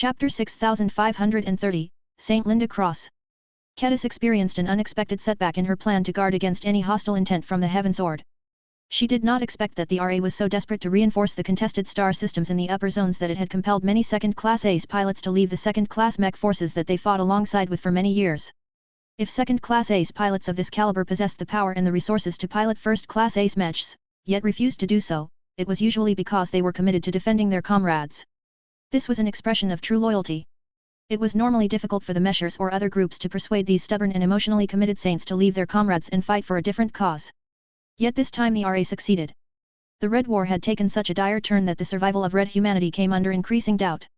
Chapter 6530, St. Linda Cross. Kedis experienced an unexpected setback in her plan to guard against any hostile intent from the Heaven Sword. She did not expect that the RA was so desperate to reinforce the contested star systems in the upper zones that it had compelled many second-class ace pilots to leave the second-class mech forces that they fought alongside with for many years. If second-class ace pilots of this caliber possessed the power and the resources to pilot first-class ace mechs, yet refused to do so, it was usually because they were committed to defending their comrades. This was an expression of true loyalty. It was normally difficult for the Meshers or other groups to persuade these stubborn and emotionally committed saints to leave their comrades and fight for a different cause. Yet this time the RA succeeded. The Red War had taken such a dire turn that the survival of Red humanity came under increasing doubt.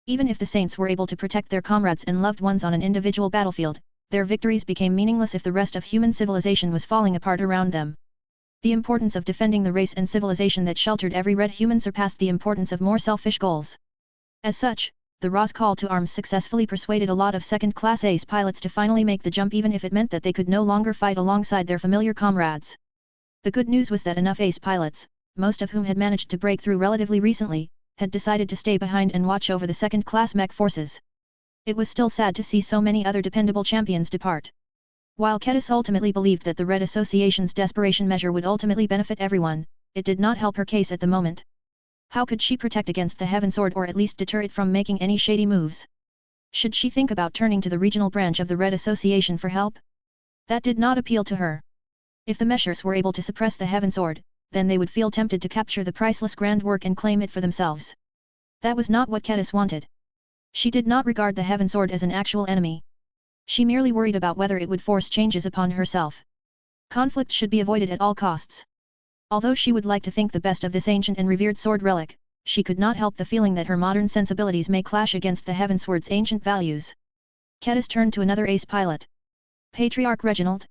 Even if the saints were able to protect their comrades and loved ones on an individual battlefield, their victories became meaningless if the rest of human civilization was falling apart around them. The importance of defending the race and civilization that sheltered every Red human surpassed the importance of more selfish goals. As such, the Ra's call to arms successfully persuaded a lot of second-class ace pilots to finally make the jump even if it meant that they could no longer fight alongside their familiar comrades. The good news was that enough ace pilots, most of whom had managed to break through relatively recently, had decided to stay behind and watch over the second-class mech forces. It was still sad to see so many other dependable champions depart. While Kedis ultimately believed that the Red Association's desperation measure would ultimately benefit everyone, it did not help her case at the moment. How could she protect against the Heaven Sword or at least deter it from making any shady moves? Should she think about turning to the regional branch of the Red Association for help? That did not appeal to her. If the Meshers were able to suppress the Heaven Sword, then they would feel tempted to capture the priceless grand work and claim it for themselves. That was not what Kedis wanted. She did not regard the Heaven Sword as an actual enemy. She merely worried about whether it would force changes upon herself. Conflict should be avoided at all costs. Although she would like to think the best of this ancient and revered sword relic, she could not help the feeling that her modern sensibilities may clash against the Heaven Sword's ancient values. Kedis turned to another ace pilot. Patriarch Reginald.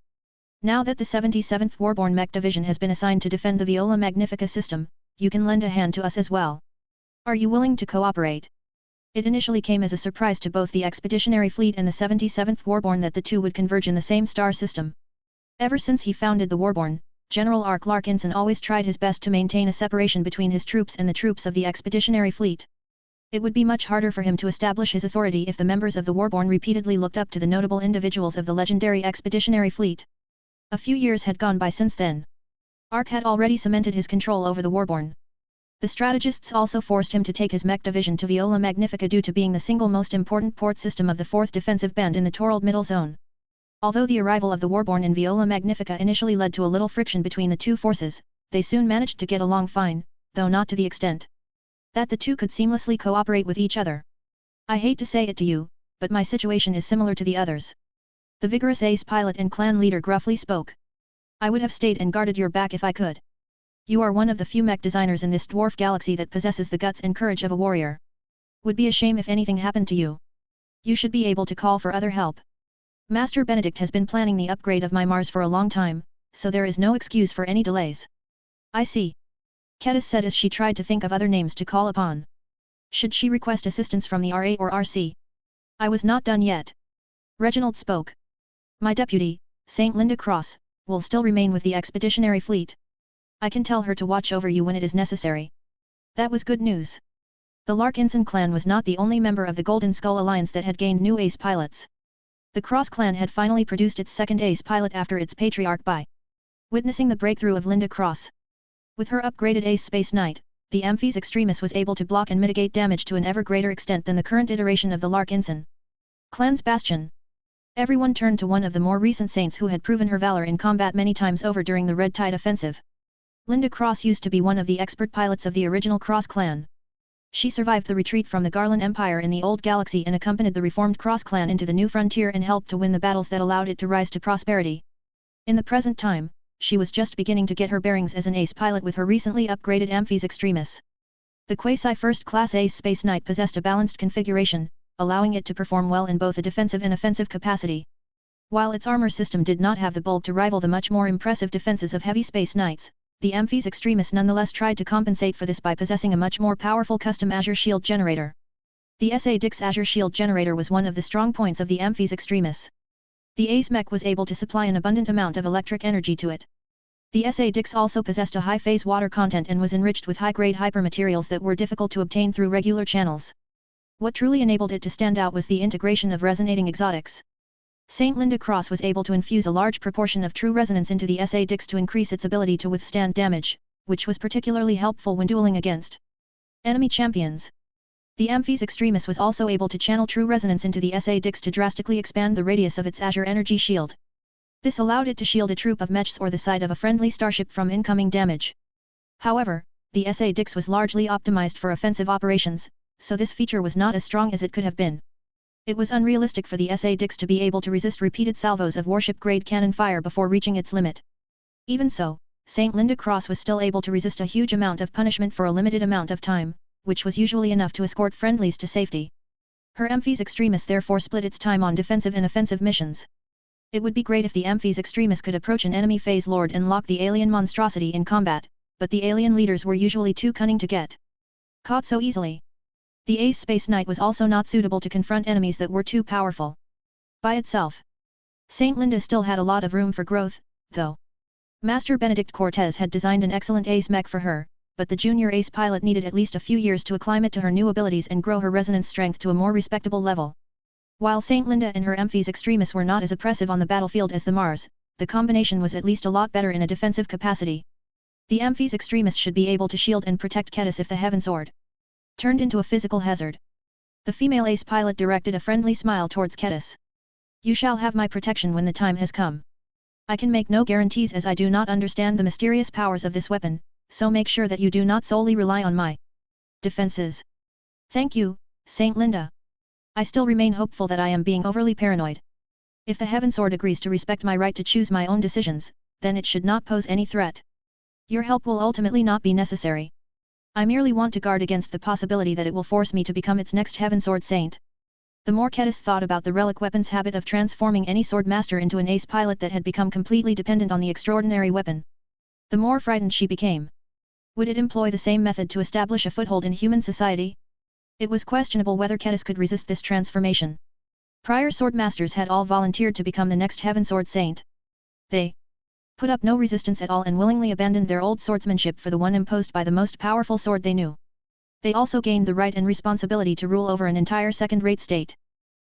Now that the 77th Warborn Mech Division has been assigned to defend the Viola Magnifica system, you can lend a hand to us as well. Are you willing to cooperate? It initially came as a surprise to both the Expeditionary Fleet and the 77th Warborn that the two would converge in the same star system. Ever since he founded the Warborn, General Ark Larkinson always tried his best to maintain a separation between his troops and the troops of the Expeditionary Fleet. It would be much harder for him to establish his authority if the members of the Warborn repeatedly looked up to the notable individuals of the legendary Expeditionary Fleet. A few years had gone by since then. Ark had already cemented his control over the Warborn. The strategists also forced him to take his mech division to Viola Magnifica due to being the single most important port system of the 4th Defensive Band in the Torald Middle Zone. Although the arrival of the Warborn in Viola Magnifica initially led to a little friction between the two forces, they soon managed to get along fine, though not to the extent that the two could seamlessly cooperate with each other. I hate to say it to you, but my situation is similar to the others. The vigorous ace pilot and clan leader gruffly spoke. I would have stayed and guarded your back if I could. You are one of the few mech designers in this dwarf galaxy that possesses the guts and courage of a warrior. Would be a shame if anything happened to you. You should be able to call for other help. Master Benedict has been planning the upgrade of my Mars for a long time, so there is no excuse for any delays. I see. Kedis said as she tried to think of other names to call upon. Should she request assistance from the RA or RC? I was not done yet. Reginald spoke. My deputy, St. Linda Cross, will still remain with the Expeditionary Fleet. I can tell her to watch over you when it is necessary. That was good news. The Larkinson clan was not the only member of the Golden Skull Alliance that had gained new ace pilots. The Cross clan had finally produced its second ace pilot after its patriarch by witnessing the breakthrough of Linda Cross. With her upgraded ace Space Knight, the Amphis Extremis was able to block and mitigate damage to an ever greater extent than the current iteration of the Larkinson clan's bastion. Everyone turned to one of the more recent saints who had proven her valor in combat many times over during the Red Tide offensive. Linda Cross used to be one of the expert pilots of the original Cross clan. She survived the retreat from the Garland Empire in the Old Galaxy and accompanied the reformed Cross clan into the new frontier and helped to win the battles that allowed it to rise to prosperity. In the present time, she was just beginning to get her bearings as an ace pilot with her recently upgraded Amphis Extremis. The Quasi First Class Ace Space Knight possessed a balanced configuration, allowing it to perform well in both a defensive and offensive capacity. While its armor system did not have the bulk to rival the much more impressive defenses of heavy Space Knights, the Amphis Extremis nonetheless tried to compensate for this by possessing a much more powerful custom Azure Shield generator. The SA Dix Azure Shield generator was one of the strong points of the Amphis Extremis. The Ace Mech was able to supply an abundant amount of electric energy to it. The SA Dix also possessed a high phase water content and was enriched with high-grade hypermaterials that were difficult to obtain through regular channels. What truly enabled it to stand out was the integration of resonating exotics. St. Linda Cross was able to infuse a large proportion of true resonance into the SA Dix to increase its ability to withstand damage, which was particularly helpful when dueling against enemy champions. The Amphi's Extremis was also able to channel true resonance into the SA Dix to drastically expand the radius of its Azure Energy Shield. This allowed it to shield a troop of mechs or the side of a friendly starship from incoming damage. However, the SA Dix was largely optimized for offensive operations, so this feature was not as strong as it could have been. It was unrealistic for the SA Dix to be able to resist repeated salvos of warship-grade cannon fire before reaching its limit. Even so, St. Linda Cross was still able to resist a huge amount of punishment for a limited amount of time, which was usually enough to escort friendlies to safety. Her Amphi's Extremis therefore split its time on defensive and offensive missions. It would be great if the Amphi's Extremis could approach an enemy phase lord and lock the alien monstrosity in combat, but the alien leaders were usually too cunning to get caught so easily. The Ace Space Knight was also not suitable to confront enemies that were too powerful. By itself, St. Linda still had a lot of room for growth, though. Master Benedict Cortez had designed an excellent ace mech for her, but the junior ace pilot needed at least a few years to acclimate to her new abilities and grow her resonance strength to a more respectable level. While St. Linda and her Amphi's Extremis were not as oppressive on the battlefield as the Mars, the combination was at least a lot better in a defensive capacity. The Amphi's Extremis should be able to shield and protect Ketis if the Heaven Sword turned into a physical hazard. The female ace pilot directed a friendly smile towards Ketis. You shall have my protection when the time has come. I can make no guarantees as I do not understand the mysterious powers of this weapon, so make sure that you do not solely rely on my defenses. Thank you, St. Linda. I still remain hopeful that I am being overly paranoid. If the Heaven Sword agrees to respect my right to choose my own decisions, then it should not pose any threat. Your help will ultimately not be necessary. I merely want to guard against the possibility that it will force me to become its next Heaven Sword Saint. The more Ketis thought about the relic weapon's habit of transforming any sword master into an ace pilot that had become completely dependent on the extraordinary weapon, the more frightened she became. Would it employ the same method to establish a foothold in human society? It was questionable whether Ketis could resist this transformation. Prior sword masters had all volunteered to become the next Heaven Sword Saint. They put up no resistance at all and willingly abandoned their old swordsmanship for the one imposed by the most powerful sword they knew. They also gained the right and responsibility to rule over an entire second-rate state.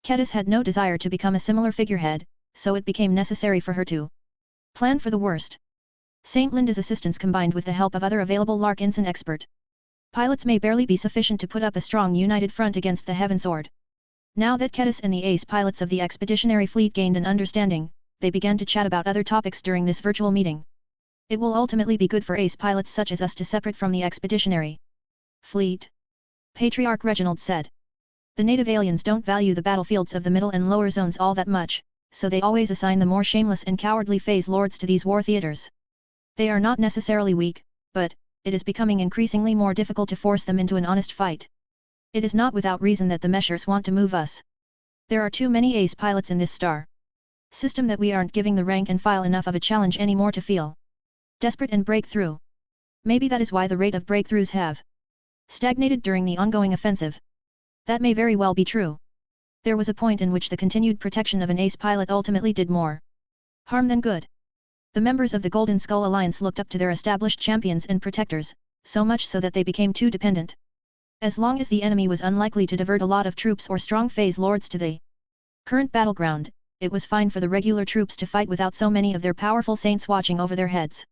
Ketis had no desire to become a similar figurehead, so it became necessary for her to plan for the worst. St. Linda's assistance combined with the help of other available Larkinson expert pilots may barely be sufficient to put up a strong united front against the Heaven Sword. Now that Ketis and the ace pilots of the expeditionary fleet gained an understanding, they began to chat about other topics during this virtual meeting. It will ultimately be good for ace pilots such as us to separate from the expeditionary fleet, Patriarch Reginald said. The native aliens don't value the battlefields of the middle and lower zones all that much, so they always assign the more shameless and cowardly phase lords to these war theaters. They are not necessarily weak, but it is becoming increasingly more difficult to force them into an honest fight. It is not without reason that the Meshers want to move us. There are too many ace pilots in this star system that we aren't giving the rank and file enough of a challenge anymore to feel desperate and break through. Maybe that is why the rate of breakthroughs have stagnated during the ongoing offensive. That may very well be true. There was a point in which the continued protection of an ace pilot ultimately did more harm than good. The members of the Golden Skull Alliance looked up to their established champions and protectors, so much so that they became too dependent. As long as the enemy was unlikely to divert a lot of troops or strong phase lords to the current battleground, it was fine for the regular troops to fight without so many of their powerful saints watching over their heads.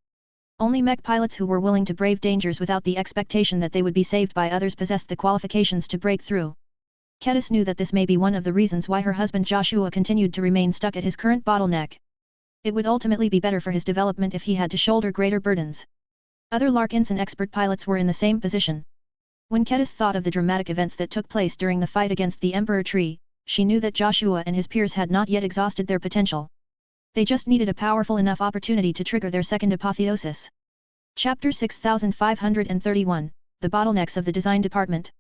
Only mech pilots who were willing to brave dangers without the expectation that they would be saved by others possessed the qualifications to break through. Ketis knew that this may be one of the reasons why her husband Joshua continued to remain stuck at his current bottleneck. It would ultimately be better for his development if he had to shoulder greater burdens. Other Larkinson expert pilots were in the same position. When Ketis thought of the dramatic events that took place during the fight against the Emperor Tree, she knew that Joshua and his peers had not yet exhausted their potential. They just needed a powerful enough opportunity to trigger their second apotheosis. Chapter 6531, The Bottlenecks of the Design Department.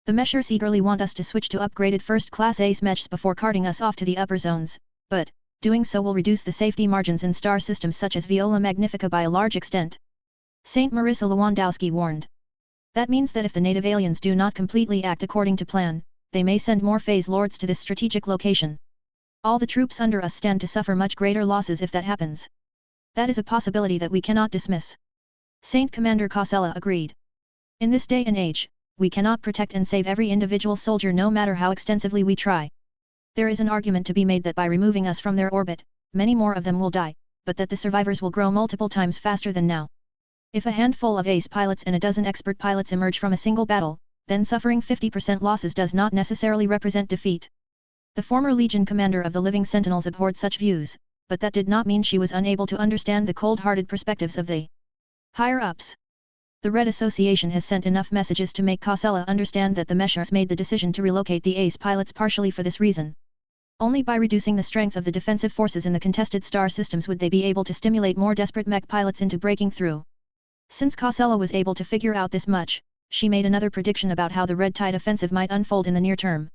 The Meshers eagerly want us to switch to upgraded first-class ace mechs before carting us off to the upper zones, but doing so will reduce the safety margins in star systems such as Viola Magnifica by a large extent. Saint Marissa Lewandowski warned. That means that if the native aliens do not completely act according to plan, they may send more phase lords to this strategic location. All the troops under us stand to suffer much greater losses if that happens. That is a possibility that we cannot dismiss. Saint Commander Cosella agreed. In this day and age, we cannot protect and save every individual soldier no matter how extensively we try. There is an argument to be made that by removing us from their orbit, many more of them will die, but that the survivors will grow multiple times faster than now. If a handful of ace pilots and a dozen expert pilots emerge from a single battle, then suffering 50% losses does not necessarily represent defeat. The former Legion commander of the Living Sentinels abhorred such views, but that did not mean she was unable to understand the cold-hearted perspectives of the higher-ups. The Red Association has sent enough messages to make Kosella understand that the Mechers made the decision to relocate the ace pilots partially for this reason. Only by reducing the strength of the defensive forces in the contested star systems would they be able to stimulate more desperate mech pilots into breaking through. Since Kosella was able to figure out this much, she made another prediction about how the Red Tide offensive might unfold in the near term.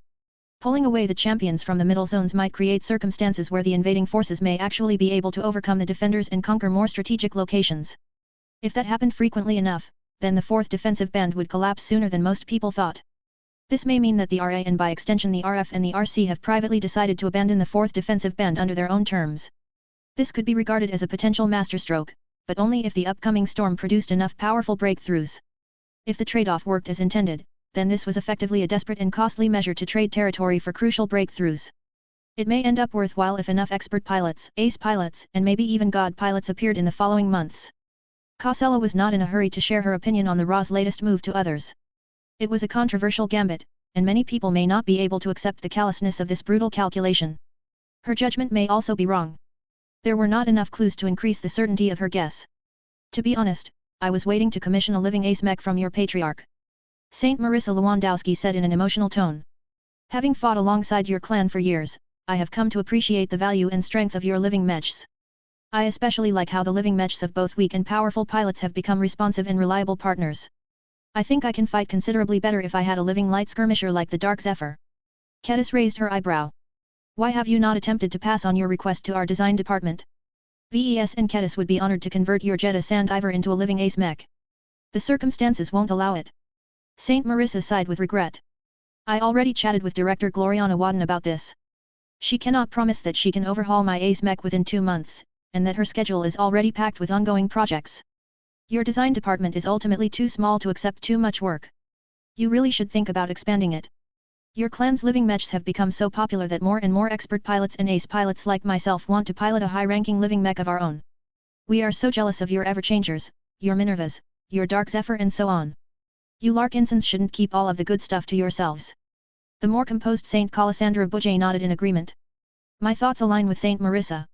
Pulling away the champions from the middle zones might create circumstances where the invading forces may actually be able to overcome the defenders and conquer more strategic locations. If that happened frequently enough, then the 4th defensive band would collapse sooner than most people thought. This may mean that the RA and by extension the RF and the RC have privately decided to abandon the 4th defensive band under their own terms. This could be regarded as a potential masterstroke, but only if the upcoming storm produced enough powerful breakthroughs. If the trade-off worked as intended, then this was effectively a desperate and costly measure to trade territory for crucial breakthroughs. It may end up worthwhile if enough expert pilots, ace pilots, and maybe even god pilots appeared in the following months. Kosella was not in a hurry to share her opinion on the Ra's latest move to others. It was a controversial gambit, and many people may not be able to accept the callousness of this brutal calculation. Her judgment may also be wrong. There were not enough clues to increase the certainty of her guess. To be honest, I was waiting to commission a living ace mech from your patriarch. Saint Marissa Lewandowski said in an emotional tone. Having fought alongside your clan for years, I have come to appreciate the value and strength of your living mechs. I especially like how the living mechs of both weak and powerful pilots have become responsive and reliable partners. I think I can fight considerably better if I had a living light skirmisher like the Dark Zephyr. Kedis raised her eyebrow. Why have you not attempted to pass on your request to our design department? VES and Kedis would be honored to convert your Jetta Sandiver into a living ace mech. The circumstances won't allow it. Saint Marissa sighed with regret. I already chatted with Director Gloriana Wadden about this. She cannot promise that she can overhaul my ace mech within 2 months, and that her schedule is already packed with ongoing projects. Your design department is ultimately too small to accept too much work. You really should think about expanding it. Your clan's living mechs have become so popular that more and more expert pilots and ace pilots like myself want to pilot a high-ranking living mech of our own. We are so jealous of your Everchangers, your Minervas, your Dark Zephyr and so on. You Larkinsons shouldn't keep all of the good stuff to yourselves. The more composed Saint Calasandra Bouget nodded in agreement. My thoughts align with Saint Marissa.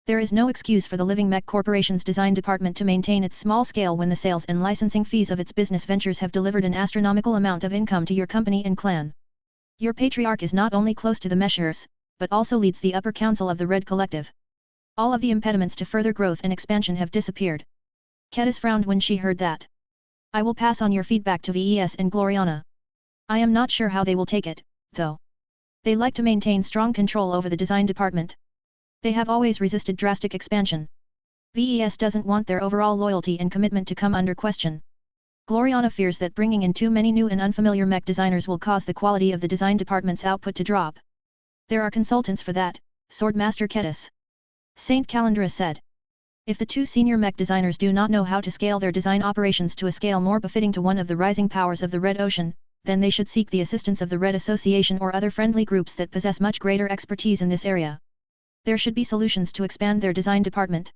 There is no excuse for the Living Mech Corporation's design department to maintain its small scale when the sales and licensing fees of its business ventures have delivered an astronomical amount of income to your company and clan. Your patriarch is not only close to the Mechers, but also leads the upper council of the Red Collective. All of the impediments to further growth and expansion have disappeared. Kedis frowned when she heard that. I will pass on your feedback to VES and Gloriana. I am not sure how they will take it, though. They like to maintain strong control over the design department. They have always resisted drastic expansion. VES doesn't want their overall loyalty and commitment to come under question. Gloriana fears that bringing in too many new and unfamiliar mech designers will cause the quality of the design department's output to drop. There are consultants for that, Swordmaster Kedis. Saint Calandra said. If the 2 senior mech designers do not know how to scale their design operations to a scale more befitting to one of the rising powers of the Red Ocean, then they should seek the assistance of the Red Association or other friendly groups that possess much greater expertise in this area. There should be solutions to expand their design department,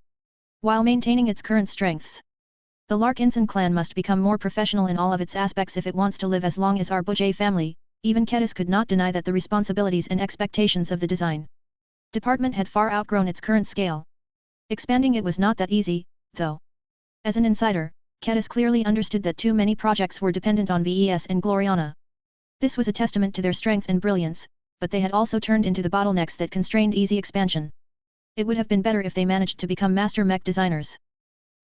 while maintaining its current strengths. The Larkinson clan must become more professional in all of its aspects if it wants to live as long as our Bouget family. Even Kedis could not deny that the responsibilities and expectations of the design department had far outgrown its current scale. Expanding it was not that easy, though. As an insider, Kedis clearly understood that too many projects were dependent on VES and Gloriana. This was a testament to their strength and brilliance, but they had also turned into the bottlenecks that constrained easy expansion. It would have been better if they managed to become master mech designers.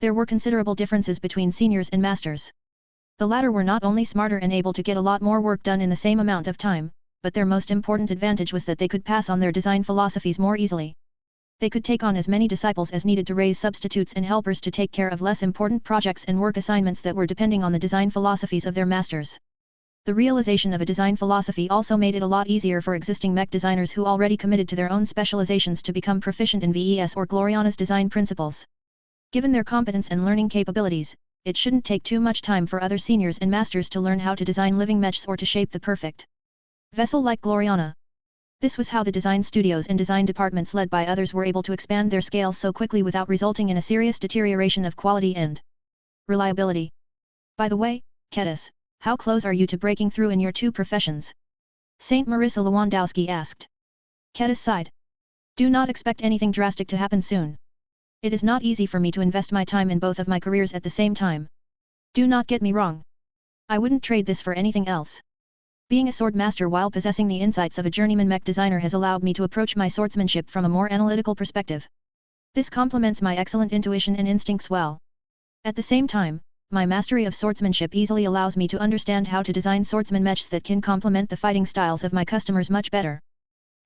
There were considerable differences between seniors and masters. The latter were not only smarter and able to get a lot more work done in the same amount of time, but their most important advantage was that they could pass on their design philosophies more easily. They could take on as many disciples as needed to raise substitutes and helpers to take care of less important projects and work assignments that were depending on the design philosophies of their masters. The realization of a design philosophy also made it a lot easier for existing mech designers who already committed to their own specializations to become proficient in VES or Gloriana's design principles. Given their competence and learning capabilities, it shouldn't take too much time for other seniors and masters to learn how to design living mechs or to shape the perfect vessel like Gloriana. This was how the design studios and design departments led by others were able to expand their scales so quickly without resulting in a serious deterioration of quality and reliability. By the way, Kedis, how close are you to breaking through in your two professions? Saint Marissa Lewandowski asked. Kedis sighed. Do not expect anything drastic to happen soon. It is not easy for me to invest my time in both of my careers at the same time. Do not get me wrong. I wouldn't trade this for anything else. Being a sword master while possessing the insights of a journeyman mech designer has allowed me to approach my swordsmanship from a more analytical perspective. This complements my excellent intuition and instincts well. At the same time, my mastery of swordsmanship easily allows me to understand how to design swordsman mechs that can complement the fighting styles of my customers much better.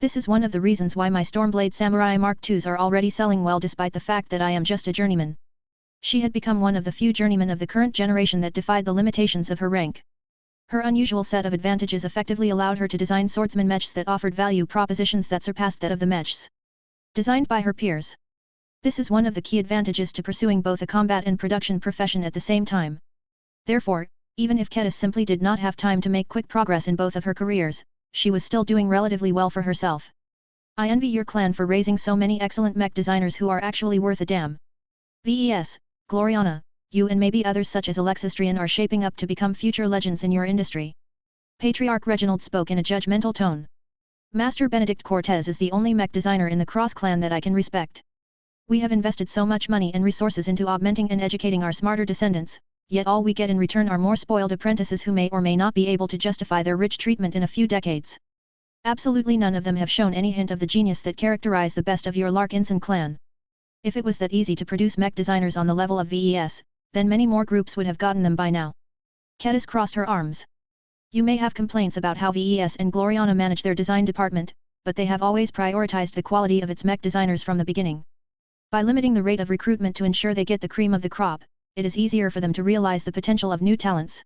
This is one of the reasons why my Stormblade Samurai Mark IIs are already selling well despite the fact that I am just a journeyman. She had become one of the few journeymen of the current generation that defied the limitations of her rank. Her unusual set of advantages effectively allowed her to design swordsman mechs that offered value propositions that surpassed that of the mechs designed by her peers. This is one of the key advantages to pursuing both a combat and production profession at the same time. Therefore, even if Kedis simply did not have time to make quick progress in both of her careers, she was still doing relatively well for herself. I envy your clan for raising so many excellent mech designers who are actually worth a damn. VES, Gloriana, you and maybe others such as Alexistrian are shaping up to become future legends in your industry. Patriarch Reginald spoke in a judgmental tone. Master Benedict Cortez is the only mech designer in the Cross clan that I can respect. We have invested so much money and resources into augmenting and educating our smarter descendants, yet all we get in return are more spoiled apprentices who may or may not be able to justify their rich treatment in a few decades. Absolutely none of them have shown any hint of the genius that characterize the best of your Larkinson clan. If it was that easy to produce mech designers on the level of VES, then many more groups would have gotten them by now. Kedis crossed her arms. You may have complaints about how VES and Gloriana manage their design department, but they have always prioritized the quality of its mech designers from the beginning. By limiting the rate of recruitment to ensure they get the cream of the crop, it is easier for them to realize the potential of new talents.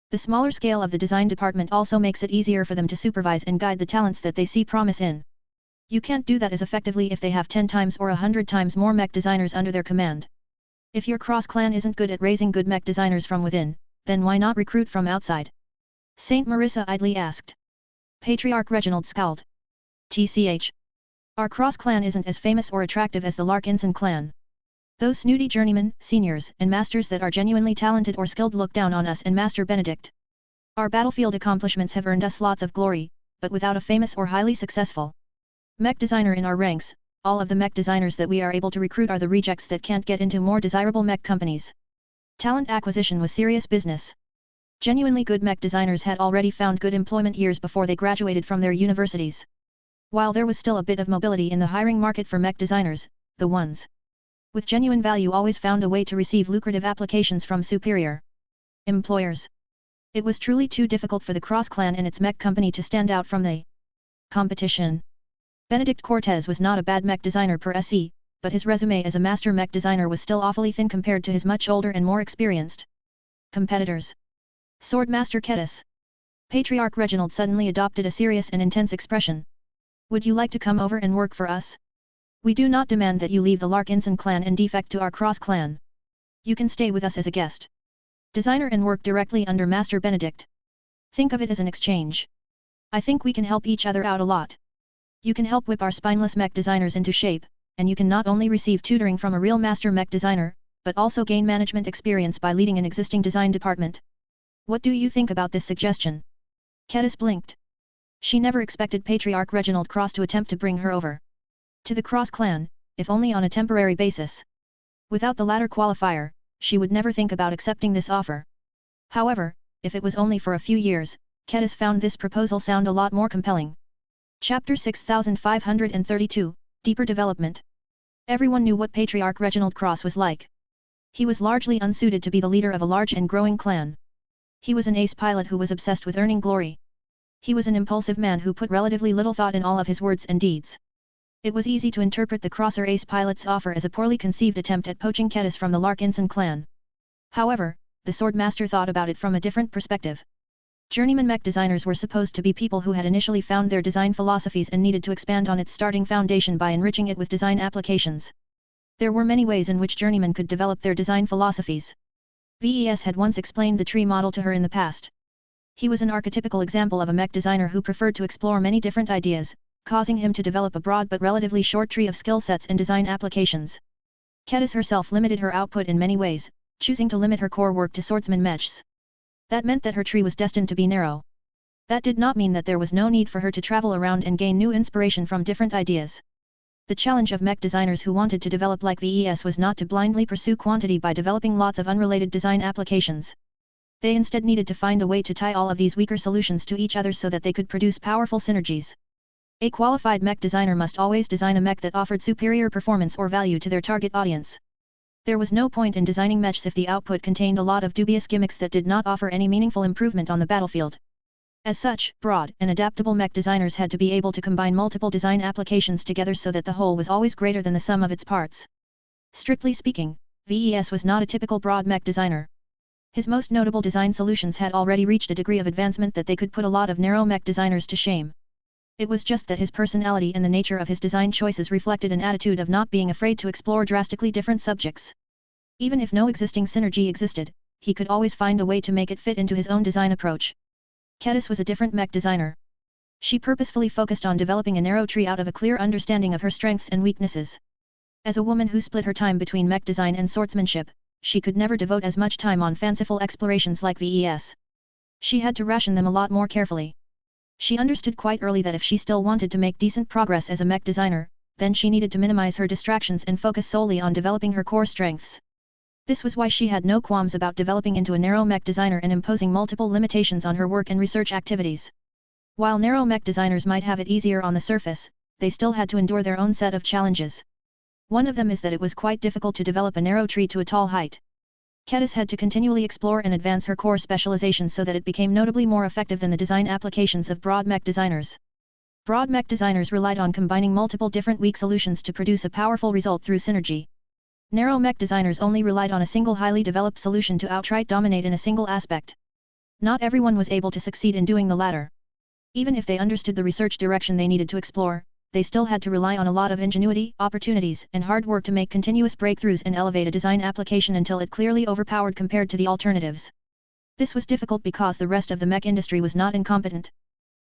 The smaller scale of the design department also makes it easier for them to supervise and guide the talents that they see promise in. You can't do that as effectively if they have 10 times or 100 times more mech designers under their command. If your cross clan isn't good at raising good mech designers from within, then why not recruit from outside? Saint Marissa idly asked. Patriarch Reginald scowled. TCH. Our cross clan isn't as famous or attractive as the Larkinson clan. Those snooty journeymen, seniors, and masters that are genuinely talented or skilled look down on us and Master Benedict. Our battlefield accomplishments have earned us lots of glory, but without a famous or highly successful mech designer in our ranks, all of the mech designers that we are able to recruit are the rejects that can't get into more desirable mech companies. Talent acquisition was serious business. Genuinely good mech designers had already found good employment years before they graduated from their universities. While there was still a bit of mobility in the hiring market for mech designers, the ones with genuine value always found a way to receive lucrative applications from superior employers. It was truly too difficult for the Cross clan and its mech company to stand out from the competition. Benedict Cortez was not a bad mech designer per se, but his resume as a master mech designer was still awfully thin compared to his much older and more experienced competitors. Swordmaster Kedis. Patriarch Reginald suddenly adopted a serious and intense expression. Would you like to come over and work for us? We do not demand that you leave the Larkinson clan and defect to our Cross clan. You can stay with us as a guest designer and work directly under Master Benedict. Think of it as an exchange. I think we can help each other out a lot. You can help whip our spineless mech designers into shape, and you can not only receive tutoring from a real master mech designer, but also gain management experience by leading an existing design department. What do you think about this suggestion? Kedis blinked. She never expected Patriarch Reginald Cross to attempt to bring her over to the Cross clan, if only on a temporary basis. Without the latter qualifier, she would never think about accepting this offer. However, if it was only for a few years, Kedis found this proposal sound a lot more compelling. Chapter 6532, Deeper Development. Everyone knew what Patriarch Reginald Cross was like. He was largely unsuited to be the leader of a large and growing clan. He was an ace pilot who was obsessed with earning glory. He was an impulsive man who put relatively little thought in all of his words and deeds. It was easy to interpret the Crosser ace pilot's offer as a poorly conceived attempt at poaching Kedis from the Larkinson clan. However, the Swordmaster thought about it from a different perspective. Journeyman mech designers were supposed to be people who had initially found their design philosophies and needed to expand on its starting foundation by enriching it with design applications. There were many ways in which journeymen could develop their design philosophies. VES had once explained the tree model to her in the past. He was an archetypical example of a mech designer who preferred to explore many different ideas, causing him to develop a broad but relatively short tree of skill sets and design applications. Kedis herself limited her output in many ways, choosing to limit her core work to swordsman mechs. That meant that her tree was destined to be narrow. That did not mean that there was no need for her to travel around and gain new inspiration from different ideas. The challenge of mech designers who wanted to develop like VES was not to blindly pursue quantity by developing lots of unrelated design applications. They instead needed to find a way to tie all of these weaker solutions to each other so that they could produce powerful synergies. A qualified mech designer must always design a mech that offered superior performance or value to their target audience. There was no point in designing mechs if the output contained a lot of dubious gimmicks that did not offer any meaningful improvement on the battlefield. As such, broad and adaptable mech designers had to be able to combine multiple design applications together so that the whole was always greater than the sum of its parts. Strictly speaking, VES was not a typical broad mech designer. His most notable design solutions had already reached a degree of advancement that they could put a lot of narrow mech designers to shame. It was just that his personality and the nature of his design choices reflected an attitude of not being afraid to explore drastically different subjects. Even if no existing synergy existed, he could always find a way to make it fit into his own design approach. Kedis was a different mech designer. She purposefully focused on developing a narrow tree out of a clear understanding of her strengths and weaknesses. As a woman who split her time between mech design and swordsmanship, she could never devote as much time on fanciful explorations like VES. She had to ration them a lot more carefully. She understood quite early that if she still wanted to make decent progress as a mech designer, then she needed to minimize her distractions and focus solely on developing her core strengths. This was why she had no qualms about developing into a narrow mech designer and imposing multiple limitations on her work and research activities. While narrow mech designers might have it easier on the surface, they still had to endure their own set of challenges. One of them is that it was quite difficult to develop a narrow tree to a tall height. Kedis had to continually explore and advance her core specialization so that it became notably more effective than the design applications of broad mech designers. Broad mech designers relied on combining multiple different weak solutions to produce a powerful result through synergy. Narrow mech designers only relied on a single highly developed solution to outright dominate in a single aspect. Not everyone was able to succeed in doing the latter. Even if they understood the research direction they needed to explore, they still had to rely on a lot of ingenuity, opportunities, and hard work to make continuous breakthroughs and elevate a design application until it clearly overpowered compared to the alternatives. This was difficult because the rest of the mech industry was not incompetent.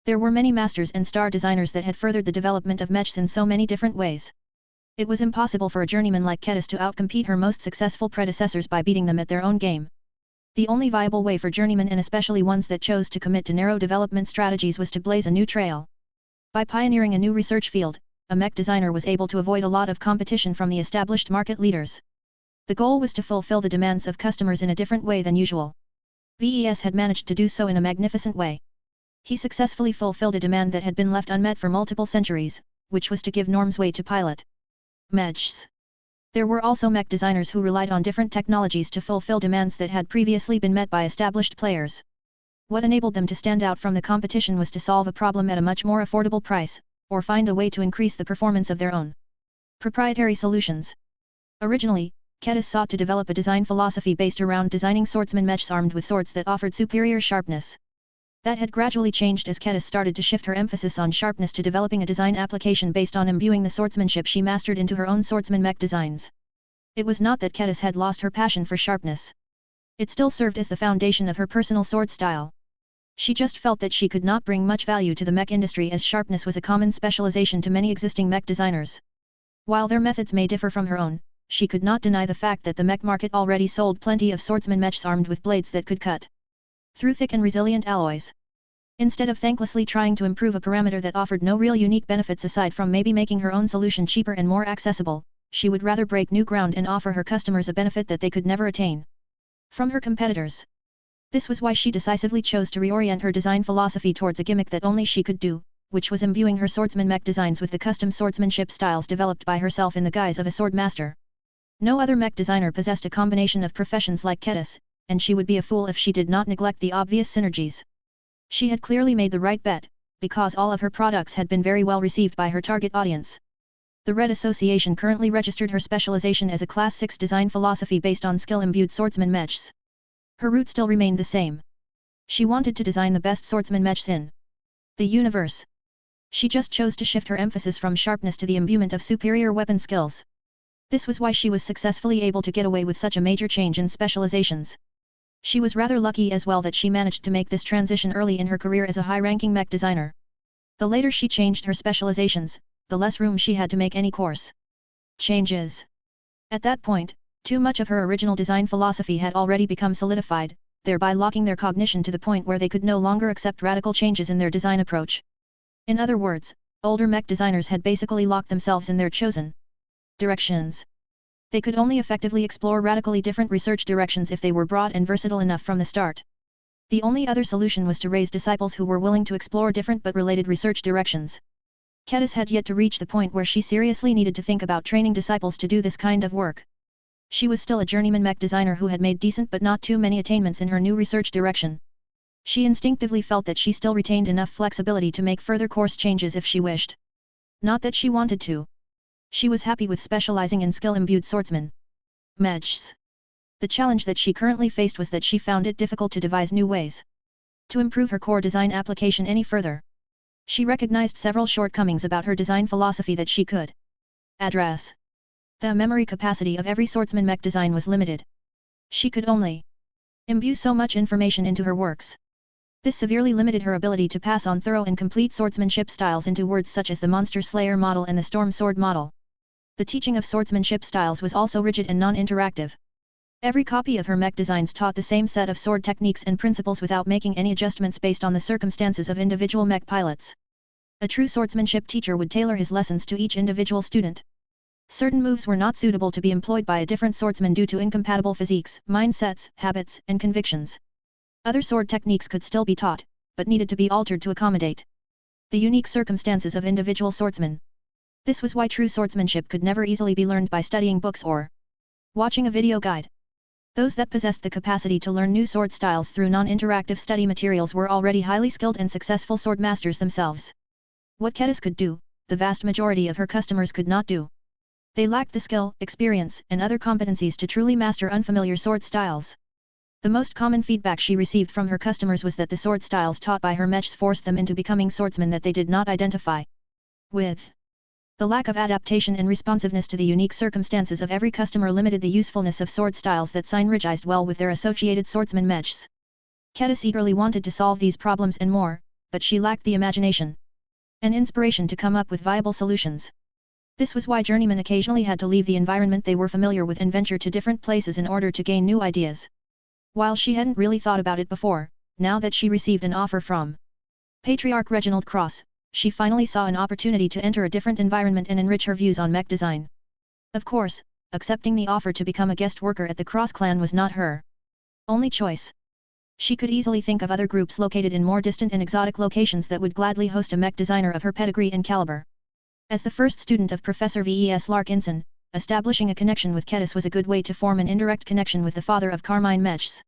There were many masters and star designers that had furthered the development of mechs in so many different ways. It was impossible for a journeyman like Kedis to outcompete her most successful predecessors by beating them at their own game. The only viable way for journeymen and especially ones that chose to commit to narrow development strategies was to blaze a new trail. By pioneering a new research field, a mech designer was able to avoid a lot of competition from the established market leaders. The goal was to fulfill the demands of customers in a different way than usual. VES had managed to do so in a magnificent way. He successfully fulfilled a demand that had been left unmet for multiple centuries, which was to give norms way to pilot mechs. There were also mech designers who relied on different technologies to fulfill demands that had previously been met by established players. What enabled them to stand out from the competition was to solve a problem at a much more affordable price, or find a way to increase the performance of their own proprietary solutions. Originally, Kedis sought to develop a design philosophy based around designing swordsman mechs armed with swords that offered superior sharpness. That had gradually changed as Kedis started to shift her emphasis on sharpness to developing a design application based on imbuing the swordsmanship she mastered into her own swordsman mech designs. It was not that Kedis had lost her passion for sharpness. It still served as the foundation of her personal sword style. She just felt that she could not bring much value to the mech industry as sharpness was a common specialization to many existing mech designers. While their methods may differ from her own, she could not deny the fact that the mech market already sold plenty of swordsman mechs armed with blades that could cut through thick and resilient alloys. Instead of thanklessly trying to improve a parameter that offered no real unique benefits aside from maybe making her own solution cheaper and more accessible, she would rather break new ground and offer her customers a benefit that they could never attain from her competitors. This was why she decisively chose to reorient her design philosophy towards a gimmick that only she could do, which was imbuing her swordsman mech designs with the custom swordsmanship styles developed by herself in the guise of a sword master. No other mech designer possessed a combination of professions like Kedis, and she would be a fool if she did not neglect the obvious synergies. She had clearly made the right bet, because all of her products had been very well received by her target audience. The Red Association currently registered her specialization as a Class 6 design philosophy based on skill-imbued swordsman mechs. Her route still remained the same. She wanted to design the best swordsman mechs in the universe. She just chose to shift her emphasis from sharpness to the imbuement of superior weapon skills. This was why she was successfully able to get away with such a major change in specializations. She was rather lucky as well that she managed to make this transition early in her career as a high-ranking mech designer. The later she changed her specializations, the less room she had to make any course changes. At that point, too much of her original design philosophy had already become solidified, thereby locking their cognition to the point where they could no longer accept radical changes in their design approach. In other words, older mech designers had basically locked themselves in their chosen directions. They could only effectively explore radically different research directions if they were broad and versatile enough from the start. The only other solution was to raise disciples who were willing to explore different but related research directions. Kedis had yet to reach the point where she seriously needed to think about training disciples to do this kind of work. She was still a journeyman mech designer who had made decent but not too many attainments in her new research direction. She instinctively felt that she still retained enough flexibility to make further course changes if she wished. Not that she wanted to. She was happy with specializing in skill-imbued swordsmen. Mechs. The challenge that she currently faced was that she found it difficult to devise new ways to improve her core design application any further. She recognized several shortcomings about her design philosophy that she could address. The memory capacity of every swordsman mech design was limited. She could only imbue so much information into her works. This severely limited her ability to pass on thorough and complete swordsmanship styles into words such as the Monster Slayer model and the Storm Sword model. The teaching of swordsmanship styles was also rigid and non-interactive. Every copy of her mech designs taught the same set of sword techniques and principles without making any adjustments based on the circumstances of individual mech pilots. A true swordsmanship teacher would tailor his lessons to each individual student. Certain moves were not suitable to be employed by a different swordsman due to incompatible physiques, mindsets, habits, and convictions. Other sword techniques could still be taught, but needed to be altered to accommodate the unique circumstances of individual swordsmen. This was why true swordsmanship could never easily be learned by studying books or watching a video guide. Those that possessed the capacity to learn new sword styles through non-interactive study materials were already highly skilled and successful sword masters themselves. What Kedis could do, the vast majority of her customers could not do. They lacked the skill, experience, and other competencies to truly master unfamiliar sword styles. The most common feedback she received from her customers was that the sword styles taught by her mechs forced them into becoming swordsmen that they did not identify with. The lack of adaptation and responsiveness to the unique circumstances of every customer limited the usefulness of sword styles that synergized well with their associated swordsman mechs. Kedis eagerly wanted to solve these problems and more, but she lacked the imagination and inspiration to come up with viable solutions. This was why journeymen occasionally had to leave the environment they were familiar with and venture to different places in order to gain new ideas. While she hadn't really thought about it before, now that she received an offer from Patriarch Reginald Cross, she finally saw an opportunity to enter a different environment and enrich her views on mech design. Of course, accepting the offer to become a guest worker at the Cross clan was not her only choice. She could easily think of other groups located in more distant and exotic locations that would gladly host a mech designer of her pedigree and caliber. As the first student of Professor V.E.S. Larkinson, establishing a connection with Kedis was a good way to form an indirect connection with the father of Carmine Mechs.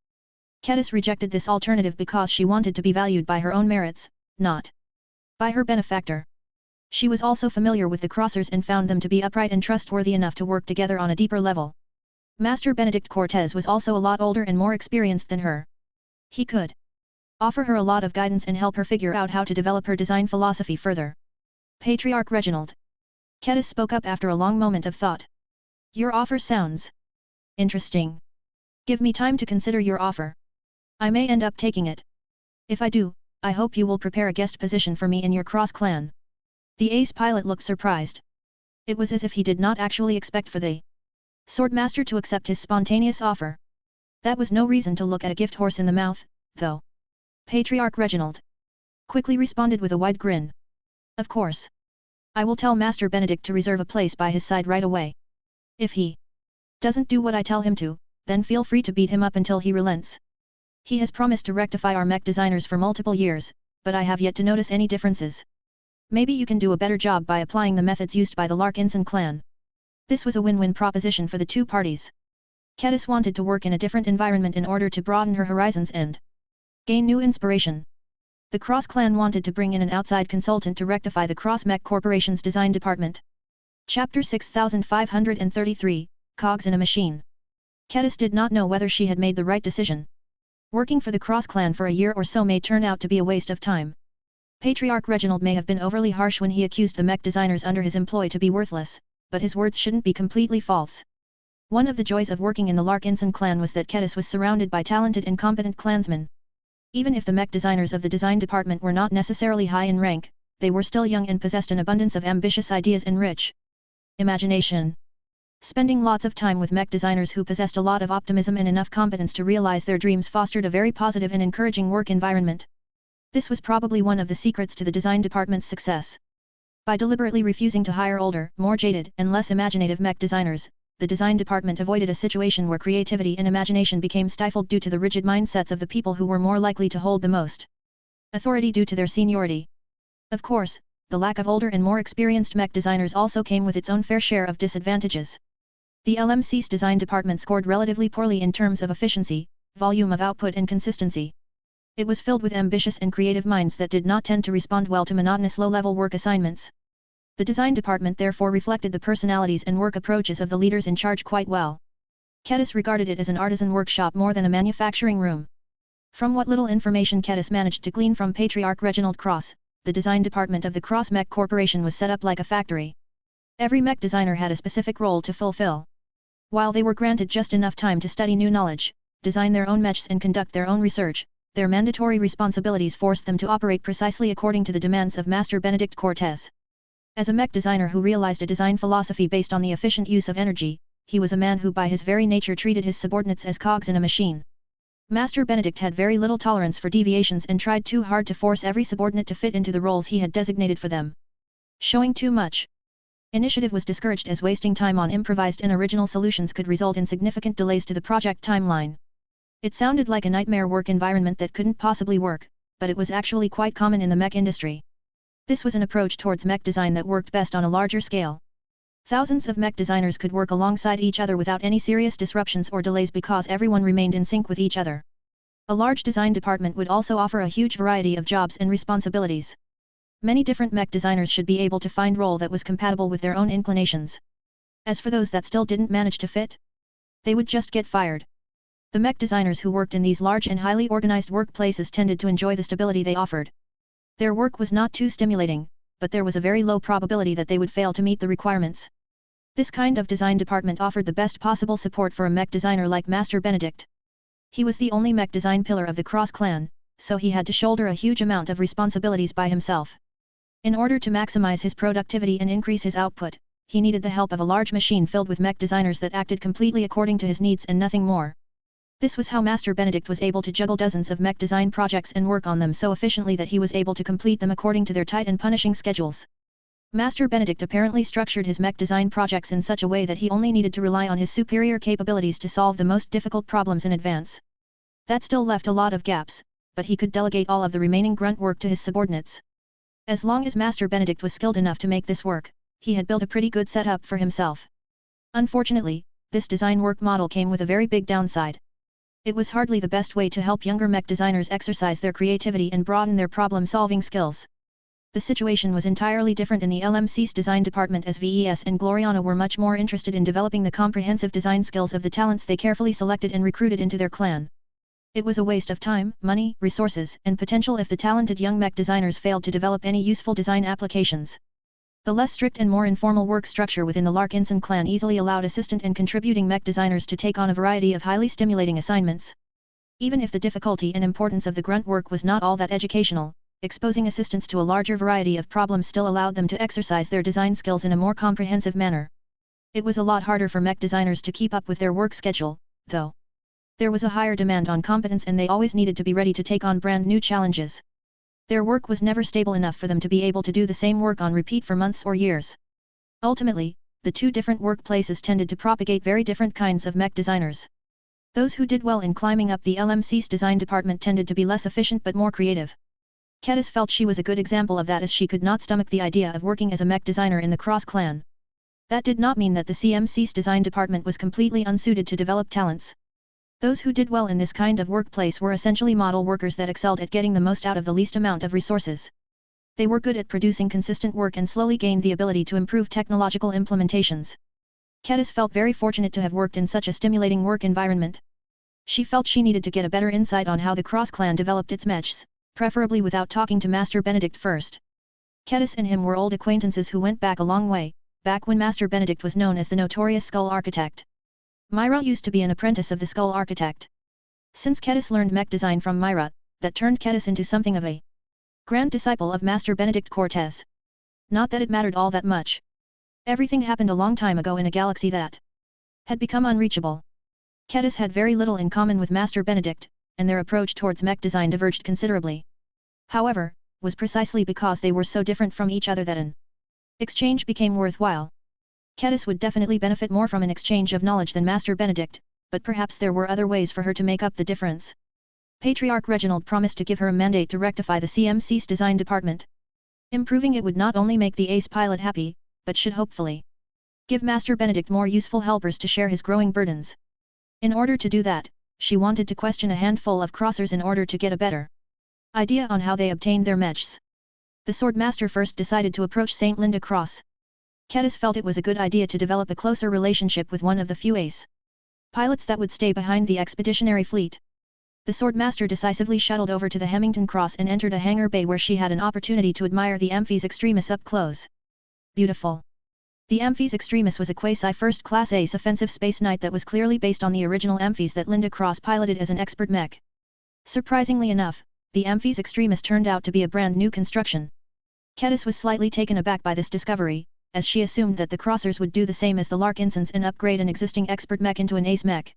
Kedis rejected this alternative because she wanted to be valued by her own merits, not by her benefactor. She was also familiar with the Crossers and found them to be upright and trustworthy enough to work together on a deeper level. Master Benedict Cortez was also a lot older and more experienced than her. He could offer her a lot of guidance and help her figure out how to develop her design philosophy further. Patriarch Reginald. Kedis spoke up after a long moment of thought. Your offer sounds interesting. Give me time to consider your offer. I may end up taking it. If I do, I hope you will prepare a guest position for me in your Cross clan. The ace pilot looked surprised. It was as if he did not actually expect for the swordmaster to accept his spontaneous offer. That was no reason to look at a gift horse in the mouth, though. Patriarch Reginald quickly responded with a wide grin. Of course. I will tell Master Benedict to reserve a place by his side right away. If he doesn't do what I tell him to, then feel free to beat him up until he relents. He has promised to rectify our mech designers for multiple years, but I have yet to notice any differences. Maybe you can do a better job by applying the methods used by the Larkinson clan. This was a win-win proposition for the two parties. Kedis wanted to work in a different environment in order to broaden her horizons and gain new inspiration. The Cross clan wanted to bring in an outside consultant to rectify the Cross Mech Corporation's design department. Chapter 6533, Cogs in a Machine. Kedis did not know whether she had made the right decision. Working for the Cross clan for a year or so may turn out to be a waste of time. Patriarch Reginald may have been overly harsh when he accused the mech designers under his employ to be worthless, but his words shouldn't be completely false. One of the joys of working in the Larkinson clan was that Kedis was surrounded by talented and competent clansmen. Even if the mech designers of the design department were not necessarily high in rank, they were still young and possessed an abundance of ambitious ideas and rich imagination. Spending lots of time with mech designers who possessed a lot of optimism and enough competence to realize their dreams fostered a very positive and encouraging work environment. This was probably one of the secrets to the design department's success. By deliberately refusing to hire older, more jaded, and less imaginative mech designers, the design department avoided a situation where creativity and imagination became stifled due to the rigid mindsets of the people who were more likely to hold the most authority due to their seniority. Of course, the lack of older and more experienced mech designers also came with its own fair share of disadvantages. The LMC's design department scored relatively poorly in terms of efficiency, volume of output and consistency. It was filled with ambitious and creative minds that did not tend to respond well to monotonous low-level work assignments. The design department therefore reflected the personalities and work approaches of the leaders in charge quite well. Kedis regarded it as an artisan workshop more than a manufacturing room. From what little information Kedis managed to glean from Patriarch Reginald Cross, the design department of the Cross Mech Corporation was set up like a factory. Every mech designer had a specific role to fulfill. While they were granted just enough time to study new knowledge, design their own mechs and conduct their own research, their mandatory responsibilities forced them to operate precisely according to the demands of Master Benedict Cortez. As a mech designer who realized a design philosophy based on the efficient use of energy, he was a man who by his very nature treated his subordinates as cogs in a machine. Master Benedict had very little tolerance for deviations and tried too hard to force every subordinate to fit into the roles he had designated for them. Showing too much initiative was discouraged as wasting time on improvised and original solutions could result in significant delays to the project timeline. It sounded like a nightmare work environment that couldn't possibly work, but it was actually quite common in the mech industry. This was an approach towards mech design that worked best on a larger scale. Thousands of mech designers could work alongside each other without any serious disruptions or delays because everyone remained in sync with each other. A large design department would also offer a huge variety of jobs and responsibilities. Many different mech designers should be able to find role that was compatible with their own inclinations. As for those that still didn't manage to fit, they would just get fired. The mech designers who worked in these large and highly organized workplaces tended to enjoy the stability they offered. Their work was not too stimulating, but there was a very low probability that they would fail to meet the requirements. This kind of design department offered the best possible support for a mech designer like Master Benedict. He was the only mech design pillar of the Cross clan, so he had to shoulder a huge amount of responsibilities by himself. In order to maximize his productivity and increase his output, he needed the help of a large machine filled with mech designers that acted completely according to his needs and nothing more. This was how Master Benedict was able to juggle dozens of mech design projects and work on them so efficiently that he was able to complete them according to their tight and punishing schedules. Master Benedict apparently structured his mech design projects in such a way that he only needed to rely on his superior capabilities to solve the most difficult problems in advance. That still left a lot of gaps, but he could delegate all of the remaining grunt work to his subordinates. As long as Master Benedict was skilled enough to make this work, he had built a pretty good setup for himself. Unfortunately, this design work model came with a very big downside. It was hardly the best way to help younger mech designers exercise their creativity and broaden their problem-solving skills. The situation was entirely different in the LMC's design department as VES and Gloriana were much more interested in developing the comprehensive design skills of the talents they carefully selected and recruited into their clan. It was a waste of time, money, resources, and potential if the talented young mech designers failed to develop any useful design applications. The less strict and more informal work structure within the Larkinson clan easily allowed assistant and contributing mech designers to take on a variety of highly stimulating assignments. Even if the difficulty and importance of the grunt work was not all that educational, exposing assistants to a larger variety of problems still allowed them to exercise their design skills in a more comprehensive manner. It was a lot harder for mech designers to keep up with their work schedule, though. There was a higher demand on competence and they always needed to be ready to take on brand new challenges. Their work was never stable enough for them to be able to do the same work on repeat for months or years. Ultimately, the two different workplaces tended to propagate very different kinds of mech designers. Those who did well in climbing up the LMC's design department tended to be less efficient but more creative. Kedis felt she was a good example of that as she could not stomach the idea of working as a mech designer in the Cross clan. That did not mean that the CMC's design department was completely unsuited to develop talents. Those who did well in this kind of workplace were essentially model workers that excelled at getting the most out of the least amount of resources. They were good at producing consistent work and slowly gained the ability to improve technological implementations. Kedis felt very fortunate to have worked in such a stimulating work environment. She felt she needed to get a better insight on how the Cross clan developed its mechs, preferably without talking to Master Benedict first. Kedis and him were old acquaintances who went back a long way, back when Master Benedict was known as the notorious Skull Architect. Myra used to be an apprentice of the Skull Architect. Since Kedis learned mech design from Myra, that turned Kedis into something of a grand disciple of Master Benedict Cortez. Not that it mattered all that much. Everything happened a long time ago in a galaxy that had become unreachable. Kedis had very little in common with Master Benedict, and their approach towards mech design diverged considerably. However, was precisely because they were so different from each other that an exchange became worthwhile. Kedis would definitely benefit more from an exchange of knowledge than Master Benedict, but perhaps there were other ways for her to make up the difference. Patriarch Reginald promised to give her a mandate to rectify the CMC's design department. Improving it would not only make the ace pilot happy, but should hopefully give Master Benedict more useful helpers to share his growing burdens. In order to do that, she wanted to question a handful of crossers in order to get a better idea on how they obtained their mechs. The Swordmaster first decided to approach St. Linda Cross. Kedis felt it was a good idea to develop a closer relationship with one of the few ace pilots that would stay behind the expeditionary fleet. The Swordmaster decisively shuttled over to the Hemington Cross and entered a hangar bay where she had an opportunity to admire the Amphis Extremis up close. Beautiful. The Amphis Extremis was a quasi-first-class ace offensive space knight that was clearly based on the original Amphis that Linda Cross piloted as an expert mech. Surprisingly enough, the Amphis Extremis turned out to be a brand new construction. Kedis was slightly taken aback by this discovery, as she assumed that the crossers would do the same as the Larkinsons and upgrade an existing expert mech into an ace mech.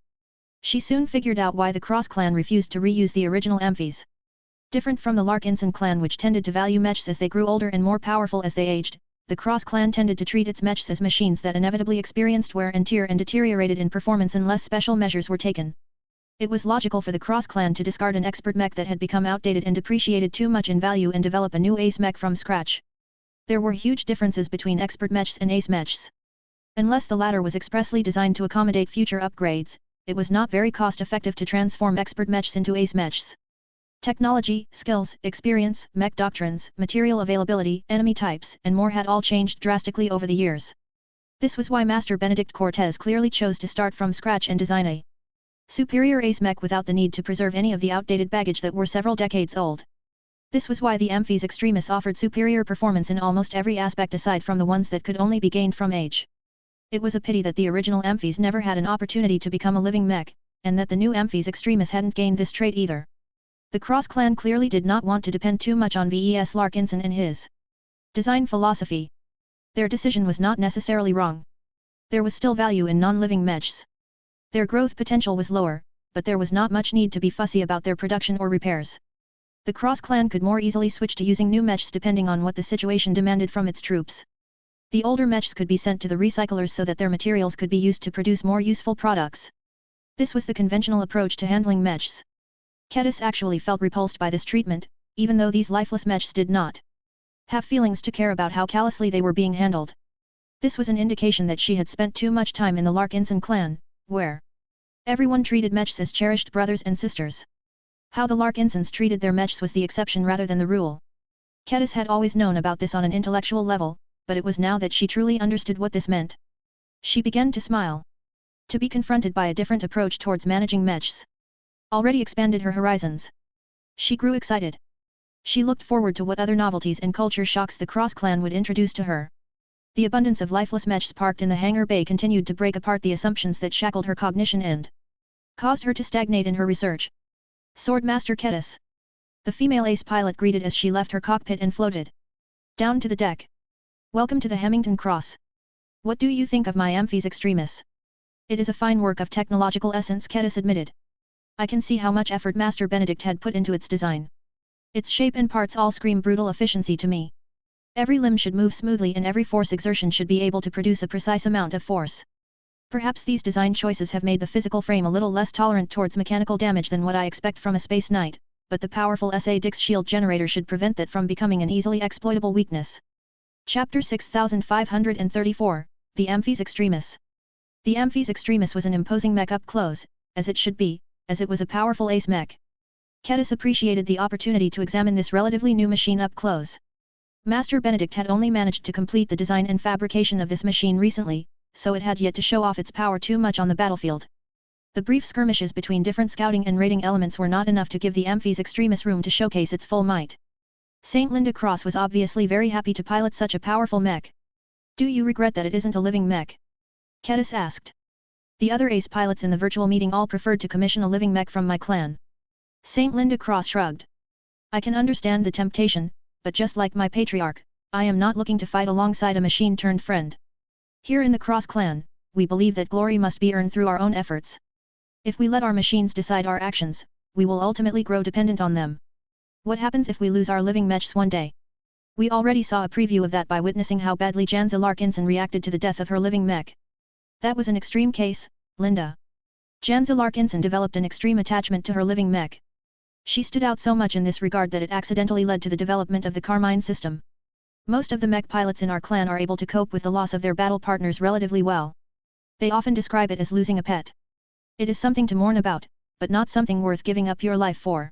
She soon figured out why the Cross clan refused to reuse the original Amphis. Different from the Larkinson clan, which tended to value mechs as they grew older and more powerful as they aged, the Cross clan tended to treat its mechs as machines that inevitably experienced wear and tear and deteriorated in performance unless special measures were taken. It was logical for the Cross clan to discard an expert mech that had become outdated and depreciated too much in value and develop a new ace mech from scratch. There were huge differences between expert mechs and ace mechs. Unless the latter was expressly designed to accommodate future upgrades, it was not very cost-effective to transform expert mechs into ace mechs. Technology, skills, experience, mech doctrines, material availability, enemy types, and more had all changed drastically over the years. This was why Master Benedict Cortez clearly chose to start from scratch and design a superior ace mech without the need to preserve any of the outdated baggage that were several decades old. This was why the Amphis Extremis offered superior performance in almost every aspect aside from the ones that could only be gained from age. It was a pity that the original Amphis never had an opportunity to become a living mech, and that the new Amphis Extremis hadn't gained this trait either. The Cross clan clearly did not want to depend too much on VES Larkinson and his design philosophy. Their decision was not necessarily wrong. There was still value in non-living mechs. Their growth potential was lower, but there was not much need to be fussy about their production or repairs. The Cross clan could more easily switch to using new mechs depending on what the situation demanded from its troops. The older mechs could be sent to the recyclers so that their materials could be used to produce more useful products. This was the conventional approach to handling mechs. Kedis actually felt repulsed by this treatment, even though these lifeless mechs did not have feelings to care about how callously they were being handled. This was an indication that she had spent too much time in the Larkinson clan, where everyone treated mechs as cherished brothers and sisters. How the Larkinsons treated their mechs was the exception rather than the rule. Kedis had always known about this on an intellectual level, but it was now that she truly understood what this meant. She began to smile. To be confronted by a different approach towards managing mechs already expanded her horizons. She grew excited. She looked forward to what other novelties and culture shocks the Cross clan would introduce to her. The abundance of lifeless mechs parked in the hangar bay continued to break apart the assumptions that shackled her cognition and caused her to stagnate in her research. Swordmaster Kedis. The female ace pilot greeted as she left her cockpit and floated down to the deck. Welcome to the Hemington Cross. What do you think of my Amphis Extremis? It is a fine work of technological essence, Kedis admitted. I can see how much effort Master Benedict had put into its design. Its shape and parts all scream brutal efficiency to me. Every limb should move smoothly and every force exertion should be able to produce a precise amount of force. Perhaps these design choices have made the physical frame a little less tolerant towards mechanical damage than what I expect from a space knight, but the powerful SA Dix shield generator should prevent that from becoming an easily exploitable weakness. Chapter 6534, The Amphis Extremis. The Amphis Extremis was an imposing mech up close, as it should be, as it was a powerful ace mech. Kedis appreciated the opportunity to examine this relatively new machine up close. Master Benedict had only managed to complete the design and fabrication of this machine recently, so it had yet to show off its power too much on the battlefield. The brief skirmishes between different scouting and raiding elements were not enough to give the Amphis Extremis room to showcase its full might. St. Linda Cross was obviously very happy to pilot such a powerful mech. Do you regret that it isn't a living mech? Kedis asked. The other ace pilots in the virtual meeting all preferred to commission a living mech from my clan. Saint Linda Cross shrugged. I can understand the temptation, but just like my patriarch, I am not looking to fight alongside a machine-turned-friend. Here in the Cross clan, we believe that glory must be earned through our own efforts. If we let our machines decide our actions, we will ultimately grow dependent on them. What happens if we lose our living mechs one day? We already saw a preview of that by witnessing how badly Janza Larkinson reacted to the death of her living mech. That was an extreme case, Linda. Janza Larkinson developed an extreme attachment to her living mech. She stood out so much in this regard that it accidentally led to the development of the Carmine system. Most of the mech pilots in our clan are able to cope with the loss of their battle partners relatively well. They often describe it as losing a pet. It is something to mourn about, but not something worth giving up your life for.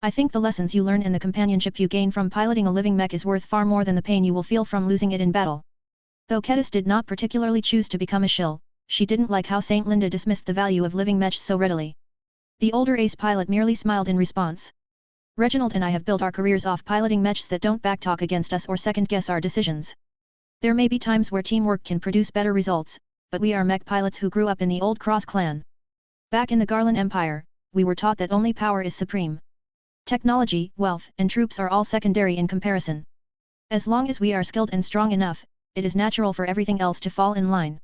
I think the lessons you learn and the companionship you gain from piloting a living mech is worth far more than the pain you will feel from losing it in battle. Though Kedis did not particularly choose to become a shill, she didn't like how Saint Linda dismissed the value of living mechs so readily. The older ace pilot merely smiled in response. Reginald and I have built our careers off piloting mechs that don't backtalk against us or second-guess our decisions. There may be times where teamwork can produce better results, but we are mech pilots who grew up in the old Cross clan. Back in the Garland Empire, we were taught that only power is supreme. Technology, wealth, and troops are all secondary in comparison. As long as we are skilled and strong enough, it is natural for everything else to fall in line.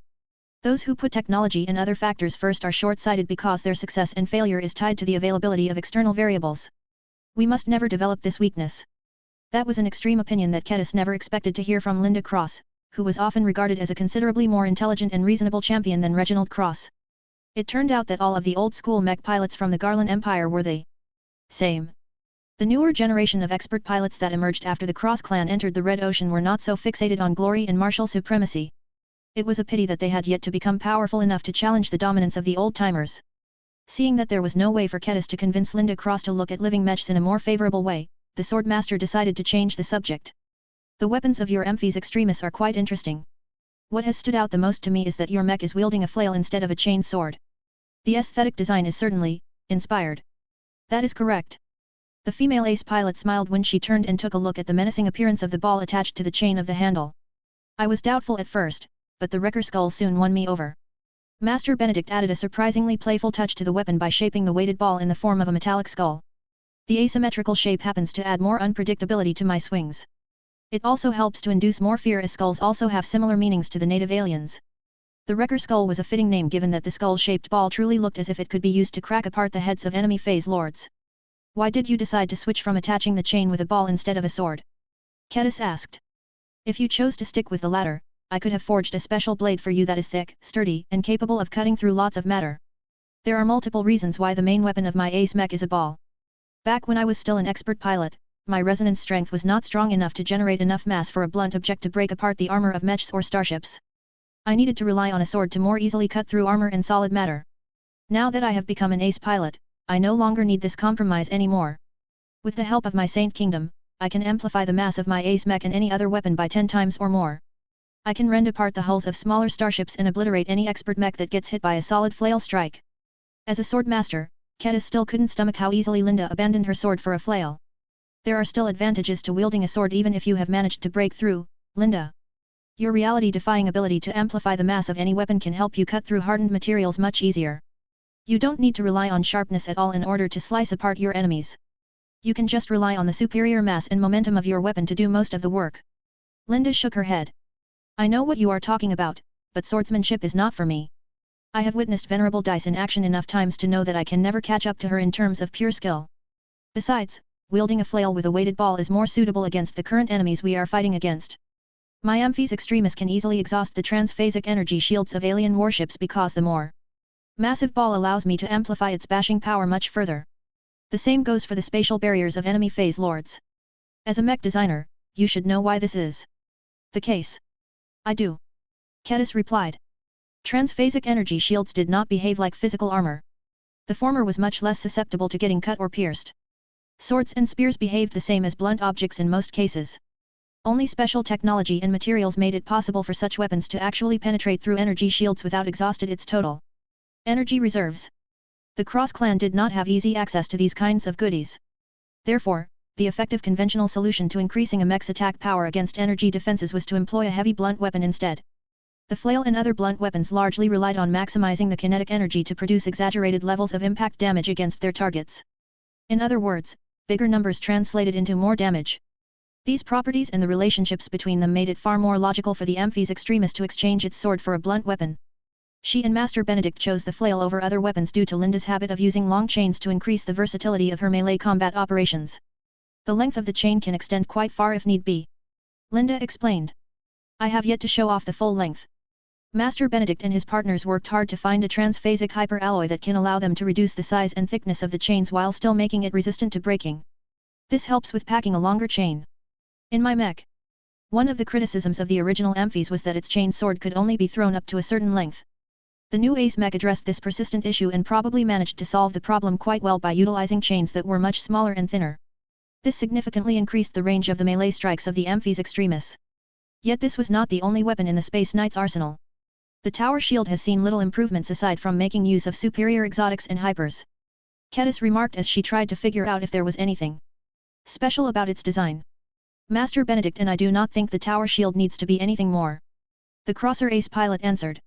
Those who put technology and other factors first are short-sighted because their success and failure is tied to the availability of external variables. We must never develop this weakness. That was an extreme opinion that Kedis never expected to hear from Linda Cross, who was often regarded as a considerably more intelligent and reasonable champion than Reginald Cross. It turned out that all of the old-school mech pilots from the Garland Empire were the same. The newer generation of expert pilots that emerged after the Cross clan entered the Red Ocean were not so fixated on glory and martial supremacy. It was a pity that they had yet to become powerful enough to challenge the dominance of the old-timers. Seeing that there was no way for Kedis to convince Linda Cross to look at living mechs in a more favorable way, the Swordmaster decided to change the subject. The weapons of your Emphys Extremis are quite interesting. What has stood out the most to me is that your mech is wielding a flail instead of a chain sword. The aesthetic design is certainly inspired. That is correct. The female ace pilot smiled when she turned and took a look at the menacing appearance of the ball attached to the chain of the handle. I was doubtful at first, but the wrecker skull soon won me over. Master Benedict added a surprisingly playful touch to the weapon by shaping the weighted ball in the form of a metallic skull. The asymmetrical shape happens to add more unpredictability to my swings. It also helps to induce more fear as skulls also have similar meanings to the native aliens. The wrecker skull was a fitting name given that the skull-shaped ball truly looked as if it could be used to crack apart the heads of enemy phase lords. Why did you decide to switch from attaching the chain with a ball instead of a sword? Kedis asked. If you chose to stick with the latter, I could have forged a special blade for you that is thick, sturdy, and capable of cutting through lots of matter. There are multiple reasons why the main weapon of my ace mech is a ball. Back when I was still an expert pilot, my resonance strength was not strong enough to generate enough mass for a blunt object to break apart the armor of mechs or starships. I needed to rely on a sword to more easily cut through armor and solid matter. Now that I have become an ace pilot, I no longer need this compromise anymore. With the help of my Saint Kingdom, I can amplify the mass of my ace mech and any other weapon by 10 times or more. I can rend apart the hulls of smaller starships and obliterate any expert mech that gets hit by a solid flail strike. As a sword master, Kedis still couldn't stomach how easily Linda abandoned her sword for a flail. There are still advantages to wielding a sword even if you have managed to break through, Linda. Your reality-defying ability to amplify the mass of any weapon can help you cut through hardened materials much easier. You don't need to rely on sharpness at all in order to slice apart your enemies. You can just rely on the superior mass and momentum of your weapon to do most of the work. Linda shook her head. I know what you are talking about, but swordsmanship is not for me. I have witnessed Venerable Dice in action enough times to know that I can never catch up to her in terms of pure skill. Besides, wielding a flail with a weighted ball is more suitable against the current enemies we are fighting against. My Emphys Extremis can easily exhaust the transphasic energy shields of alien warships because the more massive ball allows me to amplify its bashing power much further. The same goes for the spatial barriers of enemy phase lords. As a mech designer, you should know why this is the case. I do. Kedis replied. Transphasic energy shields did not behave like physical armor. The former was much less susceptible to getting cut or pierced. Swords and spears behaved the same as blunt objects in most cases. Only special technology and materials made it possible for such weapons to actually penetrate through energy shields without exhausting its total energy reserves. The Cross clan did not have easy access to these kinds of goodies. Therefore, the effective conventional solution to increasing a mech's attack power against energy defenses was to employ a heavy blunt weapon instead. The flail and other blunt weapons largely relied on maximizing the kinetic energy to produce exaggerated levels of impact damage against their targets. In other words, bigger numbers translated into more damage. These properties and the relationships between them made it far more logical for the Amphis Extremis to exchange its sword for a blunt weapon. She and Master Benedict chose the flail over other weapons due to Linda's habit of using long chains to increase the versatility of her melee combat operations. The length of the chain can extend quite far if need be. Linda explained. I have yet to show off the full length. Master Benedict and his partners worked hard to find a transphasic hyperalloy that can allow them to reduce the size and thickness of the chains while still making it resistant to breaking. This helps with packing a longer chain. In my mech, one of the criticisms of the original Amphis was that its chain sword could only be thrown up to a certain length. The new Ace mech addressed this persistent issue and probably managed to solve the problem quite well by utilizing chains that were much smaller and thinner. This significantly increased the range of the melee strikes of the Amphis Extremis. Yet this was not the only weapon in the Space Knight's arsenal. The tower shield has seen little improvements aside from making use of superior exotics and hypers. Kedis remarked as she tried to figure out if there was anything special about its design. Master Benedict and I do not think the tower shield needs to be anything more. The Crosser Ace pilot answered.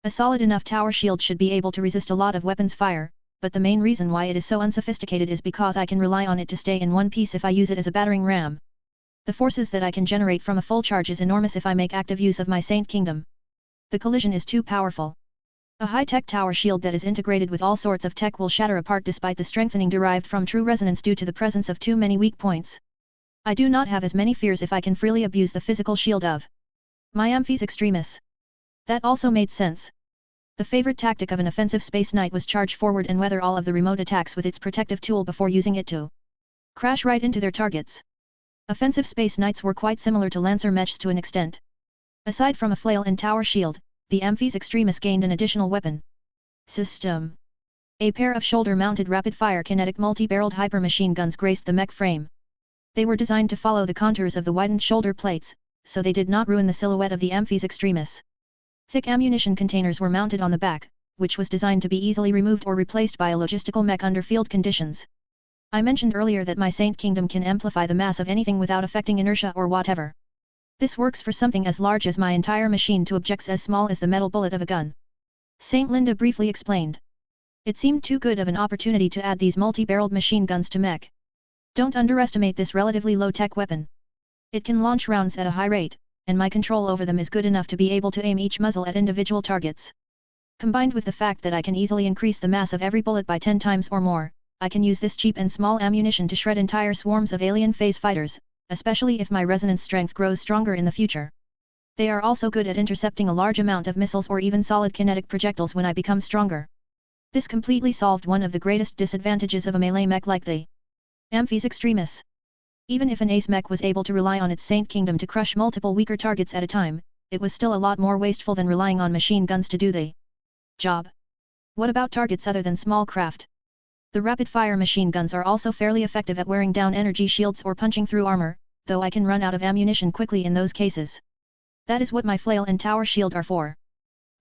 A solid enough tower shield should be able to resist a lot of weapons fire, but the main reason why it is so unsophisticated is because I can rely on it to stay in one piece if I use it as a battering ram. The forces that I can generate from a full charge is enormous if I make active use of my Saint Kingdom. The collision is too powerful. A high-tech tower shield that is integrated with all sorts of tech will shatter apart despite the strengthening derived from true resonance due to the presence of too many weak points. I do not have as many fears if I can freely abuse the physical shield of my Amphis Extremis. That also made sense. The favorite tactic of an offensive Space Knight was charge forward and weather all of the remote attacks with its protective tool before using it to crash right into their targets. Offensive Space Knights were quite similar to Lancer Mechs to an extent. Aside from a flail and tower shield, the Amphis Extremis gained an additional weapon system. A pair of shoulder-mounted rapid-fire kinetic multi-barreled hyper-machine guns graced the mech frame. They were designed to follow the contours of the widened shoulder plates, so they did not ruin the silhouette of the Amphis Extremis. Thick ammunition containers were mounted on the back, which was designed to be easily removed or replaced by a logistical mech under field conditions. I mentioned earlier that my Saint Kingdom can amplify the mass of anything without affecting inertia or whatever. This works for something as large as my entire machine to objects as small as the metal bullet of a gun. Saint Linda briefly explained. It seemed too good of an opportunity to add these multi-barreled machine guns to mech. Don't underestimate this relatively low-tech weapon. It can launch rounds at a high rate, and my control over them is good enough to be able to aim each muzzle at individual targets. Combined with the fact that I can easily increase the mass of every bullet by 10 times or more, I can use this cheap and small ammunition to shred entire swarms of alien phase fighters, especially if my resonance strength grows stronger in the future. They are also good at intercepting a large amount of missiles or even solid kinetic projectiles when I become stronger. This completely solved one of the greatest disadvantages of a melee mech like the Amphis Extremis. Even if an ace mech was able to rely on its Saint Kingdom to crush multiple weaker targets at a time, it was still a lot more wasteful than relying on machine guns to do the job. What about targets other than small craft? The rapid-fire machine guns are also fairly effective at wearing down energy shields or punching through armor, though I can run out of ammunition quickly in those cases. That is what my flail and tower shield are for.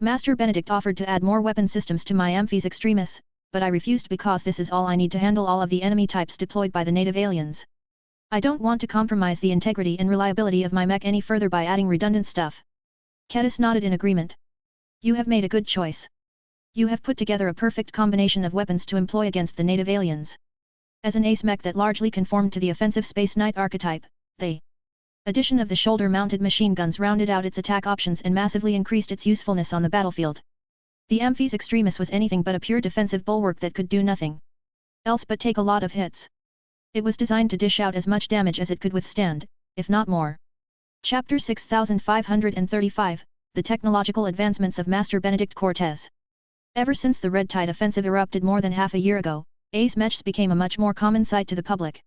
Master Benedict offered to add more weapon systems to my Amphis Extremis, but I refused because this is all I need to handle all of the enemy types deployed by the native aliens. I don't want to compromise the integrity and reliability of my mech any further by adding redundant stuff. Kedis nodded in agreement. You have made a good choice. You have put together a perfect combination of weapons to employ against the native aliens. As an ace mech that largely conformed to the offensive Space Knight archetype, the addition of the shoulder-mounted machine guns rounded out its attack options and massively increased its usefulness on the battlefield. The Amphis Extremis was anything but a pure defensive bulwark that could do nothing else but take a lot of hits. It was designed to dish out as much damage as it could withstand, if not more. Chapter 6535, The Technological Advancements of Master Benedict Cortez. Ever since the Red Tide Offensive erupted more than half a year ago, ace mechs became a much more common sight to the public.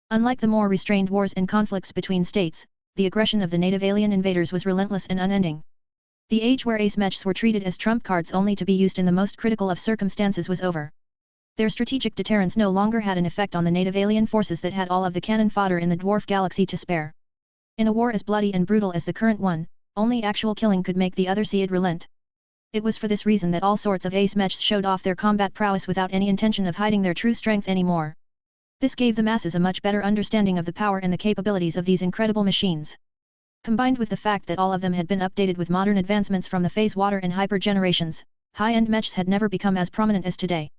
Unlike the more restrained wars and conflicts between states, the aggression of the native alien invaders was relentless and unending. The age where ace mechs were treated as trump cards only to be used in the most critical of circumstances was over. Their strategic deterrence no longer had an effect on the native alien forces that had all of the cannon fodder in the dwarf galaxy to spare. In a war as bloody and brutal as the current one, only actual killing could make the other side relent. It was for this reason that all sorts of ace mechs showed off their combat prowess without any intention of hiding their true strength anymore. This gave the masses a much better understanding of the power and the capabilities of these incredible machines. Combined with the fact that all of them had been updated with modern advancements from the phase water and hyper generations, high-end mechs had never become as prominent as today.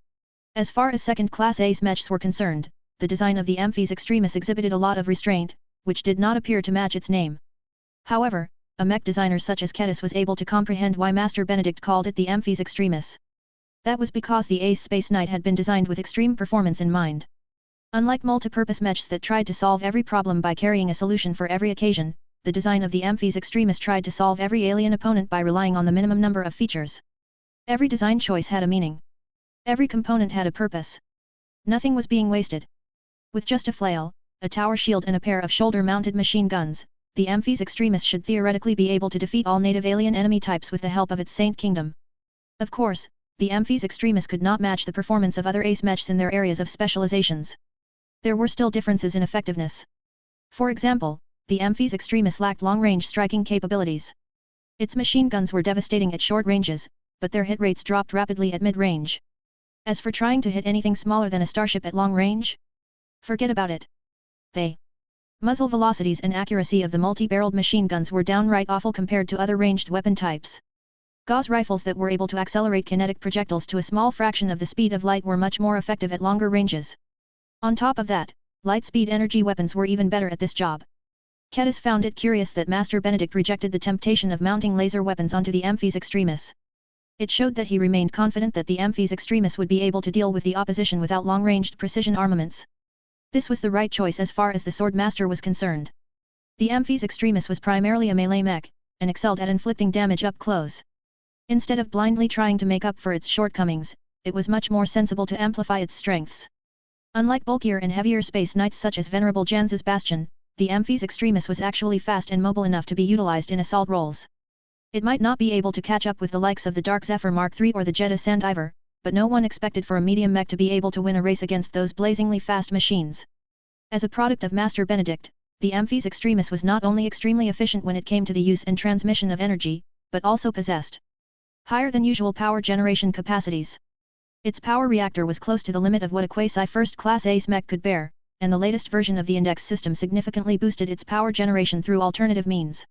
As far as second-class ace mechs were concerned, the design of the Amphi's Extremis exhibited a lot of restraint, which did not appear to match its name. However, a mech designer such as Kedis was able to comprehend why Master Benedict called it the Amphi's Extremis. That was because the Ace Space Knight had been designed with extreme performance in mind. Unlike multi-purpose mechs that tried to solve every problem by carrying a solution for every occasion, the design of the Amphi's Extremis tried to solve every alien opponent by relying on the minimum number of features. Every design choice had a meaning. Every component had a purpose. Nothing was being wasted. With just a flail, a tower shield and a pair of shoulder-mounted machine guns, the Amphi's Extremis should theoretically be able to defeat all native alien enemy types with the help of its Saint Kingdom. Of course, the Amphi's Extremis could not match the performance of other ace mechs in their areas of specializations. There were still differences in effectiveness. For example, the Amphi's Extremis lacked long-range striking capabilities. Its machine guns were devastating at short ranges, but their hit rates dropped rapidly at mid-range. As for trying to hit anything smaller than a starship at long range, forget about it. The muzzle velocities and accuracy of the multi-barreled machine guns were downright awful compared to other ranged weapon types. Gauss rifles that were able to accelerate kinetic projectiles to a small fraction of the speed of light were much more effective at longer ranges. On top of that, light-speed energy weapons were even better at this job. Kedis found it curious that Master Benedict rejected the temptation of mounting laser weapons onto the Amphi's Extremis. It showed that he remained confident that the Amphi's Extremis would be able to deal with the opposition without long-ranged precision armaments. This was the right choice as far as the Sword Master was concerned. The Amphi's Extremis was primarily a melee mech, and excelled at inflicting damage up close. Instead of blindly trying to make up for its shortcomings, it was much more sensible to amplify its strengths. Unlike bulkier and heavier space knights such as Venerable Janz's Bastion, the Amphi's Extremis was actually fast and mobile enough to be utilized in assault roles. It might not be able to catch up with the likes of the Dark Zephyr Mark III or the Jeddah Sandiver, but no one expected for a medium mech to be able to win a race against those blazingly fast machines. As a product of Master Benedict, the Amphi's Extremis was not only extremely efficient when it came to the use and transmission of energy, but also possessed higher than usual power generation capacities. Its power reactor was close to the limit of what a quasi first-class ace mech could bear, and the latest version of the Index system significantly boosted its power generation through alternative means.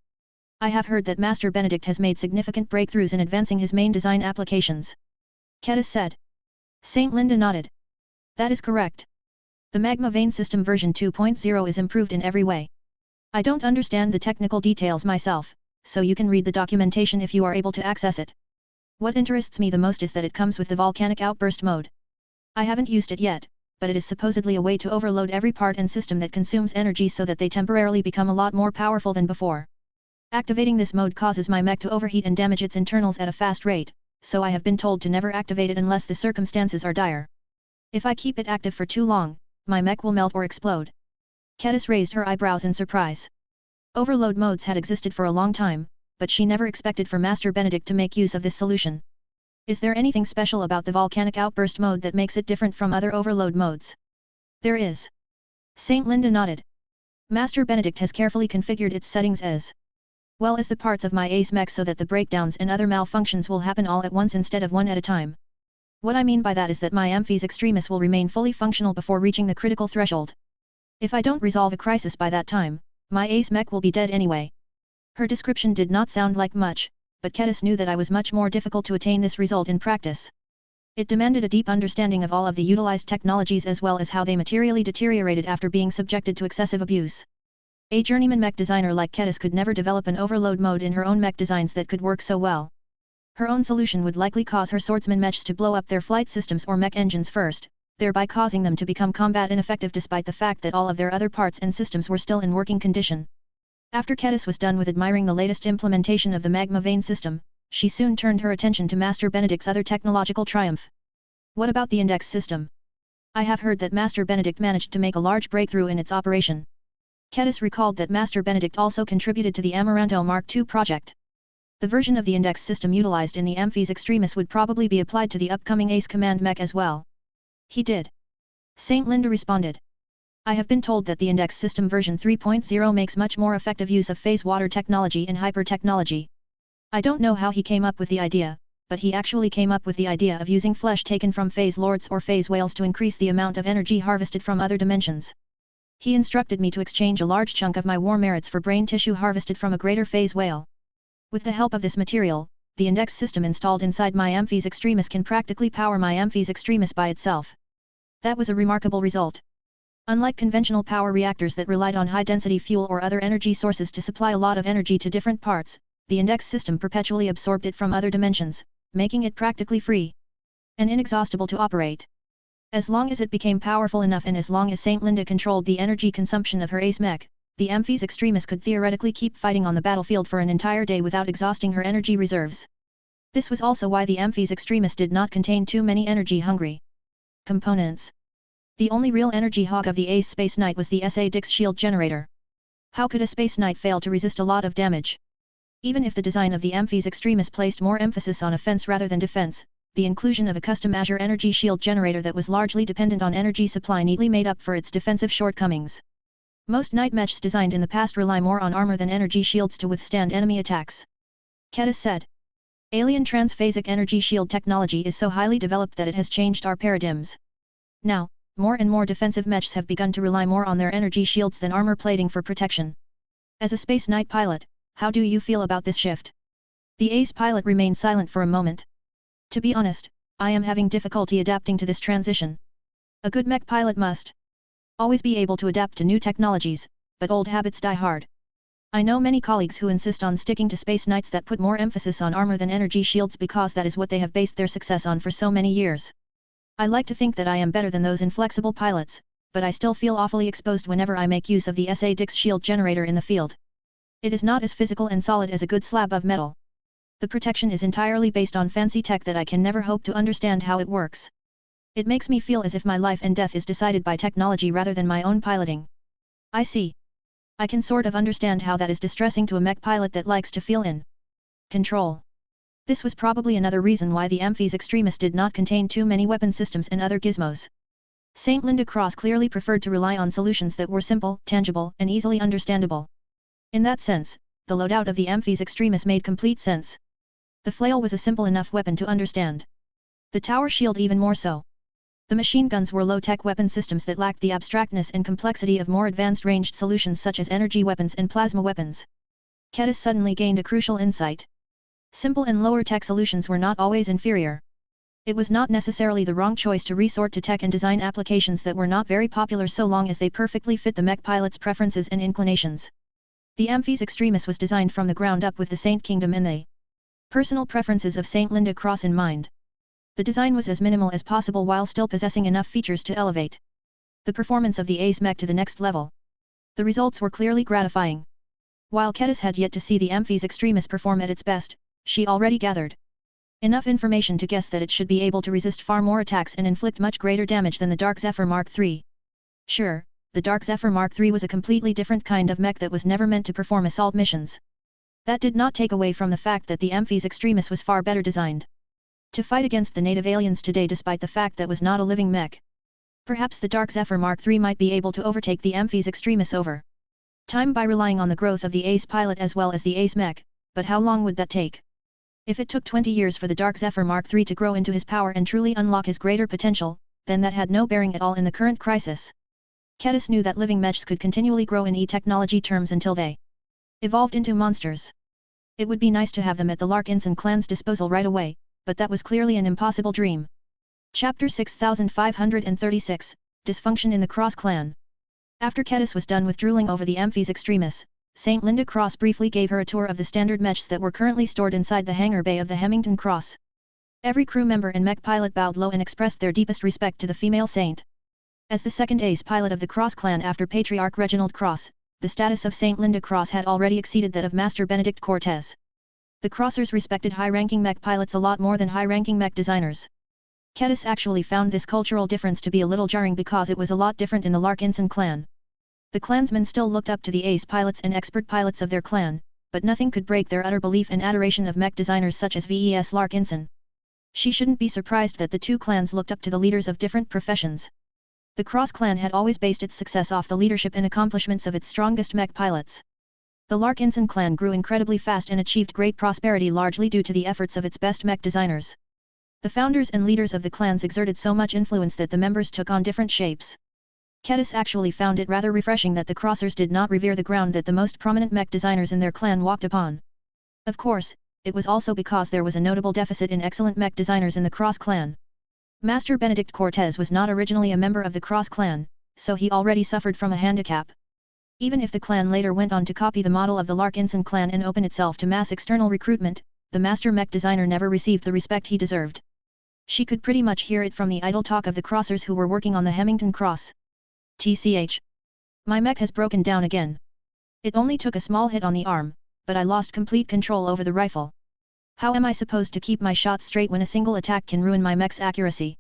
I have heard that Master Benedict has made significant breakthroughs in advancing his main design applications. Kedis said. Saint Linda nodded. That is correct. The Magma Vein System version 2.0 is improved in every way. I don't understand the technical details myself, so you can read the documentation if you are able to access it. What interests me the most is that it comes with the volcanic outburst mode. I haven't used it yet, but it is supposedly a way to overload every part and system that consumes energy so that they temporarily become a lot more powerful than before. Activating this mode causes my mech to overheat and damage its internals at a fast rate, so I have been told to never activate it unless the circumstances are dire. If I keep it active for too long, my mech will melt or explode. Kedis raised her eyebrows in surprise. Overload modes had existed for a long time, but she never expected for Master Benedict to make use of this solution. Is there anything special about the volcanic outburst mode that makes it different from other overload modes? There is. Saint Linda nodded. Master Benedict has carefully configured its settings as well as the parts of my ace mech so that the breakdowns and other malfunctions will happen all at once instead of one at a time. What I mean by that is that my Amphi's Extremis will remain fully functional before reaching the critical threshold. If I don't resolve a crisis by that time, my ace mech will be dead anyway. Her description did not sound like much, but Kedis knew that I was much more difficult to attain this result in practice. It demanded a deep understanding of all of the utilized technologies as well as how they materially deteriorated after being subjected to excessive abuse. A journeyman mech designer like Kedis could never develop an overload mode in her own mech designs that could work so well. Her own solution would likely cause her swordsman mechs to blow up their flight systems or mech engines first, thereby causing them to become combat ineffective despite the fact that all of their other parts and systems were still in working condition. After Kedis was done with admiring the latest implementation of the Magma Vein system, she soon turned her attention to Master Benedict's other technological triumph. What about the Index system? I have heard that Master Benedict managed to make a large breakthrough in its operation. Kedis recalled that Master Benedict also contributed to the Amaranto Mark II project. The version of the Index system utilized in the Amphi's Extremis would probably be applied to the upcoming Ace Command mech as well. He did. Saint Linda responded. I have been told that the Index system version 3.0 makes much more effective use of phase water technology and hyper technology. I don't know how he came up with the idea, but he actually came up with the idea of using flesh taken from phase lords or phase whales to increase the amount of energy harvested from other dimensions. He instructed me to exchange a large chunk of my war merits for brain tissue harvested from a greater phase whale. With the help of this material, the index system installed inside my Amphis Extremis can practically power my Amphis Extremis by itself. That was a remarkable result. Unlike conventional power reactors that relied on high-density fuel or other energy sources to supply a lot of energy to different parts, the index system perpetually absorbed it from other dimensions, making it practically free and inexhaustible to operate. As long as it became powerful enough and as long as Saint Linda controlled the energy consumption of her ace mech, the Amphis Extremis could theoretically keep fighting on the battlefield for an entire day without exhausting her energy reserves. This was also why the Amphis Extremis did not contain too many energy-hungry components. The only real energy hog of the Ace Space Knight was the SA Dix shield generator. How could a Space Knight fail to resist a lot of damage? Even if the design of the Amphis Extremis placed more emphasis on offense rather than defense, the inclusion of a custom Azure energy shield generator that was largely dependent on energy supply neatly made up for its defensive shortcomings. Most Knight mechs designed in the past rely more on armor than energy shields to withstand enemy attacks. Kedis said. Alien transphasic energy shield technology is so highly developed that it has changed our paradigms. Now, more and more defensive mechs have begun to rely more on their energy shields than armor plating for protection. As a Space Knight pilot, how do you feel about this shift? The Ace pilot remained silent for a moment. To be honest, I am having difficulty adapting to this transition. A good mech pilot must always be able to adapt to new technologies, but old habits die hard. I know many colleagues who insist on sticking to Space Knights that put more emphasis on armor than energy shields because that is what they have based their success on for so many years. I like to think that I am better than those inflexible pilots, but I still feel awfully exposed whenever I make use of the SA Dix shield generator in the field. It is not as physical and solid as a good slab of metal. The protection is entirely based on fancy tech that I can never hope to understand how it works. It makes me feel as if my life and death is decided by technology rather than my own piloting. I see. I can sort of understand how that is distressing to a mech pilot that likes to feel in control. This was probably another reason why the Amphis Extremis did not contain too many weapon systems and other gizmos. St. Linda Cross clearly preferred to rely on solutions that were simple, tangible, and easily understandable. In that sense, the loadout of the Amphis Extremis made complete sense. The flail was a simple enough weapon to understand. The tower shield even more so. The machine guns were low-tech weapon systems that lacked the abstractness and complexity of more advanced ranged solutions such as energy weapons and plasma weapons. Kedis suddenly gained a crucial insight. Simple and lower-tech solutions were not always inferior. It was not necessarily the wrong choice to resort to tech and design applications that were not very popular so long as they perfectly fit the mech pilot's preferences and inclinations. The Amphis Extremis was designed from the ground up with the Saint Kingdom and the personal preferences of St. Linda Cross in mind. The design was as minimal as possible while still possessing enough features to elevate the performance of the Ace mech to the next level. The results were clearly gratifying. While Kedis had yet to see the Amphis Extremis perform at its best, she already gathered enough information to guess that it should be able to resist far more attacks and inflict much greater damage than the Dark Zephyr Mark III. Sure, the Dark Zephyr Mark III was a completely different kind of mech that was never meant to perform assault missions. That did not take away from the fact that the Amphis Extremis was far better designed to fight against the native aliens today despite the fact that was not a living mech. Perhaps the Dark Zephyr Mark III might be able to overtake the Amphis Extremis over time by relying on the growth of the Ace pilot as well as the Ace mech, but how long would that take? If it took 20 years for the Dark Zephyr Mark III to grow into his power and truly unlock his greater potential, then that had no bearing at all in the current crisis. Kedis knew that living mechs could continually grow in e-technology terms until they evolved into monsters. It would be nice to have them at the Larkinson clan's disposal right away, but that was clearly an impossible dream. Chapter 6536, Dysfunction in the Cross Clan. After Kedis was done with drooling over the Amphis Extremis, St. Linda Cross briefly gave her a tour of the standard mechs that were currently stored inside the hangar bay of the Hemington Cross. Every crew member and mech pilot bowed low and expressed their deepest respect to the female saint. As the second ace pilot of the Cross clan after Patriarch Reginald Cross, the status of St. Linda Cross had already exceeded that of Master Benedict Cortez. The Crossers respected high-ranking mech pilots a lot more than high-ranking mech designers. Kedis actually found this cultural difference to be a little jarring because it was a lot different in the Larkinson clan. The clansmen still looked up to the ace pilots and expert pilots of their clan, but nothing could break their utter belief and adoration of mech designers such as V.E.S. Larkinson. She shouldn't be surprised that the two clans looked up to the leaders of different professions. The Cross clan had always based its success off the leadership and accomplishments of its strongest mech pilots. The Larkinson clan grew incredibly fast and achieved great prosperity largely due to the efforts of its best mech designers. The founders and leaders of the clans exerted so much influence that the members took on different shapes. Kedis actually found it rather refreshing that the Crossers did not revere the ground that the most prominent mech designers in their clan walked upon. Of course, it was also because there was a notable deficit in excellent mech designers in the Cross clan. Master Benedict Cortez was not originally a member of the Cross clan, so he already suffered from a handicap. Even if the clan later went on to copy the model of the Larkinson clan and open itself to mass external recruitment, the master mech designer never received the respect he deserved. She could pretty much hear it from the idle talk of the Crossers who were working on the Hemington Cross. TCH. My mech has broken down again. It only took a small hit on the arm, but I lost complete control over the rifle. How am I supposed to keep my shots straight when a single attack can ruin my mech's accuracy?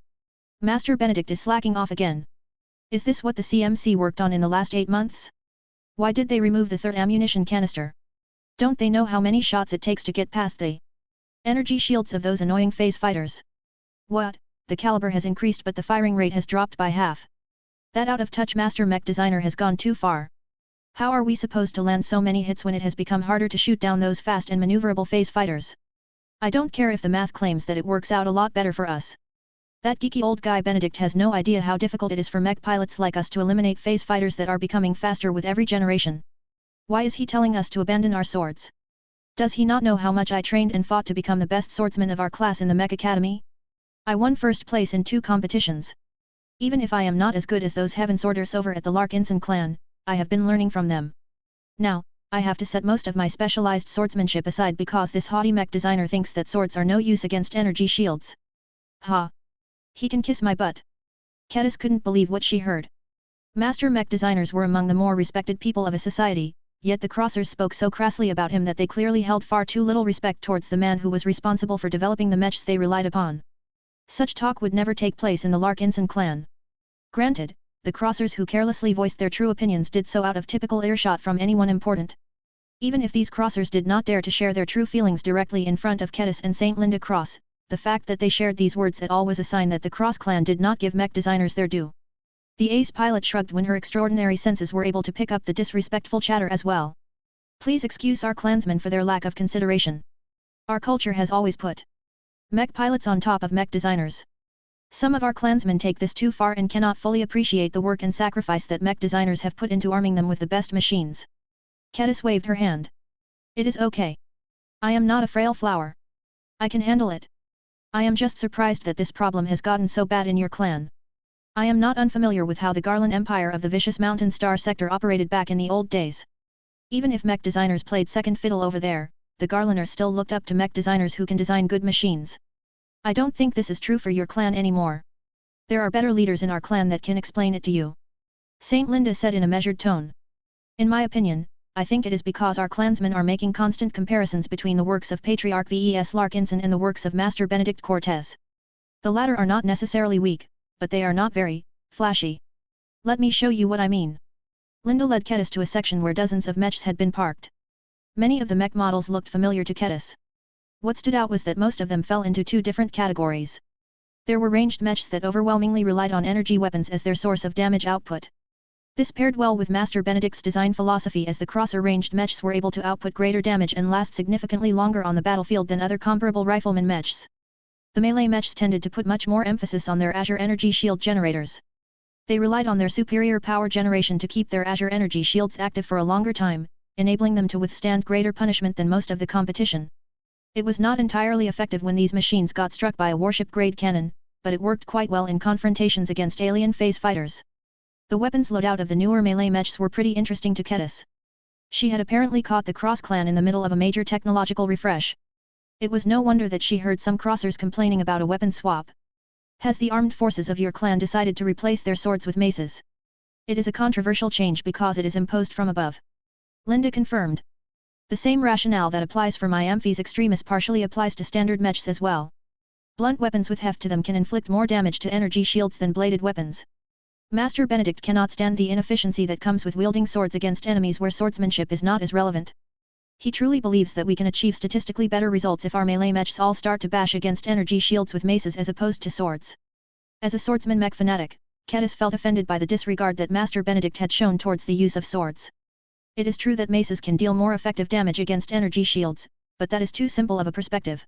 Master Benedict is slacking off again. Is this what the CMC worked on in the last 8 months? Why did they remove the third ammunition canister? Don't they know how many shots it takes to get past the energy shields of those annoying phase fighters? What, the caliber has increased but the firing rate has dropped by half. That out-of-touch master mech designer has gone too far. How are we supposed to land so many hits when it has become harder to shoot down those fast and maneuverable phase fighters? I don't care if the math claims that it works out a lot better for us. That geeky old guy Benedict has no idea how difficult it is for mech pilots like us to eliminate phase fighters that are becoming faster with every generation. Why is he telling us to abandon our swords? Does he not know how much I trained and fought to become the best swordsman of our class in the Mech Academy? I won first place in 2 competitions. Even if I am not as good as those heaven sworders over at the Larkinson clan, I have been learning from them. Now, I have to set most of my specialized swordsmanship aside because this haughty mech designer thinks that swords are no use against energy shields. Ha! He can kiss my butt. Kedis couldn't believe what she heard. Master mech designers were among the more respected people of a society, yet the Crossers spoke so crassly about him that they clearly held far too little respect towards the man who was responsible for developing the mechs they relied upon. Such talk would never take place in the Larkinson clan. Granted, the Crossers who carelessly voiced their true opinions did so out of typical earshot from anyone important. Even if these Crossers did not dare to share their true feelings directly in front of Kedis and St. Linda Cross, the fact that they shared these words at all was a sign that the Cross clan did not give mech designers their due. The ace pilot shrugged when her extraordinary senses were able to pick up the disrespectful chatter as well. Please excuse our clansmen for their lack of consideration. Our culture has always put mech pilots on top of mech designers. Some of our clansmen take this too far and cannot fully appreciate the work and sacrifice that mech designers have put into arming them with the best machines. Kedis waved her hand. It is okay. I am not a frail flower. I can handle it. I am just surprised that this problem has gotten so bad in your clan. I am not unfamiliar with how the Garland Empire of the Vicious Mountain Star sector operated back in the old days. Even if mech designers played second fiddle over there, the Garlanders still looked up to mech designers who can design good machines. I don't think this is true for your clan anymore. There are better leaders in our clan that can explain it to you. St. Linda said in a measured tone. In my opinion, I think it is because our clansmen are making constant comparisons between the works of Patriarch V.E.S. Larkinson and the works of Master Benedict Cortez. The latter are not necessarily weak, but they are not very flashy. Let me show you what I mean. Linda led Kedis to a section where dozens of mechs had been parked. Many of the mech models looked familiar to Kedis. What stood out was that most of them fell into 2 different categories. There were ranged mechs that overwhelmingly relied on energy weapons as their source of damage output. This paired well with Master Benedict's design philosophy as the crosser ranged mechs were able to output greater damage and last significantly longer on the battlefield than other comparable rifleman mechs. The melee mechs tended to put much more emphasis on their Azure energy shield generators. They relied on their superior power generation to keep their Azure energy shields active for a longer time, enabling them to withstand greater punishment than most of the competition. It was not entirely effective when these machines got struck by a warship-grade cannon, but it worked quite well in confrontations against alien phase fighters. The weapons loadout of the newer melee mechs were pretty interesting to Kedis. She had apparently caught the Cross clan in the middle of a major technological refresh. It was no wonder that she heard some Crossers complaining about a weapon swap. Has the armed forces of your clan decided to replace their swords with maces? It is a controversial change because it is imposed from above. Linda confirmed. The same rationale that applies for my Amphi's Extremis partially applies to standard mechs as well. Blunt weapons with heft to them can inflict more damage to energy shields than bladed weapons. Master Benedict cannot stand the inefficiency that comes with wielding swords against enemies where swordsmanship is not as relevant. He truly believes that we can achieve statistically better results if our melee mechs all start to bash against energy shields with maces as opposed to swords. As a swordsman mech fanatic, Kedis felt offended by the disregard that Master Benedict had shown towards the use of swords. It is true that maces can deal more effective damage against energy shields, but that is too simple of a perspective.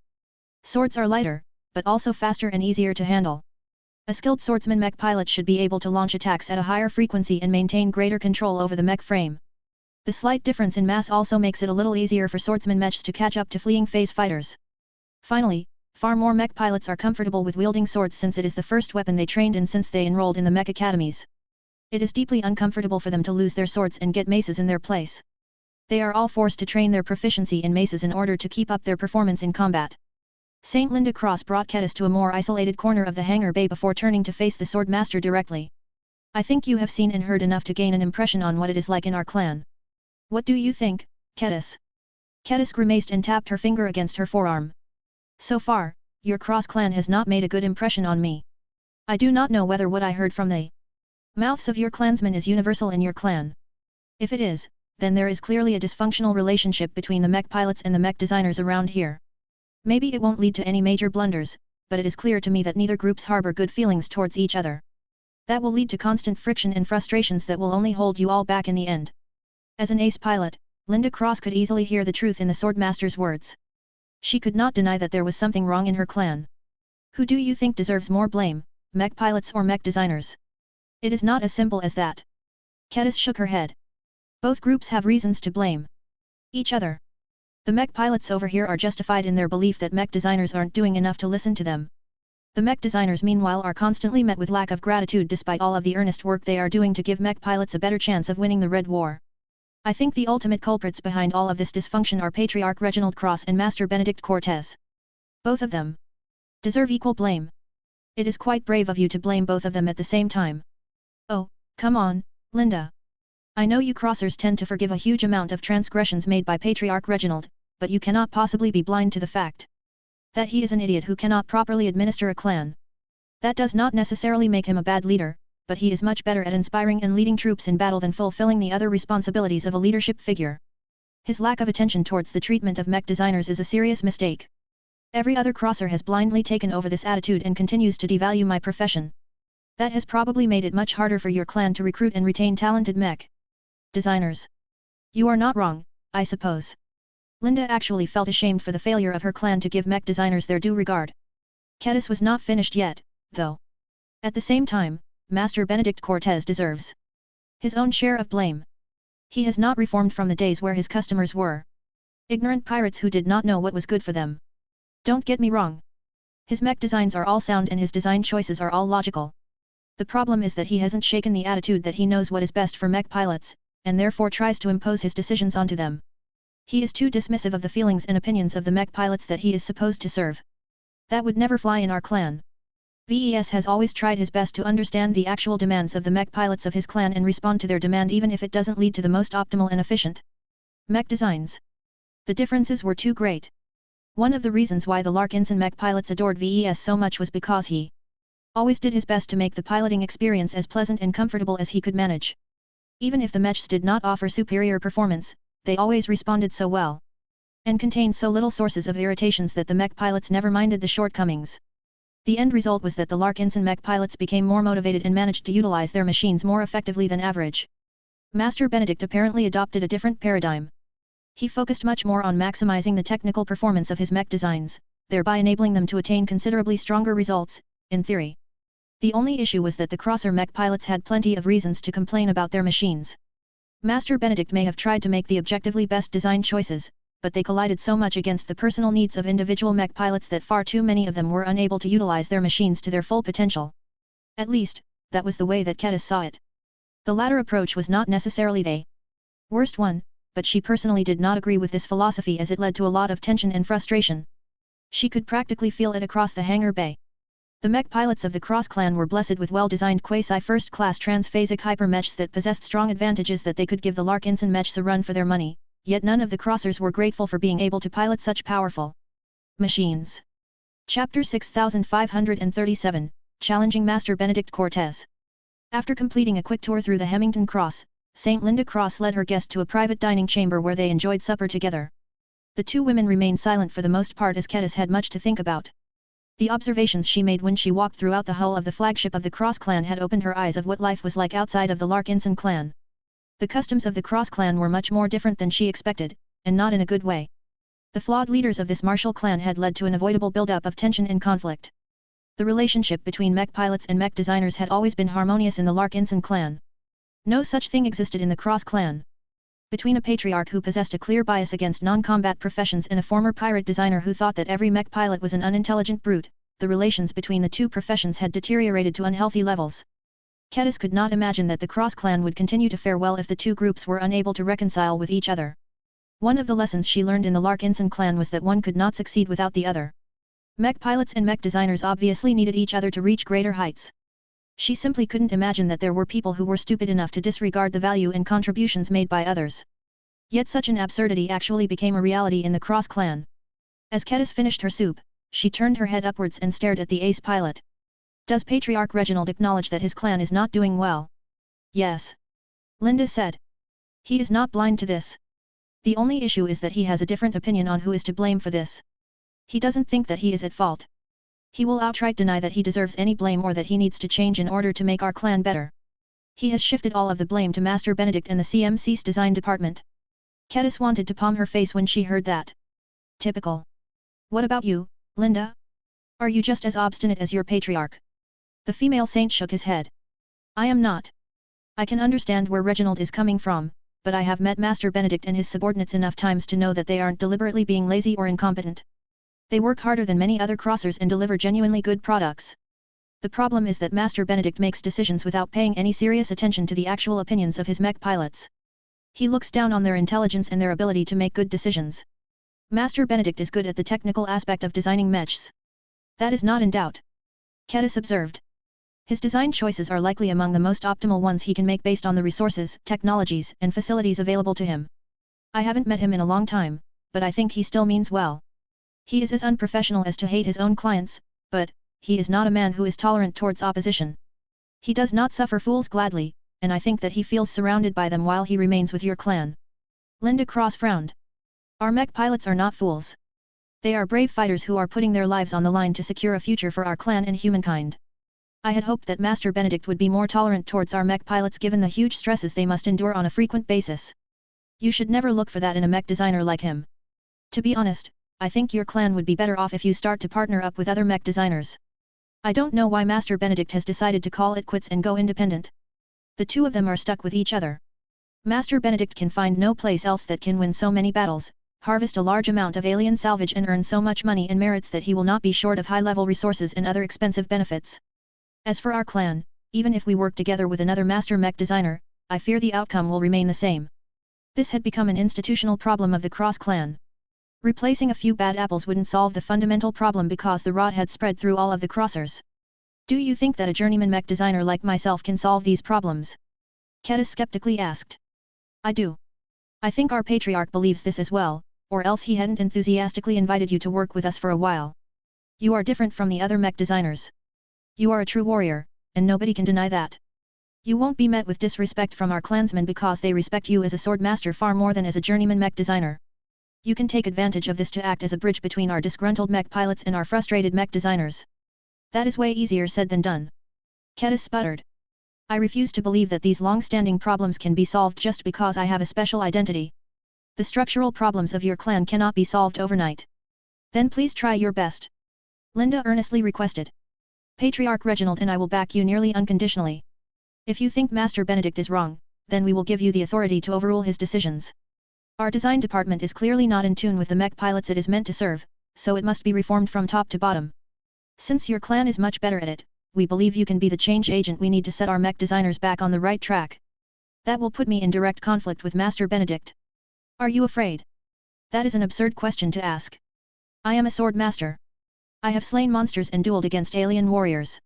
Swords are lighter, but also faster and easier to handle. A skilled swordsman mech pilot should be able to launch attacks at a higher frequency and maintain greater control over the mech frame. The slight difference in mass also makes it a little easier for swordsman mechs to catch up to fleeing phase fighters. Finally, far more mech pilots are comfortable with wielding swords since it is the first weapon they trained in since they enrolled in the mech academies. It is deeply uncomfortable for them to lose their swords and get maces in their place. They are all forced to train their proficiency in maces in order to keep up their performance in combat. St. Linda Cross brought Kedis to a more isolated corner of the hangar bay before turning to face the swordmaster directly. I think you have seen and heard enough to gain an impression on what it is like in our clan. What do you think, Kedis? Kedis grimaced and tapped her finger against her forearm. So far, your Cross clan has not made a good impression on me. I do not know whether what I heard from the mouths of your clansmen is universal in your clan. If it is, then there is clearly a dysfunctional relationship between the mech pilots and the mech designers around here. Maybe it won't lead to any major blunders, but it is clear to me that neither groups harbor good feelings towards each other. That will lead to constant friction and frustrations that will only hold you all back in the end. As an ace pilot, Linda Cross could easily hear the truth in the swordmaster's words. She could not deny that there was something wrong in her clan. Who do you think deserves more blame, mech pilots or mech designers? It is not as simple as that. Kedis shook her head. Both groups have reasons to blame each other. The mech pilots over here are justified in their belief that mech designers aren't doing enough to listen to them. The mech designers meanwhile are constantly met with lack of gratitude despite all of the earnest work they are doing to give mech pilots a better chance of winning the Red War. I think the ultimate culprits behind all of this dysfunction are Patriarch Reginald Cross and Master Benedict Cortez. Both of them deserve equal blame. It is quite brave of you to blame both of them at the same time. Oh, come on, Linda. I know you Crossers tend to forgive a huge amount of transgressions made by Patriarch Reginald, but you cannot possibly be blind to the fact that he is an idiot who cannot properly administer a clan. That does not necessarily make him a bad leader, but he is much better at inspiring and leading troops in battle than fulfilling the other responsibilities of a leadership figure. His lack of attention towards the treatment of mech designers is a serious mistake. Every other crosser has blindly taken over this attitude and continues to devalue my profession. That has probably made it much harder for your clan to recruit and retain talented mech designers. You are not wrong, I suppose. Linda actually felt ashamed for the failure of her clan to give mech designers their due regard. Kedis was not finished yet, though. At the same time, Master Benedict Cortez deserves his own share of blame. He has not reformed from the days where his customers were ignorant pirates who did not know what was good for them. Don't get me wrong. His mech designs are all sound and his design choices are all logical. The problem is that he hasn't shaken the attitude that he knows what is best for mech pilots, and therefore tries to impose his decisions onto them. He is too dismissive of the feelings and opinions of the mech pilots that he is supposed to serve. That would never fly in our clan. VES has always tried his best to understand the actual demands of the mech pilots of his clan and respond to their demand even if it doesn't lead to the most optimal and efficient mech designs. The differences were too great. One of the reasons why the Larkinson mech pilots adored VES so much was because he always did his best to make the piloting experience as pleasant and comfortable as he could manage. Even if the mechs did not offer superior performance, they always responded so well and contained so little sources of irritations that the mech pilots never minded the shortcomings. The end result was that the Larkinson mech pilots became more motivated and managed to utilize their machines more effectively than average. Master Benedict apparently adopted a different paradigm. He focused much more on maximizing the technical performance of his mech designs, thereby enabling them to attain considerably stronger results, in theory. The only issue was that the crosser mech pilots had plenty of reasons to complain about their machines. Master Benedict may have tried to make the objectively best design choices, but they collided so much against the personal needs of individual mech pilots that far too many of them were unable to utilize their machines to their full potential. At least, that was the way that Kedis saw it. The latter approach was not necessarily the worst one, but she personally did not agree with this philosophy as it led to a lot of tension and frustration. She could practically feel it across the hangar bay. The mech pilots of the Cross clan were blessed with well-designed quasi-first-class transphasic hyper-mechs that possessed strong advantages that they could give the Larkinson mechs a run for their money, yet none of the Crossers were grateful for being able to pilot such powerful machines. Chapter 6537, Challenging Master Benedict Cortez. After completing a quick tour through the Hemington Cross, St. Linda Cross led her guest to a private dining chamber where they enjoyed supper together. The two women remained silent for the most part as Kedis had much to think about. The observations she made when she walked throughout the hull of the flagship of the Cross clan had opened her eyes of what life was like outside of the Larkinson clan. The customs of the Cross clan were much more different than she expected, and not in a good way. The flawed leaders of this martial clan had led to an avoidable build-up of tension and conflict. The relationship between mech pilots and mech designers had always been harmonious in the Larkinson clan. No such thing existed in the Cross clan. Between a patriarch who possessed a clear bias against non-combat professions and a former pirate designer who thought that every mech pilot was an unintelligent brute, the relations between the two professions had deteriorated to unhealthy levels. Kedis could not imagine that the Cross clan would continue to fare well if the two groups were unable to reconcile with each other. One of the lessons she learned in the Larkinson clan was that one could not succeed without the other. Mech pilots and mech designers obviously needed each other to reach greater heights. She simply couldn't imagine that there were people who were stupid enough to disregard the value and contributions made by others. Yet such an absurdity actually became a reality in the Cross clan. As Kedis finished her soup, she turned her head upwards and stared at the ace pilot. Does Patriarch Reginald acknowledge that his clan is not doing well? Yes. Linda said. He is not blind to this. The only issue is that he has a different opinion on who is to blame for this. He doesn't think that he is at fault. He will outright deny that he deserves any blame or that he needs to change in order to make our clan better. He has shifted all of the blame to Master Benedict and the CMC's design department. Kedis wanted to palm her face when she heard that. Typical. What about you, Linda? Are you just as obstinate as your patriarch? The female saint shook his head. I am not. I can understand where Reginald is coming from, but I have met Master Benedict and his subordinates enough times to know that they aren't deliberately being lazy or incompetent. They work harder than many other crossers and deliver genuinely good products. The problem is that Master Benedict makes decisions without paying any serious attention to the actual opinions of his mech pilots. He looks down on their intelligence and their ability to make good decisions. Master Benedict is good at the technical aspect of designing mechs. That is not in doubt. Kedis observed. His design choices are likely among the most optimal ones he can make based on the resources, technologies, and facilities available to him. I haven't met him in a long time, but I think he still means well. He is as unprofessional as to hate his own clients, but he is not a man who is tolerant towards opposition. He does not suffer fools gladly, and I think that he feels surrounded by them while he remains with your clan. Linda Cross frowned. Our mech pilots are not fools. They are brave fighters who are putting their lives on the line to secure a future for our clan and humankind. I had hoped that Master Benedict would be more tolerant towards our mech pilots given the huge stresses they must endure on a frequent basis. You should never look for that in a mech designer like him. To be honest, I think your clan would be better off if you start to partner up with other mech designers. I don't know why Master Benedict has decided to call it quits and go independent. The two of them are stuck with each other. Master Benedict can find no place else that can win so many battles, harvest a large amount of alien salvage and earn so much money and merits that he will not be short of high-level resources and other expensive benefits. As for our clan, even if we work together with another master mech designer, I fear the outcome will remain the same. This had become an institutional problem of the Cross clan. Replacing a few bad apples wouldn't solve the fundamental problem because the rot had spread through all of the crossers. Do you think that a journeyman mech designer like myself can solve these problems? Kedis skeptically asked. I do. I think our patriarch believes this as well, or else he hadn't enthusiastically invited you to work with us for a while. You are different from the other mech designers. You are a true warrior, and nobody can deny that. You won't be met with disrespect from our clansmen because they respect you as a sword master far more than as a journeyman mech designer. You can take advantage of this to act as a bridge between our disgruntled mech pilots and our frustrated mech designers. That is way easier said than done. Kedis sputtered. I refuse to believe that these long-standing problems can be solved just because I have a special identity. The structural problems of your clan cannot be solved overnight. Then please try your best. Linda earnestly requested. Patriarch Reginald and I will back you nearly unconditionally. If you think Master Benedict is wrong, then we will give you the authority to overrule his decisions. Our design department is clearly not in tune with the mech pilots it is meant to serve, so it must be reformed from top to bottom. Since your clan is much better at it, we believe you can be the change agent we need to set our mech designers back on the right track. That will put me in direct conflict with Master Benedict. Are you afraid? That is an absurd question to ask. I am a sword master. I have slain monsters and dueled against alien warriors.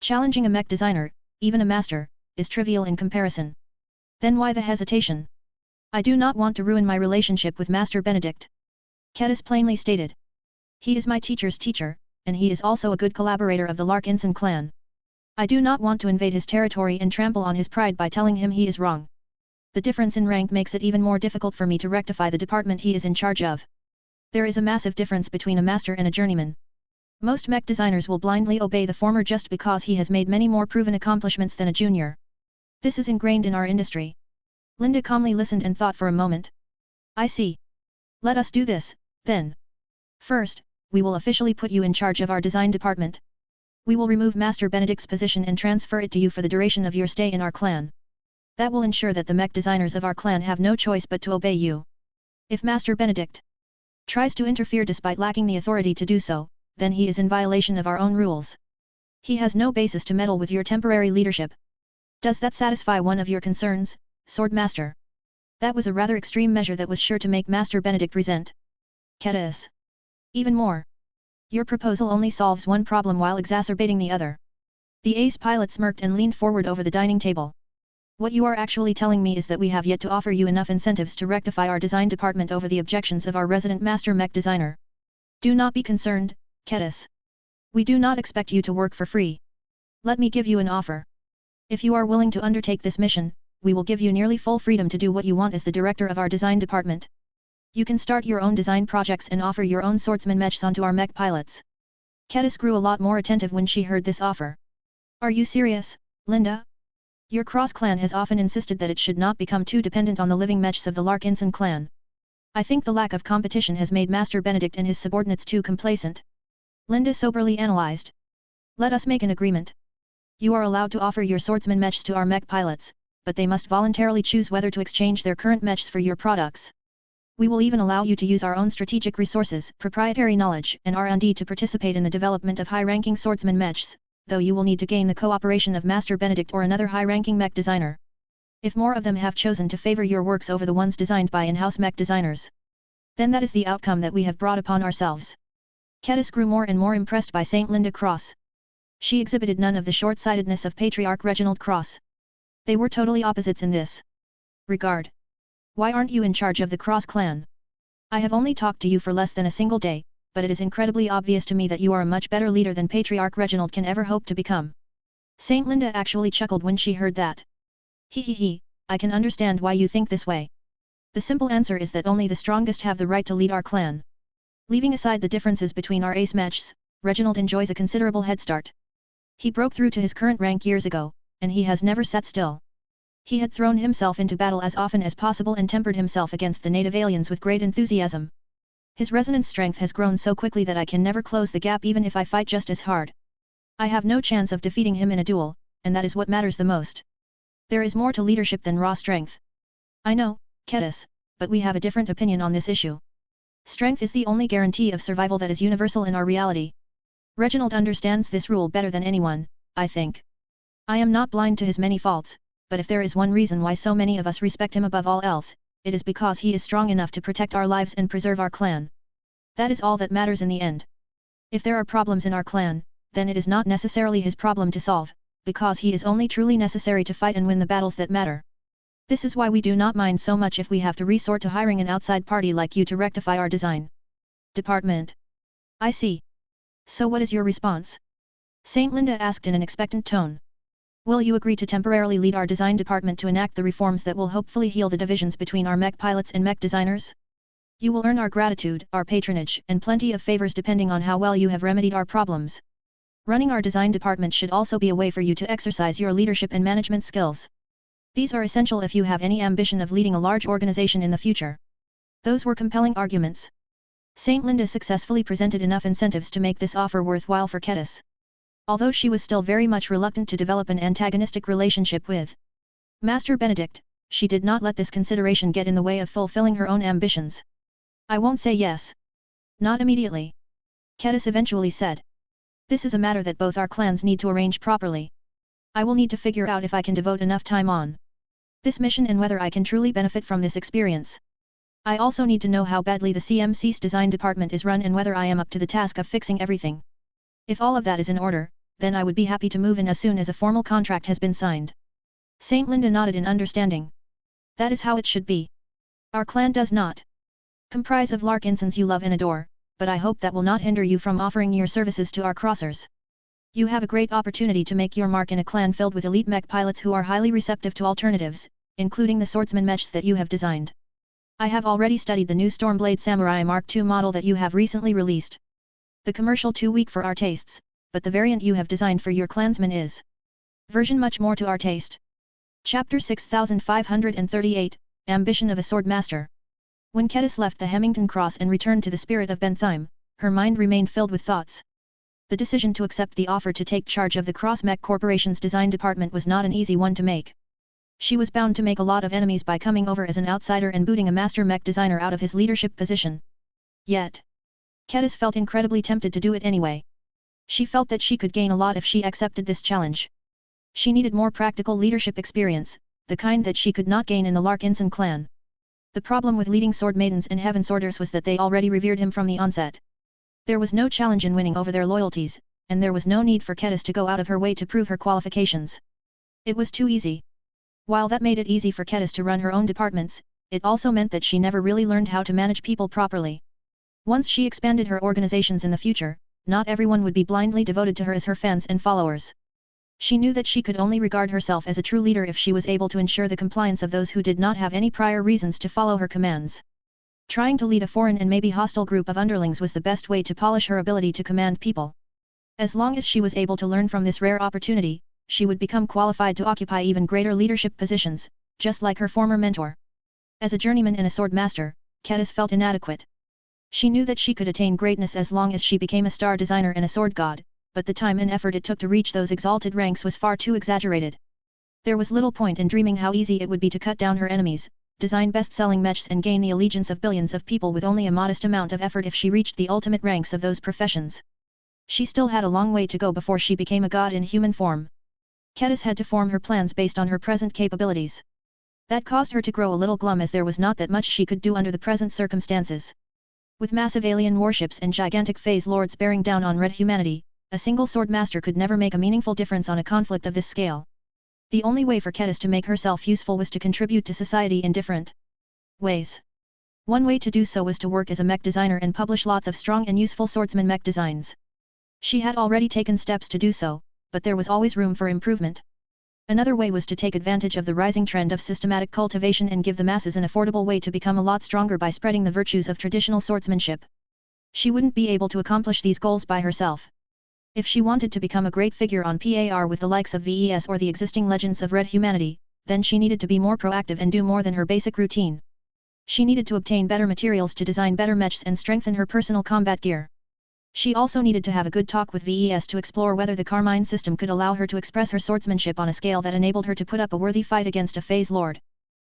Challenging a mech designer, even a master, is trivial in comparison. Then why the hesitation? I do not want to ruin my relationship with Master Benedict. Kedis plainly stated. He is my teacher's teacher, and he is also a good collaborator of the Larkinson clan. I do not want to invade his territory and trample on his pride by telling him he is wrong. The difference in rank makes it even more difficult for me to rectify the department he is in charge of. There is a massive difference between a master and a journeyman. Most mech designers will blindly obey the former just because he has made many more proven accomplishments than a junior. This is ingrained in our industry. Linda calmly listened and thought for a moment. I see. Let us do this, then. First, we will officially put you in charge of our design department. We will remove Master Benedict's position and transfer it to you for the duration of your stay in our clan. That will ensure that the mech designers of our clan have no choice but to obey you. If Master Benedict tries to interfere despite lacking the authority to do so, then he is in violation of our own rules. He has no basis to meddle with your temporary leadership. Does that satisfy one of your concerns, Sword Master? That was a rather extreme measure that was sure to make Master Benedict resent. Ketis. Even more. Your proposal only solves one problem while exacerbating the other. The ace pilot smirked and leaned forward over the dining table. What you are actually telling me is that we have yet to offer you enough incentives to rectify our design department over the objections of our resident master mech designer. Do not be concerned, Ketis. We do not expect you to work for free. Let me give you an offer. If you are willing to undertake this mission, we will give you nearly full freedom to do what you want as the director of our design department. You can start your own design projects and offer your own swordsman mechs onto our mech pilots. Ketis grew a lot more attentive when she heard this offer. Are you serious, Linda? Your cross clan has often insisted that it should not become too dependent on the living mechs of the Larkinson clan. I think the lack of competition has made Master Benedict and his subordinates too complacent. Linda soberly analyzed. Let us make an agreement. You are allowed to offer your swordsman mechs to our mech pilots, but they must voluntarily choose whether to exchange their current mechs for your products. We will even allow you to use our own strategic resources, proprietary knowledge, and R&D to participate in the development of high-ranking swordsman mechs, though you will need to gain the cooperation of Master Benedict or another high-ranking mech designer. If more of them have chosen to favor your works over the ones designed by in-house mech designers, then that is the outcome that we have brought upon ourselves. Ketis grew more and more impressed by Saint Linda Cross. She exhibited none of the short-sightedness of Patriarch Reginald Cross. They were totally opposites in this regard. Why aren't you in charge of the Cross clan? I have only talked to you for less than a single day, but it is incredibly obvious to me that you are a much better leader than Patriarch Reginald can ever hope to become. Saint Linda actually chuckled when she heard that. He, I can understand why you think this way. The simple answer is that only the strongest have the right to lead our clan. Leaving aside the differences between our ace mechs, Reginald enjoys a considerable head start. He broke through to his current rank years ago, and he has never sat still. He had thrown himself into battle as often as possible and tempered himself against the native aliens with great enthusiasm. His resonance strength has grown so quickly that I can never close the gap even if I fight just as hard. I have no chance of defeating him in a duel, and that is what matters the most. There is more to leadership than raw strength. I know, Ketis, but we have a different opinion on this issue. Strength is the only guarantee of survival that is universal in our reality. Reginald understands this rule better than anyone, I think. I am not blind to his many faults, but if there is one reason why so many of us respect him above all else, it is because he is strong enough to protect our lives and preserve our clan. That is all that matters in the end. If there are problems in our clan, then it is not necessarily his problem to solve, because he is only truly necessary to fight and win the battles that matter. This is why we do not mind so much if we have to resort to hiring an outside party like you to rectify our design department. I see. So what is your response? Saint Linda asked in an expectant tone. Will you agree to temporarily lead our design department to enact the reforms that will hopefully heal the divisions between our mech pilots and mech designers? You will earn our gratitude, our patronage, and plenty of favors depending on how well you have remedied our problems. Running our design department should also be a way for you to exercise your leadership and management skills. These are essential if you have any ambition of leading a large organization in the future. Those were compelling arguments. Saint Linda successfully presented enough incentives to make this offer worthwhile for Ketis. Although she was still very much reluctant to develop an antagonistic relationship with Master Benedict, she did not let this consideration get in the way of fulfilling her own ambitions. I won't say yes. Not immediately. Ketis eventually said. This is a matter that both our clans need to arrange properly. I will need to figure out if I can devote enough time on this mission and whether I can truly benefit from this experience. I also need to know how badly the CMC's design department is run and whether I am up to the task of fixing everything. If all of that is in order, then I would be happy to move in as soon as a formal contract has been signed. Saint Linda nodded in understanding. That is how it should be. Our clan does not comprise of Larkinsons you love and adore, but I hope that will not hinder you from offering your services to our crossers. You have a great opportunity to make your mark in a clan filled with elite mech pilots who are highly receptive to alternatives, including the swordsman mechs that you have designed. I have already studied the new Stormblade Samurai Mark II model that you have recently released. The commercial too weak for our tastes, but the variant you have designed for your clansmen is version much more to our taste. Chapter 6538, Ambition of a Swordmaster. When Ketis left the Hemington Cross and returned to the Spirit of Bentheim, her mind remained filled with thoughts. The decision to accept the offer to take charge of the Cross Mech Corporation's design department was not an easy one to make. She was bound to make a lot of enemies by coming over as an outsider and booting a master mech designer out of his leadership position. Yet, Kedis felt incredibly tempted to do it anyway. She felt that she could gain a lot if she accepted this challenge. She needed more practical leadership experience, the kind that she could not gain in the Larkinson clan. The problem with leading sword maidens and heaven sworders was that they already revered him from the onset. There was no challenge in winning over their loyalties, and there was no need for Kedis to go out of her way to prove her qualifications. It was too easy. While that made it easy for Kedis to run her own departments, it also meant that she never really learned how to manage people properly. Once she expanded her organizations in the future, not everyone would be blindly devoted to her as her fans and followers. She knew that she could only regard herself as a true leader if she was able to ensure the compliance of those who did not have any prior reasons to follow her commands. Trying to lead a foreign and maybe hostile group of underlings was the best way to polish her ability to command people. As long as she was able to learn from this rare opportunity, she would become qualified to occupy even greater leadership positions, just like her former mentor. As a journeyman and a sword master, Kedis felt inadequate. She knew that she could attain greatness as long as she became a star designer and a sword god, but the time and effort it took to reach those exalted ranks was far too exaggerated. There was little point in dreaming how easy it would be to cut down her enemies, design best-selling mechs and gain the allegiance of billions of people with only a modest amount of effort if she reached the ultimate ranks of those professions. She still had a long way to go before she became a god in human form. Kedis had to form her plans based on her present capabilities. That caused her to grow a little glum as there was not that much she could do under the present circumstances. With massive alien warships and gigantic phase lords bearing down on red humanity, a single sword master could never make a meaningful difference on a conflict of this scale. The only way for Kedis to make herself useful was to contribute to society in different ways. One way to do so was to work as a mech designer and publish lots of strong and useful swordsman mech designs. She had already taken steps to do so, but there was always room for improvement. Another way was to take advantage of the rising trend of systematic cultivation and give the masses an affordable way to become a lot stronger by spreading the virtues of traditional swordsmanship. She wouldn't be able to accomplish these goals by herself. If she wanted to become a great figure on PAR with the likes of VES or the existing legends of red humanity, then she needed to be more proactive and do more than her basic routine. She needed to obtain better materials to design better mechs and strengthen her personal combat gear. She also needed to have a good talk with VES to explore whether the Carmine system could allow her to express her swordsmanship on a scale that enabled her to put up a worthy fight against a phase lord.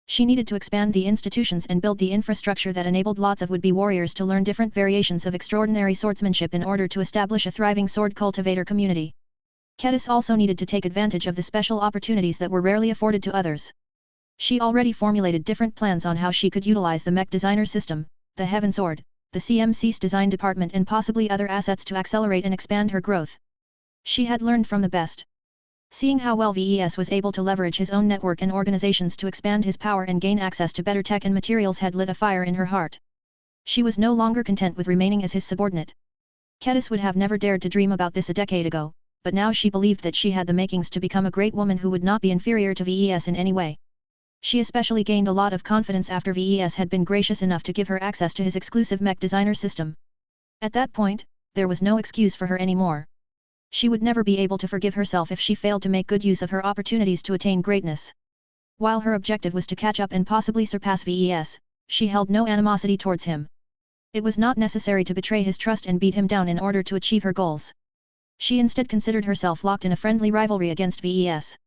She needed to expand the institutions and build the infrastructure that enabled lots of would-be warriors to learn different variations of extraordinary swordsmanship in order to establish a thriving sword cultivator community. Kedis also needed to take advantage of the special opportunities that were rarely afforded to others. She already formulated different plans on how she could utilize the mech designer system, the Heaven Sword, the CMC's design department and possibly other assets to accelerate and expand her growth. She had learned from the best. Seeing how well VES was able to leverage his own network and organizations to expand his power and gain access to better tech and materials had lit a fire in her heart. She was no longer content with remaining as his subordinate. Kedis would have never dared to dream about this a decade ago, but now she believed that she had the makings to become a great woman who would not be inferior to VES in any way. She especially gained a lot of confidence after VES had been gracious enough to give her access to his exclusive mech designer system. At that point, there was no excuse for her anymore. She would never be able to forgive herself if she failed to make good use of her opportunities to attain greatness. While her objective was to catch up and possibly surpass VES, she held no animosity towards him. It was not necessary to betray his trust and beat him down in order to achieve her goals. She instead considered herself locked in a friendly rivalry against VES.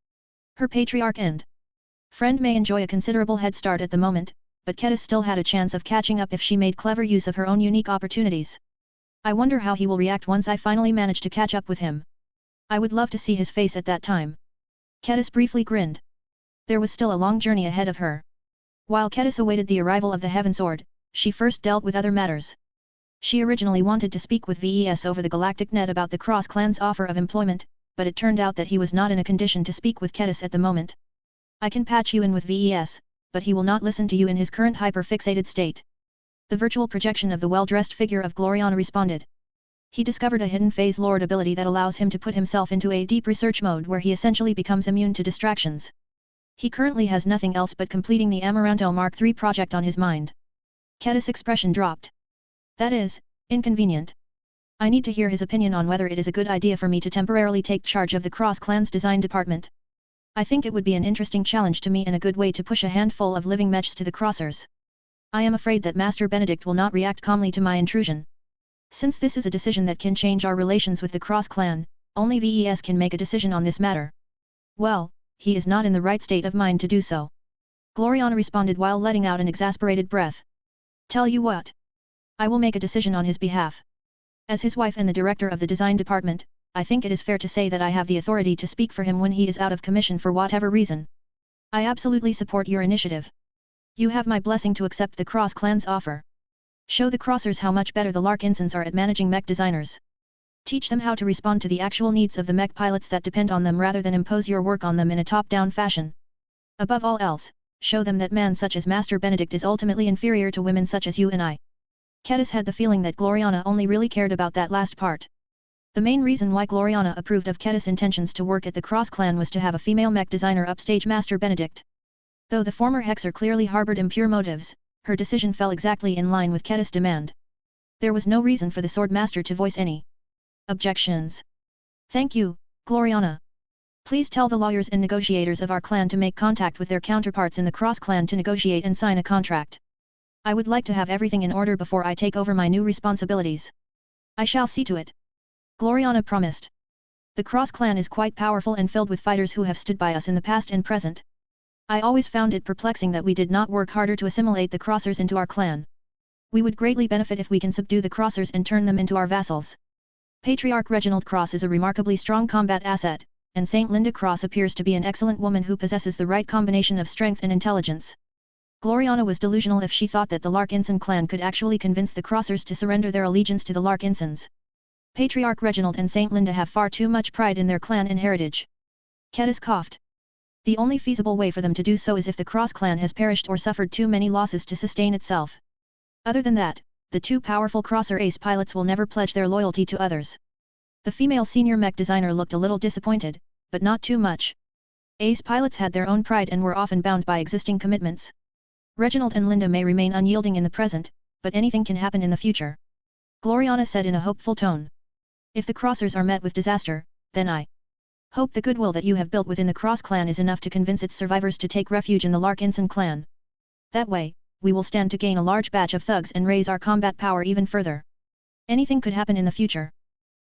Her patriarch and friend may enjoy a considerable head start at the moment, but Kedis still had a chance of catching up if she made clever use of her own unique opportunities. I wonder how he will react once I finally manage to catch up with him. I would love to see his face at that time. Kedis briefly grinned. There was still a long journey ahead of her. While Kedis awaited the arrival of the Heaven Sword, she first dealt with other matters. She originally wanted to speak with VES over the Galactic Net about the Cross Clan's offer of employment, but it turned out that he was not in a condition to speak with Kedis at the moment. I can patch you in with VES, but he will not listen to you in his current hyper-fixated state. The virtual projection of the well-dressed figure of Gloriana responded. He discovered a hidden phase lord ability that allows him to put himself into a deep research mode where he essentially becomes immune to distractions. He currently has nothing else but completing the Amaranto Mark III project on his mind. Kedis' expression dropped. That is, inconvenient. I need to hear his opinion on whether it is a good idea for me to temporarily take charge of the Cross Clan's design department. I think it would be an interesting challenge to me and a good way to push a handful of living mechs to the Crossers. I am afraid that Master Benedict will not react calmly to my intrusion. Since this is a decision that can change our relations with the Cross clan, only VES can make a decision on this matter. Well, he is not in the right state of mind to do so. Gloriana responded while letting out an exasperated breath. Tell you what. I will make a decision on his behalf. As his wife and the director of the design department, I think it is fair to say that I have the authority to speak for him when he is out of commission for whatever reason. I absolutely support your initiative. You have my blessing to accept the Cross clan's offer. Show the Crossers how much better the Larkinsons are at managing mech designers. Teach them how to respond to the actual needs of the mech pilots that depend on them rather than impose your work on them in a top-down fashion. Above all else, show them that man such as Master Benedict is ultimately inferior to women such as you and I. Kedis had the feeling that Gloriana only really cared about that last part. The main reason why Gloriana approved of Kedis' intentions to work at the Cross clan was to have a female mech designer upstage Master Benedict. Though the former Hexer clearly harbored impure motives, her decision fell exactly in line with Kedis' demand. There was no reason for the Sword Master to voice any objections. Thank you, Gloriana. Please tell the lawyers and negotiators of our clan to make contact with their counterparts in the Cross clan to negotiate and sign a contract. I would like to have everything in order before I take over my new responsibilities. I shall see to it. Gloriana promised. The Cross clan is quite powerful and filled with fighters who have stood by us in the past and present. I always found it perplexing that we did not work harder to assimilate the Crossers into our clan. We would greatly benefit if we can subdue the Crossers and turn them into our vassals. Patriarch Reginald Cross is a remarkably strong combat asset, and Saint Linda Cross appears to be an excellent woman who possesses the right combination of strength and intelligence. Gloriana was delusional if she thought that the Larkinson clan could actually convince the Crossers to surrender their allegiance to the Larkinsons. Patriarch Reginald and Saint Linda have far too much pride in their clan and heritage. Kedis coughed. The only feasible way for them to do so is if the Cross clan has perished or suffered too many losses to sustain itself. Other than that, the two powerful Crosser ace pilots will never pledge their loyalty to others. The female senior mech designer looked a little disappointed, but not too much. Ace pilots had their own pride and were often bound by existing commitments. Reginald and Linda may remain unyielding in the present, but anything can happen in the future. Gloriana said in a hopeful tone. If the Crossers are met with disaster, then I hope the goodwill that you have built within the Cross clan is enough to convince its survivors to take refuge in the Larkinson clan. That way, we will stand to gain a large batch of thugs and raise our combat power even further. Anything could happen in the future.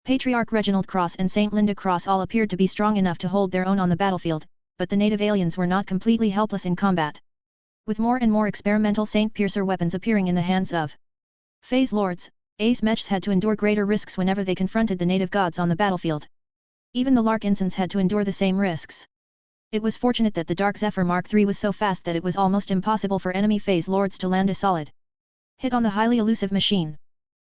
Patriarch Reginald Cross and Saint Linda Cross all appeared to be strong enough to hold their own on the battlefield, but the native aliens were not completely helpless in combat. With more and more experimental Saint Piercer weapons appearing in the hands of Phase Lords, Ace Mechs had to endure greater risks whenever they confronted the native gods on the battlefield. Even the Larkinsons had to endure the same risks. It was fortunate that the Dark Zephyr Mark III was so fast that it was almost impossible for enemy Phase Lords to land a solid hit on the highly elusive machine.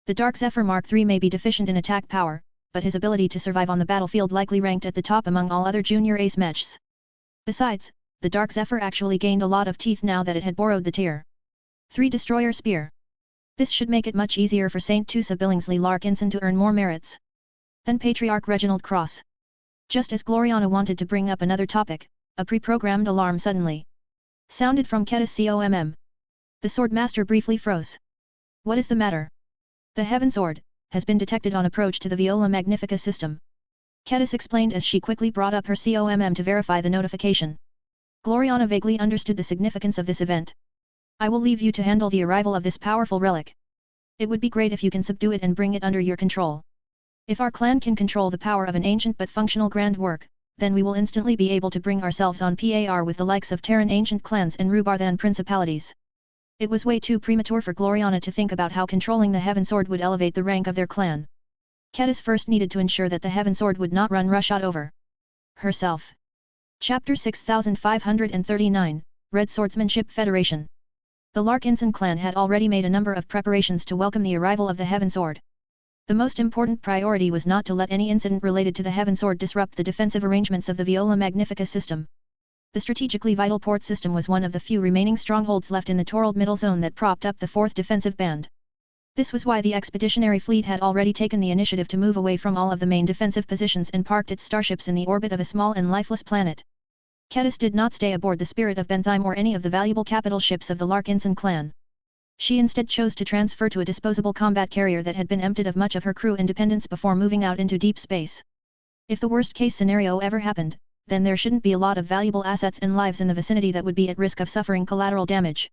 The Dark Zephyr Mark III may be deficient in attack power, but his ability to survive on the battlefield likely ranked at the top among all other junior Ace Mechs. Besides, the Dark Zephyr actually gained a lot of teeth now that it had borrowed the Tier 3 Destroyer Spear. This should make it much easier for Saint Tusa Billingsley Larkinson to earn more merits than Patriarch Reginald Cross. Just as Gloriana wanted to bring up another topic, a pre-programmed alarm suddenly sounded from Kedis COMM. The Sword Master briefly froze. What is the matter? The Heaven Sword has been detected on approach to the Viola Magnifica system. Kedis explained as she quickly brought up her COMM to verify the notification. Gloriana vaguely understood the significance of this event. I will leave you to handle the arrival of this powerful relic. It would be great if you can subdue it and bring it under your control. If our clan can control the power of an ancient but functional grand work, then we will instantly be able to bring ourselves on par with the likes of Terran ancient clans and Rubarthan principalities. It was way too premature for Gloriana to think about how controlling the Heaven Sword would elevate the rank of their clan. Kedis first needed to ensure that the Heaven Sword would not run roughshod over herself. Chapter 6539, Red Swordsmanship Federation. The Larkinson clan had already made a number of preparations to welcome the arrival of the Heaven Sword. The most important priority was not to let any incident related to the Heaven Sword disrupt the defensive arrangements of the Viola Magnifica system. The strategically vital port system was one of the few remaining strongholds left in the Torald Middle Zone that propped up the 4th Defensive Band. This was why the expeditionary fleet had already taken the initiative to move away from all of the main defensive positions and parked its starships in the orbit of a small and lifeless planet. Kedis did not stay aboard the Spirit of Bentheim or any of the valuable capital ships of the Larkinson clan. She instead chose to transfer to a disposable combat carrier that had been emptied of much of her crew and dependents before moving out into deep space. If the worst-case scenario ever happened, then there shouldn't be a lot of valuable assets and lives in the vicinity that would be at risk of suffering collateral damage.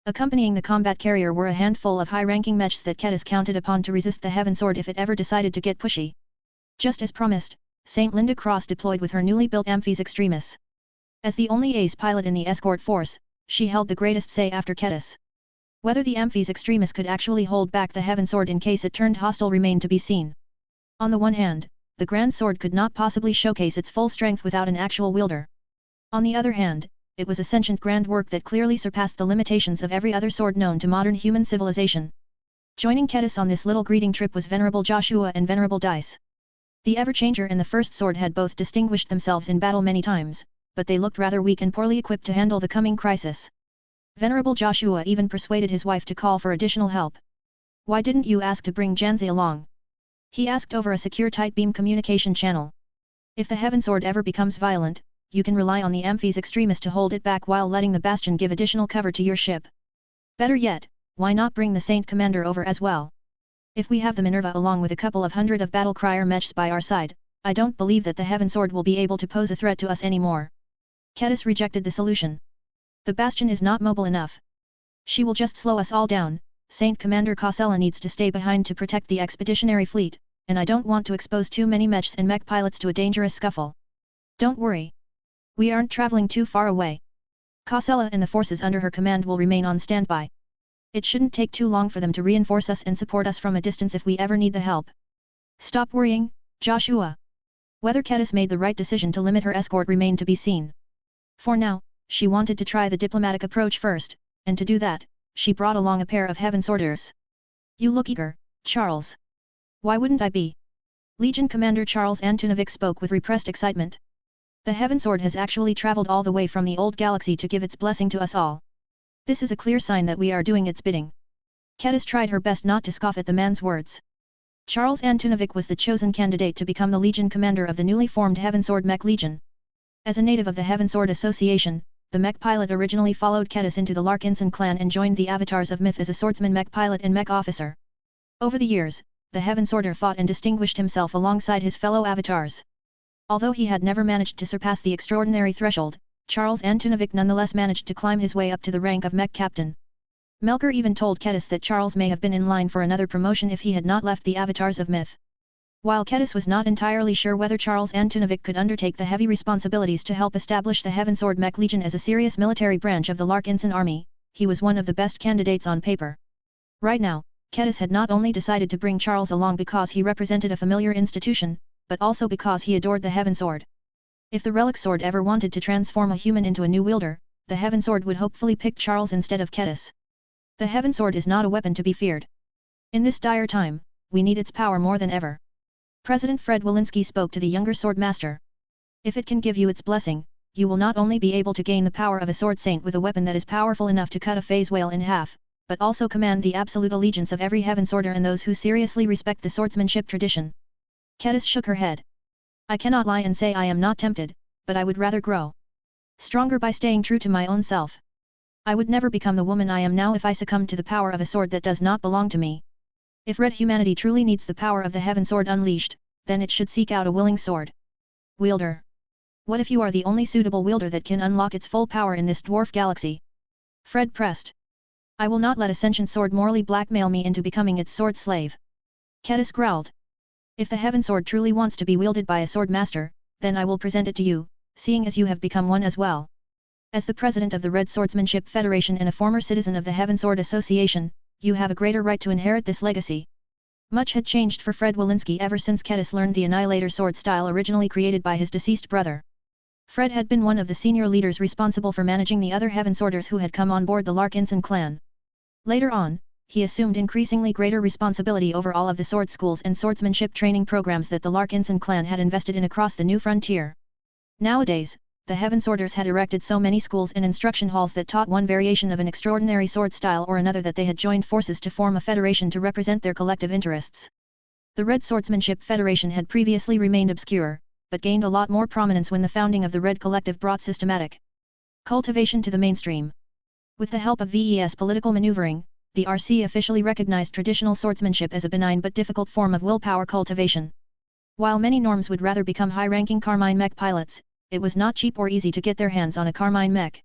Accompanying the combat carrier were a handful of high-ranking mechs that Kedis counted upon to resist the Heaven Sword if it ever decided to get pushy. Just as promised, St. Linda Cross deployed with her newly built Amphies Extremis. As the only ace pilot in the escort force, she held the greatest say after Kedis. Whether the Amphies Extremis could actually hold back the Heaven Sword in case it turned hostile remained to be seen. On the one hand, the Grand Sword could not possibly showcase its full strength without an actual wielder. On the other hand, it was a sentient grand work that clearly surpassed the limitations of every other sword known to modern human civilization. Joining Kedis on this little greeting trip was Venerable Joshua and Venerable Dice. The Everchanger and the First Sword had both distinguished themselves in battle many times, but they looked rather weak and poorly equipped to handle the coming crisis. Venerable Joshua even persuaded his wife to call for additional help. "Why didn't you ask to bring Janzi along?" he asked over a secure tight beam communication channel. "If the Heaven Sword ever becomes violent, you can rely on the Amphies Extremis to hold it back while letting the Bastion give additional cover to your ship. Better yet, why not bring the Saint Commander over as well? If we have the Minerva along with a couple of hundred of battle crier mechs by our side, I don't believe that the Heaven Sword will be able to pose a threat to us anymore." Kedis rejected the solution. "The Bastion is not mobile enough. She will just slow us all down. Saint Commander Kausela needs to stay behind to protect the expeditionary fleet, and I don't want to expose too many mechs and mech pilots to a dangerous scuffle. Don't worry. We aren't traveling too far away. Kausela and the forces under her command will remain on standby. It shouldn't take too long for them to reinforce us and support us from a distance if we ever need the help. Stop worrying, Joshua." Whether Kedis made the right decision to limit her escort remained to be seen. For now, she wanted to try the diplomatic approach first, and to do that, she brought along a pair of Heaven Sworders. "You look eager, Charles." "Why wouldn't I be?" Legion Commander Charles Antunovic spoke with repressed excitement. "The Heaven Sword has actually traveled all the way from the old galaxy to give its blessing to us all. This is a clear sign that we are doing its bidding." Kedis tried her best not to scoff at the man's words. Charles Antunovic was the chosen candidate to become the Legion Commander of the newly formed Heaven Sword Mech Legion. As a native of the Heaven Sword Association, the mech pilot originally followed Kedis into the Larkinson clan and joined the Avatars of Myth as a swordsman, mech pilot and mech officer. Over the years, the Heaven Sworder fought and distinguished himself alongside his fellow Avatars. Although he had never managed to surpass the extraordinary threshold, Charles Antunovic nonetheless managed to climb his way up to the rank of mech captain. Melker even told Kedis that Charles may have been in line for another promotion if he had not left the Avatars of Myth. While Kedis was not entirely sure whether Charles Antunovic could undertake the heavy responsibilities to help establish the Heaven Sword Mech Legion as a serious military branch of the Larkinson army, he was one of the best candidates on paper. Right now, Kedis had not only decided to bring Charles along because he represented a familiar institution, but also because he adored the Heaven Sword. If the Relic Sword ever wanted to transform a human into a new wielder, the Heaven Sword would hopefully pick Charles instead of Kedis. The Heaven Sword is not a weapon to be feared. In this dire time, we need its power more than ever. President Fred Walensky spoke to the younger sword master. If it can give you its blessing, you will not only be able to gain the power of a sword saint with a weapon that is powerful enough to cut a phase whale in half, but also command the absolute allegiance of every Heaven Sworder and those who seriously respect the swordsmanship tradition. Kedis shook her head. "I cannot lie and say I am not tempted, but I would rather grow stronger by staying true to my own self. I would never become the woman I am now if I succumb to the power of a sword that does not belong to me. If red humanity truly needs the power of the Heaven Sword unleashed, then it should seek out a willing sword wielder. What if you are the only suitable wielder that can unlock its full power in this dwarf galaxy?" Fred pressed. "I will not let a sentient sword morally blackmail me into becoming its sword slave." Kedis growled. "If the Heaven Sword truly wants to be wielded by a sword master, then I will present it to you, seeing as you have become one as well. As the president of the Red Swordsmanship Federation and a former citizen of the Heaven Sword Association, you have a greater right to inherit this legacy." Much had changed for Fred Walensky ever since Kedis learned the Annihilator sword style originally created by his deceased brother. Fred had been one of the senior leaders responsible for managing the other Heaven Sworders who had come on board the Larkinson clan. Later on, he assumed increasingly greater responsibility over all of the sword schools and swordsmanship training programs that the Larkinson clan had invested in across the new frontier. Nowadays, the Heaven Sworders had erected so many schools and instruction halls that taught one variation of an extraordinary sword style or another that they had joined forces to form a federation to represent their collective interests. The Red Swordsmanship Federation had previously remained obscure, but gained a lot more prominence when the founding of the Red Collective brought systematic cultivation to the mainstream. With the help of VES political maneuvering, the RC officially recognized traditional swordsmanship as a benign but difficult form of willpower cultivation. While many norms would rather become high-ranking Carmine mech pilots, it was not cheap or easy to get their hands on a Carmine mech.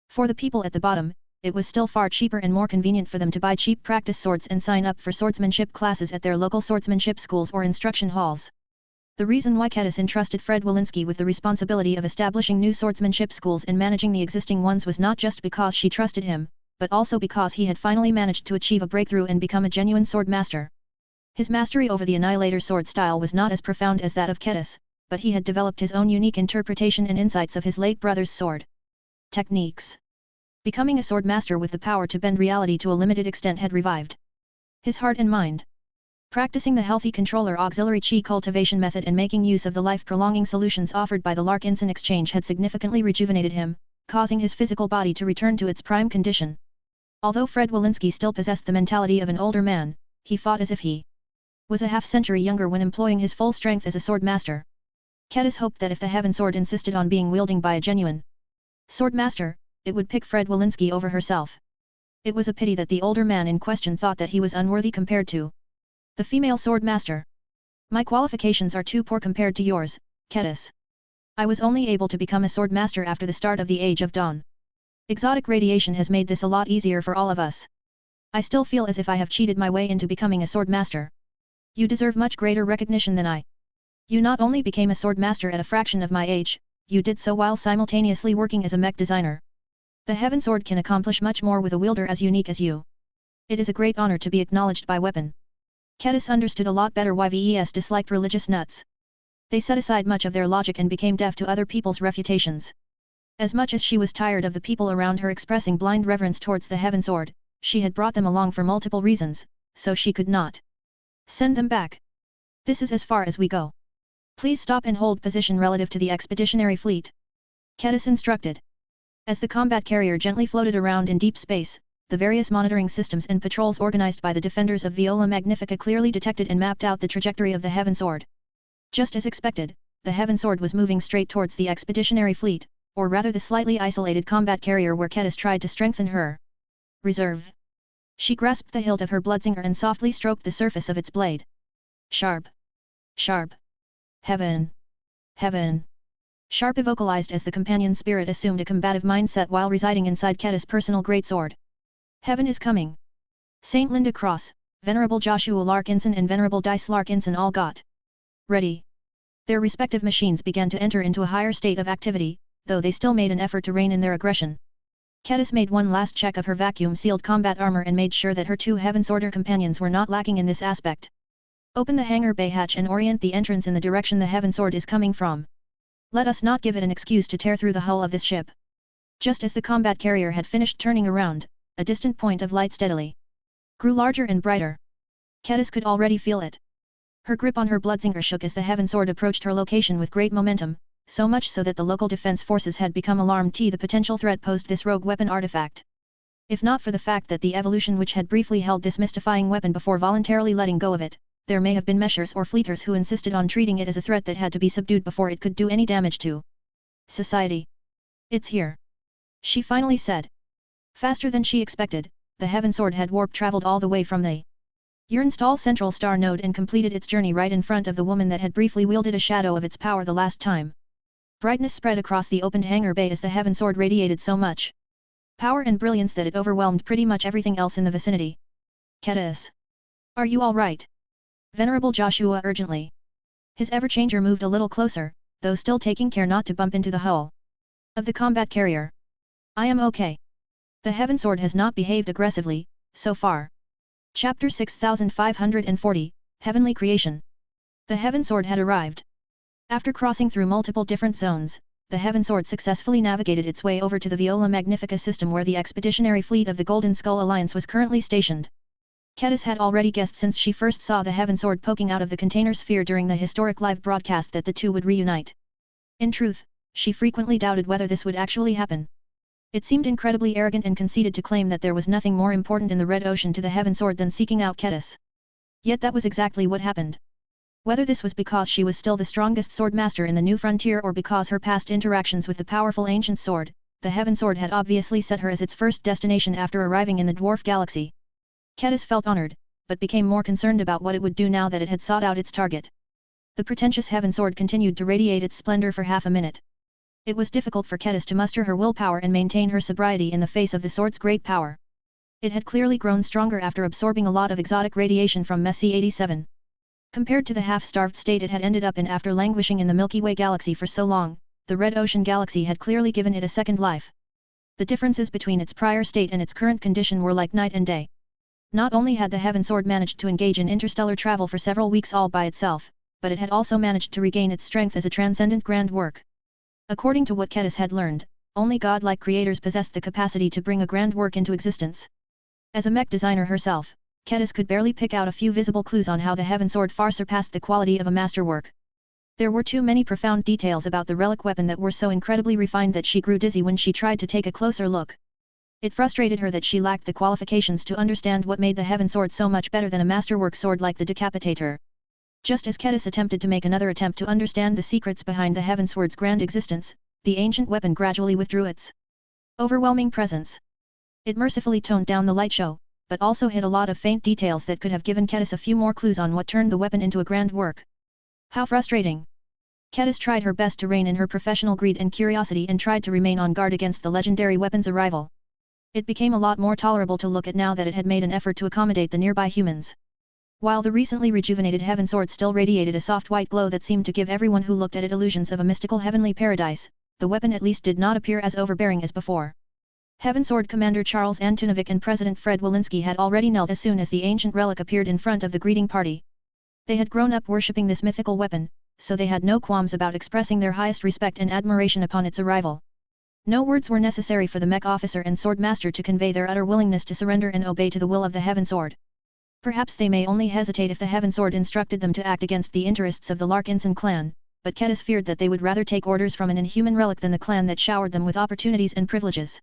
For the people at the bottom, it was still far cheaper and more convenient for them to buy cheap practice swords and sign up for swordsmanship classes at their local swordsmanship schools or instruction halls. The reason why Kedis entrusted Fred Walensky with the responsibility of establishing new swordsmanship schools and managing the existing ones was not just because she trusted him, but also because he had finally managed to achieve a breakthrough and become a genuine sword master. His mastery over the Annihilator sword style was not as profound as that of Kedis, but he had developed his own unique interpretation and insights of his late brother's sword techniques. Becoming a sword master with the power to bend reality to a limited extent had revived his heart and mind. Practicing the healthy controller auxiliary chi cultivation method and making use of the life-prolonging solutions offered by the Larkinson exchange had significantly rejuvenated him, causing his physical body to return to its prime condition. Although Fred Walensky still possessed the mentality of an older man, he fought as if he was a half-century younger when employing his full strength as a sword master. Kedis hoped that if the Heaven Sword insisted on being wielding by a genuine sword master, it would pick Fred Walensky over herself. It was a pity that the older man in question thought that he was unworthy compared to the female sword master. My qualifications are too poor compared to yours, Kedis. I was only able to become a sword master after the start of the Age of Dawn. Exotic radiation has made this a lot easier for all of us. I still feel as if I have cheated my way into becoming a sword master. You deserve much greater recognition than I. You not only became a sword master at a fraction of my age, you did so while simultaneously working as a mech designer. The Heaven Sword can accomplish much more with a wielder as unique as you. It is a great honor to be acknowledged by weapon. Kedis understood a lot better why VES disliked religious nuts. They set aside much of their logic and became deaf to other people's refutations. As much as she was tired of the people around her expressing blind reverence towards the Heaven Sword, she had brought them along for multiple reasons, so she could not send them back. This is as far as we go. Please stop and hold position relative to the expeditionary fleet. Kedis instructed. As the combat carrier gently floated around in deep space, the various monitoring systems and patrols organized by the defenders of Viola Magnifica clearly detected and mapped out the trajectory of the Heaven Sword. Just as expected, the Heaven Sword was moving straight towards the expeditionary fleet, or rather the slightly isolated combat carrier where Kedis tried to strengthen her reserve. She grasped the hilt of her bloodsinger and softly stroked the surface of its blade. Sharp. Sharp. Heaven. Heaven. Sharp vocalized as the companion spirit assumed a combative mindset while residing inside Kedis' personal greatsword. Heaven is coming. Saint Linda Cross, Venerable Joshua Larkinson and Venerable Dice Larkinson all got ready. Their respective machines began to enter into a higher state of activity, though they still made an effort to rein in their aggression. Kedis made one last check of her vacuum-sealed combat armor and made sure that her two Heaven's Order companions were not lacking in this aspect. Open the hangar bay hatch and orient the entrance in the direction the Heaven Sword is coming from. Let us not give it an excuse to tear through the hull of this ship. Just as the combat carrier had finished turning around, a distant point of light steadily grew larger and brighter. Kedis could already feel it. Her grip on her bloodsinger shook as the Heaven Sword approached her location with great momentum, so much so that the local defense forces had become alarmed at the potential threat posed this rogue weapon artifact. If not for the fact that the evolution which had briefly held this mystifying weapon before voluntarily letting go of it, there may have been meshers or fleeters who insisted on treating it as a threat that had to be subdued before it could do any damage to society. It's here. She finally said. Faster than she expected, the Heaven Sword had warp-traveled all the way from the Urnstall Central Star Node and completed its journey right in front of the woman that had briefly wielded a shadow of its power the last time. Brightness spread across the opened hangar bay as the Heaven Sword radiated so much power and brilliance that it overwhelmed pretty much everything else in the vicinity. Kedis. Are you all right? Venerable Joshua urgently. His Everchanger moved a little closer, though still taking care not to bump into the hull of the combat carrier. I am okay. The Heaven Sword has not behaved aggressively, so far. Chapter 6540, Heavenly Creation. The Heaven Sword had arrived. After crossing through multiple different zones, the Heaven Sword successfully navigated its way over to the Viola Magnifica system where the expeditionary fleet of the Golden Skull Alliance was currently stationed. Kedis had already guessed since she first saw the Heaven Sword poking out of the container sphere during the historic live broadcast that the two would reunite. In truth, she frequently doubted whether this would actually happen. It seemed incredibly arrogant and conceited to claim that there was nothing more important in the Red Ocean to the Heaven Sword than seeking out Kedis. Yet that was exactly what happened. Whether this was because she was still the strongest sword master in the new frontier or because her past interactions with the powerful ancient sword, the Heaven Sword had obviously set her as its first destination after arriving in the dwarf galaxy. Kedis felt honored, but became more concerned about what it would do now that it had sought out its target. The pretentious Heaven Sword continued to radiate its splendor for half a minute. It was difficult for Kedis to muster her willpower and maintain her sobriety in the face of the sword's great power. It had clearly grown stronger after absorbing a lot of exotic radiation from Mech 87. Compared to the half-starved state it had ended up in after languishing in the Milky Way galaxy for so long, the Red Ocean galaxy had clearly given it a second life. The differences between its prior state and its current condition were like night and day. Not only had the Heaven Sword managed to engage in interstellar travel for several weeks all by itself, but it had also managed to regain its strength as a transcendent grand work. According to what Kedis had learned, only godlike creators possessed the capacity to bring a grand work into existence. As a mech designer herself, Kedis could barely pick out a few visible clues on how the Heaven Sword far surpassed the quality of a masterwork. There were too many profound details about the relic weapon that were so incredibly refined that she grew dizzy when she tried to take a closer look. It frustrated her that she lacked the qualifications to understand what made the Heaven Sword so much better than a masterwork sword like the Decapitator. Just as Kedis attempted to make another attempt to understand the secrets behind the Heaven Sword's grand existence, the ancient weapon gradually withdrew its overwhelming presence. It mercifully toned down the light show, but also hid a lot of faint details that could have given Kedis a few more clues on what turned the weapon into a grand work. How frustrating! Kedis tried her best to rein in her professional greed and curiosity and tried to remain on guard against the legendary weapon's arrival. It became a lot more tolerable to look at now that it had made an effort to accommodate the nearby humans. While the recently rejuvenated Heaven Sword still radiated a soft white glow that seemed to give everyone who looked at it illusions of a mystical heavenly paradise, the weapon at least did not appear as overbearing as before. Heaven Sword Commander Charles Antunovic and President Fred Walensky had already knelt as soon as the ancient relic appeared in front of the greeting party. They had grown up worshipping this mythical weapon, so they had no qualms about expressing their highest respect and admiration upon its arrival. No words were necessary for the Mech officer and Sword Master to convey their utter willingness to surrender and obey to the will of the Heaven Sword. Perhaps they may only hesitate if the Heaven Sword instructed them to act against the interests of the Larkinson clan, but Kedis feared that they would rather take orders from an inhuman relic than the clan that showered them with opportunities and privileges.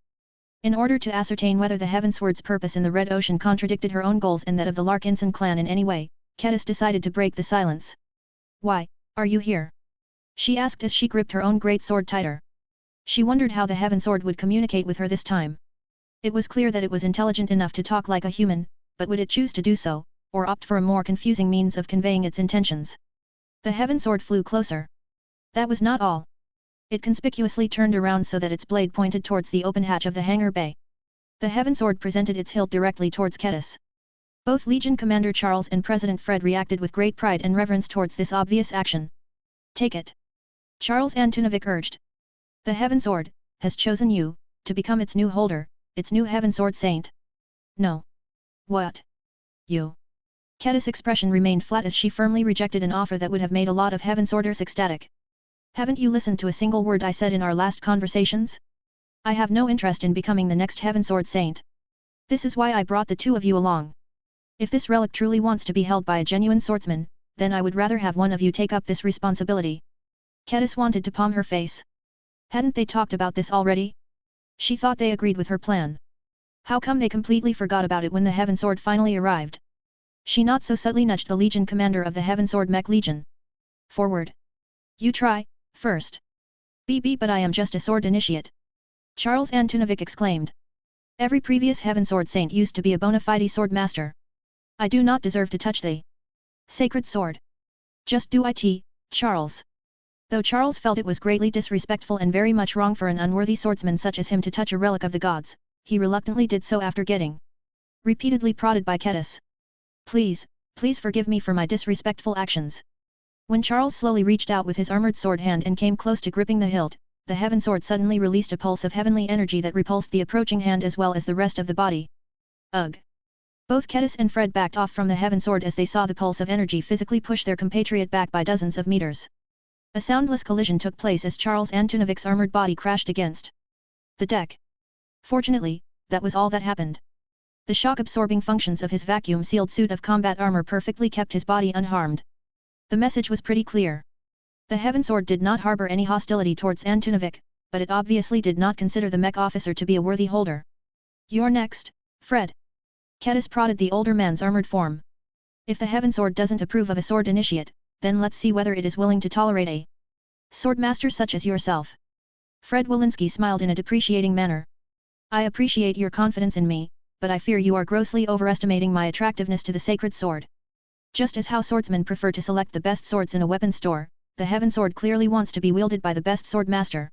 In order to ascertain whether the Heaven Sword's purpose in the Red Ocean contradicted her own goals and that of the Larkinson clan in any way, Kedis decided to break the silence. "Why, are you here?" she asked as she gripped her own great sword tighter. She wondered how the Heaven Sword would communicate with her this time. It was clear that it was intelligent enough to talk like a human, but would it choose to do so, or opt for a more confusing means of conveying its intentions? The Heaven Sword flew closer. That was not all. It conspicuously turned around so that its blade pointed towards the open hatch of the hangar bay. The Heaven Sword presented its hilt directly towards Kedis. Both Legion Commander Charles and President Fred reacted with great pride and reverence towards this obvious action. "Take it," Charles Antunovic urged. "The Heaven Sword has chosen you to become its new holder, its new Heaven Sword Saint." "No. What? You?" Kedis' expression remained flat as she firmly rejected an offer that would have made a lot of Heaven Sworders ecstatic. "Haven't you listened to a single word I said in our last conversations? I have no interest in becoming the next Heaven Sword Saint. This is why I brought the two of you along. If this relic truly wants to be held by a genuine swordsman, then I would rather have one of you take up this responsibility." Kedis wanted to palm her face. Hadn't they talked about this already? She thought they agreed with her plan. How come they completely forgot about it when the Heaven Sword finally arrived? She not so subtly nudged the Legion commander of the Heaven Sword Mech Legion. "Forward. You try, first." But I am just a sword initiate," Charles Antunovic exclaimed. "Every previous Heaven Sword Saint used to be a bona fide sword master. I do not deserve to touch the sacred sword. Just do it, Charles." Though Charles felt it was greatly disrespectful and very much wrong for an unworthy swordsman such as him to touch a relic of the gods, he reluctantly did so after getting repeatedly prodded by Kedis. Please forgive me for my disrespectful actions." When Charles slowly reached out with his armored sword hand and came close to gripping the hilt, the Heaven Sword suddenly released a pulse of heavenly energy that repulsed the approaching hand as well as the rest of the body. Ugh! Both Kedis and Fred backed off from the Heaven Sword as they saw the pulse of energy physically push their compatriot back by dozens of meters. A soundless collision took place as Charles Antunovic's armored body crashed against the deck. Fortunately, that was all that happened. The shock-absorbing functions of his vacuum-sealed suit of combat armor perfectly kept his body unharmed. The message was pretty clear. The Heaven Sword did not harbor any hostility towards Antunovic, but it obviously did not consider the Mech officer to be a worthy holder. "You're next, Fred." Kedis prodded the older man's armored form. "If the Heaven Sword doesn't approve of a sword initiate, then let's see whether it is willing to tolerate a swordmaster such as yourself." Fred Walensky smiled in a depreciating manner. "I appreciate your confidence in me, but I fear you are grossly overestimating my attractiveness to the sacred sword. Just as how swordsmen prefer to select the best swords in a weapon store, the Heaven Sword clearly wants to be wielded by the best sword master.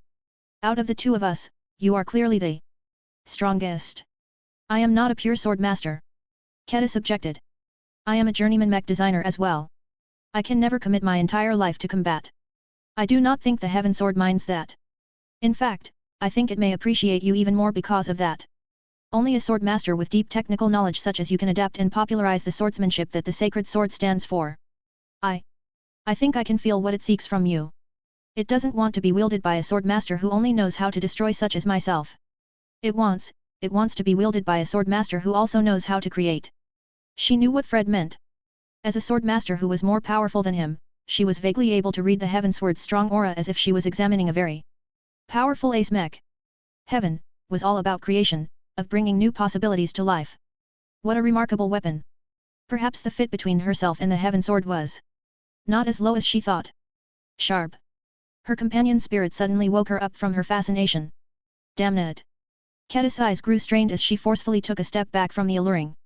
Out of the two of us, you are clearly the strongest. I am not a pure sword master. Kedis objected. I am a journeyman mech designer as well. I can never commit my entire life to combat. I do not think the Heaven Sword minds that. In fact, I think it may appreciate you even more because of that. Only a sword master with deep technical knowledge such as you can adapt and popularize the swordsmanship that the sacred sword stands for. I think I can feel what it seeks from you. It doesn't want to be wielded by a sword master who only knows how to destroy such as myself. It wants to be wielded by a sword master who also knows how to create. She knew what Fred meant. As a sword master who was more powerful than him, she was vaguely able to read the Heaven Sword's strong aura as if she was examining a very powerful ace mech. Heaven was all about creation, of bringing new possibilities to life. What a remarkable weapon. Perhaps the fit between herself and the Heaven Sword was not as low as she thought. Sharp. Her companion's spirit suddenly woke her up from her fascination. Damn it. Kedis' eyes grew strained as she forcefully took a step back from the alluring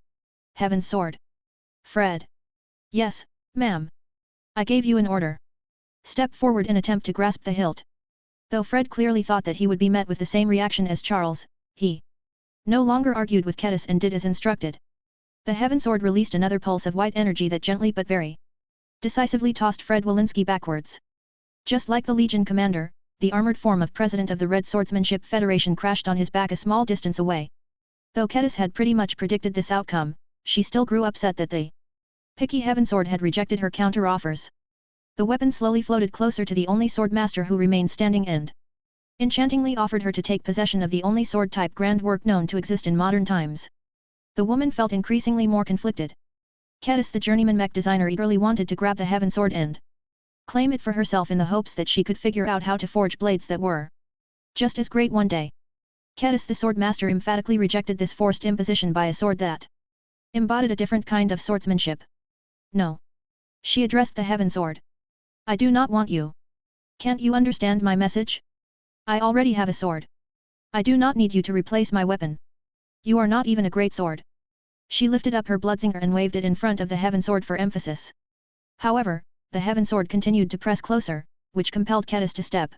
Heaven Sword. Fred. Yes, ma'am. I gave you an order. Step forward in attempt to grasp the hilt. Though Fred clearly thought that he would be met with the same reaction as Charles, he no longer argued with Kedis and did as instructed. The Heaven Sword released another pulse of white energy that gently but very decisively tossed Fred Walensky backwards. Just like the Legion commander, the armored form of President of the Red Swordsmanship Federation crashed on his back a small distance away. Though Kedis had pretty much predicted this outcome, she still grew upset that the picky Heaven Sword had rejected her counter-offers. The weapon slowly floated closer to the only sword master who remained standing and enchantingly offered her to take possession of the only sword-type grand work known to exist in modern times. The woman felt increasingly more conflicted. Kedis, the journeyman mech designer, eagerly wanted to grab the Heaven Sword and claim it for herself in the hopes that she could figure out how to forge blades that were just as great one day. Kedis, the sword master, emphatically rejected this forced imposition by a sword that embodied a different kind of swordsmanship. No. She addressed the Heaven Sword. I do not want you. Can't you understand my message? I already have a sword. I do not need you to replace my weapon. You are not even a great sword. She lifted up her bloodsinger and waved it in front of the Heaven Sword for emphasis. However, the Heaven Sword continued to press closer, which compelled Kedis to step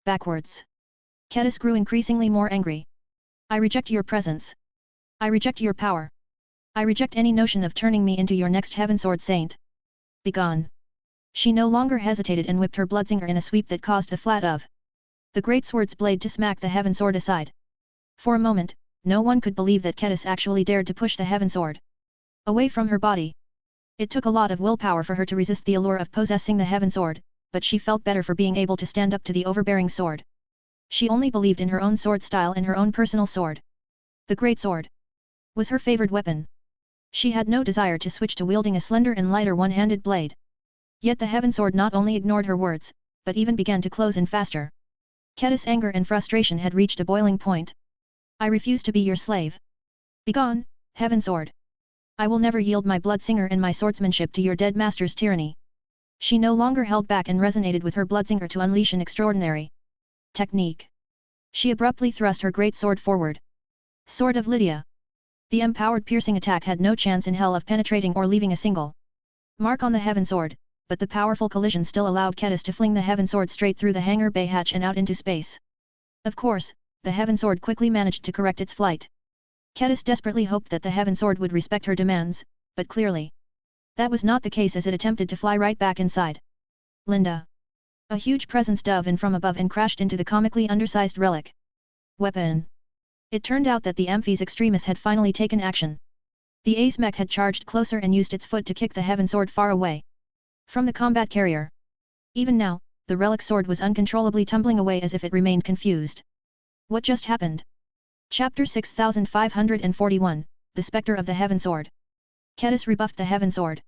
backwards. Kedis grew increasingly more angry. I reject your presence. I reject your power. I reject any notion of turning me into your next Heaven Sword saint. Begone. She no longer hesitated and whipped her bloodsinger in a sweep that caused the flat of the great sword's blade to smack the Heaven Sword aside. For a moment, no one could believe that Kedis actually dared to push the Heaven Sword away from her body. It took a lot of willpower for her to resist the allure of possessing the Heaven Sword, but she felt better for being able to stand up to the overbearing sword. She only believed in her own sword style and her own personal sword. The Great Sword was her favored weapon. She had no desire to switch to wielding a slender and lighter one-handed blade. Yet the Heaven Sword not only ignored her words, but even began to close in faster. Kedis' anger and frustration had reached a boiling point. I refuse to be your slave. Begone, Heaven Sword. I will never yield my bloodsinger and my swordsmanship to your dead master's tyranny. She no longer held back and resonated with her bloodsinger to unleash an extraordinary technique. She abruptly thrust her great sword forward. Sword of Lydia. The empowered piercing attack had no chance in hell of penetrating or leaving a single mark on the Heaven Sword, but the powerful collision still allowed Kedis to fling the Heaven Sword straight through the hangar bay hatch and out into space. Of course, the Heaven Sword quickly managed to correct its flight. Kedis desperately hoped that the Heaven Sword would respect her demands, but clearly that was not the case as it attempted to fly right back inside Linda. A huge presence dove in from above and crashed into the comically undersized relic weapon. It turned out that the Amphis Extremis had finally taken action. The Ace Mech had charged closer and used its foot to kick the Heaven Sword far away from the combat carrier. Even now, the relic sword was uncontrollably tumbling away as if it remained confused. What just happened? Chapter 6541, The Spectre of the Heaven Sword. Kedis rebuffed the Heaven Sword.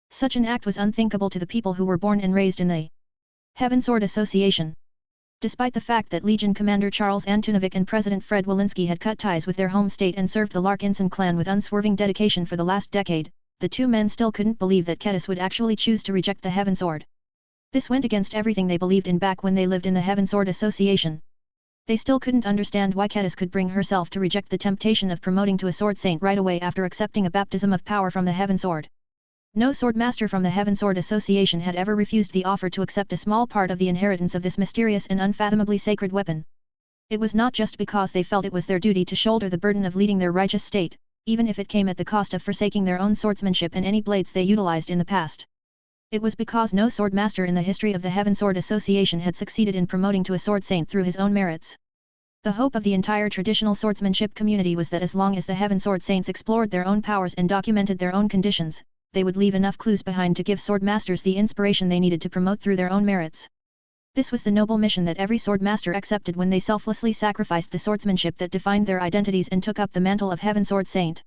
Such an act was unthinkable to the people who were born and raised in the Heaven Sword Association. Despite the fact that Legion Commander Charles Antunovic and President Fred Walensky had cut ties with their home state and served the Larkinson clan with unswerving dedication for the last decade, the two men still couldn't believe that Kedis would actually choose to reject the Heaven Sword. This went against everything they believed in back when they lived in the Heaven Sword Association. They still couldn't understand why Kedis could bring herself to reject the temptation of promoting to a sword saint right away after accepting a baptism of power from the Heaven Sword. No sword master from the Heaven Sword Association had ever refused the offer to accept a small part of the inheritance of this mysterious and unfathomably sacred weapon. It was not just because they felt it was their duty to shoulder the burden of leading their righteous state, even if it came at the cost of forsaking their own swordsmanship and any blades they utilized in the past. It was because no swordmaster in the history of the Heaven Sword Association had succeeded in promoting to a sword saint through his own merits. The hope of the entire traditional swordsmanship community was that as long as the Heaven Sword Saints explored their own powers and documented their own conditions, they would leave enough clues behind to give swordmasters the inspiration they needed to promote through their own merits. This was the noble mission that every swordmaster accepted when they selflessly sacrificed the swordsmanship that defined their identities and took up the mantle of Heaven Sword Saint.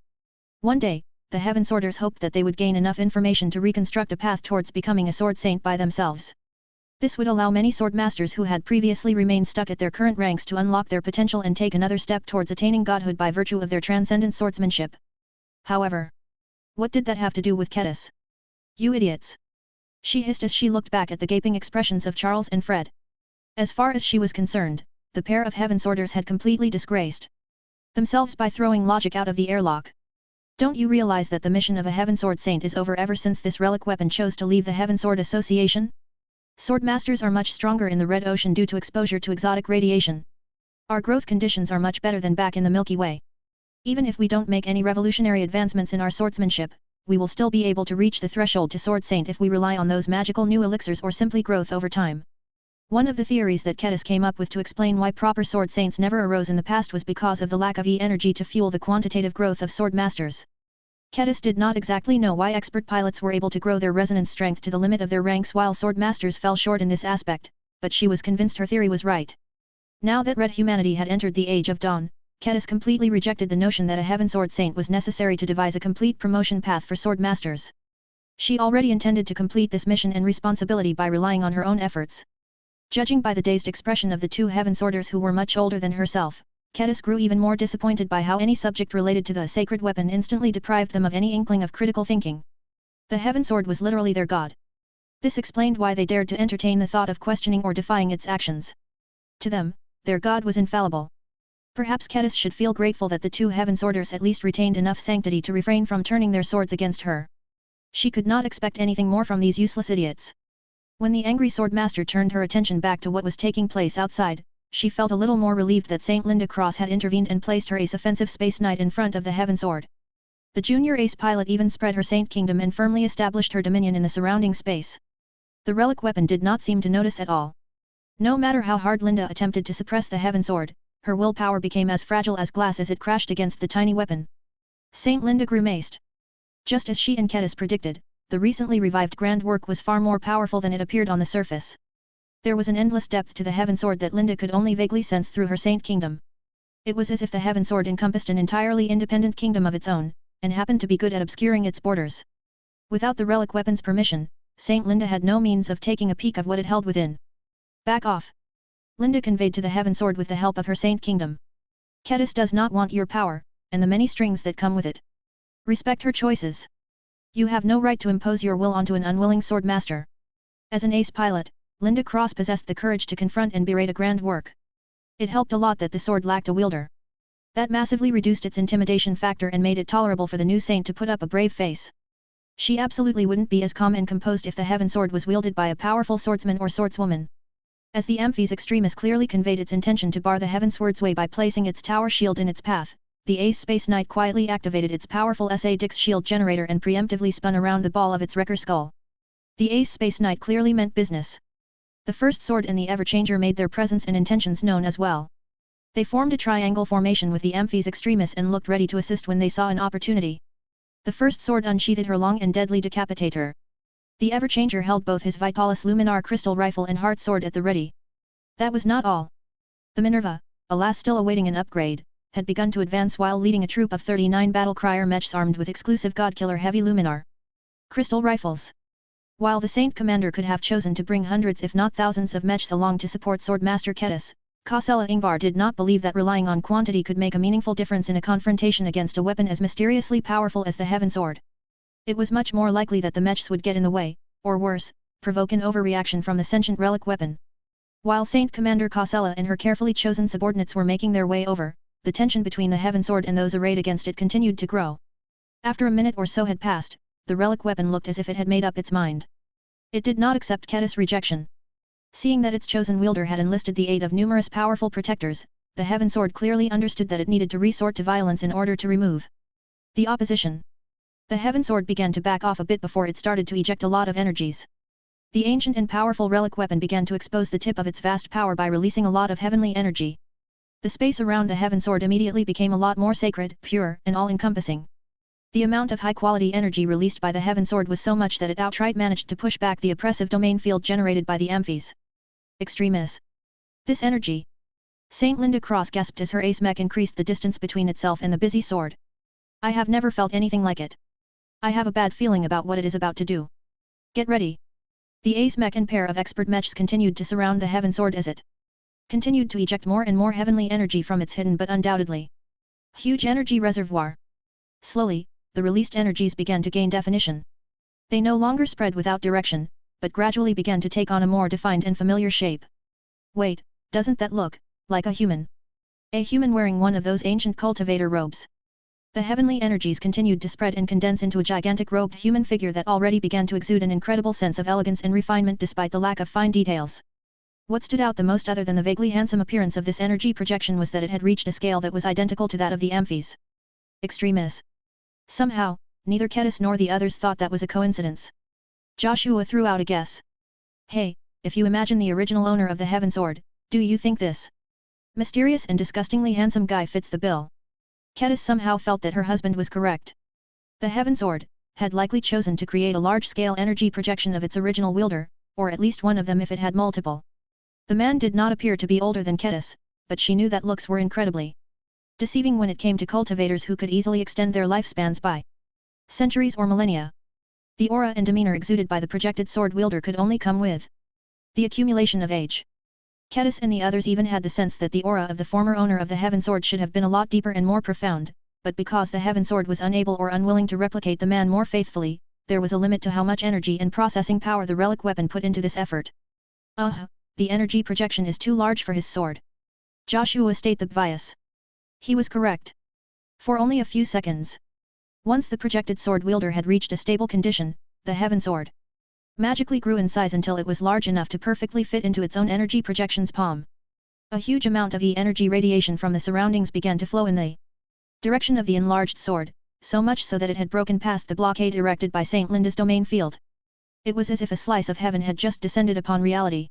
One day, the Heaven Sworders hoped that they would gain enough information to reconstruct a path towards becoming a sword saint by themselves. This would allow many swordmasters who had previously remained stuck at their current ranks to unlock their potential and take another step towards attaining godhood by virtue of their transcendent swordsmanship. However, what did that have to do with Kedis? You idiots! She hissed as she looked back at the gaping expressions of Charles and Fred. As far as she was concerned, the pair of Heaven Sworders had completely disgraced themselves by throwing logic out of the airlock. Don't you realize that the mission of a Heaven Sword Saint is over ever since this relic weapon chose to leave the Heaven Sword Association? Swordmasters are much stronger in the Red Ocean due to exposure to exotic radiation. Our growth conditions are much better than back in the Milky Way. Even if we don't make any revolutionary advancements in our swordsmanship, we will still be able to reach the threshold to Sword Saint if we rely on those magical new elixirs or simply growth over time. One of the theories that Kedis came up with to explain why proper Sword Saints never arose in the past was because of the lack of energy to fuel the quantitative growth of swordmasters. Kedis did not exactly know why expert pilots were able to grow their resonance strength to the limit of their ranks while swordmasters fell short in this aspect, but she was convinced her theory was right. Now that Red humanity had entered the Age of Dawn, Kedis completely rejected the notion that a Heaven Sword Saint was necessary to devise a complete promotion path for swordmasters. She already intended to complete this mission and responsibility by relying on her own efforts. Judging by the dazed expression of the two Heaven Sworders who were much older than herself, Kedis grew even more disappointed by how any subject related to the sacred weapon instantly deprived them of any inkling of critical thinking. The Heaven Sword was literally their god. This explained why they dared to entertain the thought of questioning or defying its actions. To them, their god was infallible. Perhaps Kedis should feel grateful that the two Heaven Sworders at least retained enough sanctity to refrain from turning their swords against her. She could not expect anything more from these useless idiots. When the angry swordmaster turned her attention back to what was taking place outside, she felt a little more relieved that Saint Linda Cross had intervened and placed her ace offensive Space Knight in front of the Heaven Sword. The junior ace pilot even spread her Saint Kingdom and firmly established her dominion in the surrounding space. The relic weapon did not seem to notice at all. No matter how hard Linda attempted to suppress the Heaven Sword, her willpower became as fragile as glass as it crashed against the tiny weapon. Saint Linda grimaced. Just as she and Kedis predicted, the recently revived grand work was far more powerful than it appeared on the surface. There was an endless depth to the Heaven Sword that Linda could only vaguely sense through her Saint Kingdom. It was as if the Heaven Sword encompassed an entirely independent kingdom of its own, and happened to be good at obscuring its borders. Without the relic weapon's permission, Saint Linda had no means of taking a peek of what it held within. Back off! Linda conveyed to the Heaven Sword with the help of her Saint Kingdom. Kedis does not want your power, and the many strings that come with it. Respect her choices. You have no right to impose your will onto an unwilling swordmaster. As an ace pilot, Linda Cross possessed the courage to confront and berate a grand work. It helped a lot that the sword lacked a wielder. That massively reduced its intimidation factor and made it tolerable for the new saint to put up a brave face. She absolutely wouldn't be as calm and composed if the Heaven Sword was wielded by a powerful swordsman or swordswoman. As the Amphis Extremis clearly conveyed its intention to bar the Heaven Sword's way by placing its tower shield in its path, the Ace Space Knight quietly activated its powerful SA Dix shield generator and preemptively spun around the ball of its wrecker skull. The Ace Space Knight clearly meant business. The First Sword and the Everchanger made their presence and intentions known as well. They formed a triangle formation with the Amphis Extremis and looked ready to assist when they saw an opportunity. The First Sword unsheathed her long and deadly decapitator. The Everchanger held both his Vitalis Luminar crystal rifle and heart sword at the ready. That was not all. The Minerva, alas still awaiting an upgrade, had begun to advance while leading a troop of 39 battle-crier mechs armed with exclusive godkiller heavy Luminar crystal rifles. While the Saint Commander could have chosen to bring hundreds if not thousands of mechs along to support Swordmaster Kedis, Kausela Ingvar did not believe that relying on quantity could make a meaningful difference in a confrontation against a weapon as mysteriously powerful as the Heaven Sword. It was much more likely that the mechs would get in the way, or worse, provoke an overreaction from the sentient relic weapon. While Saint Commander Kausela and her carefully chosen subordinates were making their way over, the tension between the Heaven Sword and those arrayed against it continued to grow. After a minute or so had passed, the relic weapon looked as if it had made up its mind. It did not accept Kedis' rejection. Seeing that its chosen wielder had enlisted the aid of numerous powerful protectors, the Heaven Sword clearly understood that it needed to resort to violence in order to remove the opposition. The Heaven Sword began to back off a bit before it started to eject a lot of energies. The ancient and powerful relic weapon began to expose the tip of its vast power by releasing a lot of heavenly energy. The space around the Heaven Sword immediately became a lot more sacred, pure, and all-encompassing. The amount of high-quality energy released by the Heaven Sword was so much that it outright managed to push back the oppressive domain field generated by the Amphies Extremis. This energy. Saint Linda Cross gasped as her ace mech increased the distance between itself and the busy sword. I have never felt anything like it. I have a bad feeling about what it is about to do. Get ready. The ace mech and pair of expert mechs continued to surround the Heaven Sword as it continued to eject more and more heavenly energy from its hidden but undoubtedly huge energy reservoir. Slowly, the released energies began to gain definition. They no longer spread without direction, but gradually began to take on a more defined and familiar shape. Wait, doesn't that look like a human? A human wearing one of those ancient cultivator robes. The heavenly energies continued to spread and condense into a gigantic robed human figure that already began to exude an incredible sense of elegance and refinement despite the lack of fine details. What stood out the most other than the vaguely handsome appearance of this energy projection was that it had reached a scale that was identical to that of the Amphies Extremis. Somehow, neither Kedis nor the others thought that was a coincidence. Joshua threw out a guess. Hey, if you imagine the original owner of the Heaven Sword, do you think this mysterious and disgustingly handsome guy fits the bill? Kedis somehow felt that her husband was correct. The Heaven Sword had likely chosen to create a large-scale energy projection of its original wielder, or at least one of them if it had multiple. The man did not appear to be older than Kedis, but she knew that looks were incredibly deceiving when it came to cultivators who could easily extend their lifespans by centuries or millennia. The aura and demeanor exuded by the projected sword wielder could only come with the accumulation of age. Kedis and the others even had the sense that the aura of the former owner of the Heaven Sword should have been a lot deeper and more profound, but because the Heaven Sword was unable or unwilling to replicate the man more faithfully, there was a limit to how much energy and processing power the relic weapon put into this effort. The energy projection is too large for his sword. Joshua stated the bias. He was correct. For only a few seconds. Once the projected sword wielder had reached a stable condition, the Heaven Sword magically grew in size until it was large enough to perfectly fit into its own energy projection's palm. A huge amount of energy radiation from the surroundings began to flow in the direction of the enlarged sword, so much so that it had broken past the blockade erected by Saint Linda's domain field. It was as if a slice of heaven had just descended upon reality.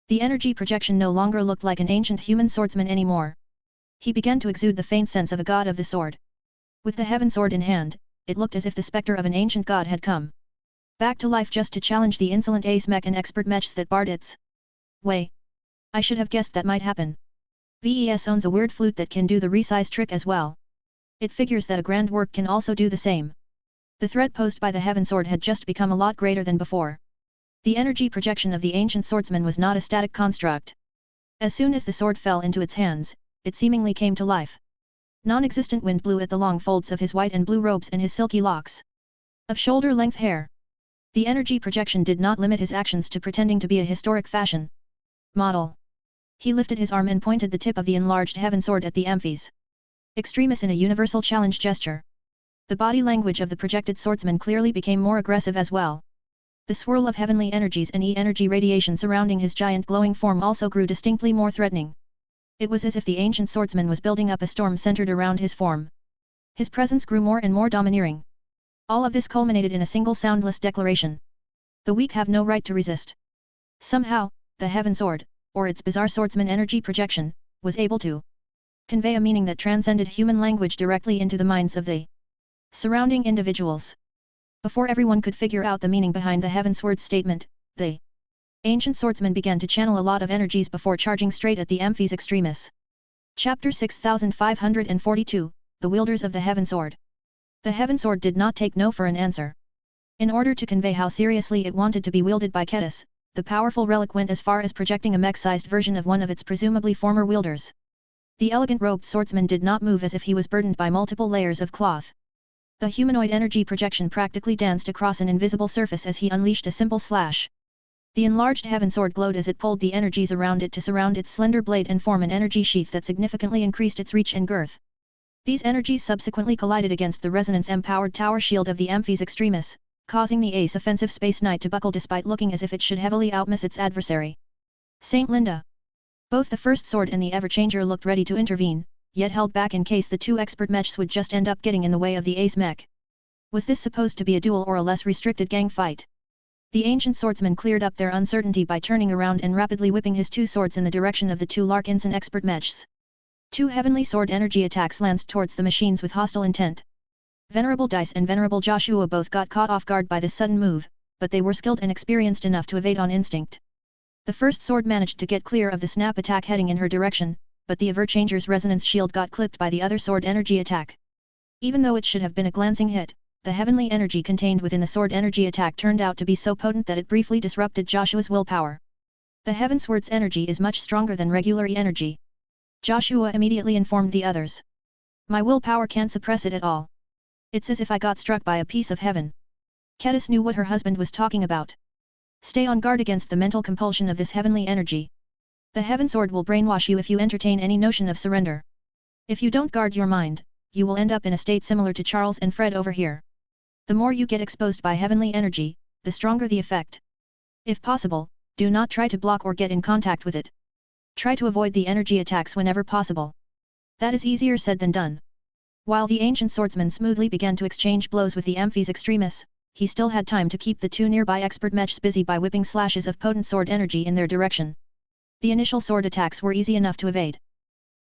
The energy projection no longer looked like an ancient human swordsman anymore. He began to exude the faint sense of a god of the sword. With the Heaven Sword in hand, it looked as if the specter of an ancient god had come back to life just to challenge the insolent ace mech and expert mechs that barred its way. I should have guessed that might happen. VES owns a weird flute that can do the resize trick as well. It figures that a grand work can also do the same. The threat posed by the Heaven Sword had just become a lot greater than before. The energy projection of the ancient swordsman was not a static construct. As soon as the sword fell into its hands, it seemingly came to life. Non-existent wind blew at the long folds of his white and blue robes and his silky locks of shoulder-length hair. The energy projection did not limit his actions to pretending to be a historic fashion model. He lifted his arm and pointed the tip of the enlarged Heaven Sword at the Amphies Extremis in a universal challenge gesture. The body language of the projected swordsman clearly became more aggressive as well. The swirl of heavenly energies and energy radiation surrounding his giant glowing form also grew distinctly more threatening. It was as if the ancient swordsman was building up a storm centered around his form. His presence grew more and more domineering. All of this culminated in a single soundless declaration. The weak have no right to resist. Somehow, the Heaven Sword, or its bizarre swordsman energy projection, was able to convey a meaning that transcended human language directly into the minds of the surrounding individuals. Before everyone could figure out the meaning behind the Heaven Sword's statement, the ancient swordsman began to channel a lot of energies before charging straight at the Amphies Extremis. Chapter 6542, The Wielders of the Heaven Sword. The Heaven Sword did not take no for an answer. In order to convey how seriously it wanted to be wielded by Kedis, the powerful relic went as far as projecting a mech-sized version of one of its presumably former wielders. The elegant robed swordsman did not move as if he was burdened by multiple layers of cloth. The humanoid energy projection practically danced across an invisible surface as he unleashed a simple slash. The enlarged Heaven Sword glowed as it pulled the energies around it to surround its slender blade and form an energy sheath that significantly increased its reach and girth. These energies subsequently collided against the resonance-empowered tower shield of the Amphies Extremis, causing the Ace offensive Space Knight to buckle despite looking as if it should heavily outmiss its adversary. Saint Linda. Both the first sword and the Everchanger looked ready to intervene, yet held back in case the two expert mechs would just end up getting in the way of the ace mech. Was this supposed to be a duel or a less restricted gang fight? The ancient swordsman cleared up their uncertainty by turning around and rapidly whipping his two swords in the direction of the two Larkinson expert mechs. Two heavenly sword energy attacks lanced towards the machines with hostile intent. Venerable Dice and Venerable Joshua both got caught off guard by this sudden move, but they were skilled and experienced enough to evade on instinct. The first sword managed to get clear of the snap attack heading in her direction, but the Everchanger's resonance shield got clipped by the other sword energy attack. Even though it should have been a glancing hit, the heavenly energy contained within the sword energy attack turned out to be so potent that it briefly disrupted Joshua's willpower. The heaven sword's energy is much stronger than regular energy. Joshua immediately informed the others. My willpower can't suppress it at all. It's as if I got struck by a piece of heaven. Kedis knew what her husband was talking about. Stay on guard against the mental compulsion of this heavenly energy. The heaven sword will brainwash you if you entertain any notion of surrender. If you don't guard your mind, you will end up in a state similar to Charles and Fred over here. The more you get exposed by heavenly energy, the stronger the effect. If possible, do not try to block or get in contact with it. Try to avoid the energy attacks whenever possible. That is easier said than done. While the ancient swordsman smoothly began to exchange blows with the Amphi's extremis, he still had time to keep the two nearby expert mechs busy by whipping slashes of potent sword energy in their direction. The initial sword attacks were easy enough to evade.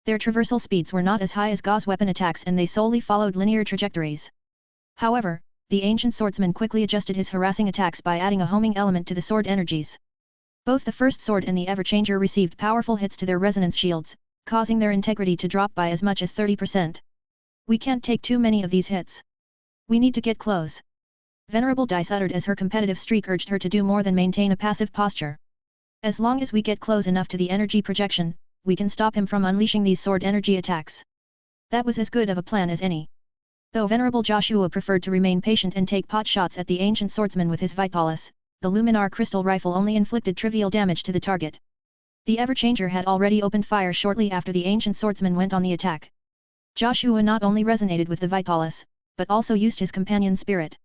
Their traversal speeds were not as high as Gauss weapon attacks and they solely followed linear trajectories. However, the ancient swordsman quickly adjusted his harassing attacks by adding a homing element to the sword energies. Both the first sword and the Everchanger received powerful hits to their resonance shields, causing their integrity to drop by as much as 30%. We can't take too many of these hits. We need to get close. Venerable Dice uttered as her competitive streak urged her to do more than maintain a passive posture. As long as we get close enough to the energy projection, we can stop him from unleashing these sword energy attacks. That was as good of a plan as any. Though Venerable Joshua preferred to remain patient and take pot shots at the ancient swordsman with his Vitalis, the Luminar crystal rifle only inflicted trivial damage to the target. The Everchanger had already opened fire shortly after the ancient swordsman went on the attack. Joshua not only resonated with the Vitalis, but also used his companion spirit.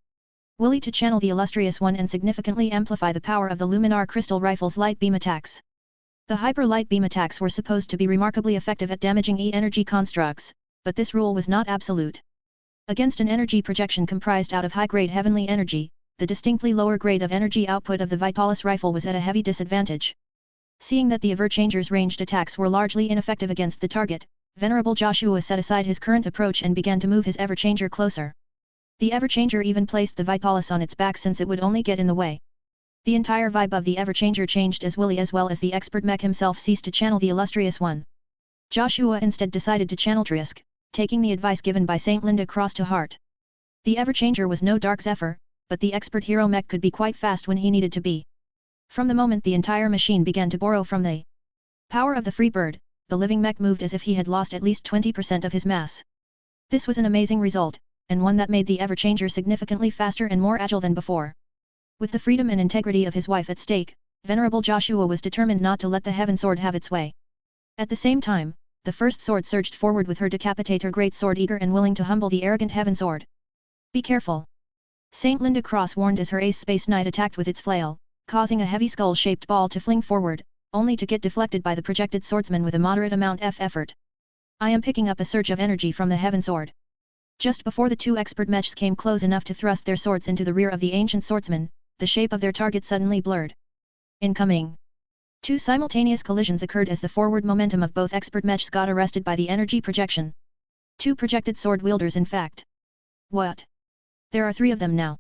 Willy to channel the illustrious one and significantly amplify the power of the Luminar crystal rifle's light beam attacks. The hyper light beam attacks were supposed to be remarkably effective at damaging E-energy constructs, but this rule was not absolute. Against an energy projection comprised out of high-grade heavenly energy, the distinctly lower grade of energy output of the Vitalis rifle was at a heavy disadvantage. Seeing that the Everchanger's ranged attacks were largely ineffective against the target, Venerable Joshua set aside his current approach and began to move his Everchanger closer. The Everchanger even placed the Vitalis on its back since it would only get in the way. The entire vibe of the Everchanger changed as Willy as well as the expert mech himself ceased to channel the illustrious one. Joshua instead decided to channel Trisk, taking the advice given by Saint Linda Cross to heart. The Everchanger was no Dark Zephyr, but the expert hero mech could be quite fast when he needed to be. From the moment the entire machine began to borrow from the power of the free bird, the living mech moved as if he had lost at least 20% of his mass. This was an amazing result, and one that made the Everchanger significantly faster and more agile than before. With the freedom and integrity of his wife at stake, Venerable Joshua was determined not to let the Heaven Sword have its way. At the same time, the first sword surged forward with her decapitator great sword eager and willing to humble the arrogant Heaven Sword. Be careful! Saint Linda Cross warned as her ace Space Knight attacked with its flail, causing a heavy skull-shaped ball to fling forward, only to get deflected by the projected swordsman with a moderate amount of effort. I am picking up a surge of energy from the Heaven Sword. Just before the two expert mechs came close enough to thrust their swords into the rear of the ancient swordsman, the shape of their target suddenly blurred. Incoming! Two simultaneous collisions occurred as the forward momentum of both expert mechs got arrested by the energy projection. Two projected sword wielders in fact. What? There are three of them now.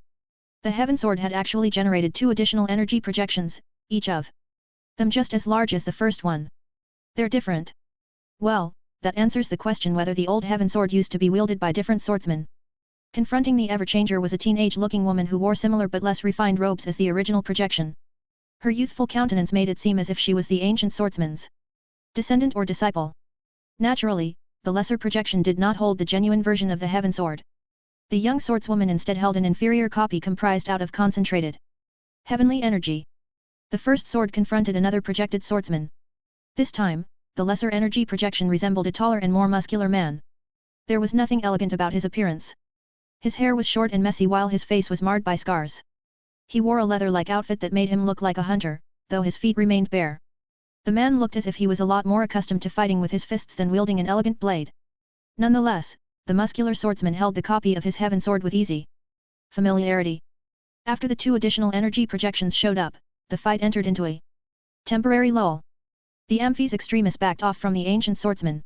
The Heaven Sword had actually generated two additional energy projections, each of them just as large as the first one. They're different. Well, that answers the question whether the old Heaven Sword used to be wielded by different swordsmen. Confronting the Everchanger was a teenage-looking woman who wore similar but less refined robes as the original projection. Her youthful countenance made it seem as if she was the ancient swordsman's descendant or disciple. Naturally, the lesser projection did not hold the genuine version of the Heaven Sword. The young swordswoman instead held an inferior copy comprised out of concentrated heavenly energy. The first sword confronted another projected swordsman. This time, the lesser energy projection resembled a taller and more muscular man. There was nothing elegant about his appearance. His hair was short and messy while his face was marred by scars. He wore a leather-like outfit that made him look like a hunter, though his feet remained bare. The man looked as if he was a lot more accustomed to fighting with his fists than wielding an elegant blade. Nonetheless, the muscular swordsman held the copy of his heaven sword with easy familiarity. After the 2 additional energy projections showed up, the fight entered into a temporary lull. The Amphi's extremis backed off from the ancient swordsman.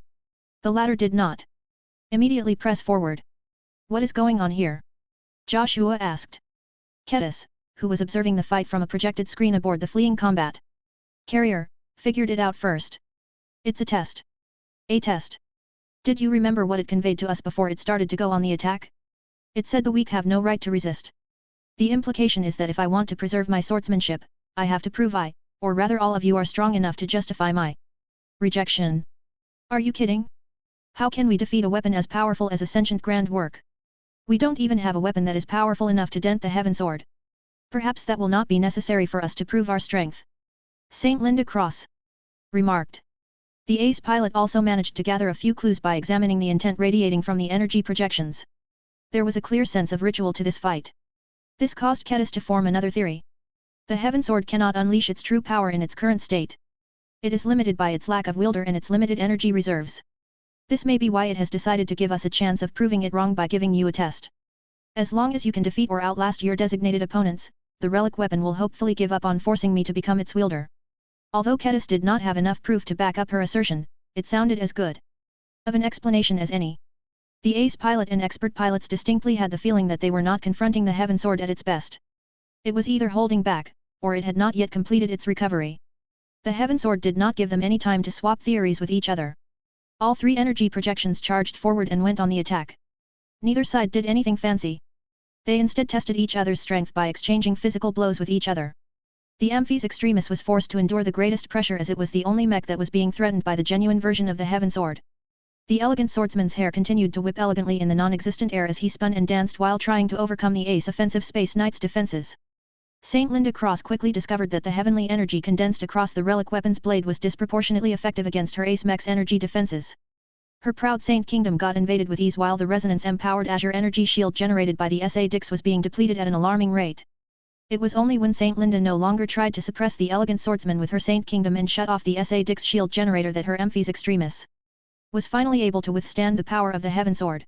The latter did not immediately press forward. What is going on here? Joshua asked. Kedis, who was observing the fight from a projected screen aboard the fleeing combat carrier, figured it out first. It's a test. A test. Did you remember what it conveyed to us before it started to go on the attack? It said the weak have no right to resist. The implication is that if I want to preserve my swordsmanship, I have to prove or rather all of you are strong enough to justify my rejection. Are you kidding? How can we defeat a weapon as powerful as a sentient grand work? We don't even have a weapon that is powerful enough to dent the heaven sword. Perhaps that will not be necessary for us to prove our strength. St. Linda Cross remarked. The ace pilot also managed to gather a few clues by examining the intent radiating from the energy projections. There was a clear sense of ritual to this fight. This caused Kedis to form another theory. The heaven sword cannot unleash its true power in its current state. It is limited by its lack of wielder and its limited energy reserves. This may be why it has decided to give us a chance of proving it wrong by giving you a test. As long as you can defeat or outlast your designated opponents, the relic weapon will hopefully give up on forcing me to become its wielder. Although Kedis did not have enough proof to back up her assertion, it sounded as good of an explanation as any. The ace pilot and expert pilots distinctly had the feeling that they were not confronting the heaven sword at its best. It was either holding back, or it had not yet completed its recovery. The heaven sword did not give them any time to swap theories with each other. All 3 energy projections charged forward and went on the attack. Neither side did anything fancy. They instead tested each other's strength by exchanging physical blows with each other. The Amphi's extremis was forced to endure the greatest pressure as it was the only mech that was being threatened by the genuine version of the heaven sword. The elegant swordsman's hair continued to whip elegantly in the non-existent air as he spun and danced while trying to overcome the ace offensive Space Knight's defenses. St. Linda Cross quickly discovered that the heavenly energy condensed across the relic weapon's blade was disproportionately effective against her ace mech's energy defenses. Her proud Saint Kingdom got invaded with ease while the resonance-empowered Azure energy shield generated by the SA Dix was being depleted at an alarming rate. It was only when Saint Linda no longer tried to suppress the elegant swordsman with her Saint Kingdom and shut off the SA Dix shield generator that her Amphi's extremis was finally able to withstand the power of the heaven sword.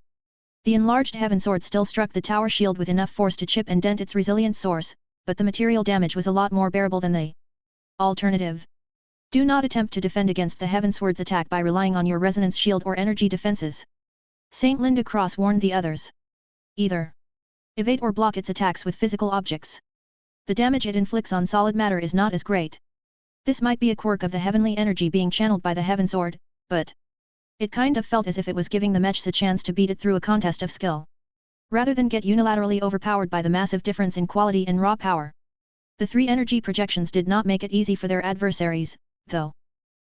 The enlarged heaven sword still struck the tower shield with enough force to chip and dent its resilient source, but the material damage was a lot more bearable than the alternative. Do not attempt to defend against the heaven sword's attack by relying on your resonance shield or energy defenses. Saint Linda Cross warned the others. Either evade or block its attacks with physical objects. The damage it inflicts on solid matter is not as great. This might be a quirk of the heavenly energy being channeled by the heaven sword, but it kind of felt as if it was giving the mechs a chance to beat it through a contest of skill, rather than get unilaterally overpowered by the massive difference in quality and raw power. The 3 energy projections did not make it easy for their adversaries, though.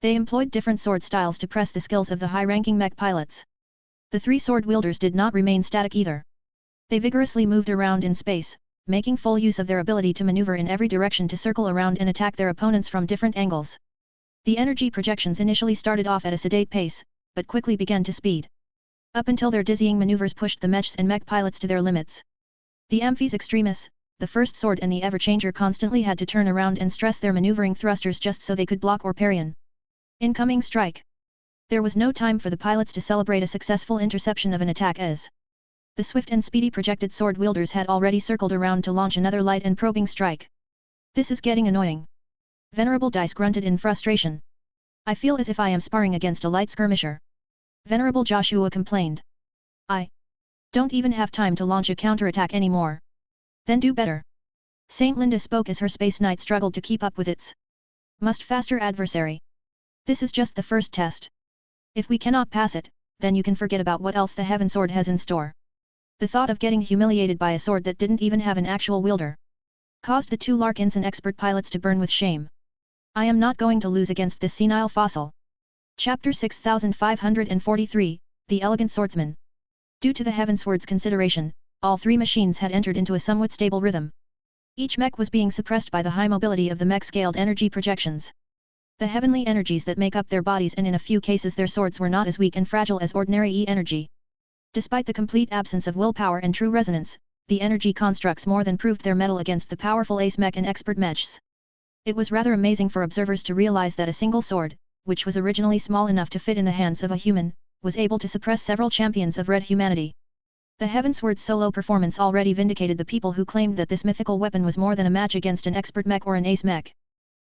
They employed different sword styles to press the skills of the high-ranking mech pilots. The 3 sword wielders did not remain static either. They vigorously moved around in space, making full use of their ability to maneuver in every direction to circle around and attack their opponents from different angles. The energy projections initially started off at a sedate pace, but quickly began to speed up until their dizzying maneuvers pushed the mechs and mech pilots to their limits. The Amphi's extremis, the first sword and the Everchanger constantly had to turn around and stress their maneuvering thrusters just so they could block or parry an incoming strike. There was no time for the pilots to celebrate a successful interception of an attack as the swift and speedy projected sword wielders had already circled around to launch another light and probing strike. This is getting annoying. Venerable Dice grunted in frustration. I feel as if I am sparring against a light skirmisher. Venerable Joshua complained. I don't even have time to launch a counterattack anymore. Then do better. Saint Linda spoke as her Space Knight struggled to keep up with its faster adversary. This is just the first test. If we cannot pass it, then you can forget about what else the Heaven Sword has in store. The thought of getting humiliated by a sword that didn't even have an actual wielder caused the 2 Larkinson expert pilots to burn with shame. I am not going to lose against this senile fossil. Chapter 6543, The Elegant Swordsman. Due to the Heaven Sword's consideration, all 3 machines had entered into a somewhat stable rhythm. Each mech was being suppressed by the high mobility of the mech-scaled energy projections. The heavenly energies that make up their bodies and in a few cases their swords were not as weak and fragile as ordinary E-energy. Despite the complete absence of willpower and true resonance, the energy constructs more than proved their mettle against the powerful ace mech and expert mechs. It was rather amazing for observers to realize that a single sword, which was originally small enough to fit in the hands of a human, was able to suppress several champions of red humanity. The Heavensward's solo performance already vindicated the people who claimed that this mythical weapon was more than a match against an expert mech or an ace mech.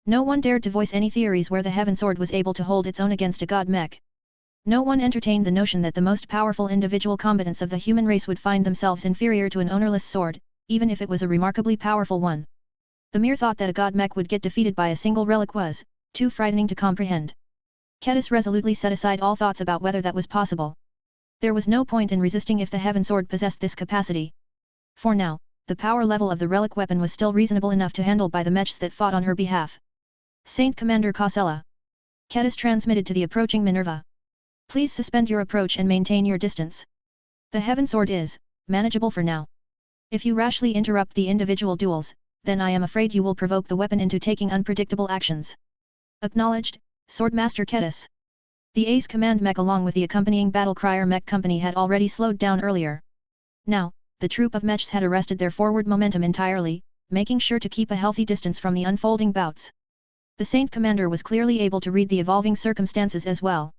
No one dared to voice any theories where the Heavensward was able to hold its own against a god mech. No one entertained the notion that the most powerful individual combatants of the human race would find themselves inferior to an ownerless sword, even if it was a remarkably powerful one. The mere thought that a god mech would get defeated by a single relic was too frightening to comprehend. Kedis resolutely set aside all thoughts about whether that was possible. There was no point in resisting if the Heavensward possessed this capacity. For now, the power level of the relic weapon was still reasonable enough to handle by the mechs that fought on her behalf. Saint Commander Kausela. Kedis transmitted to the approaching Minerva. Please suspend your approach and maintain your distance. The Heavensward is manageable for now. If you rashly interrupt the individual duels, then I am afraid you will provoke the weapon into taking unpredictable actions. Acknowledged, Swordmaster Kedis. The Ace Command Mech along with the accompanying Battle Crier Mech Company had already slowed down earlier. Now, the troop of mechs had arrested their forward momentum entirely, making sure to keep a healthy distance from the unfolding bouts. The Saint Commander was clearly able to read the evolving circumstances as well.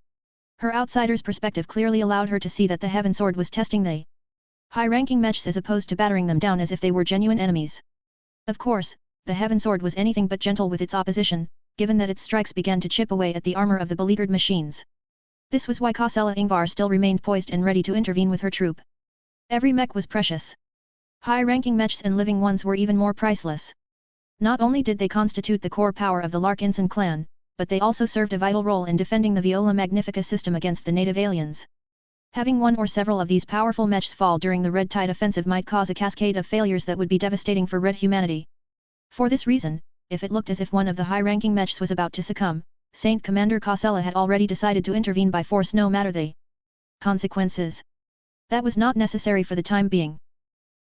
Her outsider's perspective clearly allowed her to see that the Heavensward was testing the high-ranking mechs as opposed to battering them down as if they were genuine enemies. Of course, the Heavensward was anything but gentle with its opposition, given that its strikes began to chip away at the armor of the beleaguered machines. This was why Kausela Ingvar still remained poised and ready to intervene with her troop. Every mech was precious. High-ranking mechs and living ones were even more priceless. Not only did they constitute the core power of the Larkinson clan, but they also served a vital role in defending the Viola Magnifica system against the native aliens. Having one or several of these powerful mechs fall during the Red Tide offensive might cause a cascade of failures that would be devastating for red humanity. For this reason, if it looked as if one of the high-ranking mechs was about to succumb, Saint Commander Kausela had already decided to intervene by force no matter the consequences. That was not necessary for the time being.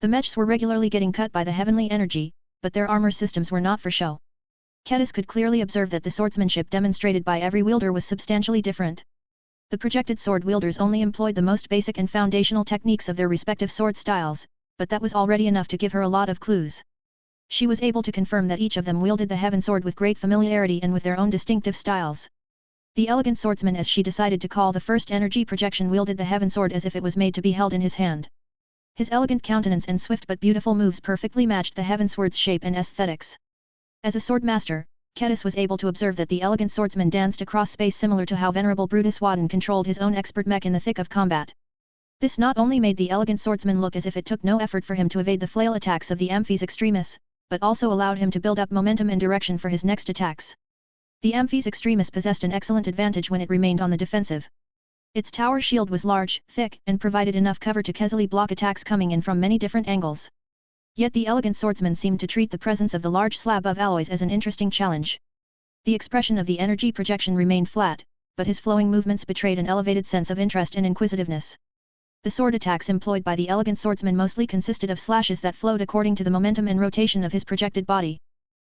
The mechs were regularly getting cut by the heavenly energy, but their armor systems were not for show. Kedis could clearly observe that the swordsmanship demonstrated by every wielder was substantially different. The projected sword wielders only employed the most basic and foundational techniques of their respective sword styles, but that was already enough to give her a lot of clues. She was able to confirm that each of them wielded the Heavensward with great familiarity and with their own distinctive styles. The elegant swordsman, as she decided to call the first energy projection, wielded the Heavensward as if it was made to be held in his hand. His elegant countenance and swift but beautiful moves perfectly matched the Heavensward's shape and aesthetics. As a swordmaster, Kedis was able to observe that the elegant swordsman danced across space similar to how venerable Brutus Wadden controlled his own expert mech in the thick of combat. This not only made the elegant swordsman look as if it took no effort for him to evade the flail attacks of the Amphis Extremis, but also allowed him to build up momentum and direction for his next attacks. The Amphis Extremis possessed an excellent advantage when it remained on the defensive. Its tower shield was large, thick, and provided enough cover to easily block attacks coming in from many different angles. Yet the elegant swordsman seemed to treat the presence of the large slab of alloys as an interesting challenge. The expression of the energy projection remained flat, but his flowing movements betrayed an elevated sense of interest and inquisitiveness. The sword attacks employed by the elegant swordsman mostly consisted of slashes that flowed according to the momentum and rotation of his projected body.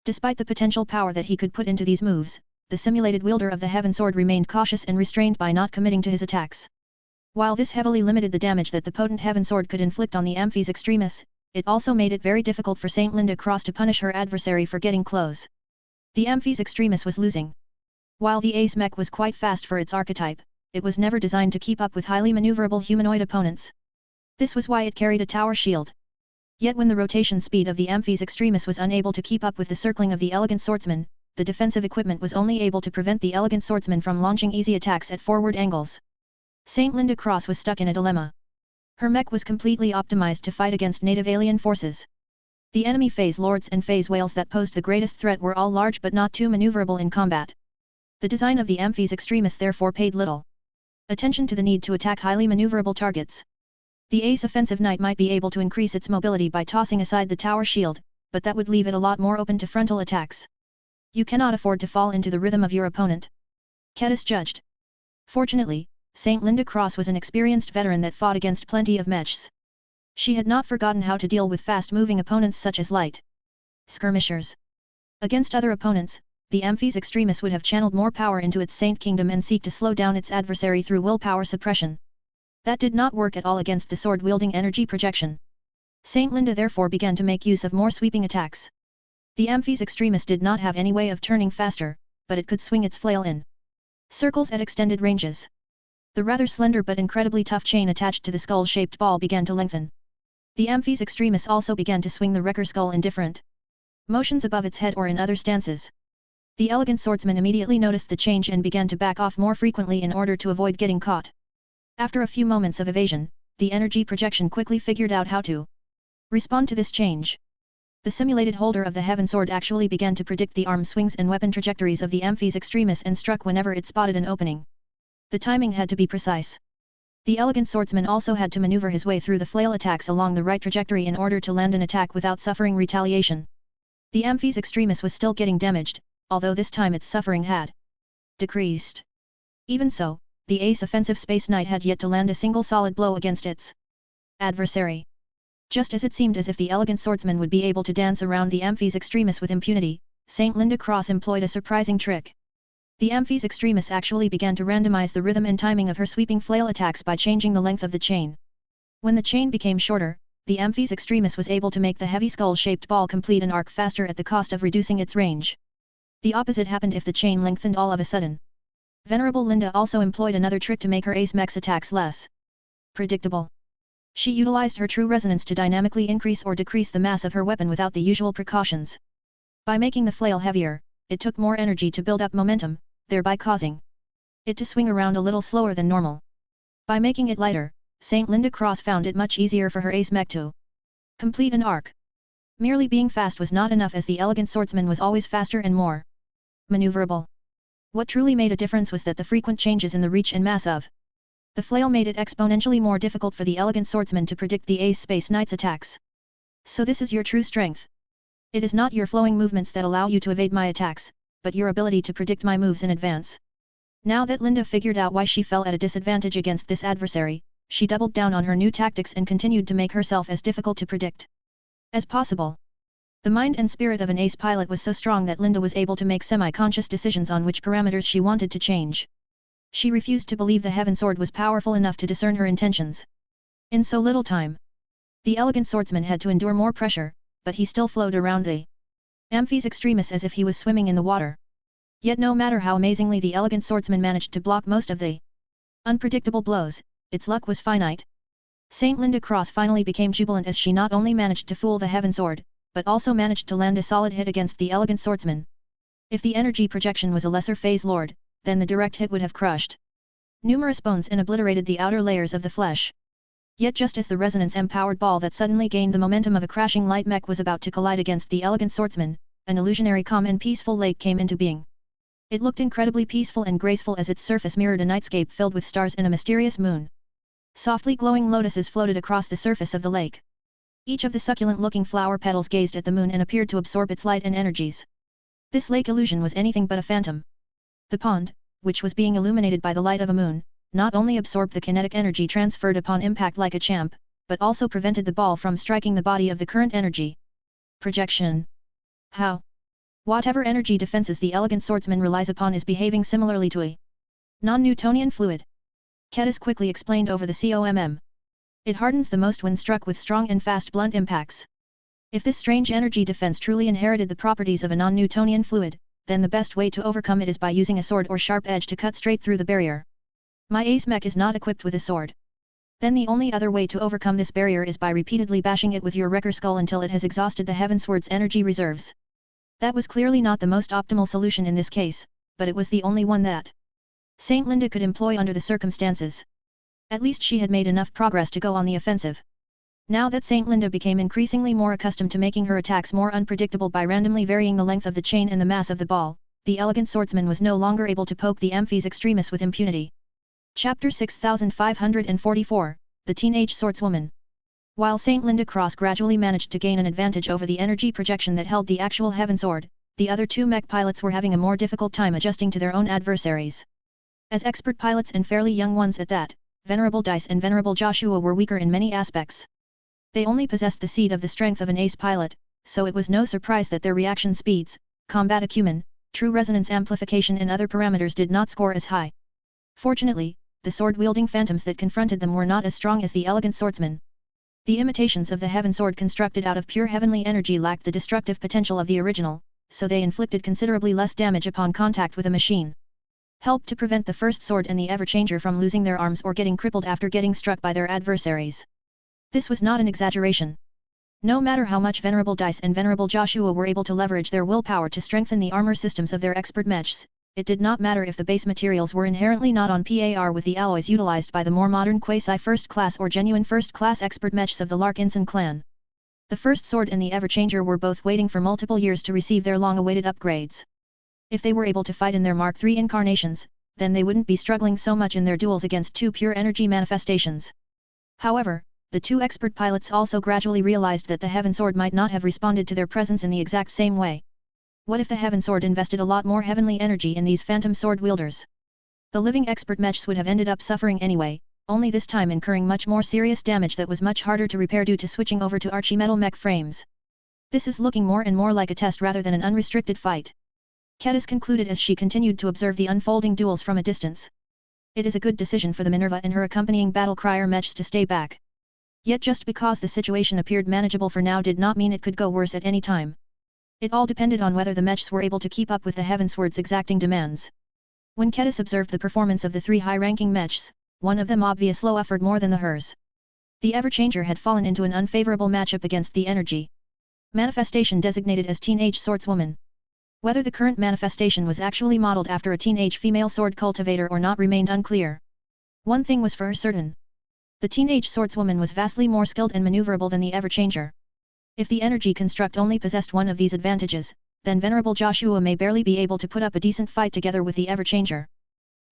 Despite the potential power that he could put into these moves, the simulated wielder of the Heavensward remained cautious and restrained by not committing to his attacks. While this heavily limited the damage that the potent Heavensward could inflict on the Amphis Extremis, it also made it very difficult for Saint Linda Cross to punish her adversary for getting close. The Amphis Extremis was losing. While the Ace Mech was quite fast for its archetype, it was never designed to keep up with highly maneuverable humanoid opponents. This was why it carried a tower shield. Yet when the rotation speed of the Amphis Extremis was unable to keep up with the circling of the elegant swordsman, the defensive equipment was only able to prevent the elegant swordsman from launching easy attacks at forward angles. Saint Linda Cross was stuck in a dilemma. Her mech was completely optimized to fight against native alien forces. The enemy phase lords and phase whales that posed the greatest threat were all large but not too maneuverable in combat. The design of the Amphis Extremis therefore paid little attention to the need to attack highly maneuverable targets. The Ace Offensive Knight might be able to increase its mobility by tossing aside the tower shield, but that would leave it a lot more open to frontal attacks. You cannot afford to fall into the rhythm of your opponent. Kedis judged. Fortunately, Saint Linda Cross was an experienced veteran that fought against plenty of mechs. She had not forgotten how to deal with fast-moving opponents such as light skirmishers. Against other opponents, the Amphis Extremis would have channeled more power into its Saint Kingdom and seek to slow down its adversary through willpower suppression. That did not work at all against the sword-wielding energy projection. Saint Linda therefore began to make use of more sweeping attacks. The Amphi's Extremis did not have any way of turning faster, but it could swing its flail in circles at extended ranges. The rather slender but incredibly tough chain attached to the skull-shaped ball began to lengthen. The Amphi's Extremis also began to swing the wrecker skull in different motions above its head or in other stances. The elegant swordsman immediately noticed the change and began to back off more frequently in order to avoid getting caught. After a few moments of evasion, the energy projection quickly figured out how to respond to this change. The simulated holder of the Heaven Sword actually began to predict the arm swings and weapon trajectories of the Amphi's Extremis and struck whenever it spotted an opening. The timing had to be precise. The elegant swordsman also had to maneuver his way through the flail attacks along the right trajectory in order to land an attack without suffering retaliation. The Amphi's Extremis was still getting damaged, although this time its suffering had decreased. Even so, the ace offensive Space Knight had yet to land a single solid blow against its adversary. Just as it seemed as if the elegant swordsman would be able to dance around the Amphi's Extremis with impunity, St. Linda Cross employed a surprising trick. The Amphi's Extremis actually began to randomize the rhythm and timing of her sweeping flail attacks by changing the length of the chain. When the chain became shorter, the Amphi's Extremis was able to make the heavy skull-shaped ball complete an arc faster at the cost of reducing its range. The opposite happened if the chain lengthened all of a sudden. Venerable Linda also employed another trick to make her ace mech's attacks less predictable. She utilized her true resonance to dynamically increase or decrease the mass of her weapon without the usual precautions. By making the flail heavier, it took more energy to build up momentum, thereby causing it to swing around a little slower than normal. By making it lighter, St. Linda Cross found it much easier for her ace mech to complete an arc. Merely being fast was not enough as the elegant swordsman was always faster and more maneuverable. What truly made a difference was that the frequent changes in the reach and mass of the flail made it exponentially more difficult for the elegant swordsman to predict the ace Space Knight's attacks. So this is your true strength. It is not your flowing movements that allow you to evade my attacks, but your ability to predict my moves in advance. Now that Linda figured out why she fell at a disadvantage against this adversary, she doubled down on her new tactics and continued to make herself as difficult to predict as possible. The mind and spirit of an ace pilot was so strong that Linda was able to make semi-conscious decisions on which parameters she wanted to change. She refused to believe the Heaven Sword was powerful enough to discern her intentions. In so little time, the elegant swordsman had to endure more pressure, but he still flowed around the Amphi's Extremis as if he was swimming in the water. Yet no matter how amazingly the elegant swordsman managed to block most of the unpredictable blows, its luck was finite. St. Linda Cross finally became jubilant as she not only managed to fool the Heaven Sword, but also managed to land a solid hit against the elegant swordsman. If the energy projection was a lesser phase lord, then the direct hit would have crushed numerous bones and obliterated the outer layers of the flesh. Yet just as the resonance-empowered ball that suddenly gained the momentum of a crashing light mech was about to collide against the elegant swordsman, an illusionary calm and peaceful lake came into being. It looked incredibly peaceful and graceful as its surface mirrored a nightscape filled with stars and a mysterious moon. Softly glowing lotuses floated across the surface of the lake. Each of the succulent-looking flower petals gazed at the moon and appeared to absorb its light and energies. This lake illusion was anything but a phantom. The pond, which was being illuminated by the light of a moon, not only absorbed the kinetic energy transferred upon impact like a champ, but also prevented the ball from striking the body of the current energy projection. How? Whatever energy defenses the elegant swordsman relies upon is behaving similarly to a non-Newtonian fluid. Kedis quickly explained over the COMM. It hardens the most when struck with strong and fast blunt impacts. If this strange energy defense truly inherited the properties of a non-Newtonian fluid, then the best way to overcome it is by using a sword or sharp edge to cut straight through the barrier. My ace mech is not equipped with a sword. Then the only other way to overcome this barrier is by repeatedly bashing it with your wrecker skull until it has exhausted the Heaven Sword's energy reserves. That was clearly not the most optimal solution in this case, but it was the only one that St. Linda could employ under the circumstances. At least she had made enough progress to go on the offensive. Now that St. Linda became increasingly more accustomed to making her attacks more unpredictable by randomly varying the length of the chain and the mass of the ball, the elegant swordsman was no longer able to poke the Amphi's Extremis with impunity. Chapter 6544, The Teenage Swordswoman. While St. Linda Cross gradually managed to gain an advantage over the energy projection that held the actual Heaven Sword, the other two mech pilots were having a more difficult time adjusting to their own adversaries. As expert pilots and fairly young ones at that, Venerable Dice and Venerable Joshua were weaker in many aspects. They only possessed the seed of the strength of an ace pilot, so it was no surprise that their reaction speeds, combat acumen, true resonance amplification and other parameters did not score as high. Fortunately, the sword-wielding phantoms that confronted them were not as strong as the elegant swordsman. The imitations of the Heaven Sword constructed out of pure heavenly energy lacked the destructive potential of the original, so they inflicted considerably less damage upon contact with a machine. Helped to prevent the first sword and the Everchanger from losing their arms or getting crippled after getting struck by their adversaries. This was not an exaggeration. No matter how much Venerable Dice and Venerable Joshua were able to leverage their willpower to strengthen the armor systems of their expert mechs, it did not matter if the base materials were inherently not on par with the alloys utilized by the more modern quasi-first-class or genuine first-class expert mechs of the Larkinson clan. The first sword and the Everchanger were both waiting for multiple years to receive their long-awaited upgrades. If they were able to fight in their Mark III incarnations, then they wouldn't be struggling so much in their duels against two pure energy manifestations. However, the two expert pilots also gradually realized that the Heaven Sword might not have responded to their presence in the exact same way. What if the Heaven Sword invested a lot more heavenly energy in these phantom sword wielders? The living expert mechs would have ended up suffering anyway, only this time incurring much more serious damage that was much harder to repair due to switching over to Archimetal mech frames. This is looking more and more like a test rather than an unrestricted fight. Kedis concluded as she continued to observe the unfolding duels from a distance. It is a good decision for the Minerva and her accompanying battle crier mechs to stay back. Yet just because the situation appeared manageable for now did not mean it could go worse at any time. It all depended on whether the mechs were able to keep up with the Heaven Sword's exacting demands. When Kedis observed the performance of the three high-ranking mechs, one of them obviously offered more than the hers. The Everchanger had fallen into an unfavorable matchup against the energy manifestation designated as Teenage Swordswoman. Whether the current manifestation was actually modeled after a teenage female sword cultivator or not remained unclear. One thing was for certain. The Teenage Swordswoman was vastly more skilled and maneuverable than the Everchanger. If the energy construct only possessed one of these advantages, then Venerable Joshua may barely be able to put up a decent fight together with the Everchanger.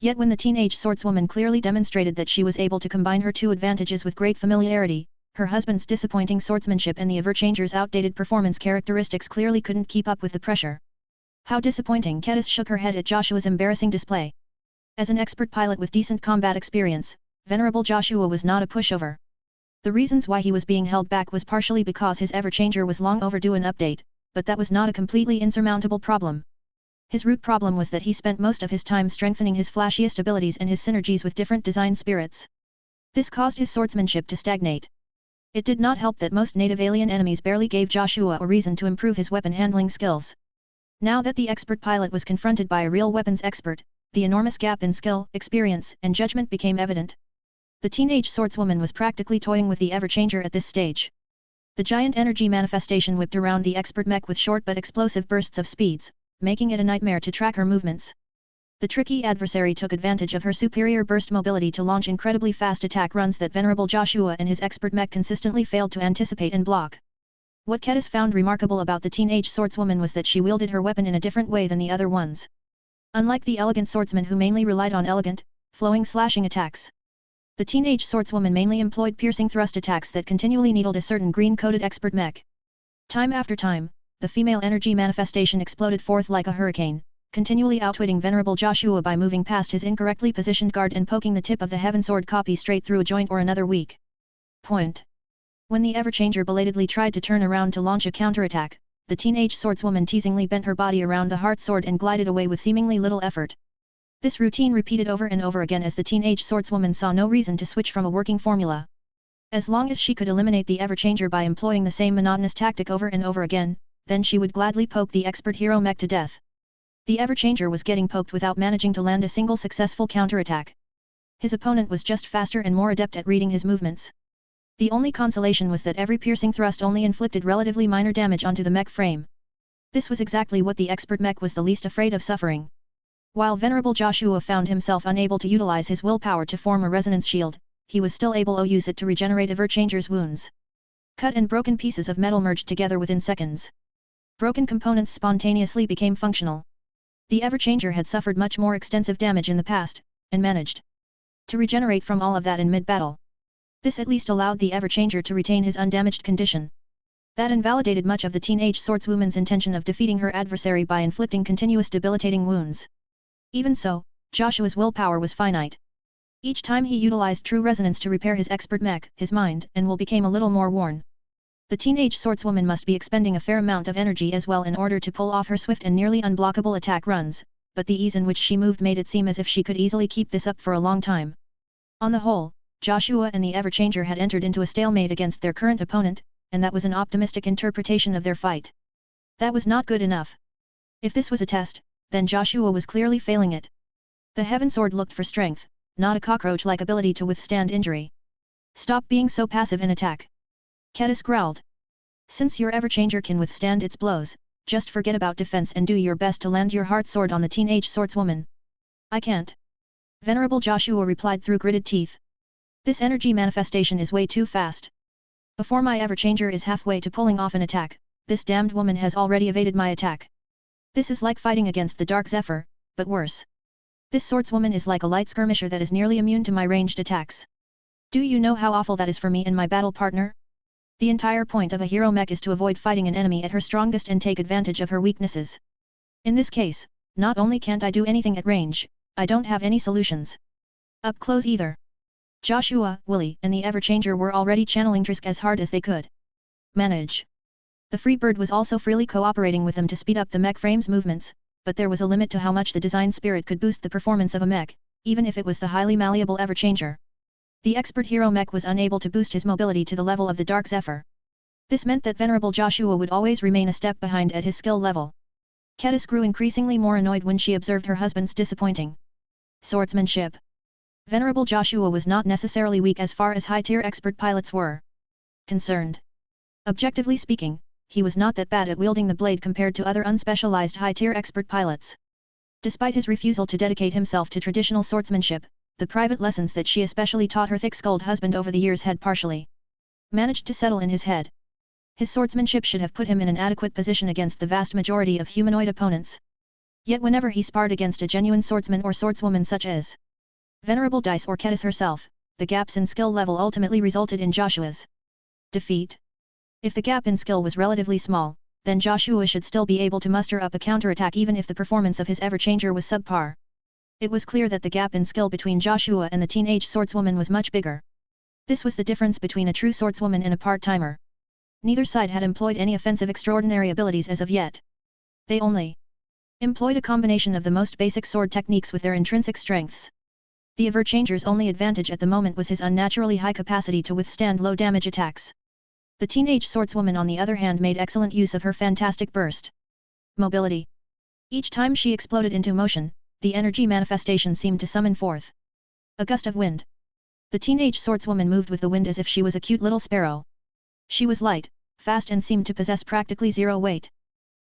Yet when the Teenage Swordswoman clearly demonstrated that she was able to combine her two advantages with great familiarity, her husband's disappointing swordsmanship and the Everchanger's outdated performance characteristics clearly couldn't keep up with the pressure. How disappointing! Kedis shook her head at Joshua's embarrassing display. As an expert pilot with decent combat experience, Venerable Joshua was not a pushover. The reasons why he was being held back was partially because his Everchanger was long overdue an update, but that was not a completely insurmountable problem. His root problem was that he spent most of his time strengthening his flashiest abilities and his synergies with different design spirits. This caused his swordsmanship to stagnate. It did not help that most native alien enemies barely gave Joshua a reason to improve his weapon handling skills. Now that the expert pilot was confronted by a real weapons expert, the enormous gap in skill, experience, and judgment became evident. The Teenage Swordswoman was practically toying with the Everchanger at this stage. The giant energy manifestation whipped around the expert mech with short but explosive bursts of speeds, making it a nightmare to track her movements. The tricky adversary took advantage of her superior burst mobility to launch incredibly fast attack runs that Venerable Joshua and his expert mech consistently failed to anticipate and block. What Kedis found remarkable about the Teenage Swordswoman was that she wielded her weapon in a different way than the other ones. Unlike the elegant swordsman who mainly relied on elegant, flowing slashing attacks, the Teenage Swordswoman mainly employed piercing thrust attacks that continually needled a certain green-coated expert mech. Time after time, the female energy manifestation exploded forth like a hurricane, continually outwitting Venerable Joshua by moving past his incorrectly positioned guard and poking the tip of the Heaven Sword copy straight through a joint or another weak point. When the Everchanger belatedly tried to turn around to launch a counterattack, the Teenage Swordswoman teasingly bent her body around the Heart Sword and glided away with seemingly little effort. This routine repeated over and over again as the Teenage Swordswoman saw no reason to switch from a working formula. As long as she could eliminate the Everchanger by employing the same monotonous tactic over and over again, then she would gladly poke the expert hero mech to death. The Everchanger was getting poked without managing to land a single successful counterattack. His opponent was just faster and more adept at reading his movements. The only consolation was that every piercing thrust only inflicted relatively minor damage onto the mech frame. This was exactly what the expert mech was the least afraid of suffering. While Venerable Joshua found himself unable to utilize his willpower to form a resonance shield, he was still able to use it to regenerate Everchanger's wounds. Cut and broken pieces of metal merged together within seconds. Broken components spontaneously became functional. The Everchanger had suffered much more extensive damage in the past, and managed to regenerate from all of that in mid-battle. This at least allowed the Everchanger to retain his undamaged condition. That invalidated much of the Teenage Swordswoman's intention of defeating her adversary by inflicting continuous debilitating wounds. Even so, Joshua's willpower was finite. Each time he utilized true resonance to repair his expert mech, his mind and will became a little more worn. The Teenage Swordswoman must be expending a fair amount of energy as well in order to pull off her swift and nearly unblockable attack runs, but the ease in which she moved made it seem as if she could easily keep this up for a long time. On the whole, Joshua and the Everchanger had entered into a stalemate against their current opponent, and that was an optimistic interpretation of their fight. That was not good enough. If this was a test, then Joshua was clearly failing it. The Heaven Sword looked for strength, not a cockroach-like ability to withstand injury. Stop being so passive and attack. Kedis growled. Since your Everchanger can withstand its blows, just forget about defense and do your best to land your heart sword on the teenage swordswoman. I can't. Venerable Joshua replied through gritted teeth. This energy manifestation is way too fast. Before my Everchanger is halfway to pulling off an attack, this damned woman has already evaded my attack. This is like fighting against the Dark Zephyr, but worse. This swordswoman is like a light skirmisher that is nearly immune to my ranged attacks. Do you know how awful that is for me and my battle partner? The entire point of a hero mech is to avoid fighting an enemy at her strongest and take advantage of her weaknesses. In this case, not only can't I do anything at range, I don't have any solutions. Up close either. Joshua, Willie, and the Everchanger were already channeling Trisk as hard as they could manage. The free bird was also freely cooperating with them to speed up the mech frame's movements, but there was a limit to how much the design spirit could boost the performance of a mech, even if it was the highly malleable Everchanger. The expert hero mech was unable to boost his mobility to the level of the Dark Zephyr. This meant that Venerable Joshua would always remain a step behind at his skill level. Kedis grew increasingly more annoyed when she observed her husband's disappointing swordsmanship. Venerable Joshua was not necessarily weak as far as high-tier expert pilots were concerned. Objectively speaking, he was not that bad at wielding the blade compared to other unspecialized high-tier expert pilots. Despite his refusal to dedicate himself to traditional swordsmanship, the private lessons that she especially taught her thick-skulled husband over the years had partially managed to settle in his head. His swordsmanship should have put him in an adequate position against the vast majority of humanoid opponents. Yet whenever he sparred against a genuine swordsman or swordswoman such as Venerable Dice or Kedis herself, the gaps in skill level ultimately resulted in Joshua's defeat. If the gap in skill was relatively small, then Joshua should still be able to muster up a counterattack even if the performance of his Everchanger was subpar. It was clear that the gap in skill between Joshua and the teenage swordswoman was much bigger. This was the difference between a true swordswoman and a part-timer. Neither side had employed any offensive extraordinary abilities as of yet. They only employed a combination of the most basic sword techniques with their intrinsic strengths. The Everchanger's only advantage at the moment was his unnaturally high capacity to withstand low-damage attacks. The teenage swordswoman on the other hand made excellent use of her fantastic burst mobility. Each time she exploded into motion, the energy manifestation seemed to summon forth a gust of wind. The teenage swordswoman moved with the wind as if she was a cute little sparrow. She was light, fast and seemed to possess practically zero weight.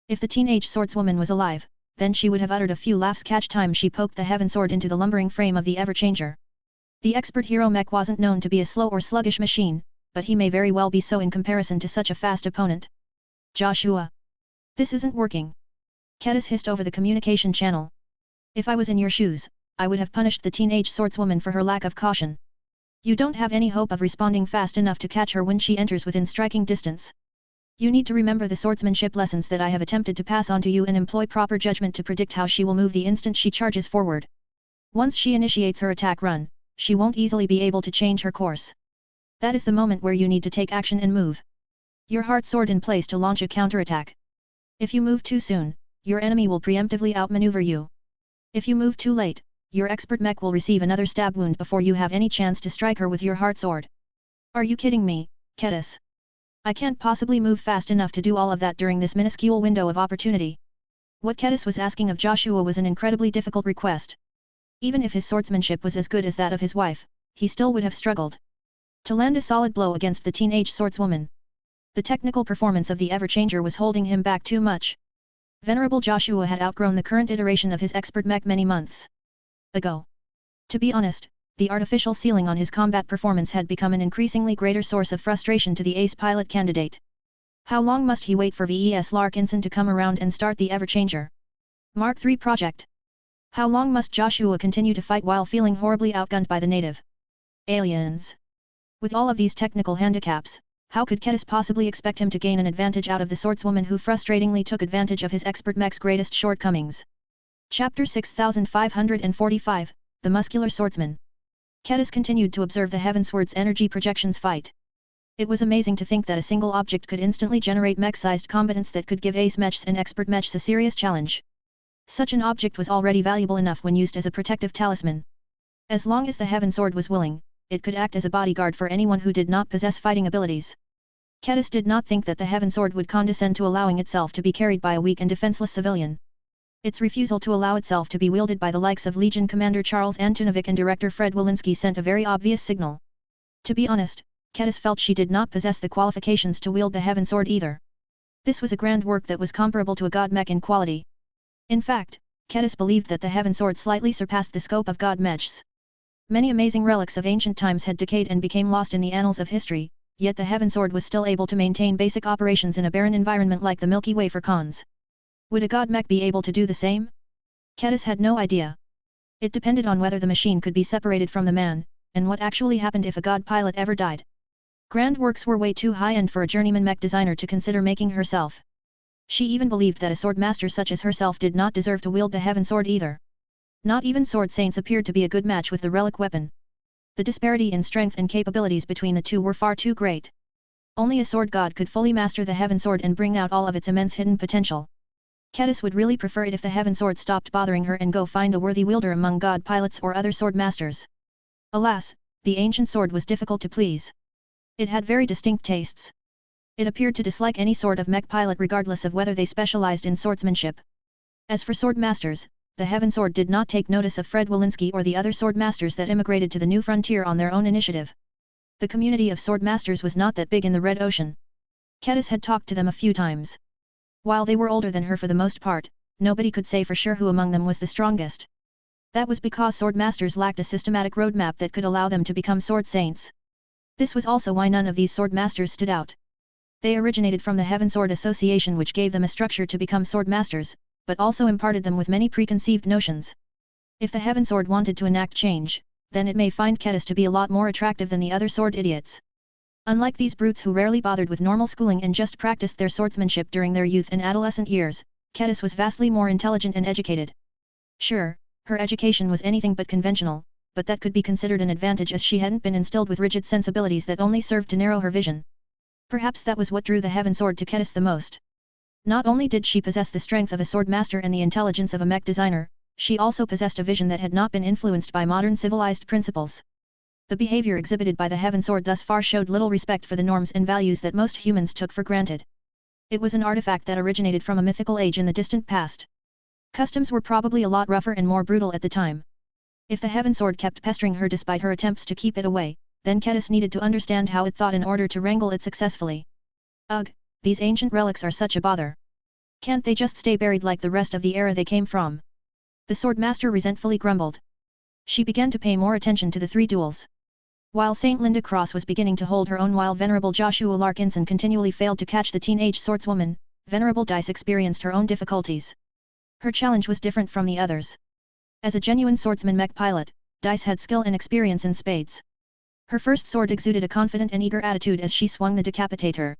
If the teenage swordswoman was alive, then she would have uttered a few laughs catch time she poked the heaven sword into the lumbering frame of the Everchanger. The expert hero mech wasn't known to be a slow or sluggish machine, but he may very well be so in comparison to such a fast opponent. Joshua. This isn't working. Kedis hissed over the communication channel. If I was in your shoes, I would have punished the teenage swordswoman for her lack of caution. You don't have any hope of responding fast enough to catch her when she enters within striking distance. You need to remember the swordsmanship lessons that I have attempted to pass on to you and employ proper judgment to predict how she will move the instant she charges forward. Once she initiates her attack run, she won't easily be able to change her course. That is the moment where you need to take action and move your heart sword in place to launch a counterattack. If you move too soon, your enemy will preemptively outmaneuver you. If you move too late, your expert mech will receive another stab wound before you have any chance to strike her with your heart sword. Are you kidding me, Kedis? I can't possibly move fast enough to do all of that during this minuscule window of opportunity. What Kedis was asking of Joshua was an incredibly difficult request. Even if his swordsmanship was as good as that of his wife, he still would have struggled to land a solid blow against the teenage swordswoman. The technical performance of the Everchanger was holding him back too much. Venerable Joshua had outgrown the current iteration of his expert mech many months ago. To be honest, the artificial ceiling on his combat performance had become an increasingly greater source of frustration to the ace pilot candidate. How long must he wait for VES Larkinson to come around and start the Everchanger Mark III project? How long must Joshua continue to fight while feeling horribly outgunned by the native aliens? With all of these technical handicaps, how could Kedis possibly expect him to gain an advantage out of the swordswoman who frustratingly took advantage of his expert mech's greatest shortcomings? Chapter 6545, The Muscular Swordsman. Kedis continued to observe the Heavensward's energy projections fight. It was amazing to think that a single object could instantly generate mech-sized combatants that could give ace mechs and expert mechs a serious challenge. Such an object was already valuable enough when used as a protective talisman. As long as the Heaven Sword was willing, it could act as a bodyguard for anyone who did not possess fighting abilities. Cadis did not think that the Heaven Sword would condescend to allowing itself to be carried by a weak and defenseless civilian. Its refusal to allow itself to be wielded by the likes of Legion Commander Charles Antunovic and director Fred Walensky sent a very obvious signal. To be honest, Cadis felt she did not possess the qualifications to wield the Heaven Sword either. This was a grand work that was comparable to a god Mech in quality. In fact, Cadis believed that the Heaven Sword slightly surpassed the scope of god Mech's. Many amazing relics of ancient times had decayed and became lost in the annals of history, yet the Heaven Sword was still able to maintain basic operations in a barren environment like the Milky Way for cons. Would a god Mech be able to do the same? Cadis had no idea. It depended on whether the machine could be separated from the man, and what actually happened if a god pilot ever died. Grand works were way too high-end for a journeyman mech designer to consider making herself. She even believed that a sword master such as herself did not deserve to wield the Heaven Sword either. Not even sword saints appeared to be a good match with the relic weapon. The disparity in strength and capabilities between the two were far too great. Only a sword god could fully master the Heaven Sword and bring out all of its immense hidden potential. Cadis would really prefer it if the Heaven Sword stopped bothering her and go find a worthy wielder among god pilots or other sword masters. Alas, the ancient sword was difficult to please. It had very distinct tastes. It appeared to dislike any sort of mech pilot regardless of whether they specialized in swordsmanship. As for sword masters, the Heaven Sword did not take notice of Fred Walensky or the other sword masters that immigrated to the new frontier on their own initiative. The community of sword masters was not that big in the Red Ocean. Cadis had talked to them a few times. While they were older than her for the most part, nobody could say for sure who among them was the strongest. That was because sword masters lacked a systematic roadmap that could allow them to become sword saints. This was also why none of these sword masters stood out. They originated from the Heaven Sword Association, which gave them a structure to become sword masters, but also imparted them with many preconceived notions. If the Heaven Sword wanted to enact change, then it may find Cadis to be a lot more attractive than the other sword idiots. Unlike these brutes who rarely bothered with normal schooling and just practiced their swordsmanship during their youth and adolescent years, Cadis was vastly more intelligent and educated. Sure, her education was anything but conventional, but that could be considered an advantage as she hadn't been instilled with rigid sensibilities that only served to narrow her vision. Perhaps that was what drew the Heaven Sword to Cadis the most. Not only did she possess the strength of a sword master and the intelligence of a mech designer, she also possessed a vision that had not been influenced by modern civilized principles. The behavior exhibited by the Heaven Sword thus far showed little respect for the norms and values that most humans took for granted. It was an artifact that originated from a mythical age in the distant past. Customs were probably a lot rougher and more brutal at the time. If the Heaven Sword kept pestering her despite her attempts to keep it away, then Cadis needed to understand how it thought in order to wrangle it successfully. Ugh, these ancient relics are such a bother. Can't they just stay buried like the rest of the era they came from? The swordmaster resentfully grumbled. She began to pay more attention to the three duels. While Saint Linda Cross was beginning to hold her own while Venerable Joshua Larkinson continually failed to catch the teenage swordswoman, Venerable Dice experienced her own difficulties. Her challenge was different from the others. As a genuine swordsman mech pilot, Dice had skill and experience in spades. Her first sword exuded a confident and eager attitude as she swung the decapitator.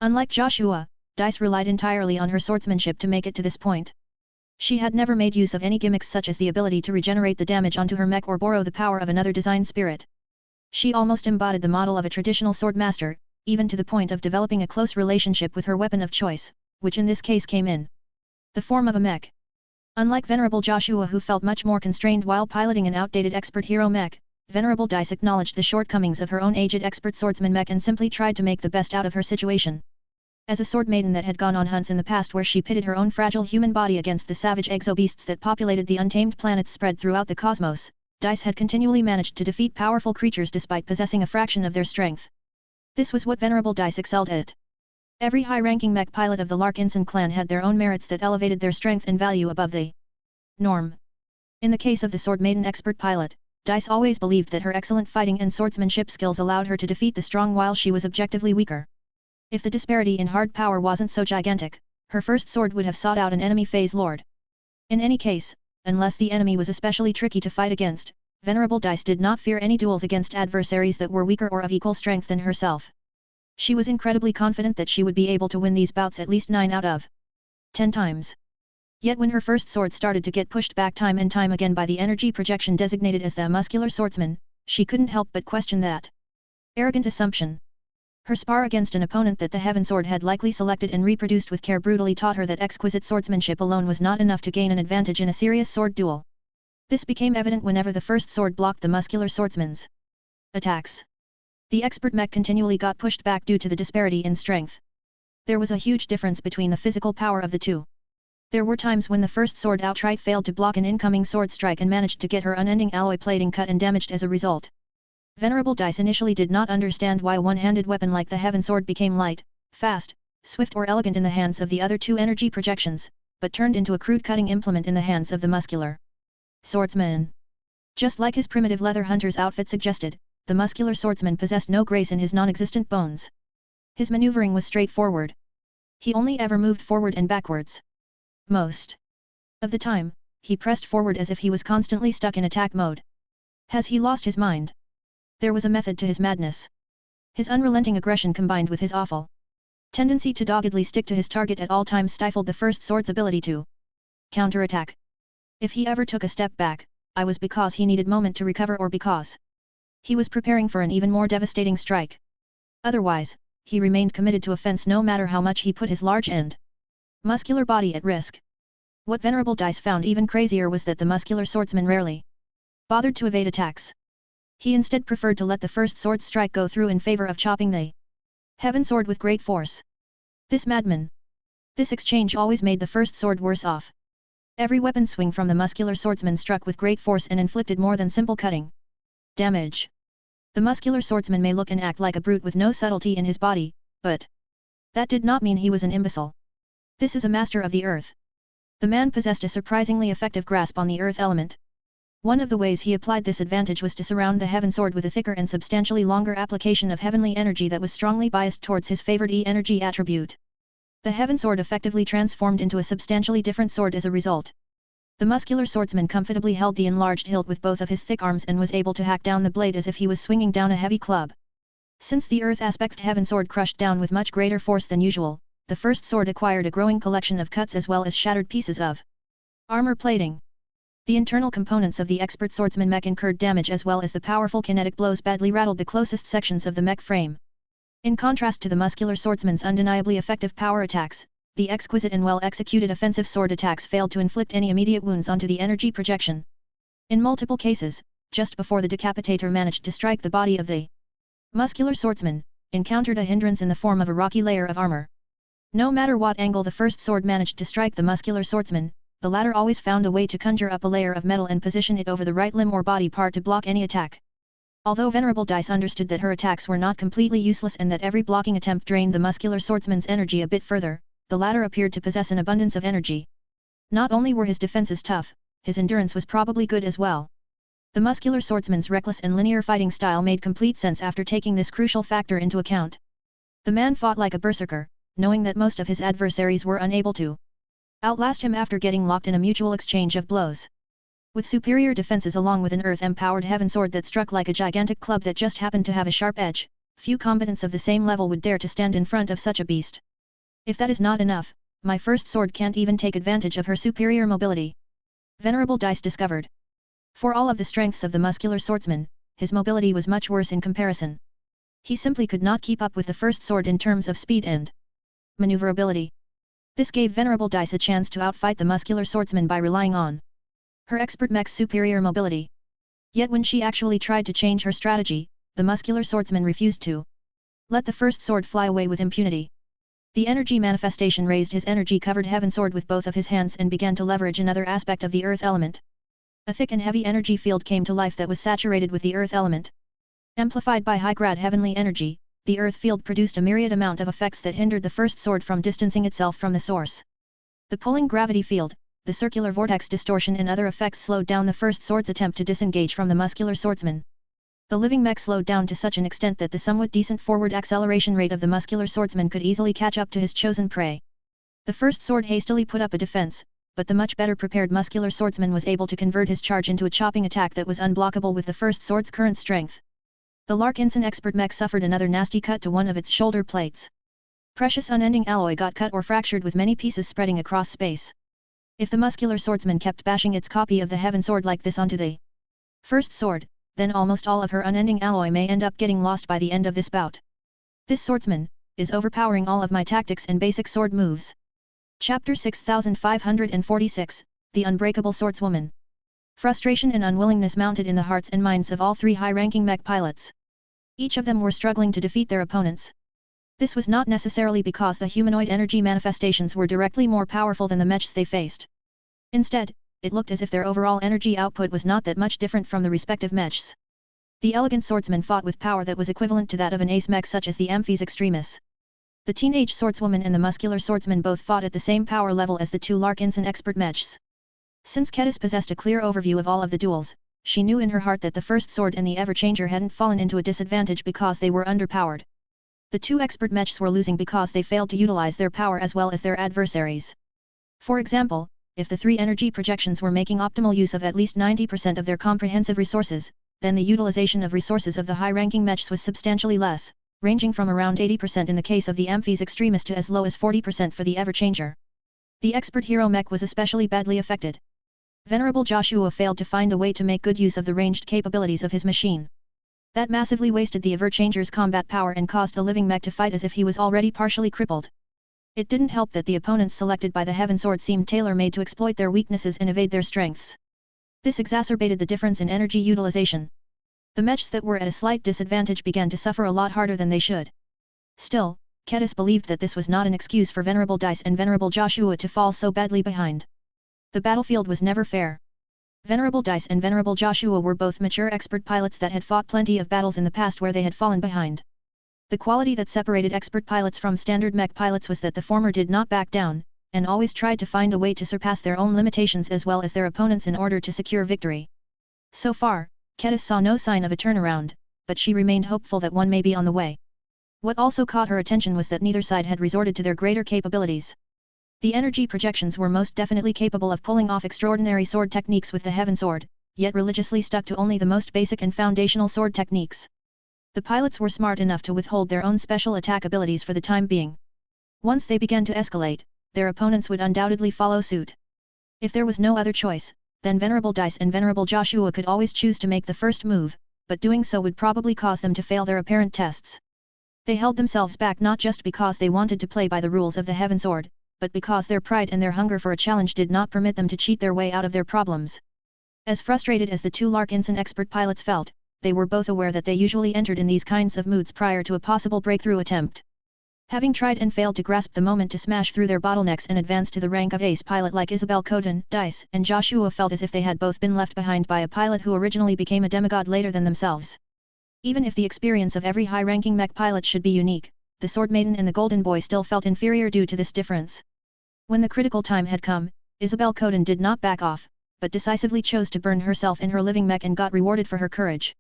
Unlike Joshua, Dice relied entirely on her swordsmanship to make it to this point. She had never made use of any gimmicks such as the ability to regenerate the damage onto her mech or borrow the power of another design spirit. She almost embodied the model of a traditional swordmaster, even to the point of developing a close relationship with her weapon of choice, which in this case came in the form of a mech. Unlike Venerable Joshua, who felt much more constrained while piloting an outdated expert hero mech, Venerable Dice acknowledged the shortcomings of her own aged expert swordsman mech and simply tried to make the best out of her situation. As a sword maiden that had gone on hunts in the past where she pitted her own fragile human body against the savage exobeasts that populated the untamed planets spread throughout the cosmos, Dice had continually managed to defeat powerful creatures despite possessing a fraction of their strength. This was what Venerable Dice excelled at. Every high-ranking mech pilot of the Larkinson clan had their own merits that elevated their strength and value above the norm. In the case of the sword maiden expert pilot, Dice always believed that her excellent fighting and swordsmanship skills allowed her to defeat the strong while she was objectively weaker. If the disparity in hard power wasn't so gigantic, her first sword would have sought out an enemy phase lord. In any case, unless the enemy was especially tricky to fight against, Venerable Dice did not fear any duels against adversaries that were weaker or of equal strength than herself. She was incredibly confident that she would be able to win these bouts at least 9 out of 10 times. Yet when her first sword started to get pushed back time and time again by the energy projection designated as the muscular swordsman, she couldn't help but question that arrogant assumption. Her spar against an opponent that the Heaven Sword had likely selected and reproduced with care brutally taught her that exquisite swordsmanship alone was not enough to gain an advantage in a serious sword duel. This became evident whenever the first sword blocked the muscular swordsman's Attacks. The expert mech continually got pushed back due to the disparity in strength. There was a huge difference between the physical power of the two. There were times when the first sword outright failed to block an incoming sword strike and managed to get her unending alloy plating cut and damaged as a result. Venerable Dice initially did not understand why a one-handed weapon like the Heaven Sword became light, fast, swift or elegant in the hands of the other two energy projections, but turned into a crude cutting implement in the hands of the muscular swordsman. Just like his primitive leather hunter's outfit suggested, the muscular swordsman possessed no grace in his non-existent bones. His maneuvering was straightforward. He only ever moved forward and backwards. Most of the time, he pressed forward as if he was constantly stuck in attack mode. Has he lost his mind? There was a method to his madness. His unrelenting aggression combined with his awful tendency to doggedly stick to his target at all times stifled the first sword's ability to counterattack. If he ever took a step back, it was because he needed moment to recover or because he was preparing for an even more devastating strike. Otherwise, he remained committed to offense no matter how much he put his large and muscular body at risk. What Venerable Dice found even crazier was that the muscular swordsman rarely bothered to evade attacks. He instead preferred to let the first sword strike go through in favor of chopping the Heaven Sword with great force. This madman. This exchange always made the first sword worse off. Every weapon swing from the muscular swordsman struck with great force and inflicted more than simple cutting damage. The muscular swordsman may look and act like a brute with no subtlety in his body, but that did not mean he was an imbecile. This is a master of the earth. The man possessed a surprisingly effective grasp on the earth element. One of the ways he applied this advantage was to surround the Heaven Sword with a thicker and substantially longer application of heavenly energy that was strongly biased towards his favored E-energy attribute. The Heaven Sword effectively transformed into a substantially different sword as a result. The muscular swordsman comfortably held the enlarged hilt with both of his thick arms and was able to hack down the blade as if he was swinging down a heavy club. Since the earth aspect's Heaven Sword crushed down with much greater force than usual, the first sword acquired a growing collection of cuts as well as shattered pieces of armor plating. The internal components of the expert swordsman mech incurred damage as well as the powerful kinetic blows badly rattled the closest sections of the mech frame. In contrast to the muscular swordsman's undeniably effective power attacks, the exquisite and well-executed offensive sword attacks failed to inflict any immediate wounds onto the energy projection. In multiple cases, just before the decapitator managed to strike the body of the muscular swordsman, encountered a hindrance in the form of a rocky layer of armor. No matter what angle the first sword managed to strike the muscular swordsman, the latter always found a way to conjure up a layer of metal and position it over the right limb or body part to block any attack. Although Venerable Dice understood that her attacks were not completely useless and that every blocking attempt drained the muscular swordsman's energy a bit further, the latter appeared to possess an abundance of energy. Not only were his defenses tough, his endurance was probably good as well. The muscular swordsman's reckless and linear fighting style made complete sense after taking this crucial factor into account. The man fought like a berserker, knowing that most of his adversaries were unable to outlast him after getting locked in a mutual exchange of blows. With superior defenses along with an earth-empowered heaven sword that struck like a gigantic club that just happened to have a sharp edge, few combatants of the same level would dare to stand in front of such a beast. If that is not enough, my first sword can't even take advantage of her superior mobility. Venerable Dice discovered. For all of the strengths of the muscular swordsman, his mobility was much worse in comparison. He simply could not keep up with the first sword in terms of speed and maneuverability. This gave Venerable Dice a chance to outfight the muscular swordsman by relying on her expert mech's superior mobility. Yet when she actually tried to change her strategy, the muscular swordsman refused to let the first sword fly away with impunity. The energy manifestation raised his energy-covered heaven sword with both of his hands and began to leverage another aspect of the earth element. A thick and heavy energy field came to life that was saturated with the earth element. Amplified by high-grade heavenly energy, the earth field produced a myriad amount of effects that hindered the first sword from distancing itself from the source. The pulling gravity field, the circular vortex distortion and other effects slowed down the first sword's attempt to disengage from the muscular swordsman. The living mech slowed down to such an extent that the somewhat decent forward acceleration rate of the muscular swordsman could easily catch up to his chosen prey. The first sword hastily put up a defense, but the much better prepared muscular swordsman was able to convert his charge into a chopping attack that was unblockable with the first sword's current strength. The Larkinson expert mech suffered another nasty cut to one of its shoulder plates. Precious unending alloy got cut or fractured with many pieces spreading across space. If the muscular swordsman kept bashing its copy of the heaven sword like this onto the first sword, then almost all of her unending alloy may end up getting lost by the end of this bout. This swordsman is overpowering all of my tactics and basic sword moves. Chapter 6546, The Unbreakable Swordswoman. Frustration and unwillingness mounted in the hearts and minds of all three high-ranking mech pilots. Each of them were struggling to defeat their opponents. This was not necessarily because the humanoid energy manifestations were directly more powerful than the mechs they faced. Instead, it looked as if their overall energy output was not that much different from the respective mechs. The elegant swordsman fought with power that was equivalent to that of an ace mech such as the Amphis Extremis. The teenage swordswoman and the muscular swordsman both fought at the same power level as the two Larkinson expert mechs. Since Kedis possessed a clear overview of all of the duels, she knew in her heart that the first sword and the Everchanger hadn't fallen into a disadvantage because they were underpowered. The two expert mechs were losing because they failed to utilize their power as well as their adversaries. For example, if the three energy projections were making optimal use of at least 90% of their comprehensive resources, then the utilization of resources of the high-ranking mechs was substantially less, ranging from around 80% in the case of the Amphis Extremis to as low as 40% for the Everchanger. The expert hero mech was especially badly affected. Venerable Joshua failed to find a way to make good use of the ranged capabilities of his machine. That massively wasted the Everchanger's combat power and caused the living mech to fight as if he was already partially crippled. It didn't help that the opponents selected by the Heaven Sword seemed tailor-made to exploit their weaknesses and evade their strengths. This exacerbated the difference in energy utilization. The mechs that were at a slight disadvantage began to suffer a lot harder than they should. Still, Kedis believed that this was not an excuse for Venerable Dice and Venerable Joshua to fall so badly behind. The battlefield was never fair. Venerable Dice and Venerable Joshua were both mature expert pilots that had fought plenty of battles in the past where they had fallen behind. The quality that separated expert pilots from standard mech pilots was that the former did not back down, and always tried to find a way to surpass their own limitations as well as their opponents in order to secure victory. So far, Kedis saw no sign of a turnaround, but she remained hopeful that one may be on the way. What also caught her attention was that neither side had resorted to their greater capabilities. The energy projections were most definitely capable of pulling off extraordinary sword techniques with the Heaven Sword, yet religiously stuck to only the most basic and foundational sword techniques. The pilots were smart enough to withhold their own special attack abilities for the time being. Once they began to escalate, their opponents would undoubtedly follow suit. If there was no other choice, then Venerable Dice and Venerable Joshua could always choose to make the first move, but doing so would probably cause them to fail their apparent tests. They held themselves back not just because they wanted to play by the rules of the Heaven Sword, but because their pride and their hunger for a challenge did not permit them to cheat their way out of their problems. As frustrated as the two Larkinson expert pilots felt, they were both aware that they usually entered in these kinds of moods prior to a possible breakthrough attempt. Having tried and failed to grasp the moment to smash through their bottlenecks and advance to the rank of ace pilot like Isabel Coden, Dice, and Joshua felt as if they had both been left behind by a pilot who originally became a demigod later than themselves. Even if the experience of every high-ranking mech pilot should be unique, the Sword Maiden and the Golden Boy still felt inferior due to this difference. When the critical time had come, Isabel Coden did not back off, but decisively chose to burn herself in her living mech and got rewarded for her courage.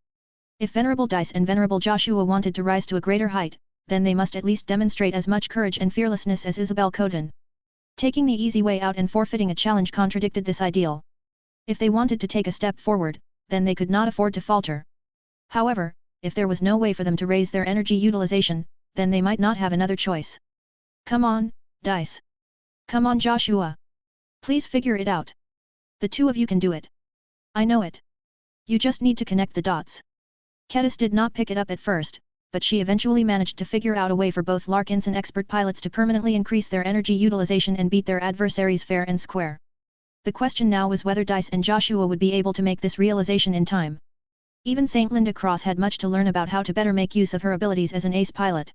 If Venerable Dice and Venerable Joshua wanted to rise to a greater height, then they must at least demonstrate as much courage and fearlessness as Isabel Coden. Taking the easy way out and forfeiting a challenge contradicted this ideal. If they wanted to take a step forward, then they could not afford to falter. However, if there was no way for them to raise their energy utilization, then they might not have another choice. Come on, Dice. Come on, Joshua. Please figure it out. The two of you can do it. I know it. You just need to connect the dots. Kedis did not pick it up at first, but she eventually managed to figure out a way for both Larkinson expert pilots to permanently increase their energy utilization and beat their adversaries fair and square. The question now was whether Dice and Joshua would be able to make this realization in time. Even St. Linda Cross had much to learn about how to better make use of her abilities as an ace pilot.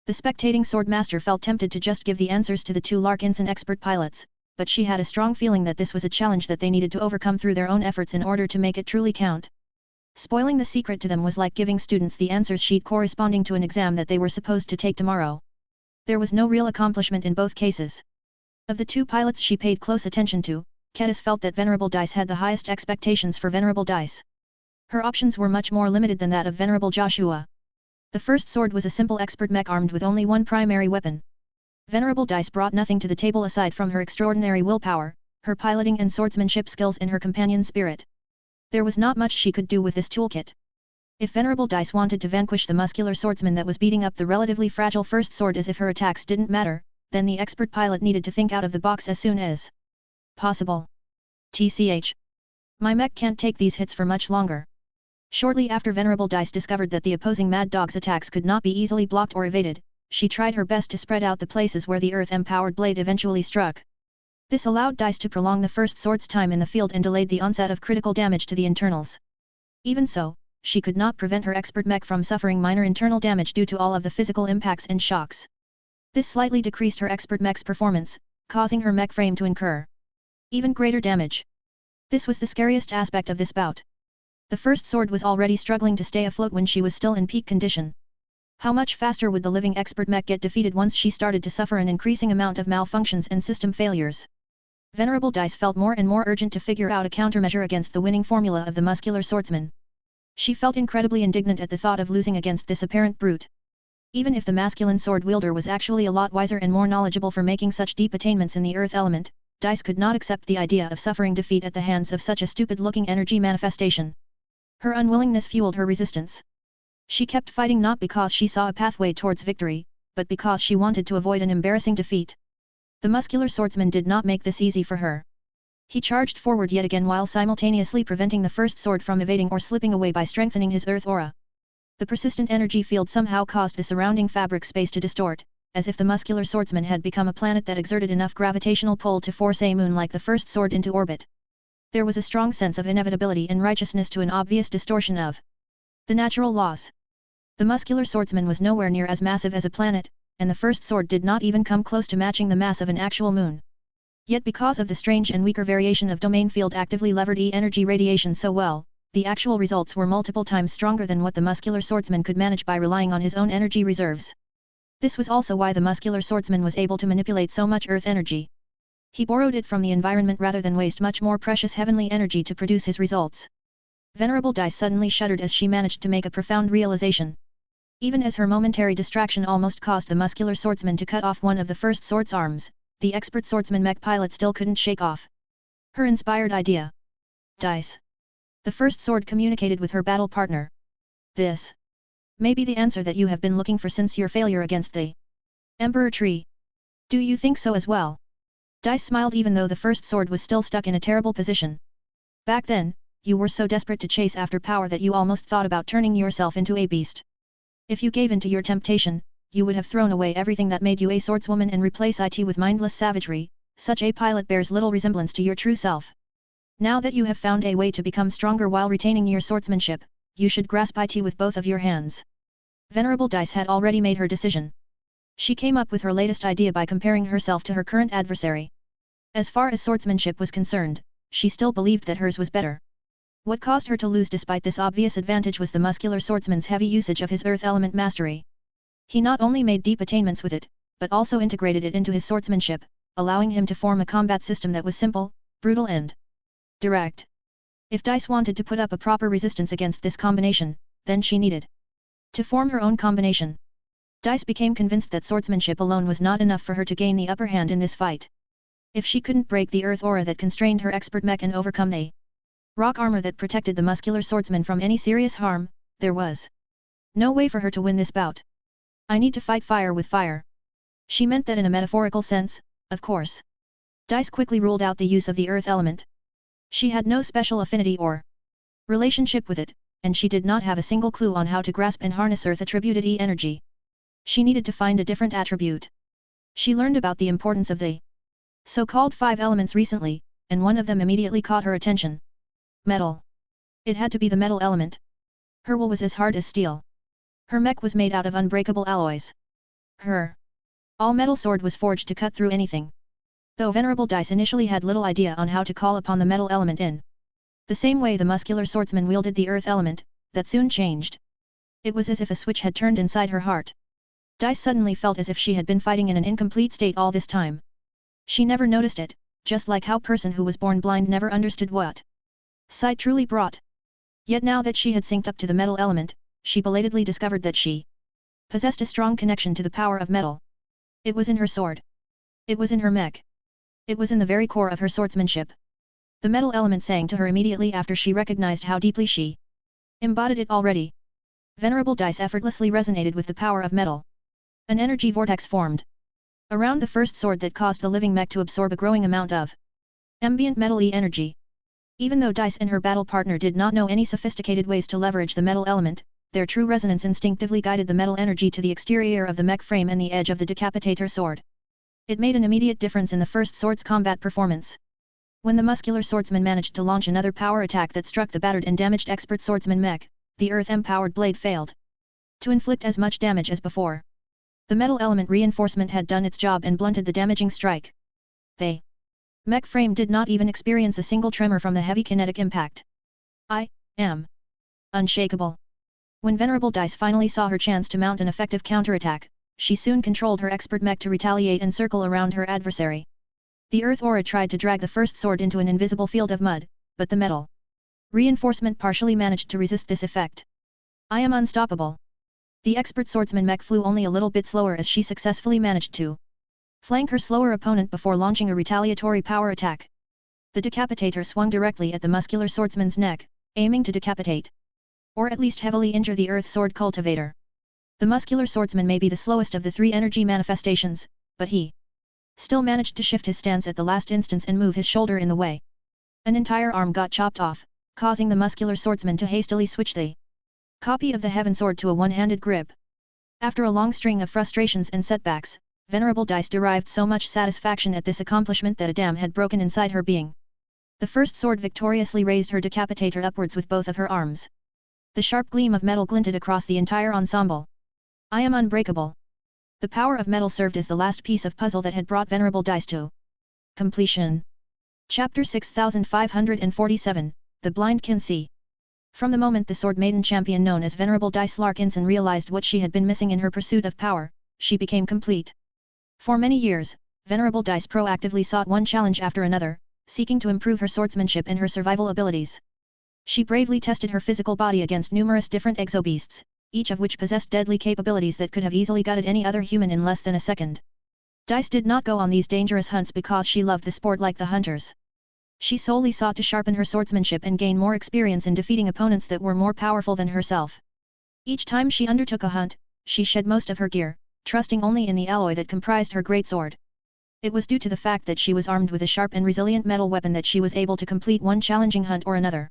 The spectating swordmaster felt tempted to just give the answers to the two Larkinson expert pilots, but she had a strong feeling that this was a challenge that they needed to overcome through their own efforts in order to make it truly count. Spoiling the secret to them was like giving students the answers sheet corresponding to an exam that they were supposed to take tomorrow. There was no real accomplishment in both cases. Of the two pilots she paid close attention to, Kedis felt that Venerable Dice had the highest expectations for Venerable Dice. Her options were much more limited than that of Venerable Joshua. The first sword was a simple expert mech armed with only one primary weapon. Venerable Dice brought nothing to the table aside from her extraordinary willpower, her piloting and swordsmanship skills and her companion spirit. There was not much she could do with this toolkit. If Venerable Dice wanted to vanquish the muscular swordsman that was beating up the relatively fragile first sword as if her attacks didn't matter, then the expert pilot needed to think out of the box as soon as possible. TCH. My mech can't take these hits for much longer. Shortly after Venerable Dice discovered that the opposing Mad Dog's attacks could not be easily blocked or evaded, she tried her best to spread out the places where the earth-empowered blade eventually struck. This allowed Dice to prolong the first sword's time in the field and delayed the onset of critical damage to the internals. Even so, she could not prevent her expert mech from suffering minor internal damage due to all of the physical impacts and shocks. This slightly decreased her expert mech's performance, causing her mech frame to incur even greater damage. This was the scariest aspect of this bout. The first sword was already struggling to stay afloat when she was still in peak condition. How much faster would the living expert mech get defeated once she started to suffer an increasing amount of malfunctions and system failures? Venerable Dice felt more and more urgent to figure out a countermeasure against the winning formula of the muscular swordsman. She felt incredibly indignant at the thought of losing against this apparent brute. Even if the masculine sword wielder was actually a lot wiser and more knowledgeable for making such deep attainments in the earth element, Dice could not accept the idea of suffering defeat at the hands of such a stupid-looking energy manifestation. Her unwillingness fueled her resistance. She kept fighting not because she saw a pathway towards victory, but because she wanted to avoid an embarrassing defeat. The muscular swordsman did not make this easy for her. He charged forward yet again while simultaneously preventing the first sword from evading or slipping away by strengthening his earth aura. The persistent energy field somehow caused the surrounding fabric space to distort, as if the muscular swordsman had become a planet that exerted enough gravitational pull to force a moon like the first sword into orbit. There was a strong sense of inevitability and righteousness to an obvious distortion of the natural laws. The muscular swordsman was nowhere near as massive as a planet, and the first sword did not even come close to matching the mass of an actual moon. Yet because of the strange and weaker variation of domain field actively levered E-energy radiation so well, the actual results were multiple times stronger than what the muscular swordsman could manage by relying on his own energy reserves. This was also why the muscular swordsman was able to manipulate so much earth energy. He borrowed it from the environment rather than waste much more precious heavenly energy to produce his results. Venerable Dice suddenly shuddered as she managed to make a profound realization. Even as her momentary distraction almost caused the muscular swordsman to cut off one of the first sword's arms, the expert swordsman mech pilot still couldn't shake off her inspired idea. Dice. The first sword communicated with her battle partner. This may be the answer that you have been looking for since your failure against the Emperor Tree. Do you think so as well? Dice smiled even though the first sword was still stuck in a terrible position. Back then, you were so desperate to chase after power that you almost thought about turning yourself into a beast. If you gave in to your temptation, you would have thrown away everything that made you a swordswoman and replace it with mindless savagery. Such a pilot bears little resemblance to your true self. Now that you have found a way to become stronger while retaining your swordsmanship, you should grasp it with both of your hands. Venerable Dice had already made her decision. She came up with her latest idea by comparing herself to her current adversary. As far as swordsmanship was concerned, she still believed that hers was better. What caused her to lose despite this obvious advantage was the muscular swordsman's heavy usage of his earth element mastery. He not only made deep attainments with it, but also integrated it into his swordsmanship, allowing him to form a combat system that was simple, brutal and direct. If Dice wanted to put up a proper resistance against this combination, then she needed to form her own combination. Dice became convinced that swordsmanship alone was not enough for her to gain the upper hand in this fight. If she couldn't break the earth aura that constrained her expert mech and overcome the rock armor that protected the muscular swordsman from any serious harm, there was no way for her to win this bout. I need to fight fire with fire. She meant that in a metaphorical sense, of course. Dice quickly ruled out the use of the earth element. She had no special affinity or relationship with it, and she did not have a single clue on how to grasp and harness earth-attributed E-energy. She needed to find a different attribute. She learned about the importance of the so-called 5 elements recently, and one of them immediately caught her attention. Metal. It had to be the metal element. Her will was as hard as steel. Her mech was made out of unbreakable alloys. Her all-metal sword was forged to cut through anything. Though Venerable Dice initially had little idea on how to call upon the metal element in the same way the muscular swordsman wielded the earth element, that soon changed. It was as if a switch had turned inside her heart. Dice suddenly felt as if she had been fighting in an incomplete state all this time. She never noticed it, just like how person who was born blind never understood what sight truly brought. Yet now that she had synced up to the metal element, she belatedly discovered that she possessed a strong connection to the power of metal. It was in her sword. It was in her mech. It was in the very core of her swordsmanship. The metal element sang to her immediately after she recognized how deeply she embodied it already. Venerable Dice effortlessly resonated with the power of metal. An energy vortex formed around the first sword that caused the living mech to absorb a growing amount of ambient metal E-energy. Even though Dice and her battle partner did not know any sophisticated ways to leverage the metal element, their true resonance instinctively guided the metal energy to the exterior of the mech frame and the edge of the decapitator sword. It made an immediate difference in the first sword's combat performance. When the muscular swordsman managed to launch another power attack that struck the battered and damaged expert swordsman mech, the earth-empowered blade failed to inflict as much damage as before. The metal element reinforcement had done its job and blunted the damaging strike. The mech frame did not even experience a single tremor from the heavy kinetic impact. I am unshakable. When Venerable Dice finally saw her chance to mount an effective counterattack, she soon controlled her expert mech to retaliate and circle around her adversary. The earth aura tried to drag the first sword into an invisible field of mud, but the metal reinforcement partially managed to resist this effect. I am unstoppable. The expert swordsman mech flew only a little bit slower as she successfully managed to flank her slower opponent before launching a retaliatory power attack. The decapitator swung directly at the muscular swordsman's neck, aiming to decapitate, or at least heavily injure the earth sword cultivator. The muscular swordsman may be the slowest of the three energy manifestations, but he still managed to shift his stance at the last instance and move his shoulder in the way. An entire arm got chopped off, causing the muscular swordsman to hastily switch the copy of the Heaven Sword to a one-handed grip. After a long string of frustrations and setbacks, Venerable Dice derived so much satisfaction at this accomplishment that a dam had broken inside her being. The first sword victoriously raised her decapitator upwards with both of her arms. The sharp gleam of metal glinted across the entire ensemble. I am unbreakable. The power of metal served as the last piece of puzzle that had brought Venerable Dice to completion. Chapter 6547, The Blind Can See. From the moment the Sword Maiden champion known as Venerable Dice Larkinson realized what she had been missing in her pursuit of power, she became complete. For many years, Venerable Dice proactively sought one challenge after another, seeking to improve her swordsmanship and her survival abilities. She bravely tested her physical body against numerous different exobeasts, each of which possessed deadly capabilities that could have easily gutted any other human in less than a second. Dice did not go on these dangerous hunts because she loved the sport like the hunters. She solely sought to sharpen her swordsmanship and gain more experience in defeating opponents that were more powerful than herself. Each time she undertook a hunt, she shed most of her gear, trusting only in the alloy that comprised her greatsword. It was due to the fact that she was armed with a sharp and resilient metal weapon that she was able to complete one challenging hunt or another.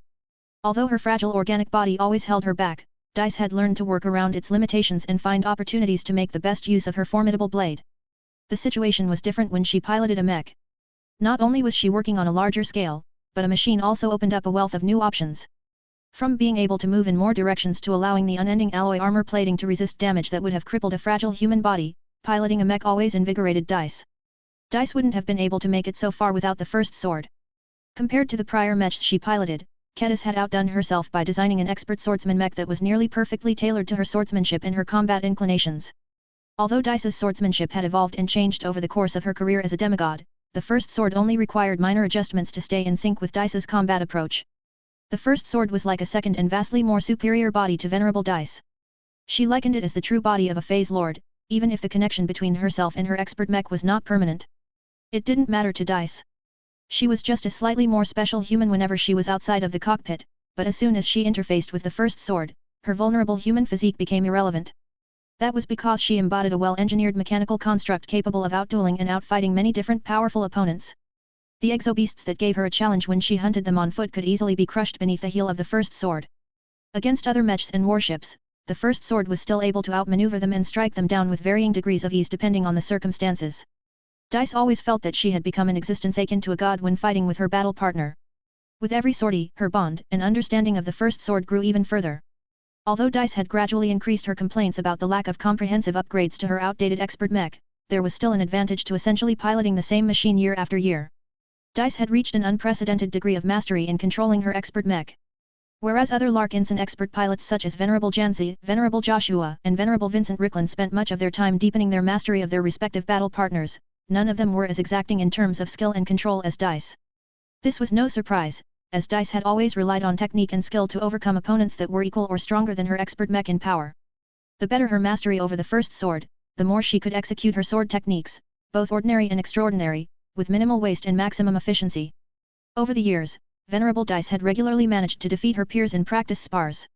Although her fragile organic body always held her back, Dice had learned to work around its limitations and find opportunities to make the best use of her formidable blade. The situation was different when she piloted a mech. Not only was she working on a larger scale, but a machine also opened up a wealth of new options. From being able to move in more directions to allowing the unending alloy armor plating to resist damage that would have crippled a fragile human body, piloting a mech always invigorated Dice. Dice wouldn't have been able to make it so far without the first sword. Compared to the prior mechs she piloted, Kedis had outdone herself by designing an expert swordsman mech that was nearly perfectly tailored to her swordsmanship and her combat inclinations. Although Dice's swordsmanship had evolved and changed over the course of her career as a demigod, the first sword only required minor adjustments to stay in sync with Dice's combat approach. The first sword was like a second and vastly more superior body to Venerable Dice. She likened it as the true body of a phase lord, even if the connection between herself and her expert mech was not permanent. It didn't matter to Dice. She was just a slightly more special human whenever she was outside of the cockpit, but as soon as she interfaced with the first sword, her vulnerable human physique became irrelevant. That was because she embodied a well-engineered mechanical construct capable of outdueling and outfighting many different powerful opponents. The exobeasts that gave her a challenge when she hunted them on foot could easily be crushed beneath the heel of the first sword. Against other mechs and warships, the first sword was still able to outmaneuver them and strike them down with varying degrees of ease depending on the circumstances. Dice always felt that she had become an existence akin to a god when fighting with her battle partner. With every sortie, her bond and understanding of the first sword grew even further. Although Dice had gradually increased her complaints about the lack of comprehensive upgrades to her outdated expert mech, there was still an advantage to essentially piloting the same machine year after year. Dice had reached an unprecedented degree of mastery in controlling her expert mech. Whereas other Larkinson expert pilots such as Venerable Janzi, Venerable Joshua, and Venerable Vincent Ricklin spent much of their time deepening their mastery of their respective battle partners, none of them were as exacting in terms of skill and control as Dice. This was no surprise, as Dice had always relied on technique and skill to overcome opponents that were equal or stronger than her expert mech in power. The better her mastery over the first sword, the more she could execute her sword techniques, both ordinary and extraordinary, with minimal waste and maximum efficiency. Over the years, Venerable Dice had regularly managed to defeat her peers in practice spars.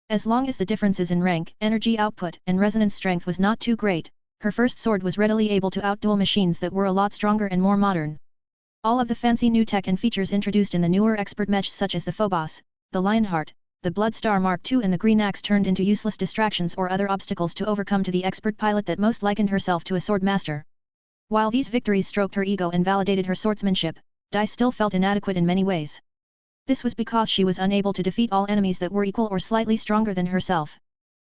As long as the differences in rank, energy output, and resonance strength was not too great, her first sword was readily able to outduel machines that were a lot stronger and more modern. All of the fancy new tech and features introduced in the newer expert mechs such as the Phobos, the Lionheart, the Bloodstar Mark II and the Green Axe turned into useless distractions or other obstacles to overcome to the expert pilot that most likened herself to a sword master. While these victories stroked her ego and validated her swordsmanship, Dice still felt inadequate in many ways. This was because she was unable to defeat all enemies that were equal or slightly stronger than herself.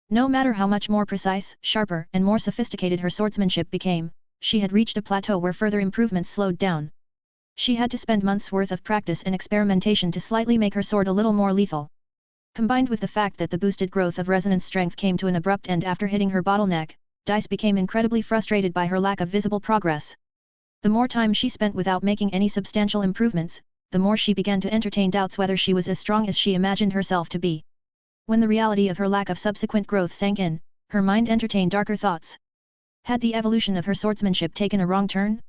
No matter how much more precise, sharper, and more sophisticated her swordsmanship became, she had reached a plateau where further improvements slowed down. She had to spend months' worth of practice and experimentation to slightly make her sword a little more lethal. Combined with the fact that the boosted growth of resonance strength came to an abrupt end after hitting her bottleneck, Dice became incredibly frustrated by her lack of visible progress. The more time she spent without making any substantial improvements, the more she began to entertain doubts whether she was as strong as she imagined herself to be. When the reality of her lack of subsequent growth sank in, her mind entertained darker thoughts. Had the evolution of her swordsmanship taken a wrong turn?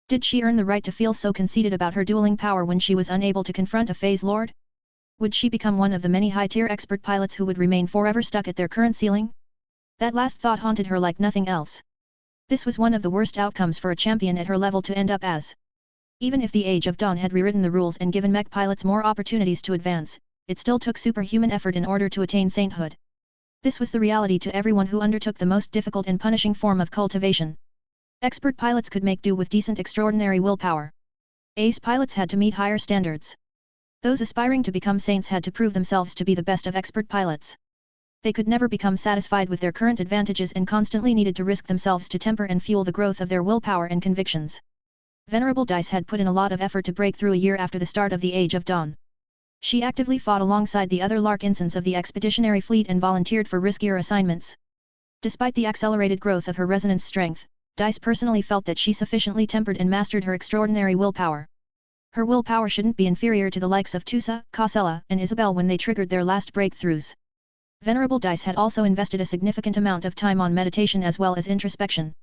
Did she earn the right to feel so conceited about her dueling power when she was unable to confront a phase lord? Would she become one of the many high-tier expert pilots who would remain forever stuck at their current ceiling? That last thought haunted her like nothing else. This was one of the worst outcomes for a champion at her level to end up as. Even if the Age of Dawn had rewritten the rules and given mech pilots more opportunities to advance, it still took superhuman effort in order to attain sainthood. This was the reality to everyone who undertook the most difficult and punishing form of cultivation. Expert pilots could make do with decent extraordinary willpower. Ace pilots had to meet higher standards. Those aspiring to become saints had to prove themselves to be the best of expert pilots. They could never become satisfied with their current advantages and constantly needed to risk themselves to temper and fuel the growth of their willpower and convictions. Venerable Dice had put in a lot of effort to break through a year after the start of the Age of Dawn. She actively fought alongside the other Larkinsons of the expeditionary fleet and volunteered for riskier assignments. Despite the accelerated growth of her resonance strength, Dice personally felt that she sufficiently tempered and mastered her extraordinary willpower. Her willpower shouldn't be inferior to the likes of Tusa, Cosella, and Isabel when they triggered their last breakthroughs. Venerable Dice had also invested a significant amount of time on meditation as well as introspection.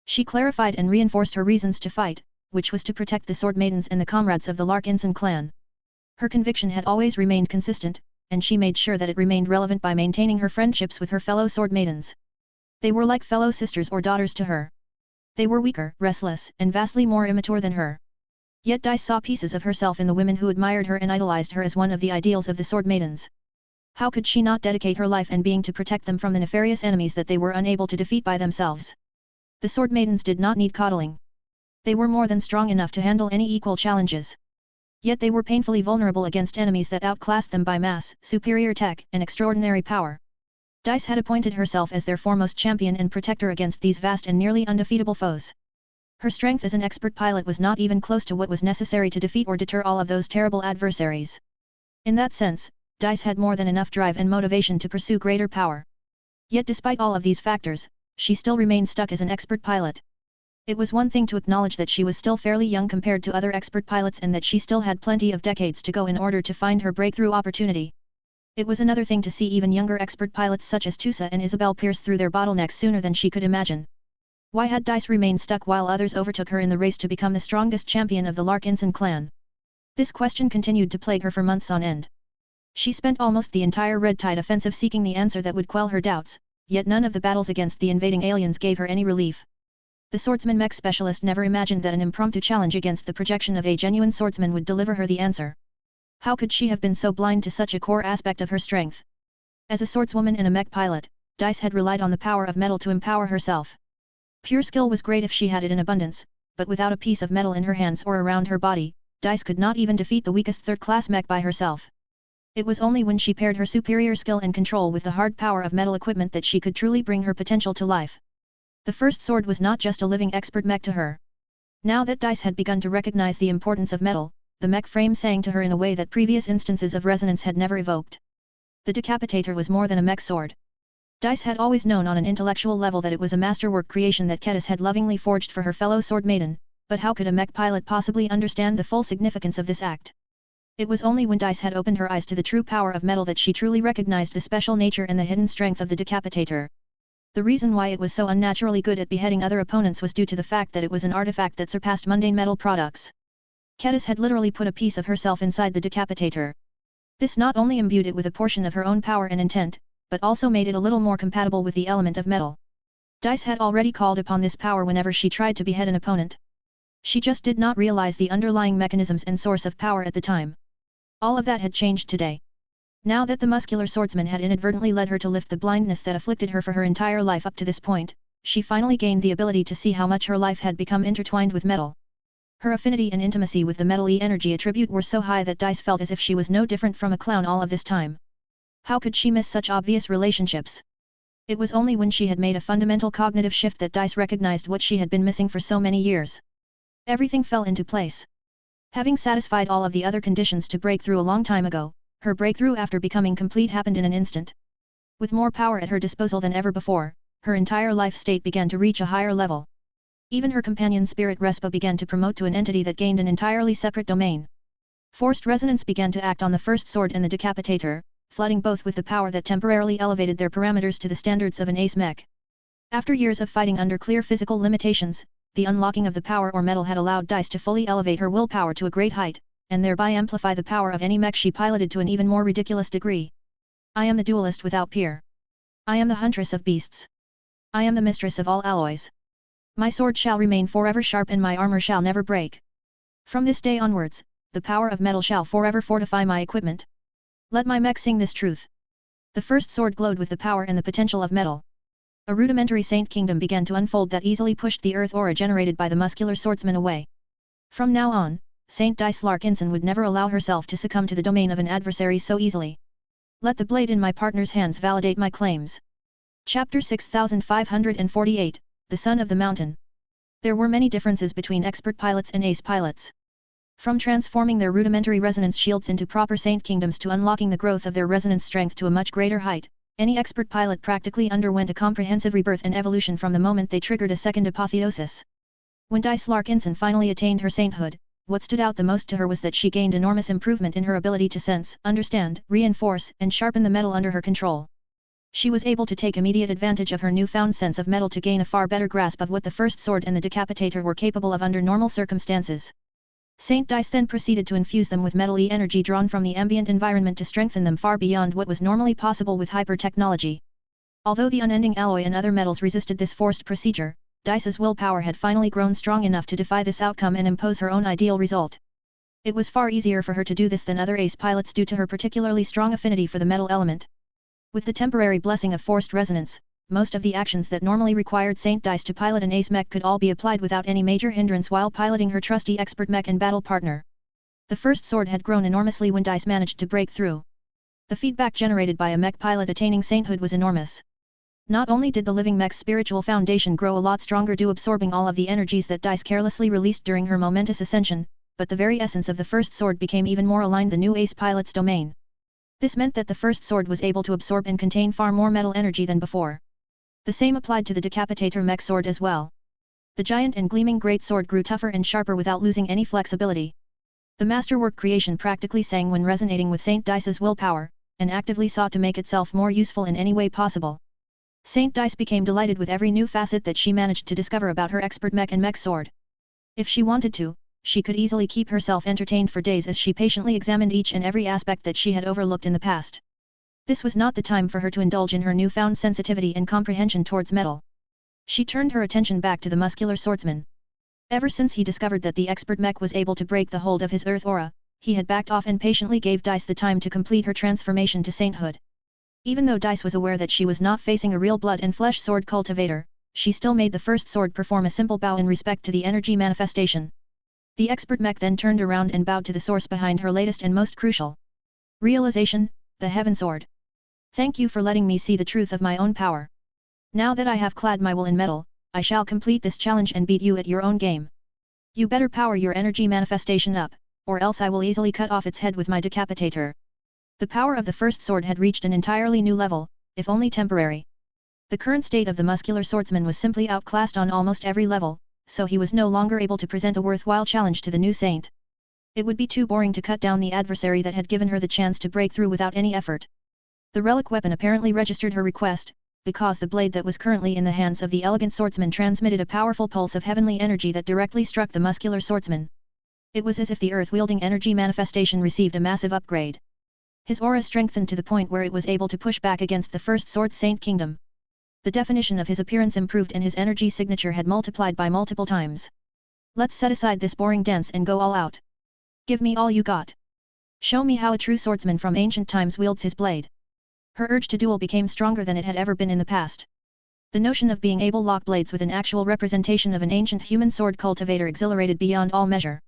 She clarified and reinforced her reasons to fight, which was to protect the Sword Maidens and the comrades of the Larkinson clan. Her conviction had always remained consistent, and she made sure that it remained relevant by maintaining her friendships with her fellow Sword Maidens. They were like fellow sisters or daughters to her. They were weaker, restless, and vastly more immature than her. Yet Dice saw pieces of herself in the women who admired her and idolized her as one of the ideals of the Sword Maidens. How could she not dedicate her life and being to protect them from the nefarious enemies that they were unable to defeat by themselves? The Sword Maidens did not need coddling. They were more than strong enough to handle any equal challenges. Yet they were painfully vulnerable against enemies that outclassed them by mass, superior tech, and extraordinary power. Dice had appointed herself as their foremost champion and protector against these vast and nearly undefeatable foes. Her strength as an expert pilot was not even close to what was necessary to defeat or deter all of those terrible adversaries. In that sense, Dice had more than enough drive and motivation to pursue greater power. Yet despite all of these factors, she still remained stuck as an expert pilot. It was one thing to acknowledge that she was still fairly young compared to other expert pilots and that she still had plenty of decades to go in order to find her breakthrough opportunity. It was another thing to see even younger expert pilots such as Tusa and Isabel pierce through their bottlenecks sooner than she could imagine. Why had Dice remained stuck while others overtook her in the race to become the strongest champion of the Larkinson clan? This question continued to plague her for months on end. She spent almost the entire Red Tide offensive seeking the answer that would quell her doubts, yet none of the battles against the invading aliens gave her any relief. The swordsman mech specialist never imagined that an impromptu challenge against the projection of a genuine swordsman would deliver her the answer. How could she have been so blind to such a core aspect of her strength? As a swordswoman and a mech pilot, Dice had relied on the power of metal to empower herself. Pure skill was great if she had it in abundance, but without a piece of metal in her hands or around her body, Dice could not even defeat the weakest third-class mech by herself. It was only when she paired her superior skill and control with the hard power of metal equipment that she could truly bring her potential to life. The first sword was not just a living expert mech to her. Now that Dice had begun to recognize the importance of metal, the mech frame sang to her in a way that previous instances of resonance had never evoked. The decapitator was more than a mech sword. Dice had always known on an intellectual level that it was a masterwork creation that Ketis had lovingly forged for her fellow sword maiden, but how could a mech pilot possibly understand the full significance of this act? It was only when Dice had opened her eyes to the true power of metal that she truly recognized the special nature and the hidden strength of the decapitator. The reason why it was so unnaturally good at beheading other opponents was due to the fact that it was an artifact that surpassed mundane metal products. Ketis had literally put a piece of herself inside the decapitator. This not only imbued it with a portion of her own power and intent, but also made it a little more compatible with the element of metal. Dice had already called upon this power whenever she tried to behead an opponent. She just did not realize the underlying mechanisms and source of power at the time. All of that had changed today. Now that the muscular swordsman had inadvertently led her to lift the blindness that afflicted her for her entire life up to this point, she finally gained the ability to see how much her life had become intertwined with metal. Her affinity and intimacy with the metal-y energy attribute were so high that Dice felt as if she was no different from a clown all of this time. How could she miss such obvious relationships? It was only when she had made a fundamental cognitive shift that Dice recognized what she had been missing for so many years. Everything fell into place. Having satisfied all of the other conditions to break through a long time ago, her breakthrough after becoming complete happened in an instant. With more power at her disposal than ever before, her entire life state began to reach a higher level. Even her companion spirit Respa began to promote to an entity that gained an entirely separate domain. Forced resonance began to act on the first sword and the decapitator, flooding both with the power that temporarily elevated their parameters to the standards of an ace mech. After years of fighting under clear physical limitations, the unlocking of the power or metal had allowed Dice to fully elevate her willpower to a great height, and thereby amplify the power of any mech she piloted to an even more ridiculous degree. I am the duelist without peer. I am the huntress of beasts. I am the mistress of all alloys. My sword shall remain forever sharp and my armor shall never break. From this day onwards, the power of metal shall forever fortify my equipment. Let my mech sing this truth. The first sword glowed with the power and the potential of metal. A rudimentary saint kingdom began to unfold that easily pushed the earth aura generated by the muscular swordsman away. From now on, Saint Dice Larkinson would never allow herself to succumb to the domain of an adversary so easily. Let the blade in my partner's hands validate my claims. Chapter 6548, The Son of the Mountain. There were many differences between expert pilots and ace pilots. From transforming their rudimentary resonance shields into proper saint kingdoms to unlocking the growth of their resonance strength to a much greater height, any expert pilot practically underwent a comprehensive rebirth and evolution from the moment they triggered a second apotheosis. When Dice Larkinson finally attained her sainthood, what stood out the most to her was that she gained enormous improvement in her ability to sense, understand, reinforce, and sharpen the metal under her control. She was able to take immediate advantage of her newfound sense of metal to gain a far better grasp of what the first sword and the decapitator were capable of under normal circumstances. Saint Dice then proceeded to infuse them with metal-y energy drawn from the ambient environment to strengthen them far beyond what was normally possible with hyper-technology. Although the unending alloy and other metals resisted this forced procedure, Dice's willpower had finally grown strong enough to defy this outcome and impose her own ideal result. It was far easier for her to do this than other ace pilots due to her particularly strong affinity for the metal element. With the temporary blessing of forced resonance, most of the actions that normally required Saint Dice to pilot an ace mech could all be applied without any major hindrance while piloting her trusty expert mech and battle partner. The first sword had grown enormously when Dice managed to break through. The feedback generated by a mech pilot attaining sainthood was enormous. Not only did the living mech's spiritual foundation grow a lot stronger due absorbing all of the energies that Dice carelessly released during her momentous ascension, but the very essence of the first sword became even more aligned the new ace pilot's domain. This meant that the first sword was able to absorb and contain far more metal energy than before. The same applied to the decapitator mech sword as well. The giant and gleaming great sword grew tougher and sharper without losing any flexibility. The masterwork creation practically sang when resonating with Saint Dice's willpower, and actively sought to make itself more useful in any way possible. Saint Dice became delighted with every new facet that she managed to discover about her expert mech and mech sword. If she wanted to, she could easily keep herself entertained for days as she patiently examined each and every aspect that she had overlooked in the past. This was not the time for her to indulge in her newfound sensitivity and comprehension towards metal. She turned her attention back to the muscular swordsman. Ever since he discovered that the expert mech was able to break the hold of his earth aura, he had backed off and patiently gave Dice the time to complete her transformation to sainthood. Even though Dice was aware that she was not facing a real blood and flesh sword cultivator, she still made the first sword perform a simple bow in respect to the energy manifestation. The expert mech then turned around and bowed to the source behind her latest and most crucial realization, the Heaven Sword. Thank you for letting me see the truth of my own power. Now that I have clad my will in metal, I shall complete this challenge and beat you at your own game. You better power your energy manifestation up, or else I will easily cut off its head with my decapitator. The power of the first sword had reached an entirely new level, if only temporary. The current state of the muscular swordsman was simply outclassed on almost every level, so he was no longer able to present a worthwhile challenge to the new saint. It would be too boring to cut down the adversary that had given her the chance to break through without any effort. The relic weapon apparently registered her request, because the blade that was currently in the hands of the elegant swordsman transmitted a powerful pulse of heavenly energy that directly struck the muscular swordsman. It was as if the earth-wielding energy manifestation received a massive upgrade. His aura strengthened to the point where it was able to push back against the first sword's saint kingdom. The definition of his appearance improved and his energy signature had multiplied by multiple times. Let's set aside this boring dance and go all out. Give me all you got. Show me how a true swordsman from ancient times wields his blade. Her urge to duel became stronger than it had ever been in the past. The notion of being able to lock blades with an actual representation of an ancient human sword cultivator exhilarated beyond all measure.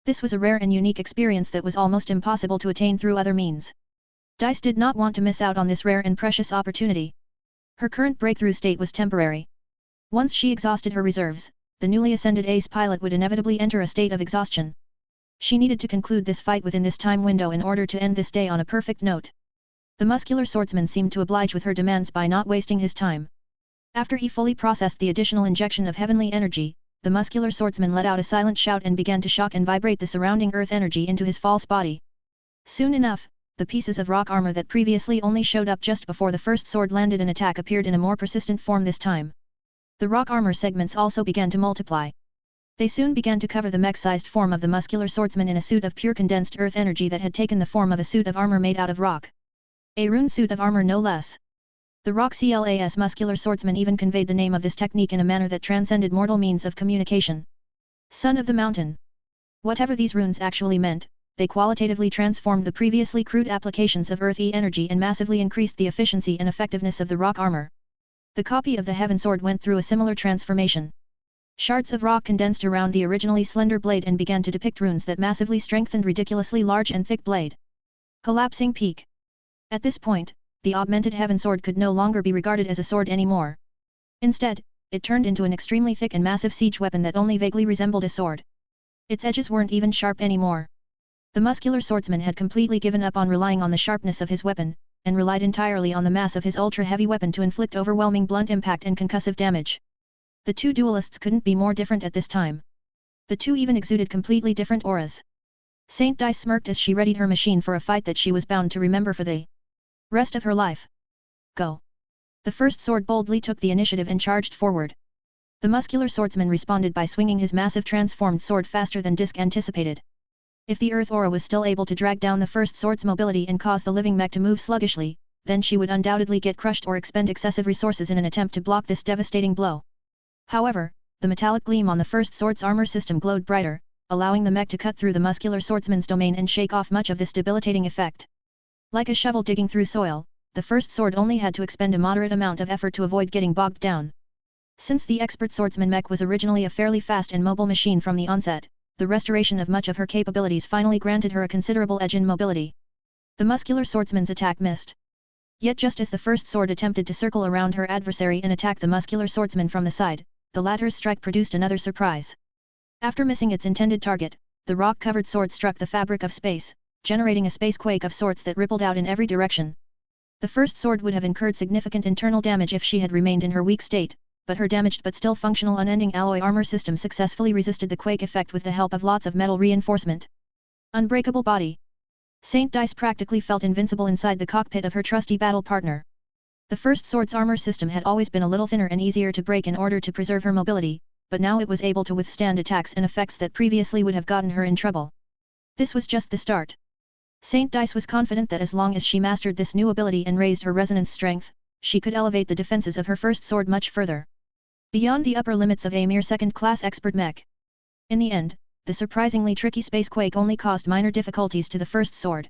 This was a rare and unique experience that was almost impossible to attain through other means. Dice did not want to miss out on this rare and precious opportunity. Her current breakthrough state was temporary. Once she exhausted her reserves, the newly ascended ace pilot would inevitably enter a state of exhaustion. She needed to conclude this fight within this time window in order to end this day on a perfect note. The muscular swordsman seemed to oblige with her demands by not wasting his time. After he fully processed the additional injection of heavenly energy, the muscular swordsman let out a silent shout and began to shock and vibrate the surrounding earth energy into his false body. Soon enough, the pieces of rock armor that previously only showed up just before the first sword landed an attack appeared in a more persistent form this time. The rock armor segments also began to multiply. They soon began to cover the mech-sized form of the muscular swordsman in a suit of pure condensed earth energy that had taken the form of a suit of armor made out of rock. A rune suit of armor no less. The rock class muscular swordsman even conveyed the name of this technique in a manner that transcended mortal means of communication. Son of the Mountain. Whatever these runes actually meant, they qualitatively transformed the previously crude applications of earthy energy and massively increased the efficiency and effectiveness of the rock armor. The copy of the Heaven Sword went through a similar transformation. Shards of rock condensed around the originally slender blade and began to depict runes that massively strengthened ridiculously large and thick blade. Collapsing peak. At this point, the augmented Heaven Sword could no longer be regarded as a sword anymore. Instead, it turned into an extremely thick and massive siege weapon that only vaguely resembled a sword. Its edges weren't even sharp anymore. The muscular swordsman had completely given up on relying on the sharpness of his weapon, and relied entirely on the mass of his ultra-heavy weapon to inflict overwhelming blunt impact and concussive damage. The two duelists couldn't be more different at this time. The two even exuded completely different auras. Saint Dice smirked as she readied her machine for a fight that she was bound to remember for the rest of her life. Go. The first sword boldly took the initiative and charged forward. The muscular swordsman responded by swinging his massive transformed sword faster than Disc anticipated. If the Earth Aura was still able to drag down the first sword's mobility and cause the living mech to move sluggishly, then she would undoubtedly get crushed or expend excessive resources in an attempt to block this devastating blow. However, the metallic gleam on the first sword's armor system glowed brighter, allowing the mech to cut through the muscular swordsman's domain and shake off much of this debilitating effect. Like a shovel digging through soil, the first sword only had to expend a moderate amount of effort to avoid getting bogged down. Since the expert swordsman mech was originally a fairly fast and mobile machine from the onset, the restoration of much of her capabilities finally granted her a considerable edge in mobility. The muscular swordsman's attack missed. Yet just as the first sword attempted to circle around her adversary and attack the muscular swordsman from the side, the latter's strike produced another surprise. After missing its intended target, the rock-covered sword struck the fabric of space, generating a space quake of sorts that rippled out in every direction. The first sword would have incurred significant internal damage if she had remained in her weak state, but her damaged but still functional unending alloy armor system successfully resisted the quake effect with the help of lots of metal reinforcement. Unbreakable body. Saint Dice practically felt invincible inside the cockpit of her trusty battle partner. The first sword's armor system had always been a little thinner and easier to break in order to preserve her mobility, but now it was able to withstand attacks and effects that previously would have gotten her in trouble. This was just the start. Saint Dice was confident that as long as she mastered this new ability and raised her resonance strength, she could elevate the defenses of her first sword much further, beyond the upper limits of a mere second-class expert mech. In the end, the surprisingly tricky space quake only caused minor difficulties to the first sword.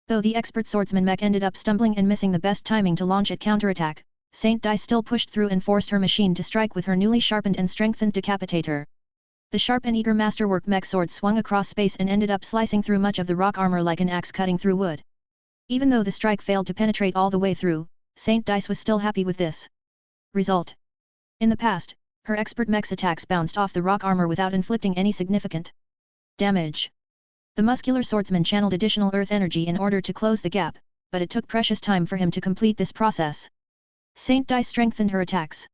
Though the expert swordsman mech ended up stumbling and missing the best timing to launch its counterattack, Saint Dice still pushed through and forced her machine to strike with her newly sharpened and strengthened decapitator. The sharp and eager masterwork mech sword swung across space and ended up slicing through much of the rock armor like an axe cutting through wood. Even though the strike failed to penetrate all the way through, Saint Dice was still happy with this result. In the past, her expert mech's attacks bounced off the rock armor without inflicting any significant damage. The muscular swordsman channeled additional earth energy in order to close the gap, but it took precious time for him to complete this process. Saint Dice strengthened her attacks.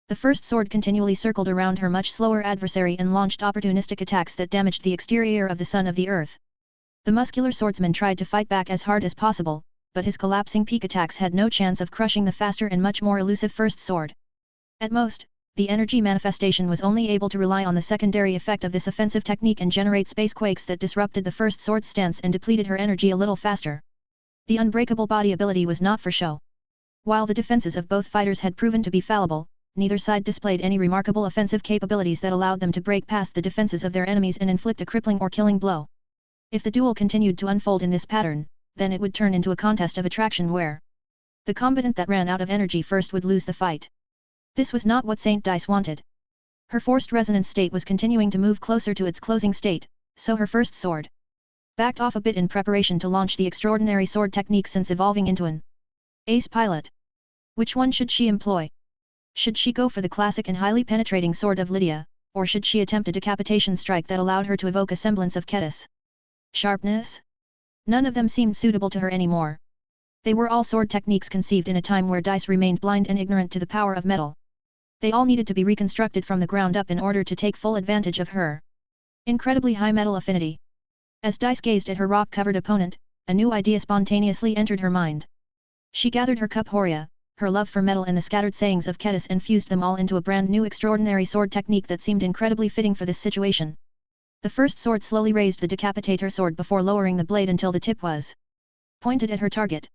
The first sword continually circled around her much slower adversary and launched opportunistic attacks that damaged the exterior of the sun of the earth. The muscular swordsman tried to fight back as hard as possible, but his collapsing peak attacks had no chance of crushing the faster and much more elusive first sword. At most, the energy manifestation was only able to rely on the secondary effect of this offensive technique and generate space quakes that disrupted the first sword's stance and depleted her energy a little faster. The unbreakable body ability was not for show. While the defenses of both fighters had proven to be fallible, neither side displayed any remarkable offensive capabilities that allowed them to break past the defenses of their enemies and inflict a crippling or killing blow. If the duel continued to unfold in this pattern, then it would turn into a contest of attraction where the combatant that ran out of energy first would lose the fight. This was not what Saint Dice wanted. Her forced resonance state was continuing to move closer to its closing state, so her first sword backed off a bit in preparation to launch the extraordinary sword technique since evolving into an ace pilot. Which one should she employ? Should she go for the classic and highly penetrating sword of Lydia, or should she attempt a decapitation strike that allowed her to evoke a semblance of Ketis' sharpness? None of them seemed suitable to her anymore. They were all sword techniques conceived in a time where Dice remained blind and ignorant to the power of metal. They all needed to be reconstructed from the ground up in order to take full advantage of her incredibly high metal affinity. As Dice gazed at her rock-covered opponent, a new idea spontaneously entered her mind. She gathered her cup Horia, her love for metal and the scattered sayings of Ketis and fused them all into a brand new extraordinary sword technique that seemed incredibly fitting for this situation. The first sword slowly raised the decapitator sword before lowering the blade until the tip was pointed at her target.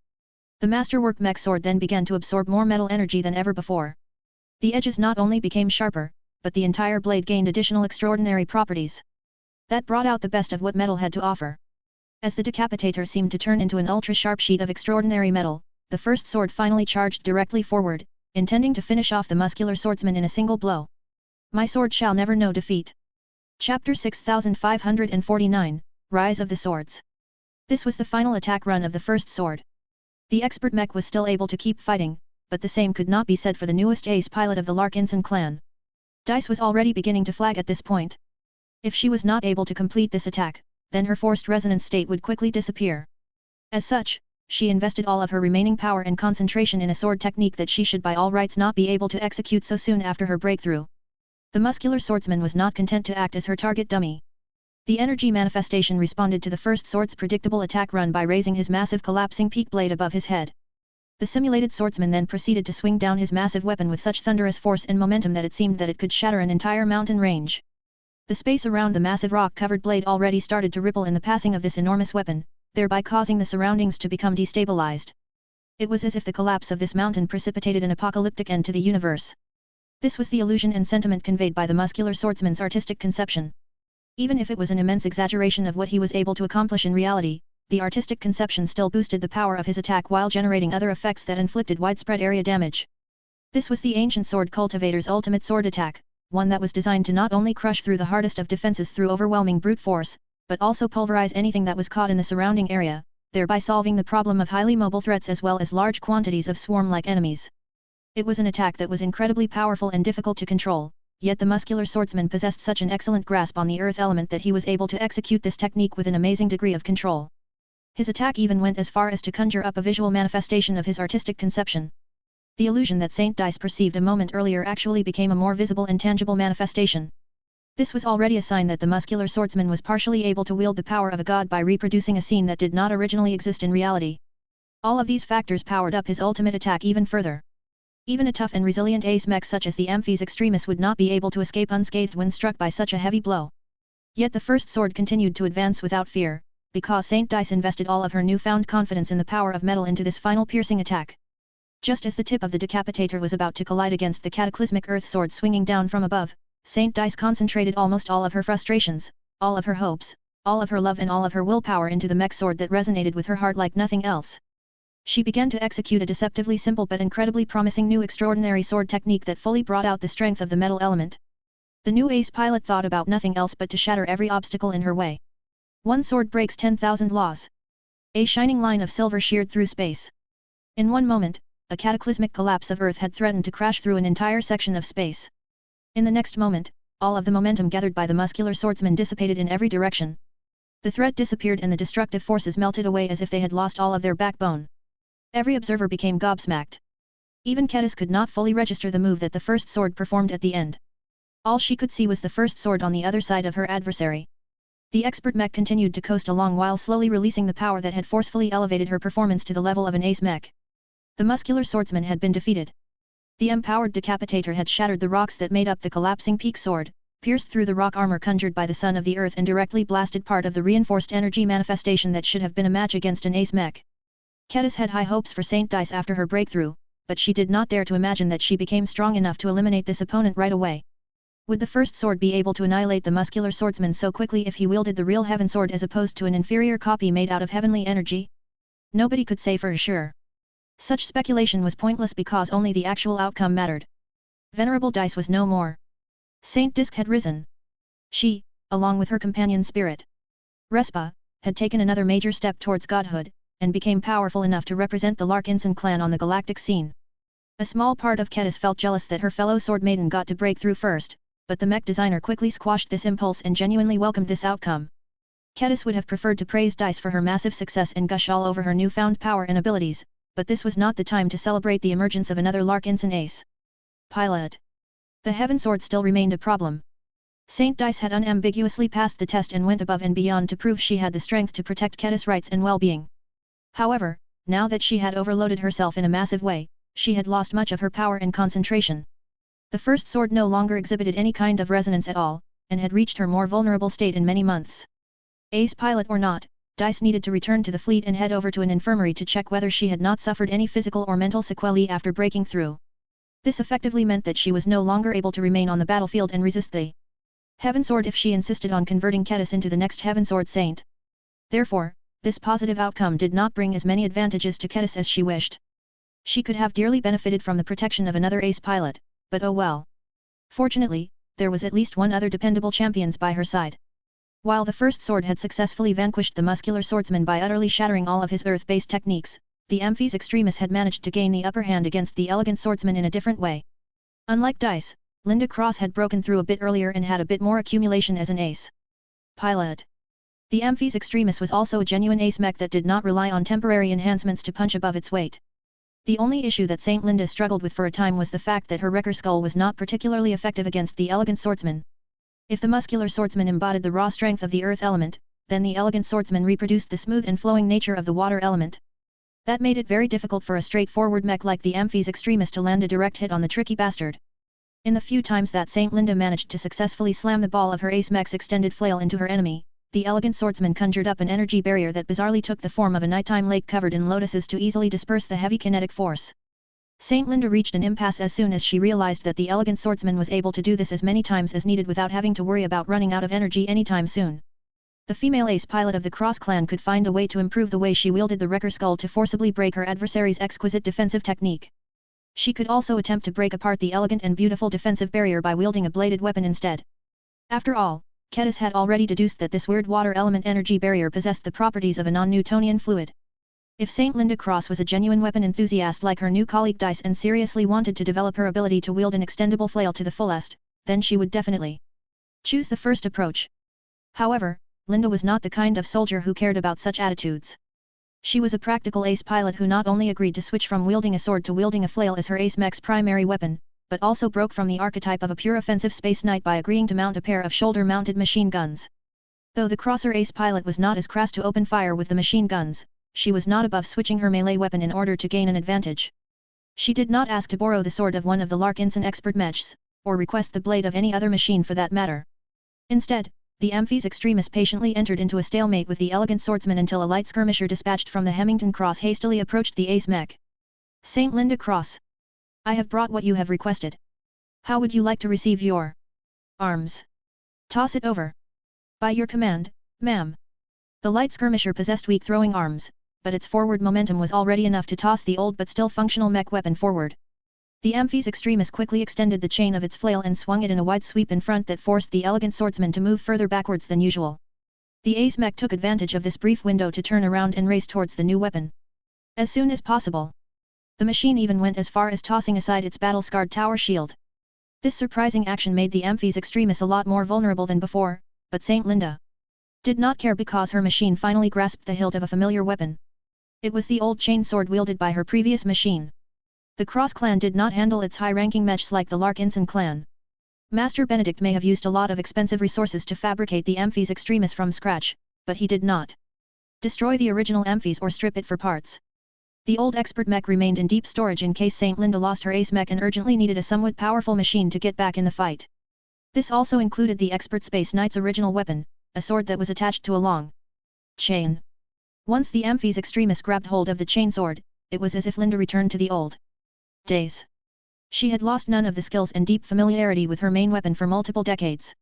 The masterwork Mech sword then began to absorb more metal energy than ever before. The edges not only became sharper, but the entire blade gained additional extraordinary properties that brought out the best of what metal had to offer. As the decapitator seemed to turn into an ultra-sharp sheet of extraordinary metal, the first sword finally charged directly forward, intending to finish off the muscular swordsman in a single blow. My sword shall never know defeat. Chapter 6549, Rise of the Swords. This was the final attack run of the first sword. The expert Mech was still able to keep fighting, but the same could not be said for the newest ace pilot of the Larkinson clan. Dice was already beginning to flag at this point. If she was not able to complete this attack, then her forced resonance state would quickly disappear. As such, she invested all of her remaining power and concentration in a sword technique that she should by all rights not be able to execute so soon after her breakthrough. The muscular swordsman was not content to act as her target dummy. The energy manifestation responded to the first sword's predictable attack run by raising his massive collapsing peak blade above his head. The simulated swordsman then proceeded to swing down his massive weapon with such thunderous force and momentum that it seemed that it could shatter an entire mountain range. The space around the massive rock-covered blade already started to ripple in the passing of this enormous weapon, thereby causing the surroundings to become destabilized. It was as if the collapse of this mountain precipitated an apocalyptic end to the universe. This was the illusion and sentiment conveyed by the muscular swordsman's artistic conception. Even if it was an immense exaggeration of what he was able to accomplish in reality, the artistic conception still boosted the power of his attack while generating other effects that inflicted widespread area damage. This was the ancient sword cultivator's ultimate sword attack, one that was designed to not only crush through the hardest of defenses through overwhelming brute force, but also pulverize anything that was caught in the surrounding area, thereby solving the problem of highly mobile threats as well as large quantities of swarm-like enemies. It was an attack that was incredibly powerful and difficult to control, yet the muscular swordsman possessed such an excellent grasp on the earth element that he was able to execute this technique with an amazing degree of control. His attack even went as far as to conjure up a visual manifestation of his artistic conception. The illusion that Saint Dice perceived a moment earlier actually became a more visible and tangible manifestation. This was already a sign that the muscular swordsman was partially able to wield the power of a god by reproducing a scene that did not originally exist in reality. All of these factors powered up his ultimate attack even further. Even a tough and resilient ace mech such as the Amphis Extremis would not be able to escape unscathed when struck by such a heavy blow. Yet the first sword continued to advance without fear, because Saint Dice invested all of her newfound confidence in the power of metal into this final piercing attack. Just as the tip of the decapitator was about to collide against the cataclysmic earth sword swinging down from above, Saint Dice concentrated almost all of her frustrations, all of her hopes, all of her love and all of her willpower into the mech sword that resonated with her heart like nothing else. She began to execute a deceptively simple but incredibly promising new extraordinary sword technique that fully brought out the strength of the metal element. The new ace pilot thought about nothing else but to shatter every obstacle in her way. One sword breaks 10,000 laws. A shining line of silver sheared through space. In one moment, a cataclysmic collapse of Earth had threatened to crash through an entire section of space. In the next moment, all of the momentum gathered by the muscular swordsman dissipated in every direction. The threat disappeared and the destructive forces melted away as if they had lost all of their backbone. Every observer became gobsmacked. Even Ketis could not fully register the move that the first sword performed at the end. All she could see was the first sword on the other side of her adversary. The expert mech continued to coast along while slowly releasing the power that had forcefully elevated her performance to the level of an ace mech. The muscular swordsman had been defeated. The empowered decapitator had shattered the rocks that made up the collapsing peak sword, pierced through the rock armor conjured by the son of the earth and directly blasted part of the reinforced energy manifestation that should have been a match against an ace mech. Ketis had high hopes for Saint Dice after her breakthrough, but she did not dare to imagine that she became strong enough to eliminate this opponent right away. Would the first sword be able to annihilate the muscular swordsman so quickly if he wielded the real heaven sword as opposed to an inferior copy made out of heavenly energy? Nobody could say for sure. Such speculation was pointless because only the actual outcome mattered. Venerable Dice was no more. Saint Disc had risen. She, along with her companion spirit, Respa, had taken another major step towards godhood, and became powerful enough to represent the Larkinson clan on the galactic scene. A small part of Kedis felt jealous that her fellow sword maiden got to break through first, but the mech designer quickly squashed this impulse and genuinely welcomed this outcome. Kedis would have preferred to praise Dice for her massive success and gush all over her newfound power and abilities, but this was not the time to celebrate the emergence of another Larkinson ace. Pilot. The Heaven Sword still remained a problem. Saint Dice had unambiguously passed the test and went above and beyond to prove she had the strength to protect Kedis' rights and well-being. However, now that she had overloaded herself in a massive way, she had lost much of her power and concentration. The first sword no longer exhibited any kind of resonance at all, and had reached her more vulnerable state in many months. Ace pilot or not, Dice needed to return to the fleet and head over to an infirmary to check whether she had not suffered any physical or mental sequelae after breaking through. This effectively meant that she was no longer able to remain on the battlefield and resist the Heaven Sword if she insisted on converting Kedis into the next Heaven Sword Saint. Therefore, this positive outcome did not bring as many advantages to Kedis as she wished. She could have dearly benefited from the protection of another ace pilot, but oh well. Fortunately, there was at least one other dependable champion by her side. While the first sword had successfully vanquished the muscular swordsman by utterly shattering all of his earth-based techniques, the Amphis Extremis had managed to gain the upper hand against the elegant swordsman in a different way. Unlike Dice, Linda Cross had broken through a bit earlier and had a bit more accumulation as an ace pilot. The Amphis Extremis was also a genuine ace mech that did not rely on temporary enhancements to punch above its weight. The only issue that Saint Linda struggled with for a time was the fact that her wrecker skull was not particularly effective against the elegant swordsman. If the muscular swordsman embodied the raw strength of the earth element, then the elegant swordsman reproduced the smooth and flowing nature of the water element. That made it very difficult for a straightforward mech like the Amphis Extremis to land a direct hit on the tricky bastard. In the few times that Saint Linda managed to successfully slam the ball of her ace mech's extended flail into her enemy, the elegant swordsman conjured up an energy barrier that bizarrely took the form of a nighttime lake covered in lotuses to easily disperse the heavy kinetic force. Saint Linda reached an impasse as soon as she realized that the elegant swordsman was able to do this as many times as needed without having to worry about running out of energy anytime soon. The female ace pilot of the Cross clan could find a way to improve the way she wielded the wrecker skull to forcibly break her adversary's exquisite defensive technique. She could also attempt to break apart the elegant and beautiful defensive barrier by wielding a bladed weapon instead. After all, Kedis had already deduced that this weird water element energy barrier possessed the properties of a non-Newtonian fluid. If Saint Linda Cross was a genuine weapon enthusiast like her new colleague Dice and seriously wanted to develop her ability to wield an extendable flail to the fullest, then she would definitely choose the first approach. However, Linda was not the kind of soldier who cared about such attitudes. She was a practical ace pilot who not only agreed to switch from wielding a sword to wielding a flail as her ace mech's primary weapon, but also broke from the archetype of a pure offensive space knight by agreeing to mount a pair of shoulder-mounted machine guns. Though the crosser ace pilot was not as crass to open fire with the machine guns, she was not above switching her melee weapon in order to gain an advantage. She did not ask to borrow the sword of one of the Larkinson expert mechs, or request the blade of any other machine for that matter. Instead, the Amphis Extremis patiently entered into a stalemate with the elegant swordsman until a light skirmisher dispatched from the Hemington Cross hastily approached the ace mech. Saint Linda Cross. I have brought what you have requested. How would you like to receive your arms? Toss it over. By your command, ma'am. The light skirmisher possessed weak throwing arms, but its forward momentum was already enough to toss the old but still functional mech weapon forward. The Amphis Extremis quickly extended the chain of its flail and swung it in a wide sweep in front that forced the elegant swordsman to move further backwards than usual. The ace mech took advantage of this brief window to turn around and race towards the new weapon. As soon as possible. The machine even went as far as tossing aside its battle-scarred tower shield. This surprising action made the Amphis Extremis a lot more vulnerable than before, but Saint Linda did not care because her machine finally grasped the hilt of a familiar weapon. It was the old chain sword wielded by her previous machine. The Cross clan did not handle its high-ranking mechs like the Larkinson clan. Master Benedict may have used a lot of expensive resources to fabricate the Amphis Extremis from scratch, but he did not destroy the original Amphis or strip it for parts. The old expert mech remained in deep storage in case Saint Linda lost her ace mech and urgently needed a somewhat powerful machine to get back in the fight. This also included the expert Space Knight's original weapon, a sword that was attached to a long chain. Once the Amphis Extremis grabbed hold of the chain sword, it was as if Linda returned to the old days. She had lost none of the skills and deep familiarity with her main weapon for multiple decades.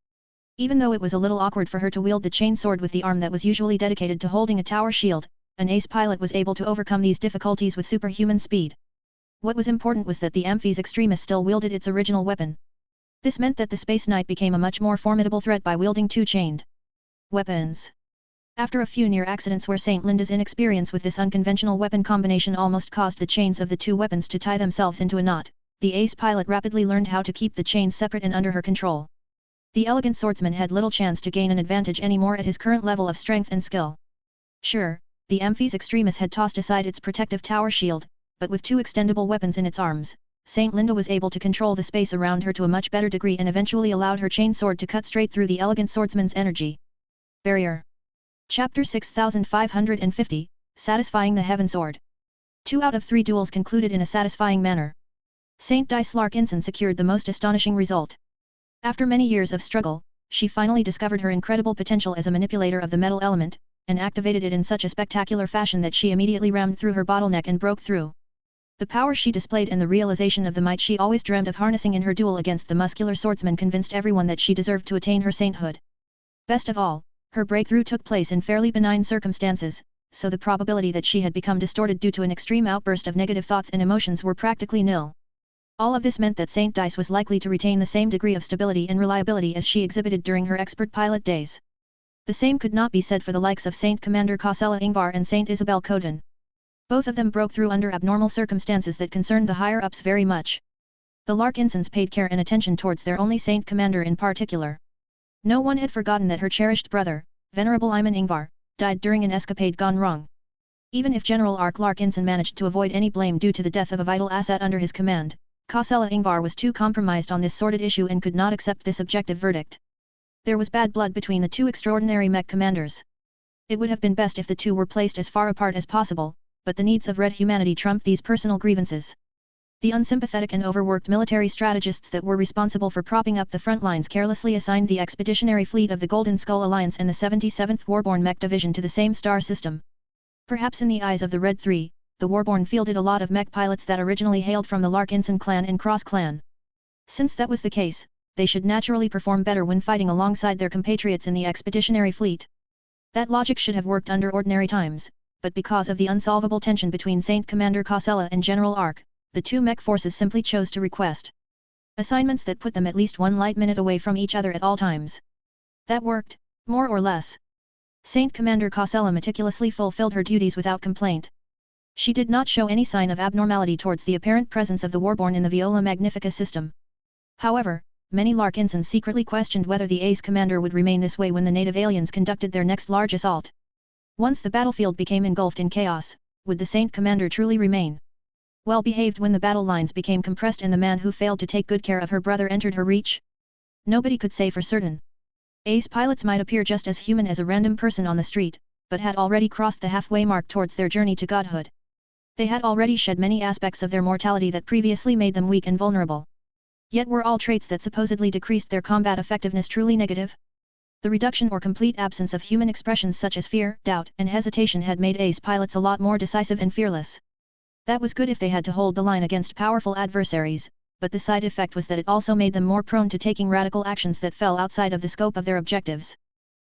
Even though it was a little awkward for her to wield the chain sword with the arm that was usually dedicated to holding a tower shield, an ace pilot was able to overcome these difficulties with superhuman speed. What was important was that the Amphis Extremis still wielded its original weapon. This meant that the Space Knight became a much more formidable threat by wielding two chained weapons. After a few near accidents where Saint Linda's inexperience with this unconventional weapon combination almost caused the chains of the two weapons to tie themselves into a knot, the ace pilot rapidly learned how to keep the chains separate and under her control. The elegant swordsman had little chance to gain an advantage anymore at his current level of strength and skill. Sure, the Amphis Extremis had tossed aside its protective tower shield, but with two extendable weapons in its arms, Saint Linda was able to control the space around her to a much better degree and eventually allowed her chain sword to cut straight through the elegant swordsman's energy barrier. Chapter 6550, Satisfying the Heaven Sword. 2 out of 3 duels concluded in a satisfying manner. Saint Dice Larkinson secured the most astonishing result. After many years of struggle, she finally discovered her incredible potential as a manipulator of the metal element, and activated it in such a spectacular fashion that she immediately rammed through her bottleneck and broke through. The power she displayed and the realization of the might she always dreamed of harnessing in her duel against the muscular swordsman convinced everyone that she deserved to attain her sainthood. Best of all, her breakthrough took place in fairly benign circumstances, so the probability that she had become distorted due to an extreme outburst of negative thoughts and emotions were practically nil. All of this meant that Saint Dice was likely to retain the same degree of stability and reliability as she exhibited during her expert pilot days. The same could not be said for the likes of Saint Commander Cosella Ingvar and Saint Isabel Coden. Both of them broke through under abnormal circumstances that concerned the higher-ups very much. The Larkinsons paid care and attention towards their only Saint Commander in particular. No one had forgotten that her cherished brother, Venerable Iman Ingvar, died during an escapade gone wrong. Even if General Ark Larkinson managed to avoid any blame due to the death of a vital asset under his command, Cosella Ingvar was too compromised on this sordid issue and could not accept this objective verdict. There was bad blood between the two extraordinary mech commanders. It would have been best if the two were placed as far apart as possible, but the needs of red humanity trumped these personal grievances. The unsympathetic and overworked military strategists that were responsible for propping up the front lines carelessly assigned the expeditionary fleet of the Golden Skull Alliance and the 77th Warborn Mech Division to the same star system. Perhaps in the eyes of the Red Three, the Warborn fielded a lot of mech pilots that originally hailed from the Larkinson clan and Cross clan. Since that was the case, they should naturally perform better when fighting alongside their compatriots in the expeditionary fleet. That logic should have worked under ordinary times, but because of the unsolvable tension between Saint Commander Cosella and General Ark, the two mech forces simply chose to request assignments that put them at least 1 light minute away from each other at all times. That worked, more or less. Saint Commander Cosella meticulously fulfilled her duties without complaint. She did not show any sign of abnormality towards the apparent presence of the Warborn in the Viola Magnifica system. However, many Larkinsons secretly questioned whether the Ace Commander would remain this way when the native aliens conducted their next large assault. Once the battlefield became engulfed in chaos, would the Saint Commander truly remain well behaved when the battle lines became compressed and the man who failed to take good care of her brother entered her reach? Nobody could say for certain. Ace pilots might appear just as human as a random person on the street, but had already crossed the halfway mark towards their journey to godhood. They had already shed many aspects of their mortality that previously made them weak and vulnerable. Yet were all traits that supposedly decreased their combat effectiveness truly negative? The reduction or complete absence of human expressions such as fear, doubt, and hesitation had made ace pilots a lot more decisive and fearless. That was good if they had to hold the line against powerful adversaries, but the side effect was that it also made them more prone to taking radical actions that fell outside of the scope of their objectives.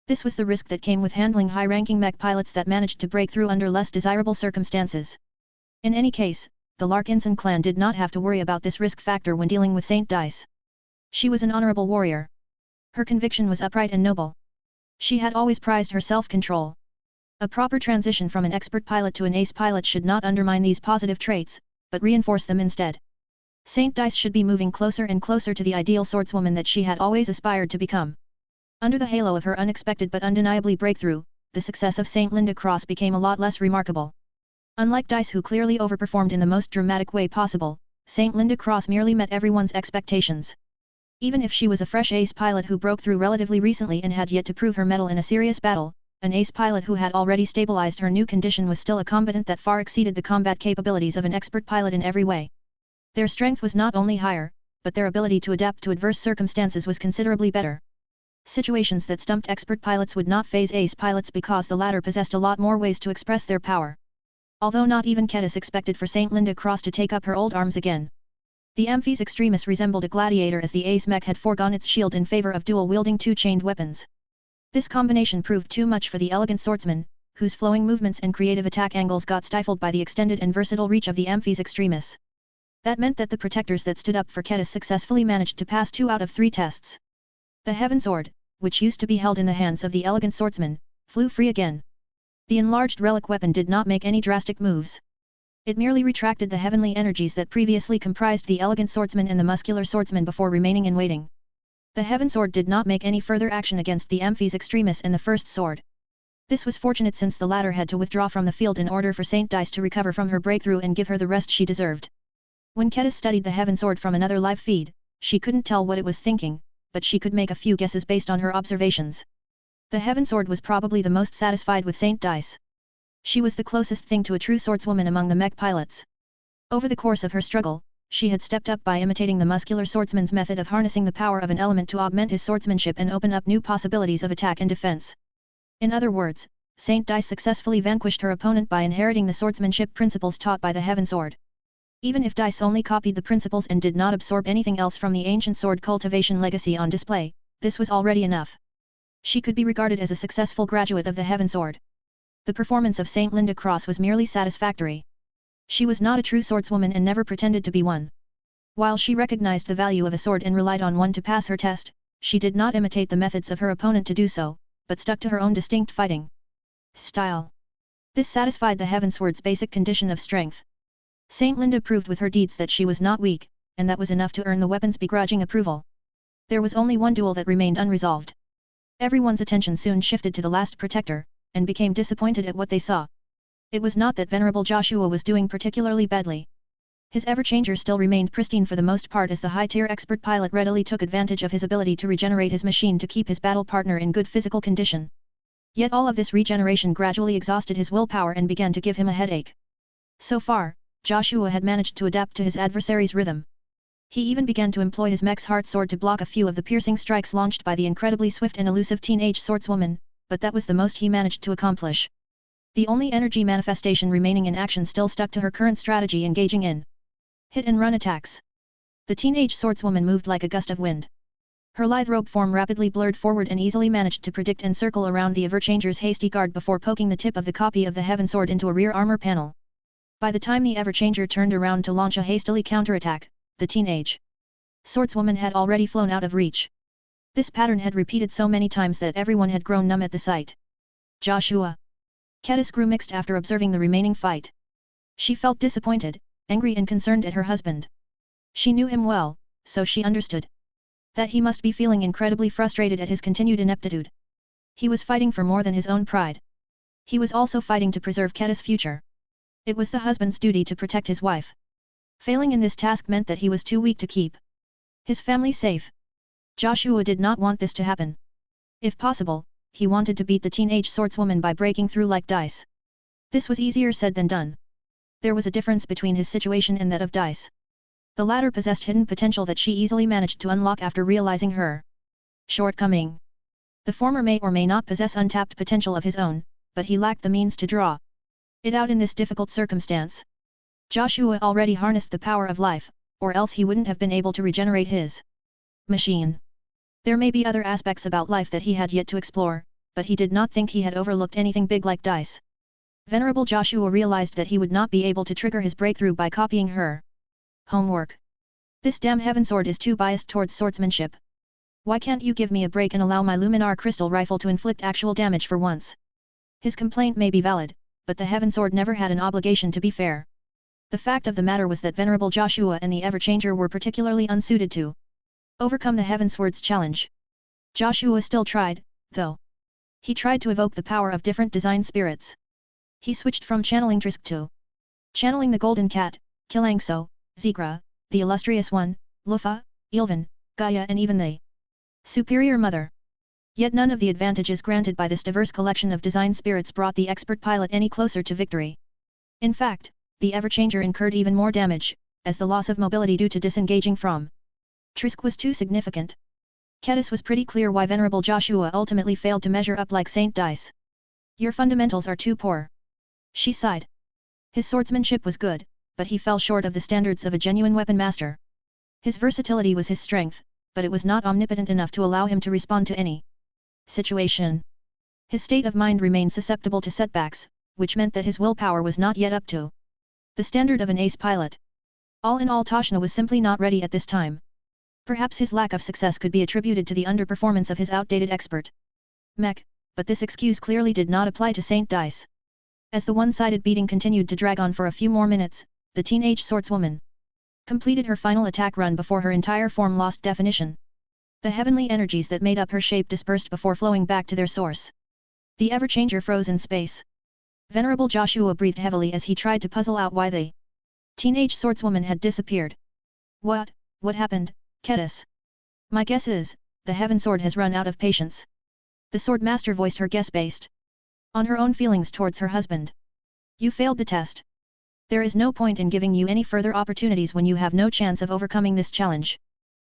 This was the risk that came with handling high-ranking mech pilots that managed to break through under less desirable circumstances. In any case, the Larkinson clan did not have to worry about this risk factor when dealing with Saint Dice. She was an honorable warrior. Her conviction was upright and noble. She had always prized her self-control. A proper transition from an expert pilot to an ace pilot should not undermine these positive traits, but reinforce them instead. Saint Dice should be moving closer and closer to the ideal swordswoman that she had always aspired to become. Under the halo of her unexpected but undeniably breakthrough, the success of Saint Linda Cross became a lot less remarkable. Unlike Dice who clearly overperformed in the most dramatic way possible, Saint Linda Cross merely met everyone's expectations. Even if she was a fresh ace pilot who broke through relatively recently and had yet to prove her mettle in a serious battle, an ace pilot who had already stabilized her new condition was still a combatant that far exceeded the combat capabilities of an expert pilot in every way. Their strength was not only higher, but their ability to adapt to adverse circumstances was considerably better. Situations that stumped expert pilots would not faze ace pilots because the latter possessed a lot more ways to express their power. Although not even Kedis expected for Saint Linda Cross to take up her old arms again. The Amphis Extremis resembled a gladiator as the ace mech had foregone its shield in favor of dual-wielding two-chained weapons. This combination proved too much for the elegant swordsman, whose flowing movements and creative attack angles got stifled by the extended and versatile reach of the Amphis Extremis. That meant that the protectors that stood up for Ketis successfully managed to pass 2 out of 3 tests. The Heaven Sword, which used to be held in the hands of the elegant swordsman, flew free again. The enlarged relic weapon did not make any drastic moves. It merely retracted the heavenly energies that previously comprised the elegant swordsman and the muscular swordsman before remaining in waiting. The Heaven Sword did not make any further action against the Amphis Extremis and the first sword. This was fortunate since the latter had to withdraw from the field in order for Saint Dice to recover from her breakthrough and give her the rest she deserved. When Ketis studied the Heaven Sword from another live feed, she couldn't tell what it was thinking, but she could make a few guesses based on her observations. The Heaven Sword was probably the most satisfied with Saint Dice. She was the closest thing to a true swordswoman among the mech pilots. Over the course of her struggle, she had stepped up by imitating the muscular swordsman's method of harnessing the power of an element to augment his swordsmanship and open up new possibilities of attack and defense. In other words, Saint Dice successfully vanquished her opponent by inheriting the swordsmanship principles taught by the Heaven Sword. Even if Dice only copied the principles and did not absorb anything else from the ancient sword cultivation legacy on display, this was already enough. She could be regarded as a successful graduate of the Heaven Sword. The performance of Saint Linda Cross was merely satisfactory. She was not a true swordswoman and never pretended to be one. While she recognized the value of a sword and relied on one to pass her test, she did not imitate the methods of her opponent to do so, but stuck to her own distinct fighting style. This satisfied the Heaven Sword's basic condition of strength. Saint Linda proved with her deeds that she was not weak, and that was enough to earn the weapon's begrudging approval. There was only one duel that remained unresolved. Everyone's attention soon shifted to the last protector, and became disappointed at what they saw. It was not that Venerable Joshua was doing particularly badly. His Everchanger still remained pristine for the most part as the high-tier expert pilot readily took advantage of his ability to regenerate his machine to keep his battle partner in good physical condition. Yet all of this regeneration gradually exhausted his willpower and began to give him a headache. So far, Joshua had managed to adapt to his adversary's rhythm. He even began to employ his mech's heart sword to block a few of the piercing strikes launched by the incredibly swift and elusive teenage swordswoman, but that was the most he managed to accomplish. The only energy manifestation remaining in action still stuck to her current strategy, engaging in hit-and-run attacks. The teenage swordswoman moved like a gust of wind. Her lithe robe form rapidly blurred forward and easily managed to predict and circle around the Everchanger's hasty guard before poking the tip of the copy of the Heaven Sword into a rear armor panel. By the time the Everchanger turned around to launch a hastily counterattack, the teenage swordswoman had already flown out of reach. This pattern had repeated so many times that everyone had grown numb at the sight. Joshua. Ketis grew mixed after observing the remaining fight. She felt disappointed, angry and concerned at her husband. She knew him well, so she understood that he must be feeling incredibly frustrated at his continued ineptitude. He was fighting for more than his own pride. He was also fighting to preserve Ketis' future. It was the husband's duty to protect his wife. Failing in this task meant that he was too weak to keep his family safe. Joshua did not want this to happen. If possible, he wanted to beat the teenage swordswoman by breaking through like Dice. This was easier said than done. There was a difference between his situation and that of Dice. The latter possessed hidden potential that she easily managed to unlock after realizing her shortcoming. The former may or may not possess untapped potential of his own, but he lacked the means to draw it out in this difficult circumstance. Joshua already harnessed the power of life, or else he wouldn't have been able to regenerate his machine. There may be other aspects about life that he had yet to explore, but he did not think he had overlooked anything big like Dice. Venerable Joshua realized that he would not be able to trigger his breakthrough by copying her homework. This damn Heaven Sword is too biased towards swordsmanship. Why can't you give me a break and allow my Luminar crystal rifle to inflict actual damage for once? His complaint may be valid, but the Heaven Sword never had an obligation to be fair. The fact of the matter was that Venerable Joshua and the Everchanger were particularly unsuited to overcome the Heaven Sword's challenge. Joshua still tried, though. He tried to evoke the power of different design spirits. He switched from channeling Trisk to channeling the Golden Cat, Kilangso, Zekra, the Illustrious One, Lufa, Ilvan, Gaia and even the Superior Mother. Yet none of the advantages granted by this diverse collection of design spirits brought the expert pilot any closer to victory. In fact, the Everchanger incurred even more damage, as the loss of mobility due to disengaging from Trisk was too significant. Ketis was pretty clear why Venerable Joshua ultimately failed to measure up like Saint Dice. Your fundamentals are too poor. She sighed. His swordsmanship was good, but he fell short of the standards of a genuine weapon master. His versatility was his strength, but it was not omnipotent enough to allow him to respond to any situation. His state of mind remained susceptible to setbacks, which meant that his willpower was not yet up to the standard of an ace pilot. All in all, Tashna was simply not ready at this time. Perhaps his lack of success could be attributed to the underperformance of his outdated expert Mech, but this excuse clearly did not apply to Saint Dice. As the one-sided beating continued to drag on for a few more minutes, the teenage swordswoman completed her final attack run before her entire form lost definition. The heavenly energies that made up her shape dispersed before flowing back to their source. The ever-changer froze in space. Venerable Joshua breathed heavily as he tried to puzzle out why the teenage swordswoman had disappeared. What happened, Ketis? My guess is, the Heaven Sword has run out of patience. The Swordmaster voiced her guess based on her own feelings towards her husband. You failed the test. There is no point in giving you any further opportunities when you have no chance of overcoming this challenge.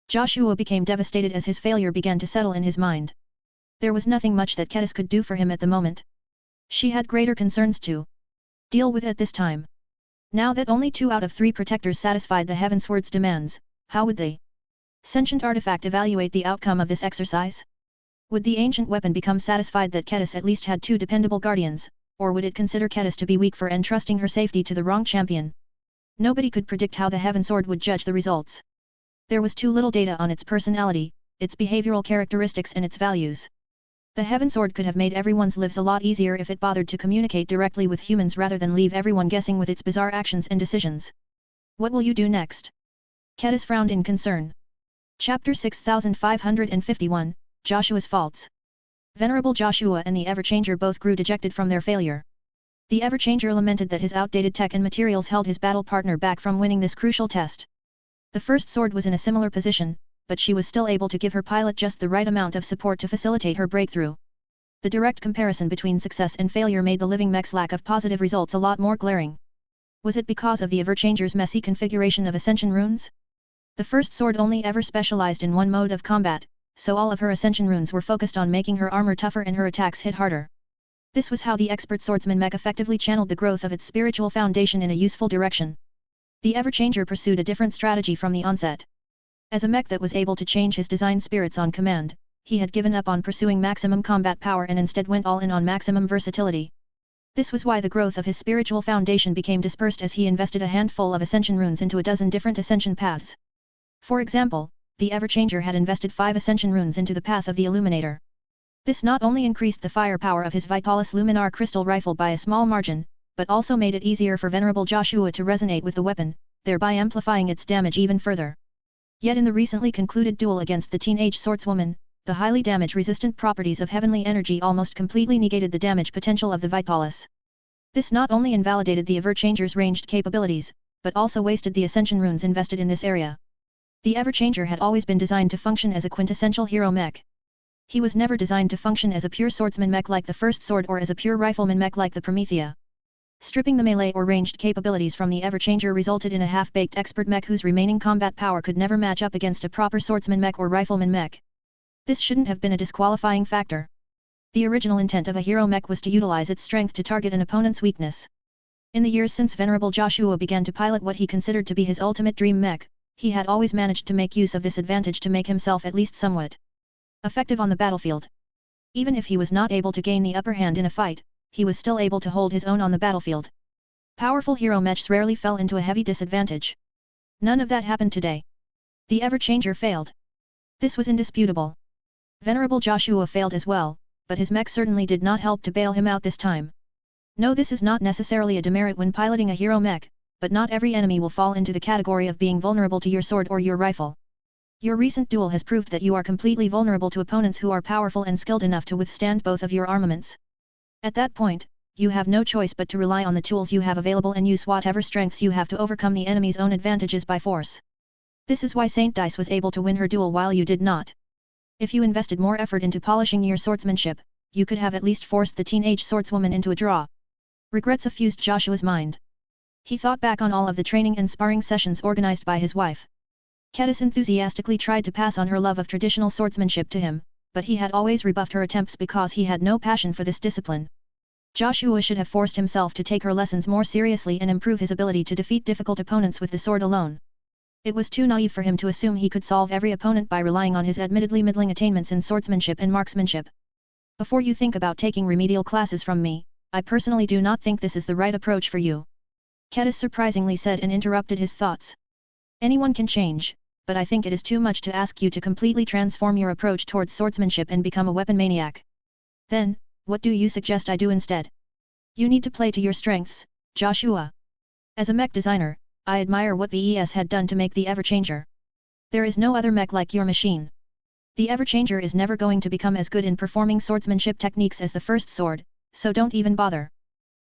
Joshua became devastated as his failure began to settle in his mind. There was nothing much that Ketis could do for him at the moment. She had greater concerns to deal with at this time. Now that only 2 out of 3 protectors satisfied the Heaven Sword's demands, how would the sentient artifact evaluate the outcome of this exercise? Would the ancient weapon become satisfied that Ketis at least had 2 dependable guardians, or would it consider Ketis to be weak for entrusting her safety to the wrong champion? Nobody could predict how the Heaven Sword would judge the results. There was too little data on its personality, its behavioral characteristics and its values. The Heaven Sword could have made everyone's lives a lot easier if it bothered to communicate directly with humans rather than leave everyone guessing with its bizarre actions and decisions. What will you do next? Ketis frowned in concern. Chapter 6551, Joshua's Faults. Venerable Joshua and the Everchanger both grew dejected from their failure. The Everchanger lamented that his outdated tech and materials held his battle partner back from winning this crucial test. The first sword was in a similar position, but she was still able to give her pilot just the right amount of support to facilitate her breakthrough. The direct comparison between success and failure made the living mech's lack of positive results a lot more glaring. Was it because of the Everchanger's messy configuration of ascension runes? The first sword only ever specialized in one mode of combat, so all of her ascension runes were focused on making her armor tougher and her attacks hit harder. This was how the expert swordsman Mech effectively channeled the growth of its spiritual foundation in a useful direction. The Everchanger pursued a different strategy from the onset. As a mech that was able to change his design spirits on command, he had given up on pursuing maximum combat power and instead went all in on maximum versatility. This was why the growth of his spiritual foundation became dispersed as he invested a handful of ascension runes into a dozen different ascension paths. For example, the Everchanger had invested 5 ascension runes into the path of the Illuminator. This not only increased the firepower of his Vitalis Luminar crystal rifle by a small margin, but also made it easier for Venerable Joshua to resonate with the weapon, thereby amplifying its damage even further. Yet in the recently concluded duel against the teenage swordswoman, the highly damage-resistant properties of heavenly energy almost completely negated the damage potential of the Vitalis. This not only invalidated the Everchanger's ranged capabilities, but also wasted the ascension runes invested in this area. The Everchanger had always been designed to function as a quintessential hero mech. He was never designed to function as a pure swordsman mech like the First Sword or as a pure rifleman mech like the Promethea. Stripping the melee or ranged capabilities from the Everchanger resulted in a half-baked expert mech whose remaining combat power could never match up against a proper swordsman mech or rifleman mech. This shouldn't have been a disqualifying factor. The original intent of a hero mech was to utilize its strength to target an opponent's weakness. In the years since Venerable Joshua began to pilot what he considered to be his ultimate dream mech, he had always managed to make use of this advantage to make himself at least somewhat effective on the battlefield. Even if he was not able to gain the upper hand in a fight, he was still able to hold his own on the battlefield. Powerful hero mechs rarely fell into a heavy disadvantage. None of that happened today. The Everchanger failed. This was indisputable. Venerable Joshua failed as well, but his mech certainly did not help to bail him out this time. No, this is not necessarily a demerit when piloting a hero mech, but not every enemy will fall into the category of being vulnerable to your sword or your rifle. Your recent duel has proved that you are completely vulnerable to opponents who are powerful and skilled enough to withstand both of your armaments. At that point, you have no choice but to rely on the tools you have available and use whatever strengths you have to overcome the enemy's own advantages by force. This is why Saint Dice was able to win her duel while you did not. If you invested more effort into polishing your swordsmanship, you could have at least forced the teenage swordswoman into a draw. Regrets suffused Joshua's mind. He thought back on all of the training and sparring sessions organized by his wife. Ketis enthusiastically tried to pass on her love of traditional swordsmanship to him, but he had always rebuffed her attempts because he had no passion for this discipline. Joshua should have forced himself to take her lessons more seriously and improve his ability to defeat difficult opponents with the sword alone. It was too naive for him to assume he could solve every opponent by relying on his admittedly middling attainments in swordsmanship and marksmanship. Before you think about taking remedial classes from me, I personally do not think this is the right approach for you. Ketis surprisingly said and interrupted his thoughts. Anyone can change, but I think it is too much to ask you to completely transform your approach towards swordsmanship and become a weapon maniac. Then, what do you suggest I do instead? You need to play to your strengths, Joshua. As a mech designer, I admire what VES had done to make the Everchanger. There is no other mech like your machine. The Everchanger is never going to become as good in performing swordsmanship techniques as the first sword, so don't even bother.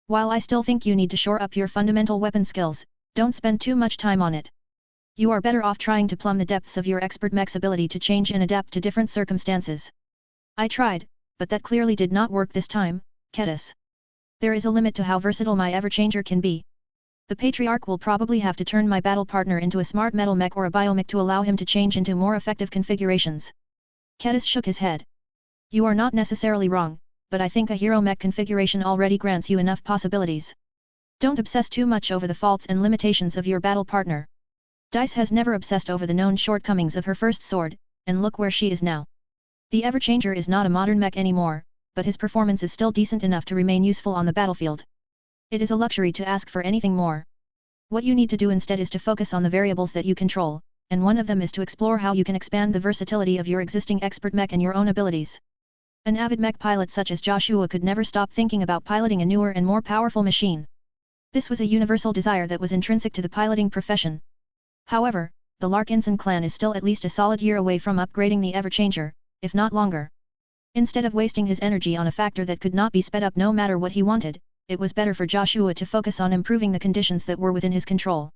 While I still think you need to shore up your fundamental weapon skills, don't spend too much time on it. You are better off trying to plumb the depths of your expert mech's ability to change and adapt to different circumstances. I tried, but that clearly did not work this time, Ketis. There is a limit to how versatile my Everchanger can be. The Patriarch will probably have to turn my battle partner into a smart metal mech or a biomech to allow him to change into more effective configurations. Ketis shook his head. You are not necessarily wrong, but I think a hero mech configuration already grants you enough possibilities. Don't obsess too much over the faults and limitations of your battle partner. Dice has never obsessed over the known shortcomings of her first sword, and look where she is now. The Everchanger is not a modern mech anymore, but his performance is still decent enough to remain useful on the battlefield. It is a luxury to ask for anything more. What you need to do instead is to focus on the variables that you control, and one of them is to explore how you can expand the versatility of your existing expert mech and your own abilities. An avid mech pilot such as Joshua could never stop thinking about piloting a newer and more powerful machine. This was a universal desire that was intrinsic to the piloting profession. However, the Larkinson clan is still at least a solid year away from upgrading the Everchanger, if not longer. Instead of wasting his energy on a factor that could not be sped up no matter what he wanted, it was better for Joshua to focus on improving the conditions that were within his control.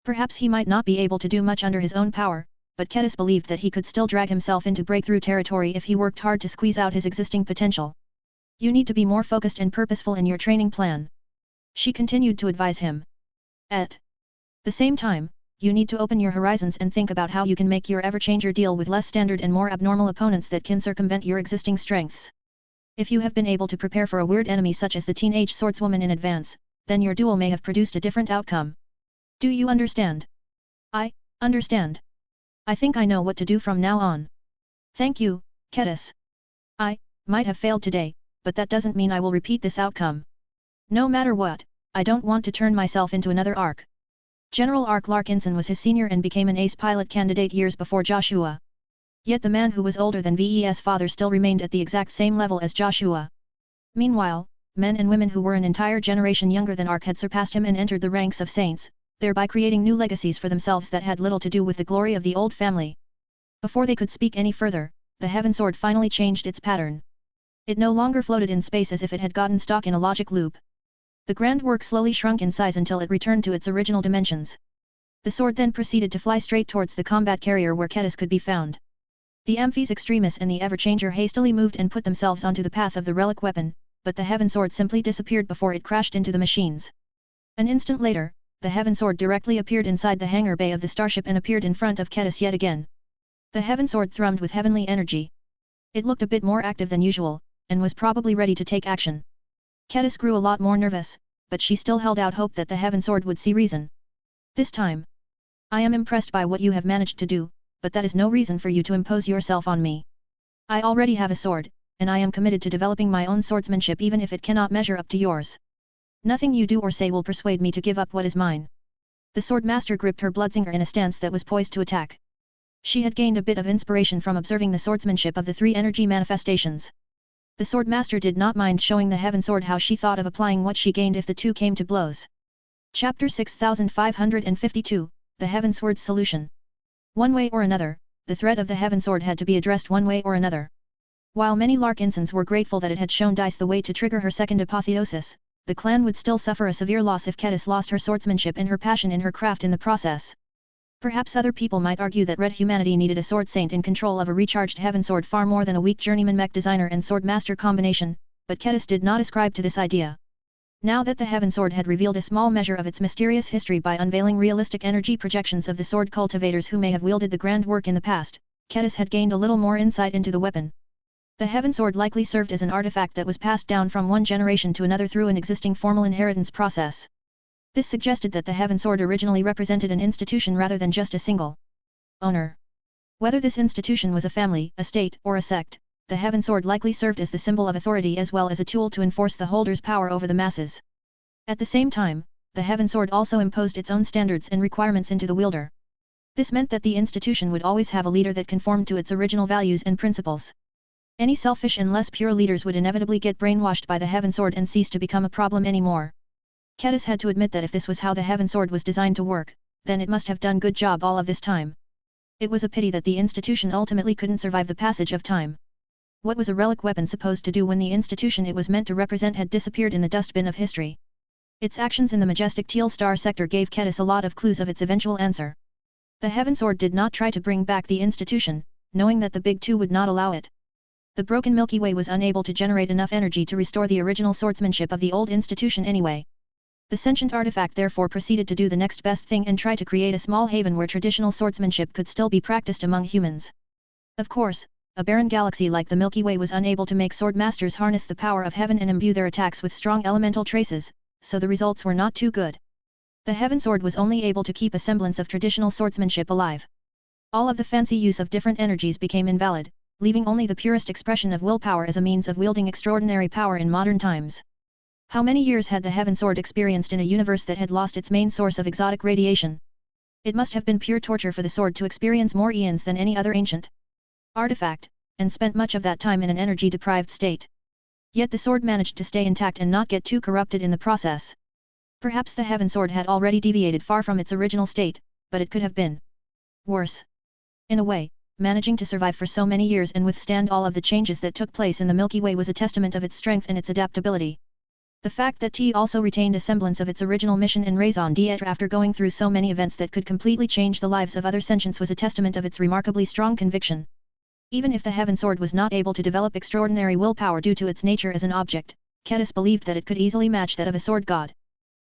Perhaps he might not be able to do much under his own power, but Ketis believed that he could still drag himself into breakthrough territory if he worked hard to squeeze out his existing potential. You need to be more focused and purposeful in your training plan. She continued to advise him. At the same time, you need to open your horizons and think about how you can make your Everchanger deal with less standard and more abnormal opponents that can circumvent your existing strengths. If you have been able to prepare for a weird enemy such as the teenage swordswoman in advance, then your duel may have produced a different outcome. Do you understand? I understand. I think I know what to do from now on. Thank you, Ketis. I might have failed today, but that doesn't mean I will repeat this outcome. No matter what, I don't want to turn myself into another Ark. General Ark Larkinson was his senior and became an ace pilot candidate years before Joshua. Yet the man who was older than VES' father still remained at the exact same level as Joshua. Meanwhile, men and women who were an entire generation younger than Ark had surpassed him and entered the ranks of saints, thereby creating new legacies for themselves that had little to do with the glory of the old family. Before they could speak any further, the Heaven Sword finally changed its pattern. It no longer floated in space as if it had gotten stuck in a logic loop. The grand work slowly shrunk in size until it returned to its original dimensions. The sword then proceeded to fly straight towards the combat carrier where Ketis could be found. The Amphi's Extremis and the Everchanger hastily moved and put themselves onto the path of the relic weapon, but the Heaven Sword simply disappeared before it crashed into the machines. An instant later, the Heaven Sword directly appeared inside the hangar bay of the starship and appeared in front of Ketis yet again. The Heaven Sword thrummed with heavenly energy. It looked a bit more active than usual, and was probably ready to take action. Ketis grew a lot more nervous, but she still held out hope that the Heaven Sword would see reason. This time. I am impressed by what you have managed to do, but that is no reason for you to impose yourself on me. I already have a sword, and I am committed to developing my own swordsmanship even if it cannot measure up to yours. Nothing you do or say will persuade me to give up what is mine. The sword master gripped her bloodsinger in a stance that was poised to attack. She had gained a bit of inspiration from observing the swordsmanship of the three energy manifestations. The sword master did not mind showing the Heaven Sword how she thought of applying what she gained if the two came to blows. Chapter 6552, The Heaven Sword's Solution. One way or another, the threat of the Heaven Sword had to be addressed one way or another. While many Larkinsons were grateful that it had shown Dice the way to trigger her second apotheosis, the clan would still suffer a severe loss if Ketis lost her swordsmanship and her passion in her craft in the process. Perhaps other people might argue that Red Humanity needed a sword saint in control of a recharged Heaven Sword far more than a weak journeyman mech designer and sword master combination, but Ketis did not ascribe to this idea. Now that the Heaven Sword had revealed a small measure of its mysterious history by unveiling realistic energy projections of the sword cultivators who may have wielded the grand work in the past, Ketis had gained a little more insight into the weapon. The Heaven Sword likely served as an artifact that was passed down from one generation to another through an existing formal inheritance process. This suggested that the Heaven Sword originally represented an institution rather than just a single owner. Whether this institution was a family, a state, or a sect, the Heaven Sword likely served as the symbol of authority as well as a tool to enforce the holder's power over the masses. At the same time, the Heaven Sword also imposed its own standards and requirements into the wielder. This meant that the institution would always have a leader that conformed to its original values and principles. Any selfish and less pure leaders would inevitably get brainwashed by the Heaven Sword and cease to become a problem anymore. Cadis had to admit that if this was how the Heaven Sword was designed to work, then it must have done good job all of this time. It was a pity that the institution ultimately couldn't survive the passage of time. What was a relic weapon supposed to do when the institution it was meant to represent had disappeared in the dustbin of history? Its actions in the majestic Teal Star sector gave Cadis a lot of clues of its eventual answer. The Heaven Sword did not try to bring back the institution, knowing that the Big Two would not allow it. The broken Milky Way was unable to generate enough energy to restore the original swordsmanship of the old institution anyway. The sentient artifact therefore proceeded to do the next best thing and try to create a small haven where traditional swordsmanship could still be practiced among humans. Of course, a barren galaxy like the Milky Way was unable to make swordmasters harness the power of heaven and imbue their attacks with strong elemental traces, so the results were not too good. The Heaven Sword was only able to keep a semblance of traditional swordsmanship alive. All of the fancy use of different energies became invalid, leaving only the purest expression of willpower as a means of wielding extraordinary power in modern times. How many years had the Heaven Sword experienced in a universe that had lost its main source of exotic radiation? It must have been pure torture for the sword to experience more eons than any other ancient artifact, and spent much of that time in an energy-deprived state. Yet the sword managed to stay intact and not get too corrupted in the process. Perhaps the Heaven Sword had already deviated far from its original state, but it could have been worse. In a way, managing to survive for so many years and withstand all of the changes that took place in the Milky Way was a testament of its strength and its adaptability. The fact that T also retained a semblance of its original mission and raison d'être after going through so many events that could completely change the lives of other sentients was a testament of its remarkably strong conviction. Even if the Heaven Sword was not able to develop extraordinary willpower due to its nature as an object, Cadis believed that it could easily match that of a sword god.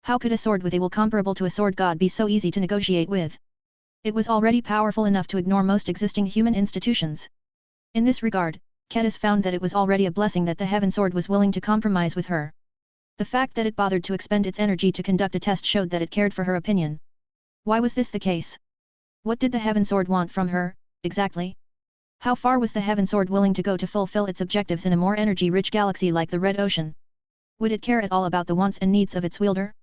How could a sword with a will comparable to a sword god be so easy to negotiate with? It was already powerful enough to ignore most existing human institutions. In this regard, Cadis found that it was already a blessing that the Heaven Sword was willing to compromise with her. The fact that it bothered to expend its energy to conduct a test showed that it cared for her opinion. Why was this the case? What did the Heaven Sword want from her, exactly? How far was the Heaven Sword willing to go to fulfill its objectives in a more energy-rich galaxy like the Red Ocean? Would it care at all about the wants and needs of its wielder?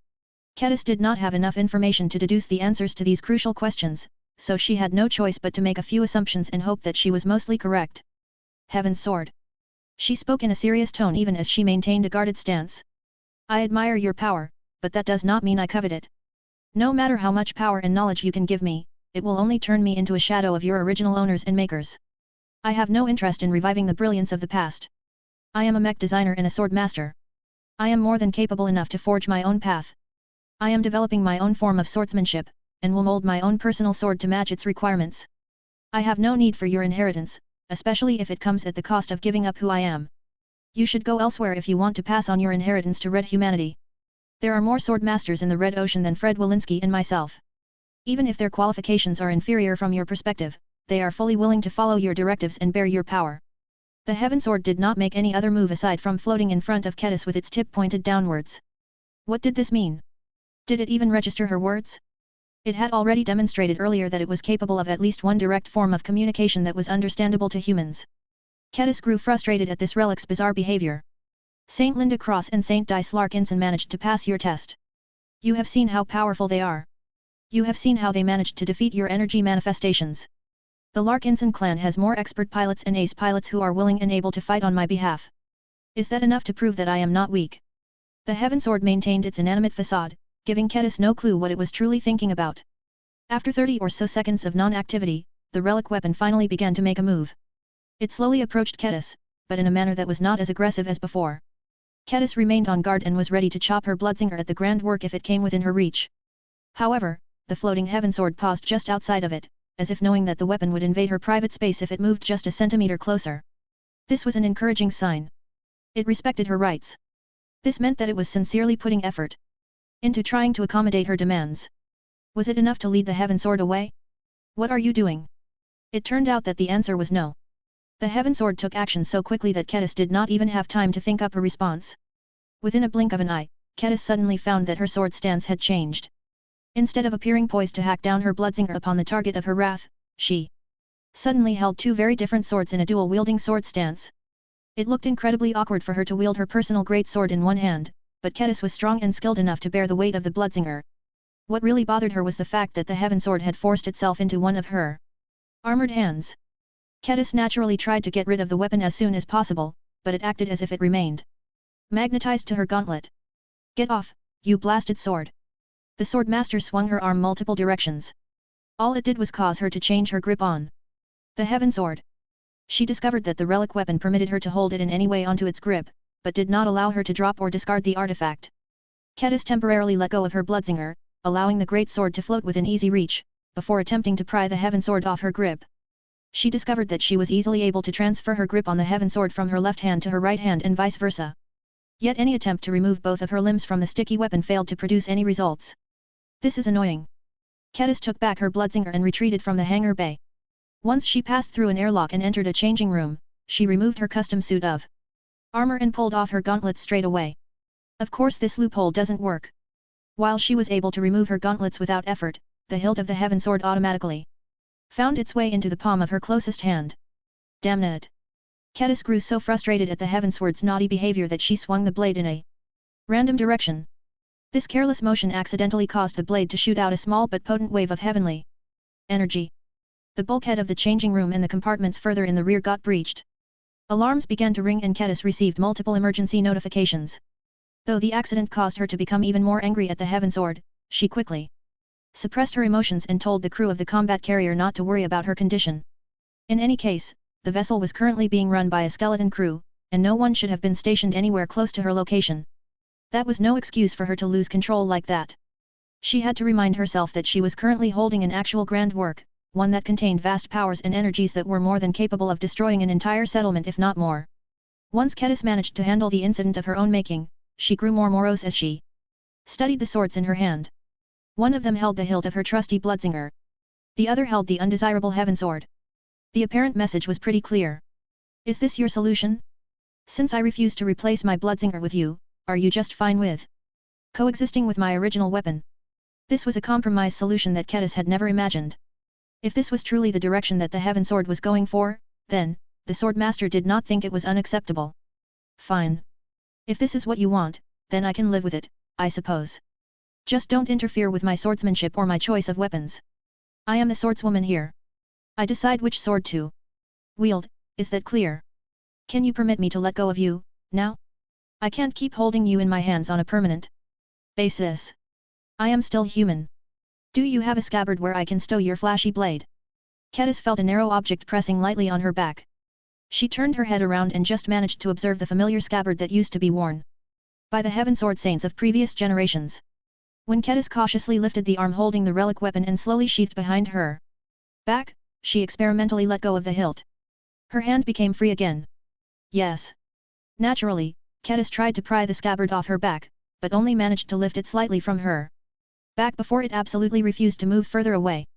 Cadis did not have enough information to deduce the answers to these crucial questions, so she had no choice but to make a few assumptions and hope that she was mostly correct. Heaven Sword. She spoke in a serious tone even as she maintained a guarded stance. I admire your power, but that does not mean I covet it. No matter how much power and knowledge you can give me, it will only turn me into a shadow of your original owners and makers. I have no interest in reviving the brilliance of the past. I am a mech designer and a sword master. I am more than capable enough to forge my own path. I am developing my own form of swordsmanship, and will mold my own personal sword to match its requirements. I have no need for your inheritance, especially if it comes at the cost of giving up who I am. You should go elsewhere if you want to pass on your inheritance to Red humanity. There are more sword masters in the Red Ocean than Fred Walensky and myself. Even if their qualifications are inferior from your perspective, they are fully willing to follow your directives and bear your power. The Heaven Sword did not make any other move aside from floating in front of Cadis with its tip pointed downwards. What did this mean? Did it even register her words? It had already demonstrated earlier that it was capable of at least one direct form of communication that was understandable to humans. Cadis grew frustrated at this relic's bizarre behavior. Saint Linda Cross and Saint Dice Larkinson managed to pass your test. You have seen how powerful they are. You have seen how they managed to defeat your energy manifestations. The Larkinson clan has more expert pilots and ace pilots who are willing and able to fight on my behalf. Is that enough to prove that I am not weak? The Heaven Sword maintained its inanimate facade, giving Cadis no clue what it was truly thinking about. After 30 or so seconds of non-activity, the relic weapon finally began to make a move. It slowly approached Cadis, but in a manner that was not as aggressive as before. Cadis remained on guard and was ready to chop her bloodsinger at the grand work if it came within her reach. However, the floating Heaven Sword paused just outside of it, as if knowing that the weapon would invade her private space if it moved just a centimeter closer. This was an encouraging sign. It respected her rights. This meant that it was sincerely putting effort into trying to accommodate her demands. Was it enough to lead the Heaven Sword away? What are you doing? It turned out that the answer was no. The Heaven Sword took action so quickly that Cadis did not even have time to think up a response. Within a blink of an eye, Cadis suddenly found that her sword stance had changed. Instead of appearing poised to hack down her bloodsinger upon the target of her wrath, she suddenly held two very different swords in a dual-wielding sword stance. It looked incredibly awkward for her to wield her personal great sword in one hand, but Cadis was strong and skilled enough to bear the weight of the bloodsinger. What really bothered her was the fact that the Heaven Sword had forced itself into one of her armored hands. Ketis naturally tried to get rid of the weapon as soon as possible, but it acted as if it remained magnetized to her gauntlet. Get off, you blasted sword! The sword master swung her arm multiple directions. All it did was cause her to change her grip on the Heaven Sword. She discovered that the relic weapon permitted her to hold it in any way onto its grip, but did not allow her to drop or discard the artifact. Ketis temporarily let go of her bloodsinger, allowing the great sword to float within easy reach, before attempting to pry the Heaven Sword off her grip. She discovered that she was easily able to transfer her grip on the Heaven Sword from her left hand to her right hand and vice versa. Yet any attempt to remove both of her limbs from the sticky weapon failed to produce any results. This is annoying. Ketis took back her bloodsinger and retreated from the hangar bay. Once she passed through an airlock and entered a changing room, she removed her custom suit of armor and pulled off her gauntlets straight away. Of course this loophole doesn't work. While she was able to remove her gauntlets without effort, the hilt of the Heaven Sword automatically found its way into the palm of her closest hand. Damn it! Ketis grew so frustrated at the Heaven Sword's naughty behavior that she swung the blade in a random direction. This careless motion accidentally caused the blade to shoot out a small but potent wave of heavenly energy. The bulkhead of the changing room and the compartments further in the rear got breached. Alarms began to ring and Ketis received multiple emergency notifications. Though the accident caused her to become even more angry at the Heaven Sword, she quickly suppressed her emotions and told the crew of the combat carrier not to worry about her condition. In any case, the vessel was currently being run by a skeleton crew, and no one should have been stationed anywhere close to her location. That was no excuse for her to lose control like that. She had to remind herself that she was currently holding an actual grand work, one that contained vast powers and energies that were more than capable of destroying an entire settlement if not more. Once Ketis managed to handle the incident of her own making, she grew more morose as she studied the swords in her hand. One of them held the hilt of her trusty bloodsinger. The other held the undesirable Heaven Sword. The apparent message was pretty clear. Is this your solution? Since I refuse to replace my bloodsinger with you, are you just fine with coexisting with my original weapon? This was a compromise solution that Ketis had never imagined. If this was truly the direction that the Heaven Sword was going for, then, the Swordmaster did not think it was unacceptable. Fine. If this is what you want, then I can live with it, I suppose. Just don't interfere with my swordsmanship or my choice of weapons. I am the swordswoman here. I decide which sword to wield, is that clear? Can you permit me to let go of you, now? I can't keep holding you in my hands on a permanent basis. I am still human. Do you have a scabbard where I can stow your flashy blade? Ketis felt a narrow object pressing lightly on her back. She turned her head around and just managed to observe the familiar scabbard that used to be worn by the Heaven Sword saints of previous generations. When Ketis cautiously lifted the arm holding the relic weapon and slowly sheathed behind her back, she experimentally let go of the hilt. Her hand became free again. Yes. Naturally, Ketis tried to pry the scabbard off her back, but only managed to lift it slightly from her back before it absolutely refused to move further away.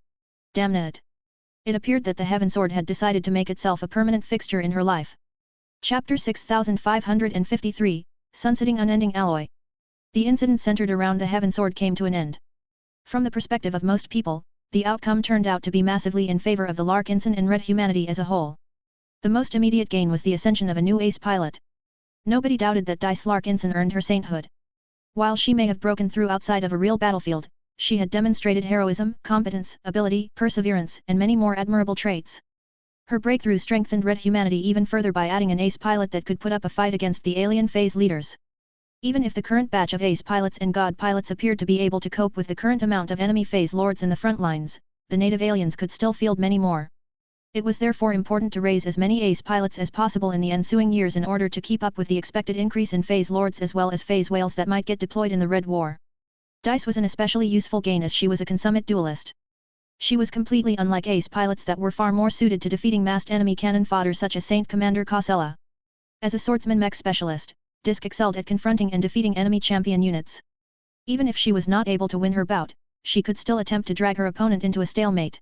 Damn it! It appeared that the Heaven Sword had decided to make itself a permanent fixture in her life. Chapter 6553, Sunsetting Unending Alloy. The incident centered around the Heaven Sword came to an end. From the perspective of most people, the outcome turned out to be massively in favor of the Larkinson and Red humanity as a whole. The most immediate gain was the ascension of a new ace pilot. Nobody doubted that Dice Larkinson earned her sainthood. While she may have broken through outside of a real battlefield, she had demonstrated heroism, competence, ability, perseverance, and many more admirable traits. Her breakthrough strengthened Red humanity even further by adding an ace pilot that could put up a fight against the alien phase leaders. Even if the current batch of ace pilots and god pilots appeared to be able to cope with the current amount of enemy phase lords in the front lines, the native aliens could still field many more. It was therefore important to raise as many ace pilots as possible in the ensuing years in order to keep up with the expected increase in phase lords as well as phase whales that might get deployed in the Red War. Dice was an especially useful gain as she was a consummate duelist. She was completely unlike ace pilots that were far more suited to defeating massed enemy cannon fodder such as Saint Commander Cosella. As a swordsman mech specialist, Disc excelled at confronting and defeating enemy champion units. Even if she was not able to win her bout, she could still attempt to drag her opponent into a stalemate.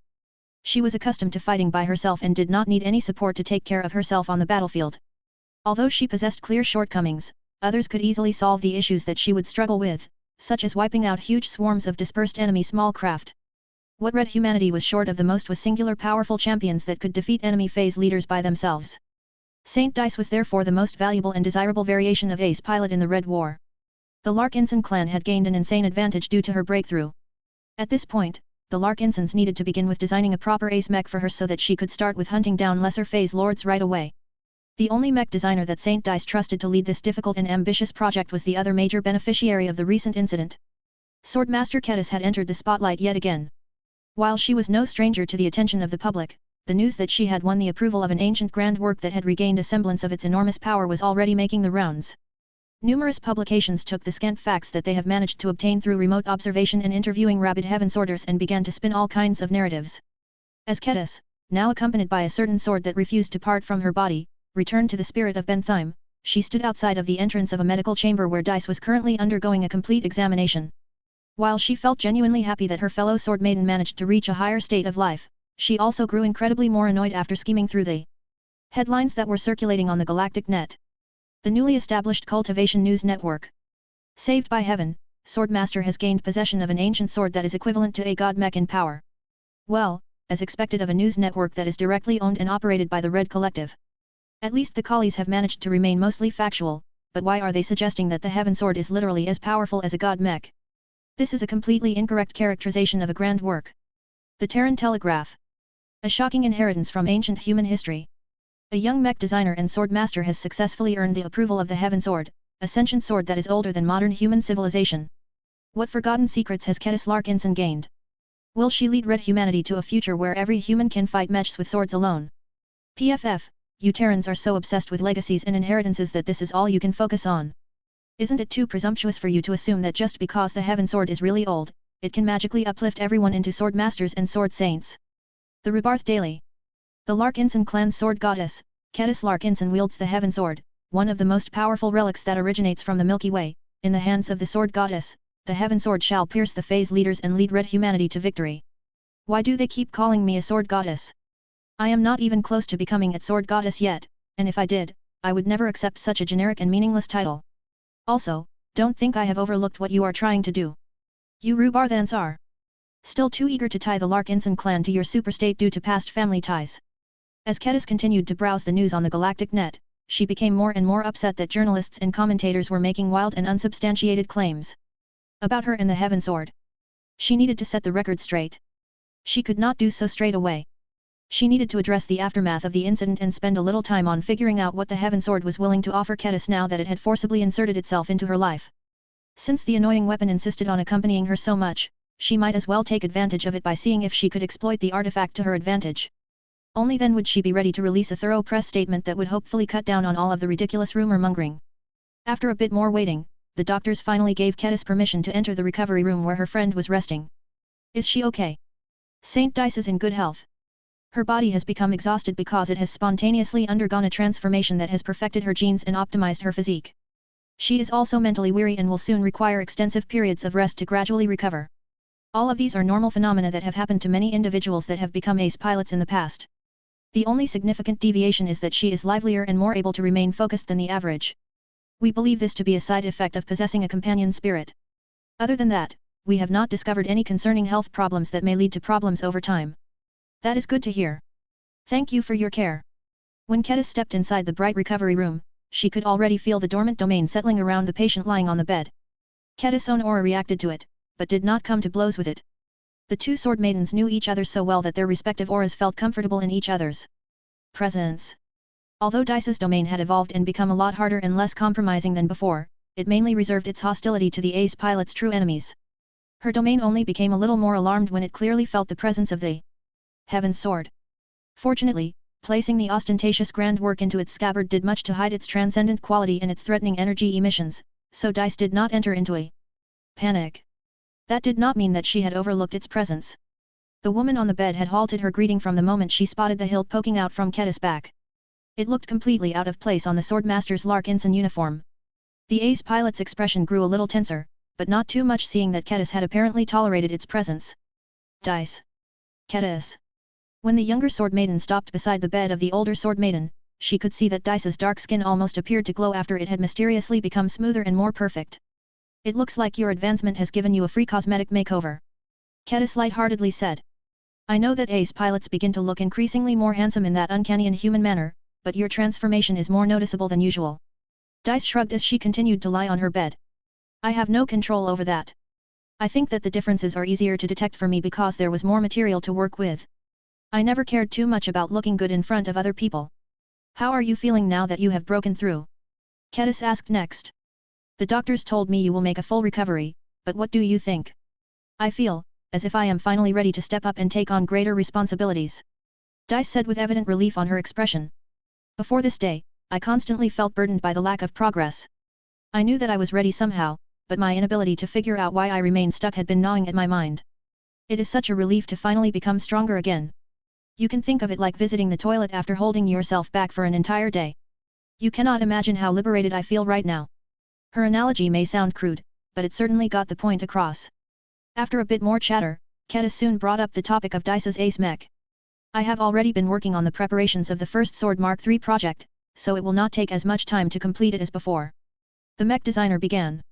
She was accustomed to fighting by herself and did not need any support to take care of herself on the battlefield. Although she possessed clear shortcomings, others could easily solve the issues that she would struggle with, such as wiping out huge swarms of dispersed enemy small craft. What Red humanity was short of the most was singular powerful champions that could defeat enemy phase leaders by themselves. Saint Dice was therefore the most valuable and desirable variation of ace pilot in the Red War. The Larkinson clan had gained an insane advantage due to her breakthrough. At this point, the Larkinsons needed to begin with designing a proper ace mech for her so that she could start with hunting down lesser phase lords right away. The only mech designer that Saint Dice trusted to lead this difficult and ambitious project was the other major beneficiary of the recent incident. Swordmaster Kedis had entered the spotlight yet again. While she was no stranger to the attention of the public, the news that she had won the approval of an ancient grand work that had regained a semblance of its enormous power was already making the rounds. Numerous publications took the scant facts that they have managed to obtain through remote observation and interviewing rabid heaven sorters and began to spin all kinds of narratives. As Kedis, now accompanied by a certain sword that refused to part from her body, returned to the spirit of Bentheim, she stood outside of the entrance of a medical chamber where Dice was currently undergoing a complete examination. While she felt genuinely happy that her fellow sword maiden managed to reach a higher state of life, she also grew incredibly more annoyed after skimming through the headlines that were circulating on the galactic net. The newly established Cultivation News Network. Saved by heaven, Swordmaster has gained possession of an ancient sword that is equivalent to a god mech in power. Well, as expected of a news network that is directly owned and operated by the Red Collective. At least the collies have managed to remain mostly factual, but why are they suggesting that the Heaven Sword is literally as powerful as a god mech? This is a completely incorrect characterization of a grand work. The Terran Telegraph. A shocking inheritance from ancient human history. A young mech designer and sword master has successfully earned the approval of the Heaven Sword, a sentient sword that is older than modern human civilization. What forgotten secrets has Kedis Larkinson gained? Will she lead red humanity to a future where every human can fight mechs with swords alone? PFF, you Terrans are so obsessed with legacies and inheritances that this is all you can focus on. Isn't it too presumptuous for you to assume that just because the Heaven Sword is really old, it can magically uplift everyone into sword masters and sword saints? The Rebarth Daily. The Larkinson clan's sword goddess, Kedis Larkinson wields the Heaven Sword, one of the most powerful relics that originates from the Milky Way. In the hands of the sword goddess, the Heaven Sword shall pierce the phase leaders and lead red humanity to victory. Why do they keep calling me a sword goddess? I am not even close to becoming a sword goddess yet, and if I did, I would never accept such a generic and meaningless title. Also, don't think I have overlooked what you are trying to do. You Rubarthans are still too eager to tie the Larkinson clan to your superstate due to past family ties. As Kedis continued to browse the news on the galactic net, she became more and more upset that journalists and commentators were making wild and unsubstantiated claims about her and the Heaven Sword. She needed to set the record straight. She could not do so straight away. She needed to address the aftermath of the incident and spend a little time on figuring out what the Heaven Sword was willing to offer Kedis now that it had forcibly inserted itself into her life. Since the annoying weapon insisted on accompanying her so much, she might as well take advantage of it by seeing if she could exploit the artifact to her advantage. Only then would she be ready to release a thorough press statement that would hopefully cut down on all of the ridiculous rumor-mongering. After a bit more waiting, the doctors finally gave Kedis permission to enter the recovery room where her friend was resting. Is she okay? Saint Dice is in good health. Her body has become exhausted because it has spontaneously undergone a transformation that has perfected her genes and optimized her physique. She is also mentally weary and will soon require extensive periods of rest to gradually recover. All of these are normal phenomena that have happened to many individuals that have become ace pilots in the past. The only significant deviation is that she is livelier and more able to remain focused than the average. We believe this to be a side effect of possessing a companion spirit. Other than that, we have not discovered any concerning health problems that may lead to problems over time. That is good to hear. Thank you for your care. When Kedis stepped inside the bright recovery room, she could already feel the dormant domain settling around the patient lying on the bed. Kedis' own aura reacted to it, but did not come to blows with it. The two sword maidens knew each other so well that their respective auras felt comfortable in each other's presence. Although Dice's domain had evolved and become a lot harder and less compromising than before, it mainly reserved its hostility to the ace pilot's true enemies. Her domain only became a little more alarmed when it clearly felt the presence of the Heaven's Sword. Fortunately, placing the ostentatious grand work into its scabbard did much to hide its transcendent quality and its threatening energy emissions, so Dice did not enter into a panic. That did not mean that she had overlooked its presence. The woman on the bed had halted her greeting from the moment she spotted the hilt poking out from Kedis' back. It looked completely out of place on the Swordmaster's Larkinson uniform. The ace pilot's expression grew a little tenser, but not too much seeing that Kedis had apparently tolerated its presence. Dice. Kedis. When the younger sword maiden stopped beside the bed of the older sword maiden, she could see that Dice's dark skin almost appeared to glow after it had mysteriously become smoother and more perfect. It looks like your advancement has given you a free cosmetic makeover. Kedis lightheartedly said. I know that ace pilots begin to look increasingly more handsome in that uncanny and human manner, but your transformation is more noticeable than usual. Dice shrugged as she continued to lie on her bed. I have no control over that. I think that the differences are easier to detect for me because there was more material to work with. I never cared too much about looking good in front of other people. How are you feeling now that you have broken through? Kedis asked next. The doctors told me you will make a full recovery, but what do you think? I feel, as if I am finally ready to step up and take on greater responsibilities. Dice said with evident relief on her expression. Before this day, I constantly felt burdened by the lack of progress. I knew that I was ready somehow, but my inability to figure out why I remained stuck had been gnawing at my mind. It is such a relief to finally become stronger again. You can think of it like visiting the toilet after holding yourself back for an entire day. You cannot imagine how liberated I feel right now. Her analogy may sound crude, but it certainly got the point across. After a bit more chatter, Kedis soon brought up the topic of Dice's ace mech. I have already been working on the preparations of the first Sword Mark III project, so it will not take as much time to complete it as before. The mech designer began.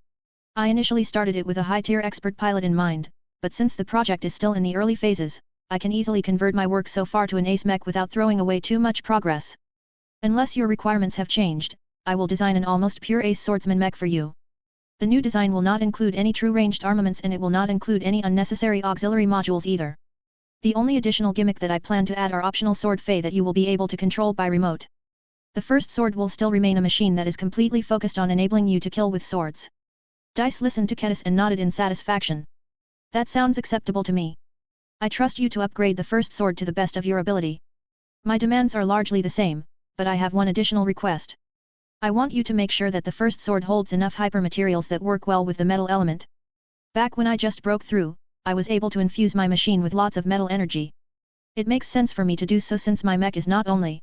I initially started it with a high-tier expert pilot in mind, but since the project is still in the early phases, I can easily convert my work so far to an ace mech without throwing away too much progress. Unless your requirements have changed, I will design an almost pure ace swordsman mech for you. The new design will not include any true ranged armaments and it will not include any unnecessary auxiliary modules either. The only additional gimmick that I plan to add are optional sword fei that you will be able to control by remote. The first sword will still remain a machine that is completely focused on enabling you to kill with swords. Dice listened to Kedis and nodded in satisfaction. That sounds acceptable to me. I trust you to upgrade the first sword to the best of your ability. My demands are largely the same, but I have one additional request. I want you to make sure that the first sword holds enough hypermaterials that work well with the metal element. Back when I just broke through, I was able to infuse my machine with lots of metal energy. It makes sense for me to do so since my mech is not only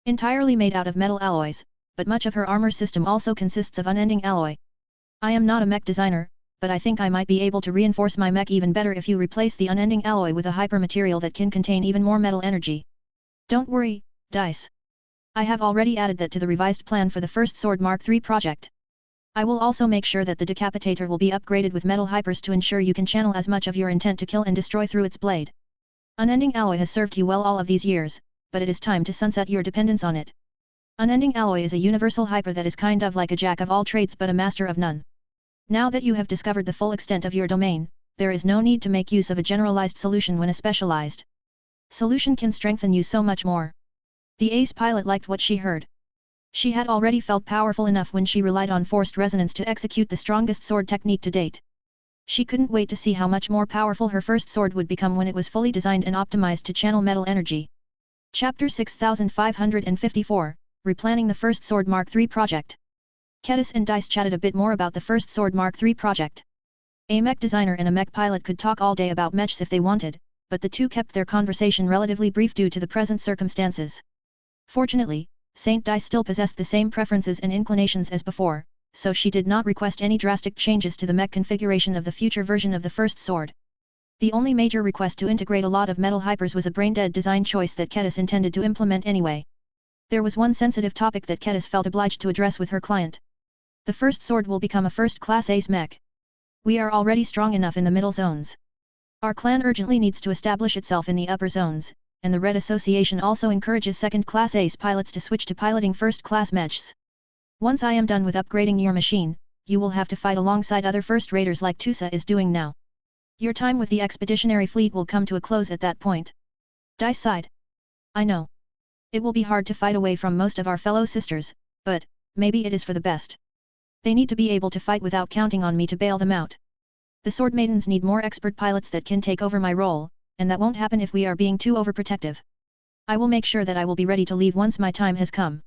entirely made out of metal alloys, but much of her armor system also consists of unending alloy. I am not a mech designer, but I think I might be able to reinforce my mech even better if you replace the unending alloy with a hypermaterial that can contain even more metal energy. Don't worry, Dice. I have already added that to the revised plan for the first Sword Mark III project. I will also make sure that the decapitator will be upgraded with metal hypers to ensure you can channel as much of your intent to kill and destroy through its blade. Unending alloy has served you well all of these years, but it is time to sunset your dependence on it. Unending alloy is a universal hyper that is kind of like a jack of all trades but a master of none. Now that you have discovered the full extent of your domain, there is no need to make use of a generalized solution when a specialized solution can strengthen you so much more. The ace pilot liked what she heard. She had already felt powerful enough when she relied on forced resonance to execute the strongest sword technique to date. She couldn't wait to see how much more powerful her first sword would become when it was fully designed and optimized to channel metal energy. Chapter 6554, Replanning the First Sword Mark III Project. Kedis and Dice chatted a bit more about the first Sword Mark III project. A mech designer and a mech pilot could talk all day about mechs if they wanted, but the two kept their conversation relatively brief due to the present circumstances. Fortunately, Saint Dice still possessed the same preferences and inclinations as before, so she did not request any drastic changes to the mech configuration of the future version of the first sword. The only major request to integrate a lot of metal hypers was a brain-dead design choice that Kedis intended to implement anyway. There was one sensitive topic that Kedis felt obliged to address with her client. The first sword will become a first-class ace mech. We are already strong enough in the middle zones. Our clan urgently needs to establish itself in the upper zones, and the Red Association also encourages second-class ace pilots to switch to piloting first-class mechs. Once I am done with upgrading your machine, you will have to fight alongside other first raiders like Tusa is doing now. Your time with the expeditionary fleet will come to a close at that point. Dice sighed. I know. It will be hard to fight away from most of our fellow sisters, but maybe it is for the best. They need to be able to fight without counting on me to bail them out. The Sword Maidens need more expert pilots that can take over my role, and that won't happen if we are being too overprotective. I will make sure that I will be ready to leave once my time has come.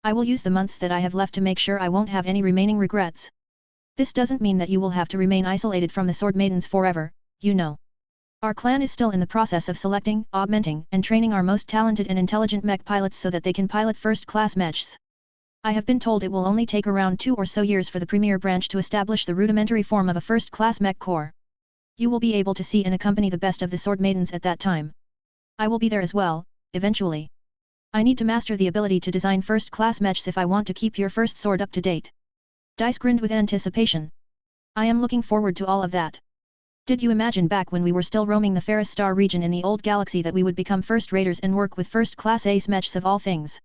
I will use the months that I have left to make sure I won't have any remaining regrets. This doesn't mean that you will have to remain isolated from the Sword Maidens forever, you know. Our clan is still in the process of selecting, augmenting, and training our most talented and intelligent mech pilots so that they can pilot first-class mechs. I have been told it will only take around 2 or so years for the premier branch to establish the rudimentary form of a first-class mech corps. You will be able to see and accompany the best of the Sword Maidens at that time. I will be there as well, eventually. I need to master the ability to design first-class mechs if I want to keep your first sword up to date. Dice grinned with anticipation. I am looking forward to all of that. Did you imagine back when we were still roaming the Ferris Star region in the old galaxy that we would become first raiders and work with first-class ace mechs of all things?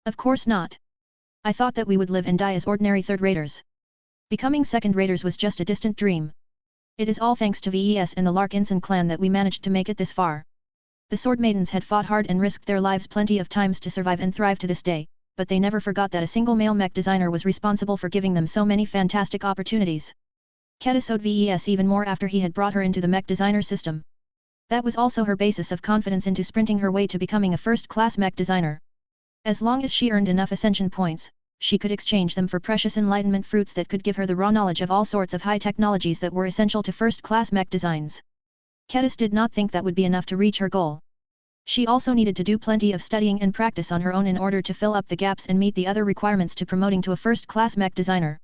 Of course not. I thought that we would live and die as ordinary third raiders. Becoming second raiders was just a distant dream. It is all thanks to VES and the Larkinson clan that we managed to make it this far. The Sword Maidens had fought hard and risked their lives plenty of times to survive and thrive to this day, but they never forgot that a single male mech designer was responsible for giving them so many fantastic opportunities. Ketis owed VES even more after he had brought her into the mech designer system. That was also her basis of confidence into sprinting her way to becoming a first-class mech designer. As long as she earned enough ascension points, she could exchange them for precious enlightenment fruits that could give her the raw knowledge of all sorts of high technologies that were essential to first-class mech designs. Ketis did not think that would be enough to reach her goal. She also needed to do plenty of studying and practice on her own in order to fill up the gaps and meet the other requirements to promoting to a first-class mech designer.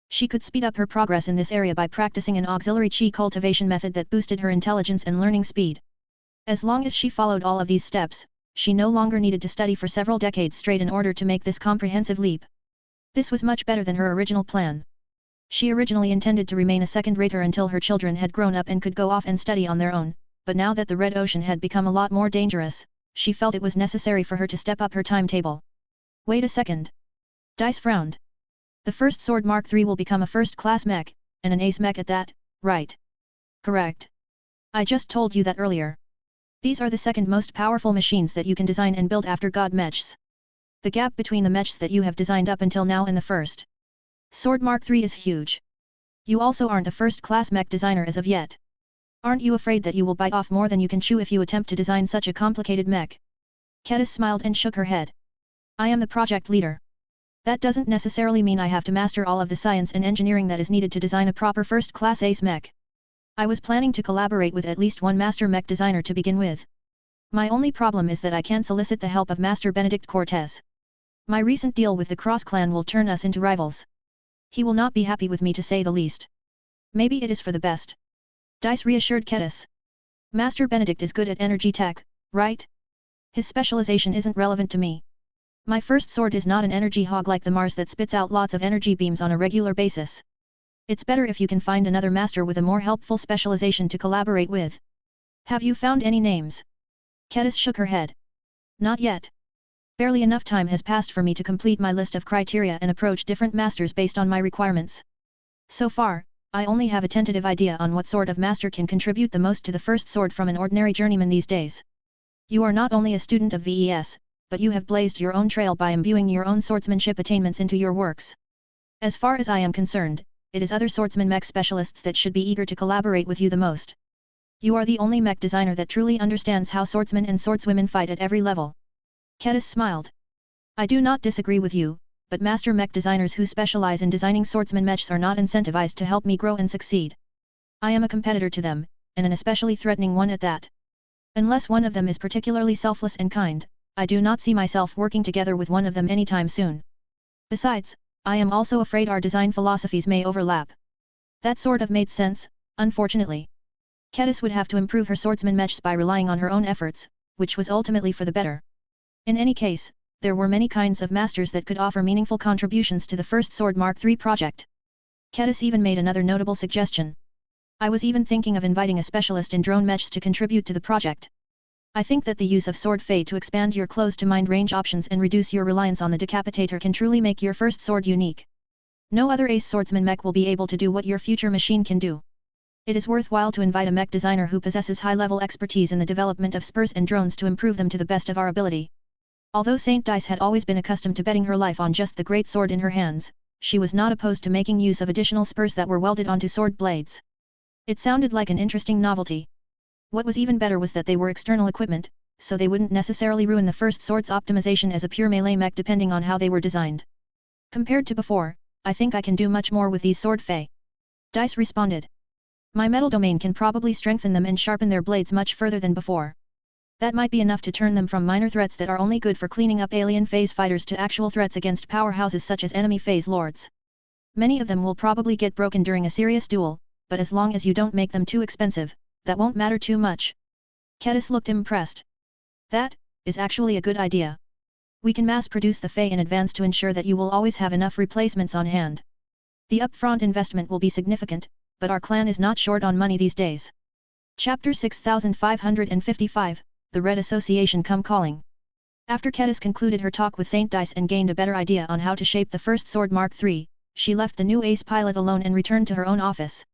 She could speed up her progress in this area by practicing an auxiliary chi cultivation method that boosted her intelligence and learning speed. As long as she followed all of these steps, she no longer needed to study for several decades straight in order to make this comprehensive leap. This was much better than her original plan. She originally intended to remain a second-rater until her children had grown up and could go off and study on their own, but now that the Red Ocean had become a lot more dangerous, she felt it was necessary for her to step up her timetable. Wait a second. Dice frowned. The first Sword Mark III will become a first-class mech, and an ace mech at that, right? Correct. I just told you that earlier. These are the second most powerful machines that you can design and build after God Mechs. The gap between the mechs that you have designed up until now and the first Sword Mark III is huge. You also aren't a first-class mech designer as of yet. Aren't you afraid that you will bite off more than you can chew if you attempt to design such a complicated mech? Ketis smiled and shook her head. I am the project leader. That doesn't necessarily mean I have to master all of the science and engineering that is needed to design a proper first-class ace mech. I was planning to collaborate with at least one master mech designer to begin with. My only problem is that I can't solicit the help of Master Benedict Cortez. My recent deal with the Cross clan will turn us into rivals. He will not be happy with me to say the least. Maybe it is for the best. Dice reassured Ketis. Master Benedict is good at energy tech, right? His specialization isn't relevant to me. My first sword is not an energy hog like the Mars that spits out lots of energy beams on a regular basis. It's better if you can find another master with a more helpful specialization to collaborate with. Have you found any names? Ketis shook her head. Not yet. Barely enough time has passed for me to complete my list of criteria and approach different masters based on my requirements. So far, I only have a tentative idea on what sort of master can contribute the most to the first sword from an ordinary journeyman these days. You are not only a student of VES, but you have blazed your own trail by imbuing your own swordsmanship attainments into your works. As far as I am concerned, it is other swordsman mech specialists that should be eager to collaborate with you the most. You are the only mech designer that truly understands how swordsmen and swordswomen fight at every level. Ketis smiled. I do not disagree with you, but master mech designers who specialize in designing swordsman mechs are not incentivized to help me grow and succeed. I am a competitor to them, and an especially threatening one at that. Unless one of them is particularly selfless and kind, I do not see myself working together with one of them anytime soon. Besides, I am also afraid our design philosophies may overlap. That sort of made sense, unfortunately. Ketis would have to improve her swordsman mechs by relying on her own efforts, which was ultimately for the better. In any case, there were many kinds of masters that could offer meaningful contributions to the first Sword Mark III project. Ketis even made another notable suggestion. I was even thinking of inviting a specialist in drone mechs to contribute to the project. I think that the use of Sword Fei to expand your close-to-mind range options and reduce your reliance on the Decapitator can truly make your first sword unique. No other ace swordsman mech will be able to do what your future machine can do. It is worthwhile to invite a mech designer who possesses high-level expertise in the development of spurs and drones to improve them to the best of our ability. Although Saint Dice had always been accustomed to betting her life on just the great sword in her hands, she was not opposed to making use of additional spurs that were welded onto sword blades. It sounded like an interesting novelty. What was even better was that they were external equipment, so they wouldn't necessarily ruin the first sword's optimization as a pure melee mech depending on how they were designed. Compared to before, I think I can do much more with these Sword Fei. Dice responded. My metal domain can probably strengthen them and sharpen their blades much further than before. That might be enough to turn them from minor threats that are only good for cleaning up alien phase fighters to actual threats against powerhouses such as enemy phase lords. Many of them will probably get broken during a serious duel, but as long as you don't make them too expensive, that won't matter too much. Ketis looked impressed. That is actually a good idea. We can mass-produce the Fei in advance to ensure that you will always have enough replacements on hand. The upfront investment will be significant, but our clan is not short on money these days. Chapter 6555, The Red Association Come Calling. After Ketis concluded her talk with Saint Dice and gained a better idea on how to shape the first Sword Mark III, she left the new ace pilot alone and returned to her own office.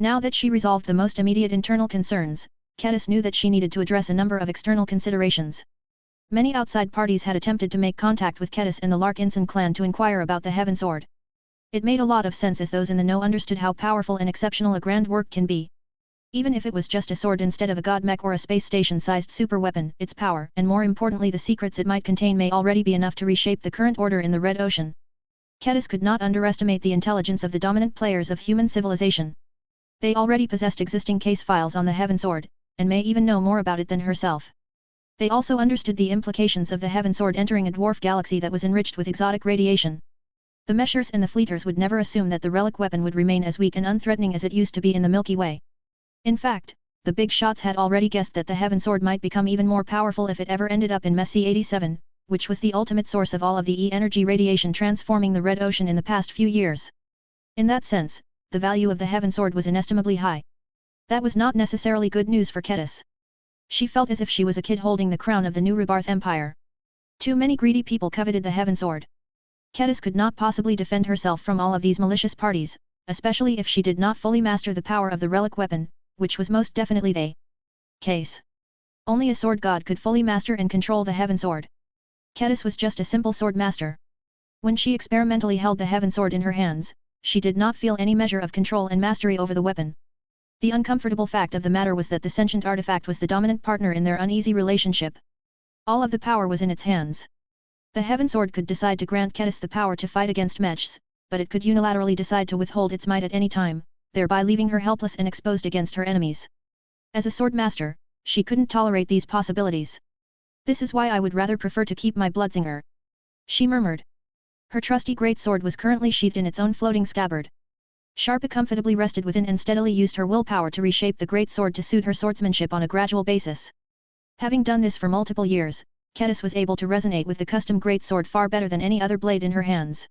Now that she resolved the most immediate internal concerns, Kedis knew that she needed to address a number of external considerations. Many outside parties had attempted to make contact with Kedis and the Larkinson clan to inquire about the Heaven Sword. It made a lot of sense as those in the know understood how powerful and exceptional a grand work can be. Even if it was just a sword instead of a god mech or a space station-sized super weapon, its power, and more importantly the secrets it might contain may already be enough to reshape the current order in the Red Ocean. Kedis could not underestimate the intelligence of the dominant players of human civilization. They already possessed existing case files on the Heaven Sword, and may even know more about it than herself. They also understood the implications of the Heaven Sword entering a dwarf galaxy that was enriched with exotic radiation. The Meshers and the Fleeters would never assume that the relic weapon would remain as weak and unthreatening as it used to be in the Milky Way. In fact, the big shots had already guessed that the Heaven Sword might become even more powerful if it ever ended up in Mech 87, which was the ultimate source of all of the E-energy radiation transforming the Red Ocean in the past few years. In that sense, the value of the Heaven Sword was inestimably high. That was not necessarily good news for Kedis. She felt as if she was a kid holding the crown of the new Rebarth Empire. Too many greedy people coveted the Heaven Sword. Kedis could not possibly defend herself from all of these malicious parties, especially if she did not fully master the power of the relic weapon, which was most definitely the case. Only a sword god could fully master and control the Heaven Sword. Kedis was just a simple sword master. When she experimentally held the Heaven Sword in her hands, she did not feel any measure of control and mastery over the weapon. The uncomfortable fact of the matter was that the sentient artifact was the dominant partner in their uneasy relationship. All of the power was in its hands. The Heaven Sword could decide to grant Kedis the power to fight against Mechs, but it could unilaterally decide to withhold its might at any time, thereby leaving her helpless and exposed against her enemies. As a sword master, she couldn't tolerate these possibilities. This is why I would rather prefer to keep my Bloodsinger, she murmured. Her trusty great sword was currently sheathed in its own floating scabbard. Sharpa comfortably rested within and steadily used her willpower to reshape the great sword to suit her swordsmanship on a gradual basis. Having done this for multiple years, Kedis was able to resonate with the custom great sword far better than any other blade in her hands.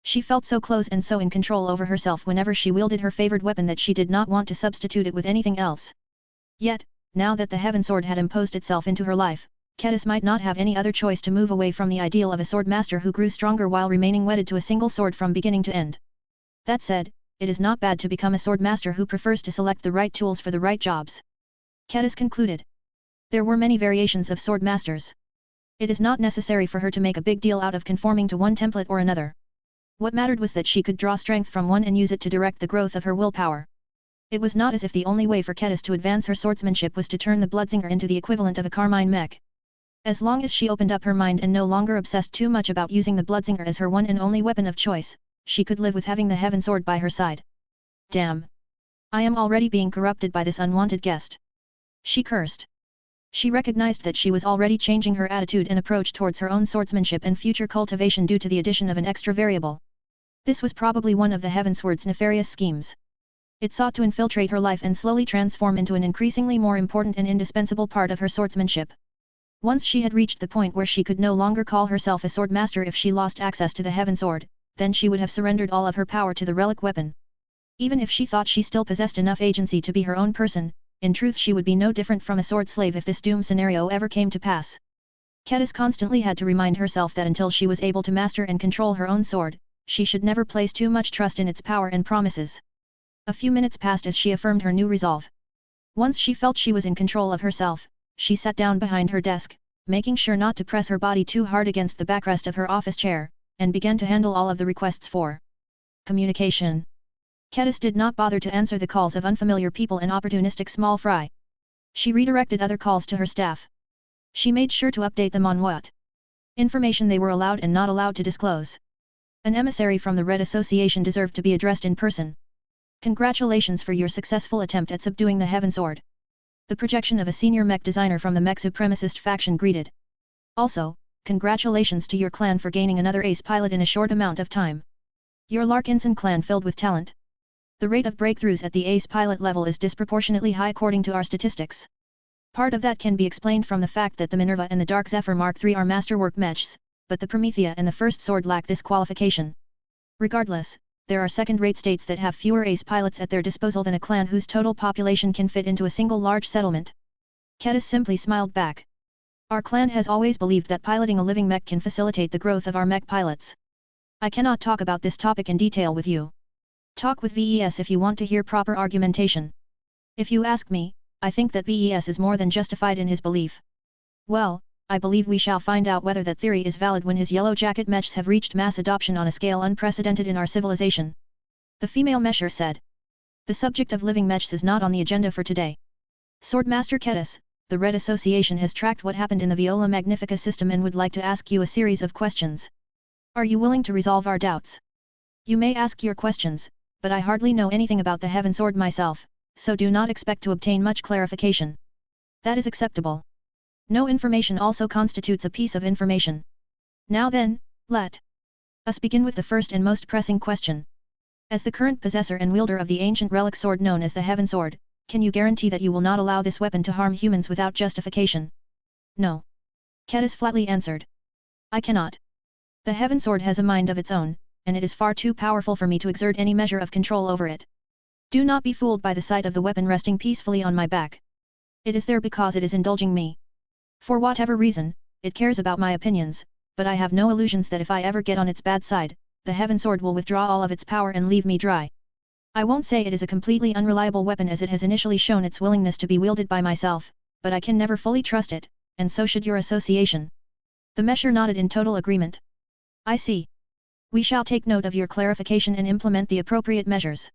She felt so close and so in control over herself whenever she wielded her favored weapon that she did not want to substitute it with anything else. Yet, now that the Heaven Sword had imposed itself into her life, Kedis might not have any other choice to move away from the ideal of a sword master who grew stronger while remaining wedded to a single sword from beginning to end. That said, it is not bad to become a sword master who prefers to select the right tools for the right jobs. Kedis concluded. There were many variations of sword masters. It is not necessary for her to make a big deal out of conforming to one template or another. What mattered was that she could draw strength from one and use it to direct the growth of her willpower. It was not as if the only way for Kedis to advance her swordsmanship was to turn the Bloodsinger into the equivalent of a Carmine Mech. As long as she opened up her mind and no longer obsessed too much about using the Bloodsinger as her one and only weapon of choice, she could live with having the Heaven Sword by her side. Damn! I am already being corrupted by this unwanted guest. She cursed. She recognized that she was already changing her attitude and approach towards her own swordsmanship and future cultivation due to the addition of an extra variable. This was probably one of the Heaven Sword's nefarious schemes. It sought to infiltrate her life and slowly transform into an increasingly more important and indispensable part of her swordsmanship. Once she had reached the point where she could no longer call herself a sword master if she lost access to the Heaven Sword, then she would have surrendered all of her power to the relic weapon. Even if she thought she still possessed enough agency to be her own person, in truth she would be no different from a sword slave if this doom scenario ever came to pass. Kedis constantly had to remind herself that until she was able to master and control her own sword, she should never place too much trust in its power and promises. A few minutes passed as she affirmed her new resolve. Once she felt she was in control of herself, she sat down behind her desk, making sure not to press her body too hard against the backrest of her office chair, and began to handle all of the requests for communication. Kedis did not bother to answer the calls of unfamiliar people and opportunistic small fry. She redirected other calls to her staff. She made sure to update them on what information they were allowed and not allowed to disclose. An emissary from the Red Association deserved to be addressed in person. Congratulations for your successful attempt at subduing the Heaven Sword. The projection of a senior mech designer from the mech supremacist faction greeted. Also, congratulations to your clan for gaining another ace pilot in a short amount of time. Your Larkinson clan filled with talent. The rate of breakthroughs at the ace pilot level is disproportionately high according to our statistics. Part of that can be explained from the fact that the Minerva and the Dark Zephyr Mark III are masterwork mechs, but the Promethea and the First Sword lack this qualification. Regardless, there are second-rate states that have fewer ace pilots at their disposal than a clan whose total population can fit into a single large settlement. Kedis simply smiled back. Our clan has always believed that piloting a living mech can facilitate the growth of our mech pilots. I cannot talk about this topic in detail with you. Talk with VES if you want to hear proper argumentation. If you ask me, I think that VES is more than justified in his belief. Well, I believe we shall find out whether that theory is valid when his yellow jacket mechs have reached mass adoption on a scale unprecedented in our civilization. The female mesher said. The subject of living mechs is not on the agenda for today. Swordmaster Kedis, the Red Association has tracked what happened in the Viola Magnifica system and would like to ask you a series of questions. Are you willing to resolve our doubts? You may ask your questions, but I hardly know anything about the Heaven Sword myself, so do not expect to obtain much clarification. That is acceptable. No information also constitutes a piece of information. Now then, let us begin with the first and most pressing question. As the current possessor and wielder of the ancient relic sword known as the Heaven Sword, can you guarantee that you will not allow this weapon to harm humans without justification? No. Kedis flatly answered. I cannot. The Heaven Sword has a mind of its own, and it is far too powerful for me to exert any measure of control over it. Do not be fooled by the sight of the weapon resting peacefully on my back. It is there because it is indulging me. For whatever reason, it cares about my opinions, but I have no illusions that if I ever get on its bad side, the Heaven Sword will withdraw all of its power and leave me dry. I won't say it is a completely unreliable weapon as it has initially shown its willingness to be wielded by myself, but I can never fully trust it, and so should your association. The mesher nodded in total agreement. I see. We shall take note of your clarification and implement the appropriate measures.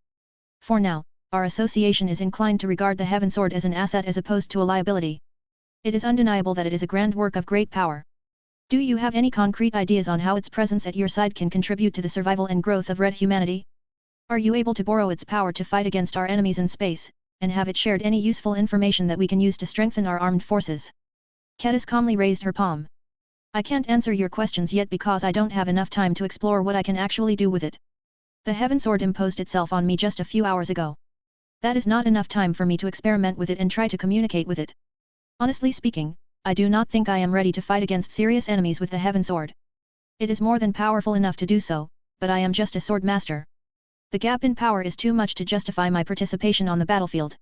For now, our association is inclined to regard the Heaven Sword as an asset as opposed to a liability. It is undeniable that it is a grand work of great power. Do you have any concrete ideas on how its presence at your side can contribute to the survival and growth of Red humanity? Are you able to borrow its power to fight against our enemies in space, and have it shared any useful information that we can use to strengthen our armed forces? Kedis calmly raised her palm. I can't answer your questions yet because I don't have enough time to explore what I can actually do with it. The Heaven Sword imposed itself on me just a few hours ago. That is not enough time for me to experiment with it and try to communicate with it. Honestly speaking, I do not think I am ready to fight against serious enemies with the Heaven Sword. It is more than powerful enough to do so, but I am just a sword master. The gap in power is too much to justify my participation on the battlefield.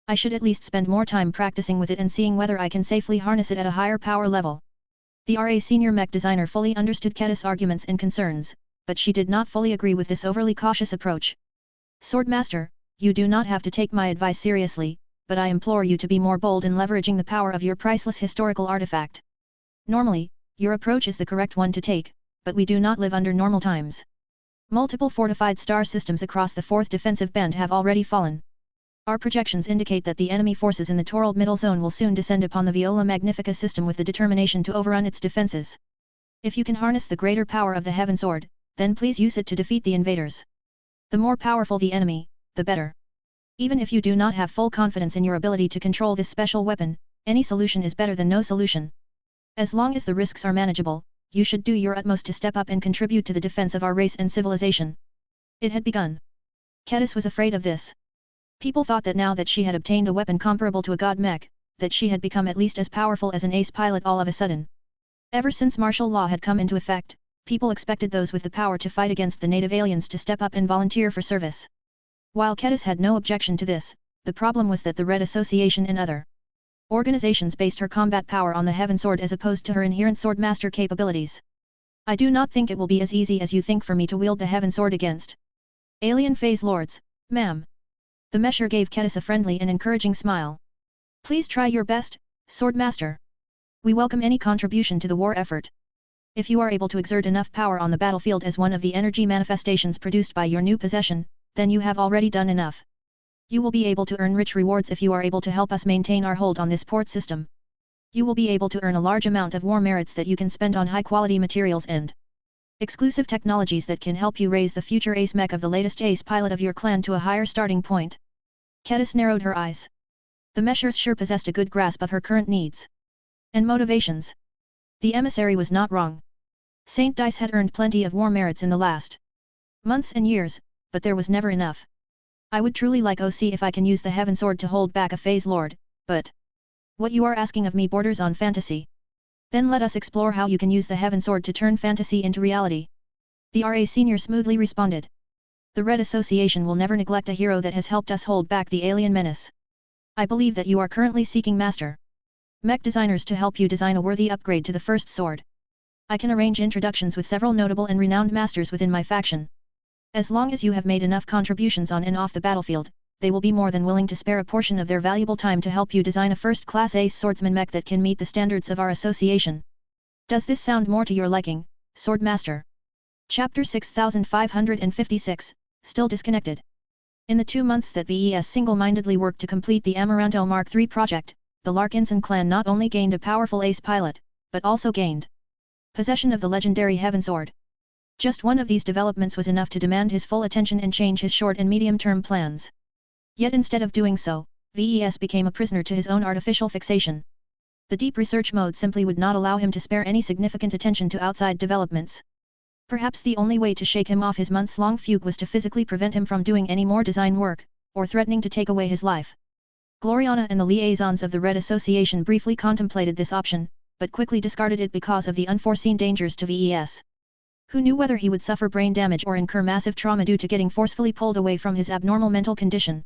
I should at least spend more time practicing with it and seeing whether I can safely harness it at a higher power level. The RA senior mech designer fully understood Kedis' arguments and concerns, but she did not fully agree with this overly cautious approach. Swordmaster, you do not have to take my advice seriously, but I implore you to be more bold in leveraging the power of your priceless historical artifact. Normally, your approach is the correct one to take, but we do not live under normal times. Multiple fortified star systems across the 4th defensive band have already fallen. Our projections indicate that the enemy forces in the Torald Middle Zone will soon descend upon the Viola Magnifica system with the determination to overrun its defenses. If you can harness the greater power of the Heaven Sword, then please use it to defeat the invaders. The more powerful the enemy, the better. Even if you do not have full confidence in your ability to control this special weapon, any solution is better than no solution. As long as the risks are manageable, you should do your utmost to step up and contribute to the defense of our race and civilization. It had begun. Kedis was afraid of this. People thought that now that she had obtained a weapon comparable to a god mech, that she had become at least as powerful as an ace pilot all of a sudden. Ever since martial law had come into effect, people expected those with the power to fight against the native aliens to step up and volunteer for service. While Kedis had no objection to this, the problem was that the Red Association and other organizations based her combat power on the Heaven Sword as opposed to her inherent swordmaster capabilities. I do not think it will be as easy as you think for me to wield the Heaven Sword against alien phase lords, ma'am. The mesher gave Kedis a friendly and encouraging smile. Please try your best, Swordmaster. We welcome any contribution to the war effort. If you are able to exert enough power on the battlefield as one of the energy manifestations produced by your new possession, then you have already done enough. You will be able to earn rich rewards if you are able to help us maintain our hold on this port system. You will be able to earn a large amount of war merits that you can spend on high-quality materials and exclusive technologies that can help you raise the future ace mech of the latest ace pilot of your clan to a higher starting point. Kedis narrowed her eyes. The meshers sure possessed a good grasp of her current needs and motivations. The emissary was not wrong. Saint Dice had earned plenty of war merits in the last months and years, but there was never enough. I would truly like to see if I can use the Heaven Sword to hold back a phase lord, but what you are asking of me borders on fantasy. Then let us explore how you can use the Heaven Sword to turn fantasy into reality. The RA senior smoothly responded. The Red Association will never neglect a hero that has helped us hold back the alien menace. I believe that you are currently seeking master mech designers to help you design a worthy upgrade to the first sword. I can arrange introductions with several notable and renowned masters within my faction. As long as you have made enough contributions on and off the battlefield, they will be more than willing to spare a portion of their valuable time to help you design a first-class ace swordsman mech that can meet the standards of our association. Does this sound more to your liking, Swordmaster? Chapter 6556, Still Disconnected. In the 2 months that VES single-mindedly worked to complete the Amaranto Mark III project, the Larkinson clan not only gained a powerful ace pilot, but also gained possession of the legendary Heaven Sword. Just one of these developments was enough to demand his full attention and change his short and medium-term plans. Yet instead of doing so, VES became a prisoner to his own artificial fixation. The deep research mode simply would not allow him to spare any significant attention to outside developments. Perhaps the only way to shake him off his months-long fugue was to physically prevent him from doing any more design work, or threatening to take away his life. Gloriana and the liaisons of the Red Association briefly contemplated this option, but quickly discarded it because of the unforeseen dangers to VES. Who knew whether he would suffer brain damage or incur massive trauma due to getting forcefully pulled away from his abnormal mental condition?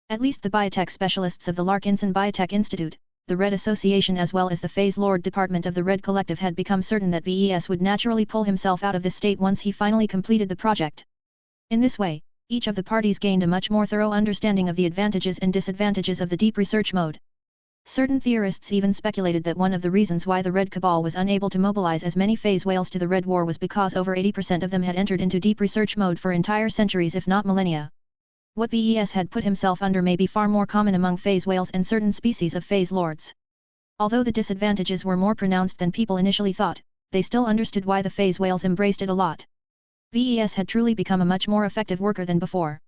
At least the biotech specialists of the Larkinson Biotech Institute, the Red Association as well as the Phase Lord Department of the Red Collective had become certain that VES would naturally pull himself out of this state once he finally completed the project. In this way, each of the parties gained a much more thorough understanding of the advantages and disadvantages of the deep research mode. Certain theorists even speculated that one of the reasons why the Red Cabal was unable to mobilize as many phase whales to the Red War was because over 80% of them had entered into deep research mode for entire centuries if not millennia. What VES had put himself under may be far more common among phase whales and certain species of phase lords. Although the disadvantages were more pronounced than people initially thought, they still understood why the phase whales embraced it a lot. VES had truly become a much more effective worker than before.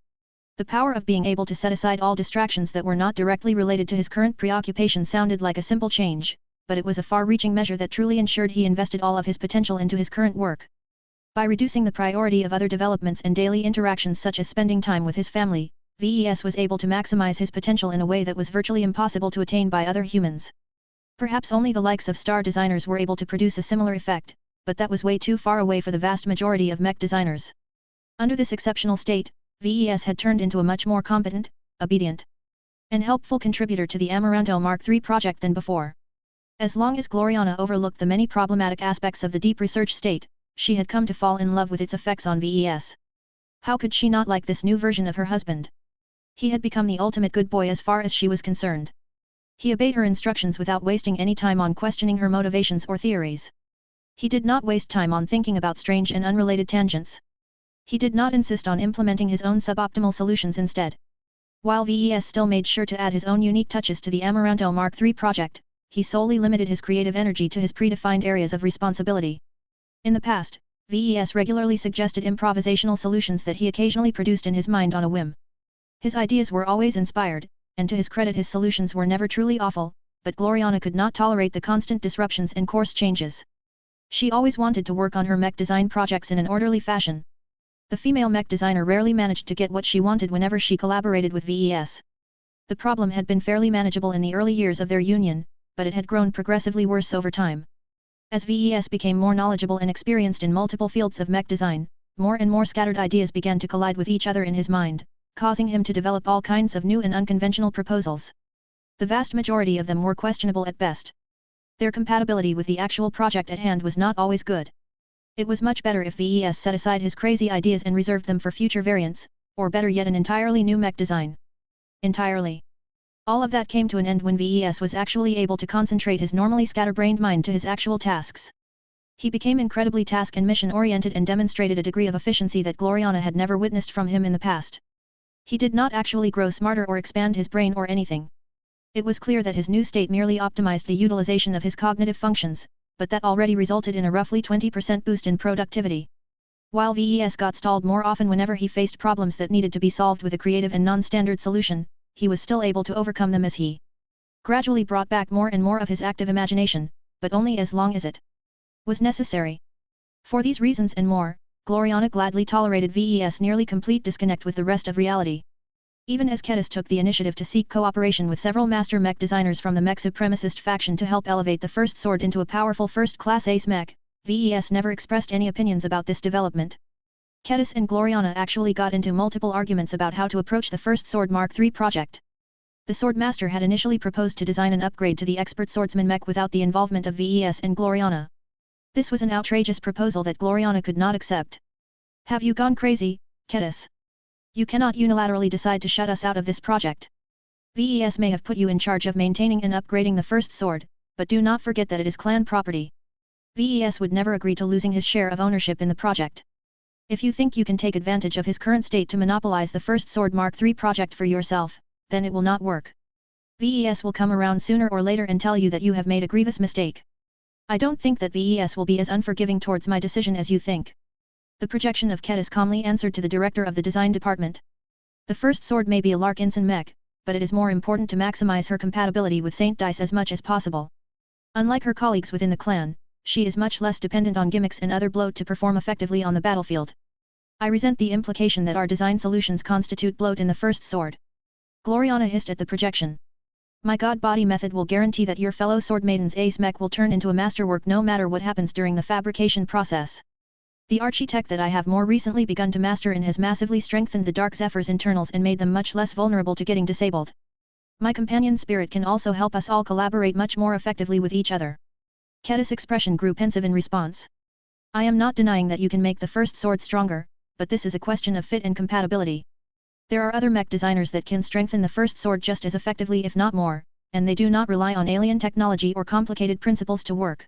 The power of being able to set aside all distractions that were not directly related to his current preoccupation sounded like a simple change, but it was a far-reaching measure that truly ensured he invested all of his potential into his current work. By reducing the priority of other developments and daily interactions such as spending time with his family, VES was able to maximize his potential in a way that was virtually impossible to attain by other humans. Perhaps only the likes of star designers were able to produce a similar effect, but that was way too far away for the vast majority of mech designers. Under this exceptional state, VES had turned into a much more competent, obedient, and helpful contributor to the Amaranto Mark III project than before. As long as Gloriana overlooked the many problematic aspects of the deep research state, she had come to fall in love with its effects on VES. How could she not like this new version of her husband? He had become the ultimate good boy as far as she was concerned. He obeyed her instructions without wasting any time on questioning her motivations or theories. He did not waste time on thinking about strange and unrelated tangents. He did not insist on implementing his own suboptimal solutions instead. While VES still made sure to add his own unique touches to the Amaranto Mark III project, he solely limited his creative energy to his predefined areas of responsibility. In the past, VES regularly suggested improvisational solutions that he occasionally produced in his mind on a whim. His ideas were always inspired, and to his credit his solutions were never truly awful, but Gloriana could not tolerate the constant disruptions and course changes. She always wanted to work on her mech design projects in an orderly fashion. The female mech designer rarely managed to get what she wanted whenever she collaborated with VES. The problem had been fairly manageable in the early years of their union, but it had grown progressively worse over time. As VES became more knowledgeable and experienced in multiple fields of mech design, more and more scattered ideas began to collide with each other in his mind, causing him to develop all kinds of new and unconventional proposals. The vast majority of them were questionable at best. Their compatibility with the actual project at hand was not always good. It was much better if VES set aside his crazy ideas and reserved them for future variants, or better yet an entirely new mech design. Entirely. All of that came to an end when VES was actually able to concentrate his normally scatterbrained mind to his actual tasks. He became incredibly task and mission-oriented and demonstrated a degree of efficiency that Gloriana had never witnessed from him in the past. He did not actually grow smarter or expand his brain or anything. It was clear that his new state merely optimized the utilization of his cognitive functions, but that already resulted in a roughly 20% boost in productivity. While VES got stalled more often whenever he faced problems that needed to be solved with a creative and non-standard solution, he was still able to overcome them as he gradually brought back more and more of his active imagination, but only as long as it was necessary. For these reasons and more, Gloriana gladly tolerated VES' nearly complete disconnect with the rest of reality. Even as Kedis took the initiative to seek cooperation with several master mech designers from the mech supremacist faction to help elevate the first sword into a powerful first-class ace mech, VES never expressed any opinions about this development. Kedis and Gloriana actually got into multiple arguments about how to approach the first Sword Mark III project. The Swordmaster had initially proposed to design an upgrade to the expert swordsman mech without the involvement of VES and Gloriana. This was an outrageous proposal that Gloriana could not accept. "Have you gone crazy, Kedis. You cannot unilaterally decide to shut us out of this project. VES may have put you in charge of maintaining and upgrading the first sword, but do not forget that it is clan property. VES would never agree to losing his share of ownership in the project. If you think you can take advantage of his current state to monopolize the first Sword Mark III project for yourself, then it will not work. VES will come around sooner or later and tell you that you have made a grievous mistake. I don't think that VES will be as unforgiving towards my decision as you think. The projection of Kedis calmly answered to the director of the design department. The first sword may be a Larkinson mech, but it is more important to maximize her compatibility with Saint Dice as much as possible. Unlike her colleagues within the clan, she is much less dependent on gimmicks and other bloat to perform effectively on the battlefield. I resent the implication that our design solutions constitute bloat in the first sword. Gloriana hissed at the projection. My god body method will guarantee that your fellow sword maiden's ace mech will turn into a masterwork no matter what happens during the fabrication process. The architect that I have more recently begun to master in has massively strengthened the Dark Zephyr's internals and made them much less vulnerable to getting disabled. My companion spirit can also help us all collaborate much more effectively with each other. Kedis' expression grew pensive in response. I am not denying that you can make the first sword stronger, but this is a question of fit and compatibility. There are other mech designers that can strengthen the first sword just as effectively if not more, and they do not rely on alien technology or complicated principles to work.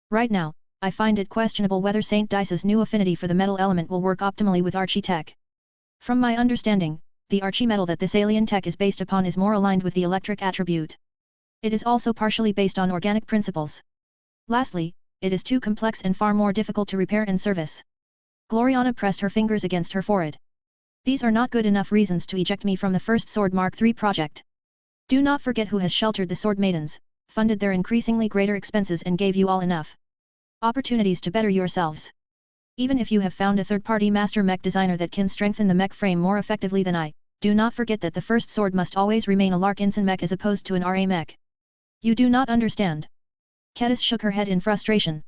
Right now, I find it questionable whether Saint Dice's new affinity for the metal element will work optimally with Archie tech. From my understanding, the Archie metal that this alien tech is based upon is more aligned with the electric attribute. It is also partially based on organic principles. Lastly, it is too complex and far more difficult to repair and service. Gloriana pressed her fingers against her forehead. These are not good enough reasons to eject me from the first Sword Mark III project. Do not forget who has sheltered the Sword Maidens, funded their increasingly greater expenses and gave you all enough opportunities to better yourselves. Even if you have found a third-party master mech designer that can strengthen the mech frame more effectively than I, do not forget that the first sword must always remain a Larkinson mech as opposed to an RA mech. You do not understand. Kedis shook her head in frustration.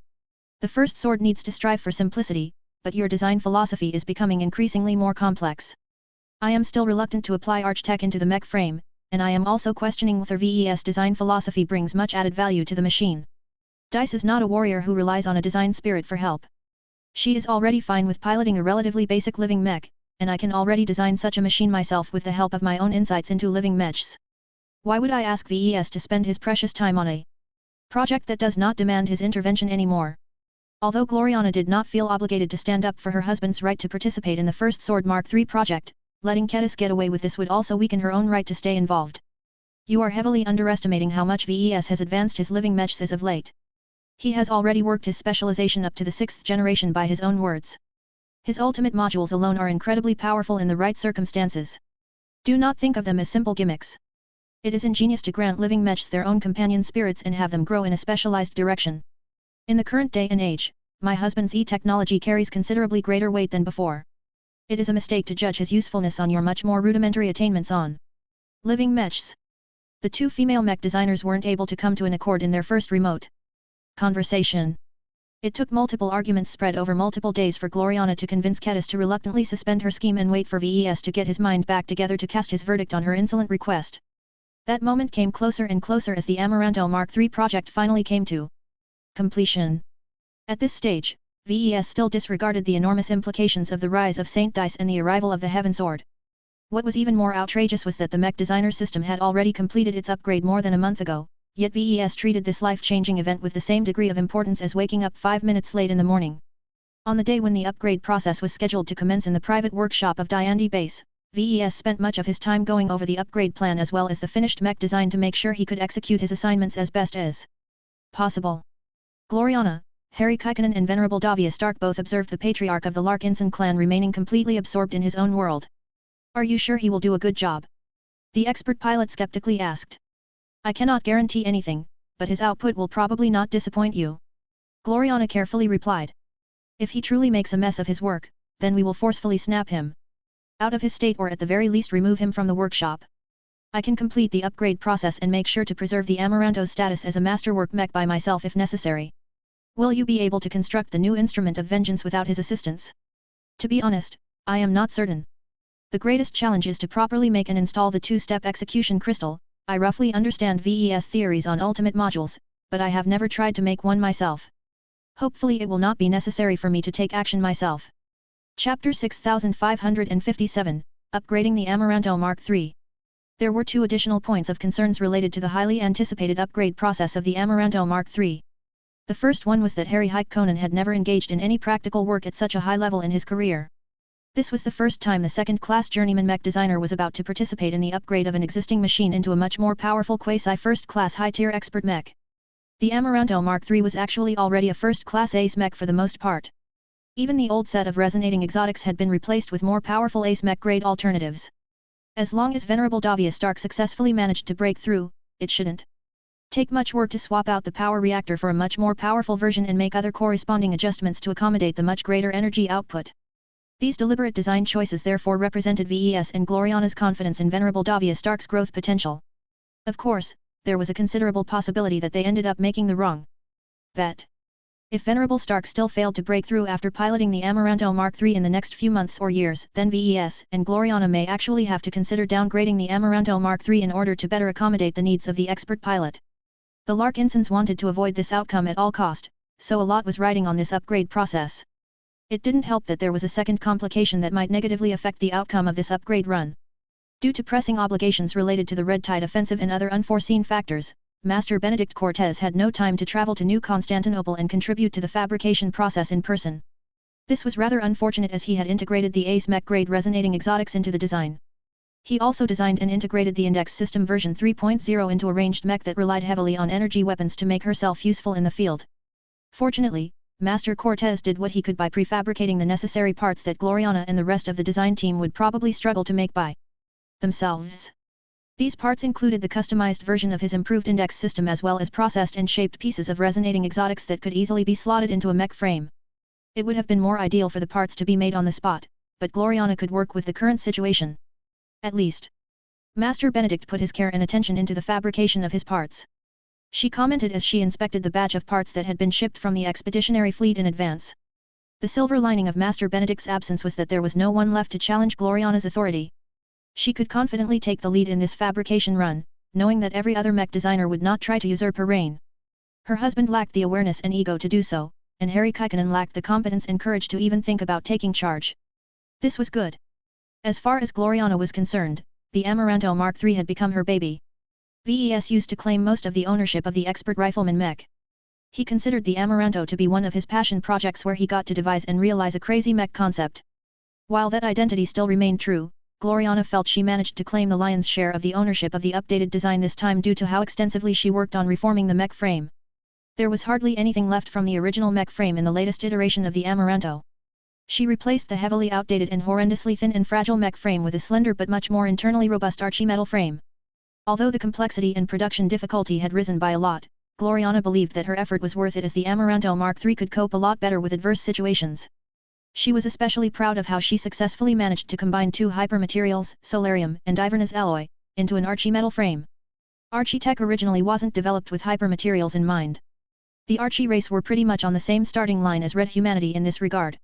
The first sword needs to strive for simplicity, but your design philosophy is becoming increasingly more complex. I am still reluctant to apply Archtech into the mech frame, and I am also questioning whether VES design philosophy brings much added value to the machine. Dice is not a warrior who relies on a design spirit for help. She is already fine with piloting a relatively basic living mech, and I can already design such a machine myself with the help of my own insights into living mechs. Why would I ask VES to spend his precious time on a project that does not demand his intervention anymore? Although Gloriana did not feel obligated to stand up for her husband's right to participate in the first Sword Mark III project, letting Kedis get away with this would also weaken her own right to stay involved. You are heavily underestimating how much VES has advanced his living mechs as of late. He has already worked his specialization up to the 6th generation by his own words. His ultimate modules alone are incredibly powerful in the right circumstances. Do not think of them as simple gimmicks. It is ingenious to grant living mechs their own companion spirits and have them grow in a specialized direction. In the current day and age, my husband's e-technology carries considerably greater weight than before. It is a mistake to judge his usefulness on your much more rudimentary attainments on living mechs. The two female mech designers weren't able to come to an accord in their first remote conversation. It took multiple arguments spread over multiple days for Gloriana to convince Kedis to reluctantly suspend her scheme and wait for VES to get his mind back together to cast his verdict on her insolent request. That moment came closer and closer as the Amaranto Mark III project finally came to completion. At this stage, VES still disregarded the enormous implications of the rise of Saint Dice and the arrival of the Heaven Sword. What was even more outrageous was that the mech designer system had already completed its upgrade more than a month ago, yet VES treated this life-changing event with the same degree of importance as waking up 5 minutes late in the morning. On the day when the upgrade process was scheduled to commence in the private workshop of Diandi Base, VES spent much of his time going over the upgrade plan as well as the finished mech design to make sure he could execute his assignments as best as possible. Gloriana, Harry Kykenen and Venerable Davia Stark both observed the patriarch of the Larkinson clan remaining completely absorbed in his own world. Are you sure he will do a good job? The expert pilot skeptically asked. I cannot guarantee anything, but his output will probably not disappoint you. Gloriana carefully replied. If he truly makes a mess of his work, then we will forcefully snap him out of his state or at the very least remove him from the workshop. I can complete the upgrade process and make sure to preserve the Amaranto's status as a masterwork mech by myself if necessary. Will you be able to construct the new instrument of vengeance without his assistance? To be honest, I am not certain. The greatest challenge is to properly make and install the two-step execution crystal. I roughly understand VES theories on ultimate modules, but I have never tried to make one myself. Hopefully it will not be necessary for me to take action myself. Chapter 6557, Upgrading the Amaranto Mark III. There were two additional points of concerns related to the highly anticipated upgrade process of the Amaranto Mark III. The first one was that Harry Conan had never engaged in any practical work at such a high level in his career. This was the first time the second-class journeyman mech designer was about to participate in the upgrade of an existing machine into a much more powerful quasi-first-class high-tier expert mech. The Amaranto Mark III was actually already a first-class ace mech for the most part. Even the old set of resonating exotics had been replaced with more powerful ace mech grade alternatives. As long as Venerable Davia Stark successfully managed to break through, it shouldn't take much work to swap out the power reactor for a much more powerful version and make other corresponding adjustments to accommodate the much greater energy output. These deliberate design choices therefore represented VES and Gloriana's confidence in Venerable Davia Stark's growth potential. Of course, there was a considerable possibility that they ended up making the wrong bet. If Venerable Stark still failed to break through after piloting the Amaranto Mark III in the next few months or years, then VES and Gloriana may actually have to consider downgrading the Amaranto Mark III in order to better accommodate the needs of the expert pilot. The Larkinsons wanted to avoid this outcome at all cost, so a lot was riding on this upgrade process. It didn't help that there was a second complication that might negatively affect the outcome of this upgrade run. Due to pressing obligations related to the Red Tide offensive and other unforeseen factors, Master Benedict Cortez had no time to travel to New Constantinople and contribute to the fabrication process in person. This was rather unfortunate as he had integrated the Ace Mech grade resonating exotics into the design. He also designed and integrated the Index System version 3.0 into a ranged mech that relied heavily on energy weapons to make herself useful in the field. Fortunately, Master Cortez did what he could by prefabricating the necessary parts that Gloriana and the rest of the design team would probably struggle to make by themselves. These parts included the customized version of his improved index system as well as processed and shaped pieces of resonating exotics that could easily be slotted into a mech frame. It would have been more ideal for the parts to be made on the spot, but Gloriana could work with the current situation. At least, Master Benedict put his care and attention into the fabrication of his parts. She commented as she inspected the batch of parts that had been shipped from the expeditionary fleet in advance. The silver lining of Master Benedict's absence was that there was no one left to challenge Gloriana's authority. She could confidently take the lead in this fabrication run, knowing that every other mech designer would not try to usurp her reign. Her husband lacked the awareness and ego to do so, and Harry Kikanen lacked the competence and courage to even think about taking charge. This was good. As far as Gloriana was concerned, the Amaranto Mark III had become her baby. VES used to claim most of the ownership of the expert rifleman mech. He considered the Amaranto to be one of his passion projects where he got to devise and realize a crazy mech concept. While that identity still remained true, Gloriana felt she managed to claim the lion's share of the ownership of the updated design this time due to how extensively she worked on reforming the mech frame. There was hardly anything left from the original mech frame in the latest iteration of the Amaranto. She replaced the heavily outdated and horrendously thin and fragile mech frame with a slender but much more internally robust archimetal frame. Although the complexity and production difficulty had risen by a lot, Gloriana believed that her effort was worth it as the Amaranto Mark III could cope a lot better with adverse situations. She was especially proud of how she successfully managed to combine two hypermaterials, solarium and Ivernus alloy, into an archimetal frame. Architech originally wasn't developed with hypermaterials in mind. The Archie race were pretty much on the same starting line as Red Humanity in this regard.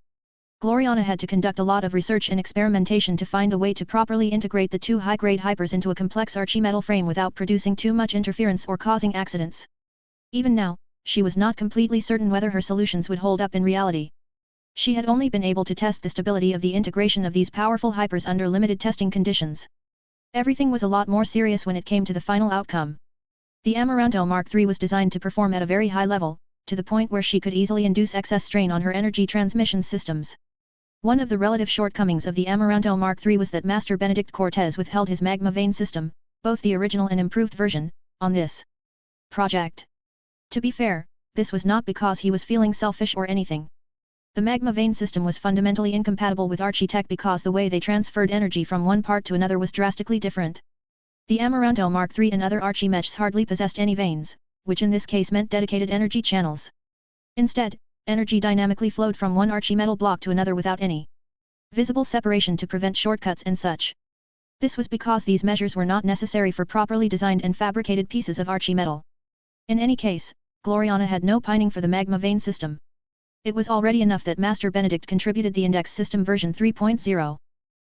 Gloriana had to conduct a lot of research and experimentation to find a way to properly integrate the two high-grade hypers into a complex archimetal frame without producing too much interference or causing accidents. Even now, she was not completely certain whether her solutions would hold up in reality. She had only been able to test the stability of the integration of these powerful hypers under limited testing conditions. Everything was a lot more serious when it came to the final outcome. The Amaranto Mark III was designed to perform at a very high level, to the point where she could easily induce excess strain on her energy transmission systems. One of the relative shortcomings of the Amaranto Mark III was that Master Benedict Cortez withheld his magma vein system, both the original and improved version, on this project. To be fair, this was not because he was feeling selfish or anything. The magma vein system was fundamentally incompatible with Architech because the way they transferred energy from one part to another was drastically different. The Amaranto Mark III and other Archie mechs hardly possessed any veins, which in this case meant dedicated energy channels. Instead, energy dynamically flowed from one Archie metal block to another without any visible separation to prevent shortcuts and such. This was because these measures were not necessary for properly designed and fabricated pieces of Archie metal. In any case, Gloriana had no pining for the magma vein system. It was already enough that Master Benedict contributed the Index System version 3.0.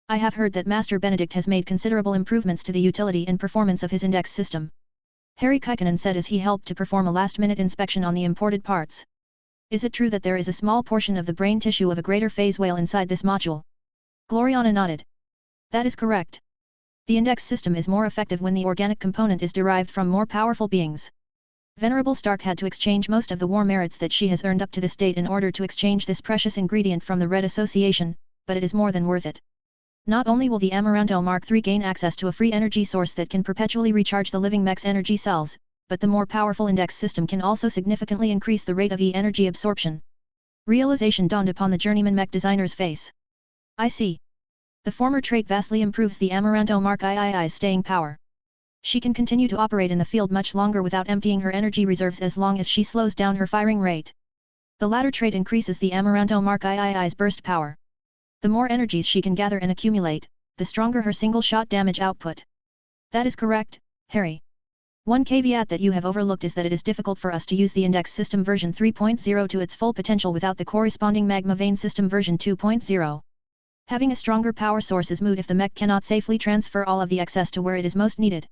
I have heard that Master Benedict has made considerable improvements to the utility and performance of his Index System. Harry Kikanen said as he helped to perform a last-minute inspection on the imported parts. Is it true that there is a small portion of the brain tissue of a greater phase whale inside this module? Gloriana nodded. That is correct. The index system is more effective when the organic component is derived from more powerful beings. Venerable Stark had to exchange most of the war merits that she has earned up to this date in order to exchange this precious ingredient from the Red Association, but it is more than worth it. Not only will the Amaranto Mark III gain access to a free energy source that can perpetually recharge the living mech's energy cells, but the more powerful index system can also significantly increase the rate of energy absorption. Realization dawned upon the journeyman mech designer's face. I see. The former trait vastly improves the Amaranto Mark III's staying power. She can continue to operate in the field much longer without emptying her energy reserves as long as she slows down her firing rate. The latter trait increases the Amaranto Mark III's burst power. The more energies she can gather and accumulate, the stronger her single-shot damage output. That is correct, Harry. One caveat that you have overlooked is that it is difficult for us to use the Index System version 3.0 to its full potential without the corresponding Magma Vein System version 2.0. Having a stronger power source is moot if the mech cannot safely transfer all of the excess to where it is most needed.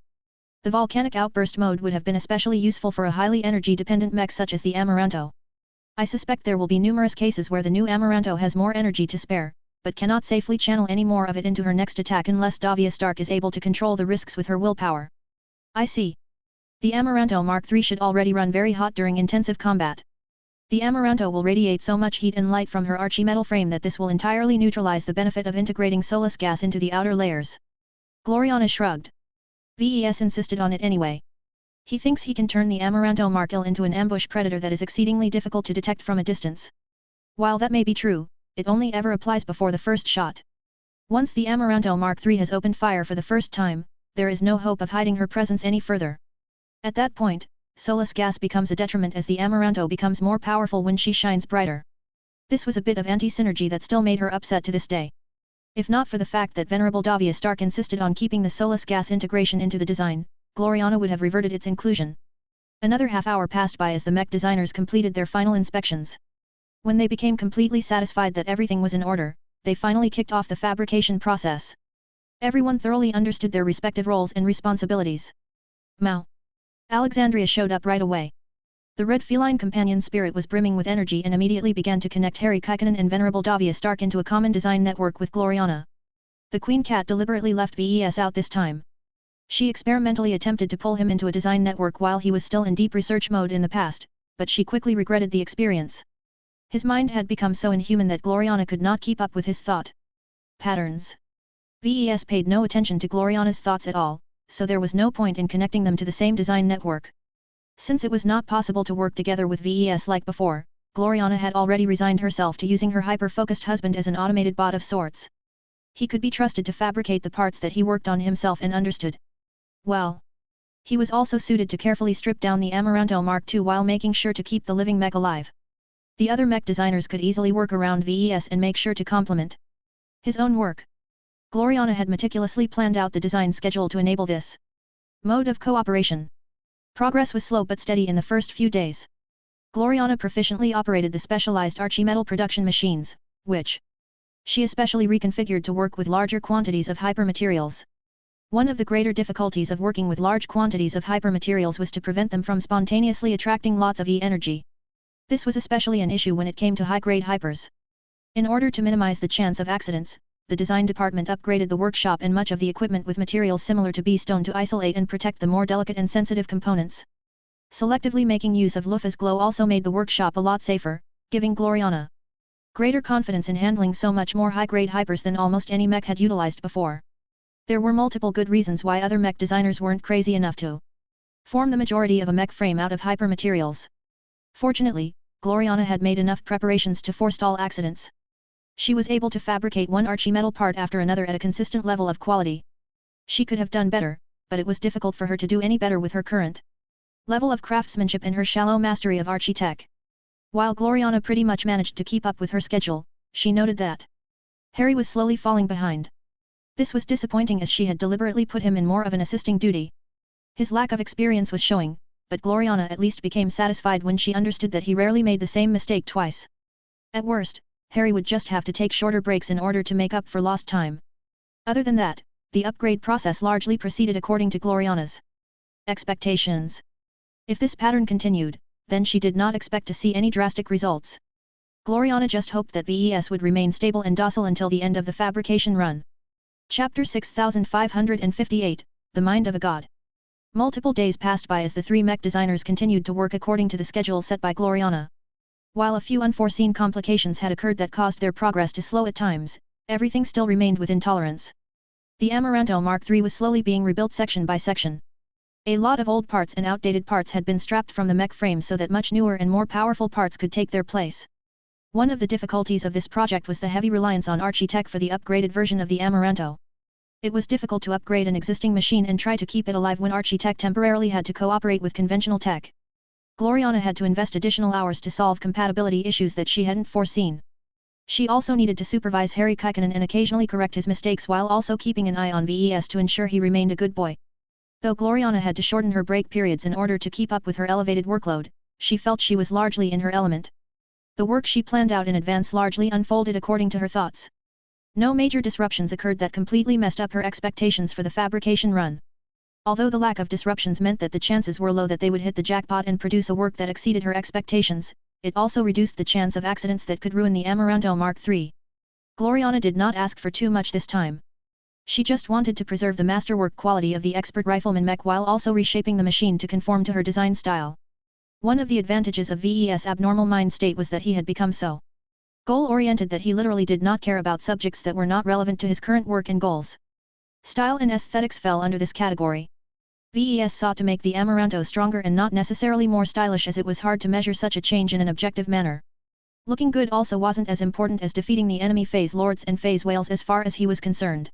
The volcanic outburst mode would have been especially useful for a highly energy-dependent mech such as the Amaranto. I suspect there will be numerous cases where the new Amaranto has more energy to spare, but cannot safely channel any more of it into her next attack unless Davia Stark is able to control the risks with her willpower. I see. The Amaranto Mark III should already run very hot during intensive combat. The Amaranto will radiate so much heat and light from her archimetal frame that this will entirely neutralize the benefit of integrating Solus gas into the outer layers. Gloriana shrugged. VES insisted on it anyway. He thinks he can turn the Amaranto Mark IL into an ambush predator that is exceedingly difficult to detect from a distance. While that may be true, it only ever applies before the first shot. Once the Amaranto Mark III has opened fire for the first time, there is no hope of hiding her presence any further. At that point, Solus gas becomes a detriment as the Amaranto becomes more powerful when she shines brighter. This was a bit of anti-synergy that still made her upset to this day. If not for the fact that Venerable Davia Stark insisted on keeping the Solus gas integration into the design, Gloriana would have reverted its inclusion. Another half hour passed by as the mech designers completed their final inspections. When they became completely satisfied that everything was in order, they finally kicked off the fabrication process. Everyone thoroughly understood their respective roles and responsibilities. Mao. Alexandria showed up right away. The red feline companion spirit was brimming with energy and immediately began to connect Harry Kikanen and Venerable Davia Stark into a common design network with Gloriana. The Queen Cat deliberately left VES out this time. She experimentally attempted to pull him into a design network while he was still in deep research mode in the past, but she quickly regretted the experience. His mind had become so inhuman that Gloriana could not keep up with his thought patterns. VES paid no attention to Gloriana's thoughts at all, so there was no point in connecting them to the same design network. Since it was not possible to work together with VES like before, Gloriana had already resigned herself to using her hyper-focused husband as an automated bot of sorts. He could be trusted to fabricate the parts that he worked on himself and understood. Well, he was also suited to carefully strip down the Amaranto Mark II while making sure to keep the living mech alive. The other mech designers could easily work around VES and make sure to complement his own work. Gloriana had meticulously planned out the design schedule to enable this mode of cooperation. Progress was slow but steady in the first few days. Gloriana proficiently operated the specialized archimetal production machines, which she especially reconfigured to work with larger quantities of hypermaterials. One of the greater difficulties of working with large quantities of hypermaterials was to prevent them from spontaneously attracting lots of E-energy. This was especially an issue when it came to high-grade hypers. In order to minimize the chance of accidents, the design department upgraded the workshop and much of the equipment with materials similar to B-stone to isolate and protect the more delicate and sensitive components. Selectively making use of Lufa's glow also made the workshop a lot safer, giving Gloriana greater confidence in handling so much more high-grade hypers than almost any mech had utilized before. There were multiple good reasons why other mech designers weren't crazy enough to form the majority of a mech frame out of hypermaterials. Fortunately, Gloriana had made enough preparations to forestall accidents. She was able to fabricate one archimetal part after another at a consistent level of quality. She could have done better, but it was difficult for her to do any better with her current level of craftsmanship and her shallow mastery of architech. While Gloriana pretty much managed to keep up with her schedule, she noted that Harry was slowly falling behind. This was disappointing as she had deliberately put him in more of an assisting duty. His lack of experience was showing, but Gloriana at least became satisfied when she understood that he rarely made the same mistake twice. At worst, Harry would just have to take shorter breaks in order to make up for lost time. Other than that, the upgrade process largely proceeded according to Gloriana's expectations. If this pattern continued, then she did not expect to see any drastic results. Gloriana just hoped that VES would remain stable and docile until the end of the fabrication run. Chapter 6558, The Mind of a God. Multiple days passed by as the three mech designers continued to work according to the schedule set by Gloriana. While a few unforeseen complications had occurred that caused their progress to slow at times, everything still remained within tolerance. The Amaranto Mark III was slowly being rebuilt section by section. A lot of old parts and outdated parts had been strapped from the mech frame so that much newer and more powerful parts could take their place. One of the difficulties of this project was the heavy reliance on Architect for the upgraded version of the Amaranto. It was difficult to upgrade an existing machine and try to keep it alive when Architect temporarily had to cooperate with conventional tech. Gloriana had to invest additional hours to solve compatibility issues that she hadn't foreseen. She also needed to supervise Harry Kikanen and occasionally correct his mistakes while also keeping an eye on VES to ensure he remained a good boy. Though Gloriana had to shorten her break periods in order to keep up with her elevated workload, she felt she was largely in her element. The work she planned out in advance largely unfolded according to her thoughts. No major disruptions occurred that completely messed up her expectations for the fabrication run. Although the lack of disruptions meant that the chances were low that they would hit the jackpot and produce a work that exceeded her expectations, it also reduced the chance of accidents that could ruin the Amaranto Mark III. Gloriana did not ask for too much this time. She just wanted to preserve the masterwork quality of the expert rifleman mech while also reshaping the machine to conform to her design style. One of the advantages of VES' abnormal mind state was that he had become so goal-oriented that he literally did not care about subjects that were not relevant to his current work and goals. Style and aesthetics fell under this category. VES sought to make the Amaranto stronger and not necessarily more stylish, as it was hard to measure such a change in an objective manner. Looking good also wasn't as important as defeating the enemy phase lords and phase whales as far as he was concerned.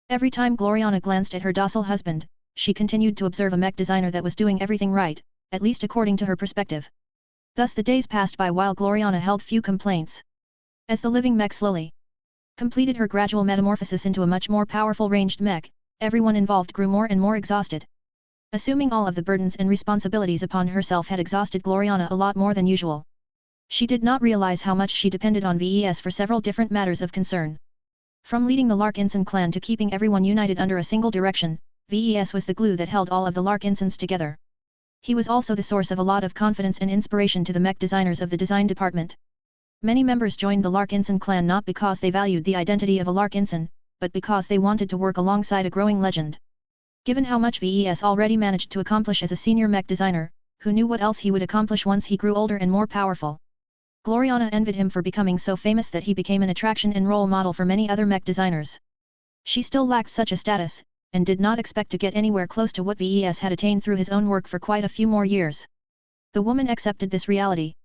Every time Gloriana glanced at her docile husband, she continued to observe a mech designer that was doing everything right, at least according to her perspective. Thus the days passed by while Gloriana held few complaints. As the living mech slowly completed her gradual metamorphosis into a much more powerful ranged mech, everyone involved grew more and more exhausted. Assuming all of the burdens and responsibilities upon herself had exhausted Gloriana a lot more than usual. She did not realize how much she depended on VES for several different matters of concern. From leading the Larkinson clan to keeping everyone united under a single direction, VES was the glue that held all of the Larkinsons together. He was also the source of a lot of confidence and inspiration to the mech designers of the design department. Many members joined the Larkinson clan not because they valued the identity of a Larkinson, but because they wanted to work alongside a growing legend. Given how much VES already managed to accomplish as a senior mech designer, who knew what else he would accomplish once he grew older and more powerful? Gloriana envied him for becoming so famous that he became an attraction and role model for many other mech designers. She still lacked such a status, and did not expect to get anywhere close to what VES had attained through his own work for quite a few more years. The woman accepted this reality.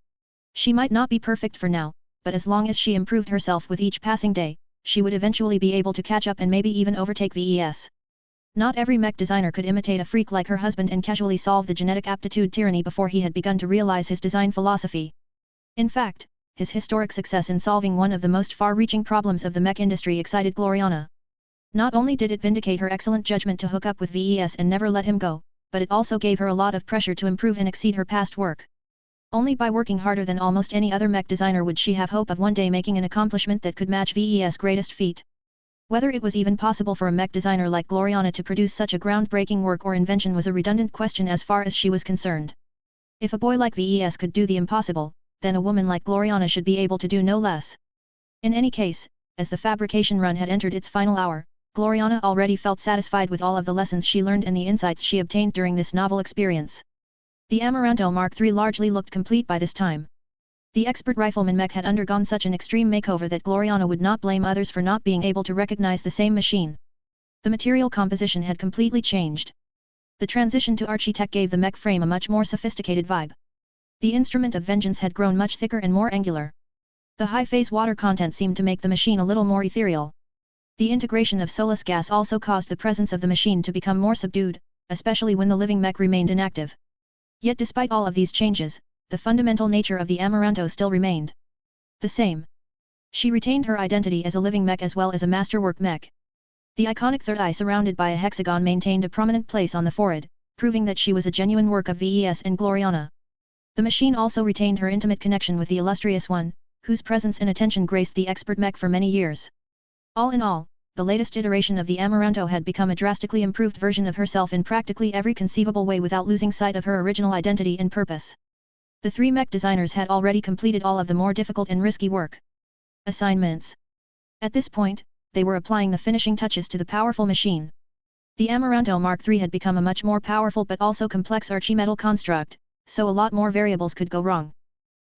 She might not be perfect for now, but as long as she improved herself with each passing day, she would eventually be able to catch up and maybe even overtake VES. Not every mech designer could imitate a freak like her husband and casually solve the genetic aptitude tyranny before he had begun to realize his design philosophy. In fact, his historic success in solving one of the most far-reaching problems of the mech industry excited Gloriana. Not only did it vindicate her excellent judgment to hook up with VES and never let him go, but it also gave her a lot of pressure to improve and exceed her past work. Only by working harder than almost any other mech designer would she have hope of one day making an accomplishment that could match VES' greatest feat. Whether it was even possible for a mech designer like Gloriana to produce such a groundbreaking work or invention was a redundant question as far as she was concerned. If a boy like VES could do the impossible, then a woman like Gloriana should be able to do no less. In any case, as the fabrication run had entered its final hour, Gloriana already felt satisfied with all of the lessons she learned and the insights she obtained during this novel experience. The Amaranto Mark III largely looked complete by this time. The expert rifleman mech had undergone such an extreme makeover that Gloriana would not blame others for not being able to recognize the same machine. The material composition had completely changed. The transition to Architect gave the mech frame a much more sophisticated vibe. The instrument of vengeance had grown much thicker and more angular. The high-phase water content seemed to make the machine a little more ethereal. The integration of solus gas also caused the presence of the machine to become more subdued, especially when the living mech remained inactive. Yet despite all of these changes, the fundamental nature of the Amaranto still remained the same. She retained her identity as a living mech as well as a masterwork mech. The iconic third eye surrounded by a hexagon maintained a prominent place on the forehead, proving that she was a genuine work of VES and Gloriana. The machine also retained her intimate connection with the illustrious one, whose presence and attention graced the expert mech for many years. All in all, the latest iteration of the Amaranto had become a drastically improved version of herself in practically every conceivable way without losing sight of her original identity and purpose. The three mech designers had already completed all of the more difficult and risky work. Assignments. At this point, they were applying the finishing touches to the powerful machine. The Amaranto Mark III had become a much more powerful but also complex archimetal construct, so a lot more variables could go wrong.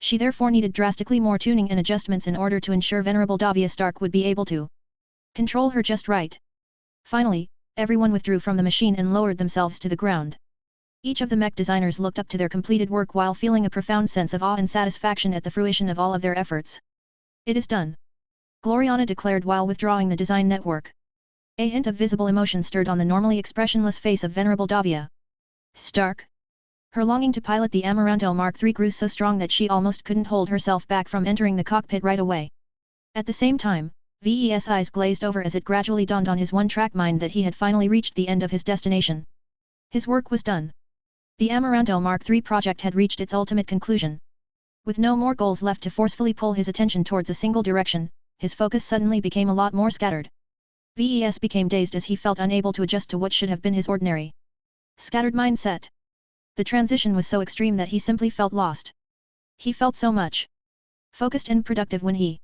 She therefore needed drastically more tuning and adjustments in order to ensure Venerable Davia Stark would be able to control her just right. Finally, everyone withdrew from the machine and lowered themselves to the ground. Each of the mech designers looked up to their completed work while feeling a profound sense of awe and satisfaction at the fruition of all of their efforts. It is done, Gloriana declared while withdrawing the design network. A hint of visible emotion stirred on the normally expressionless face of Venerable Davia Stark. Her longing to pilot the Amaranto Mark III grew so strong that she almost couldn't hold herself back from entering the cockpit right away. At the same time, Ves' eyes glazed over as it gradually dawned on his one-track mind that he had finally reached the end of his destination. His work was done. The Amaranto Mark III project had reached its ultimate conclusion. With no more goals left to forcefully pull his attention towards a single direction, his focus suddenly became a lot more scattered. Ves became dazed as he felt unable to adjust to what should have been his ordinary, scattered mindset. The transition was so extreme that he simply felt lost. He felt so much focused and productive when he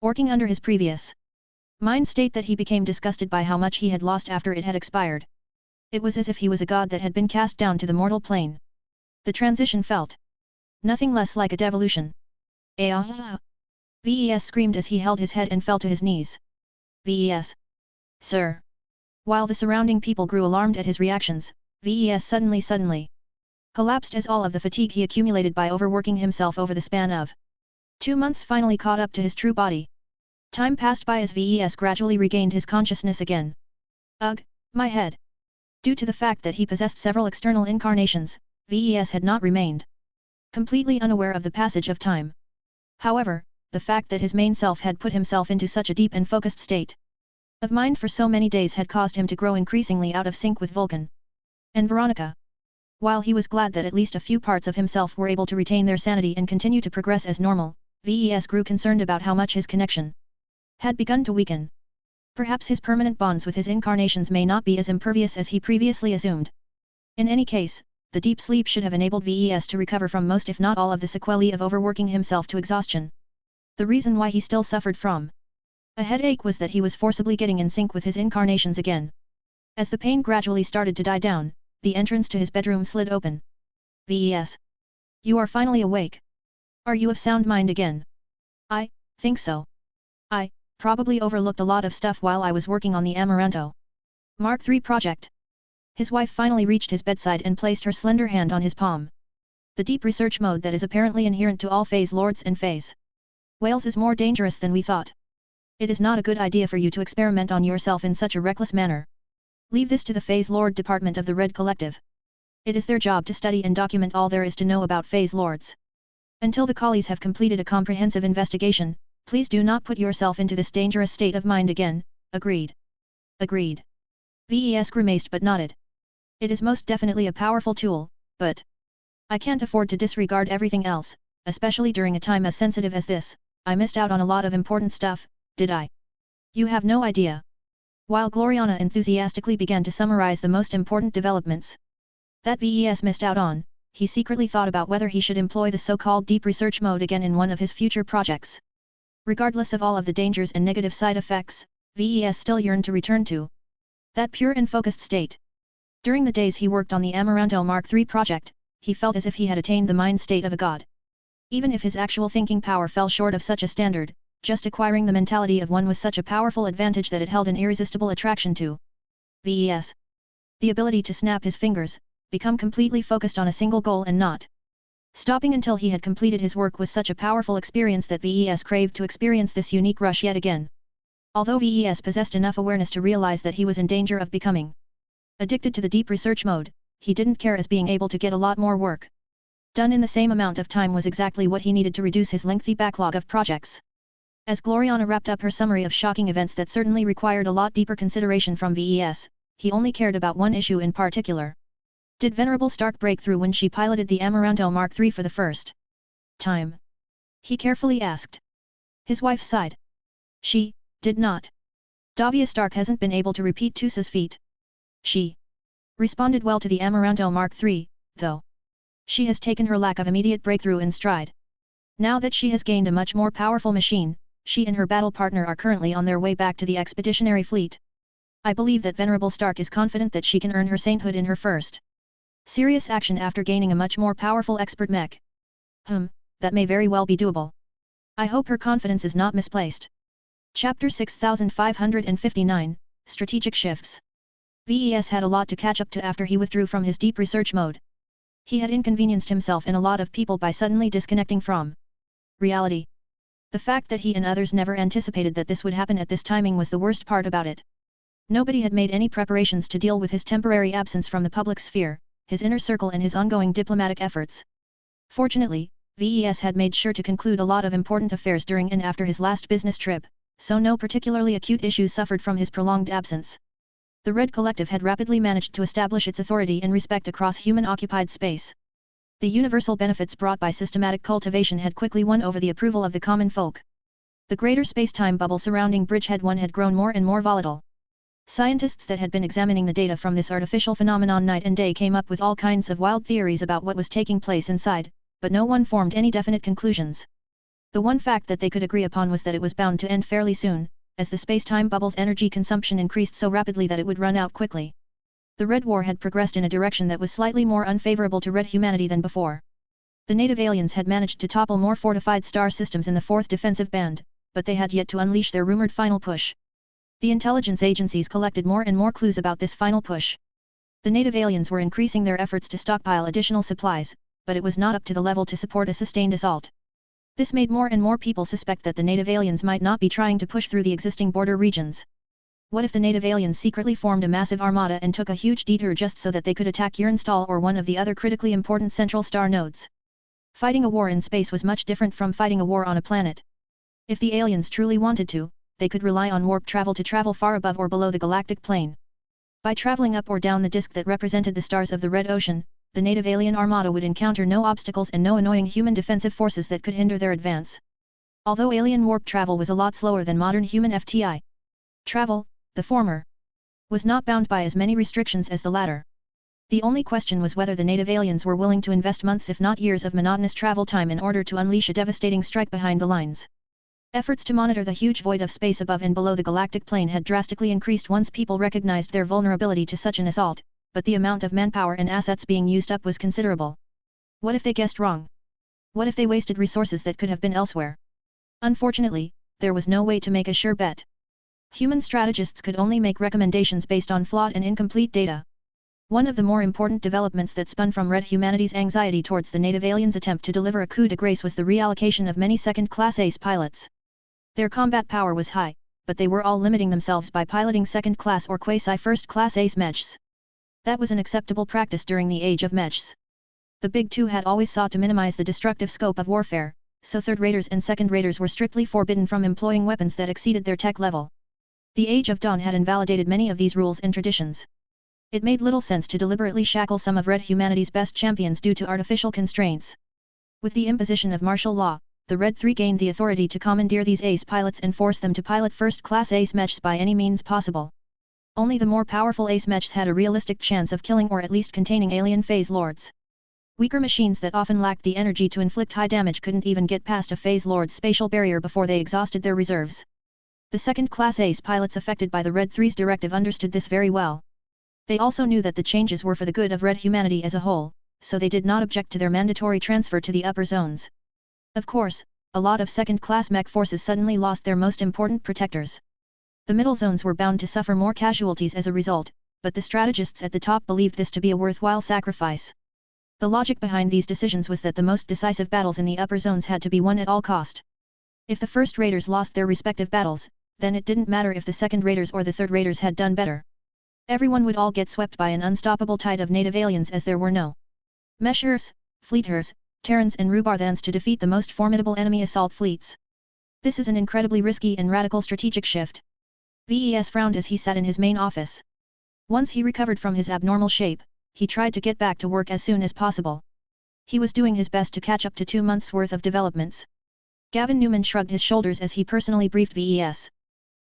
working under his previous mind state that he became disgusted by how much he had lost after it had expired. It was as if he was a god that had been cast down to the mortal plane. The transition felt nothing less like a devolution. Ves screamed as he held his head and fell to his knees. Ves. Sir. While the surrounding people grew alarmed at his reactions, Ves suddenly collapsed as all of the fatigue he accumulated by overworking himself over the span of 2 months finally caught up to his true body. Time passed by as Ves gradually regained his consciousness again. Ugh, my head. Due to the fact that he possessed several external incarnations, Ves had not remained completely unaware of the passage of time. However, the fact that his main self had put himself into such a deep and focused state of mind for so many days had caused him to grow increasingly out of sync with Vulcan and Veronica. While he was glad that at least a few parts of himself were able to retain their sanity and continue to progress as normal, Ves grew concerned about how much his connection had begun to weaken. Perhaps his permanent bonds with his incarnations may not be as impervious as he previously assumed. In any case, the deep sleep should have enabled Ves to recover from most if not all of the sequelae of overworking himself to exhaustion. The reason why he still suffered from a headache was that he was forcibly getting in sync with his incarnations again. As the pain gradually started to die down, the entrance to his bedroom slid open. Ves. You are finally awake. Are you of sound mind again? I think so. I probably overlooked a lot of stuff while I was working on the Amaranto Mark III project. His wife finally reached his bedside and placed her slender hand on his palm. The deep research mode that is apparently inherent to all phase lords and phase whales is more dangerous than we thought. It is not a good idea for you to experiment on yourself in such a reckless manner. Leave this to the Phase Lord Department of the Red Collective. It is their job to study and document all there is to know about Phase Lords. Until the collies have completed a comprehensive investigation, please do not put yourself into this dangerous state of mind again. Agreed. Agreed. Ves grimaced but nodded. It is most definitely a powerful tool, but I can't afford to disregard everything else, especially during a time as sensitive as this. I missed out on a lot of important stuff, did I? You have no idea. While Gloriana enthusiastically began to summarize the most important developments that Ves missed out on, he secretly thought about whether he should employ the so-called deep research mode again in one of his future projects. Regardless of all of the dangers and negative side effects, Ves still yearned to return to that pure and focused state. During the days he worked on the Amaranto Mark III project, he felt as if he had attained the mind state of a god. Even if his actual thinking power fell short of such a standard, just acquiring the mentality of one was such a powerful advantage that it held an irresistible attraction to Ves. The ability to snap his fingers, become completely focused on a single goal and not stopping until he had completed his work was such a powerful experience that Ves craved to experience this unique rush yet again. Although Ves possessed enough awareness to realize that he was in danger of becoming addicted to the deep research mode, he didn't care as being able to get a lot more work done in the same amount of time was exactly what he needed to reduce his lengthy backlog of projects. As Gloriana wrapped up her summary of shocking events that certainly required a lot deeper consideration from Ves, he only cared about one issue in particular. Did Venerable Stark break through when she piloted the Amaranto Mark III for the first time? He carefully asked. His wife sighed. She did not. Davia Stark hasn't been able to repeat Tusa's feat. She responded well to the Amaranto Mark III, though. She has taken her lack of immediate breakthrough in stride. Now that she has gained a much more powerful machine, she and her battle partner are currently on their way back to the expeditionary fleet. I believe that Venerable Stark is confident that she can earn her sainthood in her first serious action after gaining a much more powerful expert mech. That may very well be doable. I hope her confidence is not misplaced. Chapter 6559, Strategic Shifts. VES had a lot to catch up to after he withdrew from his deep research mode. He had inconvenienced himself and a lot of people by suddenly disconnecting from reality. The fact that he and others never anticipated that this would happen at this timing was the worst part about it. Nobody had made any preparations to deal with his temporary absence from the public sphere, his inner circle and his ongoing diplomatic efforts. Fortunately, VES had made sure to conclude a lot of important affairs during and after his last business trip, so no particularly acute issues suffered from his prolonged absence. The Red Collective had rapidly managed to establish its authority and respect across human-occupied space. The universal benefits brought by systematic cultivation had quickly won over the approval of the common folk. The greater space-time bubble surrounding Bridgehead 1 had grown more and more volatile. Scientists that had been examining the data from this artificial phenomenon night and day came up with all kinds of wild theories about what was taking place inside, but no one formed any definite conclusions. The one fact that they could agree upon was that it was bound to end fairly soon, as the space-time bubble's energy consumption increased so rapidly that it would run out quickly. The Red War had progressed in a direction that was slightly more unfavorable to Red humanity than before. The native aliens had managed to topple more fortified star systems in the 4th Defensive Band, but they had yet to unleash their rumored final push. The intelligence agencies collected more and more clues about this final push. The native aliens were increasing their efforts to stockpile additional supplies, but it was not up to the level to support a sustained assault. This made more and more people suspect that the native aliens might not be trying to push through the existing border regions. What if the native aliens secretly formed a massive armada and took a huge detour just so that they could attack Uranstall or one of the other critically important central star nodes? Fighting a war in space was much different from fighting a war on a planet. If the aliens truly wanted to, they could rely on warp travel to travel far above or below the galactic plane. By traveling up or down the disk that represented the stars of the Red Ocean, the native alien armada would encounter no obstacles and no annoying human defensive forces that could hinder their advance. Although alien warp travel was a lot slower than modern human FTI travel, the former was not bound by as many restrictions as the latter. The only question was whether the native aliens were willing to invest months if not years of monotonous travel time in order to unleash a devastating strike behind the lines. Efforts to monitor the huge void of space above and below the galactic plane had drastically increased once people recognized their vulnerability to such an assault, but the amount of manpower and assets being used up was considerable. What if they guessed wrong? What if they wasted resources that could have been elsewhere? Unfortunately, there was no way to make a sure bet. Human strategists could only make recommendations based on flawed and incomplete data. One of the more important developments that spun from Red humanity's anxiety towards the native aliens' attempt to deliver a coup de grace was the reallocation of many second-class ace pilots. Their combat power was high, but they were all limiting themselves by piloting second-class or quasi-first-class ace mechs. That was an acceptable practice during the age of mechs. The Big Two had always sought to minimize the destructive scope of warfare, so third-raters and second-raters were strictly forbidden from employing weapons that exceeded their tech level. The Age of Dawn had invalidated many of these rules and traditions. It made little sense to deliberately shackle some of Red humanity's best champions due to artificial constraints. With the imposition of martial law, the Red Three gained the authority to commandeer these ace pilots and force them to pilot first-class ace mechs by any means possible. Only the more powerful ace mechs had a realistic chance of killing or at least containing alien phase lords. Weaker machines that often lacked the energy to inflict high damage couldn't even get past a phase lord's spatial barrier before they exhausted their reserves. The second-class ace pilots affected by the Red Three's directive understood this very well. They also knew that the changes were for the good of Red humanity as a whole, so they did not object to their mandatory transfer to the upper zones. Of course, a lot of second-class mech forces suddenly lost their most important protectors. The middle zones were bound to suffer more casualties as a result, but the strategists at the top believed this to be a worthwhile sacrifice. The logic behind these decisions was that the most decisive battles in the upper zones had to be won at all cost. If the first raiders lost their respective battles, then it didn't matter if the second raiders or the third raiders had done better. Everyone would all get swept by an unstoppable tide of native aliens as there were no Meshers, Fleeters, Terrans and Rubarthans to defeat the most formidable enemy assault fleets. This is an incredibly risky and radical strategic shift. VES frowned as he sat in his main office. Once he recovered from his abnormal shape, he tried to get back to work as soon as possible. He was doing his best to catch up to 2 months' worth of developments. Gavin Newman shrugged his shoulders as he personally briefed VES.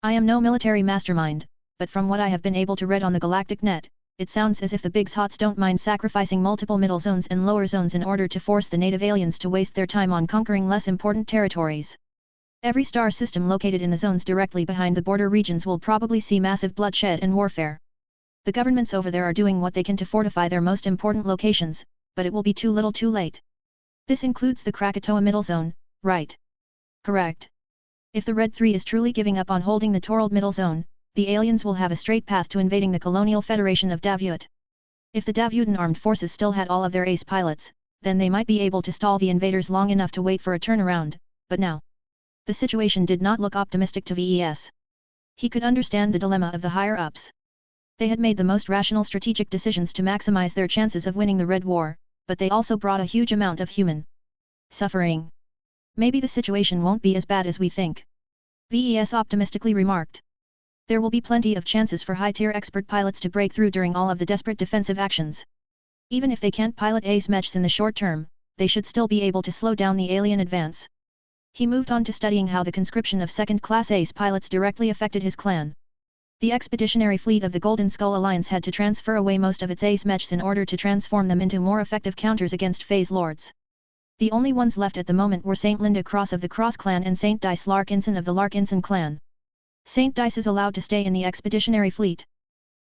I am no military mastermind, but from what I have been able to read on the galactic net, it sounds as if the Big Hots don't mind sacrificing multiple middle zones and lower zones in order to force the native aliens to waste their time on conquering less important territories. Every star system located in the zones directly behind the border regions will probably see massive bloodshed and warfare. The governments over there are doing what they can to fortify their most important locations, but it will be too little too late. This includes the Krakatoa Middle Zone, right? Correct. If the Red 3 is truly giving up on holding the Torald Middle Zone, the aliens will have a straight path to invading the Colonial Federation of Davut. If the Davutan armed forces still had all of their ace pilots, then they might be able to stall the invaders long enough to wait for a turnaround, but now. The situation did not look optimistic to VES. He could understand the dilemma of the higher-ups. They had made the most rational strategic decisions to maximize their chances of winning the Red War, but they also brought a huge amount of human suffering. Maybe the situation won't be as bad as we think. VES optimistically remarked. There will be plenty of chances for high-tier expert pilots to break through during all of the desperate defensive actions. Even if they can't pilot ace mechs in the short term, they should still be able to slow down the alien advance. He moved on to studying how the conscription of second-class ace pilots directly affected his clan. The expeditionary fleet of the Golden Skull Alliance had to transfer away most of its ace mechs in order to transform them into more effective counters against phase lords. The only ones left at the moment were Saint Linda Cross of the Cross clan and Saint Dice Larkinson of the Larkinson clan. Saint Dice is allowed to stay in the expeditionary fleet.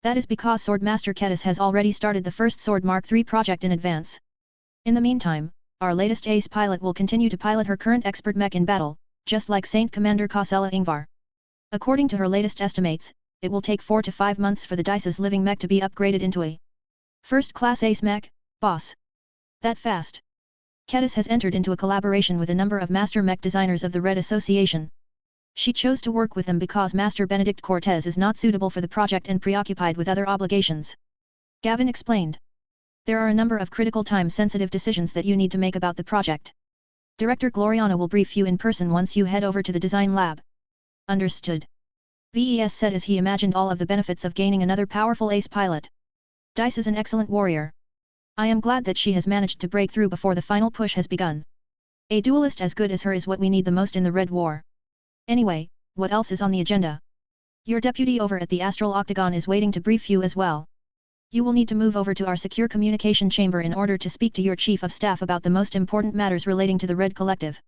That is because Swordmaster Kedis has already started the first Sword Mark III project in advance. In the meantime, our latest ace pilot will continue to pilot her current expert mech in battle, just like Saint Commander Kosella Ingvar. According to her latest estimates, it will take 4 to 5 months for the Dice's living mech to be upgraded into a first-class ace mech, boss. That fast. Kedis has entered into a collaboration with a number of master mech designers of the Red Association. She chose to work with them because Master Benedict Cortez is not suitable for the project and preoccupied with other obligations. Gavin explained. There are a number of critical time-sensitive decisions that you need to make about the project. Director Gloriana will brief you in person once you head over to the design lab. Understood. VES said as he imagined all of the benefits of gaining another powerful ace pilot. Dice is an excellent warrior. I am glad that she has managed to break through before the final push has begun. A duelist as good as her is what we need the most in the Red War. Anyway, what else is on the agenda? Your deputy over at the Astral Octagon is waiting to brief you as well. You will need to move over to our secure communication chamber in order to speak to your chief of staff about the most important matters relating to the Red Collective.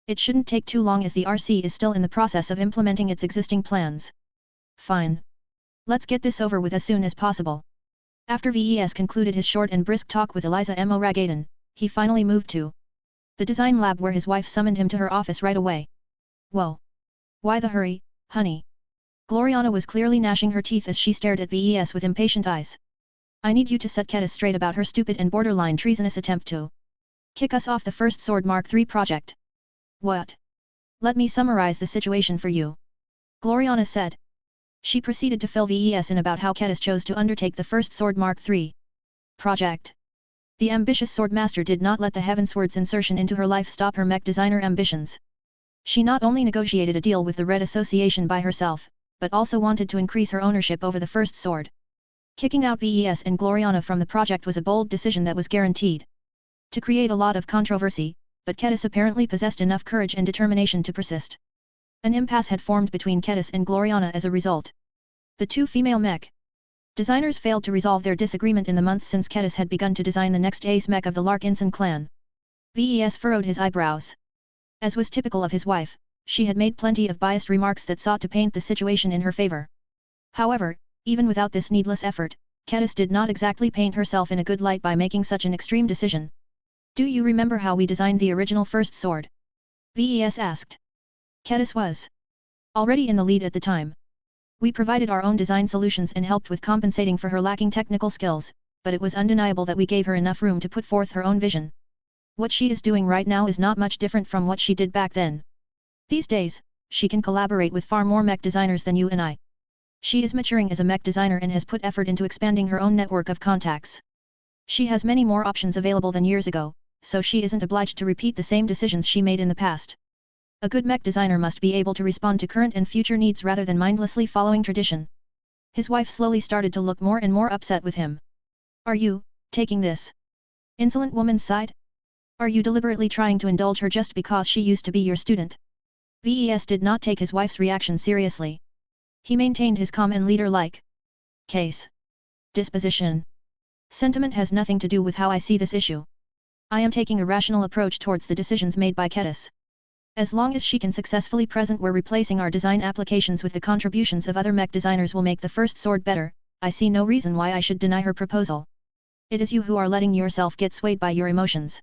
It shouldn't take too long as the RC is still in the process of implementing its existing plans. Fine. Let's get this over with as soon as possible. After VES concluded his short and brisk talk with Eliza M. O'Ragaden, he finally moved to the design lab where his wife summoned him to her office right away. Whoa. Why the hurry, honey? Gloriana was clearly gnashing her teeth as she stared at VES with impatient eyes. I need you to set Kedis straight about her stupid and borderline treasonous attempt to kick us off the first Sword Mark III project. What? Let me summarize the situation for you. Gloriana said. She proceeded to fill VES in about how Kedis chose to undertake the first Sword Mark III project. The ambitious Swordmaster did not let the Heavensward's insertion into her life stop her mech designer ambitions. She not only negotiated a deal with the Red Association by herself, but also wanted to increase her ownership over the first sword. Kicking out VES and Gloriana from the project was a bold decision that was guaranteed to create a lot of controversy, but Kedis apparently possessed enough courage and determination to persist. An impasse had formed between Kedis and Gloriana as a result. The two female mech designers failed to resolve their disagreement in the month since Kedis had begun to design the next ace mech of the Larkinson clan. VES furrowed his eyebrows. As was typical of his wife, she had made plenty of biased remarks that sought to paint the situation in her favor. However, even without this needless effort, Kedis did not exactly paint herself in a good light by making such an extreme decision. Do you remember how we designed the original first sword? VES asked. Kedis was already in the lead at the time. We provided our own design solutions and helped with compensating for her lacking technical skills, but it was undeniable that we gave her enough room to put forth her own vision. What she is doing right now is not much different from what she did back then. These days, she can collaborate with far more mech designers than you and I. She is maturing as a mech designer and has put effort into expanding her own network of contacts. She has many more options available than years ago, so she isn't obliged to repeat the same decisions she made in the past. A good mech designer must be able to respond to current and future needs rather than mindlessly following tradition. His wife slowly started to look more and more upset with him. Are you taking this insolent woman's side? Are you deliberately trying to indulge her just because she used to be your student? VES did not take his wife's reaction seriously. He maintained his calm and leader-like case. disposition. Sentiment has nothing to do with how I see this issue. I am taking a rational approach towards the decisions made by Ketis. As long as she can successfully present where replacing our design applications with the contributions of other mech designers will make the first sword better, I see no reason why I should deny her proposal. It is you who are letting yourself get swayed by your emotions.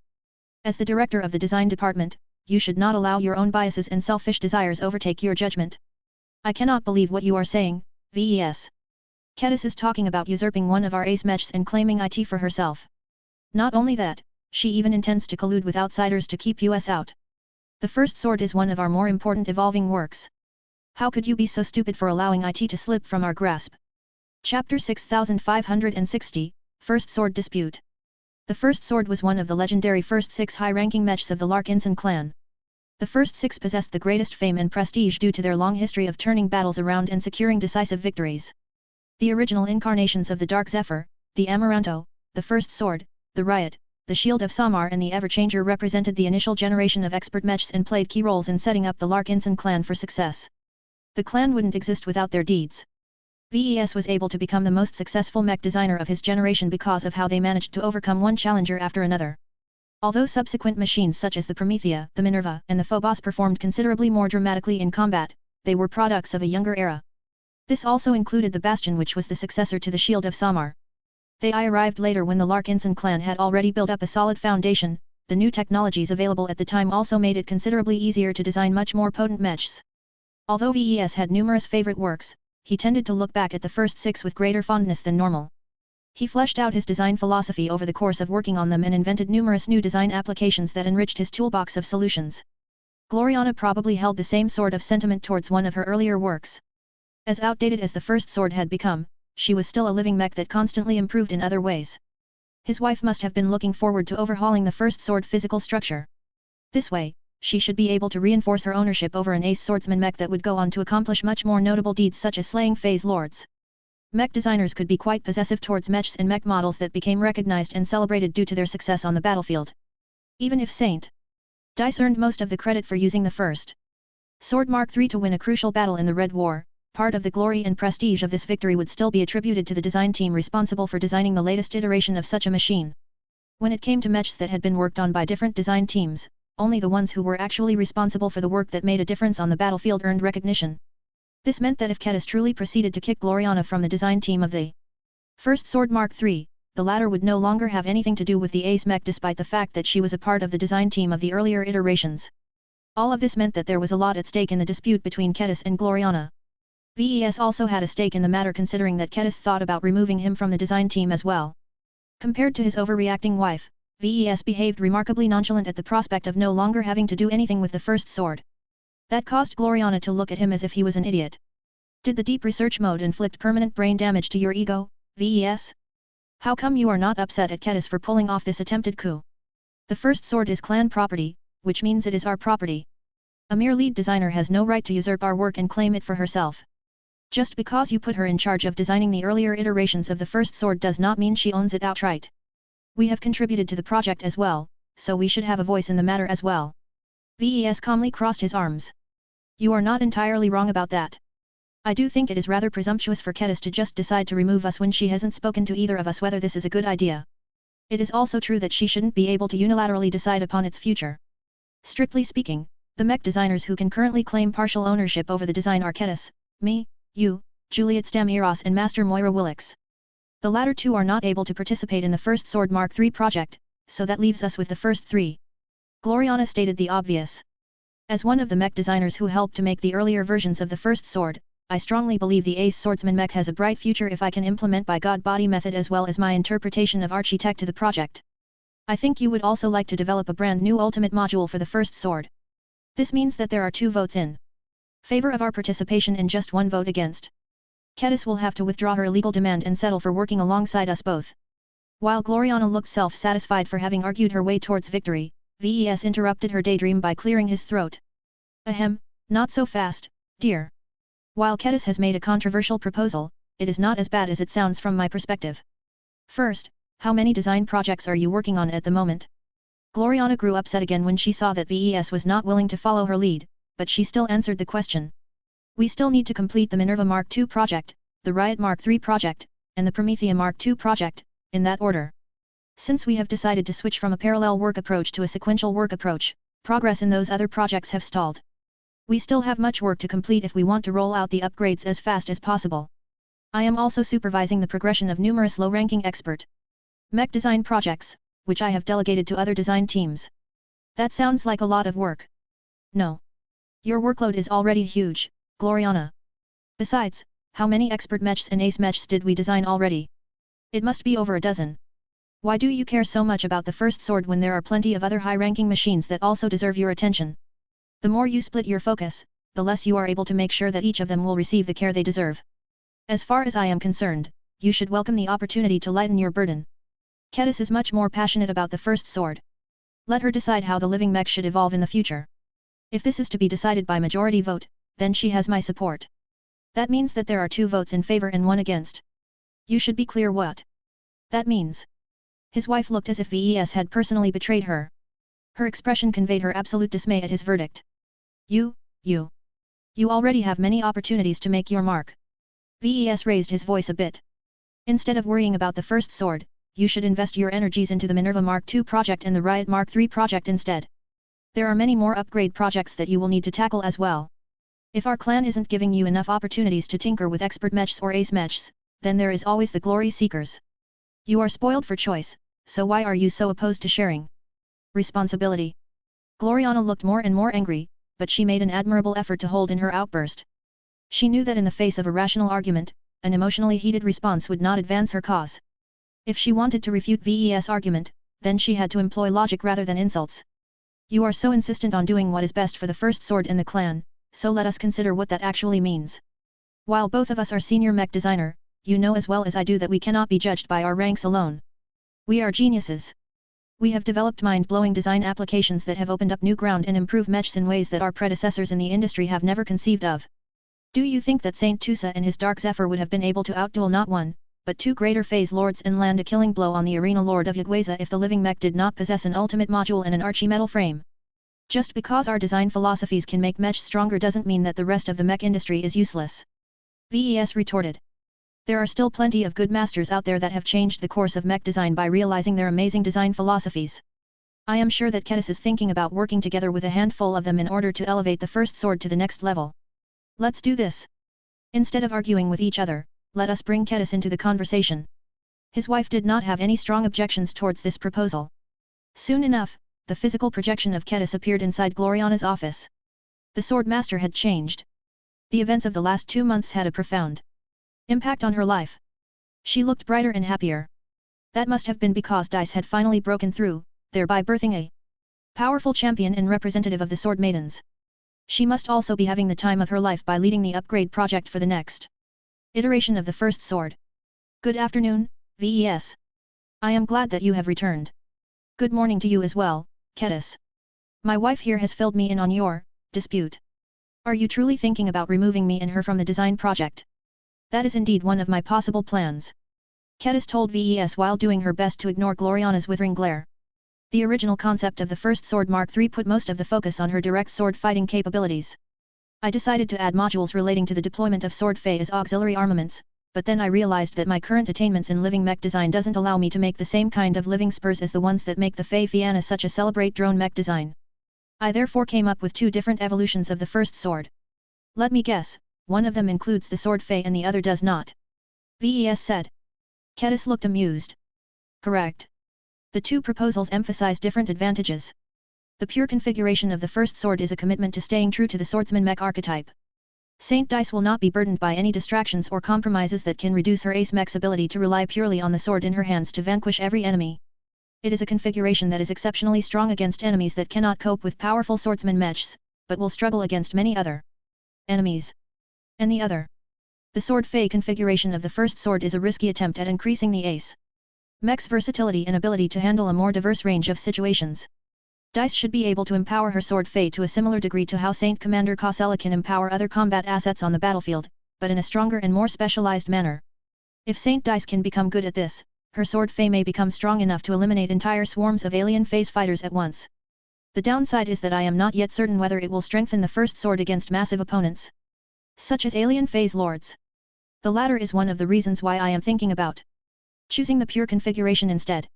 As the director of the design department, you should not allow your own biases and selfish desires overtake your judgment. I cannot believe what you are saying, VES. Ketis is talking about usurping one of our ace mechs and claiming IT for herself. Not only that, she even intends to collude with outsiders to keep us out. The first sword is one of our more important evolving works. How could you be so stupid for allowing IT to slip from our grasp? Chapter 6560, First Sword Dispute. The First Sword was one of the legendary first 6 high-ranking mechs of the Larkinson clan. The first 6 possessed the greatest fame and prestige due to their long history of turning battles around and securing decisive victories. The original incarnations of the Dark Zephyr, the Amaranto, the First Sword, the Riot, the Shield of Samar and the Everchanger represented the initial generation of expert mechs and played key roles in setting up the Larkinson clan for success. The clan wouldn't exist without their deeds. VES was able to become the most successful mech designer of his generation because of how they managed to overcome one challenger after another. Although subsequent machines such as the Promethea, the Minerva, and the Phobos performed considerably more dramatically in combat, they were products of a younger era. This also included the Bastion, which was the successor to the Shield of Samar. They arrived later when the Larkinson clan had already built up a solid foundation. The new technologies available at the time also made it considerably easier to design much more potent mechs. Although VES had numerous favorite works, he tended to look back at the first 6 with greater fondness than normal. He fleshed out his design philosophy over the course of working on them and invented numerous new design applications that enriched his toolbox of solutions. Gloriana probably held the same sort of sentiment towards one of her earlier works. As outdated as the first sword had become, she was still a living mech that constantly improved in other ways. His wife must have been looking forward to overhauling the first sword physical structure. This way, she should be able to reinforce her ownership over an ace swordsman mech that would go on to accomplish much more notable deeds such as slaying phase lords. Mech designers could be quite possessive towards mechs and mech models that became recognized and celebrated due to their success on the battlefield. Even if Saint Dice earned most of the credit for using the first Sword Mark III to win a crucial battle in the Red War, part of the glory and prestige of this victory would still be attributed to the design team responsible for designing the latest iteration of such a machine. When it came to mechs that had been worked on by different design teams, only the ones who were actually responsible for the work that made a difference on the battlefield earned recognition. This meant that if Ketis truly proceeded to kick Gloriana from the design team of the First Sword Mark III, the latter would no longer have anything to do with the ace mech despite the fact that she was a part of the design team of the earlier iterations. All of this meant that there was a lot at stake in the dispute between Ketis and Gloriana. VES also had a stake in the matter considering that Ketis thought about removing him from the design team as well. Compared to his overreacting wife, VES behaved remarkably nonchalant at the prospect of no longer having to do anything with the first sword. That caused Gloriana to look at him as if he was an idiot. Did the deep research mode inflict permanent brain damage to your ego, VES? How come you are not upset at Ketis for pulling off this attempted coup? The first sword is clan property, which means it is our property. A mere lead designer has no right to usurp our work and claim it for herself. Just because you put her in charge of designing the earlier iterations of the first sword does not mean she owns it outright. We have contributed to the project as well, so we should have a voice in the matter as well. VES calmly crossed his arms. You are not entirely wrong about that. I do think it is rather presumptuous for Ketis to just decide to remove us when she hasn't spoken to either of us whether this is a good idea. It is also true that she shouldn't be able to unilaterally decide upon its future. Strictly speaking, the mech designers who can currently claim partial ownership over the design are Ketis, me, you, Juliet Stamiros and Master Moira Willix. The latter two are not able to participate in the first Sword Mark III project, so that leaves us with the first 3. Gloriana stated the obvious. As one of the mech designers who helped to make the earlier versions of the first sword, I strongly believe the Ace Swordsman mech has a bright future if I can implement by God body method as well as my interpretation of Architect to the project. I think you would also like to develop a brand new ultimate module for the first sword. This means that there are 2 votes in favor of our participation and just 1 vote against. Ketis will have to withdraw her illegal demand and settle for working alongside us both. While Gloriana looked self-satisfied for having argued her way towards victory, VES interrupted her daydream by clearing his throat. Ahem, not so fast, dear. While Ketis has made a controversial proposal, it is not as bad as it sounds from my perspective. First, how many design projects are you working on at the moment? Gloriana grew upset again when she saw that VES was not willing to follow her lead, but she still answered the question. We still need to complete the Minerva Mark II project, the Riot Mark III project, and the Prometheus Mark II project, in that order. Since we have decided to switch from a parallel work approach to a sequential work approach, progress in those other projects have stalled. We still have much work to complete if we want to roll out the upgrades as fast as possible. I am also supervising the progression of numerous low-ranking expert mech design projects, which I have delegated to other design teams. That sounds like a lot of work. No. Your workload is already huge, Gloriana. Besides, how many expert mechs and ace mechs did we design already? It must be over a dozen. Why do you care so much about the first sword when there are plenty of other high-ranking machines that also deserve your attention? The more you split your focus, the less you are able to make sure that each of them will receive the care they deserve. As far as I am concerned, you should welcome the opportunity to lighten your burden. Kedis is much more passionate about the first sword. Let her decide how the living mech should evolve in the future. If this is to be decided by majority vote, then she has my support. That means that there are 2 votes in favor and 1 against. You should be clear what that means. His wife looked as if VES had personally betrayed her. Her expression conveyed her absolute dismay at his verdict. You already have many opportunities to make your mark. VES raised his voice a bit. Instead of worrying about the first sword, you should invest your energies into the Minerva Mark II project and the Riot Mark III project instead. There are many more upgrade projects that you will need to tackle as well. If our clan isn't giving you enough opportunities to tinker with expert mechs or ace mechs, then there is always the glory seekers. You are spoiled for choice, so why are you so opposed to sharing responsibility? Gloriana looked more and more angry, but she made an admirable effort to hold in her outburst. She knew that in the face of a rational argument, an emotionally heated response would not advance her cause. If she wanted to refute VES' argument, then she had to employ logic rather than insults. You are so insistent on doing what is best for the first sword in the clan, so let us consider what that actually means. While both of us are senior mech designer, you know as well as I do that we cannot be judged by our ranks alone. We are geniuses. We have developed mind-blowing design applications that have opened up new ground and improved mechs in ways that our predecessors in the industry have never conceived of. Do you think that Saint Tusa and his Dark Zephyr would have been able to outduel not 1, but 2 greater phase lords and land a killing blow on the arena lord of Yagweza if the living mech did not possess an ultimate module and an archimetal frame? Just because our design philosophies can make mechs stronger doesn't mean that the rest of the mech industry is useless. VES retorted. There are still plenty of good masters out there that have changed the course of mech design by realizing their amazing design philosophies. I am sure that Kedis is thinking about working together with a handful of them in order to elevate the first sword to the next level. Let's do this. Instead of arguing with each other, let us bring Kedis into the conversation. His wife did not have any strong objections towards this proposal. Soon enough, the physical projection of Kedis appeared inside Gloriana's office. The sword master had changed. The events of the last 2 months had a profound impact on her life. She looked brighter and happier. That must have been because Dice had finally broken through, thereby birthing a powerful champion and representative of the Sword Maidens. She must also be having the time of her life by leading the upgrade project for the next iteration of the first sword. Good afternoon, VES. I am glad that you have returned. Good morning to you as well, Kedis. My wife here has filled me in on your dispute. Are you truly thinking about removing me and her from the design project? That is indeed one of my possible plans. Kedis told VES while doing her best to ignore Gloriana's withering glare. The original concept of the first sword Mark III put most of the focus on her direct sword fighting capabilities. I decided to add modules relating to the deployment of Sword Fae as auxiliary armaments, but then I realized that my current attainments in living mech design doesn't allow me to make the same kind of living spurs as the ones that make the Fae Fianna such a celebrate drone mech design. I therefore came up with 2 different evolutions of the first sword. Let me guess, one of them includes the Sword Fae and the other does not. VES said. Kedis looked amused. Correct. The 2 proposals emphasize different advantages. The pure configuration of the first sword is a commitment to staying true to the swordsman mech archetype. Saint Dice will not be burdened by any distractions or compromises that can reduce her ace mech's ability to rely purely on the sword in her hands to vanquish every enemy. It is a configuration that is exceptionally strong against enemies that cannot cope with powerful swordsman mechs, but will struggle against many other enemies. And the other. The Sword Fae configuration of the first sword is a risky attempt at increasing the ace mech's versatility and ability to handle a more diverse range of situations. Dice should be able to empower her Sword Fae to a similar degree to how Saint Commander Kausela can empower other combat assets on the battlefield, but in a stronger and more specialized manner. If Saint Dice can become good at this, her Sword Fae may become strong enough to eliminate entire swarms of alien phase fighters at once. The downside is that I am not yet certain whether it will strengthen the first sword against massive opponents, such as alien phase lords. The latter is one of the reasons why I am thinking about choosing the pure configuration instead.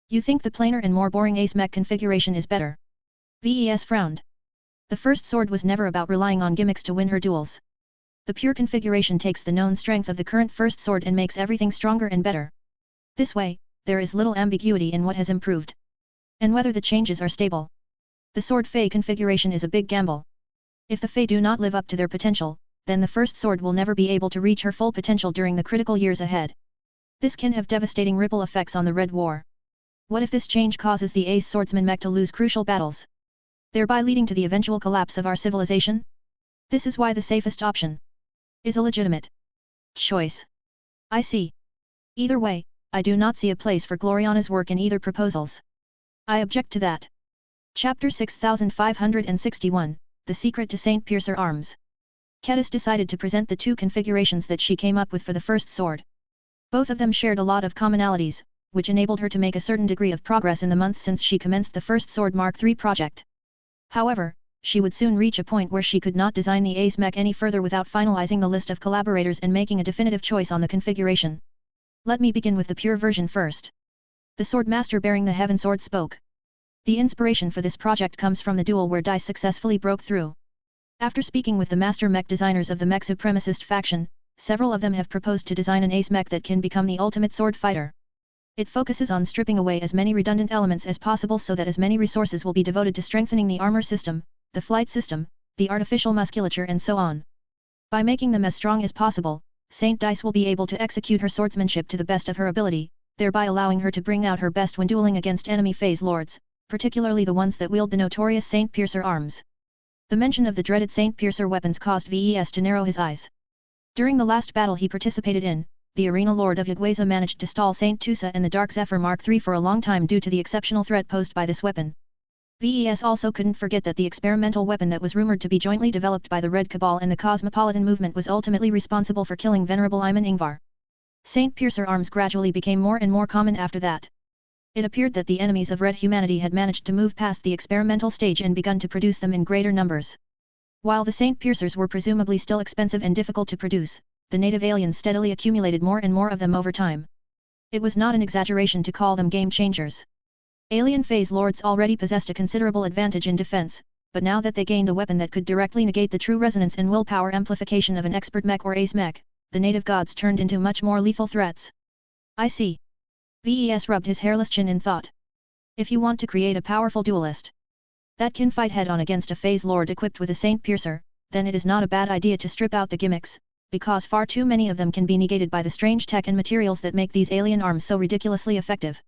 You think the plainer and more boring Ace Mech configuration is better? Ves frowned. The first sword was never about relying on gimmicks to win her duels. The pure configuration takes the known strength of the current first sword and makes everything stronger and better. This way, there is little ambiguity in what has improved, and whether the changes are stable. The sword Fei configuration is a big gamble. If the Fei do not live up to their potential, then the first sword will never be able to reach her full potential during the critical years ahead. This can have devastating ripple effects on the Red War. What if this change causes the Ace Swordsman Mech to lose crucial battles, thereby leading to the eventual collapse of our civilization? This is why the safest option is a legitimate choice. I see. Either way, I do not see a place for Gloriana's work in either proposals. I object to that. Chapter 6561, The Secret to Saint Piercer Arms. Kedis decided to present the two configurations that she came up with for the first sword. Both of them shared a lot of commonalities, which enabled her to make a certain degree of progress in the month since she commenced the first Sword Mark III project. However, she would soon reach a point where she could not design the Ace Mech any further without finalizing the list of collaborators and making a definitive choice on the configuration. Let me begin with the pure version first. The sword master bearing the Heaven Sword spoke. The inspiration for this project comes from the duel where Dice successfully broke through. After speaking with the master mech designers of the mech supremacist faction, several of them have proposed to design an Ace Mech that can become the ultimate sword fighter. It focuses on stripping away as many redundant elements as possible so that as many resources will be devoted to strengthening the armor system, the flight system, the artificial musculature and so on. By making them as strong as possible, Saint Dice will be able to execute her swordsmanship to the best of her ability, thereby allowing her to bring out her best when dueling against enemy phase lords, particularly the ones that wield the notorious Saint Piercer arms. The mention of the dreaded Saint Piercer weapons caused Ves to narrow his eyes. During the last battle he participated in, the Arena Lord of Ygueza managed to stall Saint Tusa and the Dark Zephyr Mark III for a long time due to the exceptional threat posed by this weapon. Ves also couldn't forget that the experimental weapon that was rumored to be jointly developed by the Red Cabal and the Cosmopolitan movement was ultimately responsible for killing Venerable Iman Ingvar. Saint Piercer arms gradually became more and more common after that. It appeared that the enemies of Red humanity had managed to move past the experimental stage and begun to produce them in greater numbers. While the Saint Piercers were presumably still expensive and difficult to produce, the native aliens steadily accumulated more and more of them over time. It was not an exaggeration to call them game changers. Alien phase lords already possessed a considerable advantage in defense, but now that they gained a weapon that could directly negate the true resonance and willpower amplification of an expert mech or Ace Mech, the native gods turned into much more lethal threats. I see. Ves rubbed his hairless chin in thought. If you want to create a powerful duelist that can fight head-on against a phase lord equipped with a Saint Piercer, then it is not a bad idea to strip out the gimmicks, because far too many of them can be negated by the strange tech and materials that make these alien arms so ridiculously effective.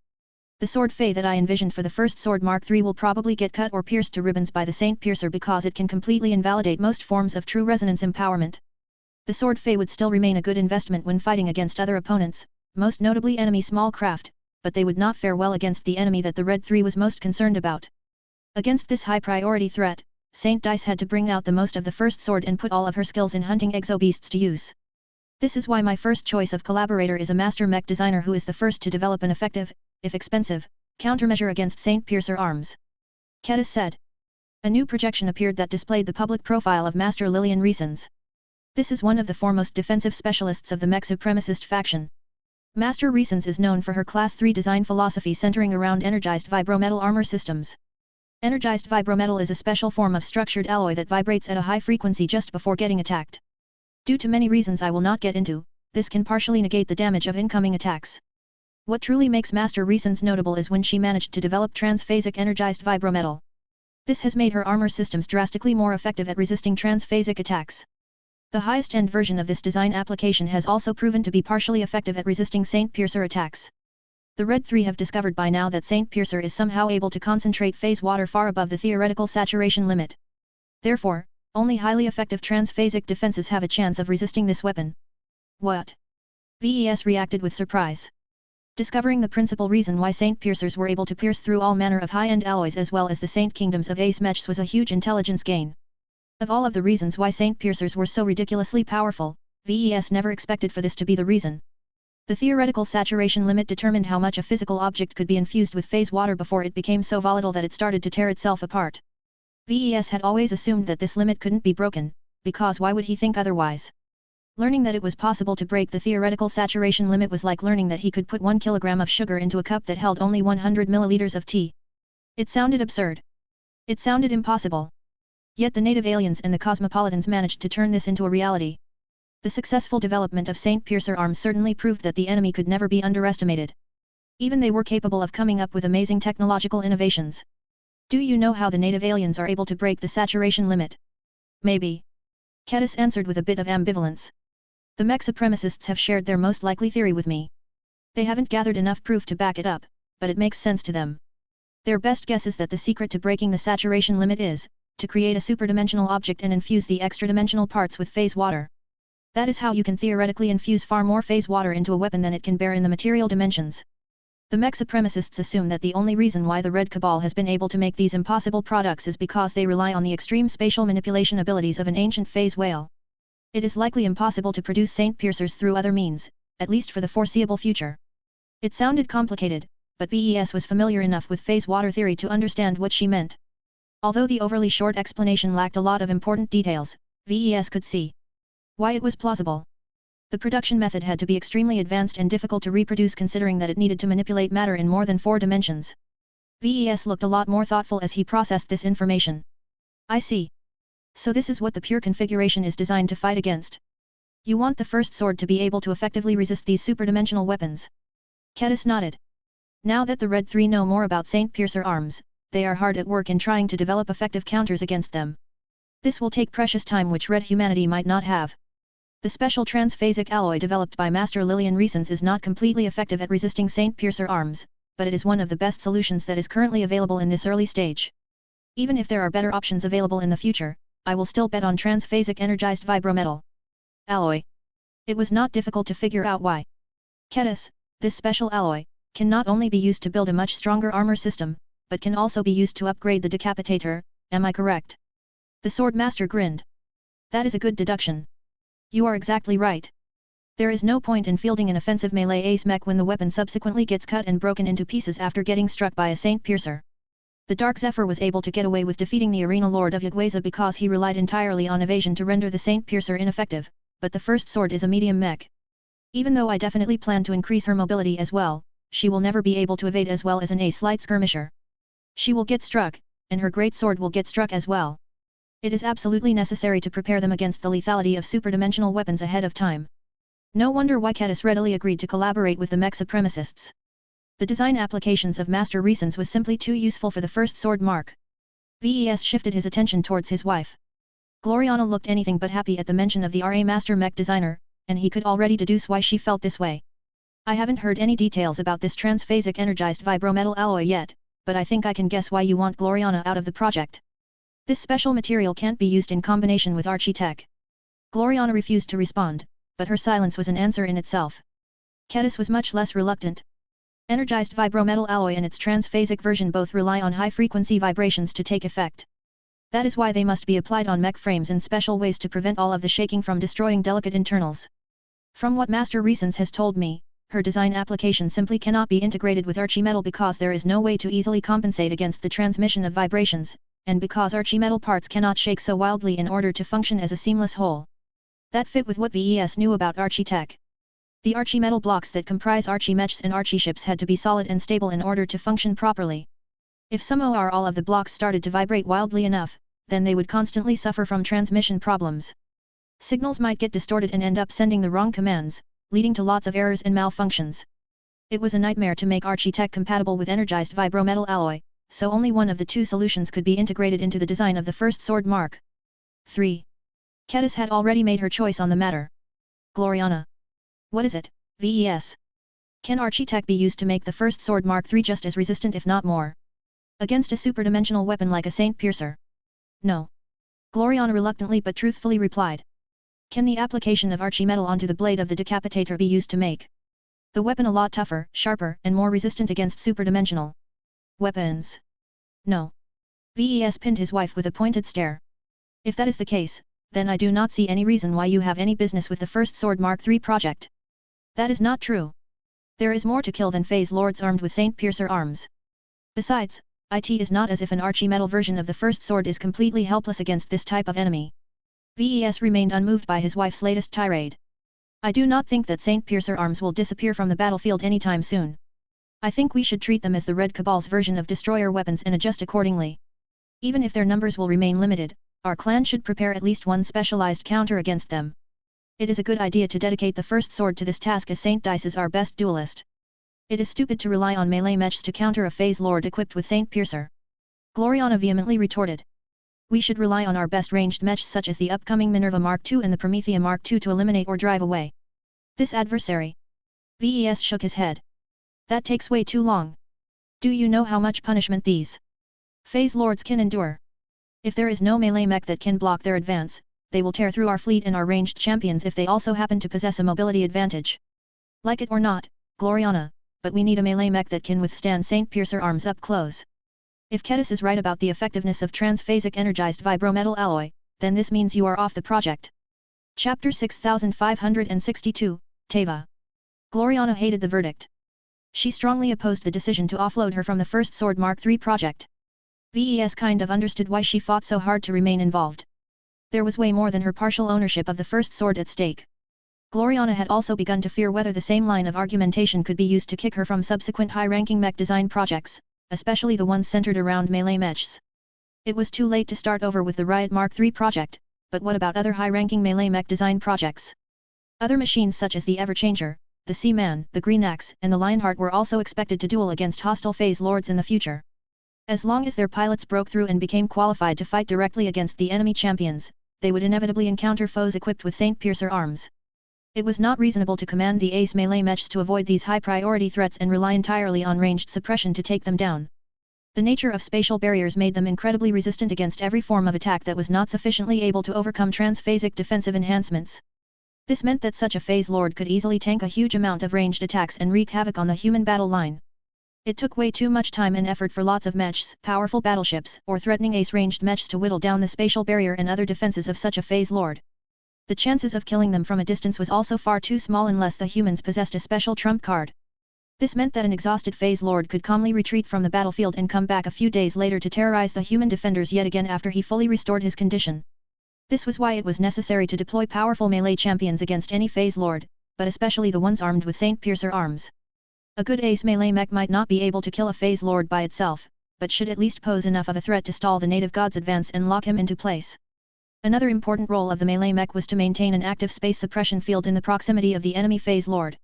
The sword Fei that I envisioned for the first Sword Mark III will probably get cut or pierced to ribbons by the Saint Piercer because it can completely invalidate most forms of true resonance empowerment. The sword Fei would still remain a good investment when fighting against other opponents, most notably enemy small craft, but they would not fare well against the enemy that the Red 3 was most concerned about. Against this high-priority threat, Saint Dice had to bring out the most of the first sword and put all of her skills in hunting exobeasts to use. This is why my first choice of collaborator is a master mech designer who is the first to develop an effective, if expensive, countermeasure against Saint Piercer arms. Kedis said. A new projection appeared that displayed the public profile of Master Lillian Reasons. This is one of the foremost defensive specialists of the mech supremacist faction. Master Reasons is known for her Class 3 design philosophy centering around energized vibrometal armor systems. Energized vibrometal is a special form of structured alloy that vibrates at a high frequency just before getting attacked. Due to many reasons I will not get into, this can partially negate the damage of incoming attacks. What truly makes Master Reasons notable is when she managed to develop transphasic energized vibrometal. This has made her armor systems drastically more effective at resisting transphasic attacks. The highest-end version of this design application has also proven to be partially effective at resisting Saint Piercer attacks. The Red 3 have discovered by now that Saint Piercer is somehow able to concentrate phase water far above the theoretical saturation limit. Therefore, only highly effective transphasic defenses have a chance of resisting this weapon. What? Ves reacted with surprise. Discovering the principal reason why Saint Piercers were able to pierce through all manner of high-end alloys as well as the Saint Kingdoms of Ace Mechs was a huge intelligence gain. Of all of the reasons why Saint Piercers were so ridiculously powerful, Ves never expected for this to be the reason. The theoretical saturation limit determined how much a physical object could be infused with phase water before it became so volatile that it started to tear itself apart. Ves had always assumed that this limit couldn't be broken, because why would he think otherwise? Learning that it was possible to break the theoretical saturation limit was like learning that he could put 1 kilogram of sugar into a cup that held only 100 milliliters of tea. It sounded absurd. It sounded impossible. Yet the native aliens and the cosmopolitans managed to turn this into a reality. The successful development of St. Piercer arms certainly proved that the enemy could never be underestimated. Even they were capable of coming up with amazing technological innovations. Do you know how the native aliens are able to break the saturation limit? Maybe. Kedis answered with a bit of ambivalence. The mech supremacists have shared their most likely theory with me. They haven't gathered enough proof to back it up, but it makes sense to them. Their best guess is that the secret to breaking the saturation limit is, to create a superdimensional object and infuse the extra-dimensional parts with phase water. That is how you can theoretically infuse far more phase water into a weapon than it can bear in the material dimensions. The mech supremacists assume that the only reason why the Red Cabal has been able to make these impossible products is because they rely on the extreme spatial manipulation abilities of an ancient phase whale. It is likely impossible to produce St. Piercers through other means, at least for the foreseeable future. It sounded complicated, but VES was familiar enough with phase water theory to understand what she meant. Although the overly short explanation lacked a lot of important details, VES could see why it was plausible. The production method had to be extremely advanced and difficult to reproduce considering that it needed to manipulate matter in more than 4 dimensions. VES looked a lot more thoughtful as he processed this information. I see. So this is what the pure configuration is designed to fight against. You want the first sword to be able to effectively resist these superdimensional weapons. Kedis nodded. Now that the Red 3 know more about St. Piercer arms, they are hard at work in trying to develop effective counters against them. This will take precious time which Red humanity might not have. The special transphasic alloy developed by Master Lillian Reasons is not completely effective at resisting St. Piercer arms, but it is one of the best solutions that is currently available in this early stage. Even if there are better options available in the future, I will still bet on transphasic energized vibrometal alloy. It was not difficult to figure out why. Kedis, this special alloy, can not only be used to build a much stronger armor system, but can also be used to upgrade the decapitator, am I correct? The sword master grinned. That is a good deduction. You are exactly right. There is no point in fielding an offensive melee ace mech when the weapon subsequently gets cut and broken into pieces after getting struck by a St. Piercer. The Dark Zephyr was able to get away with defeating the Arena Lord of Yagweza because he relied entirely on evasion to render the St. Piercer ineffective, but the first sword is a medium mech. Even though I definitely plan to increase her mobility as well, she will never be able to evade as well as an ace light skirmisher. She will get struck, and her great sword will get struck as well. It is absolutely necessary to prepare them against the lethality of superdimensional weapons ahead of time. No wonder why Kedis readily agreed to collaborate with the mech supremacists. The design applications of Master Reasons was simply too useful for the first sword mark. VES shifted his attention towards his wife. Gloriana looked anything but happy at the mention of the RA Master Mech designer, and he could already deduce why she felt this way. I haven't heard any details about this transphasic energized vibrometal alloy yet, but I think I can guess why you want Gloriana out of the project. This special material can't be used in combination with Architech. Gloriana refused to respond, but her silence was an answer in itself. Kedis was much less reluctant. Energized vibrometal alloy and its transphasic version both rely on high-frequency vibrations to take effect. That is why they must be applied on mech frames in special ways to prevent all of the shaking from destroying delicate internals. From what Master Reasons has told me, her design application simply cannot be integrated with Archimetal because there is no way to easily compensate against the transmission of vibrations, and because Archimetal parts cannot shake so wildly in order to function as a seamless whole. That fit with what VES knew about Architech. The Archimetal blocks that comprise Archimechs and Archiships had to be solid and stable in order to function properly. If some or all of the blocks started to vibrate wildly enough, then they would constantly suffer from transmission problems. Signals might get distorted and end up sending the wrong commands, leading to lots of errors and malfunctions. It was a nightmare to make Architech compatible with energized vibrometal alloy, so only one of the two solutions could be integrated into the design of the first sword Mark 3. Kedis had already made her choice on the matter. Gloriana. What is it, VES? Can Architech be used to make the first sword Mark 3 just as resistant if not more? Against a superdimensional weapon like a St. Piercer? No. Gloriana reluctantly but truthfully replied. Can the application of Archimetal onto the blade of the decapitator be used to make the weapon a lot tougher, sharper, and more resistant against superdimensional weapons? No. VES pinned his wife with a pointed stare. If that is the case, then I do not see any reason why you have any business with the first sword Mark III project. That is not true. There is more to kill than phase lords armed with St. Piercer arms. Besides, it is not as if an Archimetal version of the first sword is completely helpless against this type of enemy. VES remained unmoved by his wife's latest tirade. I do not think that Saint Piercer arms will disappear from the battlefield anytime soon. I think we should treat them as the Red Cabal's version of destroyer weapons and adjust accordingly. Even if their numbers will remain limited, our clan should prepare at least one specialized counter against them. It is a good idea to dedicate the first sword to this task, as Saint Dice is our best duelist. It is stupid to rely on melee mechs to counter a phase lord equipped with Saint Piercer. Gloriana vehemently retorted. We should rely on our best ranged mechs such as the upcoming Minerva Mark II and the Promethea Mark II to eliminate or drive away this adversary. Ves shook his head. That takes way too long. Do you know how much punishment these phase lords can endure? If there is no melee mech that can block their advance, they will tear through our fleet and our ranged champions if they also happen to possess a mobility advantage. Like it or not, Gloriana, but we need a melee mech that can withstand Saint Piercer arms up close. If Kedis is right about the effectiveness of transphasic energized vibrometal alloy, then this means you are off the project. Chapter 6562, Teva. Gloriana hated the verdict. She strongly opposed the decision to offload her from the First Sword Mark III project. Ves kind of understood why she fought so hard to remain involved. There was way more than her partial ownership of the first sword at stake. Gloriana had also begun to fear whether the same line of argumentation could be used to kick her from subsequent high-ranking mech design projects, especially the ones centered around melee mechs. It was too late to start over with the Riot Mark III project, but what about other high-ranking melee mech design projects? Other machines such as the Everchanger, the Seaman, the Green Axe, and the Lionheart were also expected to duel against hostile phase lords in the future. As long as their pilots broke through and became qualified to fight directly against the enemy champions, they would inevitably encounter foes equipped with Saint Piercer arms. It was not reasonable to command the ace melee mechs to avoid these high-priority threats and rely entirely on ranged suppression to take them down. The nature of spatial barriers made them incredibly resistant against every form of attack that was not sufficiently able to overcome transphasic defensive enhancements. This meant that such a phase lord could easily tank a huge amount of ranged attacks and wreak havoc on the human battle line. It took way too much time and effort for lots of mechs, powerful battleships, or threatening ace-ranged mechs to whittle down the spatial barrier and other defenses of such a phase lord. The chances of killing them from a distance was also far too small unless the humans possessed a special trump card. This meant that an exhausted phase lord could calmly retreat from the battlefield and come back a few days later to terrorize the human defenders yet again after he fully restored his condition. This was why it was necessary to deploy powerful melee champions against any phase lord, but especially the ones armed with Saint Piercer arms. A good ace melee mech might not be able to kill a phase lord by itself, but should at least pose enough of a threat to stall the native god's advance and lock him into place. Another important role of the melee mech was to maintain an active space suppression field in the proximity of the enemy phase lord.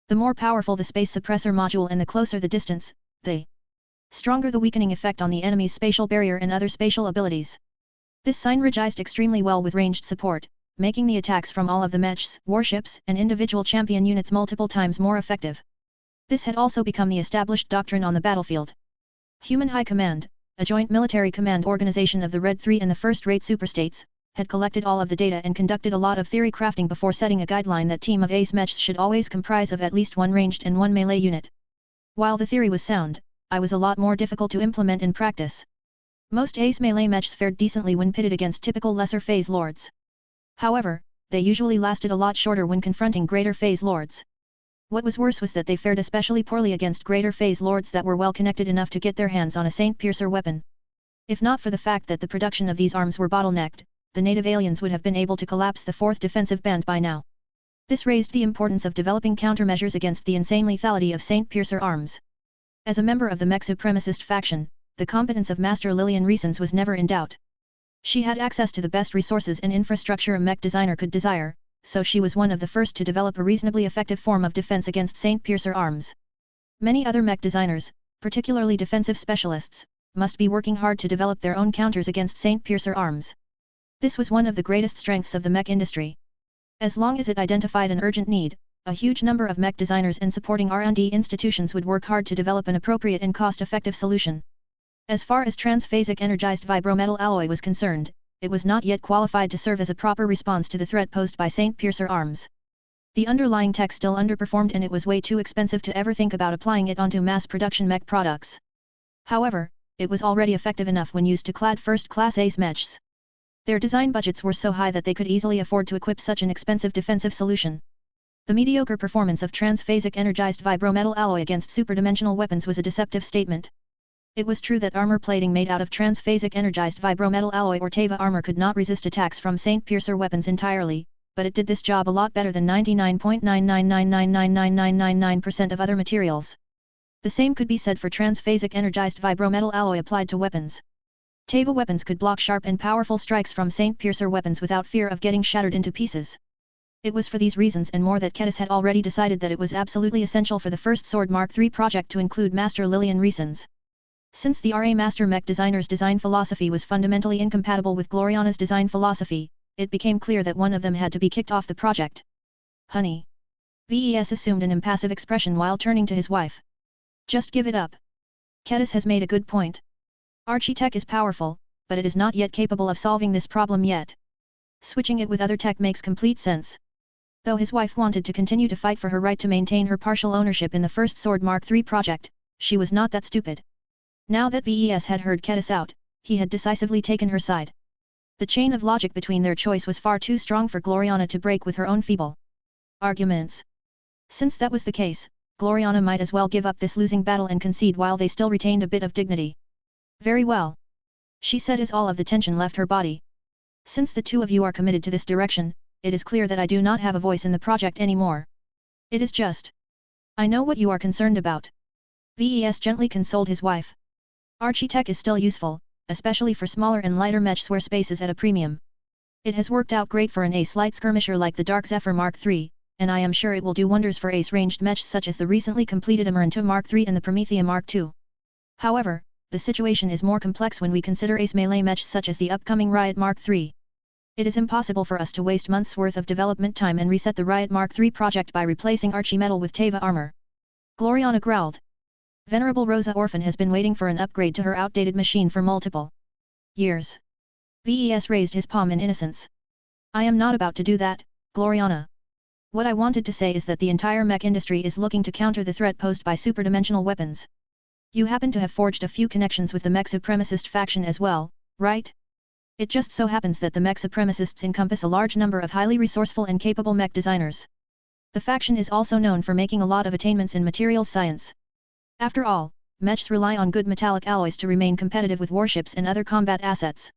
The more powerful the space suppressor module and the closer the distance, the stronger the weakening effect on the enemy's spatial barrier and other spatial abilities. This synergized extremely well with ranged support, making the attacks from all of the mechs, warships, and individual champion units multiple times more effective. This had also become the established doctrine on the battlefield. Human High Command, a joint military command organization of the Red 3 and the first-rate superstates, had collected all of the data and conducted a lot of theory crafting before setting a guideline that team of ace mechs should always comprise of at least one ranged and one melee unit. While the theory was sound, it was a lot more difficult to implement in practice. Most ace melee mechs fared decently when pitted against typical lesser phase lords. However, they usually lasted a lot shorter when confronting greater phase lords. What was worse was that they fared especially poorly against greater phase lords that were well connected enough to get their hands on a Saint Piercer weapon. If not for the fact that the production of these arms were bottlenecked, the native aliens would have been able to collapse the 4th defensive band by now. This raised the importance of developing countermeasures against the insane lethality of Saint Piercer arms. As a member of the mech supremacist faction, the competence of Master Lillian Reasons was never in doubt. She had access to the best resources and infrastructure a mech designer could desire, so she was one of the first to develop a reasonably effective form of defense against Saint Piercer arms. Many other mech designers, particularly defensive specialists, must be working hard to develop their own counters against Saint Piercer arms. This was one of the greatest strengths of the mech industry. As long as it identified an urgent need, a huge number of mech designers and supporting R&D institutions would work hard to develop an appropriate and cost-effective solution. As far as transphasic energized vibrometal alloy was concerned, it was not yet qualified to serve as a proper response to the threat posed by Saint Piercer arms. The underlying tech still underperformed and it was way too expensive to ever think about applying it onto mass production mech products. However, it was already effective enough when used to clad first-class ace mechs. Their design budgets were so high that they could easily afford to equip such an expensive defensive solution. The mediocre performance of transphasic energized vibrometal alloy against superdimensional weapons was a deceptive statement. It was true that armor plating made out of transphasic energized vibrometal alloy or Teva armor could not resist attacks from Saint Piercer weapons entirely, but it did this job a lot better than 99.999999999% of other materials. The same could be said for transphasic energized vibrometal alloy applied to weapons. Teva weapons could block sharp and powerful strikes from Saint Piercer weapons without fear of getting shattered into pieces. It was for these reasons and more that Kedis had already decided that it was absolutely essential for the First Sword Mark III project to include Master Lillian Reasons. Since the RA Master Mech designer's design philosophy was fundamentally incompatible with Gloriana's design philosophy, it became clear that one of them had to be kicked off the project. Honey. VES assumed an impassive expression while turning to his wife. Just give it up. Kedis has made a good point. Architech is powerful, but it is not yet capable of solving this problem yet. Switching it with other tech makes complete sense. Though his wife wanted to continue to fight for her right to maintain her partial ownership in the First Sword Mark III project, she was not that stupid. Now that VES had heard Kedis out, he had decisively taken her side. The chain of logic between their choice was far too strong for Gloriana to break with her own feeble arguments. Since that was the case, Gloriana might as well give up this losing battle and concede while they still retained a bit of dignity. Very well. She said as all of the tension left her body. Since the two of you are committed to this direction, it is clear that I do not have a voice in the project anymore. It is just. I know what you are concerned about. VES gently consoled his wife. Architech is still useful, especially for smaller and lighter mechs where space is at a premium. It has worked out great for an ace light skirmisher like the Dark Zephyr Mark III, and I am sure it will do wonders for ace ranged mechs such as the recently completed Amaranto Mark III and the Promethea Mark II. However, the situation is more complex when we consider ace melee mechs such as the upcoming Riot Mark III. It is impossible for us to waste months' worth of development time and reset the Riot Mark III project by replacing Archimetal with Teva armor. Gloriana growled. Venerable Rosa Orphan has been waiting for an upgrade to her outdated machine for multiple years. VES raised his palm in innocence. I am not about to do that, Gloriana. What I wanted to say is that the entire mech industry is looking to counter the threat posed by superdimensional weapons. You happen to have forged a few connections with the mech supremacist faction as well, right? It just so happens that the mech supremacists encompass a large number of highly resourceful and capable mech designers. The faction is also known for making a lot of attainments in materials science. After all, mechs rely on good metallic alloys to remain competitive with warships and other combat assets.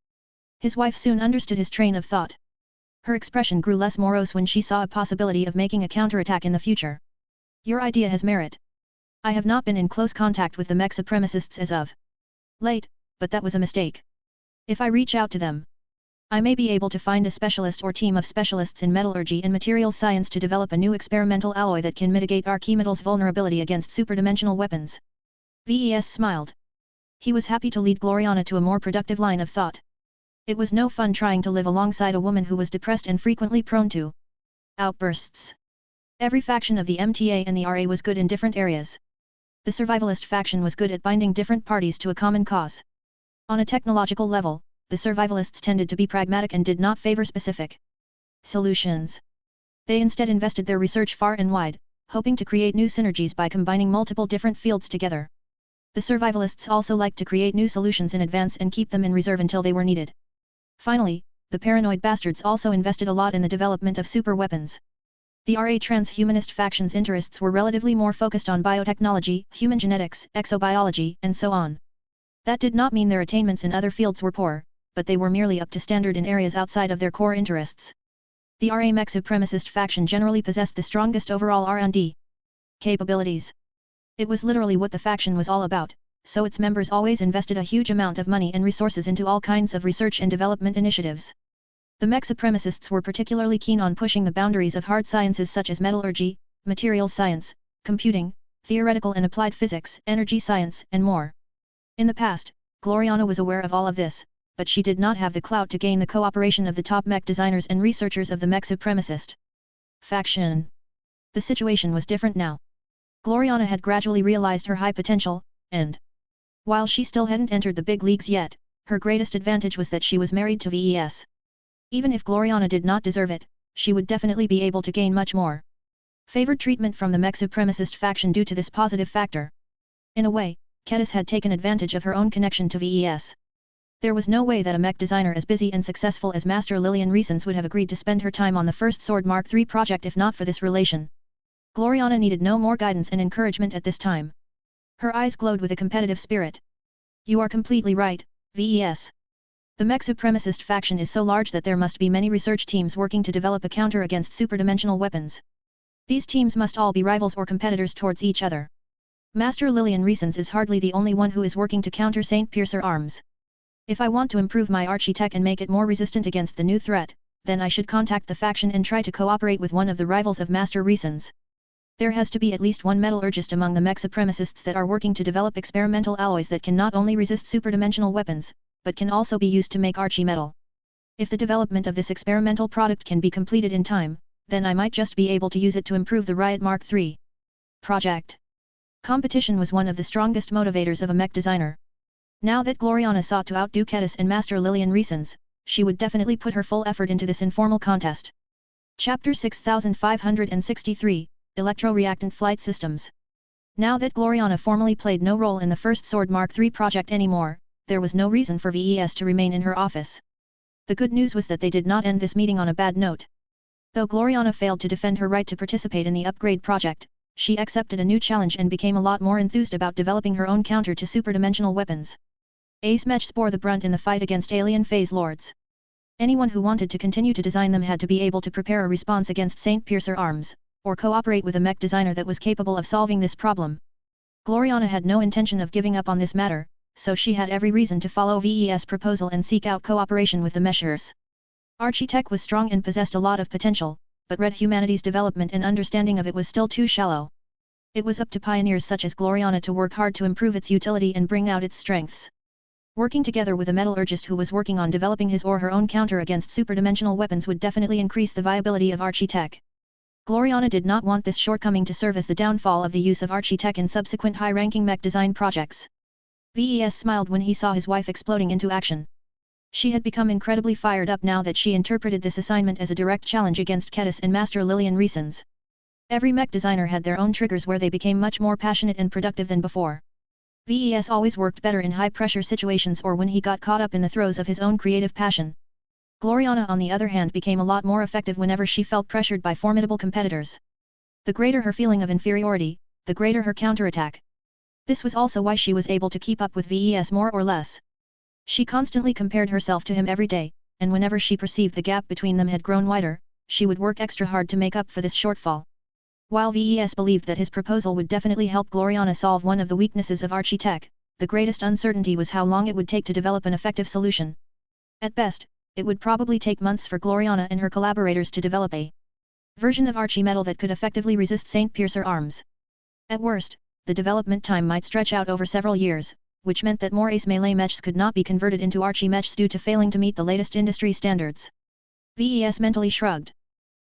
His wife soon understood his train of thought. Her expression grew less morose when she saw a possibility of making a counterattack in the future. Your idea has merit. I have not been in close contact with the mech supremacists as of late, but that was a mistake. If I reach out to them, I may be able to find a specialist or team of specialists in metallurgy and materials science to develop a new experimental alloy that can mitigate Archimetal's vulnerability against superdimensional weapons. VES smiled. He was happy to lead Gloriana to a more productive line of thought. It was no fun trying to live alongside a woman who was depressed and frequently prone to outbursts. Every faction of the MTA and the RA was good in different areas. The survivalist faction was good at binding different parties to a common cause. On a technological level, the survivalists tended to be pragmatic and did not favor specific solutions. They instead invested their research far and wide, hoping to create new synergies by combining multiple different fields together. The survivalists also liked to create new solutions in advance and keep them in reserve until they were needed. Finally, the paranoid bastards also invested a lot in the development of super weapons. The RA transhumanist faction's interests were relatively more focused on biotechnology, human genetics, exobiology, and so on. That did not mean their attainments in other fields were poor, but they were merely up to standard in areas outside of their core interests. The RA mech supremacist faction generally possessed the strongest overall R&D capabilities. It was literally what the faction was all about, so its members always invested a huge amount of money and resources into all kinds of research and development initiatives. The mech supremacists were particularly keen on pushing the boundaries of hard sciences such as metallurgy, materials science, computing, theoretical and applied physics, energy science, and more. In the past, Gloriana was aware of all of this, but she did not have the clout to gain the cooperation of the top mech designers and researchers of the mech supremacist faction. The situation was different now. Gloriana had gradually realized her high potential, and while she still hadn't entered the big leagues yet, her greatest advantage was that she was married to VES. Even if Gloriana did not deserve it, she would definitely be able to gain much more favored treatment from the mech supremacist faction due to this positive factor. In a way, Kedis had taken advantage of her own connection to VES. There was no way that a mech designer as busy and successful as Master Lillian Reasons would have agreed to spend her time on the First Sword Mark III project if not for this relation. Gloriana needed no more guidance and encouragement at this time. Her eyes glowed with a competitive spirit. You are completely right, VES. The mech supremacist faction is so large that there must be many research teams working to develop a counter against superdimensional weapons. These teams must all be rivals or competitors towards each other. Master Lillian Reasons is hardly the only one who is working to counter Saint Piercer arms. If I want to improve my architech and make it more resistant against the new threat, then I should contact the faction and try to cooperate with one of the rivals of Master Reasons. There has to be at least one metallurgist among the mech supremacists that are working to develop experimental alloys that can not only resist superdimensional weapons, but can also be used to make archi-metal. If the development of this experimental product can be completed in time, then I might just be able to use it to improve the Riot Mark III project. Competition was one of the strongest motivators of a mech designer. Now that Gloriana sought to outdo Ketis and Master Lillian Reasons, she would definitely put her full effort into this informal contest. Chapter 6563, Electro-Reactant Flight Systems. Now that Gloriana formally played no role in the first Sword Mark III project anymore, there was no reason for VES to remain in her office. The good news was that they did not end this meeting on a bad note. Though Gloriana failed to defend her right to participate in the upgrade project, she accepted a new challenge and became a lot more enthused about developing her own counter to superdimensional weapons. Ace Mech bore the brunt in the fight against alien phase lords. Anyone who wanted to continue to design them had to be able to prepare a response against Saint Piercer arms, or cooperate with a mech designer that was capable of solving this problem. Gloriana had no intention of giving up on this matter, so she had every reason to follow VES' proposal and seek out cooperation with the Mechers. Architech was strong and possessed a lot of potential, but red humanity's development and understanding of it was still too shallow. It was up to pioneers such as Gloriana to work hard to improve its utility and bring out its strengths. Working together with a metallurgist who was working on developing his or her own counter against superdimensional weapons would definitely increase the viability of Architech. Gloriana did not want this shortcoming to serve as the downfall of the use of Architech in subsequent high-ranking mech design projects. VES smiled when he saw his wife exploding into action. She had become incredibly fired up now that she interpreted this assignment as a direct challenge against Ketis and Master Lillian Reasons. Every mech designer had their own triggers where they became much more passionate and productive than before. VES always worked better in high-pressure situations or when he got caught up in the throes of his own creative passion. Gloriana on the other hand became a lot more effective whenever she felt pressured by formidable competitors. The greater her feeling of inferiority, the greater her counterattack. This was also why she was able to keep up with VES more or less. She constantly compared herself to him every day, and whenever she perceived the gap between them had grown wider, she would work extra hard to make up for this shortfall. While VES believed that his proposal would definitely help Gloriana solve one of the weaknesses of Architech, the greatest uncertainty was how long it would take to develop an effective solution. At best, it would probably take months for Gloriana and her collaborators to develop a version of Archi-metal that could effectively resist Saint Piercer arms. At worst, the development time might stretch out over several years, which meant that more ace melee mechs could not be converted into archi-mechs due to failing to meet the latest industry standards. VES mentally shrugged.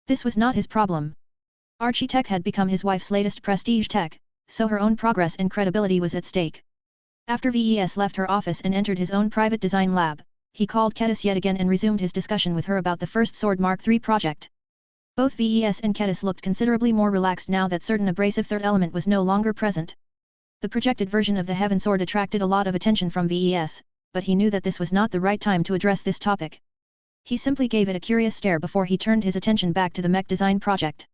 This was not his problem. Architech had become his wife's latest prestige tech, so her own progress and credibility was at stake. After VES left her office and entered his own private design lab, he called Ketis yet again and resumed his discussion with her about the first Sword Mark III project. Both VES and Ketis looked considerably more relaxed now that certain abrasive third element was no longer present. The projected version of the Heaven Sword attracted a lot of attention from VES, but he knew that this was not the right time to address this topic. He simply gave it a curious stare before he turned his attention back to the mech design project.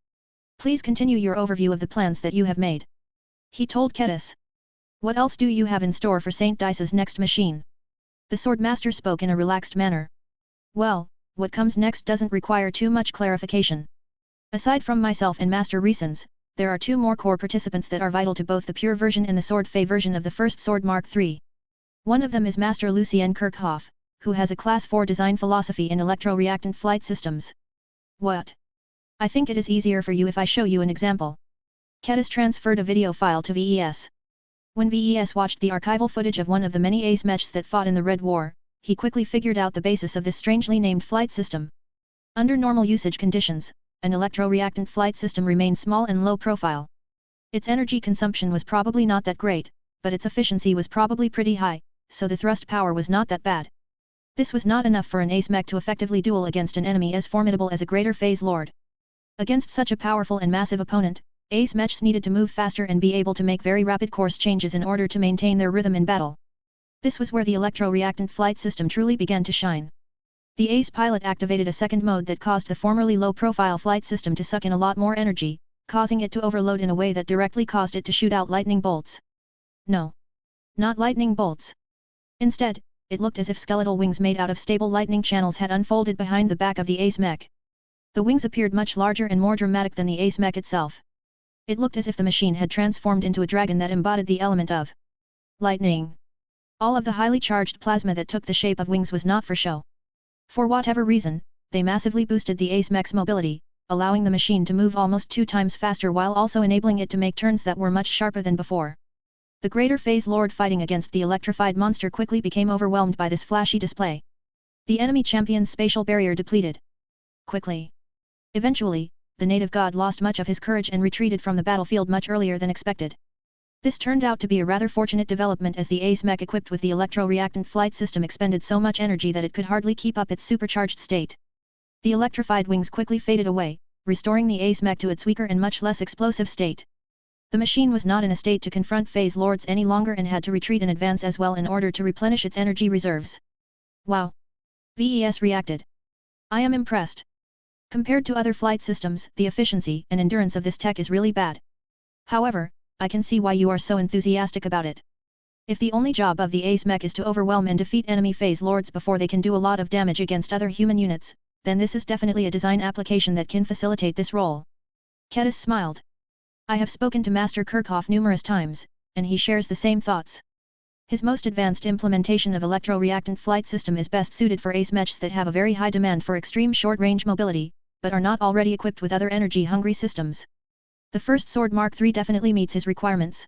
Please continue your overview of the plans that you have made. He told Ketis. What else do you have in store for Saint Dice's next machine? The Swordmaster spoke in a relaxed manner. Well, what comes next doesn't require too much clarification. Aside from myself and Master Reasons, there are two more core participants that are vital to both the pure version and the Sword Fey version of the first Sword Mark III. One of them is Master Lucien Kirchhoff, who has a Class 4 design philosophy in electro-reactant flight systems. What? I think it is easier for you if I show you an example. Ketis transferred a video file to VES. When VES watched the archival footage of one of the many ace mechs that fought in the Red War, he quickly figured out the basis of this strangely named flight system. Under normal usage conditions, an electro-reactant flight system remained small and low profile. Its energy consumption was probably not that great, but its efficiency was probably pretty high, so the thrust power was not that bad. This was not enough for an ace mech to effectively duel against an enemy as formidable as a greater phase lord. Against such a powerful and massive opponent, ace mechs needed to move faster and be able to make very rapid course changes in order to maintain their rhythm in battle. This was where the electro-reactant flight system truly began to shine. The ace pilot activated a second mode that caused the formerly low-profile flight system to suck in a lot more energy, causing it to overload in a way that directly caused it to shoot out lightning bolts. No. Not lightning bolts. Instead, it looked as if skeletal wings made out of stable lightning channels had unfolded behind the back of the Ace Mech. The wings appeared much larger and more dramatic than the Ace Mech itself. It looked as if the machine had transformed into a dragon that embodied the element of lightning. All of the highly charged plasma that took the shape of wings was not for show. For whatever reason, they massively boosted the Ace Mech's mobility, allowing the machine to move almost 2 times faster while also enabling it to make turns that were much sharper than before. The Greater Phase Lord fighting against the electrified monster quickly became overwhelmed by this flashy display. The enemy champion's spatial barrier depleted quickly. Eventually, the native god lost much of his courage and retreated from the battlefield much earlier than expected. This turned out to be a rather fortunate development as the Ace Mech equipped with the electro-reactant flight system expended so much energy that it could hardly keep up its supercharged state. The electrified wings quickly faded away, restoring the Ace Mech to its weaker and much less explosive state. The machine was not in a state to confront Phase Lords any longer and had to retreat in advance as well in order to replenish its energy reserves. Wow! VES reacted. I am impressed. Compared to other flight systems, the efficiency and endurance of this tech is really bad. However, I can see why you are so enthusiastic about it. If the only job of the Ace Mech is to overwhelm and defeat enemy Phase Lords before they can do a lot of damage against other human units, then this is definitely a design application that can facilitate this role. Kedis smiled. I have spoken to Master Kirchhoff numerous times, and he shares the same thoughts. His most advanced implementation of electro-reactant flight system is best suited for Ace Mechs that have a very high demand for extreme short-range mobility, but are not already equipped with other energy-hungry systems. The first Sword Mark III definitely meets his requirements.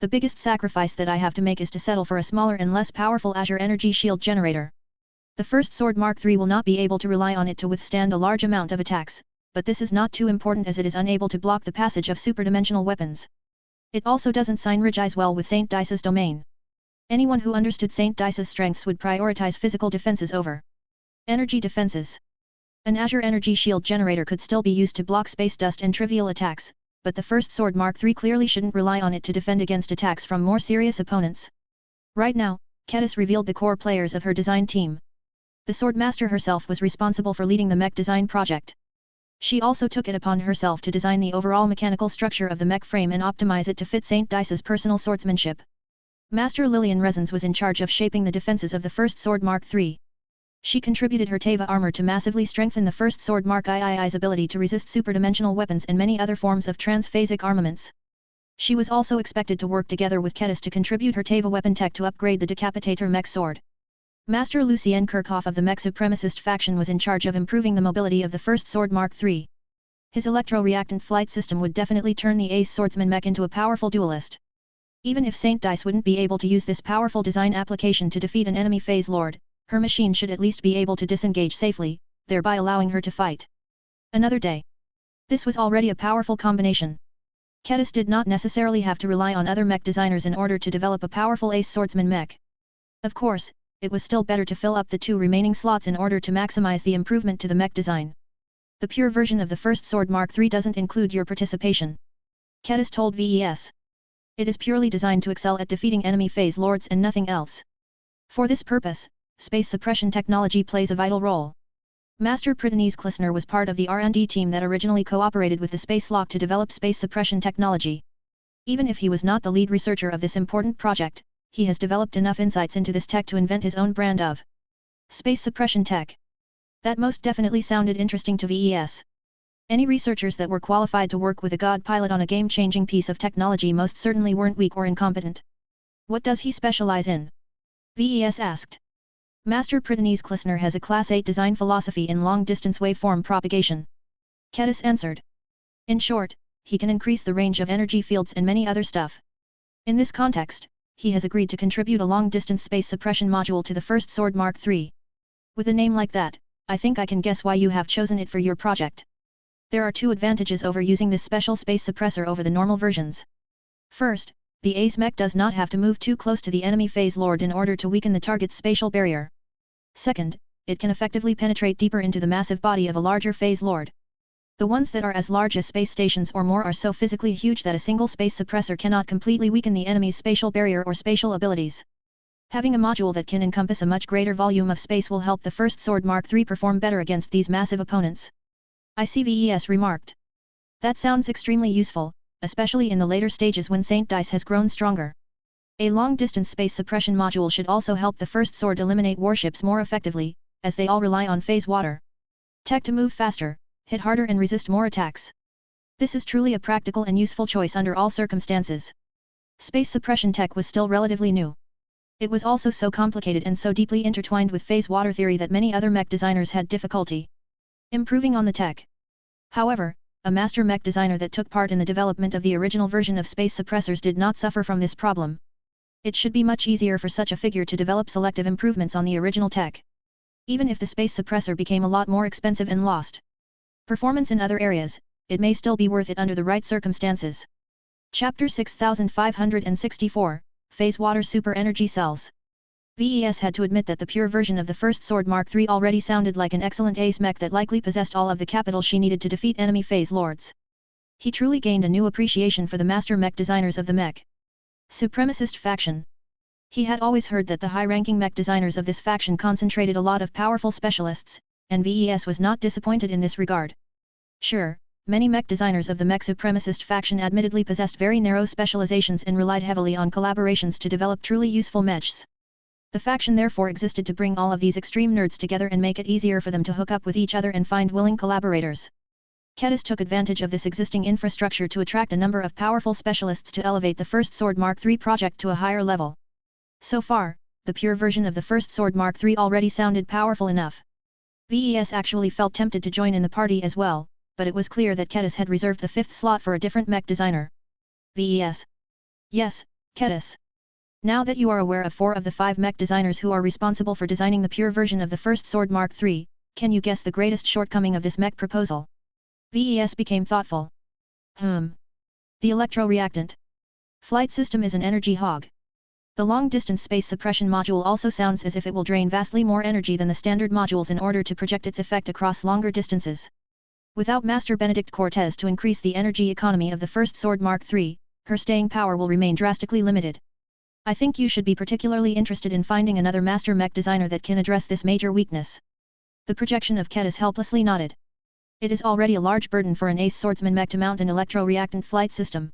The biggest sacrifice that I have to make is to settle for a smaller and less powerful Azure Energy Shield generator. The first Sword Mark III will not be able to rely on it to withstand a large amount of attacks, but this is not too important as it is unable to block the passage of superdimensional weapons. It also doesn't synergize well with Saint Dice's domain. Anyone who understood Saint Dice's strengths would prioritize physical defenses over energy defenses. An Azure Energy Shield generator could still be used to block space dust and trivial attacks, but the first Sword Mark III clearly shouldn't rely on it to defend against attacks from more serious opponents. Right now, Kedis revealed the core players of her design team. The Swordmaster herself was responsible for leading the mech design project. She also took it upon herself to design the overall mechanical structure of the mech frame and optimize it to fit Saint Dice's personal swordsmanship. Master Lillian Resins was in charge of shaping the defenses of the first Sword Mark III. She contributed her Teva armor to massively strengthen the first Sword Mark III's ability to resist superdimensional weapons and many other forms of transphasic armaments. She was also expected to work together with Kedis to contribute her Teva weapon tech to upgrade the Decapitator mech sword. Master Lucien Kirchhoff of the mech supremacist faction was in charge of improving the mobility of the first Sword Mark III. His electro-reactant flight system would definitely turn the Ace Swordsman mech into a powerful duelist. Even if Saint Dice wouldn't be able to use this powerful design application to defeat an enemy Phase Lord, her machine should at least be able to disengage safely, thereby allowing her to fight another day. This was already a powerful combination. Kedis did not necessarily have to rely on other mech designers in order to develop a powerful Ace Swordsman mech. Of course, it was still better to fill up the 2 remaining slots in order to maximize the improvement to the mech design. The pure version of the first Sword Mark III doesn't include your participation. Kedis told VES. It is purely designed to excel at defeating enemy Phase Lords and nothing else. For this purpose, space suppression technology plays a vital role. Master Pritanese Klissner was part of the R&D team that originally cooperated with the Space Lock to develop space suppression technology. Even if he was not the lead researcher of this important project, he has developed enough insights into this tech to invent his own brand of space suppression tech. That most definitely sounded interesting to VES. Any researchers that were qualified to work with a god pilot on a game-changing piece of technology most certainly weren't weak or incompetent. What does he specialize in? VES asked. Master Pritanese Klissner has a Class 8 design philosophy in long-distance waveform propagation. Kedis answered. In short, he can increase the range of energy fields and many other stuff. In this context, he has agreed to contribute a long-distance space suppression module to the first Sword Mark III. With a name like that, I think I can guess why you have chosen it for your project. There are 2 advantages over using this special space suppressor over the normal versions. First, the Ace Mech does not have to move too close to the enemy Phase Lord in order to weaken the target's spatial barrier. Second, it can effectively penetrate deeper into the massive body of a larger Phase Lord. The ones that are as large as space stations or more are so physically huge that a single space suppressor cannot completely weaken the enemy's spatial barrier or spatial abilities. Having a module that can encompass a much greater volume of space will help the first Sword Mark III perform better against these massive opponents. ICVES remarked. That sounds extremely useful, especially in the later stages when Saint Dice has grown stronger. A long-distance space suppression module should also help the first sword eliminate warships more effectively, as they all rely on phase water tech to move faster, hit harder and resist more attacks. This is truly a practical and useful choice under all circumstances. Space suppression tech was still relatively new. It was also so complicated and so deeply intertwined with phase water theory that many other mech designers had difficulty improving on the tech. However, a master mech designer that took part in the development of the original version of space suppressors did not suffer from this problem. It should be much easier for such a figure to develop selective improvements on the original tech. Even if the space suppressor became a lot more expensive and lost performance in other areas, it may still be worth it under the right circumstances. Chapter 6564, Phase Water Super Energy Cells. VES had to admit that the pure version of the first Sword Mark III already sounded like an excellent ace mech that likely possessed all of the capital she needed to defeat enemy phase lords. He truly gained a new appreciation for the master mech designers of the mech supremacist faction. He had always heard that the high-ranking mech designers of this faction concentrated a lot of powerful specialists, and VES was not disappointed in this regard. Sure, many mech designers of the mech supremacist faction admittedly possessed very narrow specializations and relied heavily on collaborations to develop truly useful mechs. The faction therefore existed to bring all of these extreme nerds together and make it easier for them to hook up with each other and find willing collaborators. Kedis took advantage of this existing infrastructure to attract a number of powerful specialists to elevate the first Sword Mark III project to a higher level. So far, the pure version of the first Sword Mark III already sounded powerful enough. VES actually felt tempted to join in the party as well, but it was clear that Kedis had reserved the fifth slot for a different mech designer. VES. Yes, Kedis. Now that you are aware of 4 of the 5 mech designers who are responsible for designing the pure version of the first Sword Mark III, can you guess the greatest shortcoming of this mech proposal? VES became thoughtful. The electroreactant flight system is an energy hog. The long-distance space suppression module also sounds as if it will drain vastly more energy than the standard modules in order to project its effect across longer distances. Without Master Benedict Cortez to increase the energy economy of the first Sword Mark III, her staying power will remain drastically limited. I think you should be particularly interested in finding another master mech designer that can address this major weakness. The projection of Kedis helplessly nodded. It is already a large burden for an ace swordsman mech to mount an electroreactant flight system.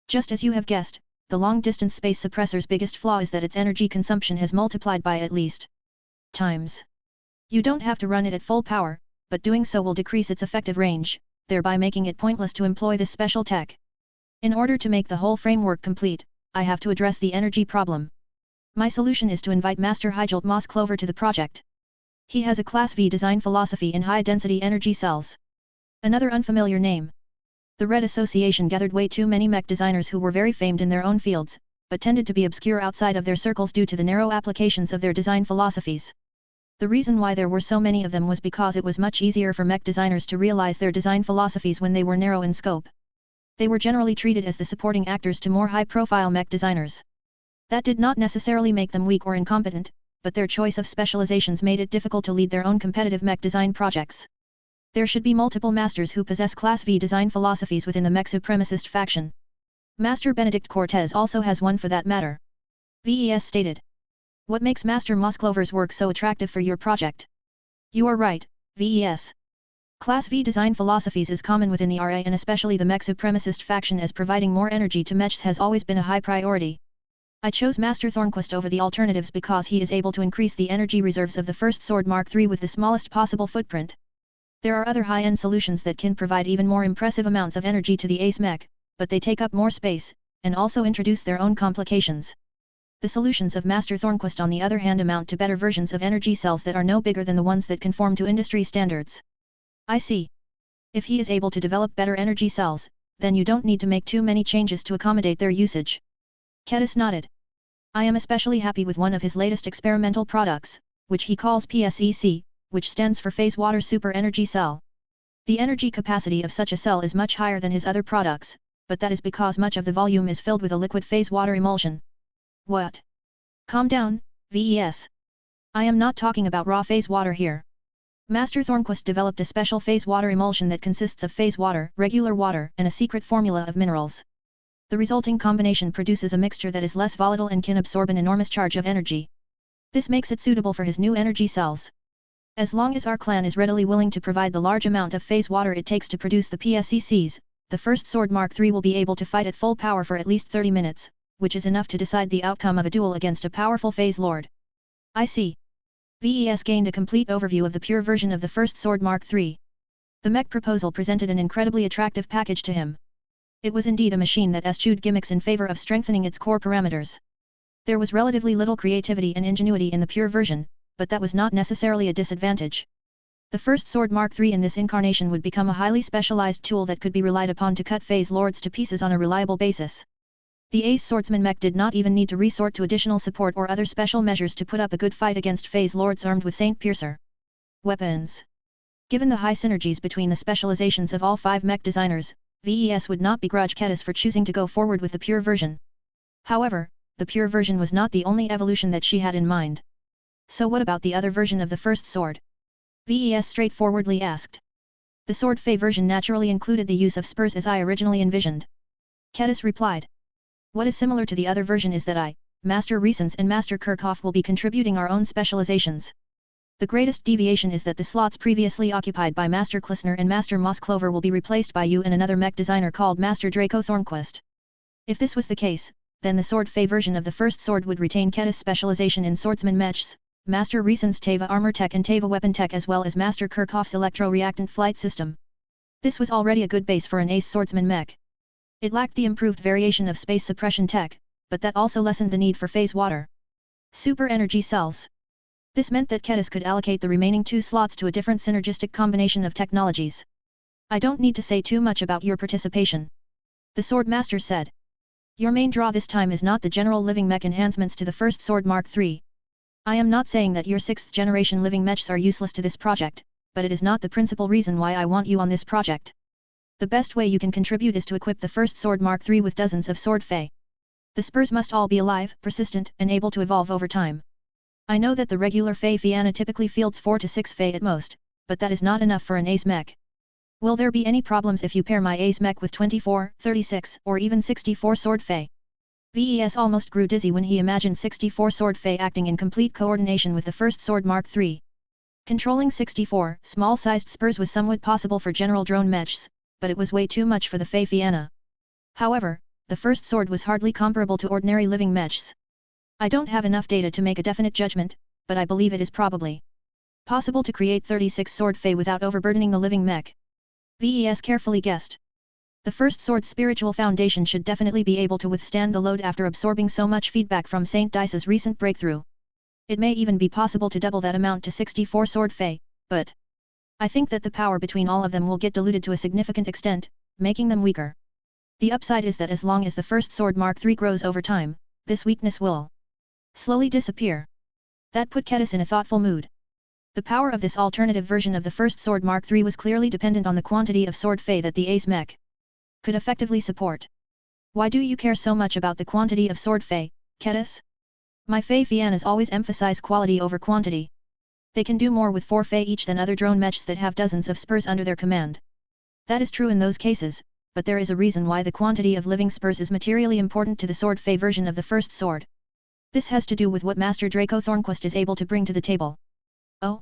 Just as you have guessed, the long-distance space suppressor's biggest flaw is that its energy consumption has multiplied by at least times. You don't have to run it at full power, but doing so will decrease its effective range, thereby making it pointless to employ this special tech. In order to make the whole framework complete, I have to address the energy problem. My solution is to invite Master Hyjolt Moss Clover to the project. He has a Class V design philosophy in high-density energy cells. Another unfamiliar name. The Red Association gathered way too many mech designers who were very famed in their own fields, but tended to be obscure outside of their circles due to the narrow applications of their design philosophies. The reason why there were so many of them was because it was much easier for mech designers to realize their design philosophies when they were narrow in scope. They were generally treated as the supporting actors to more high-profile mech designers. That did not necessarily make them weak or incompetent, but their choice of specializations made it difficult to lead their own competitive mech design projects. There should be multiple masters who possess Class V design philosophies within the mech supremacist faction. Master Benedict Cortez also has one for that matter. VES stated. What makes Master Mossclover's work so attractive for your project? You are right, VES. Class V design philosophies is common within the RA and especially the mech supremacist faction, as providing more energy to mechs has always been a high priority. I chose Master Thornquist over the alternatives because he is able to increase the energy reserves of the first Sword Mark III with the smallest possible footprint. There are other high-end solutions that can provide even more impressive amounts of energy to the ace mech, but they take up more space, and also introduce their own complications. The solutions of Master Thornquist on the other hand amount to better versions of energy cells that are no bigger than the ones that conform to industry standards. I see. If he is able to develop better energy cells, then you don't need to make too many changes to accommodate their usage. Kedis nodded. I am especially happy with one of his latest experimental products, which he calls PSEC, which stands for Phase Water Super Energy Cell. The energy capacity of such a cell is much higher than his other products, but that is because much of the volume is filled with a liquid phase water emulsion. What? Calm down, VES. I am not talking about raw phase water here. Master Thornquist developed a special phase water emulsion that consists of phase water, regular water, and a secret formula of minerals. The resulting combination produces a mixture that is less volatile and can absorb an enormous charge of energy. This makes it suitable for his new energy cells. As long as our clan is readily willing to provide the large amount of phase water it takes to produce the PSECs, the first Sword Mark III will be able to fight at full power for at least 30 minutes, which is enough to decide the outcome of a duel against a powerful phase lord. I see. VES gained a complete overview of the pure version of the first sword Mark III. The mech proposal presented an incredibly attractive package to him. It was indeed a machine that eschewed gimmicks in favor of strengthening its core parameters. There was relatively little creativity and ingenuity in the pure version, but that was not necessarily a disadvantage. The first sword Mark III in this incarnation would become a highly specialized tool that could be relied upon to cut phase lords to pieces on a reliable basis. The Ace Swordsman mech did not even need to resort to additional support or other special measures to put up a good fight against phase lords armed with Saint Piercer weapons. Given the high synergies between the specializations of all 5 mech designers, VES would not begrudge Ketis for choosing to go forward with the pure version. However, the pure version was not the only evolution that she had in mind. So what about the other version of the first sword? VES straightforwardly asked. The Sword Fey version naturally included the use of spurs as I originally envisioned. Ketis replied. What is similar to the other version is that I, Master Reasons and Master Kirchhoff will be contributing our own specializations. The greatest deviation is that the slots previously occupied by Master Klissner and Master Mossclover will be replaced by you and another mech designer called Master Draco Thornquist. If this was the case, then the Sword Fey version of the first sword would retain Ketis' specialization in swordsman mechs, Master Reasons' Teva armor tech and Teva weapon tech as well as Master Kirchhoff's electro-reactant flight system. This was already a good base for an ace swordsman mech. It lacked the improved variation of space suppression tech, but that also lessened the need for phase water super energy cells. This meant that Ketis could allocate the remaining 2 slots to a different synergistic combination of technologies. I don't need to say too much about your participation. The Sword Master said. Your main draw this time is not the general living mech enhancements to the first sword Mark III. I am not saying that your 6th generation living mechs are useless to this project, but it is not the principal reason why I want you on this project. The best way you can contribute is to equip the first sword Mark III with dozens of sword fey. The spurs must all be alive, persistent, and able to evolve over time. I know that the regular Fey Fianna typically fields 4 to 6 Fey at most, but that is not enough for an ace mech. Will there be any problems if you pair my ace mech with 24, 36, or even 64 sword Fey? VES almost grew dizzy when he imagined 64 sword Fey acting in complete coordination with the first sword Mark III. Controlling 64 small-sized spurs was somewhat possible for general drone mechs, but it was way too much for the Fey Fianna. However, the first sword was hardly comparable to ordinary living mechs. I don't have enough data to make a definite judgment, but I believe it is probably possible to create 36 sword Fey without overburdening the living mech. VES carefully guessed. The first sword's spiritual foundation should definitely be able to withstand the load after absorbing so much feedback from Saint Dice's recent breakthrough. It may even be possible to double that amount to 64 sword Fey, but I think that the power between all of them will get diluted to a significant extent, making them weaker. The upside is that as long as the first sword Mark III grows over time, this weakness will slowly disappear. That put Ketis in a thoughtful mood. The power of this alternative version of the first sword Mark III was clearly dependent on the quantity of sword Fey that the ace mech could effectively support. Why do you care so much about the quantity of sword Fey, Ketis? My Fey Fiannas always emphasize quality over quantity. They can do more with 4 Fey each than other drone mechs that have dozens of spurs under their command. That is true in those cases, but there is a reason why the quantity of living spurs is materially important to the sword Fey version of the first sword. This has to do with what Master Draco Thornquist is able to bring to the table. Oh?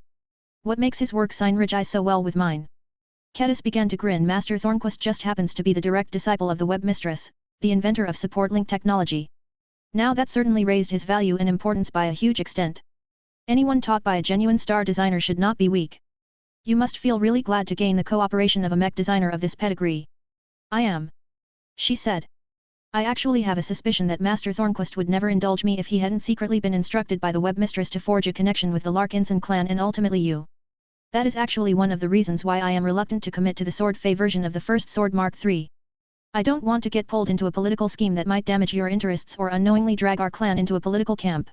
What makes his work synergize so well with mine? Ketis began to grin. Master Thornquist just happens to be the direct disciple of the Web Mistress, the inventor of support link technology. Now that certainly raised his value and importance by a huge extent. Anyone taught by a genuine star designer should not be weak. You must feel really glad to gain the cooperation of a mech designer of this pedigree. I am. She said. I actually have a suspicion that Master Thornquist would never indulge me if he hadn't secretly been instructed by the Web Mistress to forge a connection with the Larkinson clan and ultimately you. That is actually one of the reasons why I am reluctant to commit to the Sword Fey version of the first sword Mark III. I don't want to get pulled into a political scheme that might damage your interests or unknowingly drag our clan into a political camp.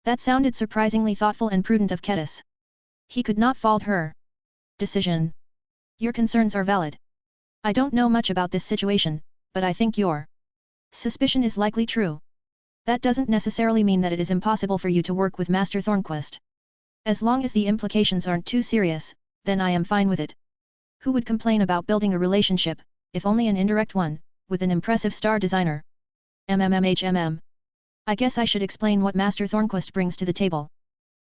That sounded surprisingly thoughtful and prudent of Ketis. He could not fault her decision. Your concerns are valid. I don't know much about this situation, but I think your suspicion is likely true. That doesn't necessarily mean that it is impossible for you to work with Master Thornquist. As long as the implications aren't too serious, then I am fine with it. Who would complain about building a relationship, if only an indirect one, with an impressive star designer? I guess I should explain what Master Thornquist brings to the table.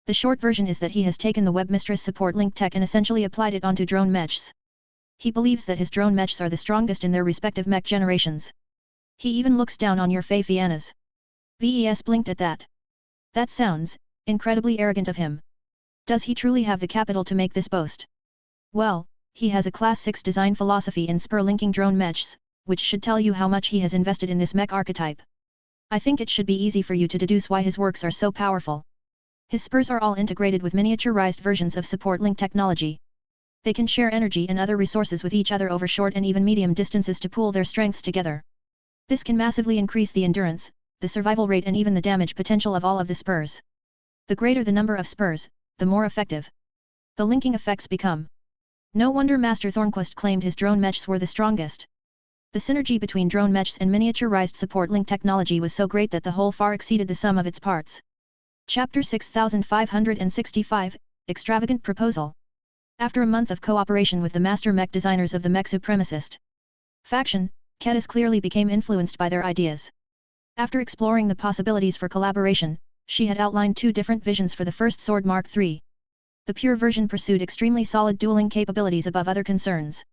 The short version is that he has taken the Web Mistress support link tech and essentially applied it onto drone mechs. He believes that his drone mechs are the strongest in their respective mech generations. He even looks down on your Fey Fiannas. VES blinked at that. That sounds incredibly arrogant of him. Does he truly have the capital to make this boast? Well, he has a Class 6 design philosophy in spur-linking drone mechs, which should tell you how much he has invested in this mech archetype. I think it should be easy for you to deduce why his works are so powerful. His spurs are all integrated with miniaturized versions of support link technology. They can share energy and other resources with each other over short and even medium distances to pool their strengths together. This can massively increase the endurance, the survival rate and even the damage potential of all of the spurs. The greater the number of spurs, the more effective the linking effects become. No wonder Master Thornquist claimed his drone mechs were the strongest. The synergy between drone mechs and miniaturized support link technology was so great that the whole far exceeded the sum of its parts. Chapter 6565, Extravagant Proposal. After a month of cooperation with the master mech designers of the mech supremacist faction, Kedis clearly became influenced by their ideas. After exploring the possibilities for collaboration, she had outlined two different visions for the first Sword Mark III. The pure version pursued extremely solid dueling capabilities above other concerns.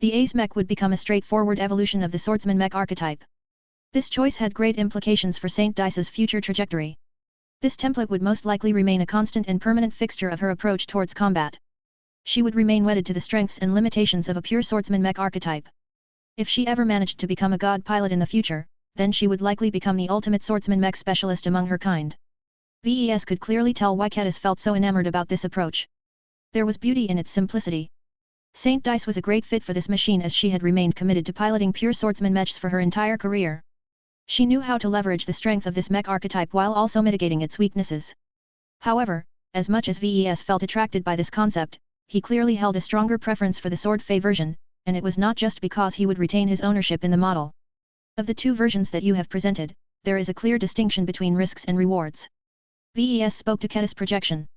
The Ace mech would become a straightforward evolution of the swordsman mech archetype. This choice had great implications for Saint Dice's future trajectory. This template would most likely remain a constant and permanent fixture of her approach towards combat. She would remain wedded to the strengths and limitations of a pure swordsman mech archetype. If she ever managed to become a god pilot in the future, then she would likely become the ultimate swordsman mech specialist among her kind. VES could clearly tell why Kedis felt so enamored about this approach. There was beauty in its simplicity. Saint Dice was a great fit for this machine as she had remained committed to piloting pure swordsman mechs for her entire career. She knew how to leverage the strength of this mech archetype while also mitigating its weaknesses. However, as much as VES felt attracted by this concept, he clearly held a stronger preference for the Sword Fey version, and it was not just because he would retain his ownership in the model. Of the two versions that you have presented, there is a clear distinction between risks and rewards. VES spoke to Kedis' projection.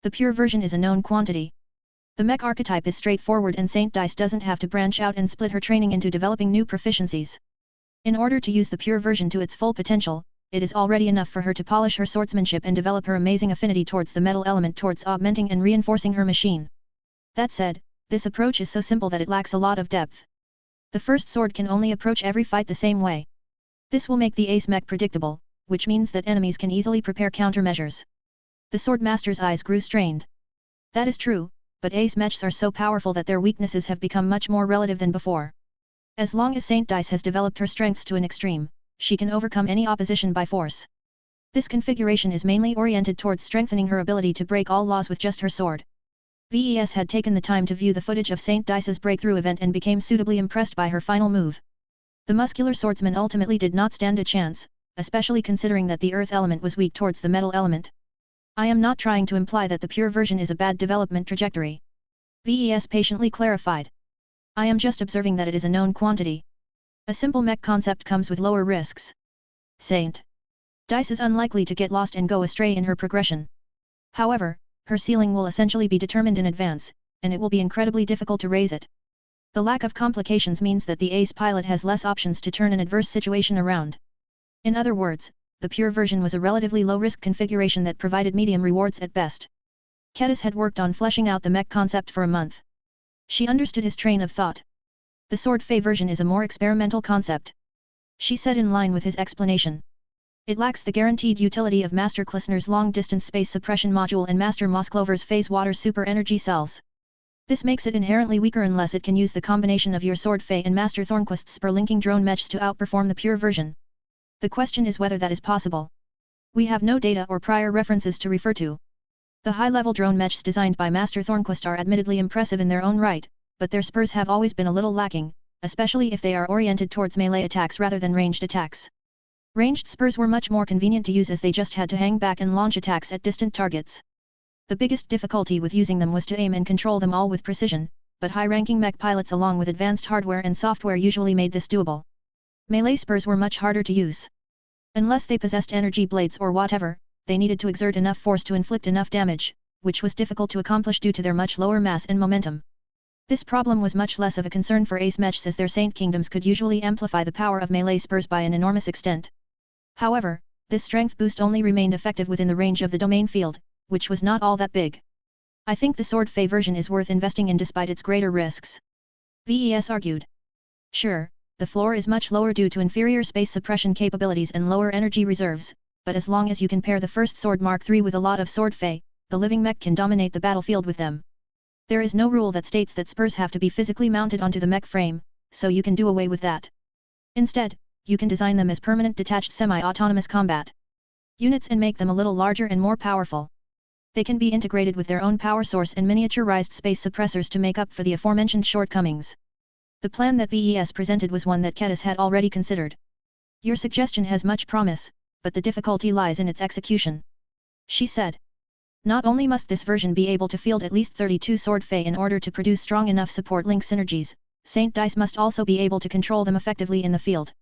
The pure version is a known quantity. The mech archetype is straightforward and Saint Dice doesn't have to branch out and split her training into developing new proficiencies. In order to use the pure version to its full potential, it is already enough for her to polish her swordsmanship and develop her amazing affinity towards the metal element towards augmenting and reinforcing her machine. That said, this approach is so simple that it lacks a lot of depth. The first sword can only approach every fight the same way. This will make the Ace mech predictable, which means that enemies can easily prepare countermeasures. The Swordmaster's eyes grew strained. That is true, but Ace mechs are so powerful that their weaknesses have become much more relative than before. As long as Saint Dice has developed her strengths to an extreme, she can overcome any opposition by force. This configuration is mainly oriented towards strengthening her ability to break all laws with just her sword. VES had taken the time to view the footage of Saint Dice's breakthrough event and became suitably impressed by her final move. The muscular swordsman ultimately did not stand a chance, especially considering that the earth element was weak towards the metal element. I am not trying to imply that the pure version is a bad development trajectory. VES patiently clarified. I am just observing that it is a known quantity. A simple mech concept comes with lower risks. Saint Dice is unlikely to get lost and go astray in her progression. However, her ceiling will essentially be determined in advance, and it will be incredibly difficult to raise it. The lack of complications means that the Ace pilot has less options to turn an adverse situation around. In other words, the pure version was a relatively low-risk configuration that provided medium rewards at best. Kedis had worked on fleshing out the mech concept for a month. She understood his train of thought. The Sword Fey version is a more experimental concept. She said in line with his explanation. It lacks the guaranteed utility of Master Klisner's long-distance space suppression module and Master Mosklover's phase water super energy cells. This makes it inherently weaker unless it can use the combination of your Sword Fey and Master Thornquist's spur-linking drone mechs to outperform the pure version. The question is whether that is possible. We have no data or prior references to refer to. The high-level drone mechs designed by Master Thornquist are admittedly impressive in their own right, but their spurs have always been a little lacking, especially if they are oriented towards melee attacks rather than ranged attacks. Ranged spurs were much more convenient to use as they just had to hang back and launch attacks at distant targets. The biggest difficulty with using them was to aim and control them all with precision, but high-ranking mech pilots along with advanced hardware and software usually made this doable. Melee spurs were much harder to use. Unless they possessed energy blades or whatever, they needed to exert enough force to inflict enough damage, which was difficult to accomplish due to their much lower mass and momentum. This problem was much less of a concern for Ace mechs as their Saint Kingdoms could usually amplify the power of melee spurs by an enormous extent. However, this strength boost only remained effective within the range of the domain field, which was not all that big. I think the Sword Fey version is worth investing in despite its greater risks. VES argued. Sure, the floor is much lower due to inferior space suppression capabilities and lower energy reserves, but as long as you can pair the first Sword Mark III with a lot of Sword Fei, the living mech can dominate the battlefield with them. There is no rule that states that spurs have to be physically mounted onto the mech frame, so you can do away with that. Instead, you can design them as permanent detached semi-autonomous combat units and make them a little larger and more powerful. They can be integrated with their own power source and miniaturized space suppressors to make up for the aforementioned shortcomings. The plan that VES presented was one that Kedis had already considered. Your suggestion has much promise, but the difficulty lies in its execution, she said. Not only must this version be able to field at least 32 Sword Fei in order to produce strong enough support link synergies, Saint Dice must also be able to control them effectively in the field.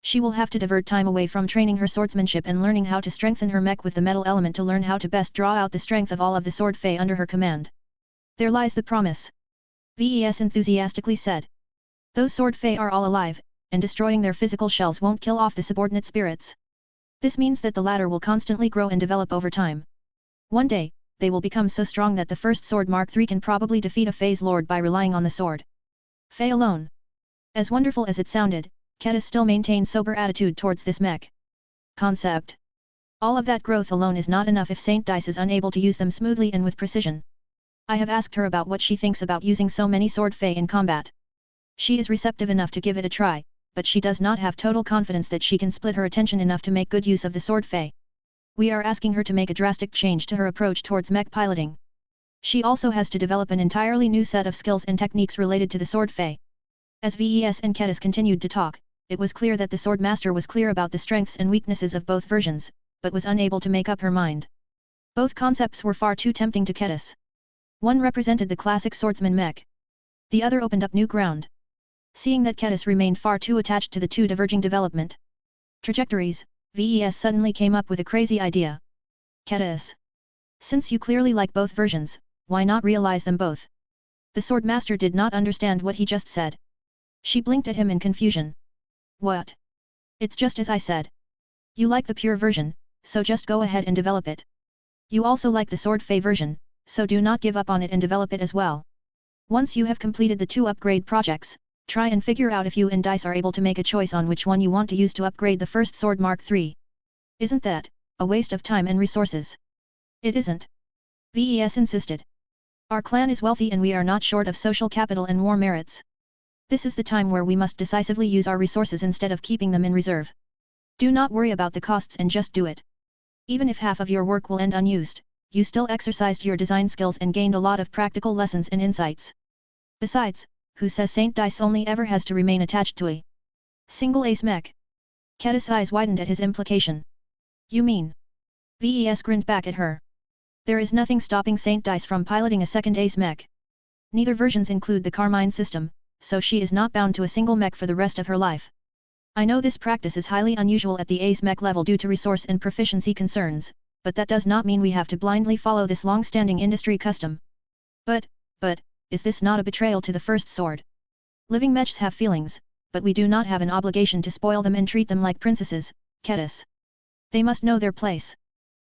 She will have to divert time away from training her swordsmanship and learning how to strengthen her mech with the metal element to learn how to best draw out the strength of all of the Sword Fei under her command. There lies the promise, VES enthusiastically said. Those Sword Fei are all alive, and destroying their physical shells won't kill off the subordinate spirits. This means that the latter will constantly grow and develop over time. One day, they will become so strong that the first Sword Mark III can probably defeat a Fei's lord by relying on the Sword Fei alone. As wonderful as it sounded, Kedis still maintained sober attitude towards this mech concept. All of that growth alone is not enough if Saint Dice is unable to use them smoothly and with precision. I have asked her about what she thinks about using so many Sword Fei in combat. She is receptive enough to give it a try, but she does not have total confidence that she can split her attention enough to make good use of the Sword Fei. We are asking her to make a drastic change to her approach towards mech piloting. She also has to develop an entirely new set of skills and techniques related to the Sword Fei. As VES and Kedis continued to talk, it was clear that the Swordmaster was clear about the strengths and weaknesses of both versions, but was unable to make up her mind. Both concepts were far too tempting to Kedis. One represented the classic swordsman mech. The other opened up new ground. Seeing that Kedis remained far too attached to the two diverging development trajectories, VES suddenly came up with a crazy idea. Kedis, since you clearly like both versions, why not realize them both? The Swordmaster did not understand what he just said. She blinked at him in confusion. What? It's just as I said. You like the pure version, so just go ahead and develop it. You also like the Sword Fei version, so do not give up on it and develop it as well. Once you have completed the two upgrade projects, try and figure out if you and Dice are able to make a choice on which one you want to use to upgrade the first Sword Mark III. Isn't that a waste of time and resources? It isn't. VES insisted. Our clan is wealthy and we are not short of social capital and war merits. This is the time where we must decisively use our resources instead of keeping them in reserve. Do not worry about the costs and just do it. Even if half of your work will end unused, you still exercised your design skills and gained a lot of practical lessons and insights. Besides, who says Saint Dice only ever has to remain attached to a single ace mech? Kedis' eyes widened at his implication. You mean? VES grinned back at her. There is nothing stopping Saint Dice from piloting a second ace mech. Neither versions include the Carmine system, so she is not bound to a single mech for the rest of her life. I know this practice is highly unusual at the ace mech level due to resource and proficiency concerns, but that does not mean we have to blindly follow this long-standing industry custom. But, is this not a betrayal to the first sword? Living mechs have feelings, but we do not have an obligation to spoil them and treat them like princesses, Kedis. They must know their place.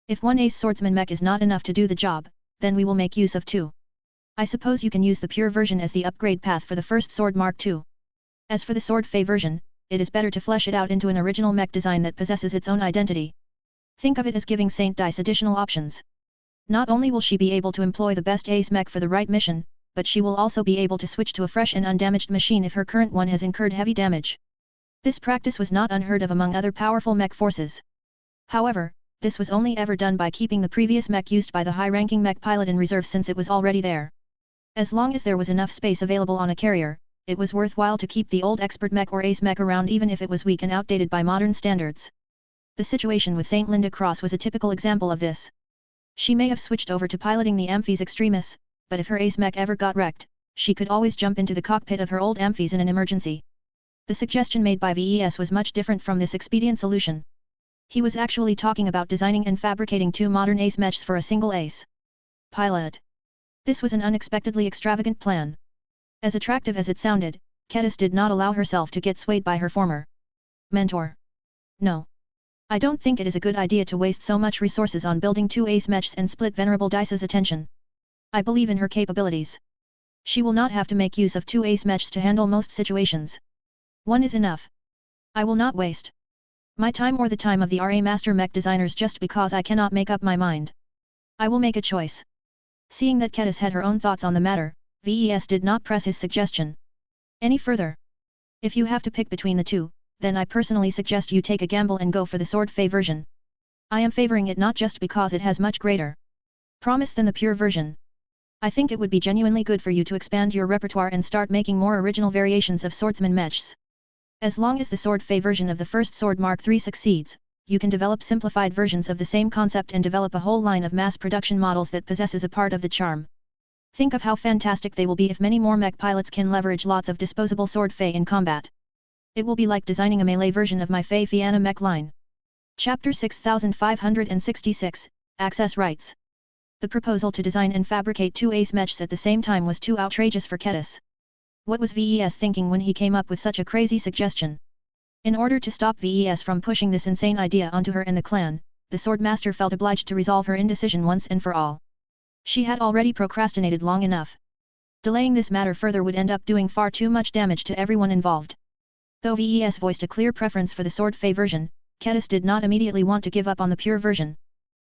If one ace swordsman mech is not enough to do the job, then we will make use of two. I suppose you can use the pure version as the upgrade path for the first Sword Mark II. As for the Sword Fei version, it is better to flesh it out into an original mech design that possesses its own identity. Think of it as giving Saint Dice additional options. Not only will she be able to employ the best ace mech for the right mission, but she will also be able to switch to a fresh and undamaged machine if her current one has incurred heavy damage. This practice was not unheard of among other powerful mech forces. However, this was only ever done by keeping the previous mech used by the high-ranking mech pilot in reserve since it was already there. As long as there was enough space available on a carrier, it was worthwhile to keep the old expert mech or ace mech around even if it was weak and outdated by modern standards. The situation with St. Linda Cross was a typical example of this. She may have switched over to piloting the Amphi's Extremis, but if her ace mech ever got wrecked, she could always jump into the cockpit of her old Amphis in an emergency. The suggestion made by VES was much different from this expedient solution. He was actually talking about designing and fabricating two modern ace mechs for a single ace pilot. This was an unexpectedly extravagant plan. As attractive as it sounded, Kedis did not allow herself to get swayed by her former mentor. No. I don't think it is a good idea to waste so much resources on building two ace mechs and split Venerable Dice's attention. I believe in her capabilities. She will not have to make use of two ace mechs to handle most situations. One is enough. I will not waste my time or the time of the RA Master Mech designers just because I cannot make up my mind. I will make a choice. Seeing that Ketis had her own thoughts on the matter, VES did not press his suggestion any further. If you have to pick between the two, then I personally suggest you take a gamble and go for the Sword Fey version. I am favoring it not just because it has much greater promise than the pure version. I think it would be genuinely good for you to expand your repertoire and start making more original variations of swordsman mechs. As long as the Sword Fey version of the first Sword Mark III succeeds, you can develop simplified versions of the same concept and develop a whole line of mass production models that possesses a part of the charm. Think of how fantastic they will be if many more mech pilots can leverage lots of disposable Sword Fey in combat. It will be like designing a melee version of my Fey Fianna mech line. Chapter 6566, Access Rights. The proposal to design and fabricate two ace mechs at the same time was too outrageous for Ketis. What was VES thinking when he came up with such a crazy suggestion? In order to stop VES from pushing this insane idea onto her and the clan, the Swordmaster felt obliged to resolve her indecision once and for all. She had already procrastinated long enough. Delaying this matter further would end up doing far too much damage to everyone involved. Though VES voiced a clear preference for the Sword Fey version, Ketis did not immediately want to give up on the pure version.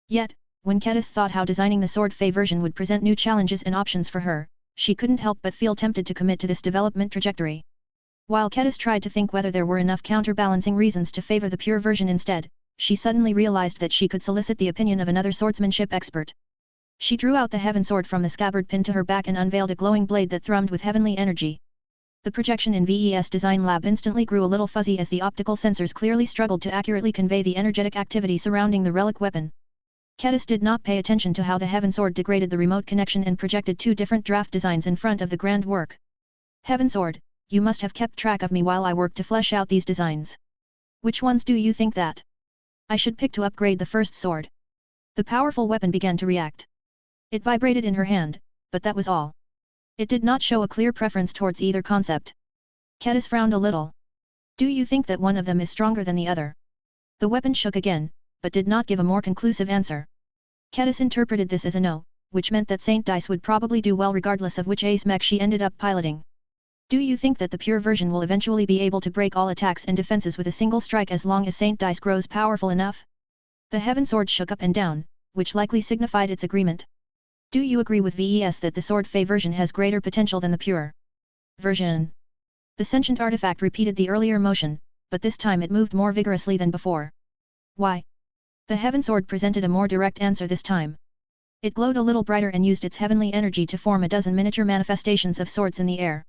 Yet, when Ketis thought how designing the Sword Fey version would present new challenges and options for her, she couldn't help but feel tempted to commit to this development trajectory. While Ketis tried to think whether there were enough counterbalancing reasons to favor the pure version instead, she suddenly realized that she could solicit the opinion of another swordsmanship expert. She drew out the heaven sword from the scabbard pinned to her back and unveiled a glowing blade that thrummed with heavenly energy. The projection in VES Design Lab instantly grew a little fuzzy as the optical sensors clearly struggled to accurately convey the energetic activity surrounding the relic weapon. Ketis did not pay attention to how the Heaven Sword degraded the remote connection and projected two different draft designs in front of the grand work. Heaven Sword, you must have kept track of me while I worked to flesh out these designs. Which ones do you think that I should pick to upgrade the first sword? The powerful weapon began to react. It vibrated in her hand, but that was all. It did not show a clear preference towards either concept. Ketis frowned a little. Do you think that one of them is stronger than the other? The weapon shook again, but did not give a more conclusive answer. Ketis interpreted this as a no, which meant that Saint Dice would probably do well regardless of which ace mech she ended up piloting. Do you think that the pure version will eventually be able to break all attacks and defenses with a single strike as long as Saint Dice grows powerful enough? The Heaven Sword shook up and down, which likely signified its agreement. Do you agree with VES that the Sword Fey version has greater potential than the pure version? The sentient artifact repeated the earlier motion, but this time it moved more vigorously than before. Why? The Heaven Sword presented a more direct answer this time. It glowed a little brighter and used its heavenly energy to form a dozen miniature manifestations of swords in the air.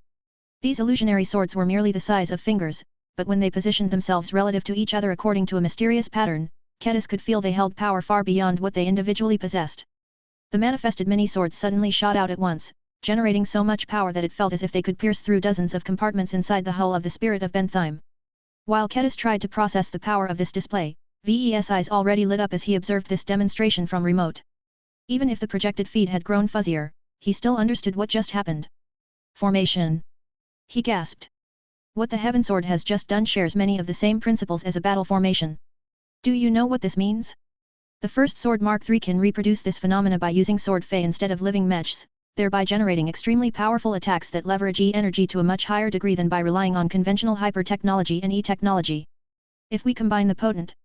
These illusionary swords were merely the size of fingers, but when they positioned themselves relative to each other according to a mysterious pattern, Ketis could feel they held power far beyond what they individually possessed. The manifested mini-swords suddenly shot out at once, generating so much power that it felt as if they could pierce through dozens of compartments inside the hull of the Spirit of Bentheim. While Ketis tried to process the power of this display, VES eyes already lit up as he observed this demonstration from remote. Even if the projected feed had grown fuzzier, he still understood what just happened. Formation. He gasped. What the Heaven Sword has just done shares many of the same principles as a battle formation. Do you know what this means? The first Sword Mark III can reproduce this phenomena by using Sword Fey instead of living mechs, thereby generating extremely powerful attacks that leverage E-energy to a much higher degree than by relying on conventional hyper-technology and E-technology. If we combine the potent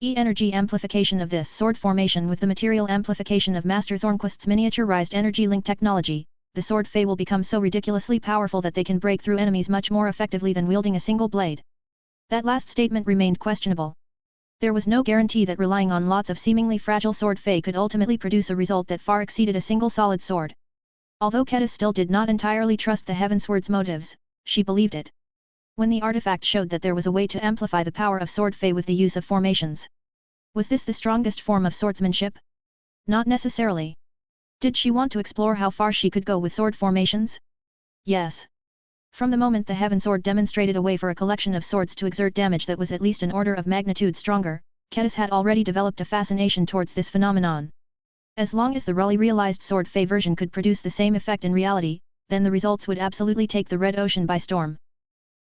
E-energy amplification of this sword formation with the material amplification of Master Thornquist's miniaturized energy link technology, the Sword Fey will become so ridiculously powerful that they can break through enemies much more effectively than wielding a single blade. That last statement remained questionable. There was no guarantee that relying on lots of seemingly fragile Sword Fey could ultimately produce a result that far exceeded a single solid sword. Although Ketis still did not entirely trust the Heaven Sword's motives, she believed it. When the artifact showed that there was a way to amplify the power of Sword Fey with the use of formations. Was this the strongest form of swordsmanship? Not necessarily. Did she want to explore how far she could go with sword formations? Yes. From the moment the Heaven Sword demonstrated a way for a collection of swords to exert damage that was at least an order of magnitude stronger, Ketis had already developed a fascination towards this phenomenon. As long as the Rully realized Sword Fey version could produce the same effect in reality, then the results would absolutely take the Red Ocean by storm.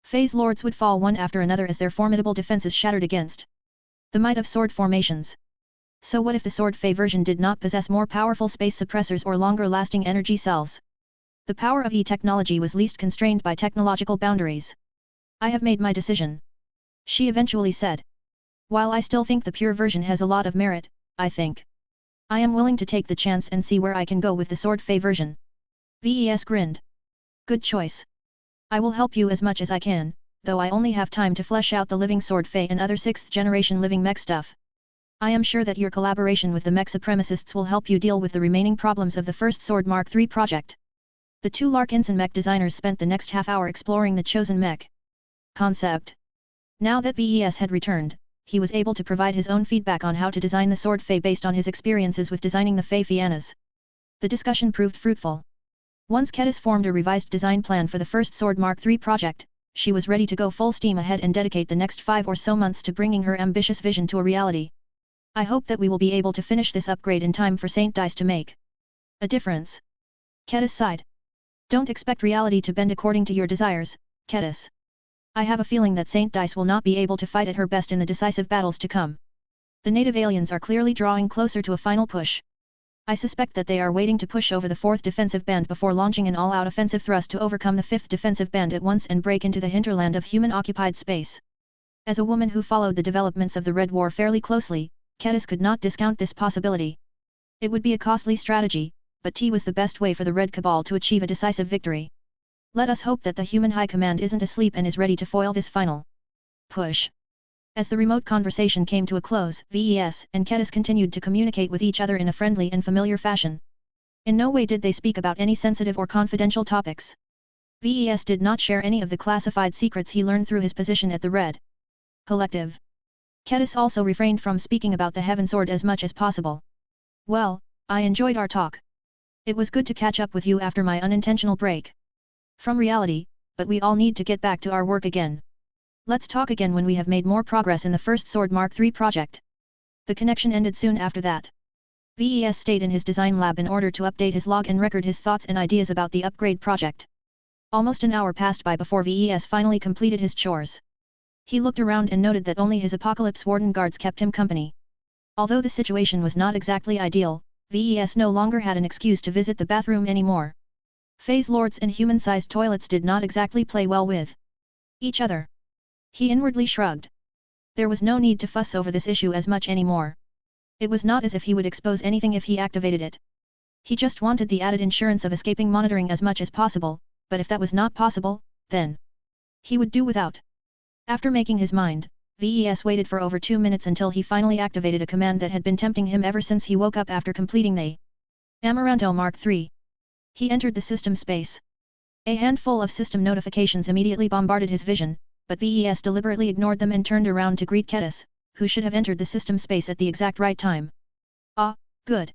Fey's lords would fall one after another as their formidable defenses shattered against the might of sword formations. So what if the Sword Fey version did not possess more powerful space suppressors or longer-lasting energy cells? The power of E-technology was least constrained by technological boundaries. I have made my decision. She eventually said. While I still think the pure version has a lot of merit, I think I am willing to take the chance and see where I can go with the Sword Fey version. Ves grinned. Good choice. I will help you as much as I can, though I only have time to flesh out the living Sword Fey and other 6th generation living mech stuff. I am sure that your collaboration with the mech supremacists will help you deal with the remaining problems of the first Sword Mark III project. The two Larkinson mech designers spent the next half hour exploring the chosen mech concept. Now that Ves had returned, he was able to provide his own feedback on how to design the Sword Fey based on his experiences with designing the Fey Fiannas. The discussion proved fruitful. Once Kedis formed a revised design plan for the first Sword Mark III project, she was ready to go full steam ahead and dedicate the next 5 or so months to bringing her ambitious vision to a reality. I hope that we will be able to finish this upgrade in time for Saint Dice to make a difference. Kedis sighed. Don't expect reality to bend according to your desires, Kedis. I have a feeling that Saint Dice will not be able to fight at her best in the decisive battles to come. The native aliens are clearly drawing closer to a final push. I suspect that they are waiting to push over the 4th defensive band before launching an all-out offensive thrust to overcome the 5th defensive band at once and break into the hinterland of human-occupied space. As a woman who followed the developments of the Red War fairly closely, Kedis could not discount this possibility. It would be a costly strategy, but T was the best way for the Red Cabal to achieve a decisive victory. Let us hope that the human high command isn't asleep and is ready to foil this final push. As the remote conversation came to a close, Ves and Kedis continued to communicate with each other in a friendly and familiar fashion. In no way did they speak about any sensitive or confidential topics. Ves did not share any of the classified secrets he learned through his position at the Red Collective. Kedis also refrained from speaking about the Heaven Sword as much as possible. Well, I enjoyed our talk. It was good to catch up with you after my unintentional break from reality, but we all need to get back to our work again. Let's talk again when we have made more progress in the first Sword Mark III project. The connection ended soon after that. Ves stayed in his design lab in order to update his log and record his thoughts and ideas about the upgrade project. Almost an hour passed by before Ves finally completed his chores. He looked around and noted that only his Apocalypse Warden guards kept him company. Although the situation was not exactly ideal, Ves no longer had an excuse to visit the bathroom anymore. Phase lords and human-sized toilets did not exactly play well with each other. He inwardly shrugged. There was no need to fuss over this issue as much anymore. It was not as if he would expose anything if he activated it. He just wanted the added insurance of escaping monitoring as much as possible, but if that was not possible, then he would do without. After making his mind, Ves waited for over 2 minutes until he finally activated a command that had been tempting him ever since he woke up after completing the Amaranto Mark III. He entered the system space. A handful of system notifications immediately bombarded his vision, but Ves deliberately ignored them and turned around to greet Kedis, who should have entered the system space at the exact right time. Ah, good.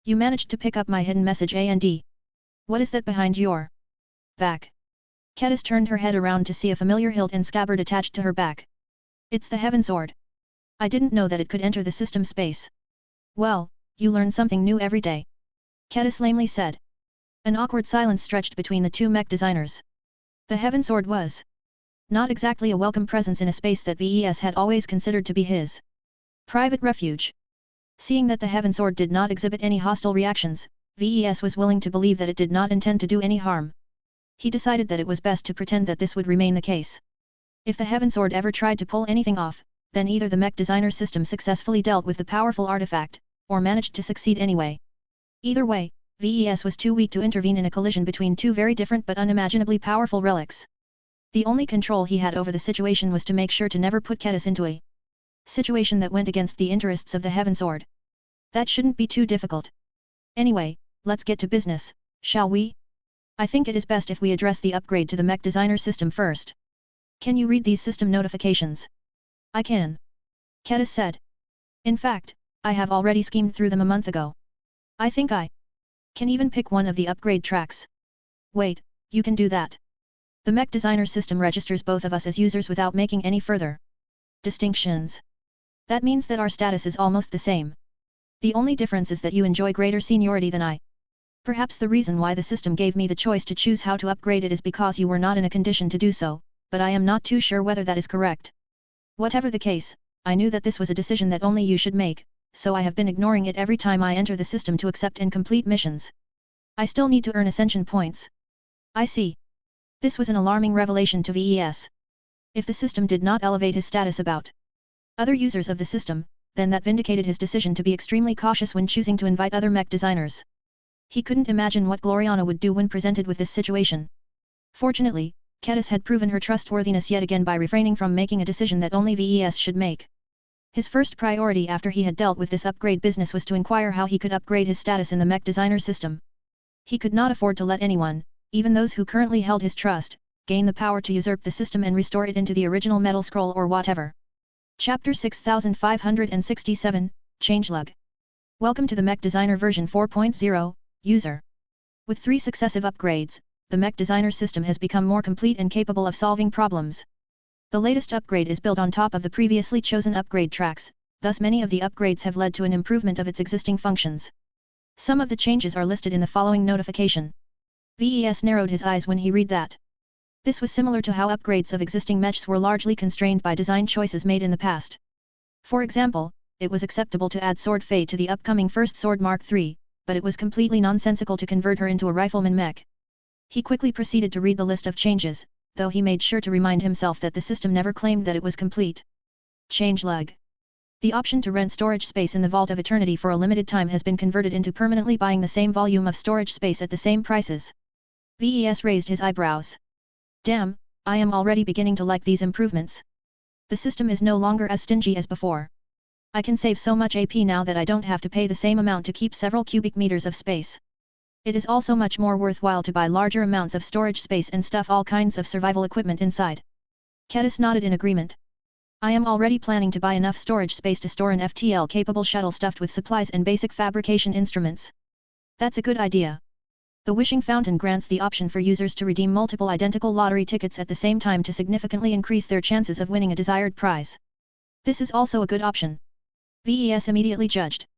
You managed to pick up my hidden message and what is that behind your back? Kedis turned her head around to see a familiar hilt and scabbard attached to her back. It's the Heaven Sword. I didn't know that it could enter the system space. Well, you learn something new every day. Kedis lamely said. An awkward silence stretched between the two mech designers. The Heaven Sword was not exactly a welcome presence in a space that Ves had always considered to be his private refuge. Seeing that the Heaven Sword did not exhibit any hostile reactions, Ves was willing to believe that it did not intend to do any harm. He decided that it was best to pretend that this would remain the case. If the Heaven Sword ever tried to pull anything off, then either the mech designer system successfully dealt with the powerful artifact, or managed to succeed anyway. Either way, Ves was too weak to intervene in a collision between two very different but unimaginably powerful relics. The only control he had over the situation was to make sure to never put Kedis into a situation that went against the interests of the Heaven Sword. That shouldn't be too difficult. Anyway, let's get to business, shall we? I think it is best if we address the upgrade to the mech designer system first. Can you read these system notifications? I can. Kedis said. In fact, I have already schemed through them a month ago. I think I can even pick one of the upgrade tracks. Wait, you can do that? The mech designer system registers both of us as users without making any further distinctions. That means that our status is almost the same. The only difference is that you enjoy greater seniority than I. Perhaps the reason why the system gave me the choice to choose how to upgrade it is because you were not in a condition to do so, but I am not too sure whether that is correct. Whatever the case, I knew that this was a decision that only you should make, so I have been ignoring it every time I enter the system to accept and complete missions. I still need to earn ascension points. I see. This was an alarming revelation to Ves. If the system did not elevate his status about other users of the system, then that vindicated his decision to be extremely cautious when choosing to invite other mech designers. He couldn't imagine what Gloriana would do when presented with this situation. Fortunately, Kedis had proven her trustworthiness yet again by refraining from making a decision that only VES should make. His first priority after he had dealt with this upgrade business was to inquire how he could upgrade his status in the mech designer system. He could not afford to let anyone, even those who currently held his trust, gain the power to usurp the system and restore it into the original metal scroll or whatever. Chapter 6567, Changelog. Welcome to the Mech Designer version 4.0, user. With 3 successive upgrades, the Mech Designer system has become more complete and capable of solving problems. The latest upgrade is built on top of the previously chosen upgrade tracks, thus many of the upgrades have led to an improvement of its existing functions. Some of the changes are listed in the following notification. VES narrowed his eyes when he read that. This was similar to how upgrades of existing mechs were largely constrained by design choices made in the past. For example, it was acceptable to add Sword Faye to the upcoming First Sword Mark III, but it was completely nonsensical to convert her into a rifleman mech. He quickly proceeded to read the list of changes, though he made sure to remind himself that the system never claimed that it was complete. Changelog. The option to rent storage space in the Vault of Eternity for a limited time has been converted into permanently buying the same volume of storage space at the same prices. VES raised his eyebrows. Damn, I am already beginning to like these improvements. The system is no longer as stingy as before. I can save so much AP now that I don't have to pay the same amount to keep several cubic meters of space. It is also much more worthwhile to buy larger amounts of storage space and stuff all kinds of survival equipment inside. Kedis nodded in agreement. I am already planning to buy enough storage space to store an FTL-capable shuttle stuffed with supplies and basic fabrication instruments. That's a good idea. The Wishing Fountain grants the option for users to redeem multiple identical lottery tickets at the same time to significantly increase their chances of winning a desired prize. This is also a good option. VES immediately judged.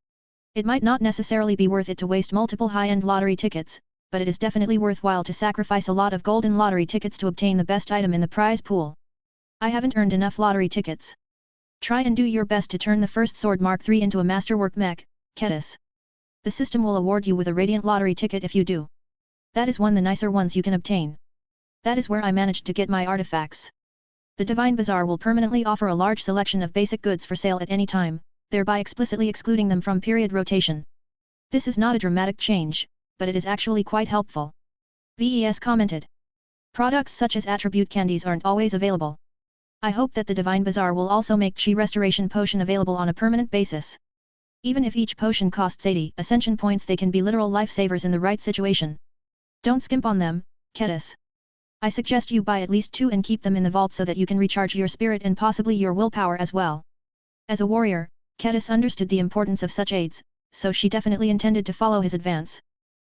It might not necessarily be worth it to waste multiple high-end lottery tickets, but it is definitely worthwhile to sacrifice a lot of golden lottery tickets to obtain the best item in the prize pool. I haven't earned enough lottery tickets. Try and do your best to turn the First Sword Mark III into a masterwork mech, Kedis. The system will award you with a radiant lottery ticket if you do. That is one of the nicer ones you can obtain. That is where I managed to get my artifacts. The Divine Bazaar will permanently offer a large selection of basic goods for sale at any time, thereby explicitly excluding them from period rotation. This is not a dramatic change, but it is actually quite helpful. VES commented. Products such as attribute candies aren't always available. I hope that the Divine Bazaar will also make Chi Restoration Potion available on a permanent basis. Even if each potion costs 80 ascension points, they can be literal lifesavers in the right situation. Don't skimp on them, Kedis. I suggest you buy at least 2 and keep them in the vault so that you can recharge your spirit and possibly your willpower as well. As a warrior, Kedis understood the importance of such aids, so she definitely intended to follow his advice.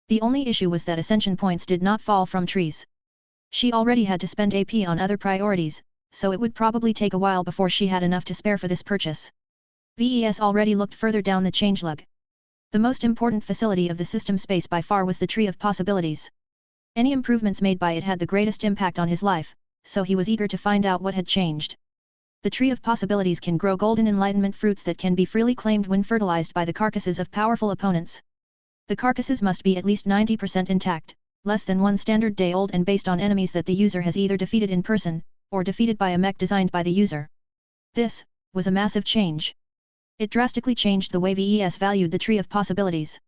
The only issue was that ascension points did not fall from trees. She already had to spend AP on other priorities, so it would probably take a while before she had enough to spare for this purchase. VES already looked further down the changelog. The most important facility of the system space by far was the Tree of Possibilities. Any improvements made by it had the greatest impact on his life, so he was eager to find out what had changed. The Tree of Possibilities can grow golden enlightenment fruits that can be freely claimed when fertilized by the carcasses of powerful opponents. The carcasses must be at least 90% intact, less than 1 standard day old, and based on enemies that the user has either defeated in person, or defeated by a mech designed by the user. This was a massive change. It drastically changed the way VES valued the Tree of Possibilities.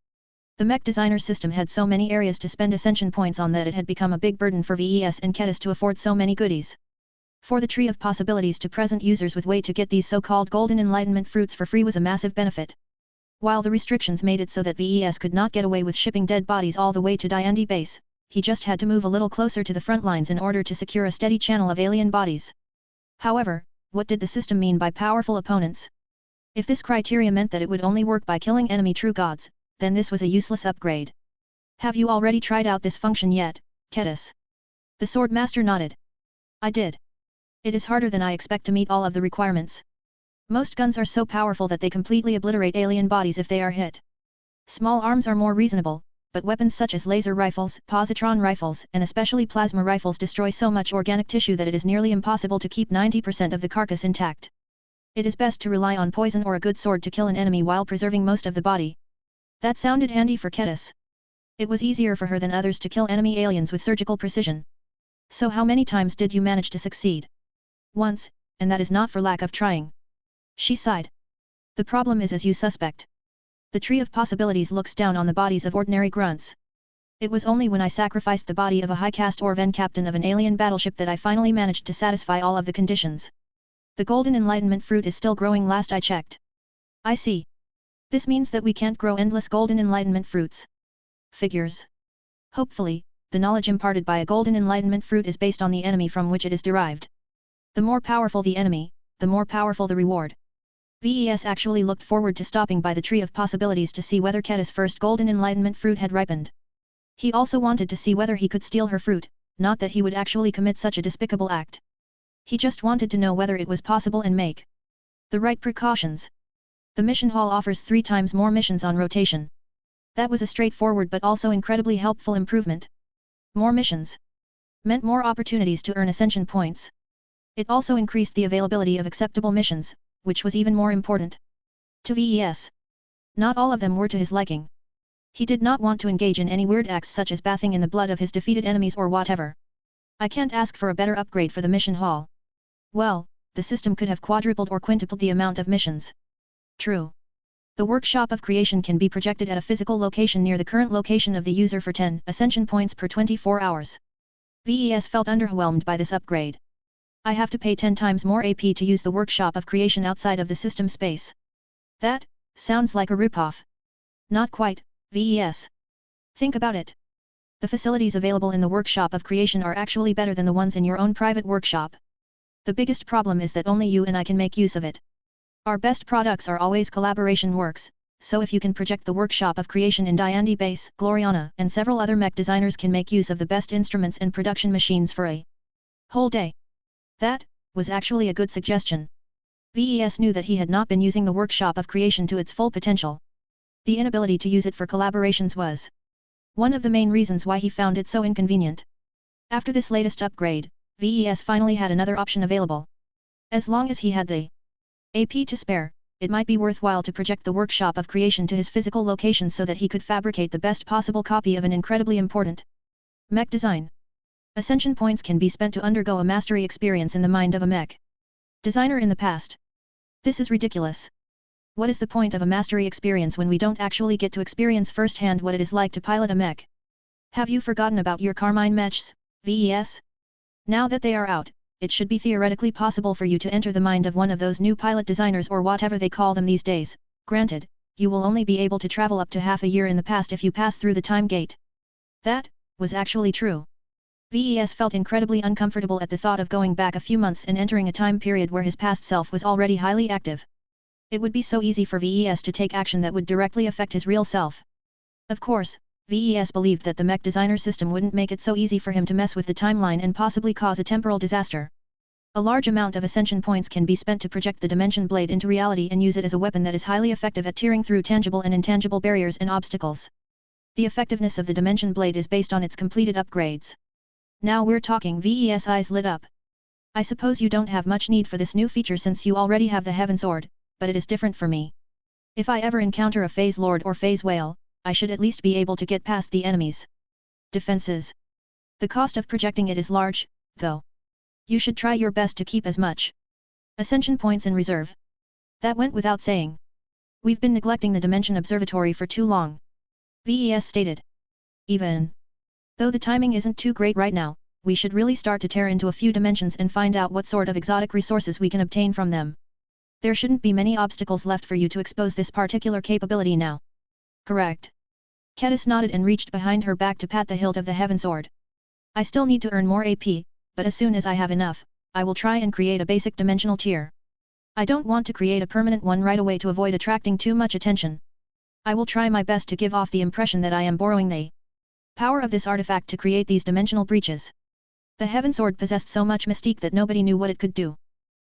The mech designer system had so many areas to spend ascension points on that it had become a big burden for VES and Kedis to afford so many goodies. For the Tree of Possibilities to present users with way to get these so-called golden enlightenment fruits for free was a massive benefit. While the restrictions made it so that VES could not get away with shipping dead bodies all the way to Diendi base, he just had to move a little closer to the front lines in order to secure a steady channel of alien bodies. However, what did the system mean by powerful opponents? If this criteria meant that it would only work by killing enemy true gods, then this was a useless upgrade. Have you already tried out this function yet, Kedis? The Swordmaster nodded. I did. It is harder than I expect to meet all of the requirements. Most guns are so powerful that they completely obliterate alien bodies if they are hit. Small arms are more reasonable, but weapons such as laser rifles, positron rifles, and especially plasma rifles destroy so much organic tissue that it is nearly impossible to keep 90% of the carcass intact. It is best to rely on poison or a good sword to kill an enemy while preserving most of the body. That sounded handy for Kedis. It was easier for her than others to kill enemy aliens with surgical precision. So how many times did you manage to succeed? once, and that is not for lack of trying. She sighed. The problem is as you suspect. The tree of possibilities looks down on the bodies of ordinary grunts. It was only when I sacrificed the body of a high-caste Orven captain of an alien battleship that I finally managed to satisfy all of the conditions. The golden enlightenment fruit is still growing last I checked. I see. This means that we can't grow endless golden enlightenment fruits. Figures. Hopefully, the knowledge imparted by a golden enlightenment fruit is based on the enemy from which it is derived. The more powerful the enemy, the more powerful the reward. VES actually looked forward to stopping by the tree of possibilities to see whether Keta's first golden enlightenment fruit had ripened. He also wanted to see whether he could steal her fruit, not that he would actually commit such a despicable act. He just wanted to know whether it was possible and make the right precautions. The mission hall offers 3 times more missions on rotation. That was a straightforward but also incredibly helpful improvement. More missions meant more opportunities to earn ascension points. It also increased the availability of acceptable missions, which was even more important to VES. Not all of them were to his liking. He did not want to engage in any weird acts such as bathing in the blood of his defeated enemies or whatever. I can't ask for a better upgrade for the mission hall. Well, the system could have quadrupled or quintupled the amount of missions. True. The workshop of creation can be projected at a physical location near the current location of the user for 10 ascension points per 24 hours. VES felt underwhelmed by this upgrade. I have to pay 10 times more AP to use the workshop of creation outside of the system space. That sounds like a ripoff. Not quite, VES. Think about it. The facilities available in the workshop of creation are actually better than the ones in your own private workshop. The biggest problem is that only you and I can make use of it. Our best products are always collaboration works, so if you can project the workshop of creation in Diandi Base, Gloriana, and several other mech designers can make use of the best instruments and production machines for a whole day. That was actually a good suggestion. VES knew that he had not been using the workshop of creation to its full potential. The inability to use it for collaborations was one of the main reasons why he found it so inconvenient. After this latest upgrade, VES finally had another option available. As long as he had the AP to spare, it might be worthwhile to project the workshop of creation to his physical location so that he could fabricate the best possible copy of an incredibly important mech design. Ascension points can be spent to undergo a mastery experience in the mind of a mech designer in the past. This is ridiculous. What is the point of a mastery experience when we don't actually get to experience firsthand what it is like to pilot a mech? Have you forgotten about your Carmine Mechs, VES? Now that they are out, it should be theoretically possible for you to enter the mind of one of those new pilot designers or whatever they call them these days. Granted, you will only be able to travel up to half a year in the past if you pass through the time gate. That was actually true. VES felt incredibly uncomfortable at the thought of going back a few months and entering a time period where his past self was already highly active. It would be so easy for VES to take action that would directly affect his real self. Of course, VES believed that the mech designer system wouldn't make it so easy for him to mess with the timeline and possibly cause a temporal disaster. A large amount of ascension points can be spent to project the dimension blade into reality and use it as a weapon that is highly effective at tearing through tangible and intangible barriers and obstacles. The effectiveness of the dimension blade is based on its completed upgrades. Now we're talking. VES eyes lit up. I suppose you don't have much need for this new feature since you already have the Heaven Sword, but it is different for me. If I ever encounter a phase lord or phase whale, I should at least be able to get past the enemy's defenses. The cost of projecting it is large, though. You should try your best to keep as much ascension points in reserve. That went without saying. We've been neglecting the Dimension Observatory for too long. VES stated. Even though the timing isn't too great right now, we should really start to tear into a few dimensions and find out what sort of exotic resources we can obtain from them. There shouldn't be many obstacles left for you to expose this particular capability now. Correct. Kedis nodded and reached behind her back to pat the hilt of the Heaven Sword. I still need to earn more AP, but as soon as I have enough, I will try and create a basic dimensional tier. I don't want to create a permanent one right away to avoid attracting too much attention. I will try my best to give off the impression that I am borrowing the power of this artifact to create these dimensional breaches. The Heaven Sword possessed so much mystique that nobody knew what it could do.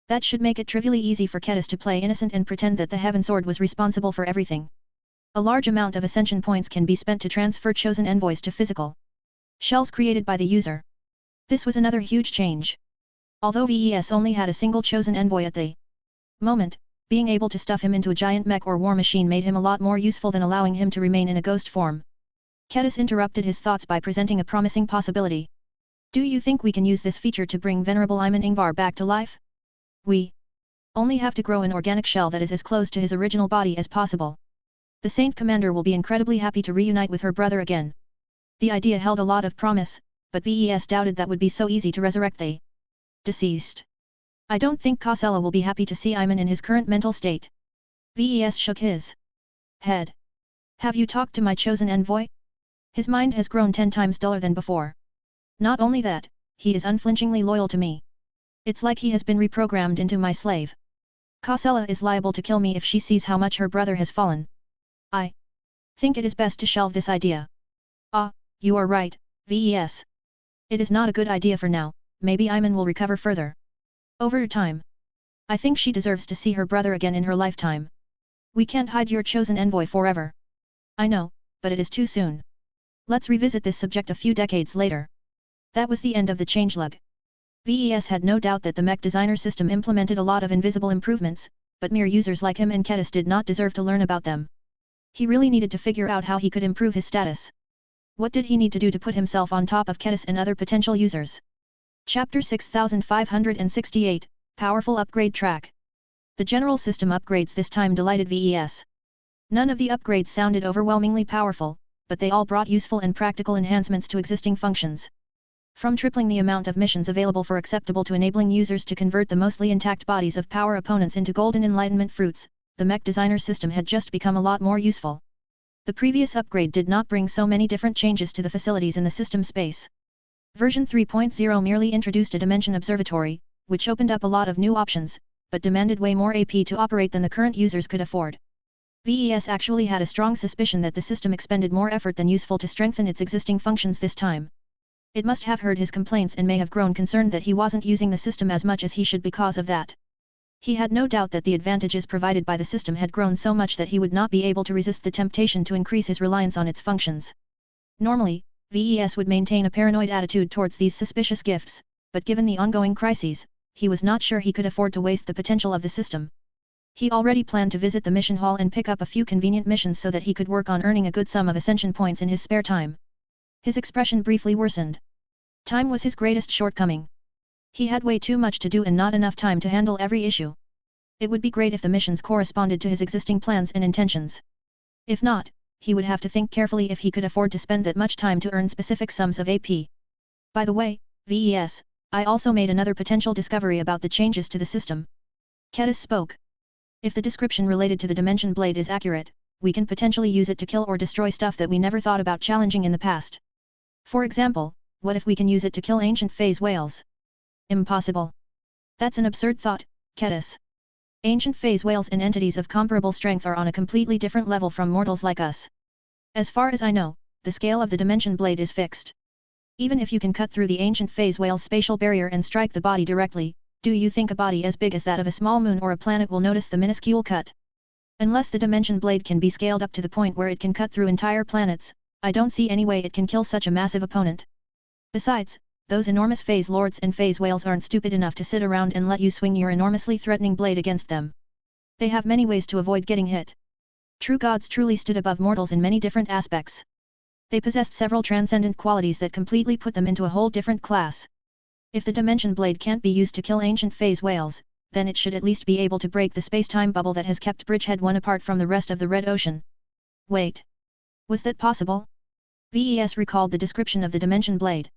That should make it trivially easy for Kedis to play innocent and pretend that the Heaven Sword was responsible for everything. A large amount of ascension points can be spent to transfer chosen envoys to physical shells created by the user. This was another huge change. Although VES only had a single chosen envoy at the moment, being able to stuff him into a giant mech or war machine made him a lot more useful than allowing him to remain in a ghost form. Kedis interrupted his thoughts by presenting a promising possibility. Do you think we can use this feature to bring Venerable Iman Ingvar back to life? We only have to grow an organic shell that is as close to his original body as possible. The Saint Commander will be incredibly happy to reunite with her brother again. The idea held a lot of promise, but VES doubted that would be so easy to resurrect the deceased. I don't think Kosella will be happy to see Iman in his current mental state. VES shook his head. Have you talked to my chosen envoy? His mind has grown 10 times duller than before. Not only that, he is unflinchingly loyal to me. It's like he has been reprogrammed into my slave. Kosella is liable to kill me if she sees how much her brother has fallen. I think it is best to shelve this idea. Ah, you are right, VES. It is not a good idea for now, maybe Iman will recover further. Over time. I think she deserves to see her brother again in her lifetime. We can't hide your chosen envoy forever. I know, but it is too soon. Let's revisit this subject a few decades later. That was the end of the changelog. VES had no doubt that the mech designer system implemented a lot of invisible improvements, but mere users like him and Kedis did not deserve to learn about them. He really needed to figure out how he could improve his status. What did he need to do to put himself on top of Kedis and other potential users? Chapter 6568, Powerful Upgrade Track. The general system upgrades this time delighted VES. None of the upgrades sounded overwhelmingly powerful, but they all brought useful and practical enhancements to existing functions. From tripling the amount of missions available for acceptable to enabling users to convert the mostly intact bodies of power opponents into golden enlightenment fruits, the mech designer system had just become a lot more useful. The previous upgrade did not bring so many different changes to the facilities in the system space. Version 3.0 merely introduced a dimension observatory, which opened up a lot of new options, but demanded way more AP to operate than the current users could afford. VES actually had a strong suspicion that the system expended more effort than useful to strengthen its existing functions this time. It must have heard his complaints and may have grown concerned that he wasn't using the system as much as he should because of that. He had no doubt that the advantages provided by the system had grown so much that he would not be able to resist the temptation to increase his reliance on its functions. Normally, VES would maintain a paranoid attitude towards these suspicious gifts, but given the ongoing crises, he was not sure he could afford to waste the potential of the system. He already planned to visit the mission hall and pick up a few convenient missions so that he could work on earning a good sum of ascension points in his spare time. His expression briefly worsened. Time was his greatest shortcoming. He had way too much to do and not enough time to handle every issue. It would be great if the missions corresponded to his existing plans and intentions. If not, he would have to think carefully if he could afford to spend that much time to earn specific sums of AP. By the way, VES, I also made another potential discovery about the changes to the system. Kedis spoke. If the description related to the Dimension Blade is accurate, we can potentially use it to kill or destroy stuff that we never thought about challenging in the past. For example, what if we can use it to kill ancient phase whales? Impossible. That's an absurd thought, Kedis. Ancient phase whales and entities of comparable strength are on a completely different level from mortals like us. As far as I know, the scale of the Dimension Blade is fixed. Even if you can cut through the ancient phase whale's spatial barrier and strike the body directly, do you think a body as big as that of a small moon or a planet will notice the minuscule cut? Unless the Dimension Blade can be scaled up to the point where it can cut through entire planets, I don't see any way it can kill such a massive opponent. Besides, those enormous phase lords and phase whales aren't stupid enough to sit around and let you swing your enormously threatening blade against them. They have many ways to avoid getting hit. True gods truly stood above mortals in many different aspects. They possessed several transcendent qualities that completely put them into a whole different class. If the Dimension Blade can't be used to kill ancient phase whales, then it should at least be able to break the space-time bubble that has kept Bridgehead 1 apart from the rest of the Red Ocean. Wait. Was that possible? VES recalled the description of the Dimension Blade.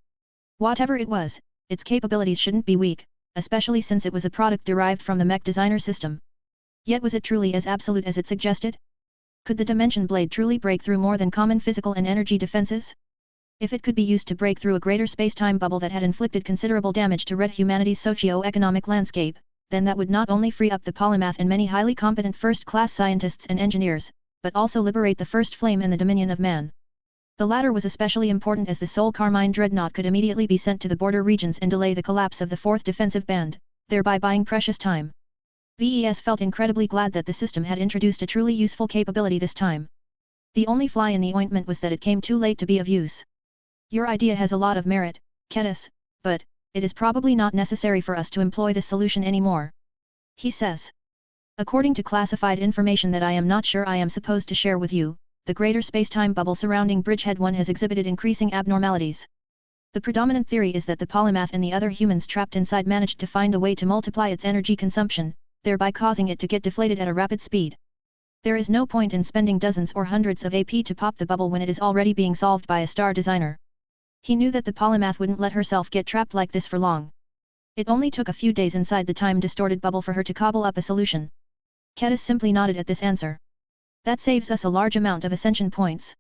Whatever it was, its capabilities shouldn't be weak, especially since it was a product derived from the mech designer system. Yet was it truly as absolute as it suggested? Could the Dimension Blade truly break through more than common physical and energy defenses? If it could be used to break through a greater space-time bubble that had inflicted considerable damage to red humanity's socio-economic landscape, then that would not only free up the polymath and many highly competent first-class scientists and engineers, but also liberate the First Flame and the Dominion of Man. The latter was especially important as the Soul Carmine Dreadnought could immediately be sent to the border regions and delay the collapse of the 4th Defensive Band, thereby buying precious time. VES felt incredibly glad that the system had introduced a truly useful capability this time. The only fly in the ointment was that it came too late to be of use. Your idea has a lot of merit, Kedis, but it is probably not necessary for us to employ this solution anymore. He says. According to classified information that I am not sure I am supposed to share with you, the greater space-time bubble surrounding Bridgehead 1 has exhibited increasing abnormalities. The predominant theory is that the polymath and the other humans trapped inside managed to find a way to multiply its energy consumption, thereby causing it to get deflated at a rapid speed. There is no point in spending dozens or hundreds of AP to pop the bubble when it is already being solved by a star designer. He knew that the polymath wouldn't let herself get trapped like this for long. It only took a few days inside the time-distorted bubble for her to cobble up a solution. Kedis simply nodded at this answer. That saves us a large amount of ascension points.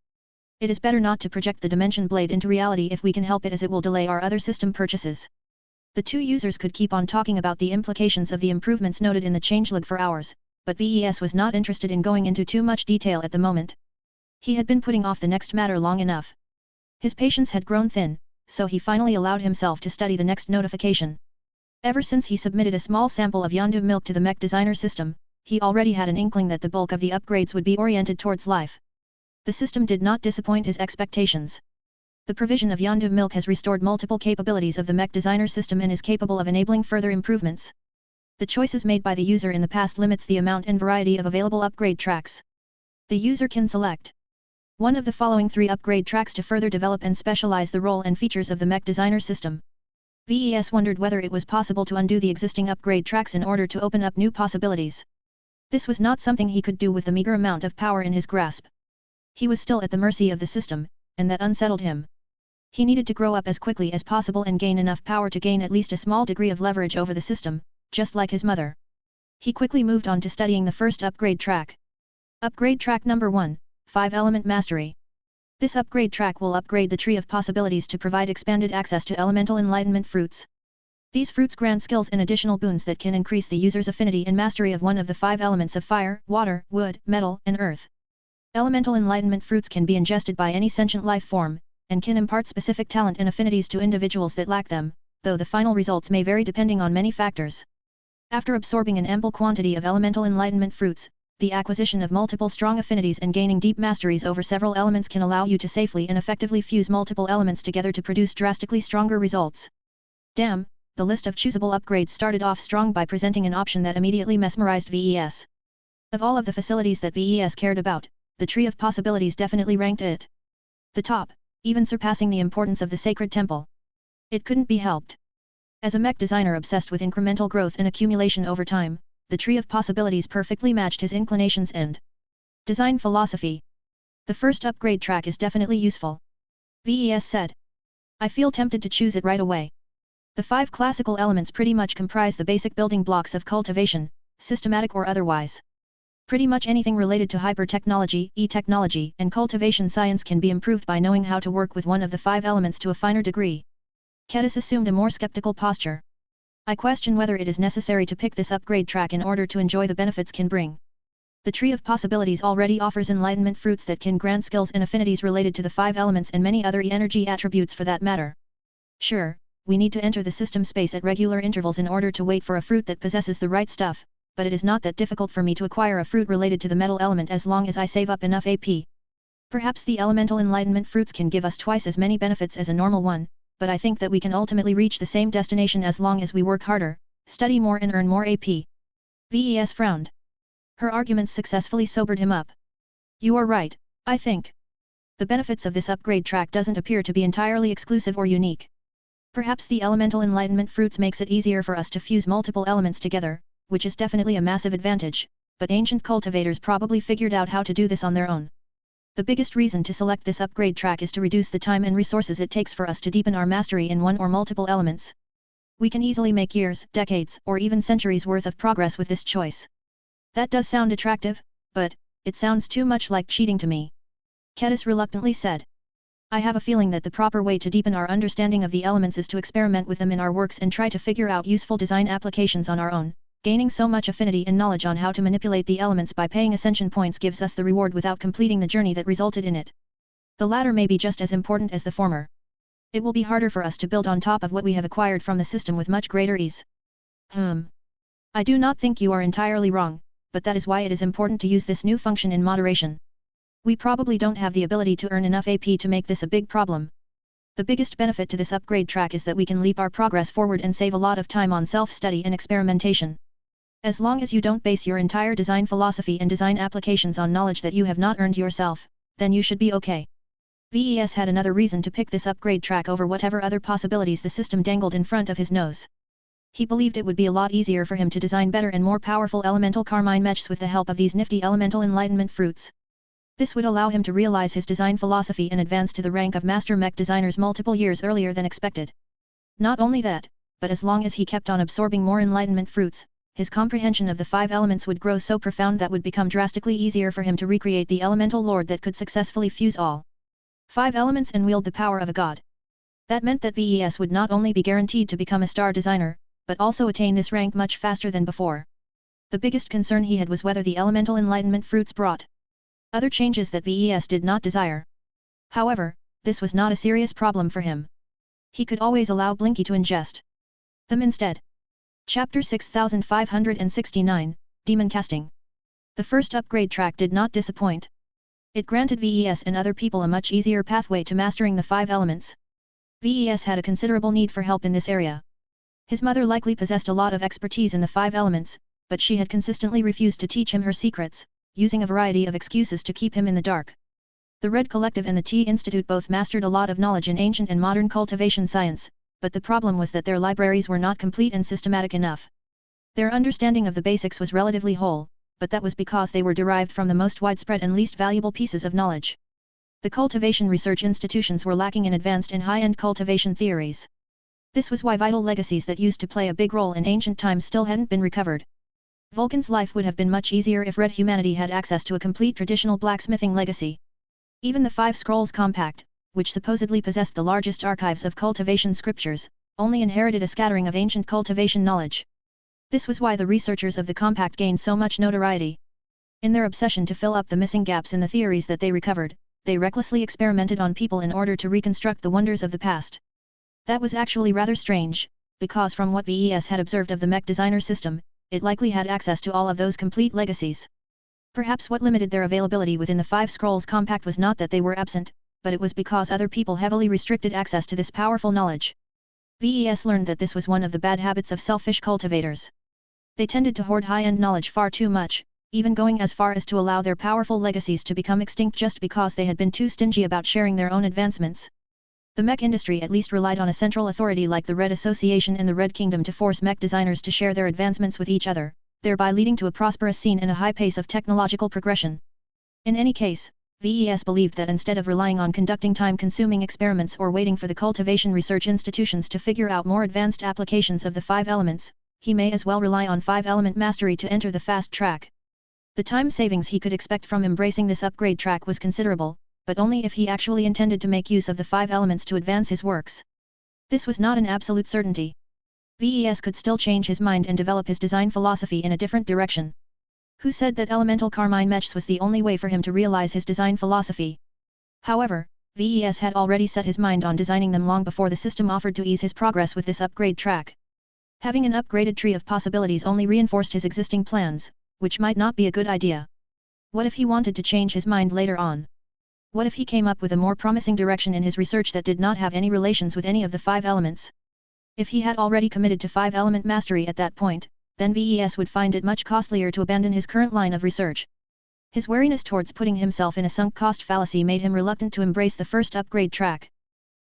It is better not to project the dimension blade into reality if we can help it, as it will delay our other system purchases. The two users could keep on talking about the implications of the improvements noted in the changelog for hours, but VES was not interested in going into too much detail at the moment. He had been putting off the next matter long enough. His patience had grown thin, so he finally allowed himself to study the next notification. Ever since he submitted a small sample of Yondu milk to the Mech designer system, he already had an inkling that the bulk of the upgrades would be oriented towards life. The system did not disappoint his expectations. The provision of Yondu milk has restored multiple capabilities of the Mech designer system and is capable of enabling further improvements. The choices made by the user in the past limits the amount and variety of available upgrade tracks. The user can select one of the following 3 upgrade tracks to further develop and specialize the role and features of the Mech designer system. VES wondered whether it was possible to undo the existing upgrade tracks in order to open up new possibilities. This was not something he could do with the meager amount of power in his grasp. He was still at the mercy of the system, and that unsettled him. He needed to grow up as quickly as possible and gain enough power to gain at least a small degree of leverage over the system, just like his mother. He quickly moved on to studying the first upgrade track. Upgrade track number 1, 5-element mastery. This upgrade track will upgrade the tree of possibilities to provide expanded access to elemental enlightenment fruits. These fruits grant skills and additional boons that can increase the user's affinity and mastery of one of the 5 elements of fire, water, wood, metal, and earth. Elemental enlightenment fruits can be ingested by any sentient life form, and can impart specific talent and affinities to individuals that lack them, though the final results may vary depending on many factors. After absorbing an ample quantity of elemental enlightenment fruits, the acquisition of multiple strong affinities and gaining deep masteries over several elements can allow you to safely and effectively fuse multiple elements together to produce drastically stronger results. Damn, the list of choosable upgrades started off strong by presenting an option that immediately mesmerized VES. Of all of the facilities that VES cared about, the tree of possibilities definitely ranked at the top, even surpassing the importance of the sacred temple. It couldn't be helped. As a Mech designer obsessed with incremental growth and accumulation over time, the tree of possibilities perfectly matched his inclinations and design philosophy. The first upgrade track is definitely useful, VES said. I feel tempted to choose it right away. The 5 classical elements pretty much comprise the basic building blocks of cultivation, systematic or otherwise. Pretty much anything related to hyper-technology, e-technology, and cultivation science can be improved by knowing how to work with one of the 5 elements to a finer degree. Kedis assumed a more skeptical posture. I question whether it is necessary to pick this upgrade track in order to enjoy the benefits can bring. The tree of possibilities already offers enlightenment fruits that can grant skills and affinities related to the 5 elements and many other energy attributes for that matter. Sure, we need to enter the system space at regular intervals in order to wait for a fruit that possesses the right stuff, but it is not that difficult for me to acquire a fruit related to the metal element as long as I save up enough AP. Perhaps the elemental enlightenment fruits can give us twice as many benefits as a normal one, but I think that we can ultimately reach the same destination as long as we work harder, study more and earn more AP. VES frowned. Her arguments successfully sobered him up. You are right, I think. The benefits of this upgrade track doesn't appear to be entirely exclusive or unique. Perhaps the elemental enlightenment fruits makes it easier for us to fuse multiple elements together, which is definitely a massive advantage, but ancient cultivators probably figured out how to do this on their own. The biggest reason to select this upgrade track is to reduce the time and resources it takes for us to deepen our mastery in one or multiple elements. We can easily make years, decades, or even centuries worth of progress with this choice. That does sound attractive, but it sounds too much like cheating to me. Kedis reluctantly said. I have a feeling that the proper way to deepen our understanding of the elements is to experiment with them in our works and try to figure out useful design applications on our own. Gaining so much affinity and knowledge on how to manipulate the elements by paying ascension points gives us the reward without completing the journey that resulted in it. The latter may be just as important as the former. It will be harder for us to build on top of what we have acquired from the system with much greater ease. I do not think you are entirely wrong, but that is why it is important to use this new function in moderation. We probably don't have the ability to earn enough AP to make this a big problem. The biggest benefit to this upgrade track is that we can leap our progress forward and save a lot of time on self-study and experimentation. As long as you don't base your entire design philosophy and design applications on knowledge that you have not earned yourself, then you should be okay. VES had another reason to pick this upgrade track over whatever other possibilities the system dangled in front of his nose. He believed it would be a lot easier for him to design better and more powerful elemental carmine mechs with the help of these nifty elemental enlightenment fruits. This would allow him to realize his design philosophy and advance to the rank of master mech designers multiple years earlier than expected. Not only that, but as long as he kept on absorbing more enlightenment fruits, his comprehension of the 5 elements would grow so profound that would become drastically easier for him to recreate the elemental lord that could successfully fuse all 5 elements and wield the power of a god. That meant that VES would not only be guaranteed to become a star designer, but also attain this rank much faster than before. The biggest concern he had was whether the elemental enlightenment fruits brought other changes that VES did not desire. However, this was not a serious problem for him. He could always allow Blinky to ingest them instead. Chapter 6569, Demon Casting. The first upgrade track did not disappoint. It granted VES and other people a much easier pathway to mastering the 5 elements. VES had a considerable need for help in this area. His mother likely possessed a lot of expertise in the 5 elements, but she had consistently refused to teach him her secrets, using a variety of excuses to keep him in the dark. The Red Collective and the Tea Institute both mastered a lot of knowledge in ancient and modern cultivation science, but the problem was that their libraries were not complete and systematic enough. Their understanding of the basics was relatively whole, but that was because they were derived from the most widespread and least valuable pieces of knowledge. The cultivation research institutions were lacking in advanced and high-end cultivation theories. This was why vital legacies that used to play a big role in ancient times still hadn't been recovered. Vulcan's life would have been much easier if Red humanity had access to a complete traditional blacksmithing legacy. Even the 5 Scrolls Compact, which supposedly possessed the largest archives of cultivation scriptures, only inherited a scattering of ancient cultivation knowledge. This was why the researchers of the Compact gained so much notoriety. In their obsession to fill up the missing gaps in the theories that they recovered, they recklessly experimented on people in order to reconstruct the wonders of the past. That was actually rather strange, because from what VES had observed of the mech designer system, it likely had access to all of those complete legacies. Perhaps what limited their availability within the 5 Scrolls Compact was not that they were absent, but it was because other people heavily restricted access to this powerful knowledge. VES learned that this was one of the bad habits of selfish cultivators. They tended to hoard high-end knowledge far too much, even going as far as to allow their powerful legacies to become extinct just because they had been too stingy about sharing their own advancements. The mech industry at least relied on a central authority like the Red Association in the Red Kingdom to force mech designers to share their advancements with each other, thereby leading to a prosperous scene and a high pace of technological progression. In any case, VES believed that instead of relying on conducting time-consuming experiments or waiting for the cultivation research institutions to figure out more advanced applications of the 5 elements, he may as well rely on 5-element mastery to enter the fast track. The time savings he could expect from embracing this upgrade track was considerable, but only if he actually intended to make use of the 5 elements to advance his works. This was not an absolute certainty. VES could still change his mind and develop his design philosophy in a different direction. Who said that elemental carmine mechs was the only way for him to realize his design philosophy? However, VES had already set his mind on designing them long before the system offered to ease his progress with this upgrade track. Having an upgraded tree of possibilities only reinforced his existing plans, which might not be a good idea. What if he wanted to change his mind later on? What if he came up with a more promising direction in his research that did not have any relations with any of the 5 elements? If he had already committed to 5-element mastery at that point, then VES would find it much costlier to abandon his current line of research. His wariness towards putting himself in a sunk cost fallacy made him reluctant to embrace the first upgrade track.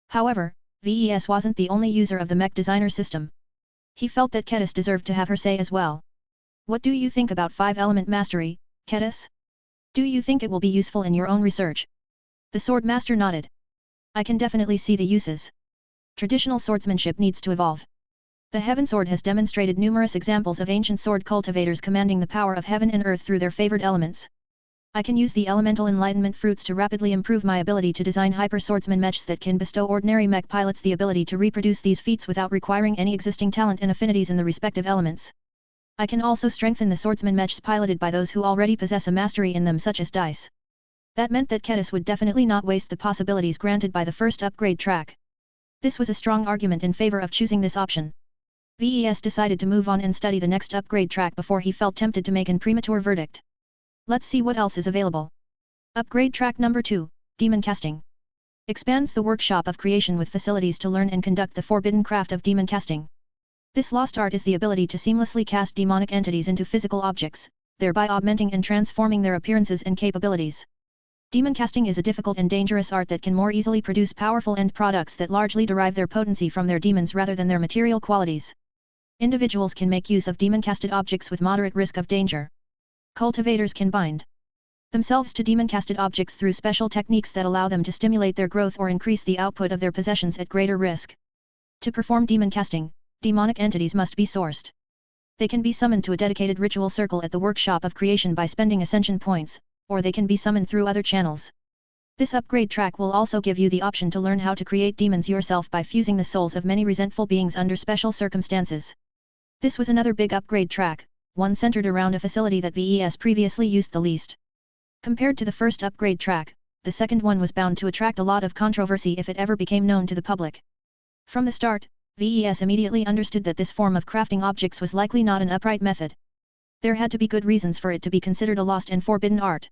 However, VES wasn't the only user of the mech designer system. He felt that Kedis deserved to have her say as well. What do you think about 5-element mastery, Kedis? Do you think it will be useful in your own research? The sword master nodded. I can definitely see the uses. Traditional swordsmanship needs to evolve. The Heaven Sword has demonstrated numerous examples of ancient sword cultivators commanding the power of heaven and earth through their favored elements. I can use the elemental enlightenment fruits to rapidly improve my ability to design hyper swordsman mechs that can bestow ordinary mech pilots the ability to reproduce these feats without requiring any existing talent and affinities in the respective elements. I can also strengthen the swordsman mechs piloted by those who already possess a mastery in them, such as dice. That meant that Kedis would definitely not waste the possibilities granted by the first upgrade track. This was a strong argument in favor of choosing this option. VES decided to move on and study the next upgrade track before he felt tempted to make an premature verdict. Let's see what else is available. Upgrade track number 2, Demon Casting. Expands the workshop of creation with facilities to learn and conduct the forbidden craft of demon casting. This lost art is the ability to seamlessly cast demonic entities into physical objects, thereby augmenting and transforming their appearances and capabilities. Demon casting is a difficult and dangerous art that can more easily produce powerful end products that largely derive their potency from their demons rather than their material qualities. Individuals can make use of demon-casted objects with moderate risk of danger. Cultivators can bind themselves to demon-casted objects through special techniques that allow them to stimulate their growth or increase the output of their possessions at greater risk. To perform demon casting, demonic entities must be sourced. They can be summoned to a dedicated ritual circle at the workshop of creation by spending ascension points, or they can be summoned through other channels. This upgrade track will also give you the option to learn how to create demons yourself by fusing the souls of many resentful beings under special circumstances. This was another big upgrade track, one centered around a facility that VES previously used the least. Compared to the first upgrade track, the second one was bound to attract a lot of controversy if it ever became known to the public. From the start, VES immediately understood that this form of crafting objects was likely not an upright method. There had to be good reasons for it to be considered a lost and forbidden art.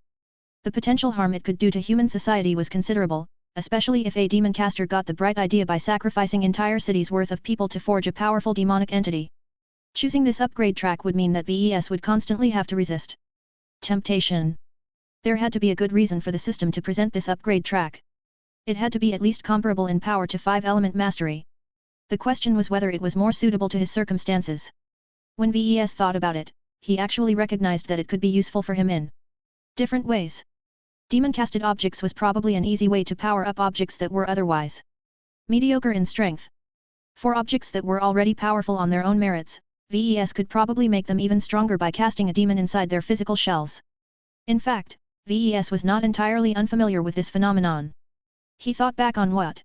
The potential harm it could do to human society was considerable, especially if a demon caster got the bright idea by sacrificing entire cities' worth of people to forge a powerful demonic entity. Choosing this upgrade track would mean that VES would constantly have to resist temptation. There had to be a good reason for the system to present this upgrade track. It had to be at least comparable in power to 5-element mastery. The question was whether it was more suitable to his circumstances. When VES thought about it, he actually recognized that it could be useful for him in different ways. Demon-casted objects was probably an easy way to power up objects that were otherwise mediocre in strength. For objects that were already powerful on their own merits, VES could probably make them even stronger by casting a demon inside their physical shells. In fact, VES was not entirely unfamiliar with this phenomenon. He thought back on what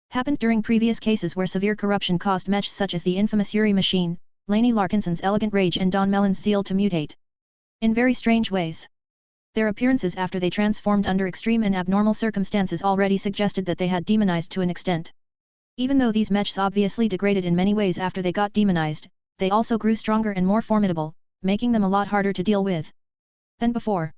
happened during previous cases where severe corruption caused Mech such as the infamous Yuri machine, Lainey Larkinson's elegant rage and Don Mellon's zeal to mutate in very strange ways. Their appearances after they transformed under extreme and abnormal circumstances already suggested that they had demonized to an extent. Even though these Mechs obviously degraded in many ways after they got demonized, they also grew stronger and more formidable, making them a lot harder to deal with than before.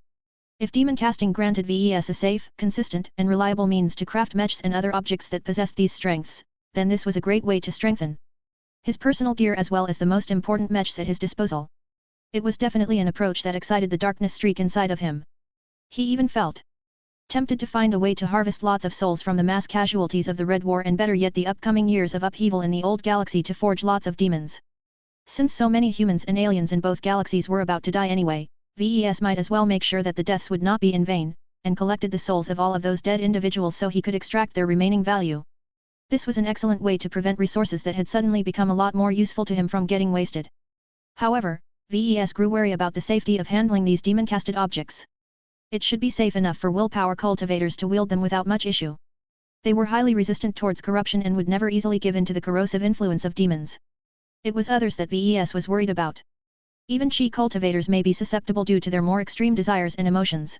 If demon casting granted VES a safe, consistent, and reliable means to craft Mechs and other objects that possessed these strengths, then this was a great way to strengthen his personal gear as well as the most important Mechs at his disposal. It was definitely an approach that excited the darkness streak inside of him. He even felt tempted to find a way to harvest lots of souls from the mass casualties of the Red War and better yet the upcoming years of upheaval in the old galaxy to forge lots of demons. Since so many humans and aliens in both galaxies were about to die anyway, VES might as well make sure that the deaths would not be in vain, and collected the souls of all of those dead individuals so he could extract their remaining value. This was an excellent way to prevent resources that had suddenly become a lot more useful to him from getting wasted. However, VES grew wary about the safety of handling these demon-casted objects. It should be safe enough for willpower cultivators to wield them without much issue. They were highly resistant towards corruption and would never easily give in to the corrosive influence of demons. It was others that VES was worried about. Even chi cultivators may be susceptible due to their more extreme desires and emotions.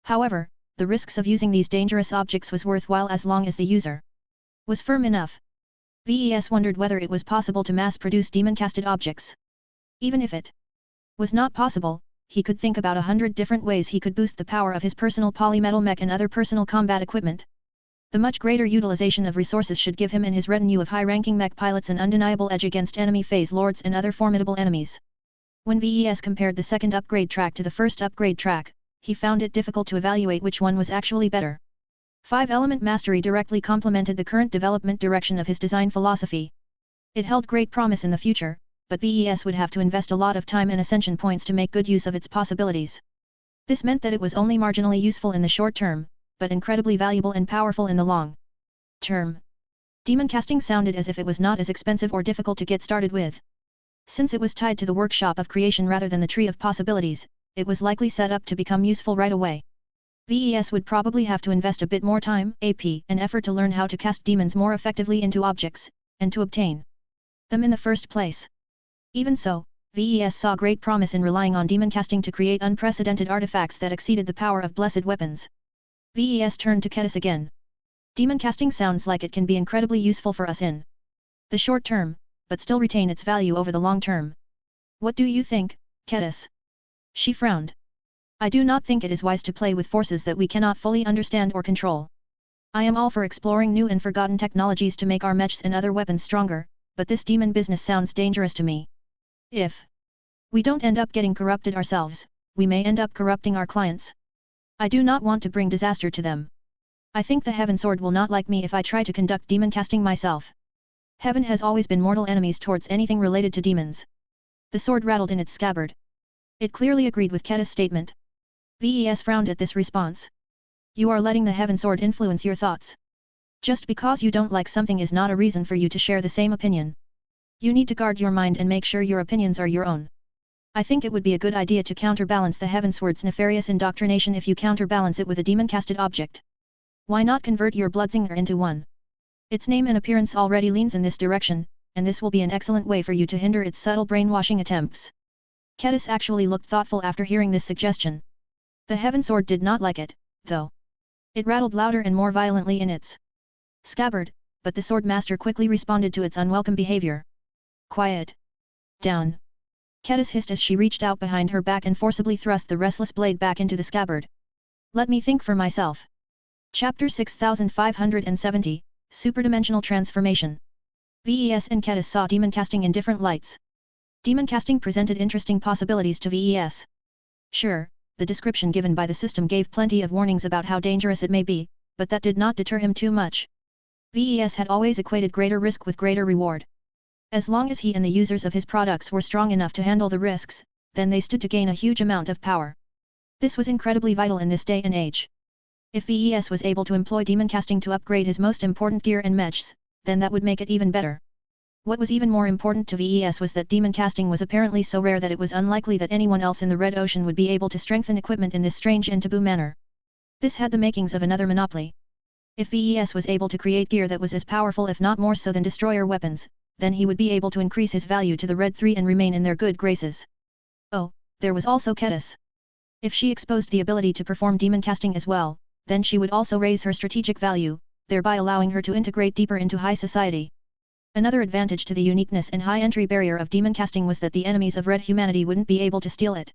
However, the risks of using these dangerous objects was worthwhile as long as the user was firm enough. VES wondered whether it was possible to mass-produce demon-casted objects. Even if it was not possible, he could think about 100 different ways he could boost the power of his personal polymetal mech and other personal combat equipment. The much greater utilization of resources should give him and his retinue of high-ranking mech pilots an undeniable edge against enemy phase lords and other formidable enemies. When VES compared the second upgrade track to the first upgrade track, he found it difficult to evaluate which one was actually better. 5-element mastery directly complemented the current development direction of his design philosophy. It held great promise in the future, but VES would have to invest a lot of time and ascension points to make good use of its possibilities. This meant that it was only marginally useful in the short term, but incredibly valuable and powerful in the long term. Demon casting sounded as if it was not as expensive or difficult to get started with. Since it was tied to the workshop of creation rather than the tree of possibilities, it was likely set up to become useful right away. VES would probably have to invest a bit more time, AP, and effort to learn how to cast demons more effectively into objects, and to obtain them in the first place. Even so, VES saw great promise in relying on demon casting to create unprecedented artifacts that exceeded the power of blessed weapons. VES turned to Kedis again. Demon casting sounds like it can be incredibly useful for us in the short term, but still retain its value over the long term. What do you think, Kedis? She frowned. I do not think it is wise to play with forces that we cannot fully understand or control. I am all for exploring new and forgotten technologies to make our mechs and other weapons stronger, but this demon business sounds dangerous to me. If we don't end up getting corrupted ourselves, we may end up corrupting our clients. I do not want to bring disaster to them. I think the Heaven Sword will not like me if I try to conduct demon casting myself. Heaven has always been mortal enemies towards anything related to demons. The sword rattled in its scabbard. It clearly agreed with Keta's statement. Ves frowned at this response. You are letting the Heaven Sword influence your thoughts. Just because you don't like something is not a reason for you to share the same opinion. You need to guard your mind and make sure your opinions are your own. I think it would be a good idea to counterbalance the Heaven Sword's nefarious indoctrination if you counterbalance it with a demon-casted object. Why not convert your Bloodsinger into one? Its name and appearance already leans in this direction, and this will be an excellent way for you to hinder its subtle brainwashing attempts. Ketis actually looked thoughtful after hearing this suggestion. The Heaven Sword did not like it, though. It rattled louder and more violently in its scabbard, but the sword master quickly responded to its unwelcome behavior. Quiet down. Ketis hissed as she reached out behind her back and forcibly thrust the restless blade back into the scabbard. Let me think for myself. Chapter 6570, Superdimensional Transformation. Ves and Ketis saw demon casting in different lights. Demon casting presented interesting possibilities to Ves. Sure, the description given by the system gave plenty of warnings about how dangerous it may be, but that did not deter him too much. Ves had always equated greater risk with greater reward. As long as he and the users of his products were strong enough to handle the risks, then they stood to gain a huge amount of power. This was incredibly vital in this day and age. If Ves was able to employ demon casting to upgrade his most important gear and mechs, then that would make it even better. What was even more important to Ves was that demon casting was apparently so rare that it was unlikely that anyone else in the Red Ocean would be able to strengthen equipment in this strange and taboo manner. This had the makings of another monopoly. If Ves was able to create gear that was as powerful if not more so than destroyer weapons, then he would be able to increase his value to the Red Three and remain in their good graces. Oh, there was also Ketis. If she exposed the ability to perform demon casting as well, then she would also raise her strategic value, thereby allowing her to integrate deeper into high society. Another advantage to the uniqueness and high entry barrier of demon casting was that the enemies of Red humanity wouldn't be able to steal it.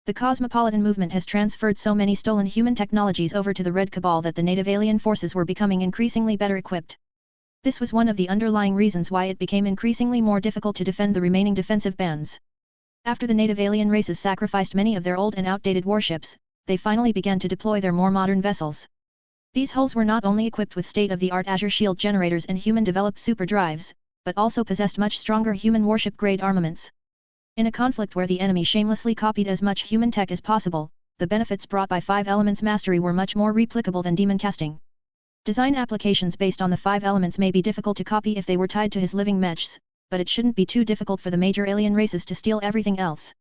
The cosmopolitan movement has transferred so many stolen human technologies over to the Red Cabal that the native alien forces were becoming increasingly better equipped. This was one of the underlying reasons why it became increasingly more difficult to defend the remaining defensive bands. After the native alien races sacrificed many of their old and outdated warships, they finally began to deploy their more modern vessels. These hulls were not only equipped with state-of-the-art Azure shield generators and human-developed super drives, but also possessed much stronger human warship-grade armaments. In a conflict where the enemy shamelessly copied as much human tech as possible, the benefits brought by 5 Elements mastery were much more replicable than demon casting. Design applications based on the 5 elements may be difficult to copy if they were tied to his living mechs, but it shouldn't be too difficult for the major alien races to steal everything else.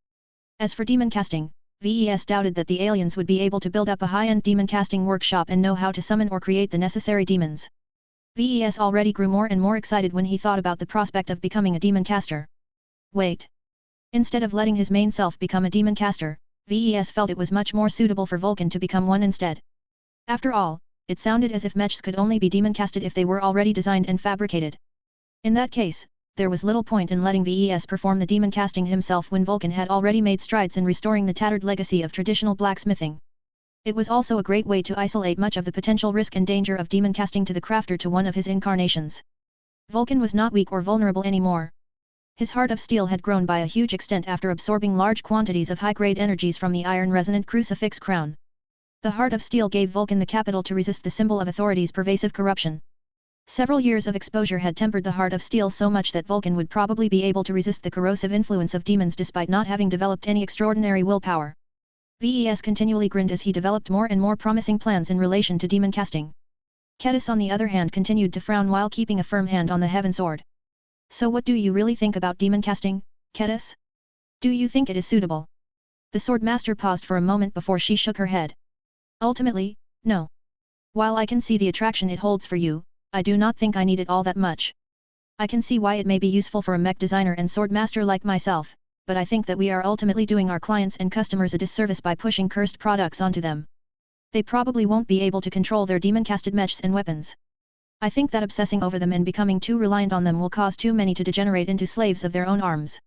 As for demon casting, Ves doubted that the aliens would be able to build up a high-end demon casting workshop and know how to summon or create the necessary demons. Ves already grew more and more excited when he thought about the prospect of becoming a demon caster. Wait. Instead of letting his main self become a demon caster, Ves felt it was much more suitable for Vulcan to become one instead. After all, it sounded as if mechs could only be demon-casted if they were already designed and fabricated. In that case, there was little point in letting Ves perform the demon casting himself when Vulcan had already made strides in restoring the tattered legacy of traditional blacksmithing. It was also a great way to isolate much of the potential risk and danger of demon casting to the crafter to one of his incarnations. Vulcan was not weak or vulnerable anymore. His heart of steel had grown by a huge extent after absorbing large quantities of high-grade energies from the iron-resonant crucifix crown. The heart of steel gave Vulcan the capital to resist the symbol of authority's pervasive corruption. Several years of exposure had tempered the heart of steel so much that Vulcan would probably be able to resist the corrosive influence of demons despite not having developed any extraordinary willpower. Ves continually grinned as he developed more and more promising plans in relation to demon casting. Ketis on the other hand continued to frown while keeping a firm hand on the Heaven Sword. So what do you really think about demon casting, Ketis? Do you think it is suitable? The Sword Master paused for a moment before she shook her head. Ultimately, no. While I can see the attraction it holds for you, I do not think I need it all that much. I can see why it may be useful for a mech designer and sword master like myself, but I think that we are ultimately doing our clients and customers a disservice by pushing cursed products onto them. They probably won't be able to control their demon-casted mechs and weapons. I think that obsessing over them and becoming too reliant on them will cause too many to degenerate into slaves of their own arms.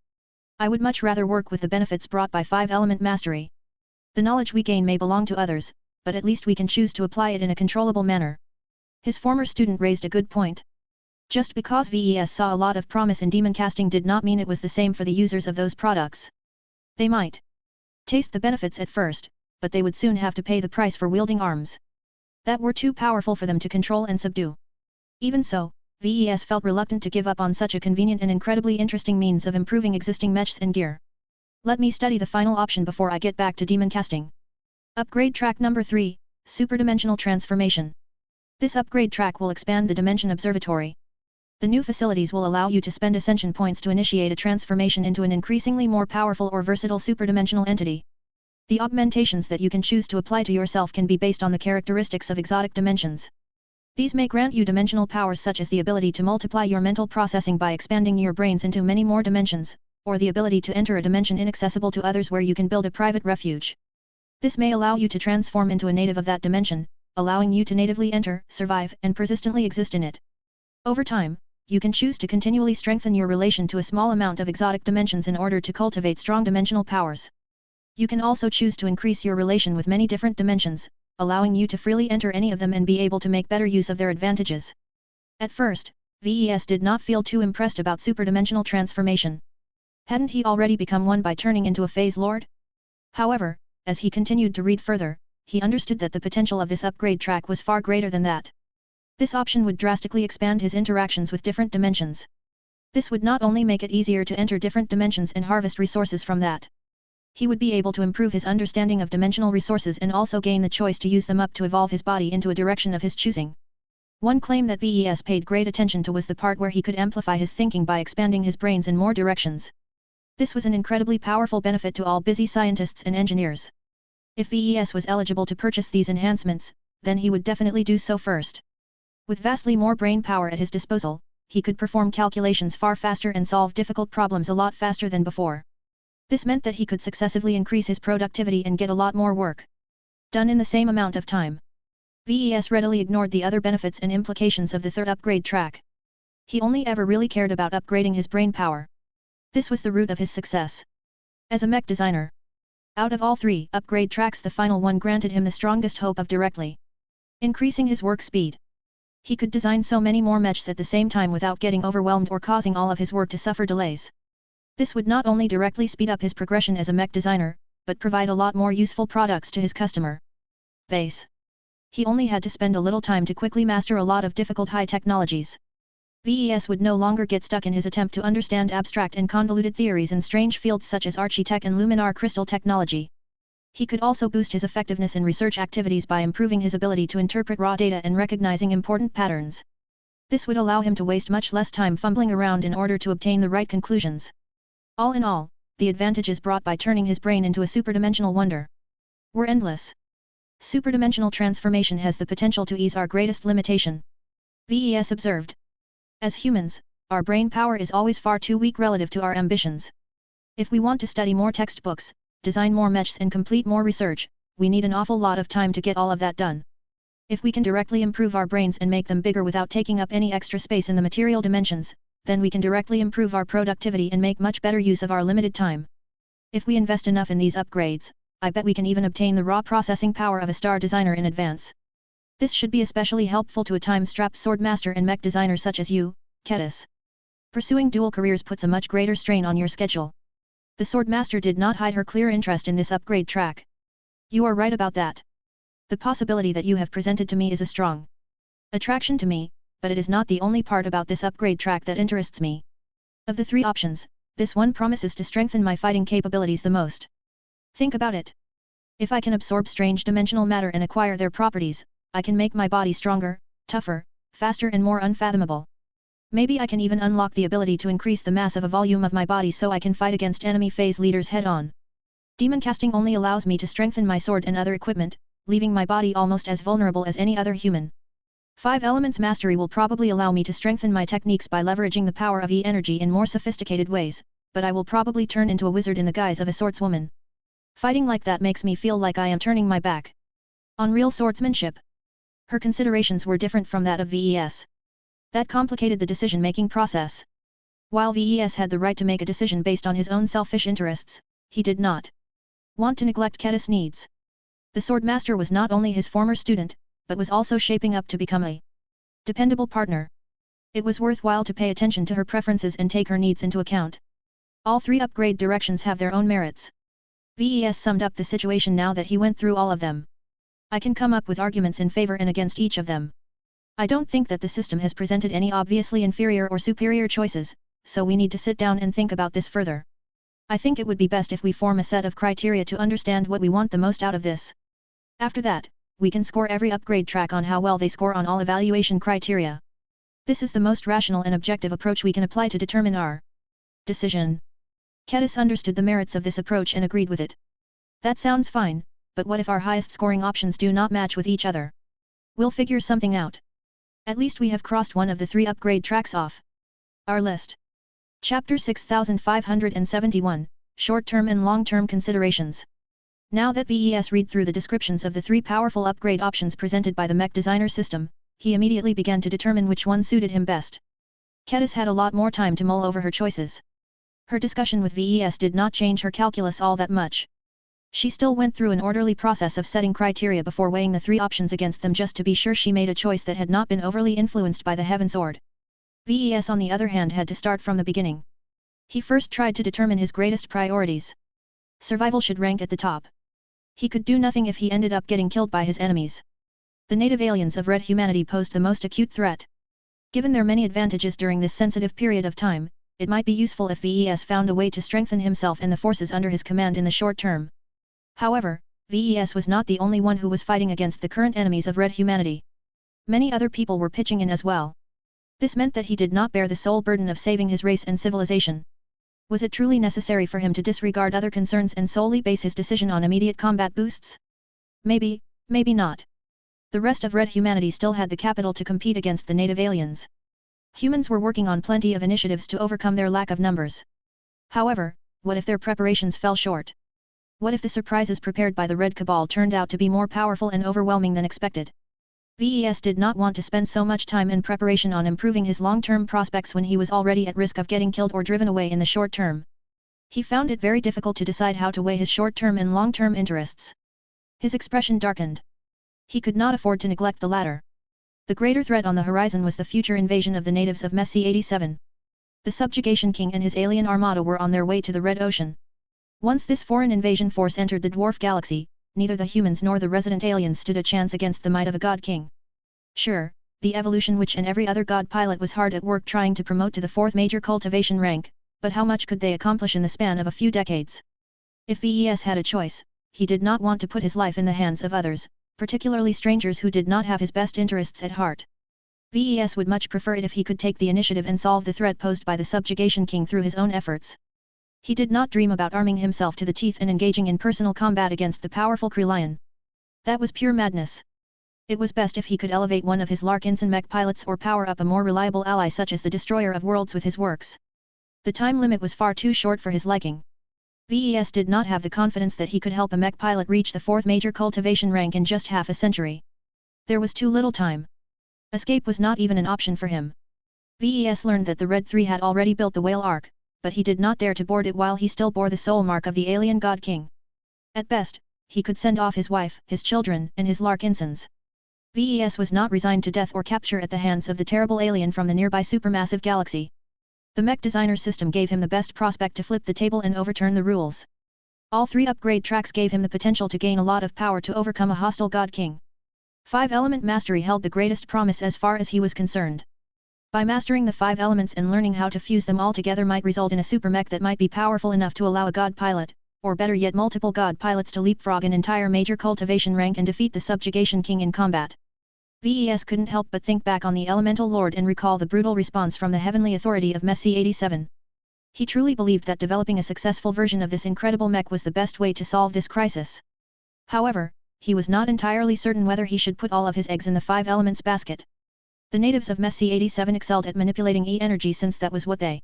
I would much rather work with the benefits brought by 5-element mastery. The knowledge we gain may belong to others, but at least we can choose to apply it in a controllable manner. His former student raised a good point. Just because Ves saw a lot of promise in demon casting did not mean it was the same for the users of those products. They might taste the benefits at first, but they would soon have to pay the price for wielding arms that were too powerful for them to control and subdue. Even so, VES felt reluctant to give up on such a convenient and incredibly interesting means of improving existing mechs and gear. Let me study the final option before I get back to demon casting. Upgrade track number 3, Superdimensional Transformation. This upgrade track will expand the Dimension Observatory. The new facilities will allow you to spend ascension points to initiate a transformation into an increasingly more powerful or versatile superdimensional entity. The augmentations that you can choose to apply to yourself can be based on the characteristics of exotic dimensions. These may grant you dimensional powers such as the ability to multiply your mental processing by expanding your brains into many more dimensions, or the ability to enter a dimension inaccessible to others where you can build a private refuge. This may allow you to transform into a native of that dimension, allowing you to natively enter, survive, and persistently exist in it. Over time, you can choose to continually strengthen your relation to a small amount of exotic dimensions in order to cultivate strong dimensional powers. You can also choose to increase your relation with many different dimensions, allowing you to freely enter any of them and be able to make better use of their advantages. At first, VES did not feel too impressed about superdimensional transformation. Hadn't he already become one by turning into a phase lord? However, as he continued to read further, he understood that the potential of this upgrade track was far greater than that. This option would drastically expand his interactions with different dimensions. This would not only make it easier to enter different dimensions and harvest resources from that. He would be able to improve his understanding of dimensional resources and also gain the choice to use them up to evolve his body into a direction of his choosing. One claim that VES paid great attention to was the part where he could amplify his thinking by expanding his brains in more directions. This was an incredibly powerful benefit to all busy scientists and engineers. If VES was eligible to purchase these enhancements, then he would definitely do so first. With vastly more brain power at his disposal, he could perform calculations far faster and solve difficult problems a lot faster than before. This meant that he could successively increase his productivity and get a lot more work done in the same amount of time. VES readily ignored the other benefits and implications of the third upgrade track. He only ever really cared about upgrading his brain power. This was the root of his success. As a mech designer, out of all 3 upgrade tracks, the final one granted him the strongest hope of directly increasing his work speed. He could design so many more mechs at the same time without getting overwhelmed or causing all of his work to suffer delays. This would not only directly speed up his progression as a mech designer, but provide a lot more useful products to his customer base. He only had to spend a little time to quickly master a lot of difficult high technologies. VES would no longer get stuck in his attempt to understand abstract and convoluted theories in strange fields such as architect and luminar crystal technology. He could also boost his effectiveness in research activities by improving his ability to interpret raw data and recognizing important patterns. This would allow him to waste much less time fumbling around in order to obtain the right conclusions. All in all, the advantages brought by turning his brain into a superdimensional wonder were endless. Superdimensional transformation has the potential to ease our greatest limitation, VES observed. As humans, our brain power is always far too weak relative to our ambitions. If we want to study more textbooks, design more mechs and complete more research, we need an awful lot of time to get all of that done. If we can directly improve our brains and make them bigger without taking up any extra space in the material dimensions, then we can directly improve our productivity and make much better use of our limited time. If we invest enough in these upgrades, I bet we can even obtain the raw processing power of a star designer in advance. This should be especially helpful to a time-strapped swordmaster and mech designer such as you, Kedis. Pursuing dual careers puts a much greater strain on your schedule. The swordmaster did not hide her clear interest in this upgrade track. You are right about that. The possibility that you have presented to me is a strong attraction to me, but it is not the only part about this upgrade track that interests me. Of the 3 options, this one promises to strengthen my fighting capabilities the most. Think about it. If I can absorb strange dimensional matter and acquire their properties, I can make my body stronger, tougher, faster and more unfathomable. Maybe I can even unlock the ability to increase the mass of a volume of my body so I can fight against enemy phase leaders head-on. Demon casting only allows me to strengthen my sword and other equipment, leaving my body almost as vulnerable as any other human. 5 Elements Mastery will probably allow me to strengthen my techniques by leveraging the power of E-energy in more sophisticated ways, but I will probably turn into a wizard in the guise of a swordswoman. Fighting like that makes me feel like I am turning my back on real swordsmanship. Her considerations were different from that of VES. That complicated the decision-making process. While VES had the right to make a decision based on his own selfish interests, he did not want to neglect Kedis' needs. The swordmaster was not only his former student, but was also shaping up to become a dependable partner. It was worthwhile to pay attention to her preferences and take her needs into account. All 3 upgrade directions have their own merits. VES summed up the situation now that he went through all of them. I can come up with arguments in favor and against each of them. I don't think that the system has presented any obviously inferior or superior choices, so we need to sit down and think about this further. I think it would be best if we form a set of criteria to understand what we want the most out of this. After that, we can score every upgrade track on how well they score on all evaluation criteria. This is the most rational and objective approach we can apply to determine our decision. Kedis understood the merits of this approach and agreed with it. That sounds fine, but what if our highest scoring options do not match with each other? We'll figure something out. At least we have crossed one of the 3 upgrade tracks off our list. Chapter 6571, Short-Term and Long-Term Considerations. Now that VES read through the descriptions of the 3 powerful upgrade options presented by the Mech designer system, he immediately began to determine which one suited him best. Kedis had a lot more time to mull over her choices. Her discussion with VES did not change her calculus all that much. She still went through an orderly process of setting criteria before weighing the 3 options against them just to be sure she made a choice that had not been overly influenced by the Heaven Sword. VES on the other hand had to start from the beginning. He first tried to determine his greatest priorities. Survival should rank at the top. He could do nothing if he ended up getting killed by his enemies. The native aliens of red humanity posed the most acute threat. Given their many advantages during this sensitive period of time, it might be useful if VES found a way to strengthen himself and the forces under his command in the short term. However, VES was not the only one who was fighting against the current enemies of red humanity. Many other people were pitching in as well. This meant that he did not bear the sole burden of saving his race and civilization. Was it truly necessary for him to disregard other concerns and solely base his decision on immediate combat boosts? Maybe, maybe not. The rest of red humanity still had the capital to compete against the native aliens. Humans were working on plenty of initiatives to overcome their lack of numbers. However, what if their preparations fell short? What if the surprises prepared by the Red Cabal turned out to be more powerful and overwhelming than expected? VES did not want to spend so much time and preparation on improving his long-term prospects when he was already at risk of getting killed or driven away in the short term. He found it very difficult to decide how to weigh his short-term and long-term interests. His expression darkened. He could not afford to neglect the latter. The greater threat on the horizon was the future invasion of the natives of Mech 87. The Subjugation King and his alien armada were on their way to the Red Ocean. Once this foreign invasion force entered the dwarf galaxy, neither the humans nor the resident aliens stood a chance against the might of a god king. Sure, the evolution witch and every other god pilot was hard at work trying to promote to the 4th major cultivation rank, but how much could they accomplish in the span of a few decades? If VES had a choice, he did not want to put his life in the hands of others, particularly strangers who did not have his best interests at heart. VES would much prefer it if he could take the initiative and solve the threat posed by the Subjugation King through his own efforts. He did not dream about arming himself to the teeth and engaging in personal combat against the powerful Krelion. That was pure madness. It was best if he could elevate one of his Larkinson mech pilots or power up a more reliable ally such as the Destroyer of Worlds with his works. The time limit was far too short for his liking. VES did not have the confidence that he could help a mech pilot reach the 4th major cultivation rank in just half a century. There was too little time. Escape was not even an option for him. VES learned that the Red 3 had already built the Whale Ark, but he did not dare to board it while he still bore the soul mark of the alien God King. At best, he could send off his wife, his children, and his Larkinsons. VES was not resigned to death or capture at the hands of the terrible alien from the nearby supermassive galaxy. The Mech designer system gave him the best prospect to flip the table and overturn the rules. All 3 upgrade tracks gave him the potential to gain a lot of power to overcome a hostile God King. 5-element mastery held the greatest promise as far as he was concerned. By mastering the 5 elements and learning how to fuse them all together might result in a super mech that might be powerful enough to allow a god pilot, or better yet multiple god pilots to leapfrog an entire major cultivation rank and defeat the Subjugation King in combat. VES couldn't help but think back on the Elemental Lord and recall the brutal response from the Heavenly Authority of Mech 87. He truly believed that developing a successful version of this incredible mech was the best way to solve this crisis. However, he was not entirely certain whether he should put all of his eggs in the 5 elements basket. The natives of Mech 87 excelled at manipulating E-energy since that was what they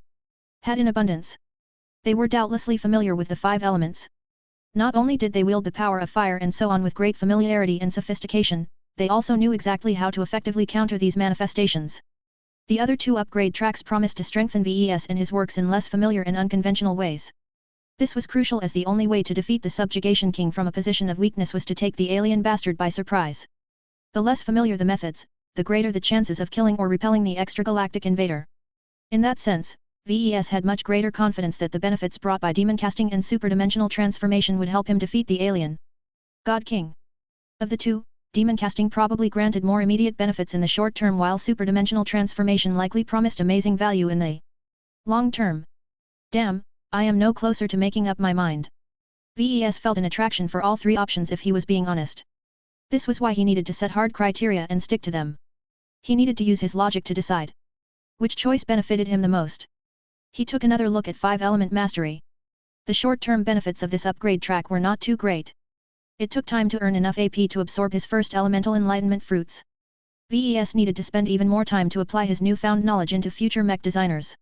had in abundance. They were doubtlessly familiar with the 5 elements. Not only did they wield the power of fire and so on with great familiarity and sophistication, they also knew exactly how to effectively counter these manifestations. The other 2 upgrade tracks promised to strengthen VES and his works in less familiar and unconventional ways. This was crucial as the only way to defeat the Subjugation King from a position of weakness was to take the alien bastard by surprise. The less familiar the methods, the greater the chances of killing or repelling the extragalactic invader. In that sense, VES had much greater confidence that the benefits brought by demon casting and superdimensional transformation would help him defeat the alien God King. Of the two, demon casting probably granted more immediate benefits in the short term while superdimensional transformation likely promised amazing value in the long term. Damn, I am no closer to making up my mind. VES felt an attraction for all three options if he was being honest. This was why he needed to set hard criteria and stick to them. He needed to use his logic to decide which choice benefited him the most. He took another look at 5-element mastery. The short-term benefits of this upgrade track were not too great. It took time to earn enough AP to absorb his first elemental enlightenment fruits. VES needed to spend even more time to apply his newfound knowledge into future mech designers.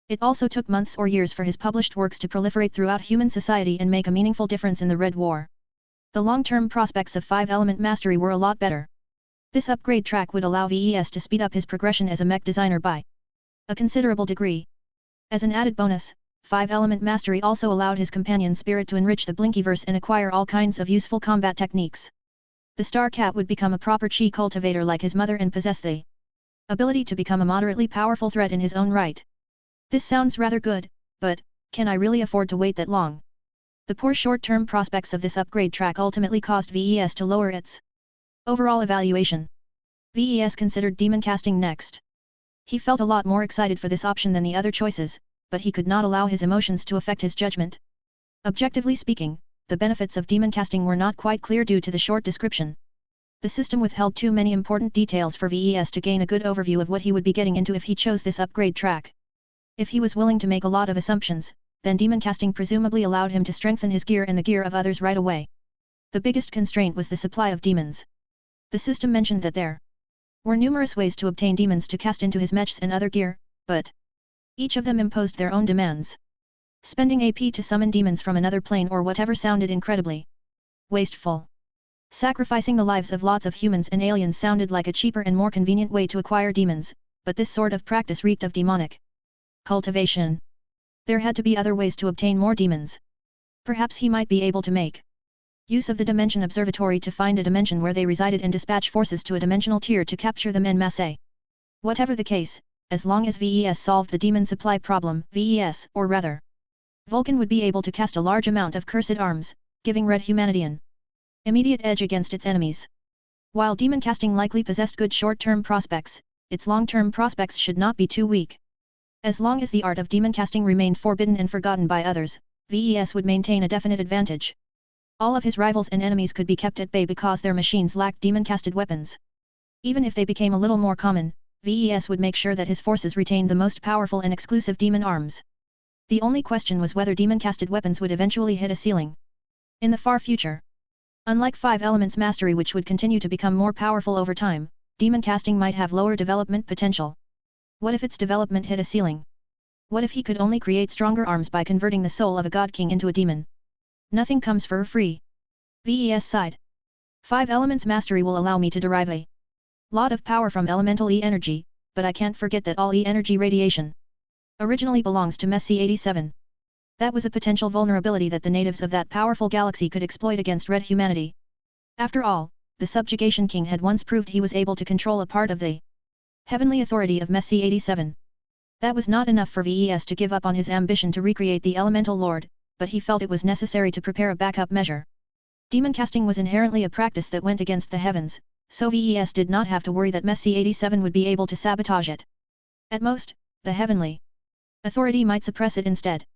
It also took months or years for his published works to proliferate throughout human society and make a meaningful difference in the Red War. The long-term prospects of 5-element mastery were a lot better. This upgrade track would allow VES to speed up his progression as a mech designer by a considerable degree. As an added bonus, 5-element mastery also allowed his companion Spirit to enrich the Blinkyverse and acquire all kinds of useful combat techniques. The Star Cat would become a proper chi cultivator like his mother and possess the ability to become a moderately powerful threat in his own right. This sounds rather good, but can I really afford to wait that long? The poor short-term prospects of this upgrade track ultimately caused VES to lower its overall evaluation. VES considered demon casting next. He felt a lot more excited for this option than the other choices, but he could not allow his emotions to affect his judgment. Objectively speaking, the benefits of demon casting were not quite clear due to the short description. The system withheld too many important details for VES to gain a good overview of what he would be getting into if he chose this upgrade track. If he was willing to make a lot of assumptions, then demon casting presumably allowed him to strengthen his gear and the gear of others right away. The biggest constraint was the supply of demons. The system mentioned that there were numerous ways to obtain demons to cast into his mechs and other gear, but each of them imposed their own demands. Spending AP to summon demons from another plane or whatever sounded incredibly wasteful. Sacrificing the lives of lots of humans and aliens sounded like a cheaper and more convenient way to acquire demons, but this sort of practice reeked of demonic cultivation. There had to be other ways to obtain more demons. Perhaps he might be able to make use of the Dimension Observatory to find a dimension where they resided and dispatch forces to a dimensional tier to capture them en masse. Whatever the case, as long as VES solved the demon supply problem, VES, or rather, Vulcan would be able to cast a large amount of cursed arms, giving Red Humanity an immediate edge against its enemies. While demon casting likely possessed good short-term prospects, its long-term prospects should not be too weak. As long as the art of demon casting remained forbidden and forgotten by others, VES would maintain a definite advantage. All of his rivals and enemies could be kept at bay because their machines lacked demon-casted weapons. Even if they became a little more common, VES would make sure that his forces retained the most powerful and exclusive demon arms. The only question was whether demon-casted weapons would eventually hit a ceiling in the far future. Unlike 5 Elements Mastery, which would continue to become more powerful over time, demon casting might have lower development potential. What if its development hit a ceiling? What if he could only create stronger arms by converting the soul of a god king into a demon? Nothing comes for free. VES sighed. 5 Elements Mastery will allow me to derive a lot of power from elemental E-energy, but I can't forget that all E-energy radiation originally belongs to Mech 87. That was a potential vulnerability that the natives of that powerful galaxy could exploit against Red Humanity. After all, the Subjugation King had once proved he was able to control a part of the heavenly authority of Mech 87. That was not enough for VES to give up on his ambition to recreate the Elemental Lord, but he felt it was necessary to prepare a backup measure. Demon casting was inherently a practice that went against the heavens, so VES did not have to worry that Mech 87 would be able to sabotage it. At most, the heavenly authority might suppress it instead.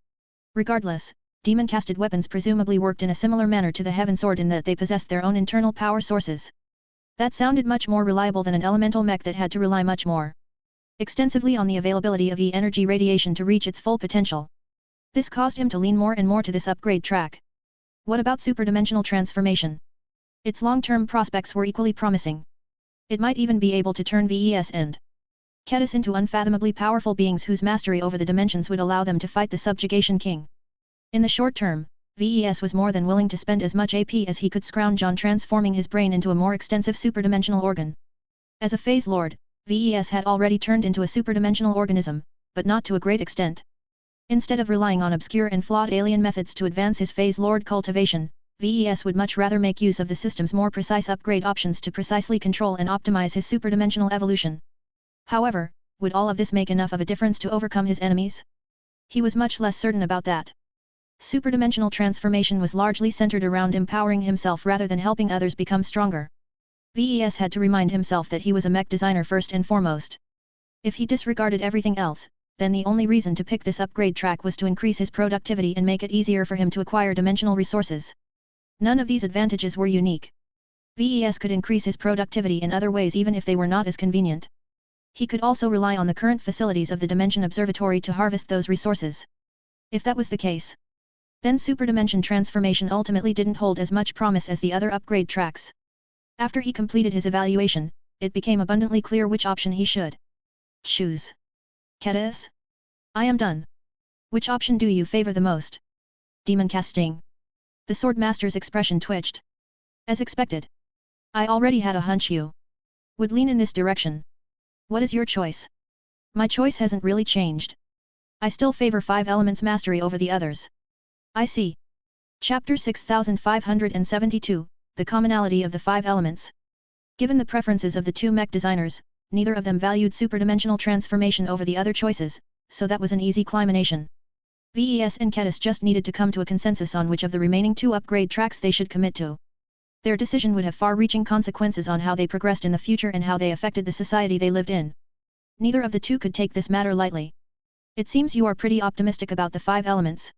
Regardless, demon-casted weapons presumably worked in a similar manner to the Heaven Sword in that they possessed their own internal power sources. That sounded much more reliable than an elemental mech that had to rely much more extensively on the availability of E-energy radiation to reach its full potential. This caused him to lean more and more to this upgrade track. What about superdimensional transformation? Its long-term prospects were equally promising. It might even be able to turn VES and Ketis into unfathomably powerful beings whose mastery over the dimensions would allow them to fight the Subjugation King. In the short term, VES was more than willing to spend as much AP as he could scrounge on transforming his brain into a more extensive superdimensional organ. As a Phase Lord, VES had already turned into a superdimensional organism, but not to a great extent. Instead of relying on obscure and flawed alien methods to advance his Phase Lord cultivation, VES would much rather make use of the system's more precise upgrade options to precisely control and optimize his superdimensional evolution. However, would all of this make enough of a difference to overcome his enemies? He was much less certain about that. Superdimensional transformation was largely centered around empowering himself rather than helping others become stronger. VES had to remind himself that he was a mech designer first and foremost. If he disregarded everything else, then the only reason to pick this upgrade track was to increase his productivity and make it easier for him to acquire dimensional resources. None of these advantages were unique. VES could increase his productivity in other ways even if they were not as convenient. He could also rely on the current facilities of the Dimension Observatory to harvest those resources. If that was the case, then superdimension transformation ultimately didn't hold as much promise as the other upgrade tracks. After he completed his evaluation, it became abundantly clear which option he should choose. Ketis? I am done. Which option do you favor the most? Demon casting. The Swordmaster's expression twitched. As expected. I already had a hunch you would lean in this direction. What is your choice? My choice hasn't really changed. I still favor 5 elements mastery over the others. I see. Chapter 6572, The Commonality of the 5 Elements. Given the preferences of the two mech designers, neither of them valued superdimensional transformation over the other choices, so that was an easy elimination. VES and Ketis just needed to come to a consensus on which of the remaining 2 upgrade tracks they should commit to. Their decision would have far-reaching consequences on how they progressed in the future and how they affected the society they lived in. Neither of the two could take this matter lightly. It seems you are pretty optimistic about the 5 elements.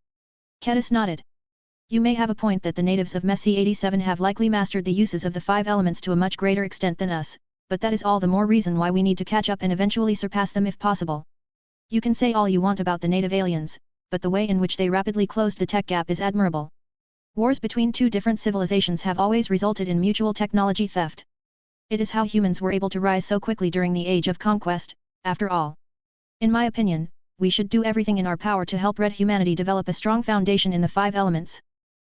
Ketis nodded. You may have a point that the natives of Mech 87 have likely mastered the uses of the 5 elements to a much greater extent than us, but that is all the more reason why we need to catch up and eventually surpass them if possible. You can say all you want about the native aliens, but the way in which they rapidly closed the tech gap is admirable. Wars between 2 different civilizations have always resulted in mutual technology theft. It is how humans were able to rise so quickly during the Age of Conquest, after all. In my opinion, we should do everything in our power to help red humanity develop a strong foundation in the 5 elements.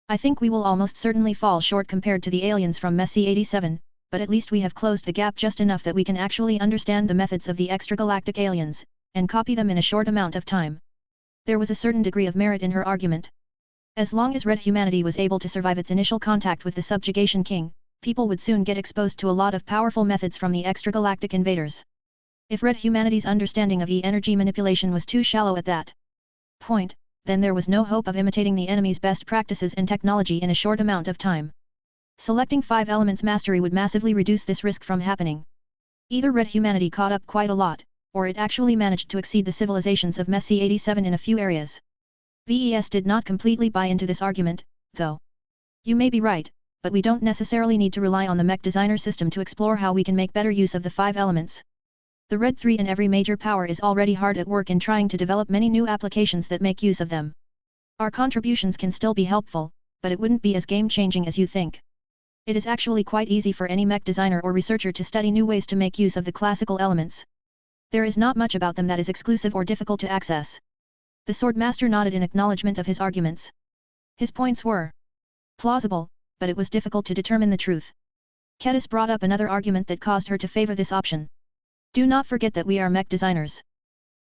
I think we will almost certainly fall short compared to the aliens from Mech 87, but at least we have closed the gap just enough that we can actually understand the methods of the extragalactic aliens, and copy them in a short amount of time. There was a certain degree of merit in her argument. As long as red humanity was able to survive its initial contact with the subjugation king, people would soon get exposed to a lot of powerful methods from the extragalactic invaders. If red humanity's understanding of E-energy manipulation was too shallow at that point, then there was no hope of imitating the enemy's best practices and technology in a short amount of time. Selecting 5 elements mastery would massively reduce this risk from happening. Either red humanity caught up quite a lot, or it actually managed to exceed the civilizations of Mech 87 in a few areas. VES did not completely buy into this argument, though. You may be right, but we don't necessarily need to rely on the mech designer system to explore how we can make better use of the 5 elements. The Red 3 and every major power is already hard at work in trying to develop many new applications that make use of them. Our contributions can still be helpful, but it wouldn't be as game-changing as you think. It is actually quite easy for any mech designer or researcher to study new ways to make use of the classical elements. There is not much about them that is exclusive or difficult to access. The Swordmaster nodded in acknowledgement of his arguments. His points were plausible, but it was difficult to determine the truth. Ketis brought up another argument that caused her to favor this option. Do not forget that we are mech designers.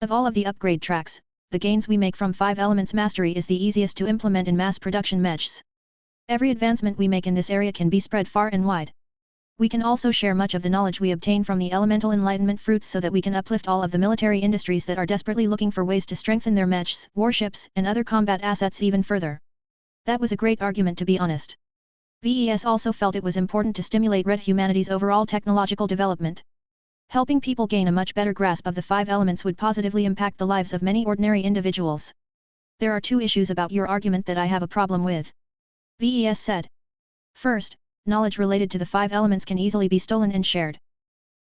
Of all of the upgrade tracks, the gains we make from 5 elements mastery is the easiest to implement in mass production mechs. Every advancement we make in this area can be spread far and wide. We can also share much of the knowledge we obtain from the elemental enlightenment fruits so that we can uplift all of the military industries that are desperately looking for ways to strengthen their mechs, warships, and other combat assets even further. That was a great argument, to be honest. VES also felt it was important to stimulate red humanity's overall technological development. Helping people gain a much better grasp of the 5 elements would positively impact the lives of many ordinary individuals. There are 2 issues about your argument that I have a problem with. VES said. First, knowledge related to the 5 elements can easily be stolen and shared.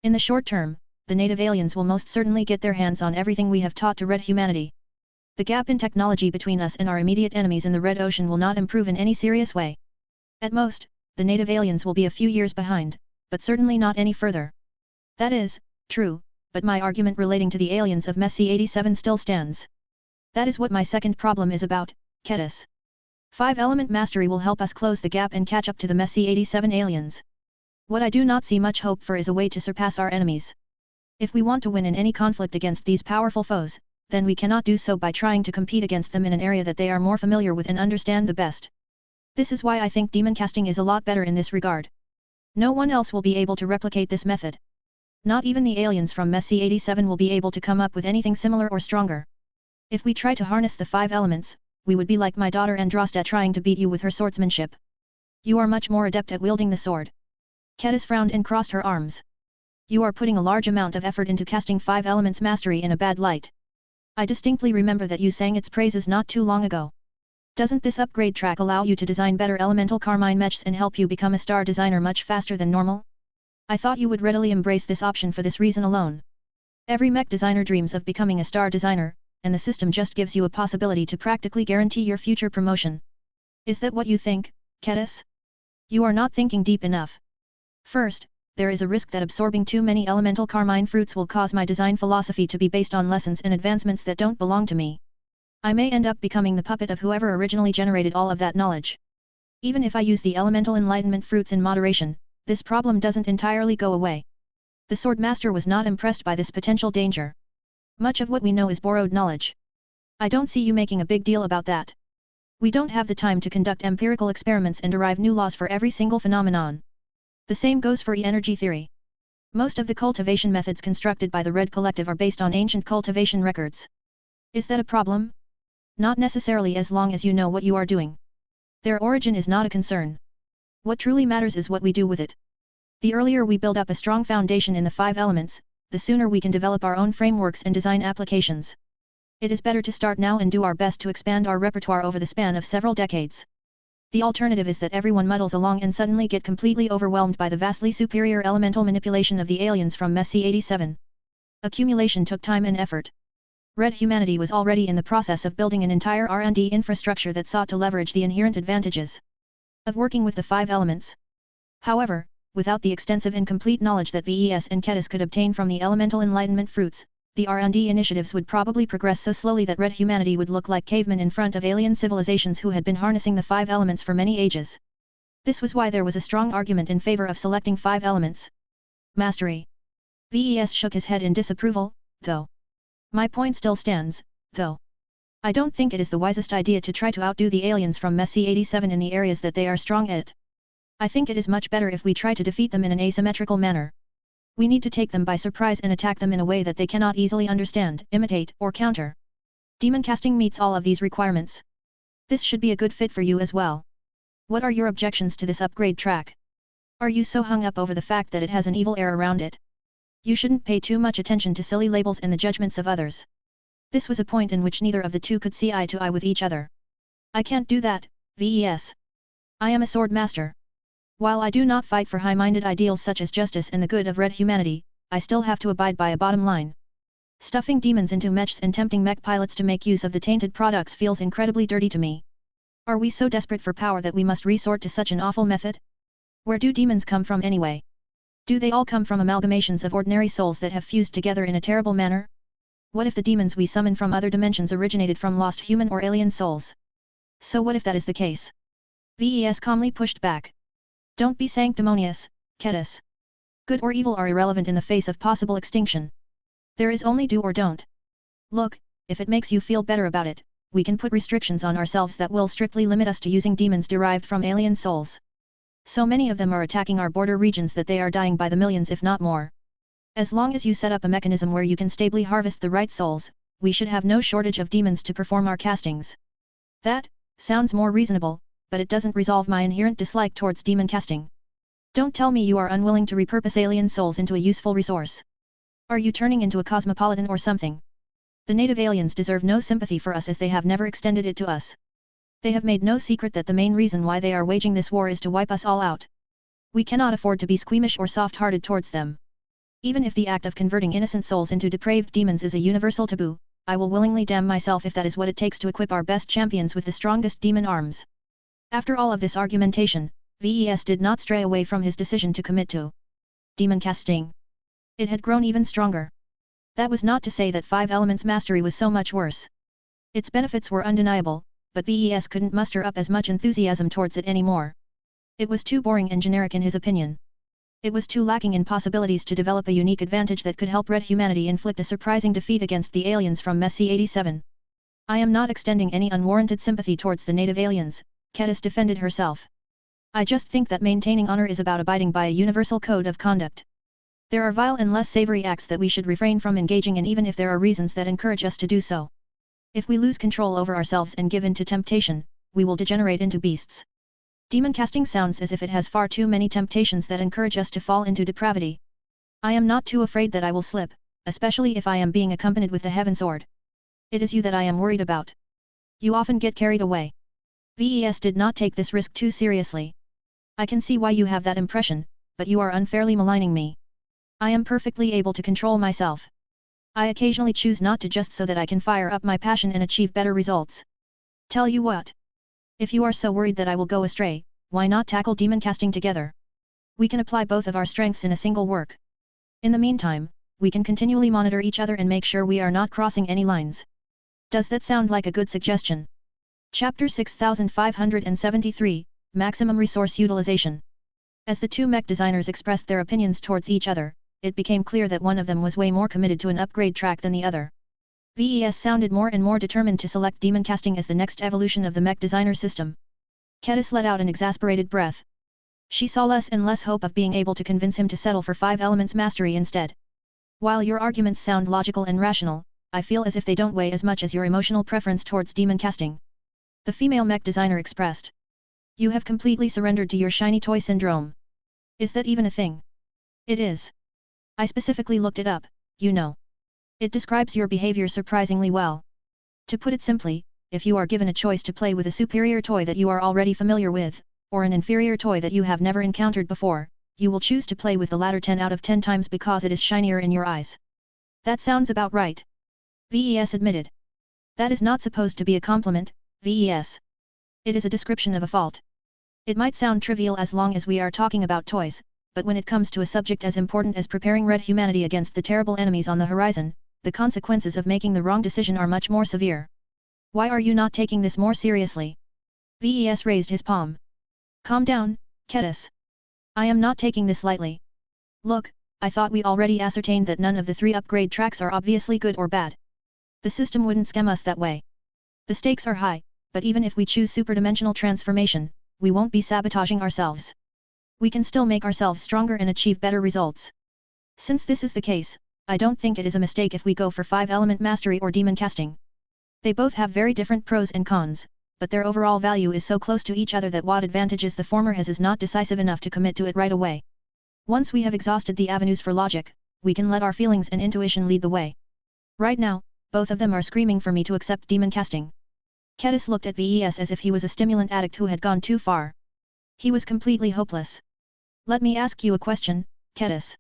In the short term, the native aliens will most certainly get their hands on everything we have taught to red humanity. The gap in technology between us and our immediate enemies in the Red Ocean will not improve in any serious way. At most, the native aliens will be a few years behind, but certainly not any further. That is true, but my argument relating to the aliens of Mech 87 still stands. That is what my second problem is about, Ketis. 5-element mastery will help us close the gap and catch up to the Mech 87 aliens. What I do not see much hope for is a way to surpass our enemies. If we want to win in any conflict against these powerful foes, then we cannot do so by trying to compete against them in an area that they are more familiar with and understand the best. This is why I think demon casting is a lot better in this regard. No one else will be able to replicate this method. Not even the aliens from Mech 87 will be able to come up with anything similar or stronger. If we try to harness the 5 elements, we would be like my daughter Androsta trying to beat you with her swordsmanship. You are much more adept at wielding the sword. Kedis frowned and crossed her arms. You are putting a large amount of effort into casting 5 elements mastery in a bad light. I distinctly remember that you sang its praises not too long ago. Doesn't this upgrade track allow you to design better elemental carmine mechs and help you become a star designer much faster than normal? I thought you would readily embrace this option for this reason alone. Every mech designer dreams of becoming a star designer, and the system just gives you a possibility to practically guarantee your future promotion. Is that what you think, Kedis? You are not thinking deep enough. First, there is a risk that absorbing too many elemental carmine fruits will cause my design philosophy to be based on lessons and advancements that don't belong to me. I may end up becoming the puppet of whoever originally generated all of that knowledge. Even if I use the elemental enlightenment fruits in moderation, this problem doesn't entirely go away. The Swordmaster was not impressed by this potential danger. Much of what we know is borrowed knowledge. I don't see you making a big deal about that. We don't have the time to conduct empirical experiments and derive new laws for every single phenomenon. The same goes for E-energy theory. Most of the cultivation methods constructed by the Red Collective are based on ancient cultivation records. Is that a problem? Not necessarily as long as you know what you are doing. Their origin is not a concern. What truly matters is what we do with it. The earlier we build up a strong foundation in the 5 elements, the sooner we can develop our own frameworks and design applications. It is better to start now and do our best to expand our repertoire over the span of several decades. The alternative is that everyone muddles along and suddenly get completely overwhelmed by the vastly superior elemental manipulation of the aliens from Mech 87. Accumulation took time and effort. Red humanity was already in the process of building an entire R&D infrastructure that sought to leverage the inherent advantages of working with the 5 elements. However, without the extensive and complete knowledge that VES and Kedis could obtain from the elemental enlightenment fruits, the R&D initiatives would probably progress so slowly that red humanity would look like cavemen in front of alien civilizations who had been harnessing the 5 elements for many ages. This was why there was a strong argument in favor of selecting 5 elements. Mastery. VES shook his head in disapproval, though. My point still stands, though. I don't think it is the wisest idea to try to outdo the aliens from Mech 87 in the areas that they are strong at. I think it is much better if we try to defeat them in an asymmetrical manner. We need to take them by surprise and attack them in a way that they cannot easily understand, imitate, or counter. Demon casting meets all of these requirements. This should be a good fit for you as well. What are your objections to this upgrade track? Are you so hung up over the fact that it has an evil air around it? You shouldn't pay too much attention to silly labels and the judgments of others. This was a point in which neither of the two could see eye to eye with each other. I can't do that, VES. I am a sword master. While I do not fight for high-minded ideals such as justice and the good of red humanity, I still have to abide by a bottom line. Stuffing demons into mechs and tempting mech pilots to make use of the tainted products feels incredibly dirty to me. Are we so desperate for power that we must resort to such an awful method? Where do demons come from anyway? Do they all come from amalgamations of ordinary souls that have fused together in a terrible manner? What if the demons we summon from other dimensions originated from lost human or alien souls? So what if that is the case? VES calmly pushed back. Don't be sanctimonious, Kedis. Good or evil are irrelevant in the face of possible extinction. There is only do or don't. Look, if it makes you feel better about it, we can put restrictions on ourselves that will strictly limit us to using demons derived from alien souls. So many of them are attacking our border regions that they are dying by the millions if not more. As long as you set up a mechanism where you can stably harvest the right souls, we should have no shortage of demons to perform our castings. That sounds more reasonable, but it doesn't resolve my inherent dislike towards demon casting. Don't tell me you are unwilling to repurpose alien souls into a useful resource. Are you turning into a cosmopolitan or something? The native aliens deserve no sympathy for us as they have never extended it to us. They have made no secret that the main reason why they are waging this war is to wipe us all out. We cannot afford to be squeamish or soft-hearted towards them. Even if the act of converting innocent souls into depraved demons is a universal taboo, I will willingly damn myself if that is what it takes to equip our best champions with the strongest demon arms. After all of this argumentation, VES did not stray away from his decision to commit to demon casting. It had grown even stronger. That was not to say that 5 elements mastery was so much worse. Its benefits were undeniable, but VES couldn't muster up as much enthusiasm towards it anymore. It was too boring and generic in his opinion. It was too lacking in possibilities to develop a unique advantage that could help red humanity inflict a surprising defeat against the aliens from Mech 87. I am not extending any unwarranted sympathy towards the native aliens, Kedis defended herself. I just think that maintaining honor is about abiding by a universal code of conduct. There are vile and less savory acts that we should refrain from engaging in even if there are reasons that encourage us to do so. If we lose control over ourselves and give in to temptation, we will degenerate into beasts. Demon casting sounds as if it has far too many temptations that encourage us to fall into depravity. I am not too afraid that I will slip, especially if I am being accompanied with the heaven sword. It is you that I am worried about. You often get carried away. VES did not take this risk too seriously. I can see why you have that impression, but you are unfairly maligning me. I am perfectly able to control myself. I occasionally choose not to just so that I can fire up my passion and achieve better results. Tell you what. If you are so worried that I will go astray, why not tackle demon casting together? We can apply both of our strengths in a single work. In the meantime, we can continually monitor each other and make sure we are not crossing any lines. Does that sound like a good suggestion? Chapter 6573, Maximum Resource Utilization. As the two mech designers expressed their opinions towards each other, it became clear that one of them was way more committed to an upgrade track than the other. VES sounded more and more determined to select demon casting as the next evolution of the mech designer system. Kedis let out an exasperated breath. She saw less and less hope of being able to convince him to settle for 5 elements mastery instead. While your arguments sound logical and rational, I feel as if they don't weigh as much as your emotional preference towards demon casting. The female mech designer expressed. You have completely surrendered to your shiny toy syndrome. Is that even a thing? It is. I specifically looked it up, you know. It describes your behavior surprisingly well. To put it simply, if you are given a choice to play with a superior toy that you are already familiar with, or an inferior toy that you have never encountered before, you will choose to play with the latter 10 out of 10 times because it is shinier in your eyes. That sounds about right. VES admitted. That is not supposed to be a compliment, VES. It is a description of a fault. It might sound trivial as long as we are talking about toys, but when it comes to a subject as important as preparing red humanity against the terrible enemies on the horizon, the consequences of making the wrong decision are much more severe. Why are you not taking this more seriously? VES raised his palm. Calm down, Kedis. I am not taking this lightly. Look, I thought we already ascertained that none of the 3 upgrade tracks are obviously good or bad. The system wouldn't scam us that way. The stakes are high, but even if we choose superdimensional transformation, we won't be sabotaging ourselves. We can still make ourselves stronger and achieve better results. Since this is the case, I don't think it is a mistake if we go for 5-element mastery or demon casting. They both have very different pros and cons, but their overall value is so close to each other that what advantages the former has is not decisive enough to commit to it right away. Once we have exhausted the avenues for logic, we can let our feelings and intuition lead the way. Right now, both of them are screaming for me to accept demon casting. Kedis looked at VES as if he was a stimulant addict who had gone too far. He was completely hopeless. Let me ask you a question, Kedis.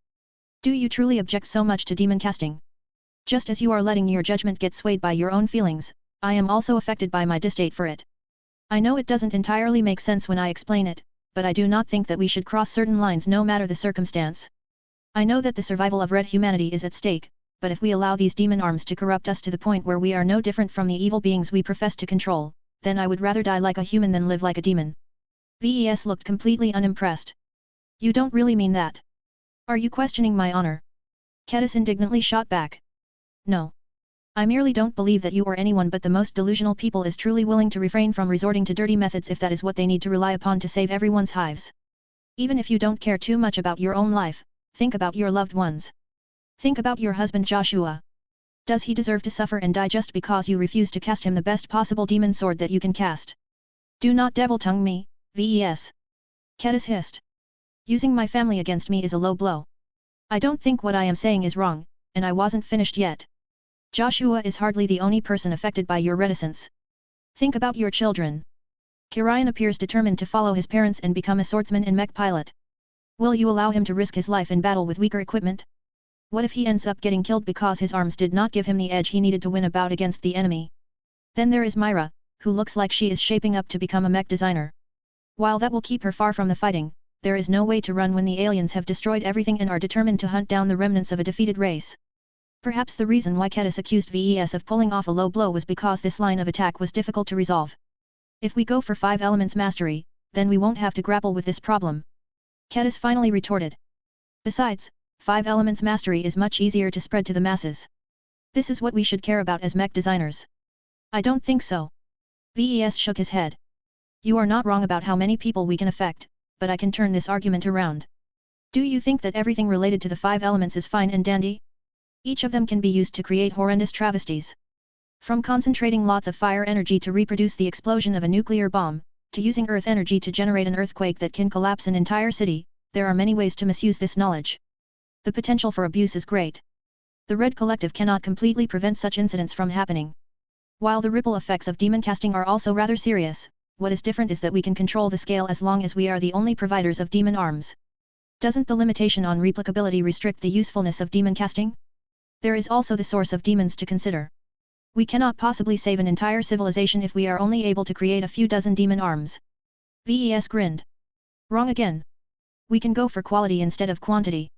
Do you truly object so much to demon casting? Just as you are letting your judgment get swayed by your own feelings, I am also affected by my distaste for it. I know it doesn't entirely make sense when I explain it, but I do not think that we should cross certain lines no matter the circumstance. I know that the survival of red humanity is at stake, but if we allow these demon arms to corrupt us to the point where we are no different from the evil beings we profess to control, then I would rather die like a human than live like a demon. VES looked completely unimpressed. You don't really mean that. Are you questioning my honor? Kedis indignantly shot back. No. I merely don't believe that you or anyone but the most delusional people is truly willing to refrain from resorting to dirty methods if that is what they need to rely upon to save everyone's hives. Even if you don't care too much about your own life, think about your loved ones. Think about your husband Joshua. Does he deserve to suffer and die just because you refuse to cast him the best possible demon sword that you can cast? Do not devil-tongue me, VES. Kedis hissed. Using my family against me is a low blow. I don't think what I am saying is wrong, and I wasn't finished yet. Joshua is hardly the only person affected by your reticence. Think about your children. Kirian appears determined to follow his parents and become a swordsman and mech pilot. Will you allow him to risk his life in battle with weaker equipment? What if he ends up getting killed because his arms did not give him the edge he needed to win a bout against the enemy? Then there is Myra, who looks like she is shaping up to become a mech designer. While that will keep her far from the fighting, there is no way to run when the aliens have destroyed everything and are determined to hunt down the remnants of a defeated race. Perhaps the reason why Kedis accused VES of pulling off a low blow was because this line of attack was difficult to resolve. If we go for 5 elements mastery, then we won't have to grapple with this problem. Kedis finally retorted. Besides, 5 elements mastery is much easier to spread to the masses. This is what we should care about as mech designers. I don't think so. VES shook his head. You are not wrong about how many people we can affect, but I can turn this argument around. Do you think that everything related to the 5 elements is fine and dandy? Each of them can be used to create horrendous travesties. From concentrating lots of fire energy to reproduce the explosion of a nuclear bomb, to using earth energy to generate an earthquake that can collapse an entire city, there are many ways to misuse this knowledge. The potential for abuse is great. The Red Collective cannot completely prevent such incidents from happening. While the ripple effects of demon casting are also rather serious, what is different is that we can control the scale as long as we are the only providers of demon arms. Doesn't the limitation on replicability restrict the usefulness of demon casting? There is also the source of demons to consider. We cannot possibly save an entire civilization if we are only able to create a few dozen demon arms. VES grinned. Wrong again. We can go for quality instead of quantity.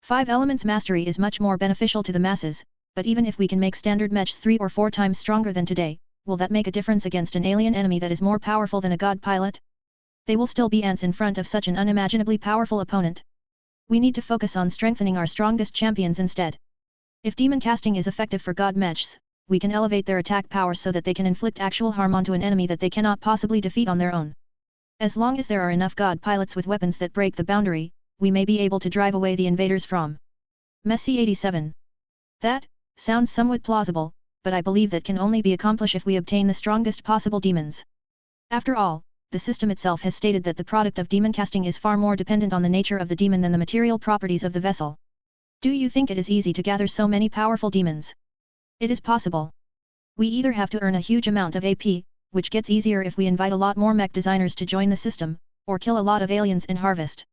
5 elements mastery is much more beneficial to the masses, but even if we can make standard mechs 3 or 4 times stronger than today, will that make a difference against an alien enemy that is more powerful than a god pilot? They will still be ants in front of such an unimaginably powerful opponent. We need to focus on strengthening our strongest champions instead. If demon casting is effective for god mechs, we can elevate their attack power so that they can inflict actual harm onto an enemy that they cannot possibly defeat on their own. As long as there are enough god pilots with weapons that break the boundary, we may be able to drive away the invaders from Messi 87. That sounds somewhat plausible, but I believe that can only be accomplished if we obtain the strongest possible demons. After all, the system itself has stated that the product of demon casting is far more dependent on the nature of the demon than the material properties of the vessel. Do you think it is easy to gather so many powerful demons? It is possible. We either have to earn a huge amount of AP, which gets easier if we invite a lot more mech designers to join the system, or kill a lot of aliens and harvest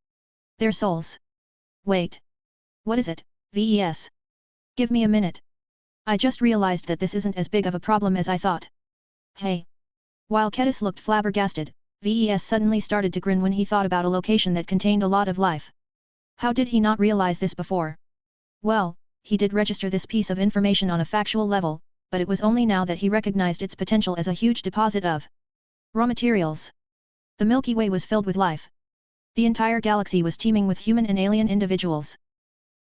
their souls. Wait. What is it, VES? Give me a minute. I just realized that this isn't as big of a problem as I thought. Hey. While Kedis looked flabbergasted, VES suddenly started to grin when he thought about a location that contained a lot of life. How did he not realize this before? Well, he did register this piece of information on a factual level, but it was only now that he recognized its potential as a huge deposit of raw materials. The Milky Way was filled with life. The entire galaxy was teeming with human and alien individuals.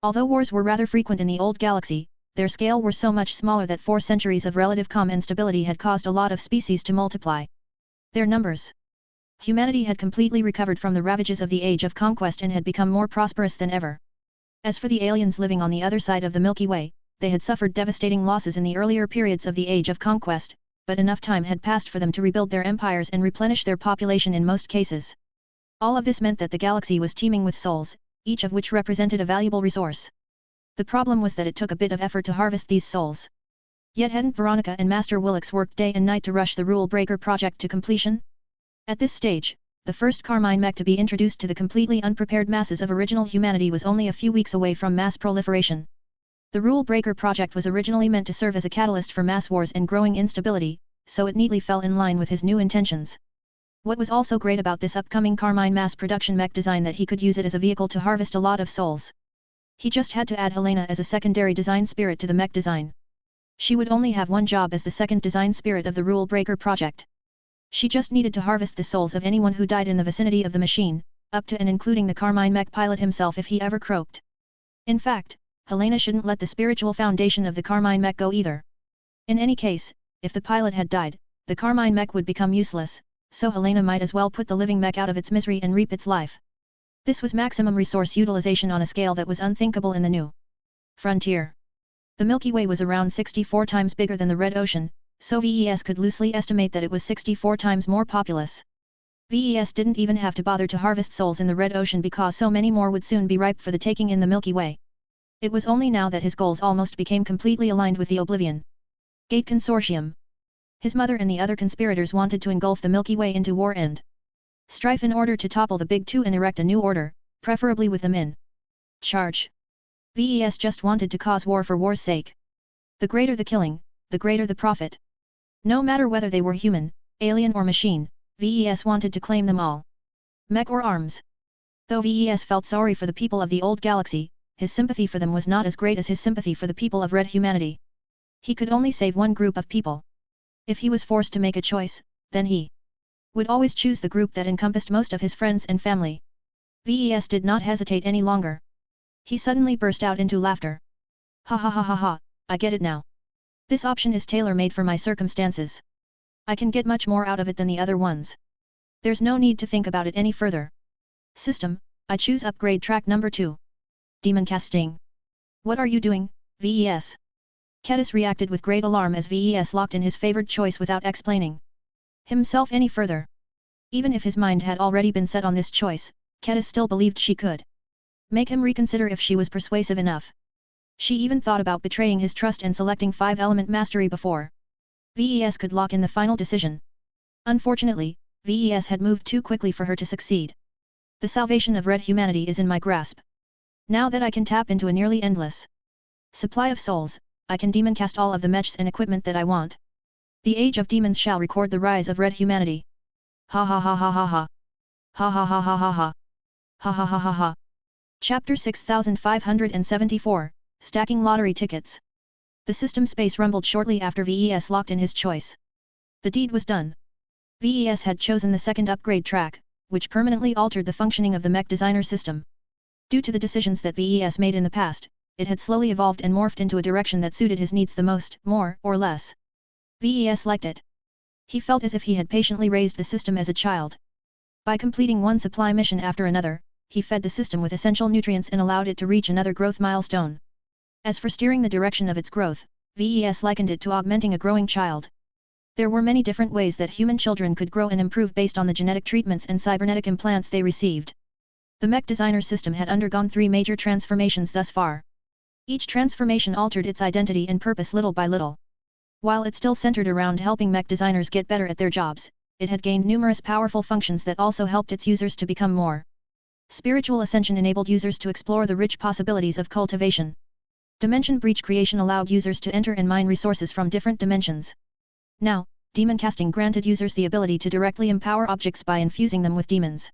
Although wars were rather frequent in the old galaxy, their scale were so much smaller that 4 centuries of relative calm and stability had caused a lot of species to multiply their numbers. Humanity had completely recovered from the ravages of the Age of Conquest and had become more prosperous than ever. As for the aliens living on the other side of the Milky Way, they had suffered devastating losses in the earlier periods of the Age of Conquest, but enough time had passed for them to rebuild their empires and replenish their population in most cases. All of this meant that the galaxy was teeming with souls, each of which represented a valuable resource. The problem was that it took a bit of effort to harvest these souls. Yet hadn't Veronica and Master Willix worked day and night to rush the Rule Breaker project to completion? At this stage, the first Carmine mech to be introduced to the completely unprepared masses of original humanity was only a few weeks away from mass proliferation. The Rule Breaker project was originally meant to serve as a catalyst for mass wars and growing instability, so it neatly fell in line with his new intentions. What was also great about this upcoming Carmine mass production mech design that he could use it as a vehicle to harvest a lot of souls. He just had to add Helena as a secondary design spirit to the mech design. She would only have one job as the second design spirit of the Rule Breaker project. She just needed to harvest the souls of anyone who died in the vicinity of the machine, up to and including the Carmine mech pilot himself if he ever croaked. In fact, Helena shouldn't let the spiritual foundation of the Carmine mech go either. In any case, if the pilot had died, the Carmine mech would become useless, so Helena might as well put the living mech out of its misery and reap its life. This was maximum resource utilization on a scale that was unthinkable in the new frontier. The Milky Way was around 64 times bigger than the Red Ocean, so VES could loosely estimate that it was 64 times more populous. VES didn't even have to bother to harvest souls in the Red Ocean because so many more would soon be ripe for the taking in the Milky Way. It was only now that his goals almost became completely aligned with the Oblivion Gate Consortium. His mother and the other conspirators wanted to engulf the Milky Way into war and strife in order to topple the Big Two and erect a new order, preferably with them in charge. VES just wanted to cause war for war's sake. The greater the killing, the greater the profit. No matter whether they were human, alien or machine, VES wanted to claim them all. Mech or arms. Though VES felt sorry for the people of the old galaxy, his sympathy for them was not as great as his sympathy for the people of Red humanity. He could only save one group of people. If he was forced to make a choice, then he would always choose the group that encompassed most of his friends and family. VES did not hesitate any longer. He suddenly burst out into laughter. Ha ha ha ha ha, I get it now. This option is tailor-made for my circumstances. I can get much more out of it than the other ones. There's no need to think about it any further. System, I choose upgrade track number 2. Demon casting. What are you doing, VES? Kedis reacted with great alarm as Ves locked in his favored choice without explaining himself any further. Even if his mind had already been set on this choice, Kedis still believed she could make him reconsider if she was persuasive enough. She even thought about betraying his trust and selecting 5-element mastery before Ves could lock in the final decision. Unfortunately, Ves had moved too quickly for her to succeed. The salvation of red humanity is in my grasp. Now that I can tap into a nearly endless supply of souls, I can demon cast all of the mechs and equipment that I want. The age of demons shall record the rise of red humanity. Ha ha ha ha ha ha. Ha ha ha ha ha ha. Ha ha ha ha ha. Chapter 6574, Stacking Lottery Tickets. The system space rumbled shortly after Ves locked in his choice. The deed was done. Ves had chosen the second upgrade track, which permanently altered the functioning of the mech designer system. Due to the decisions that Ves made in the past, it had slowly evolved and morphed into a direction that suited his needs the most, more or less. Ves liked it. He felt as if he had patiently raised the system as a child. By completing one supply mission after another, he fed the system with essential nutrients and allowed it to reach another growth milestone. As for steering the direction of its growth, Ves likened it to augmenting a growing child. There were many different ways that human children could grow and improve based on the genetic treatments and cybernetic implants they received. The mech designer system had undergone 3 major transformations thus far. Each transformation altered its identity and purpose little by little. While it still centered around helping mech designers get better at their jobs, it had gained numerous powerful functions that also helped its users to become more. Spiritual ascension enabled users to explore the rich possibilities of cultivation. Dimension breach creation allowed users to enter and mine resources from different dimensions. Now, demon casting granted users the ability to directly empower objects by infusing them with demons.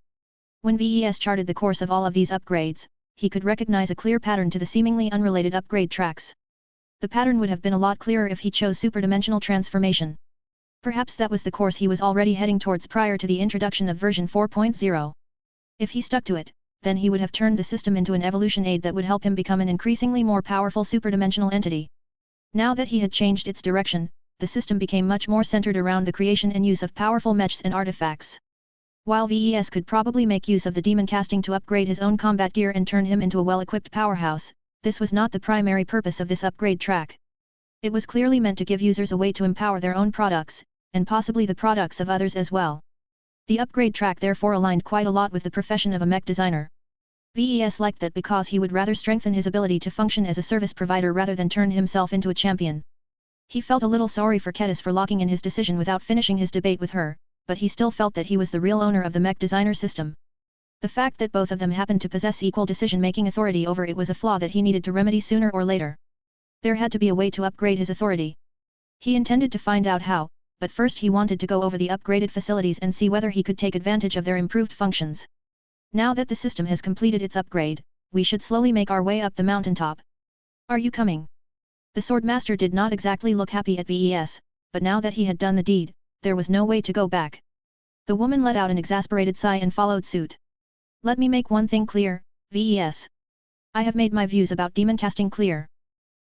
When Ves charted the course of all of these upgrades, he could recognize a clear pattern to the seemingly unrelated upgrade tracks. The pattern would have been a lot clearer if he chose superdimensional transformation. Perhaps that was the course he was already heading towards prior to the introduction of version 4.0. If he stuck to it, then he would have turned the system into an evolution aid that would help him become an increasingly more powerful superdimensional entity. Now that he had changed its direction, the system became much more centered around the creation and use of powerful mechs and artifacts. While Ves could probably make use of the demon casting to upgrade his own combat gear and turn him into a well-equipped powerhouse, this was not the primary purpose of this upgrade track. It was clearly meant to give users a way to empower their own products, and possibly the products of others as well. The upgrade track therefore aligned quite a lot with the profession of a mech designer. Ves liked that because he would rather strengthen his ability to function as a service provider rather than turn himself into a champion. He felt a little sorry for Kedis for locking in his decision without finishing his debate with her, but he still felt that he was the real owner of the mech designer system. The fact that both of them happened to possess equal decision-making authority over it was a flaw that he needed to remedy sooner or later. There had to be a way to upgrade his authority. He intended to find out how, but first he wanted to go over the upgraded facilities and see whether he could take advantage of their improved functions. Now that the system has completed its upgrade, we should slowly make our way up the mountaintop. Are you coming? The Swordmaster did not exactly look happy at Ves, but now that he had done the deed, there was no way to go back. The woman let out an exasperated sigh and followed suit. Let me make one thing clear, Ves. I have made my views about demon casting clear.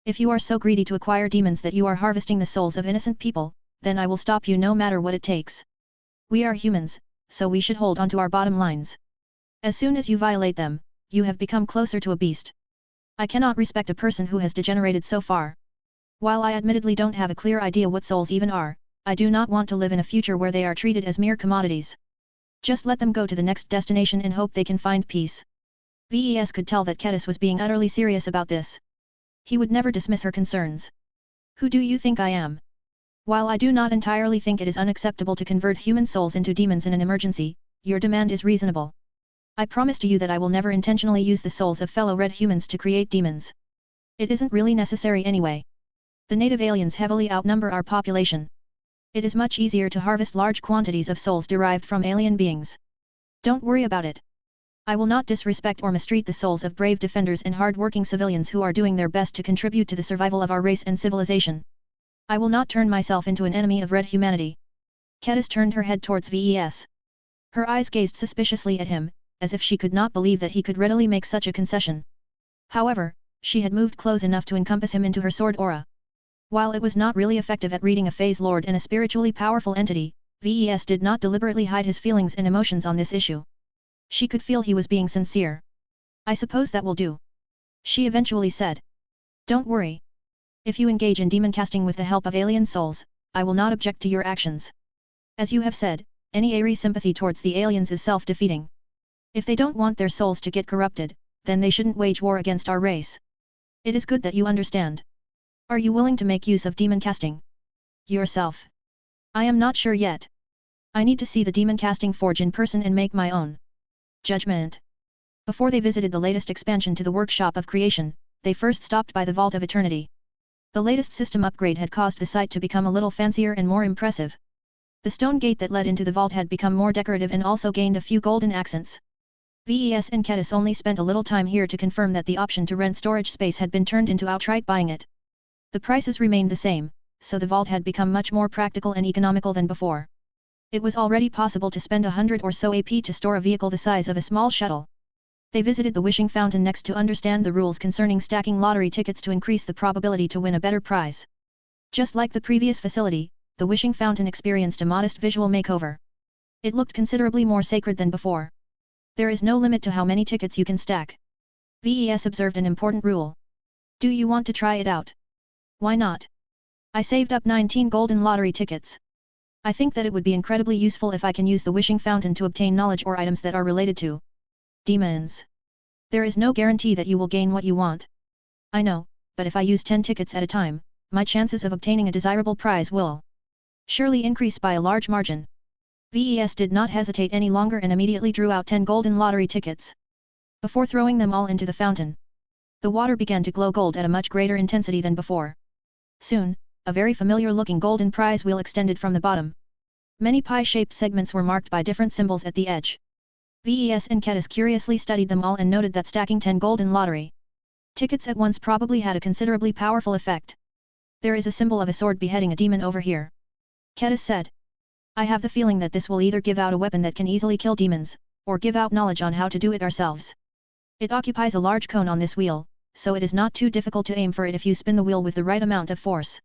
If you are so greedy to acquire demons that you are harvesting the souls of innocent people, then I will stop you no matter what it takes. We are humans, so we should hold on to our bottom lines. As soon as you violate them, you have become closer to a beast. I cannot respect a person who has degenerated so far. While I admittedly don't have a clear idea what souls even are, I do not want to live in a future where they are treated as mere commodities. Just let them go to the next destination and hope they can find peace. Ves could tell that Kedis was being utterly serious about this. He would never dismiss her concerns. Who do you think I am? While I do not entirely think it is unacceptable to convert human souls into demons in an emergency, your demand is reasonable. I promise to you that I will never intentionally use the souls of fellow red humans to create demons. It isn't really necessary anyway. The native aliens heavily outnumber our population. It is much easier to harvest large quantities of souls derived from alien beings. Don't worry about it. I will not disrespect or mistreat the souls of brave defenders and hard-working civilians who are doing their best to contribute to the survival of our race and civilization. I will not turn myself into an enemy of red humanity. Kedis turned her head towards Ves. Her eyes gazed suspiciously at him, as if she could not believe that he could readily make such a concession. However, she had moved close enough to encompass him into her sword aura. While it was not really effective at reading a phase lord and a spiritually powerful entity, Ves did not deliberately hide his feelings and emotions on this issue. She could feel he was being sincere. I suppose that will do. She eventually said. Don't worry. If you engage in demon casting with the help of alien souls, I will not object to your actions. As you have said, any Ares sympathy towards the aliens is self-defeating. If they don't want their souls to get corrupted, then they shouldn't wage war against our race. It is good that you understand. Are you willing to make use of demon casting? Yourself? I am not sure yet. I need to see the demon casting forge in person and make my own judgment. Before they visited the latest expansion to the workshop of creation, they first stopped by the Vault of Eternity. The latest system upgrade had caused the site to become a little fancier and more impressive. The stone gate that led into the vault had become more decorative and also gained a few golden accents. Ves and Kedis only spent a little time here to confirm that the option to rent storage space had been turned into outright buying it. The prices remained the same, so the vault had become much more practical and economical than before. It was already possible to spend 100 or so AP to store a vehicle the size of a small shuttle. They visited the wishing fountain next to understand the rules concerning stacking lottery tickets to increase the probability to win a better prize. Just like the previous facility, the wishing fountain experienced a modest visual makeover. It looked considerably more sacred than before. There is no limit to how many tickets you can stack. Ves observed an important rule. Do you want to try it out? Why not? I saved up 19 golden lottery tickets. I think that it would be incredibly useful if I can use the wishing fountain to obtain knowledge or items that are related to demons. There is no guarantee that you will gain what you want. I know, but if I use 10 tickets at a time, my chances of obtaining a desirable prize will surely increase by a large margin. Ves did not hesitate any longer and immediately drew out 10 golden lottery tickets. Before throwing them all into the fountain, the water began to glow gold at a much greater intensity than before. Soon, a very familiar-looking golden prize wheel extended from the bottom. Many pie-shaped segments were marked by different symbols at the edge. Ves and Kedis curiously studied them all and noted that stacking 10 golden lottery tickets at once probably had a considerably powerful effect. There is a symbol of a sword beheading a demon over here. Kedis said. I have the feeling that this will either give out a weapon that can easily kill demons, or give out knowledge on how to do it ourselves. It occupies a large cone on this wheel, so it is not too difficult to aim for it if you spin the wheel with the right amount of force.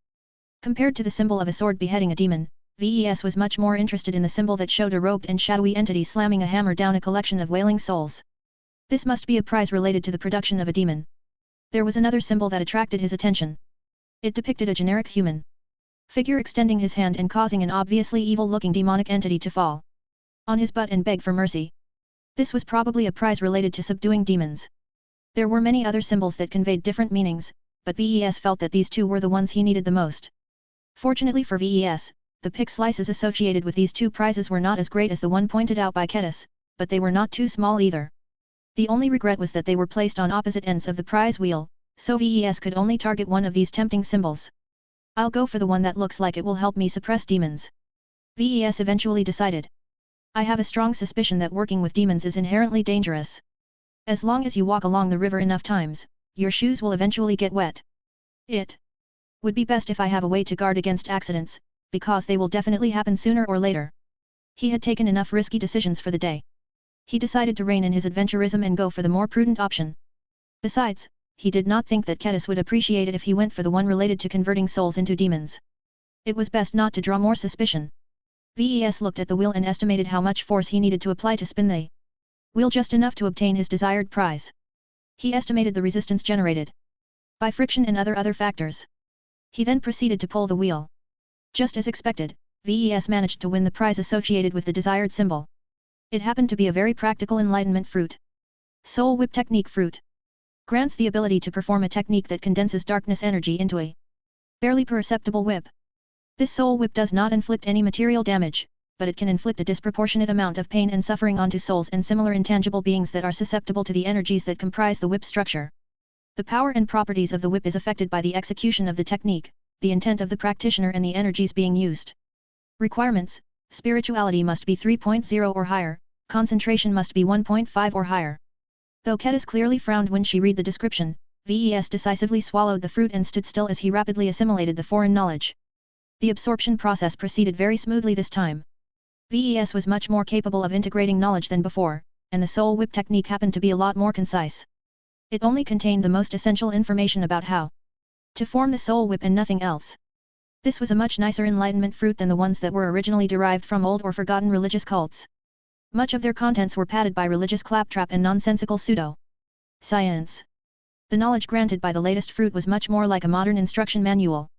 Compared to the symbol of a sword beheading a demon, Ves was much more interested in the symbol that showed a robed and shadowy entity slamming a hammer down a collection of wailing souls. This must be a prize related to the production of a demon. There was another symbol that attracted his attention. It depicted a generic human figure extending his hand and causing an obviously evil-looking demonic entity to fall on his butt and beg for mercy. This was probably a prize related to subduing demons. There were many other symbols that conveyed different meanings, but Ves felt that these two were the ones he needed the most. Fortunately for Ves, the pick slices associated with these two prizes were not as great as the one pointed out by Kedis, but they were not too small either. The only regret was that they were placed on opposite ends of the prize wheel, so Ves could only target one of these tempting symbols. I'll go for the one that looks like it will help me suppress demons. Ves eventually decided. I have a strong suspicion that working with demons is inherently dangerous. As long as you walk along the river enough times, your shoes will eventually get wet. It would be best if I have a way to guard against accidents, because they will definitely happen sooner or later. He had taken enough risky decisions for the day. He decided to rein in his adventurism and go for the more prudent option. Besides, he did not think that Kedis would appreciate it if he went for the one related to converting souls into demons. It was best not to draw more suspicion. Ves looked at the wheel and estimated how much force he needed to apply to spin the wheel just enough to obtain his desired prize. He estimated the resistance generated by friction and other factors. He then proceeded to pull the wheel. Just as expected, Ves managed to win the prize associated with the desired symbol. It happened to be a very practical enlightenment fruit. Soul Whip Technique Fruit. Grants the ability to perform a technique that condenses darkness energy into a barely perceptible whip. This soul whip does not inflict any material damage, but it can inflict a disproportionate amount of pain and suffering onto souls and similar intangible beings that are susceptible to the energies that comprise the whip structure. The power and properties of the whip is affected by the execution of the technique, the intent of the practitioner and the energies being used. Requirements: spirituality must be 3.0 or higher, concentration must be 1.5 or higher. Though Kedis clearly frowned when she read the description, Ves decisively swallowed the fruit and stood still as he rapidly assimilated the foreign knowledge. The absorption process proceeded very smoothly this time. Ves was much more capable of integrating knowledge than before, and the soul whip technique happened to be a lot more concise. It only contained the most essential information about how to form the soul whip and nothing else. This was a much nicer enlightenment fruit than the ones that were originally derived from old or forgotten religious cults. Much of their contents were padded by religious claptrap and nonsensical pseudo-science. The knowledge granted by the latest fruit was much more like a modern instruction manual.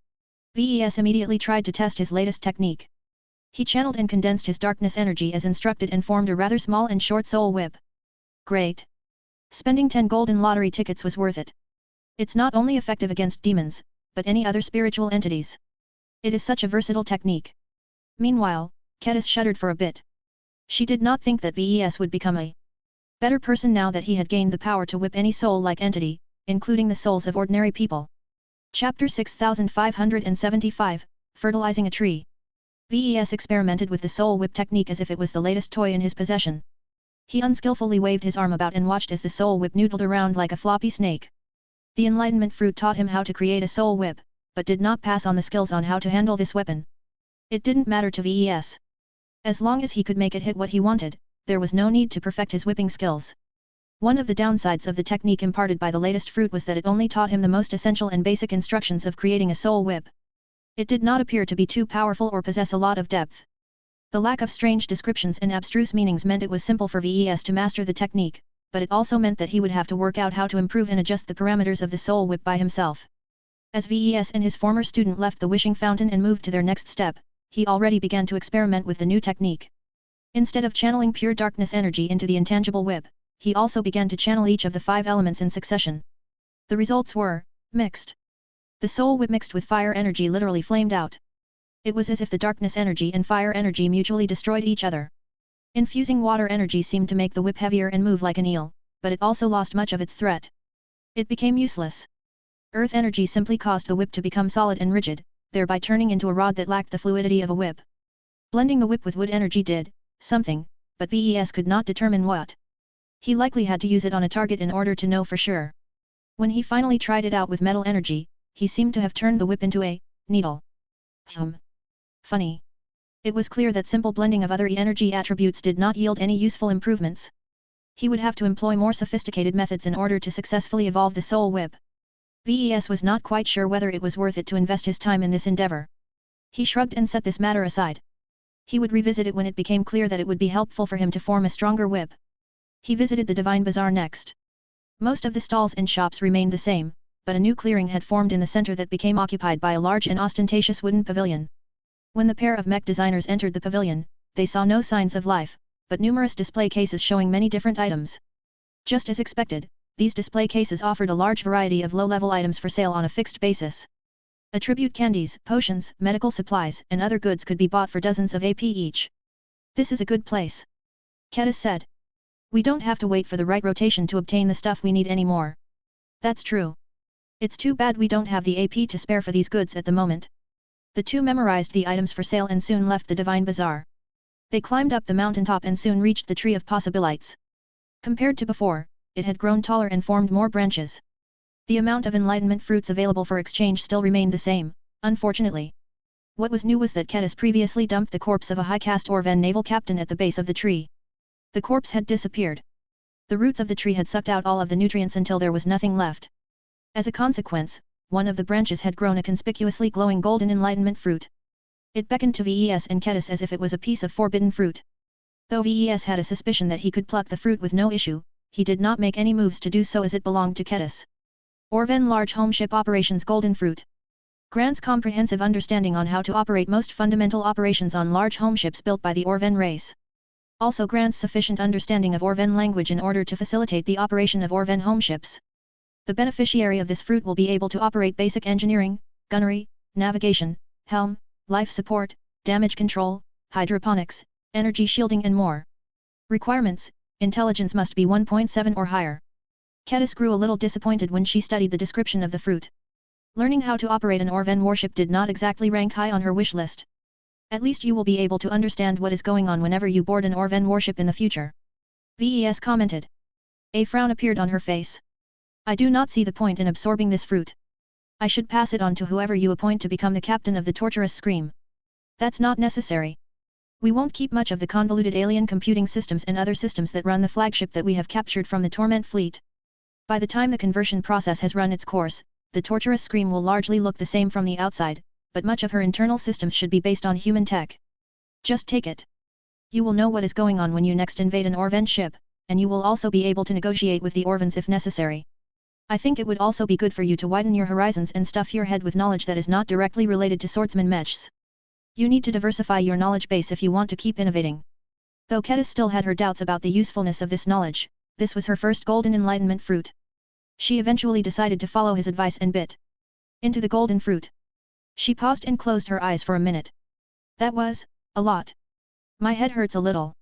VES immediately tried to test his latest technique. He channeled and condensed his darkness energy as instructed and formed a rather small and short soul whip. Great! Spending 10 golden lottery tickets was worth it. It's not only effective against demons, but any other spiritual entities. It is such a versatile technique. Meanwhile, Kedis shuddered for a bit. She did not think that VES would become a better person now that he had gained the power to whip any soul-like entity, including the souls of ordinary people. Chapter 6575, Fertilizing a Tree. VES experimented with the soul whip technique as if it was the latest toy in his possession. He unskillfully waved his arm about and watched as the soul whip noodled around like a floppy snake. The enlightenment fruit taught him how to create a soul whip, but did not pass on the skills on how to handle this weapon. It didn't matter to VES. As long as he could make it hit what he wanted, there was no need to perfect his whipping skills. One of the downsides of the technique imparted by the latest fruit was that it only taught him the most essential and basic instructions of creating a soul whip. It did not appear to be too powerful or possess a lot of depth. The lack of strange descriptions and abstruse meanings meant it was simple for VES to master the technique, but it also meant that he would have to work out how to improve and adjust the parameters of the soul whip by himself. As VES and his former student left the wishing fountain and moved to their next step, he already began to experiment with the new technique. Instead of channeling pure darkness energy into the intangible whip, he also began to channel each of the 5 elements in succession. The results were mixed. The soul whip mixed with fire energy literally flamed out. It was as if the darkness energy and fire energy mutually destroyed each other. Infusing water energy seemed to make the whip heavier and move like an eel, but it also lost much of its threat. It became useless. Earth energy simply caused the whip to become solid and rigid, thereby turning into a rod that lacked the fluidity of a whip. Blending the whip with wood energy did something, but VES could not determine what. He likely had to use it on a target in order to know for sure. When he finally tried it out with metal energy, he seemed to have turned the whip into a needle. Funny. It was clear that simple blending of other energy attributes did not yield any useful improvements. He would have to employ more sophisticated methods in order to successfully evolve the soul whip. VES was not quite sure whether it was worth it to invest his time in this endeavor. He shrugged and set this matter aside. He would revisit it when it became clear that it would be helpful for him to form a stronger whip. He visited the Divine Bazaar next. Most of the stalls and shops remained the same, but a new clearing had formed in the center that became occupied by a large and ostentatious wooden pavilion. When the pair of mech designers entered the pavilion, they saw no signs of life, but numerous display cases showing many different items. Just as expected, these display cases offered a large variety of low-level items for sale on a fixed basis. Attribute candies, potions, medical supplies, and other goods could be bought for dozens of AP each. This is a good place. Kedis said. We don't have to wait for the right rotation to obtain the stuff we need anymore. That's true. It's too bad we don't have the AP to spare for these goods at the moment. The two memorized the items for sale and soon left the Divine Bazaar. They climbed up the mountaintop and soon reached the Tree of Possibilities. Compared to before, it had grown taller and formed more branches. The amount of enlightenment fruits available for exchange still remained the same, unfortunately. What was new was that Kedis previously dumped the corpse of a high-caste Orven naval captain at the base of the tree. The corpse had disappeared. The roots of the tree had sucked out all of the nutrients until there was nothing left. As a consequence, one of the branches had grown a conspicuously glowing golden enlightenment fruit. It beckoned to VES and Kedis as if it was a piece of forbidden fruit. Though VES had a suspicion that he could pluck the fruit with no issue, he did not make any moves to do so as it belonged to Kedis. Orven Large Home Ship Operations Golden Fruit grants comprehensive understanding on how to operate most fundamental operations on large home ships built by the Orven race. Also grants sufficient understanding of Orven language in order to facilitate the operation of Orven home ships. The beneficiary of this fruit will be able to operate basic engineering, gunnery, navigation, helm, life support, damage control, hydroponics, energy shielding and more. Requirements: intelligence must be 1.7 or higher. Kedis grew a little disappointed when she studied the description of the fruit. Learning how to operate an Orven warship did not exactly rank high on her wish list. At least you will be able to understand what is going on whenever you board an Orven warship in the future. VES commented. A frown appeared on her face. I do not see the point in absorbing this fruit. I should pass it on to whoever you appoint to become the captain of the torturous scream. That's not necessary. We won't keep much of the convoluted alien computing systems and other systems that run the flagship that we have captured from the Torment fleet. By the time the conversion process has run its course, the torturous scream will largely look the same from the outside, but much of her internal systems should be based on human tech. Just take it. You will know what is going on when you next invade an Orven ship, and you will also be able to negotiate with the Orvens if necessary. I think it would also be good for you to widen your horizons and stuff your head with knowledge that is not directly related to swordsman mechs. You need to diversify your knowledge base if you want to keep innovating. Though Ketis still had her doubts about the usefulness of this knowledge, this was her first golden enlightenment fruit. She eventually decided to follow his advice and bit into the golden fruit. She paused and closed her eyes for a minute. That was a lot. My head hurts a little.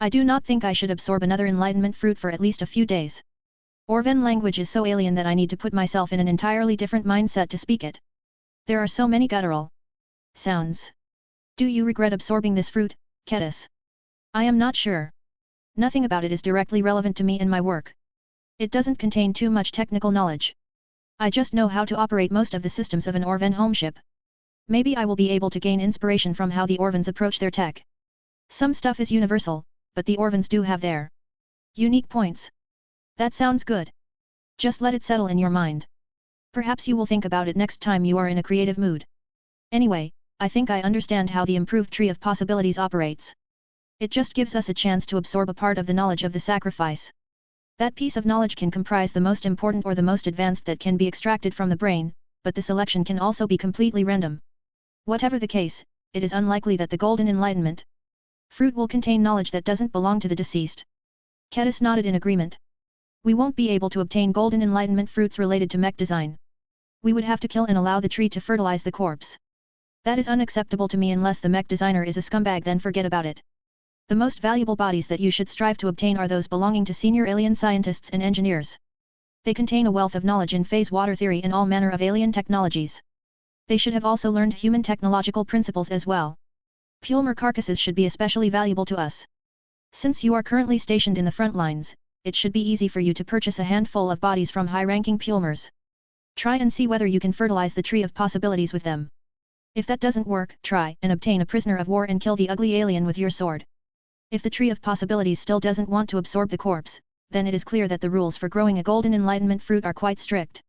I do not think I should absorb another enlightenment fruit for at least a few days. Orven language is so alien that I need to put myself in an entirely different mindset to speak it. There are so many guttural sounds. Do you regret absorbing this fruit, Ketis? I am not sure. Nothing about it is directly relevant to me and my work. It doesn't contain too much technical knowledge. I just know how to operate most of the systems of an Orven homeship. Maybe I will be able to gain inspiration from how the Orvens approach their tech. Some stuff is universal, but the Orvens do have their unique points. That sounds good. Just let it settle in your mind. Perhaps you will think about it next time you are in a creative mood. Anyway, I think I understand how the improved tree of possibilities operates. It just gives us a chance to absorb a part of the knowledge of the sacrifice. That piece of knowledge can comprise the most important or the most advanced that can be extracted from the brain, but the selection can also be completely random. Whatever the case, it is unlikely that the golden enlightenment fruit will contain knowledge that doesn't belong to the deceased. Ketis nodded in agreement. We won't be able to obtain golden enlightenment fruits related to mech design. We would have to kill and allow the tree to fertilize the corpse. That is unacceptable to me unless the mech designer is a scumbag, then forget about it. The most valuable bodies that you should strive to obtain are those belonging to senior alien scientists and engineers. They contain a wealth of knowledge in phase water theory and all manner of alien technologies. They should have also learned human technological principles as well. Pulmer carcasses should be especially valuable to us. Since you are currently stationed in the front lines, it should be easy for you to purchase a handful of bodies from high-ranking Pulmers. Try and see whether you can fertilize the tree of possibilities with them. If that doesn't work, try and obtain a prisoner of war and kill the ugly alien with your sword. If the tree of possibilities still doesn't want to absorb the corpse, then it is clear that the rules for growing a golden enlightenment fruit are quite strict.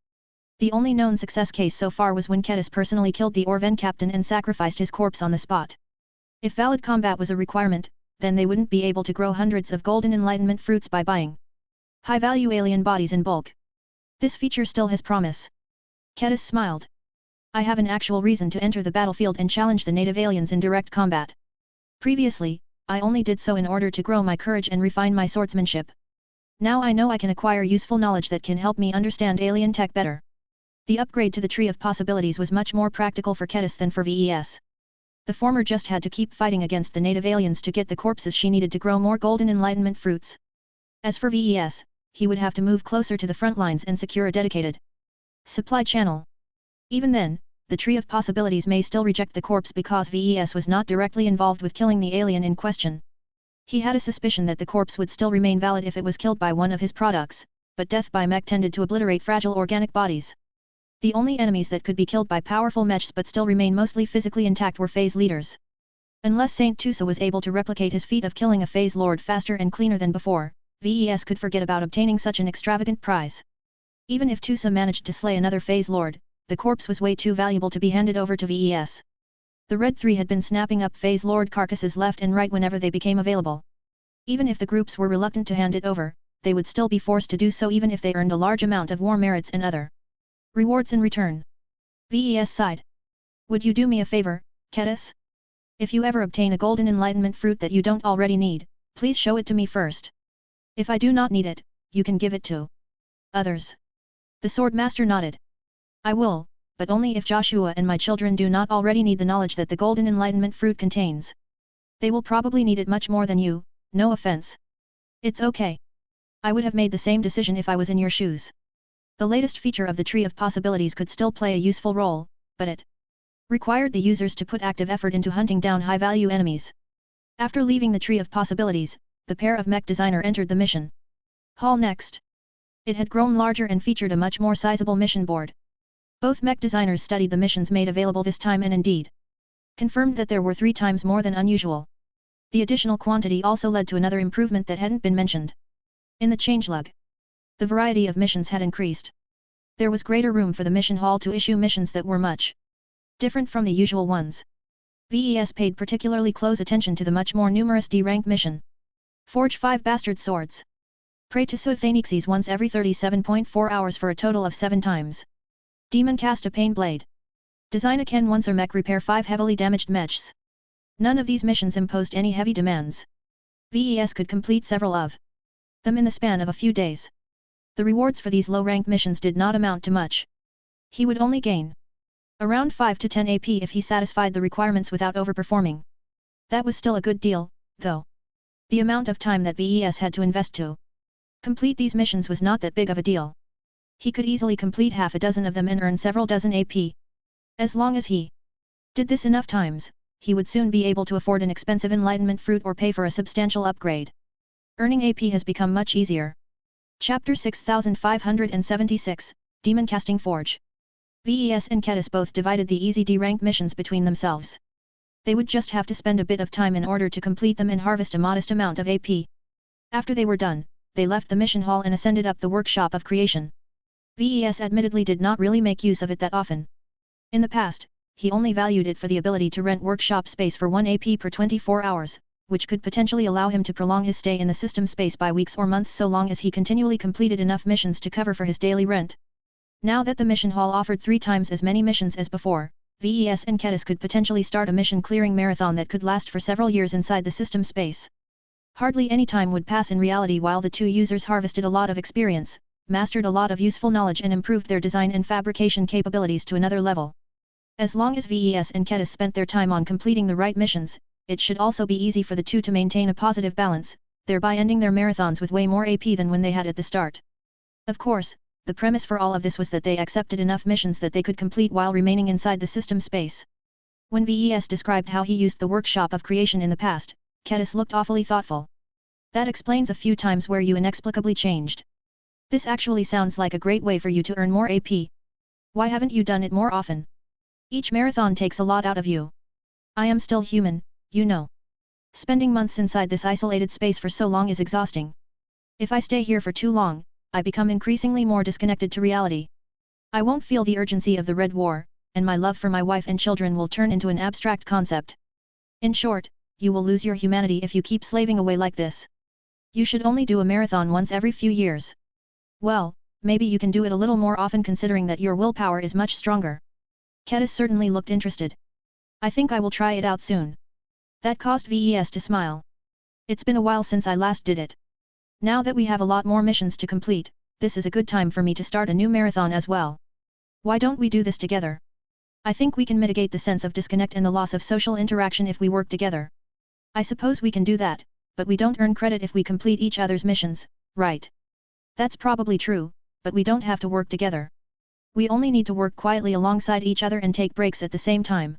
The only known success case so far was when Ketis personally killed the Orven captain and sacrificed his corpse on the spot. If valid combat was a requirement, then they wouldn't be able to grow hundreds of golden enlightenment fruits by buying high-value alien bodies in bulk. This feature still has promise. Ketis smiled. I have an actual reason to enter the battlefield and challenge the native aliens in direct combat. Previously, I only did so in order to grow my courage and refine my swordsmanship. Now I know I can acquire useful knowledge that can help me understand alien tech better. The upgrade to the Tree of Possibilities was much more practical for Ketis than for VES. The former just had to keep fighting against the native aliens to get the corpses she needed to grow more golden enlightenment fruits. As for VES, he would have to move closer to the front lines and secure a dedicated supply channel. Even then, the Tree of Possibilities may still reject the corpse because VES was not directly involved with killing the alien in question. He had a suspicion that the corpse would still remain valid if it was killed by one of his products, but death by mech tended to obliterate fragile organic bodies. The only enemies that could be killed by powerful mechs but still remain mostly physically intact were phase leaders. Unless Saint Tusa was able to replicate his feat of killing a phase lord faster and cleaner than before, VES could forget about obtaining such an extravagant prize. Even if Tusa managed to slay another phase lord, the corpse was way too valuable to be handed over to VES. The Red Three had been snapping up phase lord carcasses left and right whenever they became available. Even if the groups were reluctant to hand it over, they would still be forced to do so even if they earned a large amount of war merits and other rewards in return. VES sighed. Would you do me a favor, Ketis? If you ever obtain a golden enlightenment fruit that you don't already need, please show it to me first. If I do not need it, you can give it to others. The Swordmaster nodded. I will, but only if Joshua and my children do not already need the knowledge that the golden enlightenment fruit contains. They will probably need it much more than you, no offense. It's okay. I would have made the same decision if I was in your shoes. The latest feature of the Tree of Possibilities could still play a useful role, but it required the users to put active effort into hunting down high-value enemies. After leaving the Tree of Possibilities, the pair of mech designer entered the mission hall next. It had grown larger and featured a much more sizable mission board. Both mech designers studied the missions made available this time and indeed confirmed that there were 3 times more than unusual. The additional quantity also led to another improvement that hadn't been mentioned. In the changelog, the variety of missions had increased. There was greater room for the mission hall to issue missions that were much different from the usual ones. VES paid particularly close attention to the much more numerous D-rank mission. Forge 5 bastard swords. Pray to Sothanixes once every 37.4 hours for a total of 7 times. Demon cast a pain blade. Design a Ken once or Mech repair 5 heavily damaged Mechs. None of these missions imposed any heavy demands. VES could complete several of them in the span of a few days. The rewards for these low-rank missions did not amount to much. He would only gain around 5 to 10 AP if he satisfied the requirements without overperforming. That was still a good deal, though. The amount of time that VES had to invest to complete these missions was not that big of a deal. He could easily complete half a dozen of them and earn several dozen AP. As long as he did this enough times, he would soon be able to afford an expensive enlightenment fruit or pay for a substantial upgrade. Earning AP has become much easier. Chapter 6576, Demon Casting Forge. VES and Ketis both divided the easy D-rank missions between themselves. They would just have to spend a bit of time in order to complete them and harvest a modest amount of AP. After they were done, they left the mission hall and ascended up the workshop of creation. VES admittedly did not really make use of it that often. In the past, he only valued it for the ability to rent workshop space for 1 AP per 24 hours, which could potentially allow him to prolong his stay in the system space by weeks or months so long as he continually completed enough missions to cover for his daily rent. Now that the mission hall offered 3 times as many missions as before, VES and Ketis could potentially start a mission-clearing marathon that could last for several years inside the system space. Hardly any time would pass in reality while the two users harvested a lot of experience, mastered a lot of useful knowledge and improved their design and fabrication capabilities to another level. As long as VES and Ketis spent their time on completing the right missions, it should also be easy for the two to maintain a positive balance, thereby ending their marathons with way more AP than when they had at the start. Of course, the premise for all of this was that they accepted enough missions that they could complete while remaining inside the system space. When VES described how he used the workshop of creation in the past, Ketis looked awfully thoughtful. That explains a few times where you inexplicably changed. This actually sounds like a great way for you to earn more AP. Why haven't you done it more often? Each marathon takes a lot out of you. I am still human, you know. Spending months inside this isolated space for so long is exhausting. If I stay here for too long, I become increasingly more disconnected to reality. I won't feel the urgency of the Red War, and my love for my wife and children will turn into an abstract concept. In short, you will lose your humanity if you keep slaving away like this. You should only do a marathon once every few years. Well, maybe you can do it a little more often considering that your willpower is much stronger. Ketis certainly looked interested. I think I will try it out soon. That caused VES to smile. It's been a while since I last did it. Now that we have a lot more missions to complete, this is a good time for me to start a new marathon as well. Why don't we do this together? I think we can mitigate the sense of disconnect and the loss of social interaction if we work together. I suppose we can do that, but we don't earn credit if we complete each other's missions, right? That's probably true, but we don't have to work together. We only need to work quietly alongside each other and take breaks at the same time.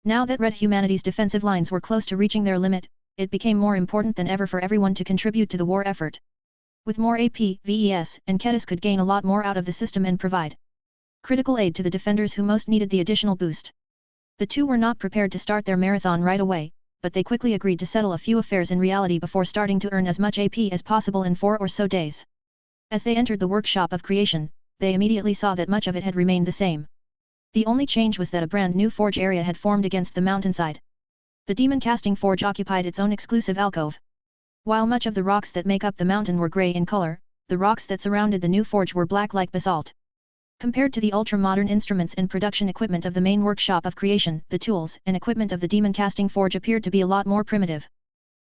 Now that Red Humanity's defensive lines were close to reaching their limit, it became more important than ever for everyone to contribute to the war effort. With more AP, VES and Ketis could gain a lot more out of the system and provide critical aid to the defenders who most needed the additional boost. The two were not prepared to start their marathon right away, but they quickly agreed to settle a few affairs in reality before starting to earn as much AP as possible in 4 or so days. As they entered the workshop of creation, they immediately saw that much of it had remained the same. The only change was that a brand new forge area had formed against the mountainside. The demon casting forge occupied its own exclusive alcove. While much of the rocks that make up the mountain were grey in color, the rocks that surrounded the new forge were black like basalt. Compared to the ultra-modern instruments and production equipment of the main workshop of creation, the tools and equipment of the demon casting forge appeared to be a lot more primitive.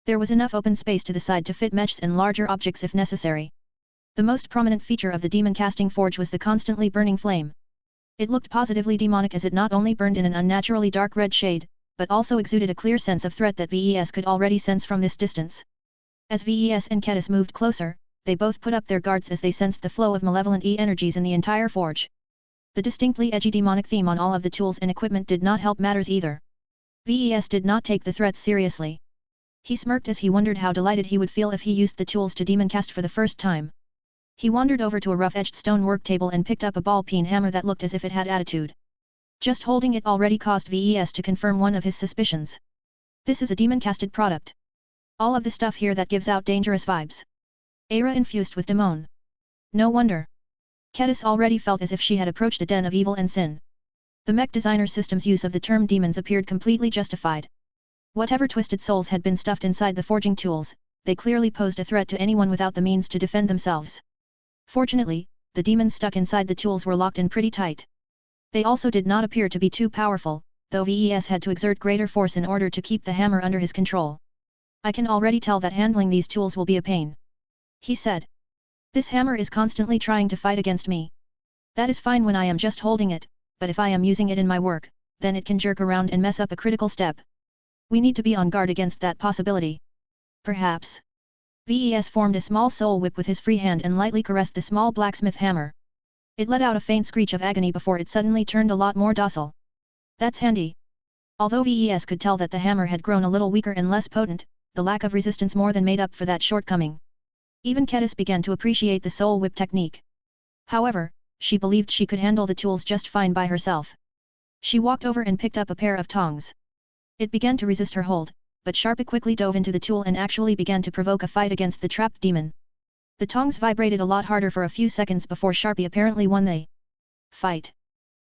There was enough open space to the side to fit mechs and larger objects if necessary. The most prominent feature of the demon casting forge was the constantly burning flame. It looked positively demonic as it not only burned in an unnaturally dark red shade, but also exuded a clear sense of threat that VES could already sense from this distance. As VES and Ketis moved closer, they both put up their guards as they sensed the flow of malevolent energies in the entire forge. The distinctly edgy demonic theme on all of the tools and equipment did not help matters either. VES did not take the threats seriously. He smirked as he wondered how delighted he would feel if he used the tools to demon cast for the first time. He wandered over to a rough-edged stone work table and picked up a ball-peen hammer that looked as if it had attitude. Just holding it already caused VES to confirm one of his suspicions. This is a demon-casted product. All of the stuff here that gives out dangerous vibes. Aura infused with demon. No wonder. Ketis already felt as if she had approached a den of evil and sin. The mech designer system's use of the term demons appeared completely justified. Whatever twisted souls had been stuffed inside the forging tools, they clearly posed a threat to anyone without the means to defend themselves. Fortunately, the demons stuck inside the tools were locked in pretty tight. They also did not appear to be too powerful, though VES had to exert greater force in order to keep the hammer under his control. I can already tell that handling these tools will be a pain, he said. This hammer is constantly trying to fight against me. That is fine when I am just holding it, but if I am using it in my work, then it can jerk around and mess up a critical step. We need to be on guard against that possibility. Perhaps. VES formed a small soul whip with his free hand and lightly caressed the small blacksmith hammer. It let out a faint screech of agony before it suddenly turned a lot more docile. That's handy. Although VES could tell that the hammer had grown a little weaker and less potent, the lack of resistance more than made up for that shortcoming. Even Kedis began to appreciate the soul whip technique. However, she believed she could handle the tools just fine by herself. She walked over and picked up a pair of tongs. It began to resist her hold, but Sharpa quickly dove into the tool and actually began to provoke a fight against the trapped demon. The tongs vibrated a lot harder for a few seconds before Sharpie apparently won the fight.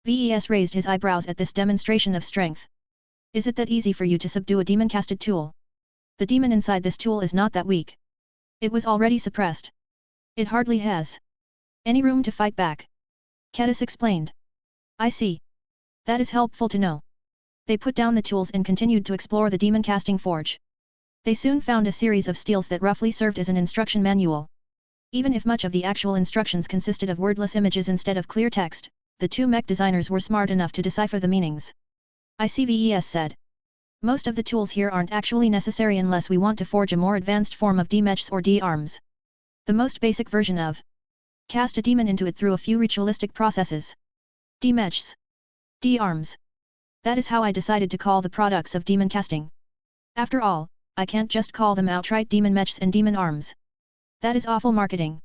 VES raised his eyebrows at this demonstration of strength. Is it that easy for you to subdue a demon-casted tool? The demon inside this tool is not that weak. It was already suppressed. It hardly has any room to fight back. Kedis explained. I see. That is helpful to know. They put down the tools and continued to explore the demon-casting forge. They soon found a series of steels that roughly served as an instruction manual. Even if much of the actual instructions consisted of wordless images instead of clear text, the two mech designers were smart enough to decipher the meanings. I see, VES said. Most of the tools here aren't actually necessary unless we want to forge a more advanced form of D-mechs or D-arms. The most basic version of cast a demon into it through a few ritualistic processes. D-mechs. D-arms. That is how I decided to call the products of demon casting. After all, I can't just call them outright demon mechs and demon arms. That is awful marketing.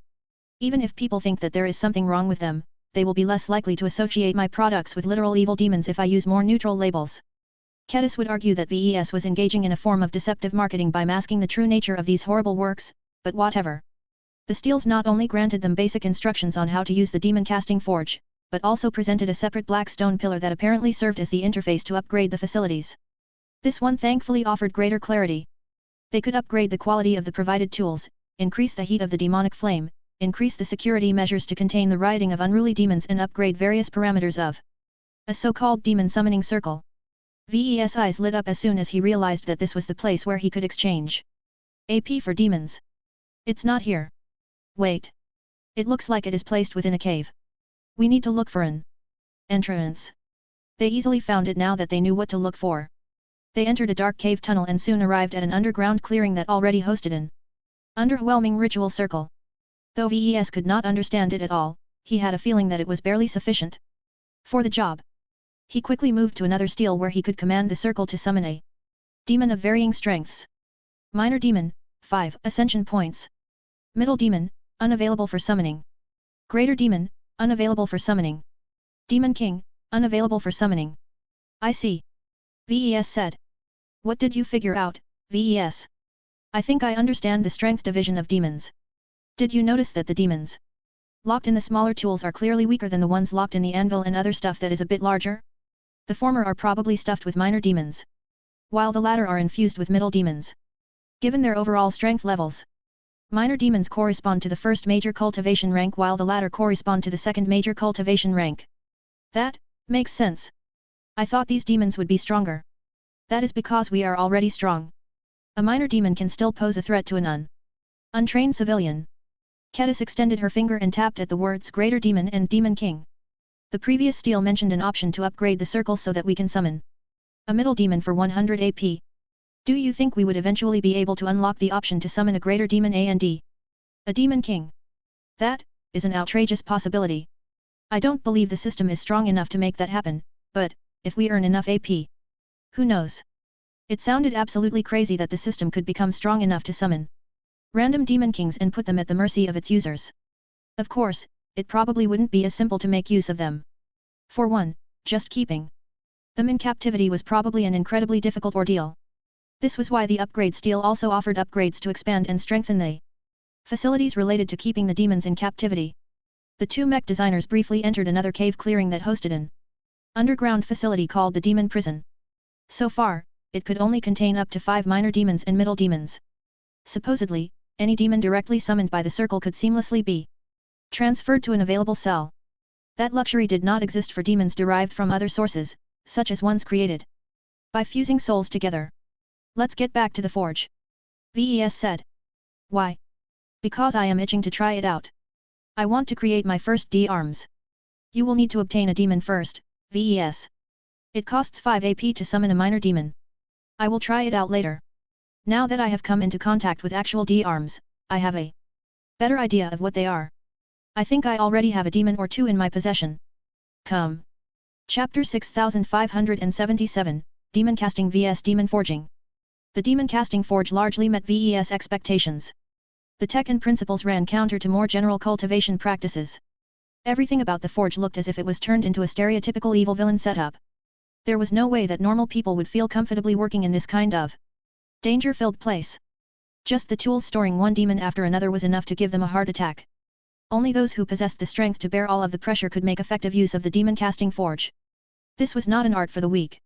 Even if people think that there is something wrong with them, they will be less likely to associate my products with literal evil demons if I use more neutral labels. Kedis would argue that VES was engaging in a form of deceptive marketing by masking the true nature of these horrible works, but whatever. The steels not only granted them basic instructions on how to use the demon casting forge, but also presented a separate black stone pillar that apparently served as the interface to upgrade the facilities. This one thankfully offered greater clarity. They could upgrade the quality of the provided tools, increase the heat of the demonic flame, increase the security measures to contain the rioting of unruly demons and upgrade various parameters of a so-called demon summoning circle. VES eyes lit up as soon as he realized that this was the place where he could exchange AP for demons. It's not here. Wait. It looks like it is placed within a cave. We need to look for an entrance. They easily found it now that they knew what to look for. They entered a dark cave tunnel and soon arrived at an underground clearing that already hosted an underwhelming ritual circle. Though VES could not understand it at all, he had a feeling that it was barely sufficient for the job. He quickly moved to another steel where he could command the circle to summon a demon of varying strengths. Minor demon, 5 ascension points. Middle demon, unavailable for summoning. Greater demon, unavailable for summoning. Demon king, unavailable for summoning. I see. VES said. What did you figure out, VES? I think I understand the strength division of demons. Did you notice that the demons locked in the smaller tools are clearly weaker than the ones locked in the anvil and other stuff that is a bit larger? The former are probably stuffed with minor demons, while the latter are infused with middle demons. Given their overall strength levels, minor demons correspond to the first major cultivation rank while the latter correspond to the second major cultivation rank. That makes sense. I thought these demons would be stronger. That is because we are already strong. A minor demon can still pose a threat to an untrained civilian. Kedis extended her finger and tapped at the words Greater Demon and Demon King. The previous steel mentioned an option to upgrade the circle so that we can summon a middle demon for 100 AP. Do you think we would eventually be able to unlock the option to summon a greater demon and a demon king? That is an outrageous possibility. I don't believe the system is strong enough to make that happen, but if we earn enough AP, who knows? It sounded absolutely crazy that the system could become strong enough to summon random demon kings and put them at the mercy of its users. Of course, it probably wouldn't be as simple to make use of them. For one, just keeping them in captivity was probably an incredibly difficult ordeal. This was why the upgrade steel also offered upgrades to expand and strengthen the facilities related to keeping the demons in captivity. The two mech designers briefly entered another cave clearing that hosted an underground facility called the Demon Prison. So far, it could only contain up to 5 minor demons and middle demons. Supposedly, any demon directly summoned by the circle could seamlessly be transferred to an available cell. That luxury did not exist for demons derived from other sources, such as ones created by fusing souls together. Let's get back to the forge. Ves said. Why? Because I am itching to try it out. I want to create my first D-arms. You will need to obtain a demon first, Ves. It costs 5 AP to summon a minor demon. I will try it out later. Now that I have come into contact with actual D-arms, I have a better idea of what they are. I think I already have a demon or two in my possession. Come. Chapter 6577, Demon Casting vs Demon Forging. The Demon Casting Forge largely met VES expectations. The tech and principles ran counter to more general cultivation practices. Everything about the forge looked as if it was turned into a stereotypical evil villain setup. There was no way that normal people would feel comfortably working in this kind of danger-filled place. Just the tools storing one demon after another was enough to give them a heart attack. Only those who possessed the strength to bear all of the pressure could make effective use of the Demon Casting Forge. This was not an art for the weak.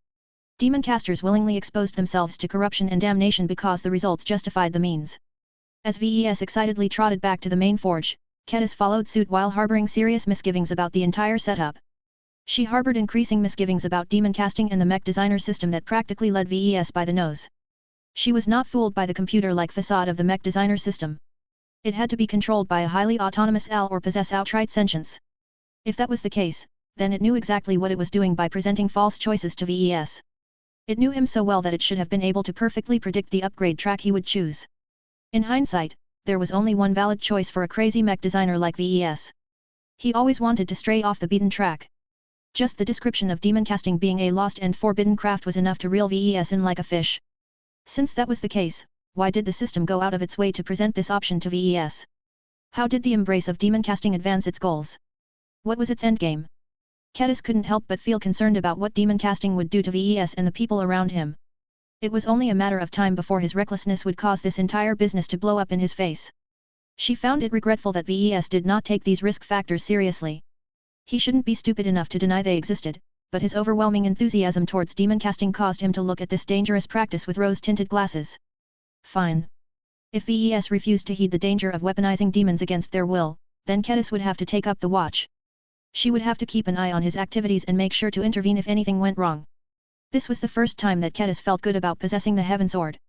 Demon casters willingly exposed themselves to corruption and damnation because the results justified the means. As VES excitedly trotted back to the main forge, Kedis followed suit while harboring serious misgivings about the entire setup. She harbored increasing misgivings about demon casting and the mech designer system that practically led VES by the nose. She was not fooled by the computer-like facade of the mech designer system. It had to be controlled by a highly autonomous AL or possess outright sentience. If that was the case, then it knew exactly what it was doing by presenting false choices to VES. It knew him so well that it should have been able to perfectly predict the upgrade track he would choose. In hindsight, there was only one valid choice for a crazy mech designer like VES. He always wanted to stray off the beaten track. Just the description of demon casting being a lost and forbidden craft was enough to reel VES in like a fish. Since that was the case, why did the system go out of its way to present this option to VES? How did the embrace of demon casting advance its goals? What was its endgame? Kedis couldn't help but feel concerned about what demon casting would do to VES and the people around him. It was only a matter of time before his recklessness would cause this entire business to blow up in his face. She found it regretful that VES did not take these risk factors seriously. He shouldn't be stupid enough to deny they existed, but his overwhelming enthusiasm towards demon casting caused him to look at this dangerous practice with rose-tinted glasses. Fine. If VES refused to heed the danger of weaponizing demons against their will, then Kedis would have to take up the watch. She would have to keep an eye on his activities and make sure to intervene if anything went wrong. This was the first time that Kedis felt good about possessing the Heaven Sword.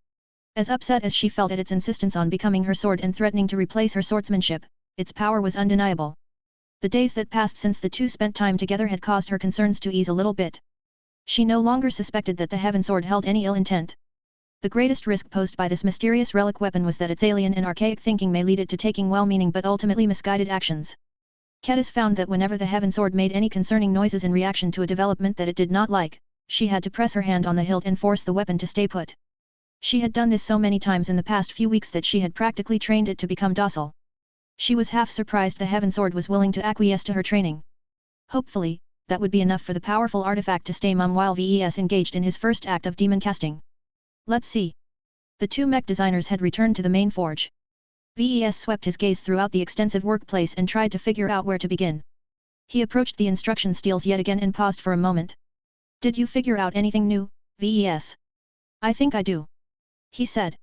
As upset as she felt at its insistence on becoming her sword and threatening to replace her swordsmanship, its power was undeniable. The days that passed since the two spent time together had caused her concerns to ease a little bit. She no longer suspected that the Heaven Sword held any ill intent. The greatest risk posed by this mysterious relic weapon was that its alien and archaic thinking may lead it to taking well-meaning but ultimately misguided actions. Kedis found that whenever the Heaven Sword made any concerning noises in reaction to a development that it did not like, she had to press her hand on the hilt and force the weapon to stay put. She had done this so many times in the past few weeks that she had practically trained it to become docile. She was half surprised the Heaven Sword was willing to acquiesce to her training. Hopefully, that would be enough for the powerful artifact to stay mum while VES engaged in his first act of demon casting. Let's see. The two mech designers had returned to the main forge. VES swept his gaze throughout the extensive workplace and tried to figure out where to begin. He approached the instruction steels yet again and paused for a moment. Did you figure out anything new, VES? I think I do. He said.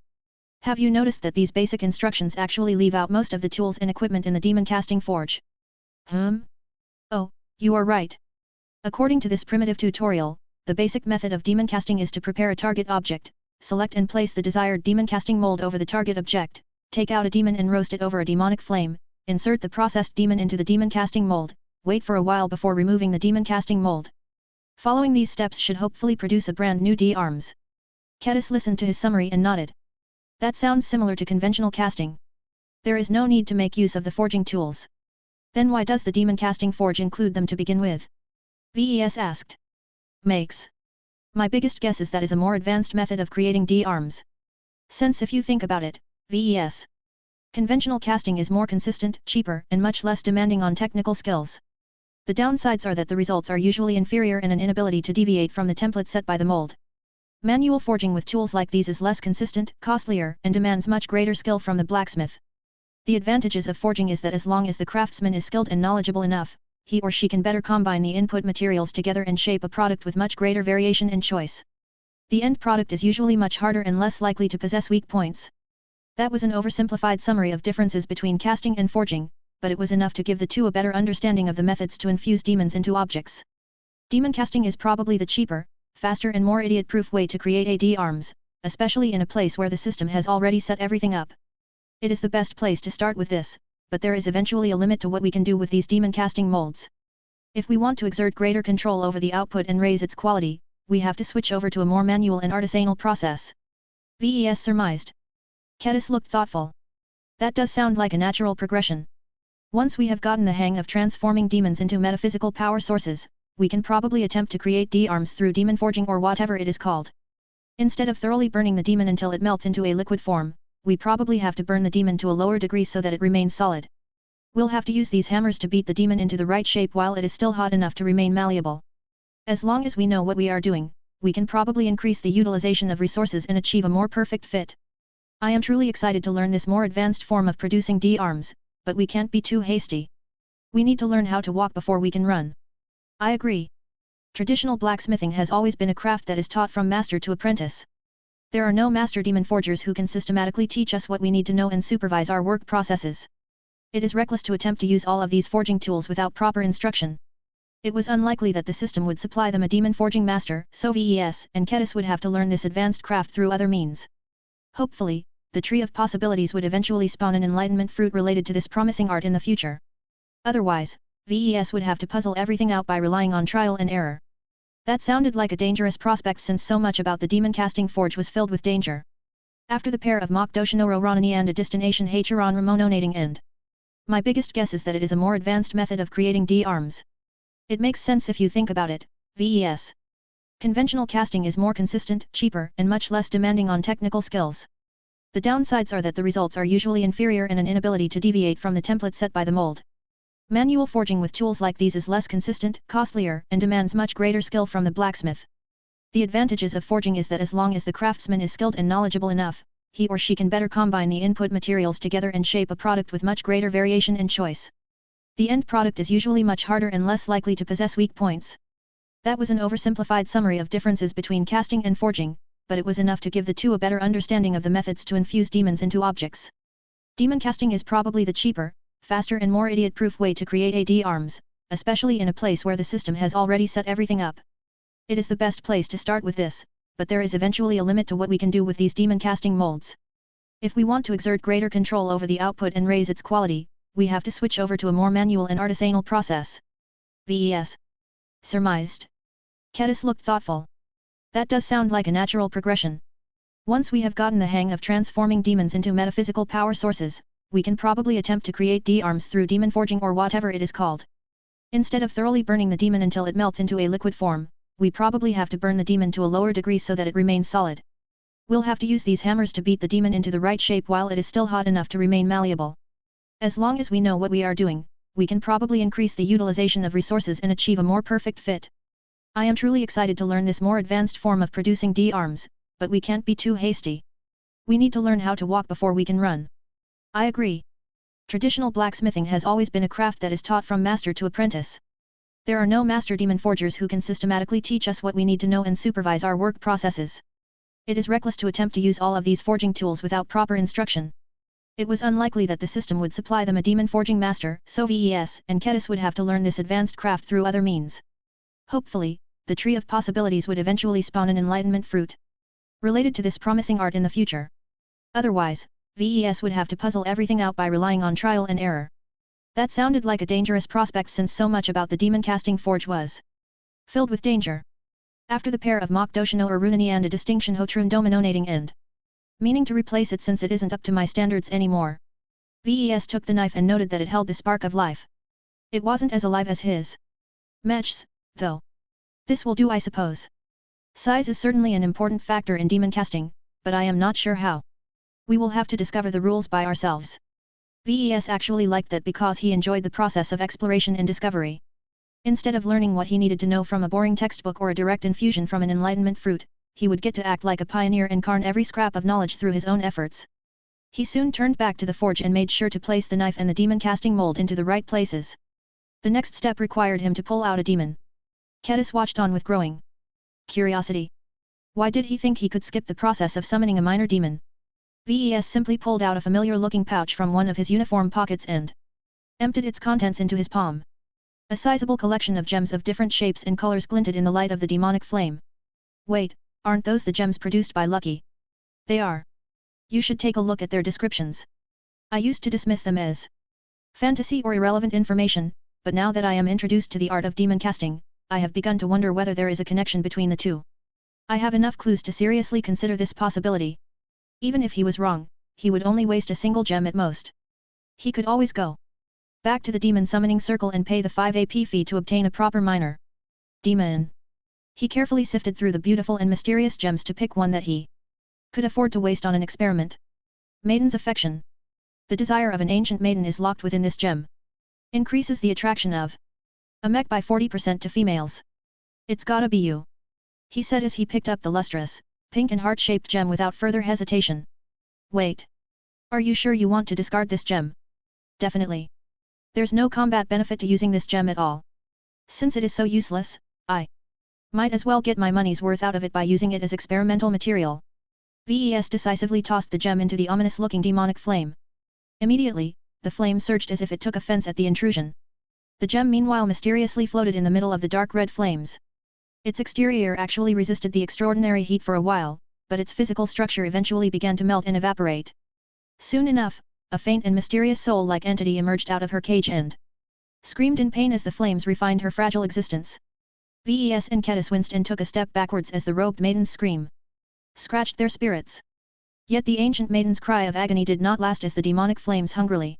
Have you noticed that these basic instructions actually leave out most of the tools and equipment in the demon casting forge? Oh, you are right. According to this primitive tutorial, the basic method of demon casting is to prepare a target object, select and place the desired demon casting mold over the target object, take out a demon and roast it over a demonic flame, insert the processed demon into the demon casting mold, wait for a while before removing the demon casting mold. Following these steps should hopefully produce a brand new D-arms. Kedis listened to his summary and nodded. That sounds similar to conventional casting. There is no need to make use of the forging tools. Then why does the demon casting forge include them to begin with? VES asked. Makes. My biggest guess is that is a more advanced method of creating D-arms. Since if you think about it, VES. Conventional casting is more consistent, cheaper, and much less demanding on technical skills. The downsides are that the results are usually inferior and an inability to deviate from the template set by the mold. Manual forging with tools like these is less consistent, costlier, and demands much greater skill from the blacksmith. The advantages of forging is that as long as the craftsman is skilled and knowledgeable enough, he or she can better combine the input materials together and shape a product with much greater variation and choice. The end product is usually much harder and less likely to possess weak points. That was an oversimplified summary of differences between casting and forging, but it was enough to give the two a better understanding of the methods to infuse demons into objects. Demon casting is probably the cheaper, faster and more idiot-proof way to create AD arms, especially in a place where the system has already set everything up. It is the best place to start with this, but there is eventually a limit to what we can do with these demon casting molds. If we want to exert greater control over the output and raise its quality, we have to switch over to a more manual and artisanal process. VES surmised. Kedis looked thoughtful. That does sound like a natural progression. Once we have gotten the hang of transforming demons into metaphysical power sources, we can probably attempt to create D-arms through demon forging or whatever it is called. Instead of thoroughly burning the demon until it melts into a liquid form, we probably have to burn the demon to a lower degree so that it remains solid. We'll have to use these hammers to beat the demon into the right shape while it is still hot enough to remain malleable. As long as we know what we are doing, we can probably increase the utilization of resources and achieve a more perfect fit. I am truly excited to learn this more advanced form of producing D-arms, but we can't be too hasty. We need to learn how to walk before we can run. I agree. Traditional blacksmithing has always been a craft that is taught from master to apprentice. There are no master demon forgers who can systematically teach us what we need to know and supervise our work processes. It is reckless to attempt to use all of these forging tools without proper instruction. It was unlikely that the system would supply them a demon forging master, so VES and Kedis would have to learn this advanced craft through other means. Hopefully, the tree of possibilities would eventually spawn an enlightenment fruit related to this promising art in the future. Otherwise, VES would have to puzzle everything out by relying on trial and error. That sounded like a dangerous prospect since so much about the demon casting forge was filled with danger. After the pair of Mach Doshinoro Ranani and a destination Hachiron Ramononating end. My biggest guess is that it is a more advanced method of creating D-arms. It makes sense if you think about it, VES. Conventional casting is more consistent, cheaper, and much less demanding on technical skills. The downsides are that the results are usually inferior and an inability to deviate from the template set by the mold. Manual forging with tools like these is less consistent, costlier, and demands much greater skill from the blacksmith. The advantages of forging is that as long as the craftsman is skilled and knowledgeable enough, he or she can better combine the input materials together and shape a product with much greater variation and choice. The end product is usually much harder and less likely to possess weak points. That was an oversimplified summary of differences between casting and forging, but it was enough to give the two a better understanding of the methods to infuse demons into objects. Demon casting is probably the cheaper, faster and more idiot-proof way to create AD arms, especially in a place where the system has already set everything up. It is the best place to start with this, but there is eventually a limit to what we can do with these demon casting molds. If we want to exert greater control over the output and raise its quality, we have to switch over to a more manual and artisanal process. VES surmised. Kedis looked thoughtful. That does sound like a natural progression. Once we have gotten the hang of transforming demons into metaphysical power sources, we can probably attempt to create D-arms through demon forging or whatever it is called. Instead of thoroughly burning the demon until it melts into a liquid form, we probably have to burn the demon to a lower degree so that it remains solid. We'll have to use these hammers to beat the demon into the right shape while it is still hot enough to remain malleable. As long as we know what we are doing, we can probably increase the utilization of resources and achieve a more perfect fit. I am truly excited to learn this more advanced form of producing D-arms, but we can't be too hasty. We need to learn how to walk before we can run. I agree. Traditional blacksmithing has always been a craft that is taught from master to apprentice. There are no master demon forgers who can systematically teach us what we need to know and supervise our work processes. It is reckless to attempt to use all of these forging tools without proper instruction. It was unlikely that the system would supply them a demon forging master, so VES and Kedis would have to learn this advanced craft through other means. Hopefully, the tree of possibilities would eventually spawn an enlightenment fruit related to this promising art in the future. Otherwise, VES would have to puzzle everything out by relying on trial and error. That sounded like a dangerous prospect since so much about the demon casting forge was filled with danger. After the pair of Mach Doshino Arunani and a distinction Hotrun Dominonating end. Meaning to replace it since it isn't up to my standards anymore. VES took the knife and noted that it held the spark of life. It wasn't as alive as his Mech's, though. This will do, I suppose. Size is certainly an important factor in demon casting, but I am not sure how. We will have to discover the rules by ourselves. VES actually liked that because he enjoyed the process of exploration and discovery. Instead of learning what he needed to know from a boring textbook or a direct infusion from an enlightenment fruit, he would get to act like a pioneer and carn every scrap of knowledge through his own efforts. He soon turned back to the forge and made sure to place the knife and the demon casting mold into the right places. The next step required him to pull out a demon. Kedis watched on with growing curiosity. Why did he think he could skip the process of summoning a minor demon? VES simply pulled out a familiar-looking pouch from one of his uniform pockets and emptied its contents into his palm. A sizable collection of gems of different shapes and colors glinted in the light of the demonic flame. Wait, aren't those the gems produced by Lucky? They are. You should take a look at their descriptions. I used to dismiss them as fantasy or irrelevant information, but now that I am introduced to the art of demon casting, I have begun to wonder whether there is a connection between the two. I have enough clues to seriously consider this possibility. Even if he was wrong, he would only waste a single gem at most. He could always go back to the demon summoning circle and pay the 5 AP fee to obtain a proper minor. Demon. He carefully sifted through the beautiful and mysterious gems to pick one that he could afford to waste on an experiment. Maiden's affection. The desire of an ancient maiden is locked within this gem. Increases the attraction of a mech by 40% to females. It's gotta be you, he said as he picked up the lustrous, pink and heart-shaped gem without further hesitation. Wait. Are you sure you want to discard this gem? Definitely. There's no combat benefit to using this gem at all. Since it is so useless, I might as well get my money's worth out of it by using it as experimental material. VES decisively tossed the gem into the ominous-looking demonic flame. Immediately, the flame surged as if it took offense at the intrusion. The gem meanwhile mysteriously floated in the middle of the dark red flames. Its exterior actually resisted the extraordinary heat for a while, but its physical structure eventually began to melt and evaporate. Soon enough, a faint and mysterious soul-like entity emerged out of her cage and screamed in pain as the flames refined her fragile existence. VES and Kedis winced and took a step backwards as the robed maiden's scream scratched their spirits. Yet the ancient maiden's cry of agony did not last as the demonic flames hungrily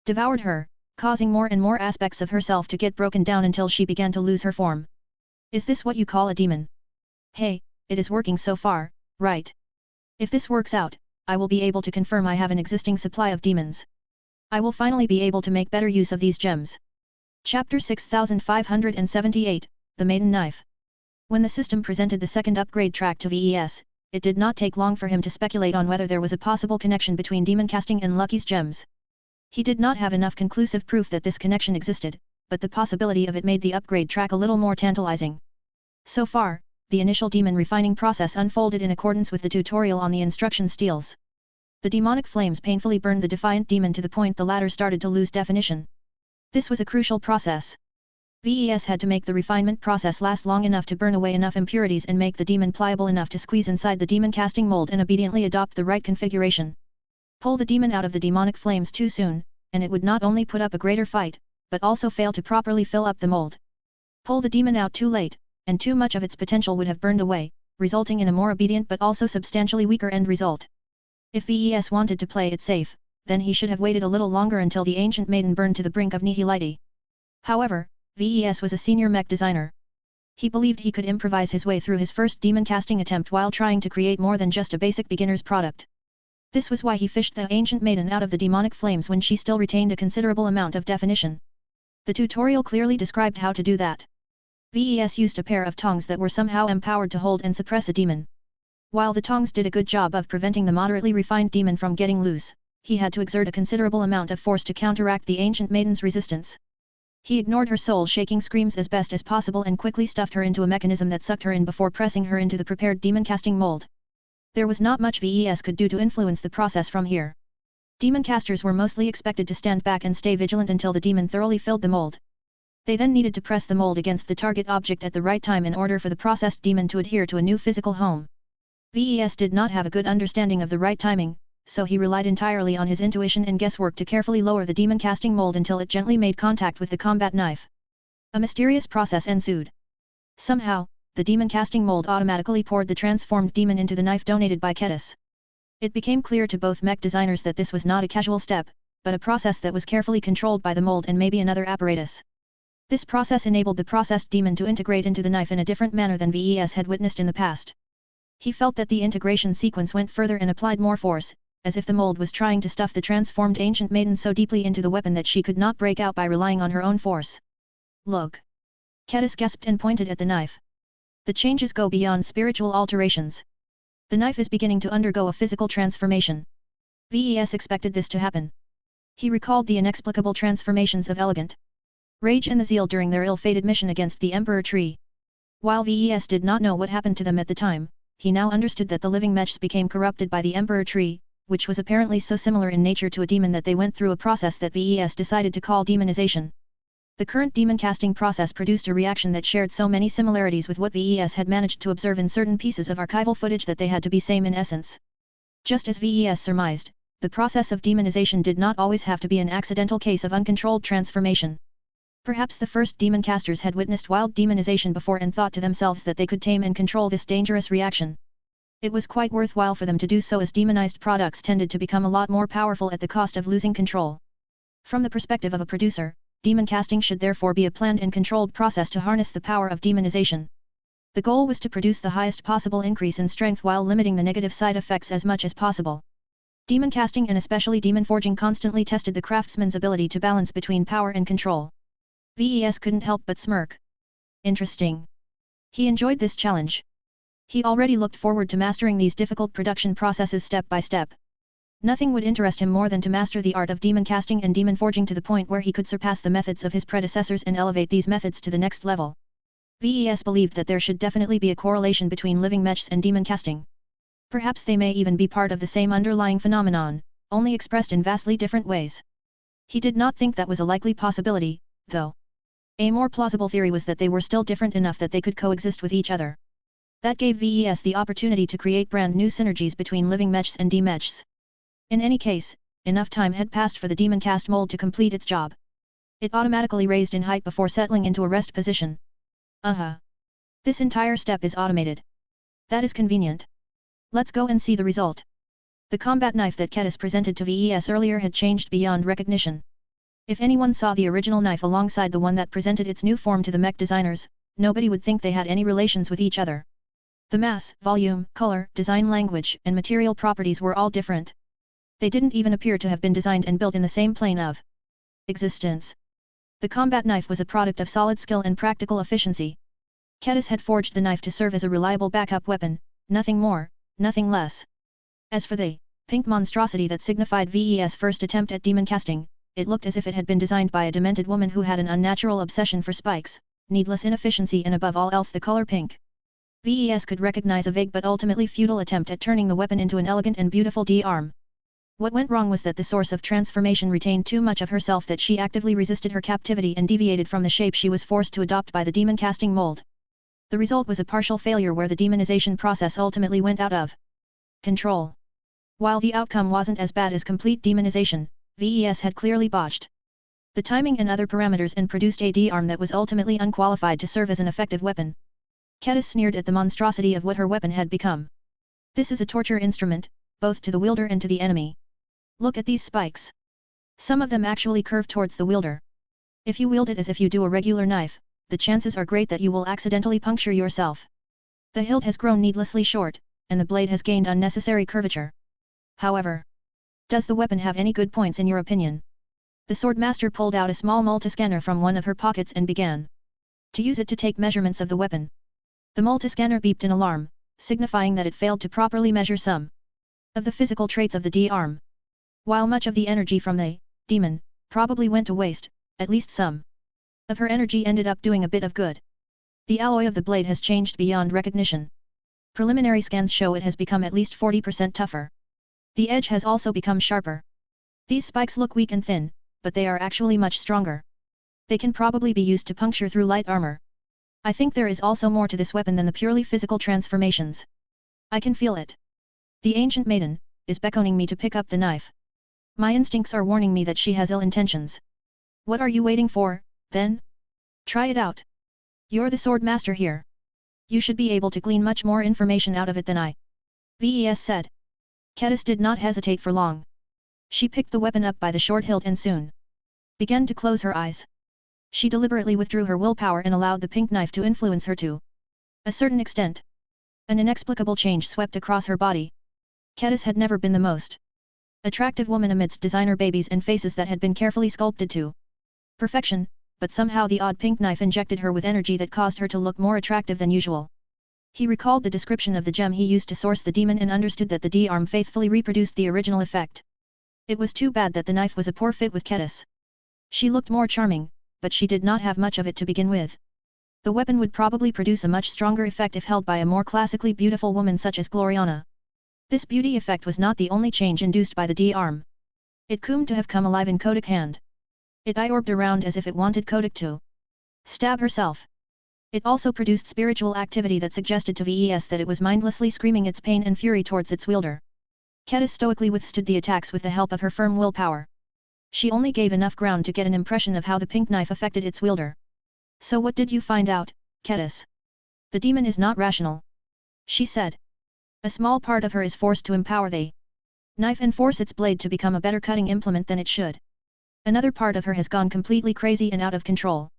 devoured her, causing more and more aspects of herself to get broken down until she began to lose her form. Is this what you call a demon? Hey, it is working so far, right? If this works out, I will be able to confirm I have an existing supply of demons. I will finally be able to make better use of these gems. Chapter 6578, The Maiden Knife. When the system presented the second upgrade track to VES, it did not take long for him to speculate on whether there was a possible connection between demon casting and Lucky's gems. He did not have enough conclusive proof that this connection existed, but the possibility of it made the upgrade track a little more tantalizing. So far, the initial demon refining process unfolded in accordance with the tutorial on the instruction steels. The demonic flames painfully burned the defiant demon to the point the latter started to lose definition. This was a crucial process. VES had to make the refinement process last long enough to burn away enough impurities and make the demon pliable enough to squeeze inside the demon casting mold and obediently adopt the right configuration. Pull the demon out of the demonic flames too soon, and it would not only put up a greater fight, but also fail to properly fill up the mold. Pull the demon out too late, and too much of its potential would have burned away, resulting in a more obedient but also substantially weaker end result. If VES wanted to play it safe, then he should have waited a little longer until the ancient maiden burned to the brink of nihility. However, VES was a senior mech designer. He believed he could improvise his way through his first demon casting attempt while trying to create more than just a basic beginner's product. This was why he fished the ancient maiden out of the demonic flames when she still retained a considerable amount of definition. The tutorial clearly described how to do that. VES used a pair of tongs that were somehow empowered to hold and suppress a demon. While the tongs did a good job of preventing the moderately refined demon from getting loose, he had to exert a considerable amount of force to counteract the ancient maiden's resistance. He ignored her soul-shaking screams as best as possible and quickly stuffed her into a mechanism that sucked her in before pressing her into the prepared demon casting mold. There was not much VES could do to influence the process from here. Demon casters were mostly expected to stand back and stay vigilant until the demon thoroughly filled the mold. They then needed to press the mold against the target object at the right time in order for the processed demon to adhere to a new physical home. VES did not have a good understanding of the right timing, so he relied entirely on his intuition and guesswork to carefully lower the demon casting mold until it gently made contact with the combat knife. A mysterious process ensued. Somehow, the demon casting mold automatically poured the transformed demon into the knife donated by Kedis. It became clear to both mech designers that this was not a casual step, but a process that was carefully controlled by the mold and maybe another apparatus. This process enabled the processed demon to integrate into the knife in a different manner than VES had witnessed in the past. He felt that the integration sequence went further and applied more force, as if the mold was trying to stuff the transformed ancient maiden so deeply into the weapon that she could not break out by relying on her own force. Look! Kedis gasped and pointed at the knife. The changes go beyond spiritual alterations. The knife is beginning to undergo a physical transformation. VES expected this to happen. He recalled the inexplicable transformations of Elegant Rage and the Zeal during their ill-fated mission against the Emperor Tree. While VES did not know what happened to them at the time, he now understood that the living mechs became corrupted by the Emperor Tree, which was apparently so similar in nature to a demon that they went through a process that VES decided to call demonization. The current demon casting process produced a reaction that shared so many similarities with what VES had managed to observe in certain pieces of archival footage that they had to be same in essence. Just as VES surmised, the process of demonization did not always have to be an accidental case of uncontrolled transformation. Perhaps the first demon casters had witnessed wild demonization before and thought to themselves that they could tame and control this dangerous reaction. It was quite worthwhile for them to do so, as demonized products tended to become a lot more powerful at the cost of losing control. From the perspective of a producer, demon casting should therefore be a planned and controlled process to harness the power of demonization. The goal was to produce the highest possible increase in strength while limiting the negative side effects as much as possible. Demon casting and especially demon forging constantly tested the craftsman's ability to balance between power and control. VES couldn't help but smirk. Interesting. He enjoyed this challenge. He already looked forward to mastering these difficult production processes step by step. Nothing would interest him more than to master the art of demon casting and demon forging to the point where he could surpass the methods of his predecessors and elevate these methods to the next level. VES believed that there should definitely be a correlation between living mechs and demon casting. Perhaps they may even be part of the same underlying phenomenon, only expressed in vastly different ways. He did not think that was a likely possibility, though. A more plausible theory was that they were still different enough that they could coexist with each other. That gave VES the opportunity to create brand new synergies between living mechs and demechs. In any case, enough time had passed for the demon cast mold to complete its job. It automatically raised in height before settling into a rest position. This entire step is automated. That is convenient. Let's go and see the result. The combat knife that Kedis presented to VES earlier had changed beyond recognition. If anyone saw the original knife alongside the one that presented its new form to the mech designers, nobody would think they had any relations with each other. The mass, volume, color, design language, and material properties were all different. They didn't even appear to have been designed and built in the same plane of existence. The combat knife was a product of solid skill and practical efficiency. Kedis had forged the knife to serve as a reliable backup weapon, nothing more, nothing less. As for the pink monstrosity that signified VES' first attempt at demon casting, it looked as if it had been designed by a demented woman who had an unnatural obsession for spikes, needless inefficiency and above all else the color pink. VES could recognize a vague but ultimately futile attempt at turning the weapon into an elegant and beautiful D-arm. What went wrong was that the source of transformation retained too much of herself, that she actively resisted her captivity and deviated from the shape she was forced to adopt by the demon casting mold. The result was a partial failure where the demonization process ultimately went out of control. While the outcome wasn't as bad as complete demonization, VES had clearly botched the timing and other parameters and produced a D-arm that was ultimately unqualified to serve as an effective weapon. Kedis sneered at the monstrosity of what her weapon had become. This is a torture instrument, both to the wielder and to the enemy. Look at these spikes. Some of them actually curve towards the wielder. If you wield it as if you do a regular knife, the chances are great that you will accidentally puncture yourself. The hilt has grown needlessly short, and the blade has gained unnecessary curvature. However, does the weapon have any good points in your opinion? The swordmaster pulled out a small multiscanner from one of her pockets and began to use it to take measurements of the weapon. The multiscanner beeped in alarm, signifying that it failed to properly measure some of the physical traits of the D-arm. While much of the energy from the demon probably went to waste, at least some of her energy ended up doing a bit of good. The alloy of the blade has changed beyond recognition. Preliminary scans show it has become at least 40% tougher. The edge has also become sharper. These spikes look weak and thin, but they are actually much stronger. They can probably be used to puncture through light armor. I think there is also more to this weapon than the purely physical transformations. I can feel it. The ancient maiden is beckoning me to pick up the knife. My instincts are warning me that she has ill intentions. What are you waiting for, then? Try it out. You're the sword master here. You should be able to glean much more information out of it than I. VES said. Kedis did not hesitate for long. She picked the weapon up by the short hilt and soon began to close her eyes. She deliberately withdrew her willpower and allowed the pink knife to influence her to a certain extent. An inexplicable change swept across her body. Kedis had never been the most attractive woman amidst designer babies and faces that had been carefully sculpted to perfection, but somehow the odd pink knife injected her with energy that caused her to look more attractive than usual. He recalled the description of the gem he used to source the demon and understood that the D-arm faithfully reproduced the original effect. It was too bad that the knife was a poor fit with Kedis. She looked more charming, but she did not have much of it to begin with. The weapon would probably produce a much stronger effect if held by a more classically beautiful woman such as Gloriana. This beauty effect was not the only change induced by the D-arm. It seemed to have come alive in Kotick hand. It orbed around as if it wanted Kotick to stab herself. It also produced spiritual activity that suggested to VES that it was mindlessly screaming its pain and fury towards its wielder. Ketis stoically withstood the attacks with the help of her firm willpower. She only gave enough ground to get an impression of how the pink knife affected its wielder. So what did you find out, Ketis? The demon is not rational. She said. A small part of her is forced to empower the knife and force its blade to become a better cutting implement than it should. Another part of her has gone completely crazy and out of control.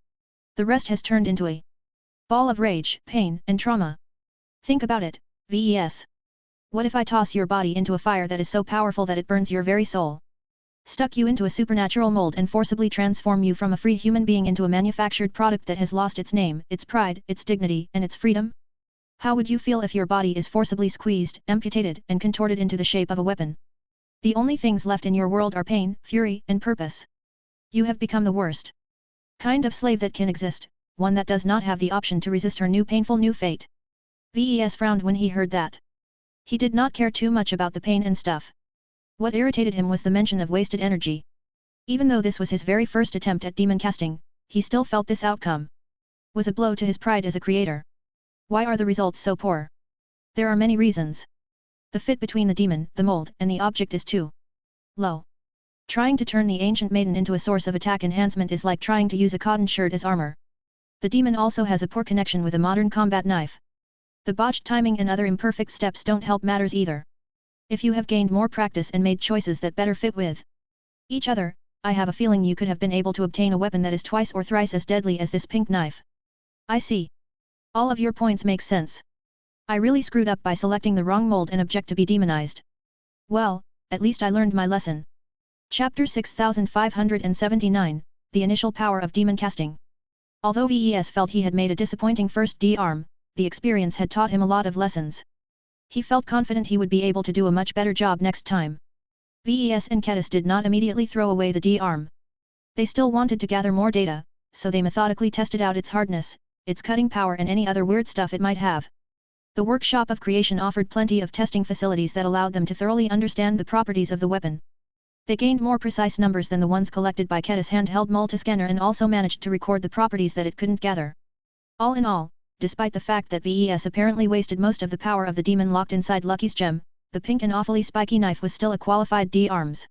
The rest has turned into a ball of rage, pain, and trauma. Think about it, VES. What if I toss your body into a fire that is so powerful that it burns your very soul? Stuck you into a supernatural mold and forcibly transform you from a free human being into a manufactured product that has lost its name, its pride, its dignity, and its freedom? How would you feel if your body is forcibly squeezed, amputated, and contorted into the shape of a weapon? The only things left in your world are pain, fury, and purpose. You have become the worst kind of slave that can exist, one that does not have the option to resist her painful new fate. VES frowned when he heard that. He did not care too much about the pain and stuff. What irritated him was the mention of wasted energy. Even though this was his very first attempt at demon casting, he still felt this outcome was a blow to his pride as a creator. Why are the results so poor? There are many reasons. The fit between the demon, the mold, and the object is too low. Trying to turn the ancient maiden into a source of attack enhancement is like trying to use a cotton shirt as armor. The demon also has a poor connection with a modern combat knife. The botched timing and other imperfect steps don't help matters either. If you have gained more practice and made choices that better fit with each other, I have a feeling you could have been able to obtain a weapon that is twice or thrice as deadly as this pink knife. I see. All of your points make sense. I really screwed up by selecting the wrong mold and object to be demonized. Well, at least I learned my lesson. Chapter 6579, The Initial Power of Demon Casting. Although VES felt he had made a disappointing first D-arm, the experience had taught him a lot of lessons. He felt confident he would be able to do a much better job next time. VES and Ketis did not immediately throw away the D-arm. They still wanted to gather more data, so they methodically tested out its hardness, its cutting power and any other weird stuff it might have. The workshop of creation offered plenty of testing facilities that allowed them to thoroughly understand the properties of the weapon. They gained more precise numbers than the ones collected by Ketis' handheld multiscanner and also managed to record the properties that it couldn't gather. All in all, despite the fact that VES apparently wasted most of the power of the demon locked inside Lucky's gem, the pink and awfully spiky knife was still a qualified D-arms.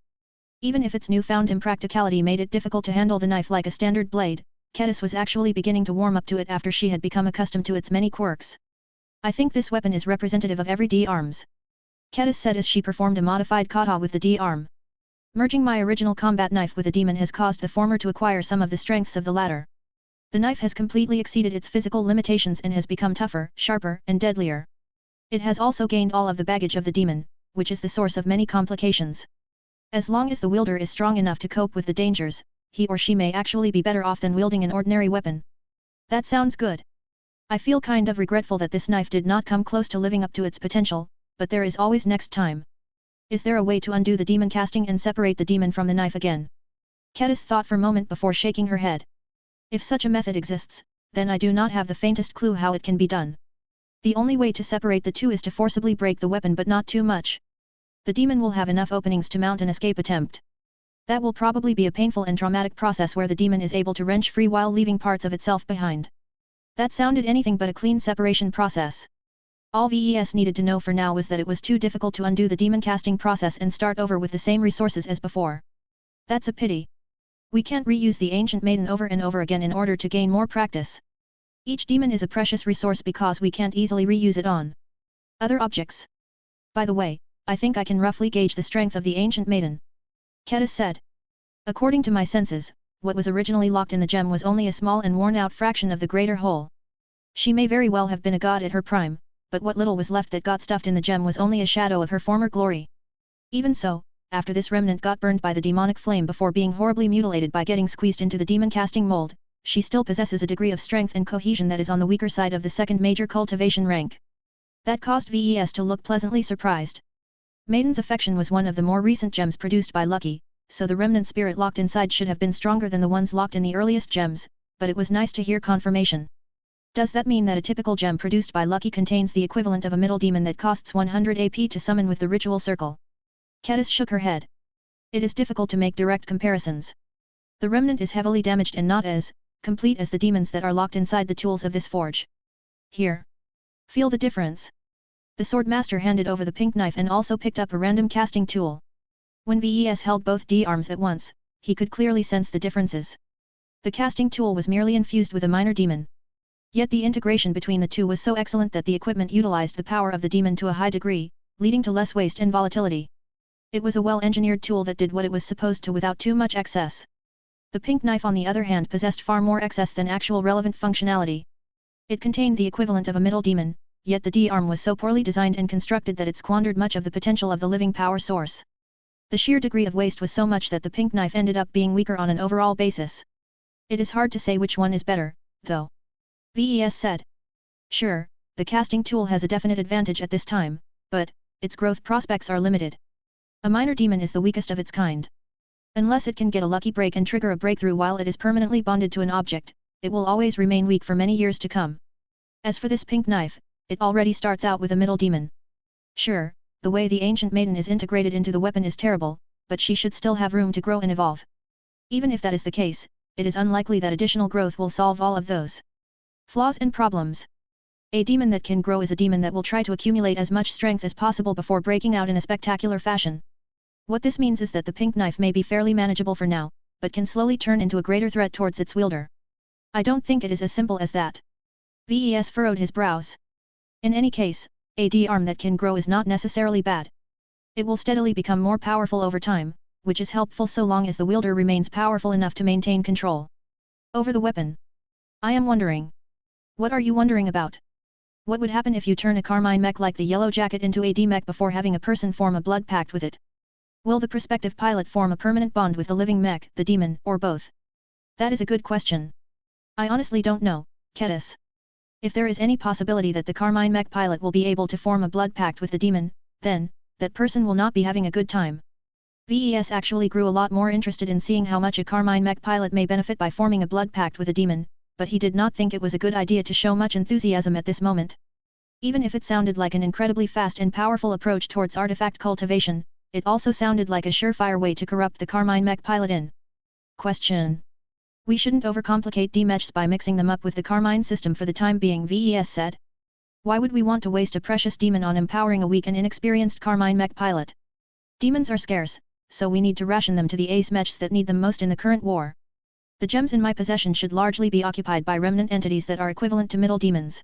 Even if its newfound impracticality made it difficult to handle the knife like a standard blade, Ketis was actually beginning to warm up to it after she had become accustomed to its many quirks. I think this weapon is representative of every D-arms. Ketis said as she performed a modified kata with the D-arm. Merging my original combat knife with a demon has caused the former to acquire some of the strengths of the latter. The knife has completely exceeded its physical limitations and has become tougher, sharper, and deadlier. It has also gained all of the baggage of the demon, which is the source of many complications. As long as the wielder is strong enough to cope with the dangers, he or she may actually be better off than wielding an ordinary weapon. That sounds good. I feel kind of regretful that this knife did not come close to living up to its potential, but there is always next time. Is there a way to undo the demon casting and separate the demon from the knife again? Ketis thought for a moment before shaking her head. If such a method exists, then I do not have the faintest clue how it can be done. The only way to separate the two is to forcibly break the weapon but not too much. The demon will have enough openings to mount an escape attempt. That will probably be a painful and traumatic process where the demon is able to wrench free while leaving parts of itself behind. That sounded anything but a clean separation process. All VES needed to know for now was that it was too difficult to undo the demon casting process and start over with the same resources as before. That's a pity. We can't reuse the ancient maiden over and over again in order to gain more practice. Each demon is a precious resource because we can't easily reuse it on other objects. By the way, I think I can roughly gauge the strength of the ancient maiden. Ketis said. According to my senses, what was originally locked in the gem was only a small and worn-out fraction of the greater whole. She may very well have been a god at her prime, but what little was left that got stuffed in the gem was only a shadow of her former glory. Even so, after this remnant got burned by the demonic flame before being horribly mutilated by getting squeezed into the demon casting mold, she still possesses a degree of strength and cohesion that is on the weaker side of the second major cultivation rank. That caused VES to look pleasantly surprised. Maiden's Affection was one of the more recent gems produced by Lucky, so the remnant spirit locked inside should have been stronger than the ones locked in the earliest gems, but it was nice to hear confirmation. Does that mean that a typical gem produced by Lucky contains the equivalent of a middle demon that costs 100 AP to summon with the ritual circle? Kedis shook her head. It is difficult to make direct comparisons. The remnant is heavily damaged and not as complete as the demons that are locked inside the tools of this forge. Here. Feel the difference. The swordmaster handed over the pink knife and also picked up a random casting tool. When Ves held both D-arms at once, he could clearly sense the differences. The casting tool was merely infused with a minor demon. Yet the integration between the two was so excellent that the equipment utilized the power of the demon to a high degree, leading to less waste and volatility. It was a well-engineered tool that did what it was supposed to without too much excess. The pink knife on the other hand possessed far more excess than actual relevant functionality. It contained the equivalent of a middle demon, yet the D-arm was so poorly designed and constructed that it squandered much of the potential of the living power source. The sheer degree of waste was so much that the pink knife ended up being weaker on an overall basis. It is hard to say which one is better, though. Ves said. Sure, the casting tool has a definite advantage at this time, but its growth prospects are limited. A minor demon is the weakest of its kind. Unless it can get a lucky break and trigger a breakthrough while it is permanently bonded to an object, it will always remain weak for many years to come. As for this pink knife, it already starts out with a middle demon. Sure, the way the ancient maiden is integrated into the weapon is terrible, but she should still have room to grow and evolve. Even if that is the case, it is unlikely that additional growth will solve all of those flaws and problems. A demon that can grow is a demon that will try to accumulate as much strength as possible before breaking out in a spectacular fashion. What this means is that the pink knife may be fairly manageable for now, but can slowly turn into a greater threat towards its wielder. I don't think it is as simple as that. Ves furrowed his brows. In any case, a D-arm that can grow is not necessarily bad. It will steadily become more powerful over time, which is helpful so long as the wielder remains powerful enough to maintain control over the weapon. I am wondering. What are you wondering about? What would happen if you turn a carmine mech like the Yellow Jacket into a D-mech before having a person form a blood pact with it? Will the prospective pilot form a permanent bond with the living mech, the demon, or both? That is a good question. I honestly don't know, Kedis. If there is any possibility that the carmine mech pilot will be able to form a blood pact with the demon, then, that person will not be having a good time. Ves actually grew a lot more interested in seeing how much a carmine mech pilot may benefit by forming a blood pact with a demon, but he did not think it was a good idea to show much enthusiasm at this moment. Even if it sounded like an incredibly fast and powerful approach towards artifact cultivation, it also sounded like a surefire way to corrupt the carmine mech pilot in question. We shouldn't overcomplicate D-mechs by mixing them up with the carmine system for the time being, Ves said. Why would we want to waste a precious demon on empowering a weak and inexperienced carmine mech pilot? Demons are scarce, so we need to ration them to the ace mechs that need them most in the current war. The gems in my possession should largely be occupied by remnant entities that are equivalent to middle demons.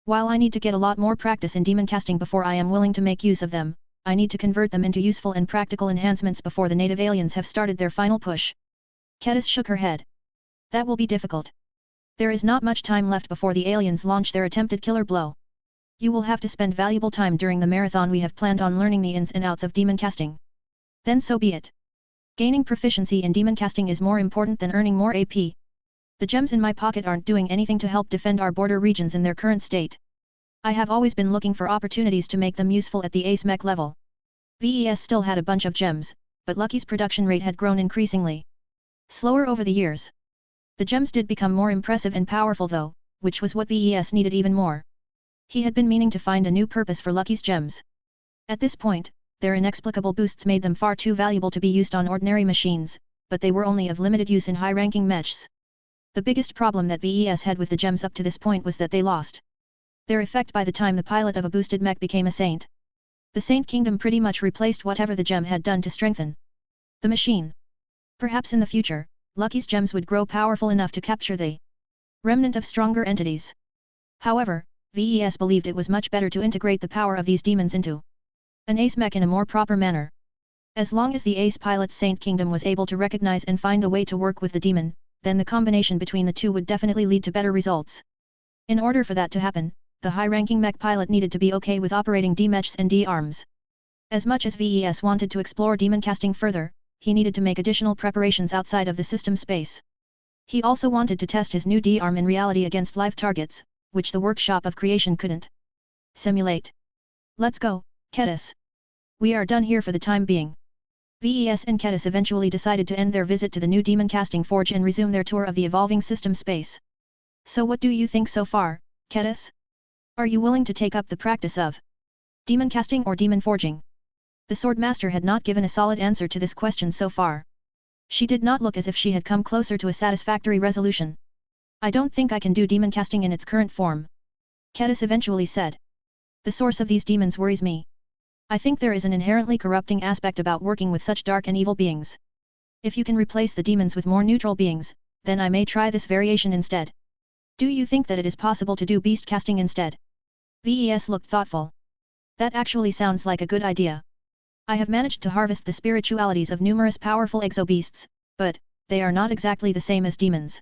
While I need to get a lot more practice in demon casting before I am willing to make use of them, I need to convert them into useful and practical enhancements before the native aliens have started their final push. Kedis shook her head. That will be difficult. There is not much time left before the aliens launch their attempted killer blow. You will have to spend valuable time during the marathon we have planned on learning the ins and outs of demon casting. Then so be it. Gaining proficiency in demon casting is more important than earning more AP. The gems in my pocket aren't doing anything to help defend our border regions in their current state. I have always been looking for opportunities to make them useful at the ace mech level. Ves still had a bunch of gems, but Lucky's production rate had grown increasingly slower over the years. The gems did become more impressive and powerful though, which was what Ves needed even more. He had been meaning to find a new purpose for Lucky's gems. At this point, their inexplicable boosts made them far too valuable to be used on ordinary machines, but they were only of limited use in high-ranking mechs. The biggest problem that Ves had with the gems up to this point was that they lost their effect by the time the pilot of a boosted mech became a saint. The Saint Kingdom pretty much replaced whatever the gem had done to strengthen the machine. Perhaps in the future, Lucky's gems would grow powerful enough to capture the remnant of stronger entities. However, Ves believed it was much better to integrate the power of these demons into an ace mech in a more proper manner. As long as the ace pilot's Saint Kingdom was able to recognize and find a way to work with the demon, then the combination between the two would definitely lead to better results. In order for that to happen, the high-ranking mech pilot needed to be okay with operating D-mechs and D-arms. As much as Ves wanted to explore demon casting further, he needed to make additional preparations outside of the system space. He also wanted to test his new D-arm in reality against live targets, which the workshop of creation couldn't simulate. Let's go, Kedis. We are done here for the time being. Ves and Kedis eventually decided to end their visit to the new demon casting forge and resume their tour of the evolving system space. So what do you think so far, Kedis? Are you willing to take up the practice of demon casting or demon forging? The sword master had not given a solid answer to this question so far. She did not look as if she had come closer to a satisfactory resolution. I don't think I can do demon casting in its current form. Kedis eventually said. The source of these demons worries me. I think there is an inherently corrupting aspect about working with such dark and evil beings. If you can replace the demons with more neutral beings, then I may try this variation instead. Do you think that it is possible to do beast casting instead? Ves looked thoughtful. That actually sounds like a good idea. I have managed to harvest the spiritualities of numerous powerful exobeasts, but they are not exactly the same as demons.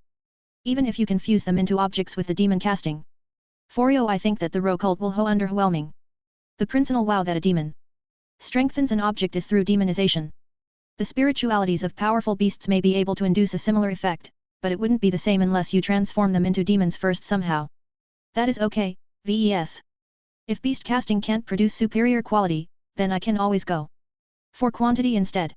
Even if you can fuse them into objects with the demon casting. For you, I think that the row cult will ho underwhelming. The principal wow that a demon strengthens an object is through demonization. The spiritualities of powerful beasts may be able to induce a similar effect, but it wouldn't be the same unless you transform them into demons first somehow. That is okay, Ves. If beast casting can't produce superior quality, then I can always go for quantity instead.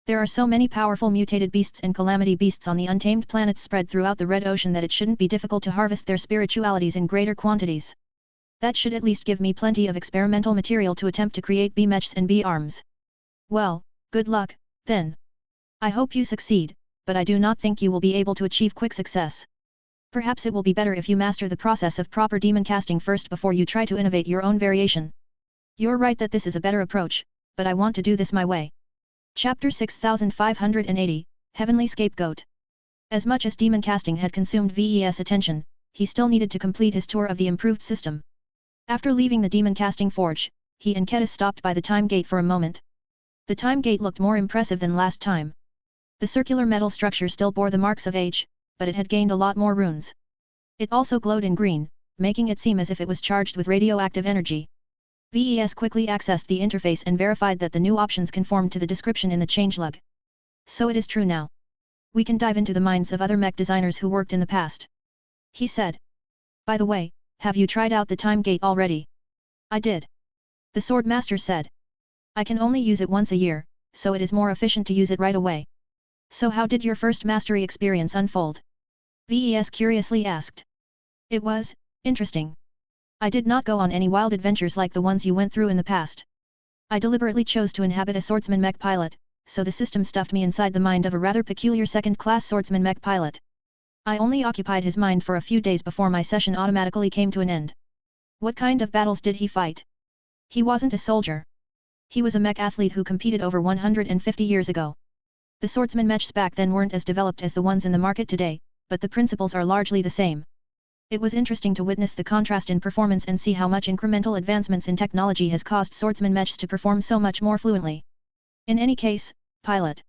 There are so many powerful mutated beasts and calamity beasts on the untamed planets spread throughout the Red Ocean that it shouldn't be difficult to harvest their spiritualities in greater quantities. That should at least give me plenty of experimental material to attempt to create B-mechs and B-arms. Well, good luck, then. I hope you succeed, but I do not think you will be able to achieve quick success. Perhaps it will be better if you master the process of proper demon casting first before you try to innovate your own variation. You're right that this is a better approach, but I want to do this my way. Chapter 6580, Heavenly Scapegoat. As much as demon casting had consumed Ves' attention, he still needed to complete his tour of the improved system. After leaving the demon casting forge, he and Kedis stopped by the time gate for a moment. The time gate looked more impressive than last time. The circular metal structure still bore the marks of age, but it had gained a lot more runes. It also glowed in green, making it seem as if it was charged with radioactive energy. Ves quickly accessed the interface and verified that the new options conformed to the description in the changelog. So it is true now. We can dive into the minds of other mech designers who worked in the past. He said. By the way, have you tried out the time gate already? I did. The sword master said. I can only use it once a year, so it is more efficient to use it right away. So how did your first mastery experience unfold? Ves curiously asked. It was interesting. I did not go on any wild adventures like the ones you went through in the past. I deliberately chose to inhabit a swordsman mech pilot, so the system stuffed me inside the mind of a rather peculiar second-class swordsman mech pilot. I only occupied his mind for a few days before my session automatically came to an end. What kind of battles did he fight? He wasn't a soldier. He was a mech athlete who competed over 150 years ago. The swordsman mechs back then weren't as developed as the ones in the market today, but the principles are largely the same. It was interesting to witness the contrast in performance and see how much incremental advancements in technology has caused swordsman mechs to perform so much more fluently. In any case, pilot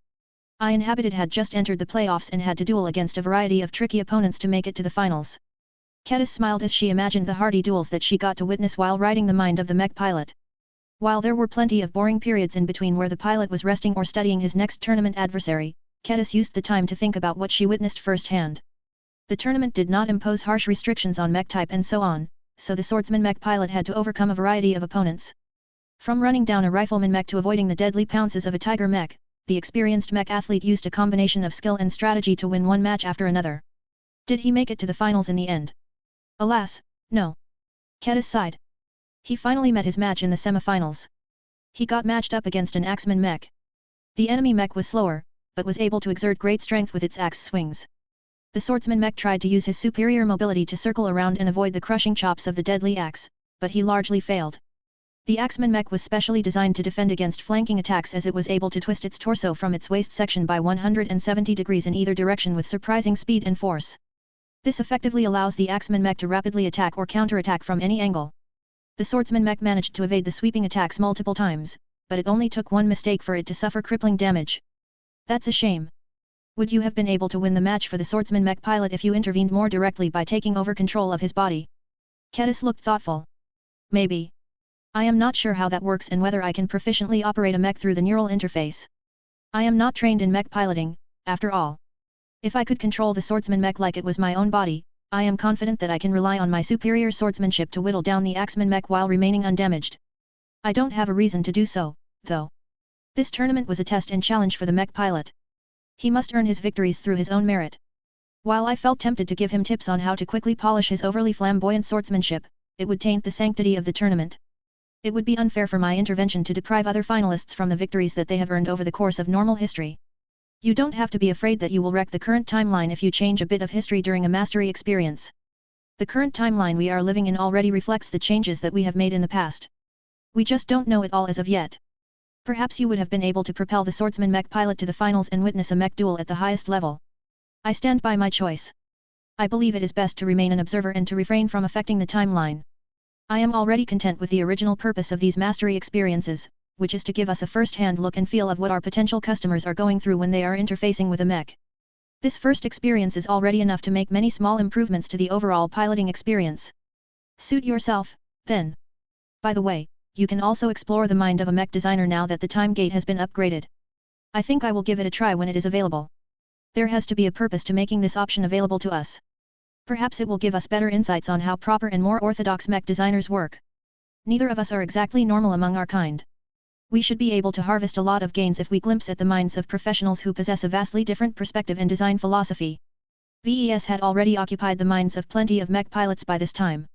I inhabited had just entered the playoffs and had to duel against a variety of tricky opponents to make it to the finals. Kedis smiled as she imagined the hardy duels that she got to witness while riding the mind of the mech pilot. While there were plenty of boring periods in between where the pilot was resting or studying his next tournament adversary, Kedis used the time to think about what she witnessed firsthand. The tournament did not impose harsh restrictions on mech type and so on, so the swordsman mech pilot had to overcome a variety of opponents. From running down a rifleman mech to avoiding the deadly pounces of a tiger mech, the experienced mech athlete used a combination of skill and strategy to win one match after another. Did he make it to the finals in the end? Alas, no. Kedis sighed. He finally met his match in the semifinals. He got matched up against an axeman mech. The enemy mech was slower, but was able to exert great strength with its axe swings. The swordsman mech tried to use his superior mobility to circle around and avoid the crushing chops of the deadly axe, but he largely failed. The axeman mech was specially designed to defend against flanking attacks as it was able to twist its torso from its waist section by 170 degrees in either direction with surprising speed and force. This effectively allows the axeman mech to rapidly attack or counterattack from any angle. The swordsman mech managed to evade the sweeping attacks multiple times, but it only took one mistake for it to suffer crippling damage. That's a shame. Would you have been able to win the match for the swordsman mech pilot if you intervened more directly by taking over control of his body? Kedis looked thoughtful. Maybe. I am not sure how that works and whether I can proficiently operate a mech through the neural interface. I am not trained in mech piloting, after all. If I could control the swordsman mech like it was my own body, I am confident that I can rely on my superior swordsmanship to whittle down the axeman mech while remaining undamaged. I don't have a reason to do so, though. This tournament was a test and challenge for the mech pilot. He must earn his victories through his own merit. While I felt tempted to give him tips on how to quickly polish his overly flamboyant swordsmanship, it would taint the sanctity of the tournament. It would be unfair for my intervention to deprive other finalists from the victories that they have earned over the course of normal history. You don't have to be afraid that you will wreck the current timeline if you change a bit of history during a mastery experience. The current timeline we are living in already reflects the changes that we have made in the past. We just don't know it all as of yet. Perhaps you would have been able to propel the swordsman mech pilot to the finals and witness a mech duel at the highest level. I stand by my choice. I believe it is best to remain an observer and to refrain from affecting the timeline. I am already content with the original purpose of these mastery experiences, which is to give us a first-hand look and feel of what our potential customers are going through when they are interfacing with a mech. This first experience is already enough to make many small improvements to the overall piloting experience. Suit yourself, then. By the way, you can also explore the mind of a mech designer now that the time gate has been upgraded. I think I will give it a try when it is available. There has to be a purpose to making this option available to us. Perhaps it will give us better insights on how proper and more orthodox mech designers work. Neither of us are exactly normal among our kind. We should be able to harvest a lot of gains if we glimpse at the minds of professionals who possess a vastly different perspective and design philosophy. VES had already occupied the minds of plenty of mech pilots by this time.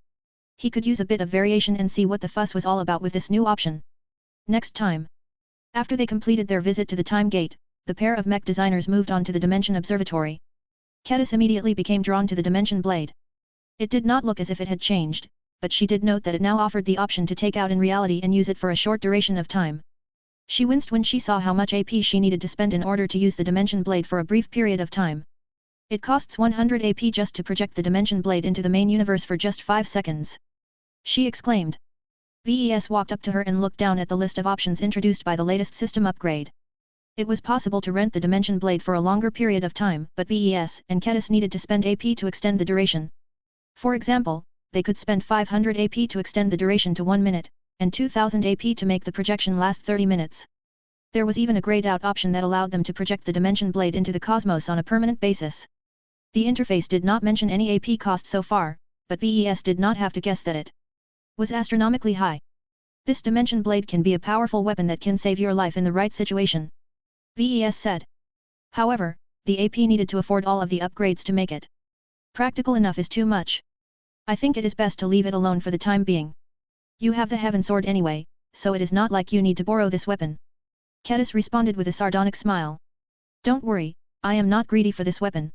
He could use a bit of variation and see what the fuss was all about with this new option. Next time. After they completed their visit to the time gate, the pair of mech designers moved on to the Dimension Observatory. Kedis immediately became drawn to the Dimension Blade. It did not look as if it had changed, but she did note that it now offered the option to take out in reality and use it for a short duration of time. She winced when she saw how much AP she needed to spend in order to use the Dimension Blade for a brief period of time. It costs 100 AP just to project the Dimension Blade into the main universe for just 5 seconds. She exclaimed. VES walked up to her and looked down at the list of options introduced by the latest system upgrade. It was possible to rent the Dimension Blade for a longer period of time, but VES and Kedis needed to spend AP to extend the duration. For example, they could spend 500 AP to extend the duration to 1 minute, and 2000 AP to make the projection last 30 minutes. There was even a grayed out option that allowed them to project the Dimension Blade into the cosmos on a permanent basis. The interface did not mention any AP cost so far, but VES did not have to guess that it was astronomically high. This Dimension Blade can be a powerful weapon that can save your life in the right situation. VES said. However, the AP needed to afford all of the upgrades to make it practical enough is too much. I think it is best to leave it alone for the time being. You have the Heaven Sword anyway, so it is not like you need to borrow this weapon. Kedis responded with a sardonic smile. Don't worry, I am not greedy for this weapon.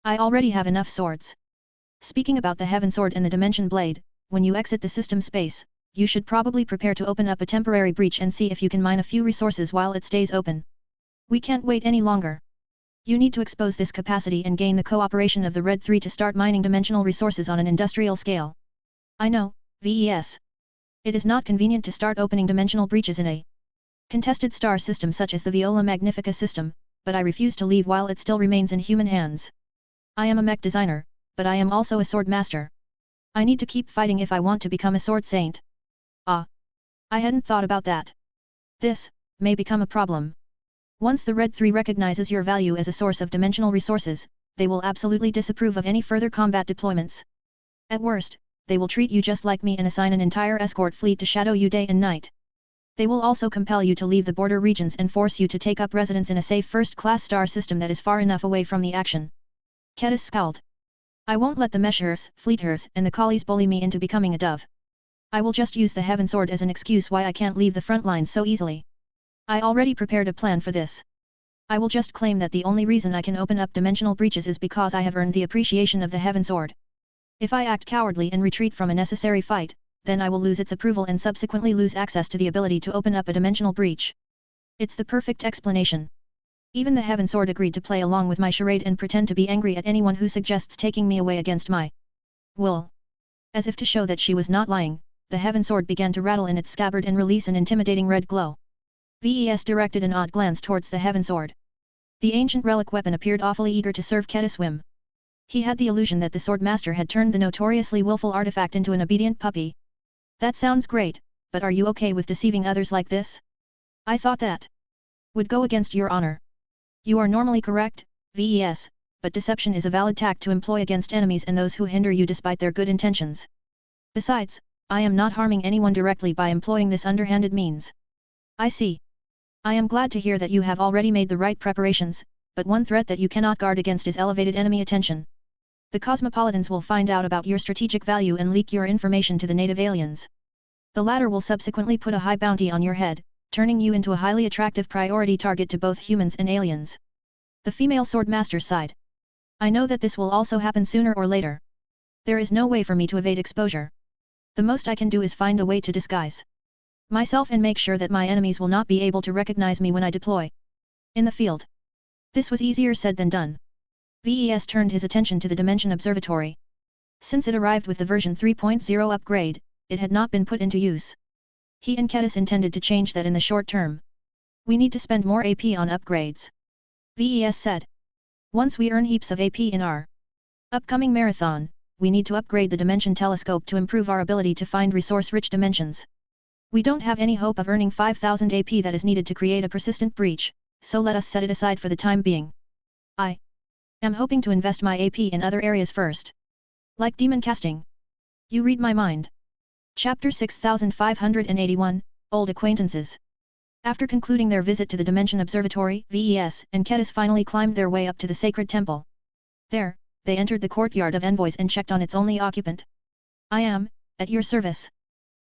I already have enough swords. Speaking about the Heaven Sword and the Dimension Blade, when you exit the system space, you should probably prepare to open up a temporary breach and see if you can mine a few resources while it stays open. We can't wait any longer. You need to expose this capacity and gain the cooperation of the Red 3 to start mining dimensional resources on an industrial scale. I know, VES. It is not convenient to start opening dimensional breaches in a contested star system such as the Viola Magnifica system, but I refuse to leave while it still remains in human hands. I am a mech designer, but I am also a sword master. I need to keep fighting if I want to become a sword saint. Ah. I hadn't thought about that. This may become a problem. Once the Red 3 recognizes your value as a source of dimensional resources, they will absolutely disapprove of any further combat deployments. At worst, they will treat you just like me and assign an entire escort fleet to shadow you day and night. They will also compel you to leave the border regions and force you to take up residence in a safe first-class star system that is far enough away from the action. Kedis scowled. I won't let the Meshers, Fleeters, and the Collies bully me into becoming a dove. I will just use the Heaven Sword as an excuse why I can't leave the front lines so easily. I already prepared a plan for this. I will just claim that the only reason I can open up dimensional breaches is because I have earned the appreciation of the Heaven Sword. If I act cowardly and retreat from a necessary fight, then I will lose its approval and subsequently lose access to the ability to open up a dimensional breach. It's the perfect explanation. Even the Heaven Sword agreed to play along with my charade and pretend to be angry at anyone who suggests taking me away against my will. As if to show that she was not lying, the Heaven Sword began to rattle in its scabbard and release an intimidating red glow. VES directed an odd glance towards the Heaven Sword. The ancient relic weapon appeared awfully eager to serve Kedis' whim. He had the illusion that the Swordmaster had turned the notoriously willful artifact into an obedient puppy. That sounds great, but are you okay with deceiving others like this? I thought that would go against your honor. You are normally correct, VES, but deception is a valid tact to employ against enemies and those who hinder you despite their good intentions. Besides, I am not harming anyone directly by employing this underhanded means. I see. I am glad to hear that you have already made the right preparations, but one threat that you cannot guard against is elevated enemy attention. The cosmopolitans will find out about your strategic value and leak your information to the native aliens. The latter will subsequently put a high bounty on your head, turning you into a highly attractive priority target to both humans and aliens. The female swordmaster sighed. I know that this will also happen sooner or later. There is no way for me to evade exposure. The most I can do is find a way to disguise myself and make sure that my enemies will not be able to recognize me when I deploy in the field. This was easier said than done. VES turned his attention to the Dimension Observatory. Since it arrived with the version 3.0 upgrade, it had not been put into use. He and Kedis intended to change that in the short term. We need to spend more AP on upgrades, VES said. Once we earn heaps of AP in our upcoming marathon, we need to upgrade the Dimension Telescope to improve our ability to find resource-rich dimensions. We don't have any hope of earning 5,000 AP that is needed to create a persistent breach, so let us set it aside for the time being. I am hoping to invest my AP in other areas first. Like demon casting. You read my mind. Chapter 6581, Old Acquaintances. After concluding their visit to the Dimension Observatory, VES and Kedis finally climbed their way up to the sacred temple. There, they entered the courtyard of envoys and checked on its only occupant. I am, at your service.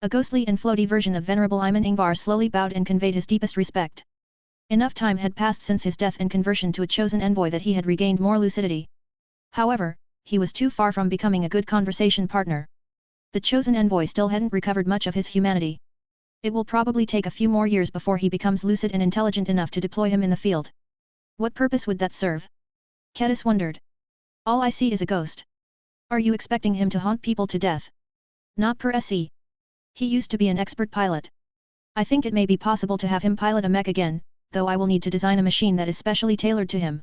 A ghostly and floaty version of Venerable Iman Ingvar slowly bowed and conveyed his deepest respect. Enough time had passed since his death and conversion to a chosen envoy that he had regained more lucidity. However, he was too far from becoming a good conversation partner. The chosen envoy still hadn't recovered much of his humanity. It will probably take a few more years before he becomes lucid and intelligent enough to deploy him in the field. What purpose would that serve? Kedis wondered. All I see is a ghost. Are you expecting him to haunt people to death? Not per se. He used to be an expert pilot. I think it may be possible to have him pilot a mech again, though I will need to design a machine that is specially tailored to him.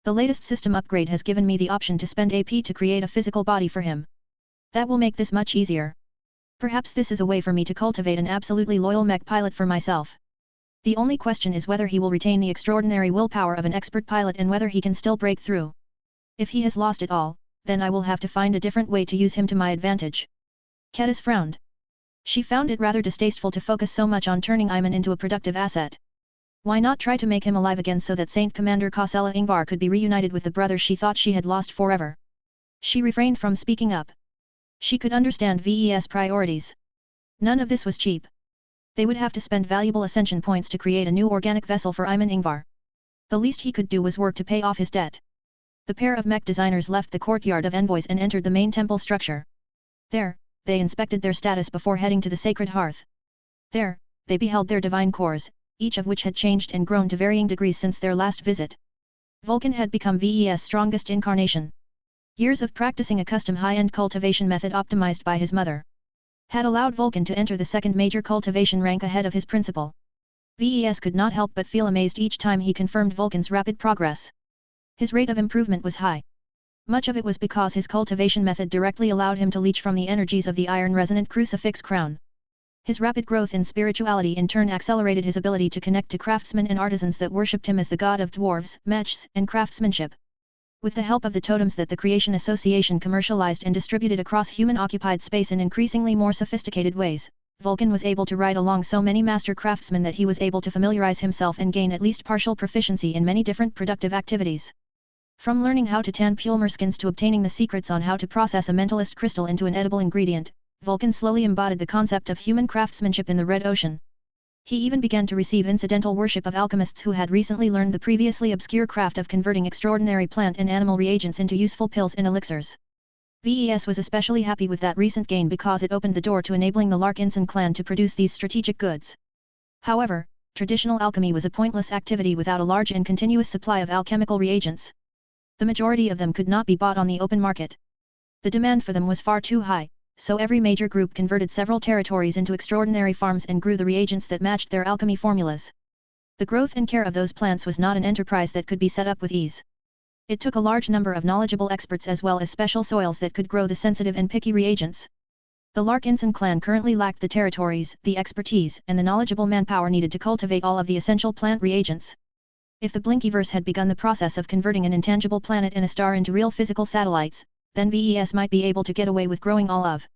The latest system upgrade has given me the option to spend AP to create a physical body for him. That will make this much easier. Perhaps this is a way for me to cultivate an absolutely loyal mech pilot for myself. The only question is whether he will retain the extraordinary willpower of an expert pilot and whether he can still break through. If he has lost it all, then I will have to find a different way to use him to my advantage. Kedis frowned. She found it rather distasteful to focus so much on turning Iman into a productive asset. Why not try to make him alive again so that Saint Commander Kosela Ingvar could be reunited with the brother she thought she had lost forever? She refrained from speaking up. She could understand VES priorities. None of this was cheap. They would have to spend valuable ascension points to create a new organic vessel for Iman Ingvar. The least he could do was work to pay off his debt. The pair of mech designers left the courtyard of envoys and entered the main temple structure. There, they inspected their status before heading to the sacred hearth. There, they beheld their divine cores, each of which had changed and grown to varying degrees since their last visit. Vulcan had become VES' strongest incarnation. Years of practicing a custom high-end cultivation method optimized by his mother had allowed Vulcan to enter the second major cultivation rank ahead of his principal. VES could not help but feel amazed each time he confirmed Vulcan's rapid progress. His rate of improvement was high. Much of it was because his cultivation method directly allowed him to leech from the energies of the iron-resonant crucifix crown. His rapid growth in spirituality in turn accelerated his ability to connect to craftsmen and artisans that worshipped him as the god of dwarves, mechs, and craftsmanship. With the help of the totems that the Creation Association commercialized and distributed across human-occupied space in increasingly more sophisticated ways, Vulcan was able to ride along so many master craftsmen that he was able to familiarize himself and gain at least partial proficiency in many different productive activities. From learning how to tan pulmur skins to obtaining the secrets on how to process a mentalist crystal into an edible ingredient, Vulcan slowly embodied the concept of human craftsmanship in the Red Ocean. He even began to receive incidental worship of alchemists who had recently learned the previously obscure craft of converting extraordinary plant and animal reagents into useful pills and elixirs. VES was especially happy with that recent gain because it opened the door to enabling the Larkinson clan to produce these strategic goods. However, traditional alchemy was a pointless activity without a large and continuous supply of alchemical reagents. The majority of them could not be bought on the open market. The demand for them was far too high, so every major group converted several territories into extraordinary farms and grew the reagents that matched their alchemy formulas. The growth and care of those plants was not an enterprise that could be set up with ease. It took a large number of knowledgeable experts as well as special soils that could grow the sensitive and picky reagents. The Larkinson clan currently lacked the territories, the expertise, and the knowledgeable manpower needed to cultivate all of the essential plant reagents. If the Blinkyverse had begun the process of converting an intangible planet and a star into real physical satellites, then VES might be able to get away with growing all of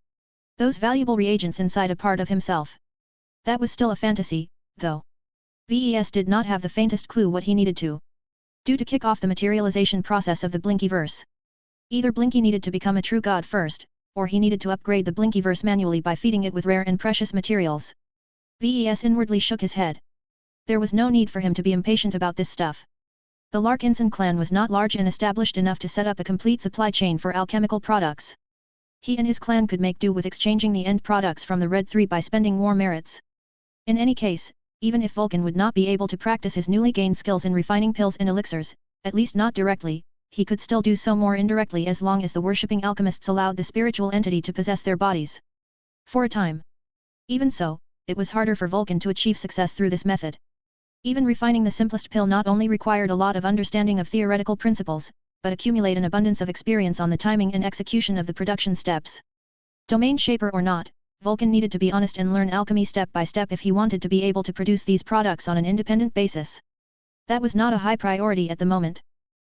those valuable reagents inside a part of himself. That was still a fantasy, though. VES did not have the faintest clue what he needed to Due to kick off the materialization process of the Blinkyverse. Either Blinky needed to become a true god first, or he needed to upgrade the Blinkyverse manually by feeding it with rare and precious materials. Ves inwardly shook his head. There was no need for him to be impatient about this stuff. The Larkinson clan was not large and established enough to set up a complete supply chain for alchemical products. He and his clan could make do with exchanging the end products from the Red Three by spending war merits. In any case, even if Vulcan would not be able to practice his newly gained skills in refining pills and elixirs, at least not directly, he could still do so more indirectly as long as the worshipping alchemists allowed the spiritual entity to possess their bodies. For a time. Even so, it was harder for Vulcan to achieve success through this method. Even refining the simplest pill not only required a lot of understanding of theoretical principles, but accumulate an abundance of experience on the timing and execution of the production steps. Domain shaper or not, Vulcan needed to be honest and learn alchemy step by step if he wanted to be able to produce these products on an independent basis. That was not a high priority at the moment.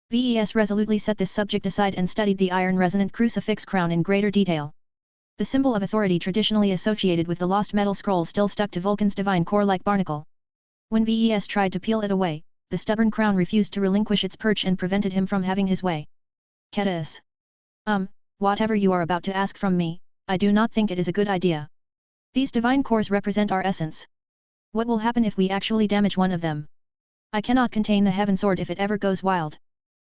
Ves resolutely set this subject aside and studied the iron-resonant crucifix crown in greater detail. The symbol of authority traditionally associated with the lost metal scroll still stuck to Vulcan's divine core like barnacle. When Ves tried to peel it away, the stubborn crown refused to relinquish its perch and prevented him from having his way. Ketis. Whatever you are about to ask from me, I do not think it is a good idea. These divine cores represent our essence. What will happen if we actually damage one of them? I cannot contain the Heaven Sword if it ever goes wild.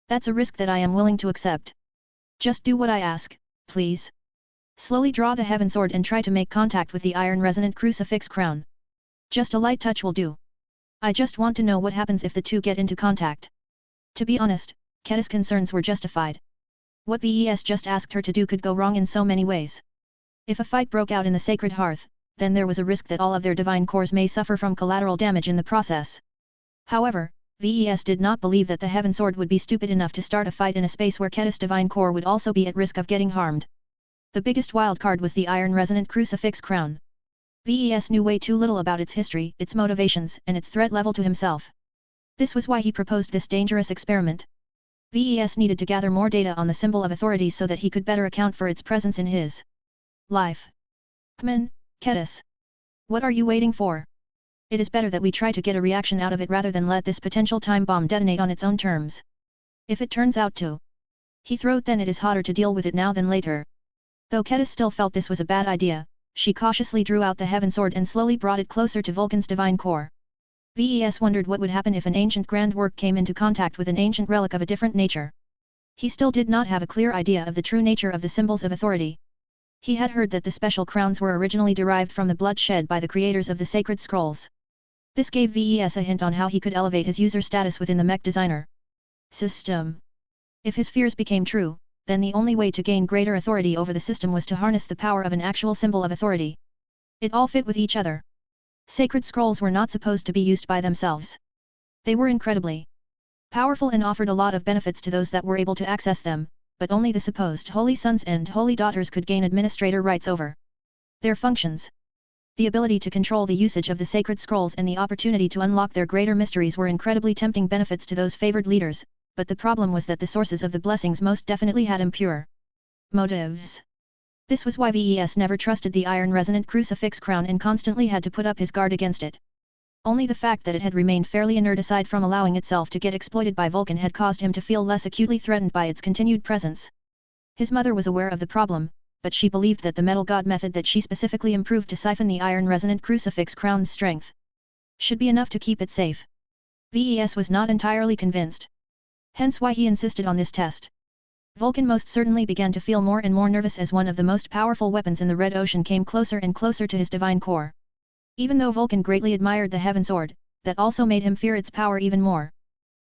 That's a risk that I am willing to accept. Just do what I ask, please. Slowly draw the Heaven Sword and try to make contact with the iron-resonant crucifix crown. Just a light touch will do. I just want to know what happens if the two get into contact. To be honest, Ketis' concerns were justified. What Ves just asked her to do could go wrong in so many ways. If a fight broke out in the sacred hearth, then there was a risk that all of their divine cores may suffer from collateral damage in the process. However, Ves did not believe that the Heaven Sword would be stupid enough to start a fight in a space where Ketis' divine core would also be at risk of getting harmed. The biggest wildcard was the iron-resonant crucifix crown. Ves knew way too little about its history, its motivations, and its threat level to himself. This was why he proposed this dangerous experiment. Ves needed to gather more data on the symbol of authority so that he could better account for its presence in his life. Come in, Ketis. What are you waiting for? It is better that we try to get a reaction out of it rather than let this potential time bomb detonate on its own terms. If it turns out to he throw, then it is hotter to deal with it now than later. Though Ketis still felt this was a bad idea, she cautiously drew out the Heaven Sword and slowly brought it closer to Vulcan's divine core. Ves wondered what would happen if an ancient grand work came into contact with an ancient relic of a different nature. He still did not have a clear idea of the true nature of the symbols of authority. He had heard that the special crowns were originally derived from the blood shed by the creators of the sacred scrolls. This gave Ves a hint on how he could elevate his user status within the Mech designer system. If his fears became true, then the only way to gain greater authority over the system was to harness the power of an actual symbol of authority. It all fit with each other. Sacred scrolls were not supposed to be used by themselves. They were incredibly powerful and offered a lot of benefits to those that were able to access them, but only the supposed holy sons and holy daughters could gain administrator rights over their functions. The ability to control the usage of the sacred scrolls and the opportunity to unlock their greater mysteries were incredibly tempting benefits to those favored leaders, but the problem was that the sources of the blessings most definitely had impure motives. This was why Ves never trusted the iron-resonant crucifix crown and constantly had to put up his guard against it. Only the fact that it had remained fairly inert aside from allowing itself to get exploited by Vulcan had caused him to feel less acutely threatened by its continued presence. His mother was aware of the problem, but she believed that the metal god method that she specifically improved to siphon the iron-resonant crucifix crown's strength should be enough to keep it safe. Ves was not entirely convinced. Hence why he insisted on this test. Vulcan most certainly began to feel more and more nervous as one of the most powerful weapons in the Red Ocean came closer and closer to his divine core. Even though Vulcan greatly admired the Heaven Sword, that also made him fear its power even more.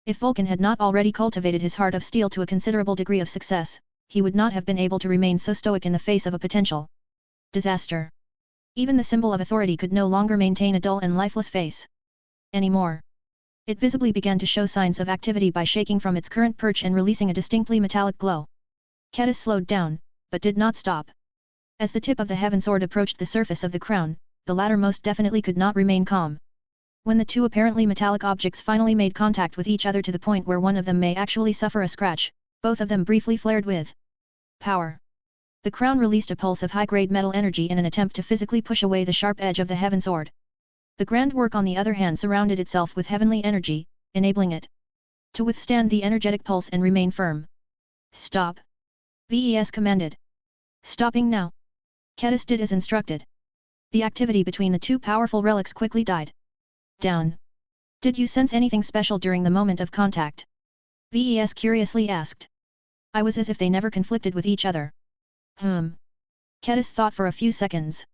If Vulcan had not already cultivated his heart of steel to a considerable degree of success, he would not have been able to remain so stoic in the face of a potential disaster. Even the symbol of authority could no longer maintain a dull and lifeless face anymore. It visibly began to show signs of activity by shaking from its current perch and releasing a distinctly metallic glow. Ketis slowed down, but did not stop. As the tip of the Heaven Sword approached the surface of the crown, the latter most definitely could not remain calm. When the two apparently metallic objects finally made contact with each other to the point where one of them may actually suffer a scratch, both of them briefly flared with power. The crown released a pulse of high-grade metal energy in an attempt to physically push away the sharp edge of the Heaven Sword. The grand work on the other hand surrounded itself with heavenly energy, enabling it to withstand the energetic pulse and remain firm. Stop! VES commanded. Stopping now. Kedis did as instructed. The activity between the two powerful relics quickly died down. Did you sense anything special during the moment of contact? VES curiously asked. I was as if they never conflicted with each other. Kedis thought for a few seconds.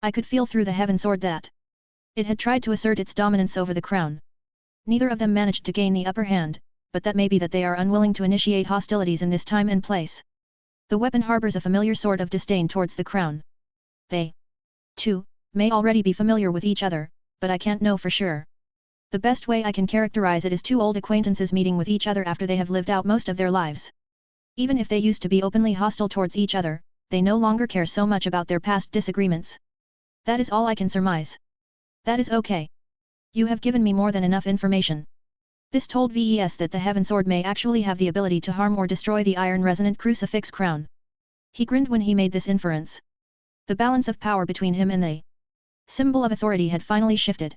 I could feel through the heaven sword that it had tried to assert its dominance over the crown. Neither of them managed to gain the upper hand, but that may be that they are unwilling to initiate hostilities in this time and place. The weapon harbors a familiar sort of disdain towards the crown. They, too, may already be familiar with each other, but I can't know for sure. The best way I can characterize it is two old acquaintances meeting with each other after they have lived out most of their lives. Even if they used to be openly hostile towards each other, they no longer care so much about their past disagreements. That is all I can surmise. That is okay. You have given me more than enough information. This told VES that the Heaven Sword may actually have the ability to harm or destroy the Iron Resonant Crucifix Crown. He grinned when he made this inference. The balance of power between him and the symbol of authority had finally shifted.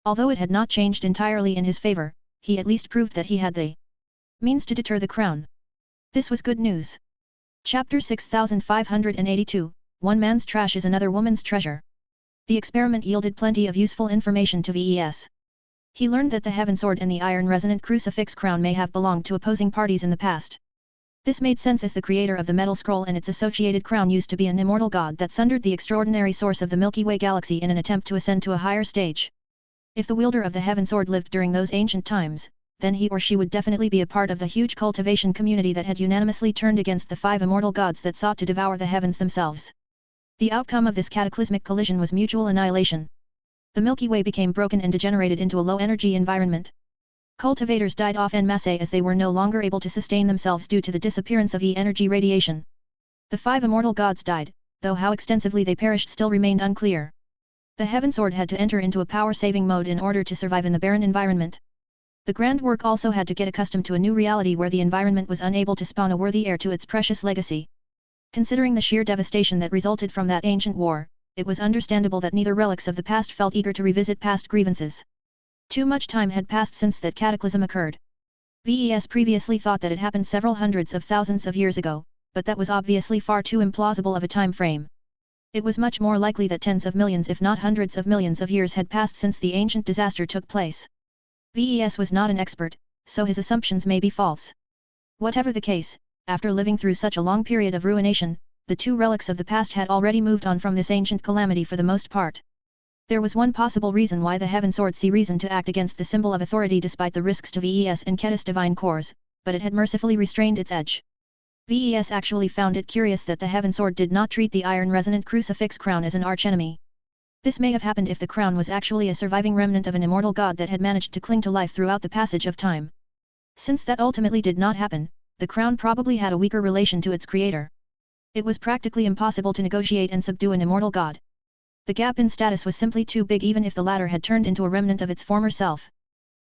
Although it had not changed entirely in his favor, he at least proved that he had the means to deter the crown. This was good news. Chapter 6582, One man's trash is another woman's treasure. The experiment yielded plenty of useful information to VES. He learned that the Heaven Sword and the Iron Resonant Crucifix Crown may have belonged to opposing parties in the past. This made sense as the creator of the Metal Scroll and its associated crown used to be an immortal god that sundered the extraordinary source of the Milky Way galaxy in an attempt to ascend to a higher stage. If the wielder of the Heaven Sword lived during those ancient times, then he or she would definitely be a part of the huge cultivation community that had unanimously turned against the 5 immortal gods that sought to devour the heavens themselves. The outcome of this cataclysmic collision was mutual annihilation. The Milky Way became broken and degenerated into a low-energy environment. Cultivators died off en masse as they were no longer able to sustain themselves due to the disappearance of E-energy radiation. The 5 immortal gods died, though how extensively they perished still remained unclear. The Heaven Sword had to enter into a power-saving mode in order to survive in the barren environment. The Grand Work also had to get accustomed to a new reality where the environment was unable to spawn a worthy heir to its precious legacy. Considering the sheer devastation that resulted from that ancient war, it was understandable that neither relics of the past felt eager to revisit past grievances. Too much time had passed since that cataclysm occurred. VES previously thought that it happened several hundreds of thousands of years ago, but that was obviously far too implausible of a time frame. It was much more likely that tens of millions if not hundreds of millions of years had passed since the ancient disaster took place. VES was not an expert, so his assumptions may be false. Whatever the case, after living through such a long period of ruination, the two relics of the past had already moved on from this ancient calamity for the most part. There was one possible reason why the Heaven Sword see reason to act against the symbol of authority despite the risks to VES and Kedis divine cores, but it had mercifully restrained its edge. VES actually found it curious that the Heaven Sword did not treat the Iron Resonant Crucifix Crown as an archenemy. This may have happened if the crown was actually a surviving remnant of an immortal god that had managed to cling to life throughout the passage of time. Since that ultimately did not happen, the crown probably had a weaker relation to its creator. It was practically impossible to negotiate and subdue an immortal god. The gap in status was simply too big even if the latter had turned into a remnant of its former self.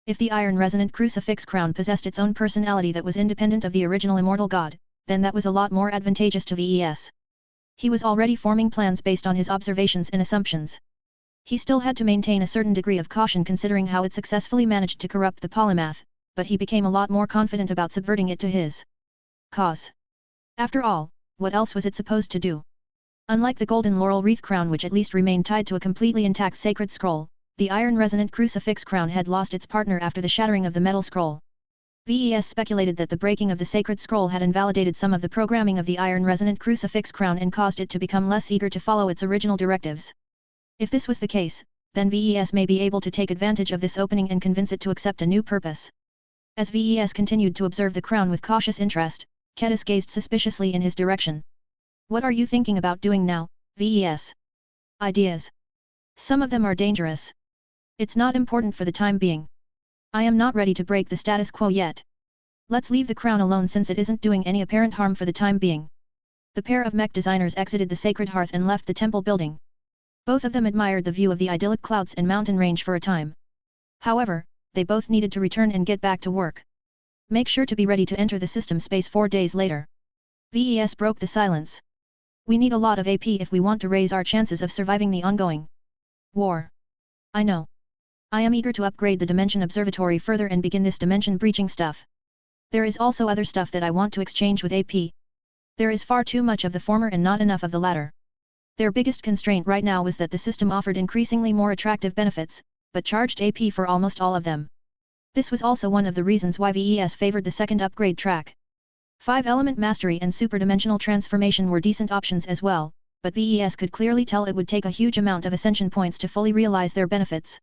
If the Iron Resonant Crucifix Crown possessed its own personality that was independent of the original immortal god, then that was a lot more advantageous to VES. He was already forming plans based on his observations and assumptions. He still had to maintain a certain degree of caution considering how it successfully managed to corrupt the polymath, but he became a lot more confident about subverting it to his cause. After all, what else was it supposed to do? Unlike the golden laurel wreath crown which at least remained tied to a completely intact sacred scroll, the Iron Resonant Crucifix Crown had lost its partner after the shattering of the metal scroll. VES speculated that the breaking of the sacred scroll had invalidated some of the programming of the Iron Resonant Crucifix Crown and caused it to become less eager to follow its original directives. If this was the case, then VES may be able to take advantage of this opening and convince it to accept a new purpose. As VES continued to observe the crown with cautious interest, Kedis gazed suspiciously in his direction. What are you thinking about doing now, VES? Ideas. Some of them are dangerous. It's not important for the time being. I am not ready to break the status quo yet. Let's leave the crown alone since it isn't doing any apparent harm for the time being. The pair of mech designers exited the sacred hearth and left the temple building. Both of them admired the view of the idyllic clouds and mountain range for a time. However, they both needed to return and get back to work. Make sure to be ready to enter the system space 4 days later. VES broke the silence. We need a lot of AP if we want to raise our chances of surviving the ongoing war. I know. I am eager to upgrade the Dimension Observatory further and begin this dimension-breaching stuff. There is also other stuff that I want to exchange with AP. There is far too much of the former and not enough of the latter. Their biggest constraint right now was that the system offered increasingly more attractive benefits, but charged AP for almost all of them. This was also one of the reasons why VES favored the second upgrade track. 5-element mastery and superdimensional transformation were decent options as well, but VES could clearly tell it would take a huge amount of ascension points to fully realize their benefits.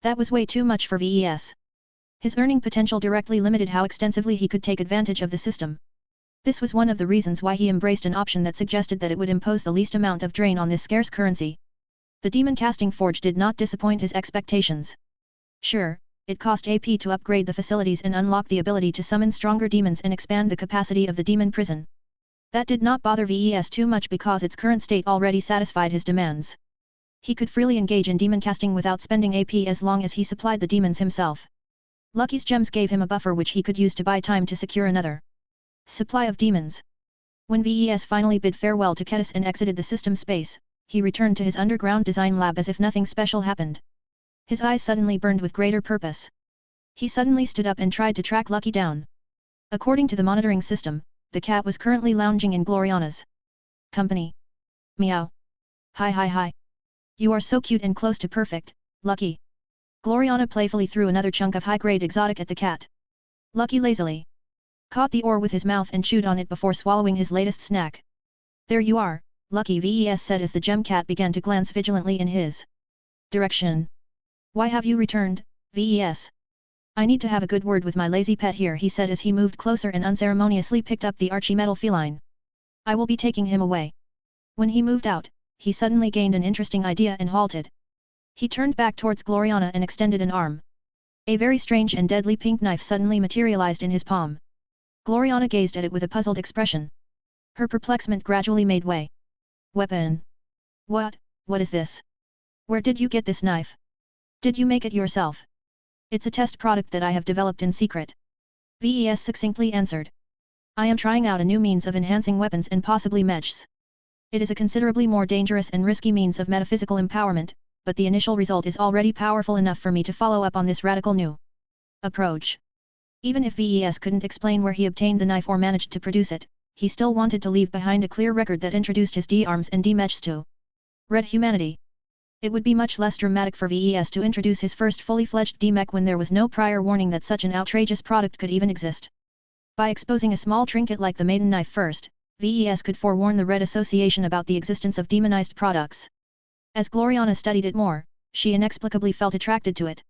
That was way too much for VES. His earning potential directly limited how extensively he could take advantage of the system. This was one of the reasons why he embraced an option that suggested that it would impose the least amount of drain on this scarce currency. The Demon Casting Forge did not disappoint his expectations. Sure, it cost AP to upgrade the facilities and unlock the ability to summon stronger demons and expand the capacity of the demon prison. That did not bother VES too much because its current state already satisfied his demands. He could freely engage in demon casting without spending AP as long as he supplied the demons himself. Lucky's gems gave him a buffer which he could use to buy time to secure another supply of demons. When VES finally bid farewell to Ketis and exited the system space, he returned to his underground design lab as if nothing special happened. His eyes suddenly burned with greater purpose. He suddenly stood up and tried to track Lucky down. According to the monitoring system, the cat was currently lounging in Gloriana's company. Meow. Hi. You are so cute and close to perfect, Lucky. Gloriana playfully threw another chunk of high-grade exotic at the cat. Lucky lazily caught the ore with his mouth and chewed on it before swallowing his latest snack. There you are, Lucky, VES said as the gem cat began to glance vigilantly in his direction. Why have you returned, VES? I need to have a good word with my lazy pet here, he said as he moved closer and unceremoniously picked up the archy-metal feline. I will be taking him away. When he moved out, he suddenly gained an interesting idea and halted. He turned back towards Gloriana and extended an arm. A very strange and deadly pink knife suddenly materialized in his palm. Gloriana gazed at it with a puzzled expression. Her perplexement gradually made way. Weapon. What is this? Where did you get this knife? Did you make it yourself? It's a test product that I have developed in secret. VES succinctly answered. I am trying out a new means of enhancing weapons and possibly mechs. It is a considerably more dangerous and risky means of metaphysical empowerment, but the initial result is already powerful enough for me to follow up on this radical new approach. Even if VES couldn't explain where he obtained the knife or managed to produce it, he still wanted to leave behind a clear record that introduced his D-arms and D-mechs to Red humanity. It would be much less dramatic for VES to introduce his first fully fledged D-mech when there was no prior warning that such an outrageous product could even exist. By exposing a small trinket like the maiden knife first, VES could forewarn the Red Association about the existence of demonized products. As Gloriana studied it more, she inexplicably felt attracted to it.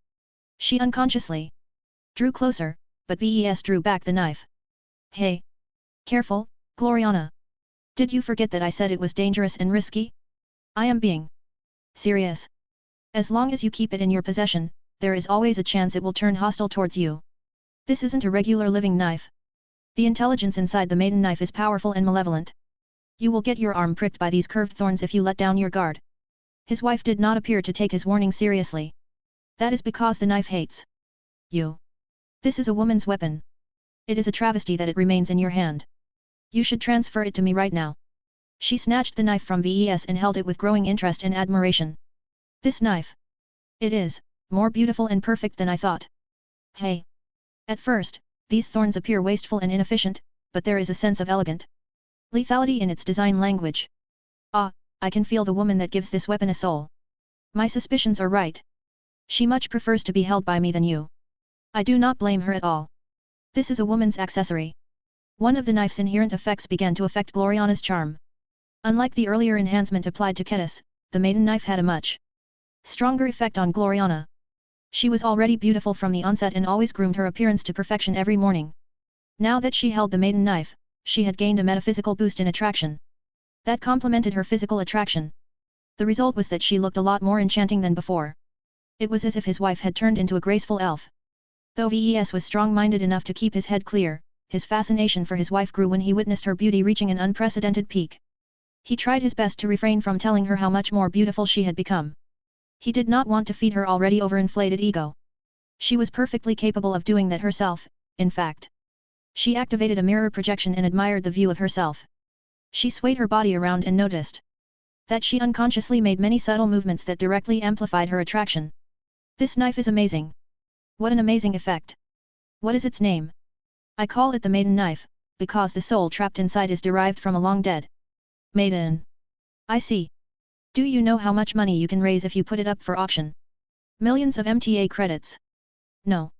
She unconsciously drew closer, but VES drew back the knife. Hey! Careful, Gloriana! Did you forget that I said it was dangerous and risky? I am being serious. As long as you keep it in your possession, there is always a chance it will turn hostile towards you. This isn't a regular living knife. The intelligence inside the maiden knife is powerful and malevolent. You will get your arm pricked by these curved thorns if you let down your guard. His wife did not appear to take his warning seriously. That is because the knife hates you. This is a woman's weapon. It is a travesty that it remains in your hand. You should transfer it to me right now. She snatched the knife from VES and held it with growing interest and admiration. This knife. It is more beautiful and perfect than I thought. Hey! At first, these thorns appear wasteful and inefficient, but there is a sense of elegant lethality in its design language. Ah, I can feel the woman that gives this weapon a soul. My suspicions are right. She much prefers to be held by me than you. I do not blame her at all. This is a woman's accessory. One of the knife's inherent effects began to affect Gloriana's charm. Unlike the earlier enhancement applied to Ketis, the maiden knife had a much stronger effect on Gloriana. She was already beautiful from the onset and always groomed her appearance to perfection every morning. Now that she held the maiden knife, she had gained a metaphysical boost in attraction. That complemented her physical attraction. The result was that she looked a lot more enchanting than before. It was as if his wife had turned into a graceful elf. Though VES was strong-minded enough to keep his head clear, his fascination for his wife grew when he witnessed her beauty reaching an unprecedented peak. He tried his best to refrain from telling her how much more beautiful she had become. He did not want to feed her already overinflated ego. She was perfectly capable of doing that herself, in fact. She activated a mirror projection and admired the view of herself. She swayed her body around and noticed that she unconsciously made many subtle movements that directly amplified her attraction. This knife is amazing. What an amazing effect. What is its name? I call it the maiden knife, because the soul trapped inside is derived from a long dead maiden. I see. Do you know how much money you can raise if you put it up for auction? Millions of MTA credits. No.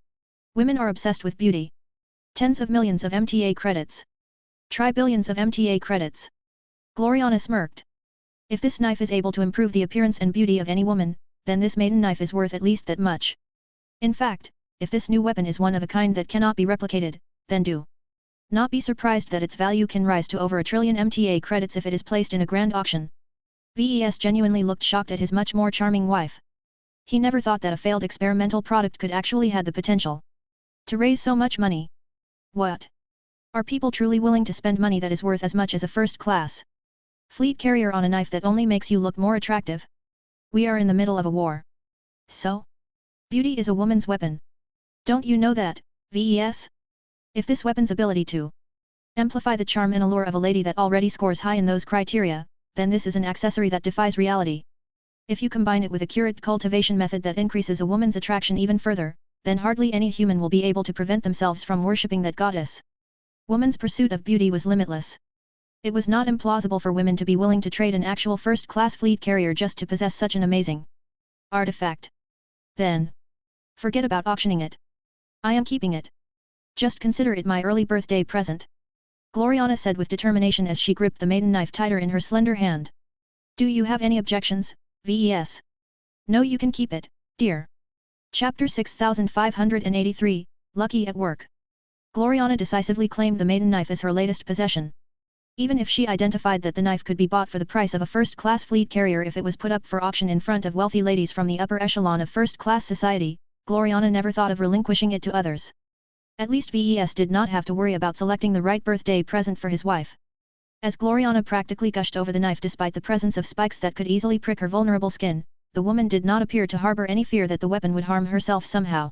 Women are obsessed with beauty. Tens of millions of MTA credits. Try billions of MTA credits. Gloriana smirked. If this knife is able to improve the appearance and beauty of any woman, then this maiden knife is worth at least that much. In fact, if this new weapon is one of a kind that cannot be replicated, then do not be surprised that its value can rise to over 1 trillion MTA credits if it is placed in a grand auction. VES genuinely looked shocked at his much more charming wife. He never thought that a failed experimental product could actually have the potential to raise so much money. What? Are people truly willing to spend money that is worth as much as a first-class fleet carrier on a knife that only makes you look more attractive? We are in the middle of a war. So? Beauty is a woman's weapon. Don't you know that, VES? If this weapon's ability to amplify the charm and allure of a lady that already scores high in those criteria, then this is an accessory that defies reality. If you combine it with a accurate cultivation method that increases a woman's attraction even further, then hardly any human will be able to prevent themselves from worshipping that goddess. Woman's pursuit of beauty was limitless. It was not implausible for women to be willing to trade an actual first-class fleet carrier just to possess such an amazing artifact. Then, forget about auctioning it. I am keeping it. Just consider it my early birthday present. Gloriana said with determination as she gripped the maiden knife tighter in her slender hand. Do you have any objections, VES? No, you can keep it, dear. Chapter 6583, Lucky at Work. Gloriana decisively claimed the maiden knife as her latest possession. Even if she identified that the knife could be bought for the price of a first-class fleet carrier if it was put up for auction in front of wealthy ladies from the upper echelon of first-class society, Gloriana never thought of relinquishing it to others. At least VES did not have to worry about selecting the right birthday present for his wife. As Gloriana practically gushed over the knife despite the presence of spikes that could easily prick her vulnerable skin, the woman did not appear to harbor any fear that the weapon would harm herself somehow.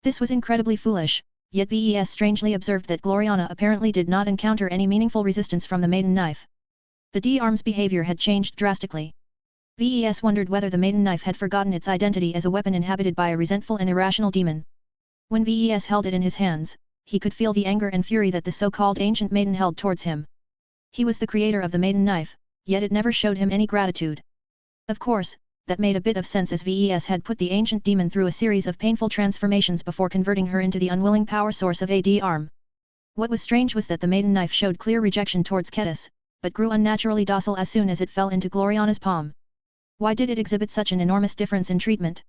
This was incredibly foolish, yet VES strangely observed that Gloriana apparently did not encounter any meaningful resistance from the maiden knife. The D-arm's behavior had changed drastically. VES wondered whether the maiden knife had forgotten its identity as a weapon inhabited by a resentful and irrational demon. When VES held it in his hands, he could feel the anger and fury that the so-called ancient maiden held towards him. He was the creator of the maiden knife, yet it never showed him any gratitude. Of course, that made a bit of sense as VES had put the ancient demon through a series of painful transformations before converting her into the unwilling power source of a D-arm. What was strange was that the maiden knife showed clear rejection towards Ketis, but grew unnaturally docile as soon as it fell into Gloriana's palm. Why did it exhibit such an enormous difference in treatment?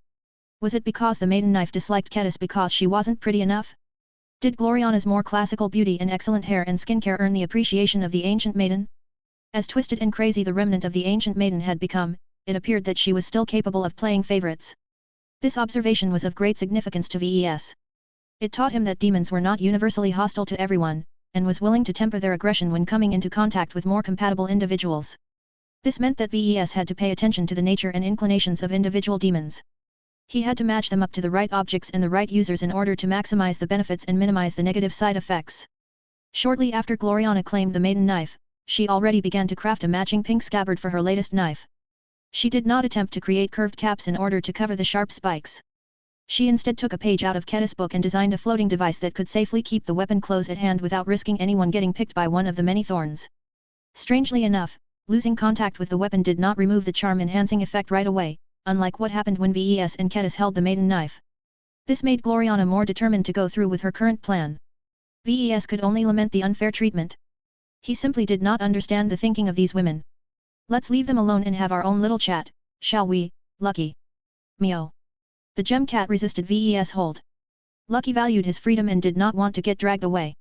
Was it because the maiden knife disliked Ketis because she wasn't pretty enough? Did Gloriana's more classical beauty and excellent hair and skincare earn the appreciation of the ancient maiden? As twisted and crazy the remnant of the ancient maiden had become, it appeared that she was still capable of playing favorites. This observation was of great significance to VES. It taught him that demons were not universally hostile to everyone, and was willing to temper their aggression when coming into contact with more compatible individuals. This meant that VES had to pay attention to the nature and inclinations of individual demons. He had to match them up to the right objects and the right users in order to maximize the benefits and minimize the negative side effects. Shortly after Gloriana claimed the maiden knife, she already began to craft a matching pink scabbard for her latest knife. She did not attempt to create curved caps in order to cover the sharp spikes. She instead took a page out of Ketis' book and designed a floating device that could safely keep the weapon close at hand without risking anyone getting picked by one of the many thorns. Strangely enough, losing contact with the weapon did not remove the charm-enhancing effect right away, unlike what happened when VES and Ketis held the maiden knife. This made Gloriana more determined to go through with her current plan. VES could only lament the unfair treatment. He simply did not understand the thinking of these women. Let's leave them alone and have our own little chat, shall we, Lucky? Meow. The gem cat resisted VES' hold. Lucky valued his freedom and did not want to get dragged away.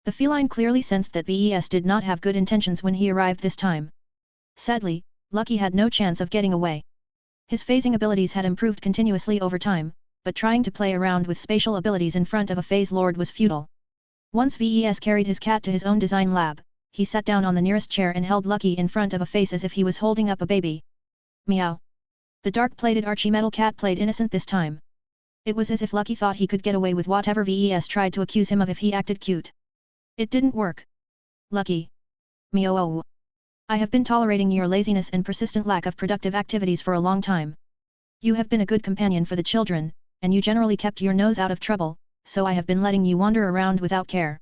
The feline clearly sensed that VES did not have good intentions when he arrived this time. Sadly, Lucky had no chance of getting away. His phasing abilities had improved continuously over time, but trying to play around with spatial abilities in front of a phase lord was futile. Once VES carried his cat to his own design lab, he sat down on the nearest chair and held Lucky in front of a face as if he was holding up a baby. Meow. The dark-plated Archie-metal cat played innocent this time. It was as if Lucky thought he could get away with whatever VES tried to accuse him of if he acted cute. It didn't work. Lucky. Meow. I have been tolerating your laziness and persistent lack of productive activities for a long time. You have been a good companion for the children, and you generally kept your nose out of trouble, so I have been letting you wander around without care.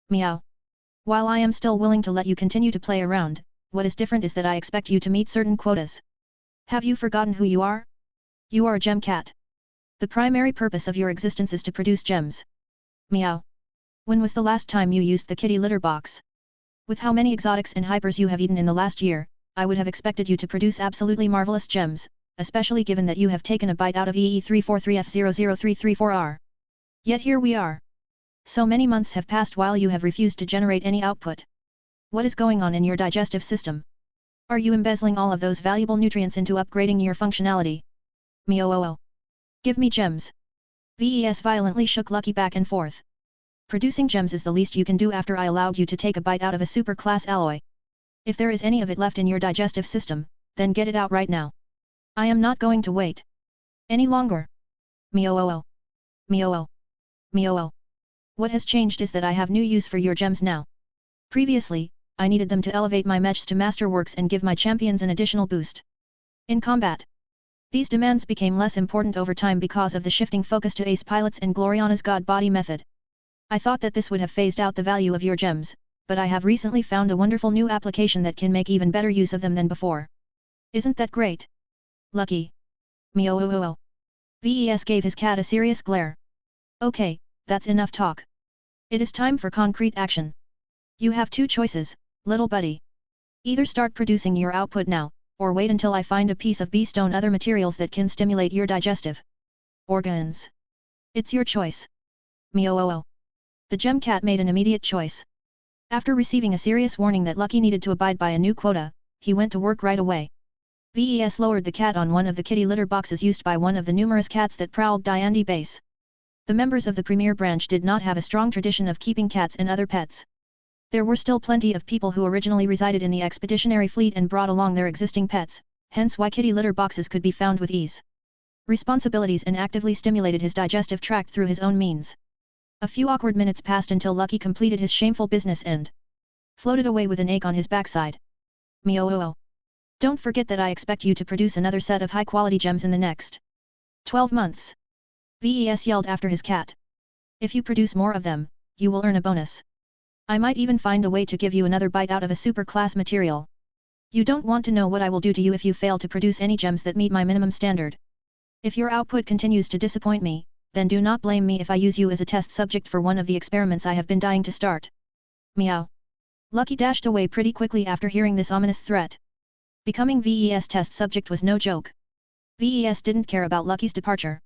Meow. While I am still willing to let you continue to play around, what is different is that I expect you to meet certain quotas. Have you forgotten who you are? You are a gem cat. The primary purpose of your existence is to produce gems. Meow. When was the last time you used the kitty litter box? With how many exotics and hypers you have eaten in the last year, I would have expected you to produce absolutely marvelous gems, especially given that you have taken a bite out of EE343F00334R. Yet here we are. So many months have passed while you have refused to generate any output. What is going on in your digestive system? Are you embezzling all of those valuable nutrients into upgrading your functionality? Meow. Give me gems. VES violently shook Lucky back and forth. Producing gems is the least you can do after I allowed you to take a bite out of a super-class alloy. If there is any of it left in your digestive system, then get it out right now. I am not going to wait any longer. Meow. Meow. Meow. What has changed is that I have new use for your gems now. Previously, I needed them to elevate my mechs to masterworks and give my champions an additional boost. In combat, these demands became less important over time because of the shifting focus to ace pilots and Gloriana's god body method. I thought that this would have phased out the value of your gems, but I have recently found a wonderful new application that can make even better use of them than before. Isn't that great? Lucky. Meow. VES gave his cat a serious glare. Okay, that's enough talk. It is time for concrete action. You have two choices, little buddy. Either start producing your output now, or wait until I find a piece of B-stone other materials that can stimulate your digestive organs. It's your choice. Meow. The gem cat made an immediate choice. After receiving a serious warning that Lucky needed to abide by a new quota, he went to work right away. VES lowered the cat on one of the kitty litter boxes used by one of the numerous cats that prowled Diandi base. The members of the premier branch did not have a strong tradition of keeping cats and other pets. There were still plenty of people who originally resided in the expeditionary fleet and brought along their existing pets, hence why kitty litter boxes could be found with ease. Responsibilities and actively stimulated his digestive tract through his own means. A few awkward minutes passed until Lucky completed his shameful business and floated away with an ache on his backside. Meow. Don't forget that I expect you to produce another set of high-quality gems in the next 12 months. VES yelled after his cat. If you produce more of them, you will earn a bonus. I might even find a way to give you another bite out of a super-class material. You don't want to know what I will do to you if you fail to produce any gems that meet my minimum standard. If your output continues to disappoint me, then do not blame me if I use you as a test subject for one of the experiments I have been dying to start. Meow. Lucky dashed away pretty quickly after hearing this ominous threat. Becoming VES test subject was no joke. VES didn't care about Lucky's departure.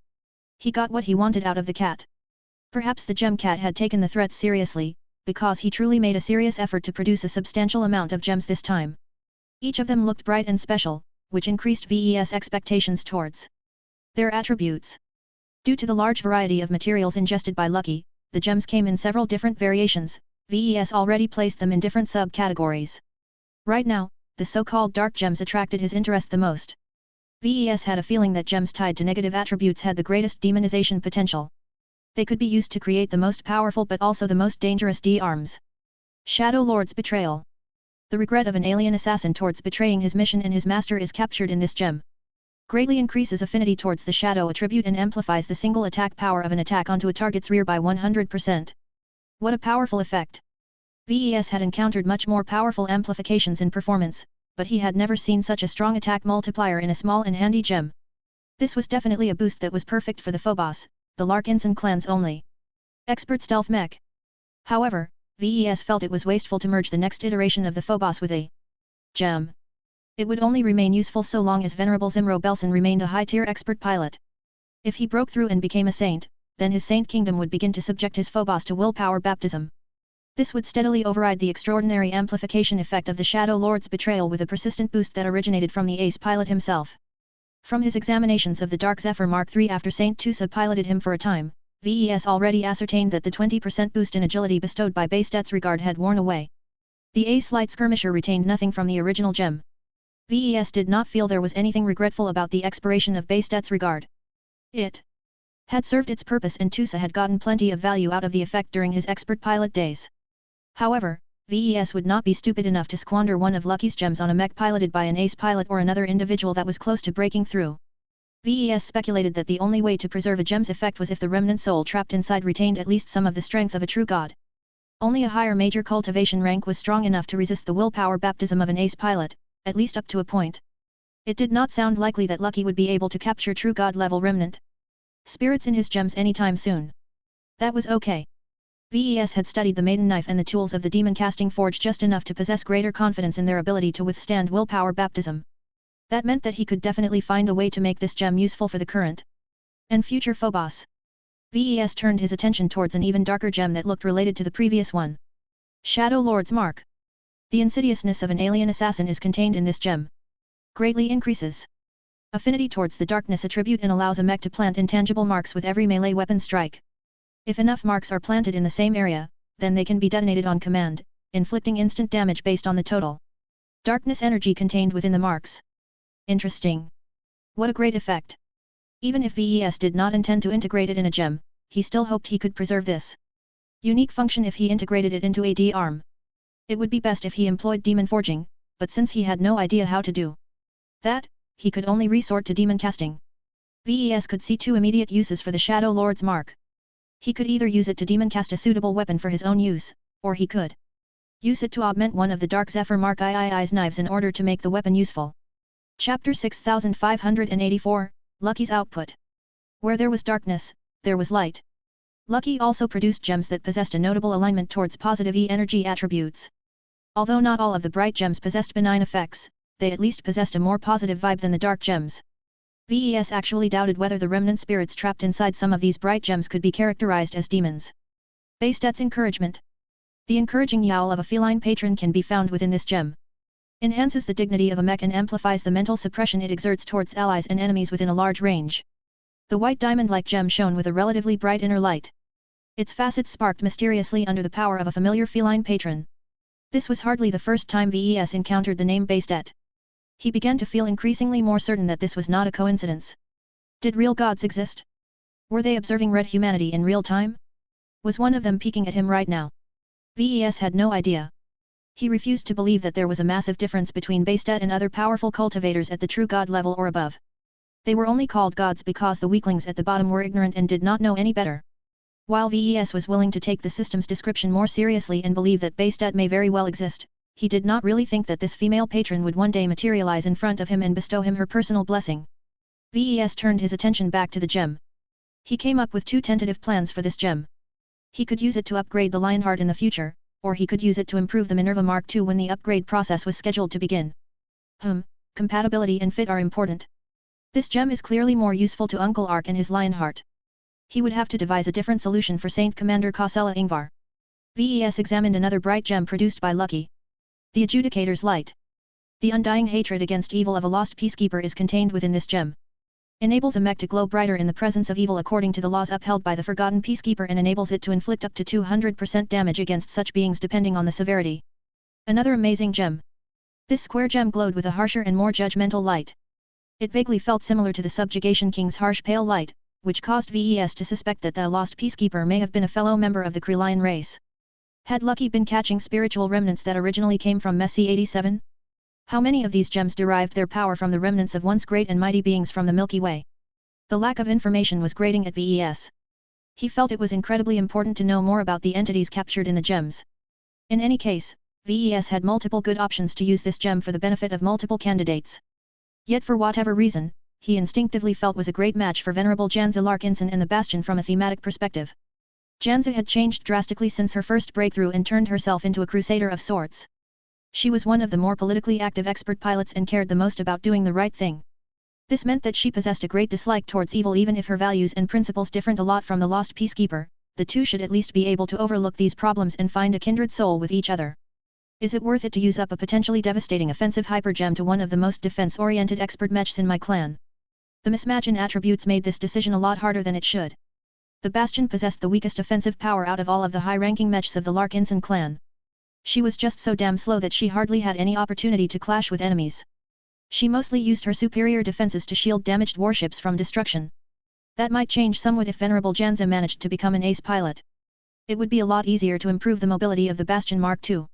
He got what he wanted out of the cat. Perhaps the gem cat had taken the threat seriously, because he truly made a serious effort to produce a substantial amount of gems this time. Each of them looked bright and special, which increased VES expectations towards their attributes. Due to the large variety of materials ingested by Lucky, the gems came in several different variations. VES already placed them in different sub-categories. Right now, the so-called dark gems attracted his interest the most. VES had a feeling that gems tied to negative attributes had the greatest demonization potential. They could be used to create the most powerful but also the most dangerous D-arms. Shadow Lord's betrayal. The regret of an alien assassin towards betraying his mission and his master is captured in this gem. Greatly increases affinity towards the shadow attribute and amplifies the single attack power of an attack onto a target's rear by 100%. What a powerful effect! VES had encountered much more powerful amplifications in performance, but he had never seen such a strong attack multiplier in a small and handy gem. This was definitely a boost that was perfect for the Phobos, the Larkinson clans only. Expert Stealth Mech. However, VES felt it was wasteful to merge the next iteration of the Phobos with a gem. It would only remain useful so long as Venerable Zimro Belson remained a high-tier expert pilot. If he broke through and became a saint, then his saint kingdom would begin to subject his Phobos to willpower baptism. This would steadily override the extraordinary amplification effect of the Shadow Lord's betrayal with a persistent boost that originated from the ace pilot himself. From his examinations of the Dark Zephyr Mark III after Saint Tusa piloted him for a time, VES already ascertained that the 20% boost in agility bestowed by Baystats Regard had worn away. The ace light skirmisher retained nothing from the original gem. VES did not feel there was anything regretful about the expiration of Baystats Regard. It had served its purpose and Tusa had gotten plenty of value out of the effect during his expert pilot days. However, VES would not be stupid enough to squander one of Lucky's gems on a mech piloted by an ace pilot or another individual that was close to breaking through. VES speculated that the only way to preserve a gem's effect was if the remnant soul trapped inside retained at least some of the strength of a true god. Only a higher major cultivation rank was strong enough to resist the willpower baptism of an ace pilot, at least up to a point. It did not sound likely that Lucky would be able to capture true god-level remnant spirits in his gems anytime soon. That was okay. VES had studied the maiden knife and the tools of the demon casting forge just enough to possess greater confidence in their ability to withstand willpower baptism. That meant that he could definitely find a way to make this gem useful for the current and future Phobos. VES turned his attention towards an even darker gem that looked related to the previous one. Shadow Lord's Mark. The insidiousness of an alien assassin is contained in this gem. Greatly increases affinity towards the darkness attribute and allows a mech to plant intangible marks with every melee weapon strike. If enough marks are planted in the same area, then they can be detonated on command, inflicting instant damage based on the total darkness energy contained within the marks. Interesting. What a great effect. Even if VES did not intend to integrate it in a gem, he still hoped he could preserve this unique function if he integrated it into a D-arm. It would be best if he employed demon forging, but since he had no idea how to do that, he could only resort to demon casting. VES could see two immediate uses for the Shadow Lord's Mark. He could either use it to demon cast a suitable weapon for his own use, or he could use it to augment one of the Dark Zephyr Mark III's knives in order to make the weapon useful. Chapter 6584, Lucky's Output. Where there was darkness, there was light. Lucky also produced gems that possessed a notable alignment towards positive E-energy attributes. Although not all of the bright gems possessed benign effects, they at least possessed a more positive vibe than the dark gems. VES actually doubted whether the remnant spirits trapped inside some of these bright gems could be characterized as demons. Basestat's encouragement. The encouraging yowl of a feline patron can be found within this gem. Enhances the dignity of a mech and amplifies the mental suppression it exerts towards allies and enemies within a large range. The white diamond-like gem shone with a relatively bright inner light. Its facets sparked mysteriously under the power of a familiar feline patron. This was hardly the first time VES encountered the name Bastet. He began to feel increasingly more certain that this was not a coincidence. Did real gods exist? Were they observing red humanity in real time? Was one of them peeking at him right now? VES had no idea. He refused to believe that there was a massive difference between Bastet and other powerful cultivators at the true god level or above. They were only called gods because the weaklings at the bottom were ignorant and did not know any better. While VES was willing to take the system's description more seriously and believe that Bastet may very well exist, he did not really think that this female patron would one day materialize in front of him and bestow him her personal blessing. VES turned his attention back to the gem. He came up with two tentative plans for this gem. He could use it to upgrade the Lionheart in the future, or he could use it to improve the Minerva Mark II when the upgrade process was scheduled to begin. Compatibility and fit are important. This gem is clearly more useful to Uncle Ark and his Lionheart. He would have to devise a different solution for Saint Commander Kausela Ingvar. VES examined another bright gem produced by Lucky. The Adjudicator's Light. The undying hatred against evil of a lost peacekeeper is contained within this gem. Enables a mech to glow brighter in the presence of evil according to the laws upheld by the Forgotten Peacekeeper and enables it to inflict up to 200% damage against such beings depending on the severity. Another amazing gem. This square gem glowed with a harsher and more judgmental light. It vaguely felt similar to the Subjugation King's harsh pale light, which caused VES to suspect that the lost peacekeeper may have been a fellow member of the Krelian race. Had Lucky been catching spiritual remnants that originally came from Messi 87? How many of these gems derived their power from the remnants of once great and mighty beings from the Milky Way? The lack of information was grating at VES. He felt it was incredibly important to know more about the entities captured in the gems. In any case, VES had multiple good options to use this gem for the benefit of multiple candidates. Yet for whatever reason, he instinctively felt was a great match for Venerable Janza Larkinson and the Bastion from a thematic perspective. Janza had changed drastically since her first breakthrough and turned herself into a crusader of sorts. She was one of the more politically active expert pilots and cared the most about doing the right thing. This meant that she possessed a great dislike towards evil even if her values and principles differed a lot from the lost peacekeeper. The two should at least be able to overlook these problems and find a kindred soul with each other. Is it worth it to use up a potentially devastating offensive hypergem to one of the most defense-oriented expert mechs in my clan? The mismatch in attributes made this decision a lot harder than it should. The Bastion possessed the weakest offensive power out of all of the high-ranking mechs of the Larkinson clan. She was just so damn slow that she hardly had any opportunity to clash with enemies. She mostly used her superior defenses to shield damaged warships from destruction. That might change somewhat if Venerable Janza managed to become an ace pilot. It would be a lot easier to improve the mobility of the Bastion Mark II.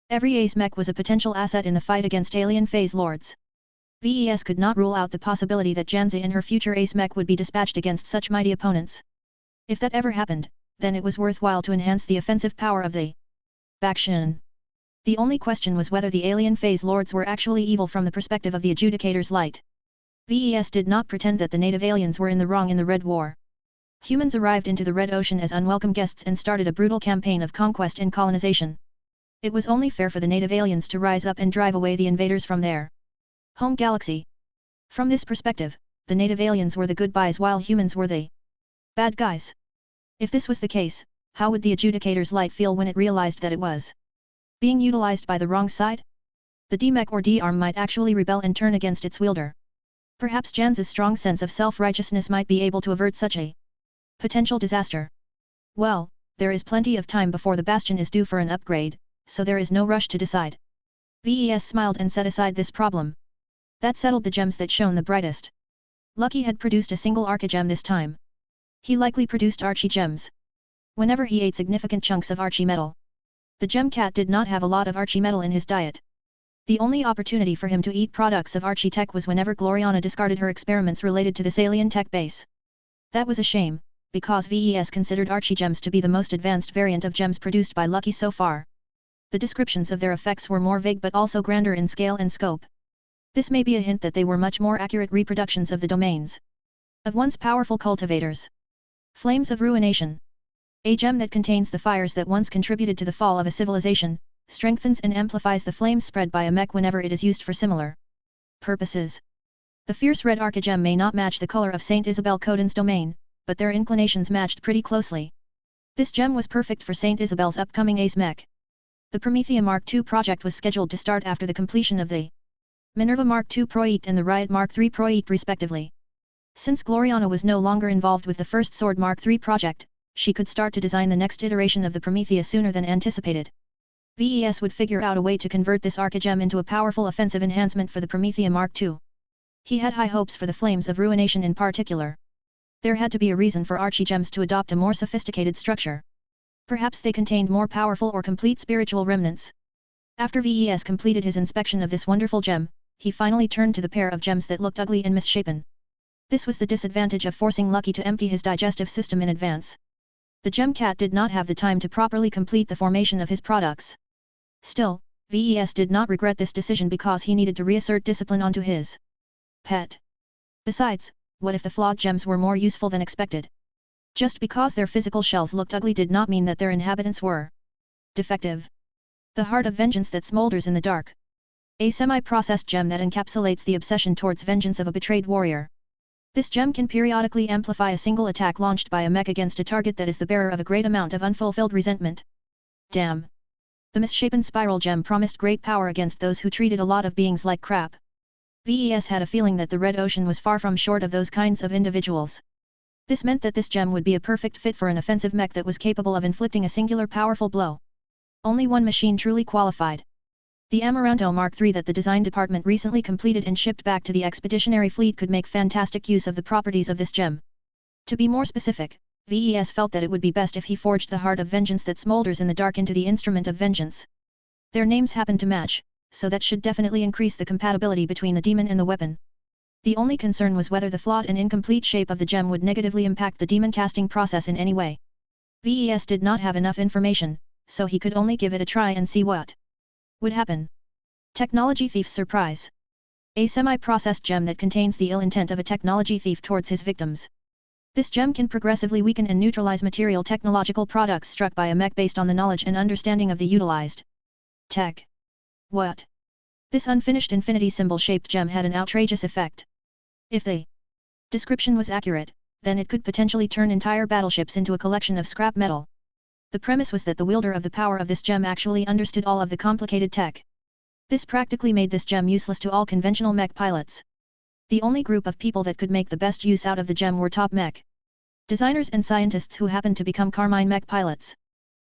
Every ace mech was a potential asset in the fight against alien phase lords. VES could not rule out the possibility that Janzi and her future ace mech would be dispatched against such mighty opponents. If that ever happened, then it was worthwhile to enhance the offensive power of the faction. The only question was whether the alien phase lords were actually evil from the perspective of the Adjudicator's light. VES did not pretend that the native aliens were in the wrong in the Red War. Humans arrived into the Red Ocean as unwelcome guests and started a brutal campaign of conquest and colonization. It was only fair for the native aliens to rise up and drive away the invaders from their home galaxy. From this perspective, the native aliens were the good guys while humans were the bad guys. If this was the case, how would the Adjudicator's light feel when it realized that it was being utilized by the wrong side? The D-Mech or D-Arm might actually rebel and turn against its wielder. Perhaps Jan's strong sense of self-righteousness might be able to avert such a potential disaster. Well, there is plenty of time before the Bastion is due for an upgrade, so there is no rush to decide. VES smiled and set aside this problem. That settled the gems that shone the brightest. Lucky had produced a single Archigem this time. He likely produced Archie gems. Whenever he ate significant chunks of Archie metal. The gem cat did not have a lot of Archie metal in his diet. The only opportunity for him to eat products of Archie tech was whenever Gloriana discarded her experiments related to this alien tech base. That was a shame, because VES considered Archie gems to be the most advanced variant of gems produced by Lucky so far. The descriptions of their effects were more vague but also grander in scale and scope. This may be a hint that they were much more accurate reproductions of the domains of once powerful cultivators. Flames of Ruination. A gem that contains the fires that once contributed to the fall of a civilization, strengthens and amplifies the flames spread by a mech whenever it is used for similar purposes. The fierce red Archigem may not match the color of Saint Isabel Coden's domain, but their inclinations matched pretty closely. This gem was perfect for Saint Isabel's upcoming ace mech. The Prometheus Mark II project was scheduled to start after the completion of the Minerva Mark II Project and the Riot Mark III Project respectively. Since Gloriana was no longer involved with the first Sword Mark III project, she could start to design the next iteration of the Prometheus sooner than anticipated. VES would figure out a way to convert this Archigem into a powerful offensive enhancement for the Prometheus Mark II. He had high hopes for the Flames of Ruination in particular. There had to be a reason for Archigems to adopt a more sophisticated structure. Perhaps they contained more powerful or complete spiritual remnants. After VES completed his inspection of this wonderful gem, he finally turned to the pair of gems that looked ugly and misshapen. This was the disadvantage of forcing Lucky to empty his digestive system in advance. The gem cat did not have the time to properly complete the formation of his products. Still, VES did not regret this decision because he needed to reassert discipline onto his pet. Besides, what if the flawed gems were more useful than expected? Just because their physical shells looked ugly did not mean that their inhabitants were defective. The heart of vengeance that smolders in the dark. A semi-processed gem that encapsulates the obsession towards vengeance of a betrayed warrior. This gem can periodically amplify a single attack launched by a mech against a target that is the bearer of a great amount of unfulfilled resentment. Damn! The misshapen spiral gem promised great power against those who treated a lot of beings like crap. VES had a feeling that the Red Ocean was far from short of those kinds of individuals. This meant that this gem would be a perfect fit for an offensive mech that was capable of inflicting a singular powerful blow. Only one machine truly qualified. The Amaranto Mark III that the design department recently completed and shipped back to the expeditionary fleet could make fantastic use of the properties of this gem. To be more specific, VES felt that it would be best if he forged the heart of vengeance that smolders in the dark into the instrument of vengeance. Their names happen to match, so that should definitely increase the compatibility between the demon and the weapon. The only concern was whether the flawed and incomplete shape of the gem would negatively impact the demon casting process in any way. VES did not have enough information, so he could only give it a try and see what would happen. Technology Thief's Surprise. A semi-processed gem that contains the ill intent of a technology thief towards his victims. This gem can progressively weaken and neutralize material technological products struck by a mech based on the knowledge and understanding of the utilized tech. What? This unfinished infinity symbol-shaped gem had an outrageous effect. If the description was accurate, then it could potentially turn entire battleships into a collection of scrap metal. The premise was that the wielder of the power of this gem actually understood all of the complicated tech. This practically made this gem useless to all conventional mech pilots. The only group of people that could make the best use out of the gem were top mech designers and scientists who happened to become Carmine mech pilots.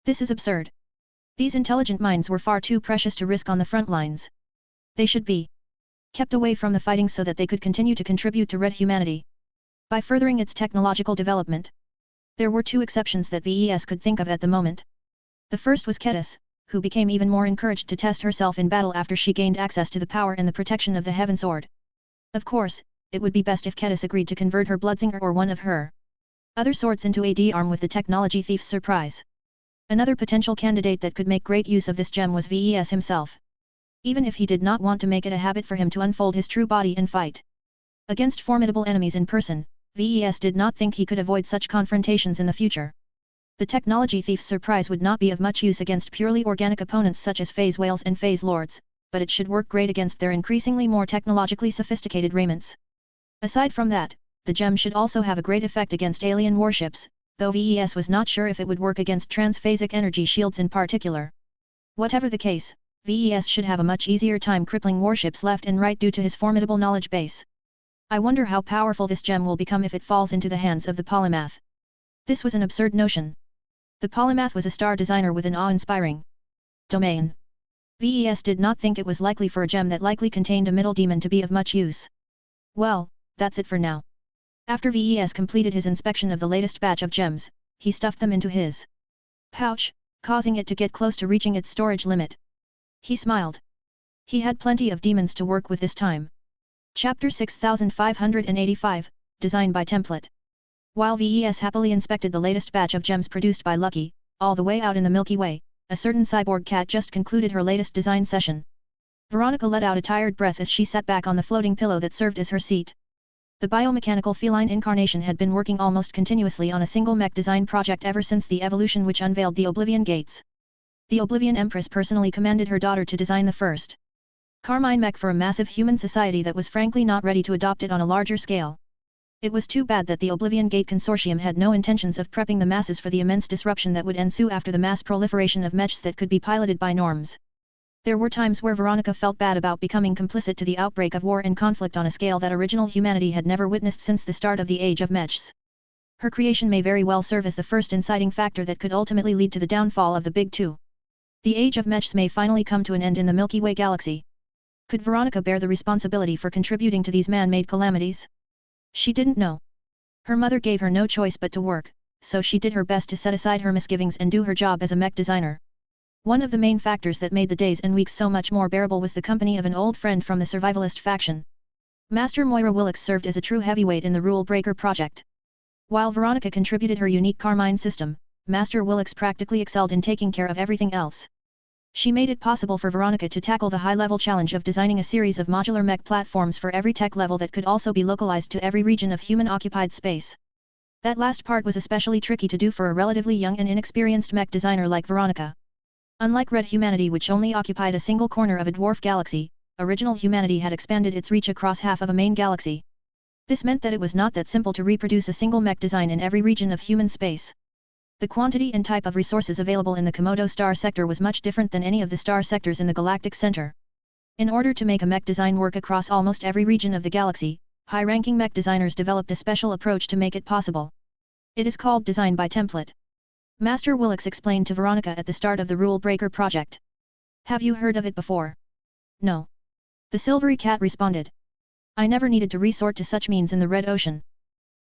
This is absurd. These intelligent minds were far too precious to risk on the front lines. They should be kept away from the fighting so that they could continue to contribute to Red humanity by furthering its technological development. There were two exceptions that VES could think of at the moment. The first was Kedis, who became even more encouraged to test herself in battle after she gained access to the power and the protection of the Heaven Sword. Of course, it would be best if Kedis agreed to convert her Bloodsinger or one of her other swords into a D-arm with the technology thief's surprise. Another potential candidate that could make great use of this gem was Ves himself. Even if he did not want to make it a habit for him to unfold his true body and fight against formidable enemies in person, Ves did not think he could avoid such confrontations in the future. The technology thief's surprise would not be of much use against purely organic opponents such as phase whales and phase lords, but it should work great against their increasingly more technologically sophisticated raiments. Aside from that, the gem should also have a great effect against alien warships, though Ves was not sure if it would work against transphasic energy shields in particular. Whatever the case, Ves should have a much easier time crippling warships left and right due to his formidable knowledge base. I wonder how powerful this gem will become if it falls into the hands of the polymath. This was an absurd notion. The polymath was a star designer with an awe-inspiring domain. Ves did not think it was likely for a gem that likely contained a middle demon to be of much use. Well, that's it for now. After Ves completed his inspection of the latest batch of gems, he stuffed them into his pouch, causing it to get close to reaching its storage limit. He smiled. He had plenty of demons to work with this time. Chapter 6585, Design by Template. While Ves happily inspected the latest batch of gems produced by Lucky, all the way out in the Milky Way, a certain cyborg cat just concluded her latest design session. Veronica let out a tired breath as she sat back on the floating pillow that served as her seat. The biomechanical feline incarnation had been working almost continuously on a single mech design project ever since the evolution which unveiled the Oblivion Gates. The Oblivion Empress personally commanded her daughter to design the first Carmine mech for a massive human society that was frankly not ready to adopt it on a larger scale. It was too bad that the Oblivion Gate Consortium had no intentions of prepping the masses for the immense disruption that would ensue after the mass proliferation of mechs that could be piloted by norms. There were times where Veronica felt bad about becoming complicit to the outbreak of war and conflict on a scale that original humanity had never witnessed since the start of the age of mechs. Her creation may very well serve as the first inciting factor that could ultimately lead to the downfall of the Big Two. The age of mechs may finally come to an end in the Milky Way galaxy. Could Veronica bear the responsibility for contributing to these man-made calamities? She didn't know. Her mother gave her no choice but to work, so she did her best to set aside her misgivings and do her job as a mech designer. One of the main factors that made the days and weeks so much more bearable was the company of an old friend from the survivalist faction. Master Moira Willix served as a true heavyweight in the Rule Breaker project. While Veronica contributed her unique Carmine system, Master Willix practically excelled in taking care of everything else. She made it possible for Veronica to tackle the high-level challenge of designing a series of modular mech platforms for every tech level that could also be localized to every region of human-occupied space. That last part was especially tricky to do for a relatively young and inexperienced mech designer like Veronica. Unlike Red Humanity, which only occupied a single corner of a dwarf galaxy, Original Humanity had expanded its reach across half of a main galaxy. This meant that it was not that simple to reproduce a single mech design in every region of human space. The quantity and type of resources available in the Komodo star sector was much different than any of the star sectors in the galactic center. In order to make a mech design work across almost every region of the galaxy, high-ranking mech designers developed a special approach to make it possible. It is called design by template. Master Willix explained to Veronica at the start of the Rule Breaker project. Have you heard of it before? No. The silvery cat responded. I never needed to resort to such means in the Red Ocean.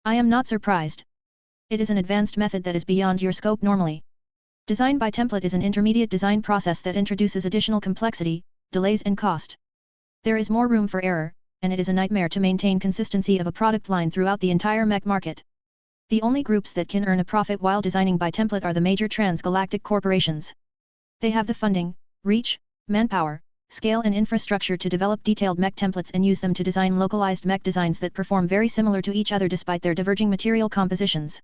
I am not surprised. It is an advanced method that is beyond your scope normally. Design by template is an intermediate design process that introduces additional complexity, delays and cost. There is more room for error, and it is a nightmare to maintain consistency of a product line throughout the entire mech market. The only groups that can earn a profit while designing by template are the major transgalactic corporations. They have the funding, reach, manpower, scale and infrastructure to develop detailed mech templates and use them to design localized mech designs that perform very similar to each other despite their diverging material compositions.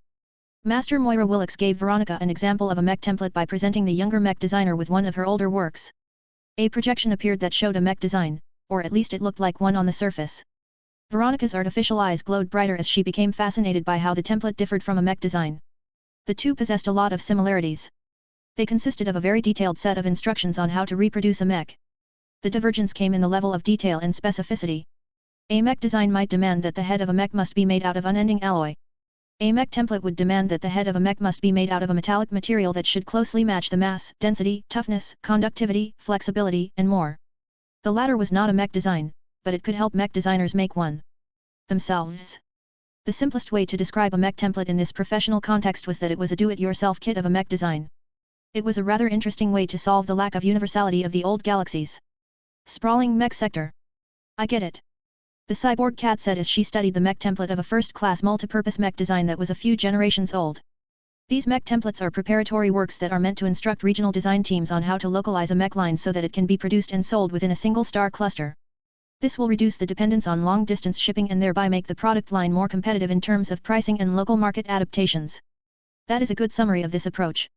Master Moira Willix gave Veronica an example of a mech template by presenting the younger mech designer with one of her older works. A projection appeared that showed a mech design, or at least it looked like one on the surface. Veronica's artificial eyes glowed brighter as she became fascinated by how the template differed from a mech design. The two possessed a lot of similarities. They consisted of a very detailed set of instructions on how to reproduce a mech. The divergence came in the level of detail and specificity. A mech design might demand that the head of a mech must be made out of unending alloy. A mech template would demand that the head of a mech must be made out of a metallic material that should closely match the mass, density, toughness, conductivity, flexibility, and more. The latter was not a mech design, but it could help mech designers make one themselves. The simplest way to describe a mech template in this professional context was that it was a do-it-yourself kit of a mech design. It was a rather interesting way to solve the lack of universality of the old galaxies. Sprawling mech sector. I get it. The cyborg cat said as she studied the mech template of a first-class multipurpose mech design that was a few generations old. These mech templates are preparatory works that are meant to instruct regional design teams on how to localize a mech line so that it can be produced and sold within a single star cluster. This will reduce the dependence on long-distance shipping and thereby make the product line more competitive in terms of pricing and local market adaptations. That is a good summary of this approach.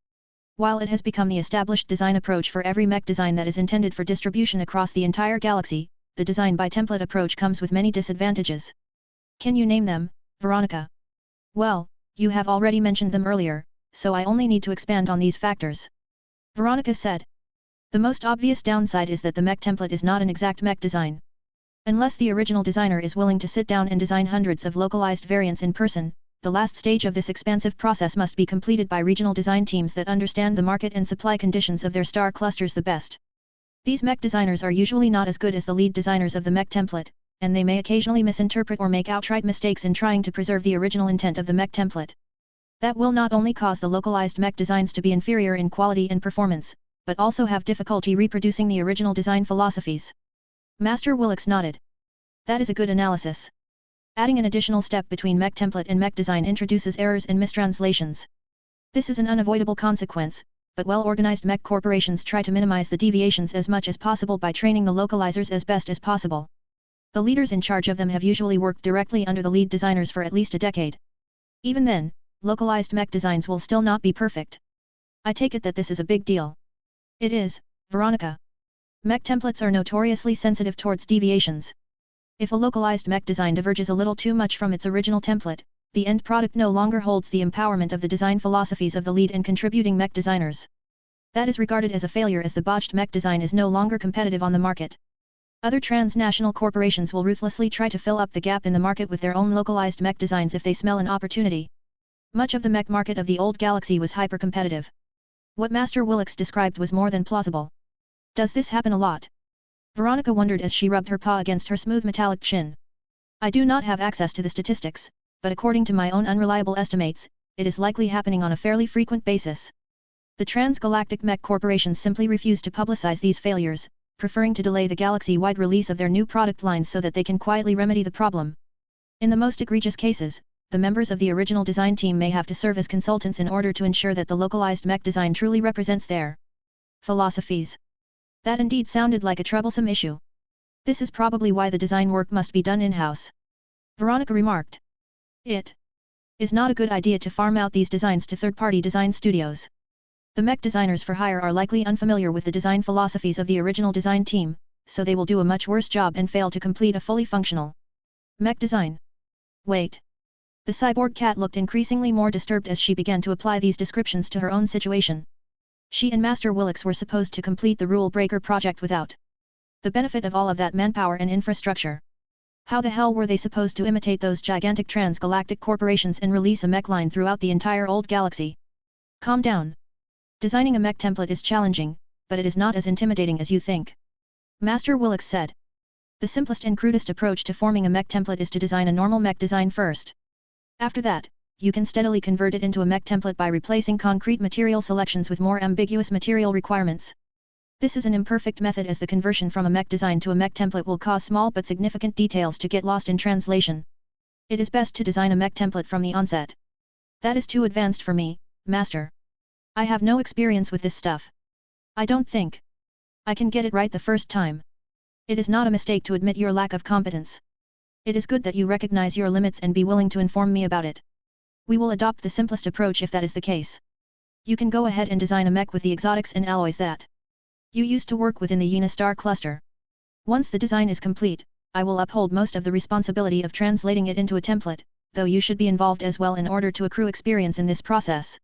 While it has become the established design approach for every mech design that is intended for distribution across the entire galaxy, the design by template approach comes with many disadvantages. Can you name them, Veronica? Well, you have already mentioned them earlier, so I only need to expand on these factors. Veronica said. The most obvious downside is that the mech template is not an exact mech design. Unless the original designer is willing to sit down and design hundreds of localized variants in person, the last stage of this expansive process must be completed by regional design teams that understand the market and supply conditions of their star clusters the best. These mech designers are usually not as good as the lead designers of the mech template, and they may occasionally misinterpret or make outright mistakes in trying to preserve the original intent of the mech template. That will not only cause the localized mech designs to be inferior in quality and performance, but also have difficulty reproducing the original design philosophies. Master Willix nodded. That is a good analysis. Adding an additional step between mech template and mech design introduces errors and mistranslations. This is an unavoidable consequence, but well-organized mech corporations try to minimize the deviations as much as possible by training the localizers as best as possible. The leaders in charge of them have usually worked directly under the lead designers for at least a decade. Even then, localized mech designs will still not be perfect. I take it that this is a big deal. It is, Veronica. Mech templates are notoriously sensitive towards deviations. If a localized mech design diverges a little too much from its original template, the end product no longer holds the empowerment of the design philosophies of the lead and contributing mech designers. That is regarded as a failure as the botched mech design is no longer competitive on the market. Other transnational corporations will ruthlessly try to fill up the gap in the market with their own localized mech designs if they smell an opportunity. Much of the mech market of the old galaxy was hyper-competitive. What Master Willix described was more than plausible. Does this happen a lot? Veronica wondered as she rubbed her paw against her smooth metallic chin. I do not have access to the statistics, but according to my own unreliable estimates, it is likely happening on a fairly frequent basis. The transgalactic mech corporations simply refuse to publicize these failures, preferring to delay the galaxy-wide release of their new product lines so that they can quietly remedy the problem. In the most egregious cases, the members of the original design team may have to serve as consultants in order to ensure that the localized mech design truly represents their philosophies. That indeed sounded like a troublesome issue. This is probably why the design work must be done in-house. Veronica remarked. It is not a good idea to farm out these designs to third-party design studios. The mech designers for hire are likely unfamiliar with the design philosophies of the original design team, so they will do a much worse job and fail to complete a fully functional mech design. Wait. The cyborg cat looked increasingly more disturbed as she began to apply these descriptions to her own situation. She and Master Willix were supposed to complete the Rule Breaker project without the benefit of all of that manpower and infrastructure. How the hell were they supposed to imitate those gigantic transgalactic corporations and release a mech line throughout the entire old galaxy? Calm down. Designing a mech template is challenging, but it is not as intimidating as you think. Master Willix said. The simplest and crudest approach to forming a mech template is to design a normal mech design first. After that, you can steadily convert it into a mech template by replacing concrete material selections with more ambiguous material requirements. This is an imperfect method as the conversion from a mech design to a mech template will cause small but significant details to get lost in translation. It is best to design a mech template from the onset. That is too advanced for me, Master. I have no experience with this stuff. I don't think I can get it right the first time. It is not a mistake to admit your lack of competence. It is good that you recognize your limits and be willing to inform me about it. We will adopt the simplest approach if that is the case. You can go ahead and design a mech with the exotics and alloys that you used to work within the Unistar cluster. Once the design is complete, I will uphold most of the responsibility of translating it into a template, though you should be involved as well in order to accrue experience in this process.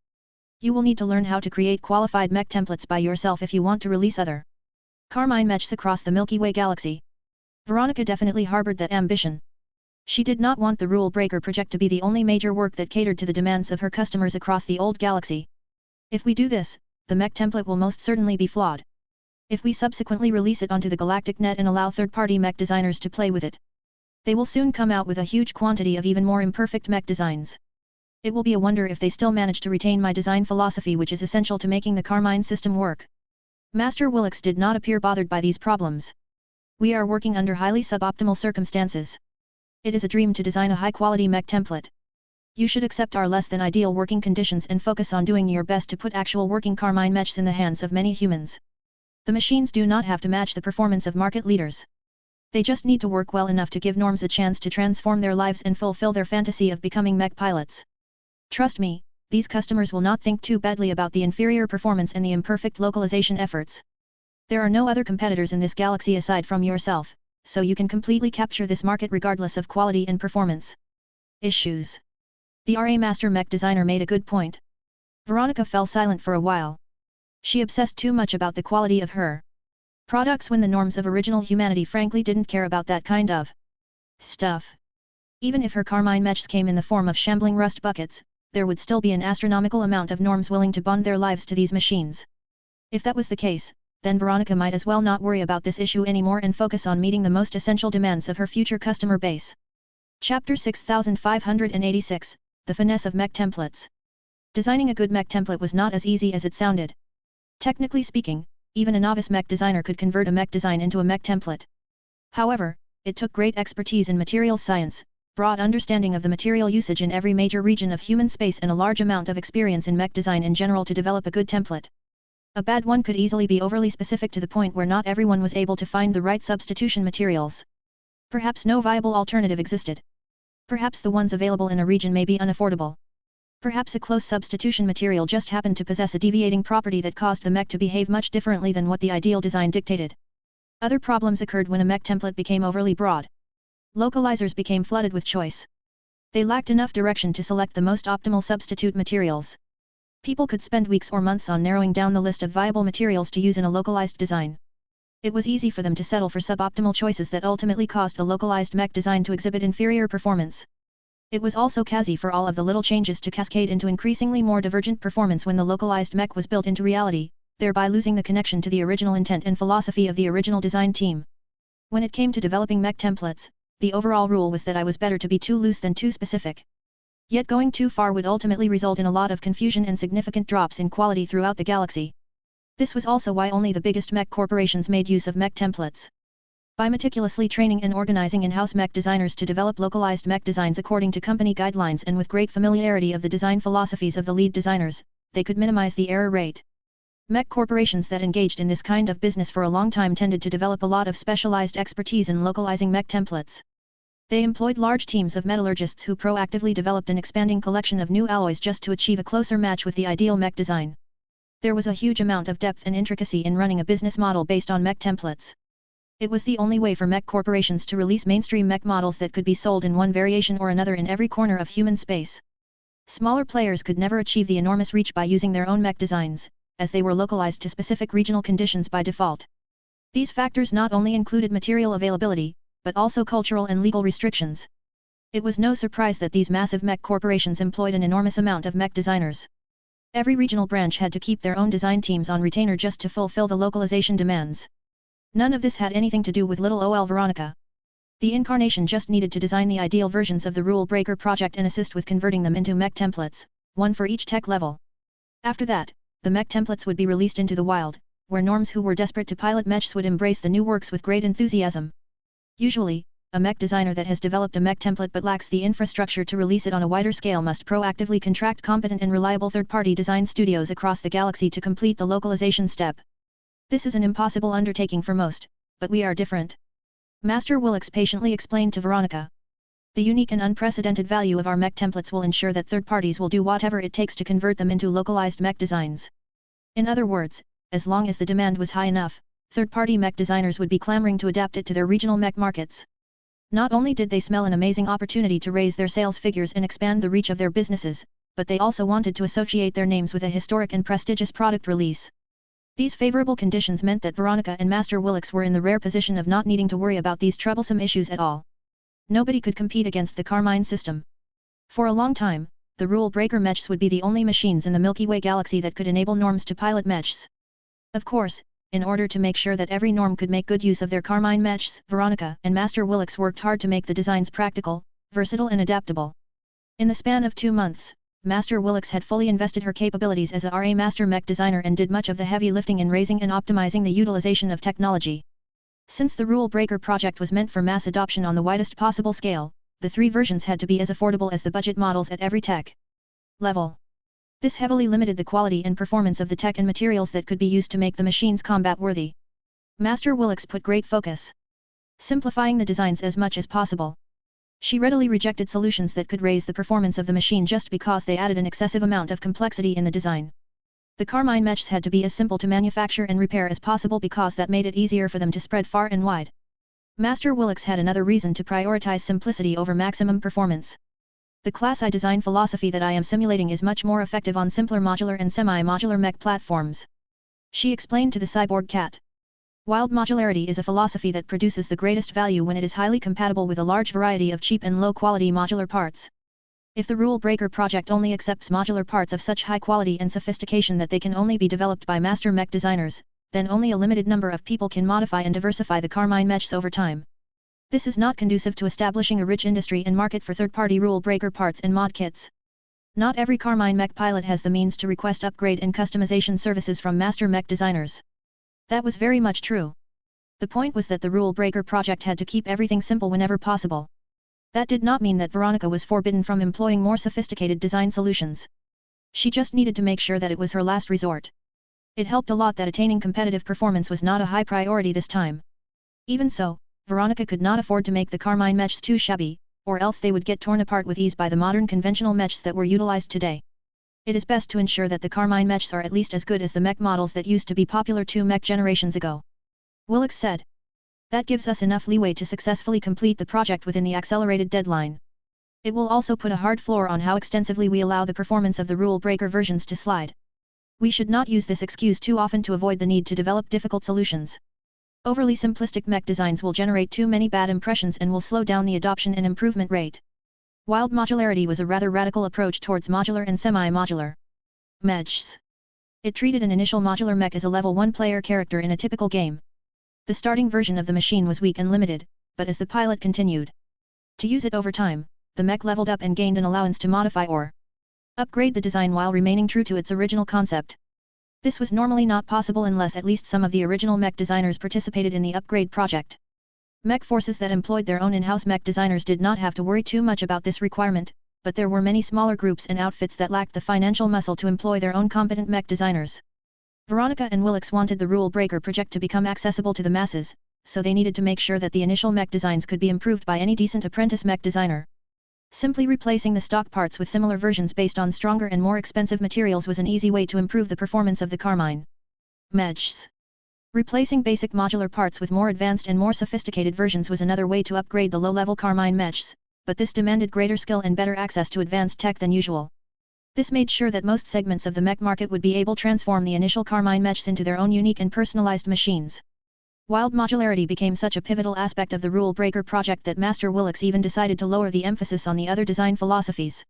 You will need to learn how to create qualified mech templates by yourself if you want to release other Carmine mechs across the Milky Way galaxy. Veronica definitely harbored that ambition. She did not want the Rule Breaker project to be the only major work that catered to the demands of her customers across the old galaxy. If we do this, the mech template will most certainly be flawed. If we subsequently release it onto the galactic net and allow third-party mech designers to play with it, they will soon come out with a huge quantity of even more imperfect mech designs. It will be a wonder if they still manage to retain my design philosophy, which is essential to making the Carmine system work. Master Willix did not appear bothered by these problems. We are working under highly suboptimal circumstances. It is a dream to design a high-quality mech template. You should accept our less than ideal working conditions and focus on doing your best to put actual working Carmine mechs in the hands of many humans. The machines do not have to match the performance of market leaders. They just need to work well enough to give norms a chance to transform their lives and fulfill their fantasy of becoming mech pilots. Trust me, these customers will not think too badly about the inferior performance and the imperfect localization efforts. There are no other competitors in this galaxy aside from yourself, so you can completely capture this market regardless of quality and performance. Issues. The RA Master Mech Designer made a good point. Veronica fell silent for a while. She obsessed too much about the quality of her products when the norms of original humanity frankly didn't care about that kind of stuff. Even if her Carmine mechs came in the form of shambling rust buckets, there would still be an astronomical amount of norms willing to bond their lives to these machines. If that was the case, then Veronica might as well not worry about this issue anymore and focus on meeting the most essential demands of her future customer base. Chapter 6586, The Finesse of Mech Templates. Designing a good mech template was not as easy as it sounded. Technically speaking, even a novice mech designer could convert a mech design into a mech template. However, it took great expertise in materials science, broad understanding of the material usage in every major region of human space and a large amount of experience in mech design in general to develop a good template. A bad one could easily be overly specific to the point where not everyone was able to find the right substitution materials. Perhaps no viable alternative existed. Perhaps the ones available in a region may be unaffordable. Perhaps a close substitution material just happened to possess a deviating property that caused the mech to behave much differently than what the ideal design dictated. Other problems occurred when a mech template became overly broad. Localizers became flooded with choice. They lacked enough direction to select the most optimal substitute materials. People could spend weeks or months on narrowing down the list of viable materials to use in a localized design. It was easy for them to settle for suboptimal choices that ultimately caused the localized mech design to exhibit inferior performance. It was also easy for all of the little changes to cascade into increasingly more divergent performance when the localized mech was built into reality, thereby losing the connection to the original intent and philosophy of the original design team. When it came to developing mech templates, the overall rule was that I was better to be too loose than too specific. Yet going too far would ultimately result in a lot of confusion and significant drops in quality throughout the galaxy. This was also why only the biggest mech corporations made use of mech templates. By meticulously training and organizing in-house mech designers to develop localized mech designs according to company guidelines and with great familiarity of the design philosophies of the lead designers, they could minimize the error rate. Mech corporations that engaged in this kind of business for a long time tended to develop a lot of specialized expertise in localizing mech templates. They employed large teams of metallurgists who proactively developed an expanding collection of new alloys just to achieve a closer match with the ideal mech design. There was a huge amount of depth and intricacy in running a business model based on mech templates. It was the only way for mech corporations to release mainstream mech models that could be sold in one variation or another in every corner of human space. Smaller players could never achieve the enormous reach by using their own mech designs, as they were localized to specific regional conditions by default. These factors not only included material availability, but also cultural and legal restrictions. It was no surprise that these massive mech corporations employed an enormous amount of mech designers. Every regional branch had to keep their own design teams on retainer just to fulfill the localization demands. None of this had anything to do with little OL Veronica. The incarnation just needed to design the ideal versions of the Rule Breaker project and assist with converting them into mech templates, one for each tech level. After that, the mech templates would be released into the wild, where norms who were desperate to pilot mechs would embrace the new works with great enthusiasm. Usually, a mech designer that has developed a mech template but lacks the infrastructure to release it on a wider scale must proactively contract competent and reliable third-party design studios across the galaxy to complete the localization step. This is an impossible undertaking for most, but we are different. Master Willix patiently explained to Veronica. The unique and unprecedented value of our mech templates will ensure that third parties will do whatever it takes to convert them into localized mech designs. In other words, as long as the demand was high enough, third-party mech designers would be clamoring to adapt it to their regional mech markets. Not only did they smell an amazing opportunity to raise their sales figures and expand the reach of their businesses, but they also wanted to associate their names with a historic and prestigious product release. These favorable conditions meant that Veronica and Master Willix were in the rare position of not needing to worry about these troublesome issues at all. Nobody could compete against the Carmine system. For a long time, the Rule Breaker mechs would be the only machines in the Milky Way galaxy that could enable norms to pilot mechs. Of course, in order to make sure that every norm could make good use of their Carmine mechs, Veronica and Master Willix worked hard to make the designs practical, versatile and adaptable. In the span of 2 months, Master Willix had fully invested her capabilities as a RA Master Mech designer and did much of the heavy lifting in raising and optimizing the utilization of technology. Since the Rule Breaker project was meant for mass adoption on the widest possible scale, the 3 versions had to be as affordable as the budget models at every tech level. This heavily limited the quality and performance of the tech and materials that could be used to make the machines combat-worthy. Master Willix put great focus, simplifying the designs as much as possible. She readily rejected solutions that could raise the performance of the machine just because they added an excessive amount of complexity in the design. The Carmine Mechs had to be as simple to manufacture and repair as possible because that made it easier for them to spread far and wide. Master Willix had another reason to prioritize simplicity over maximum performance. The Class I design philosophy that I am simulating is much more effective on simpler modular and semi-modular mech platforms, she explained to the cyborg cat. Wild modularity is a philosophy that produces the greatest value when it is highly compatible with a large variety of cheap and low-quality modular parts. If the Rule Breaker project only accepts modular parts of such high quality and sophistication that they can only be developed by master mech designers, then only a limited number of people can modify and diversify the Carmine Mechs over time. This is not conducive to establishing a rich industry and market for third-party Rule Breaker parts and mod kits. Not every Carmine Mech pilot has the means to request upgrade and customization services from master mech designers. That was very much true. The point was that the Rule Breaker project had to keep everything simple whenever possible. That did not mean that Veronica was forbidden from employing more sophisticated design solutions. She just needed to make sure that it was her last resort. It helped a lot that attaining competitive performance was not a high priority this time. Even so, Veronica could not afford to make the Carmine Mechs too shabby, or else they would get torn apart with ease by the modern conventional mechs that were utilized today. It is best to ensure that the Carmine Mechs are at least as good as the mech models that used to be popular 2 mech generations ago, Willix said. That gives us enough leeway to successfully complete the project within the accelerated deadline. It will also put a hard floor on how extensively we allow the performance of the Rule Breaker versions to slide. We should not use this excuse too often to avoid the need to develop difficult solutions. Overly simplistic mech designs will generate too many bad impressions and will slow down the adoption and improvement rate. Wild modularity was a rather radical approach towards modular and semi-modular mechs. It treated an initial modular mech as a level 1 player character in a typical game. The starting version of the machine was weak and limited, but as the pilot continued to use it over time, the mech leveled up and gained an allowance to modify or upgrade the design while remaining true to its original concept. This was normally not possible unless at least some of the original mech designers participated in the upgrade project. Mech forces that employed their own in-house mech designers did not have to worry too much about this requirement, but there were many smaller groups and outfits that lacked the financial muscle to employ their own competent mech designers. Veronica and Willix wanted the Rule Breaker project to become accessible to the masses, so they needed to make sure that the initial mech designs could be improved by any decent apprentice mech designer. Simply replacing the stock parts with similar versions based on stronger and more expensive materials was an easy way to improve the performance of the Carmine Mechs. Replacing basic modular parts with more advanced and more sophisticated versions was another way to upgrade the low-level Carmine Mechs, but this demanded greater skill and better access to advanced tech than usual. This made sure that most segments of the mech market would be able to transform the initial Carmine Mechs into their own unique and personalized machines. Wild modularity became such a pivotal aspect of the Rule Breaker project that Master Willix even decided to lower the emphasis on the other design philosophies.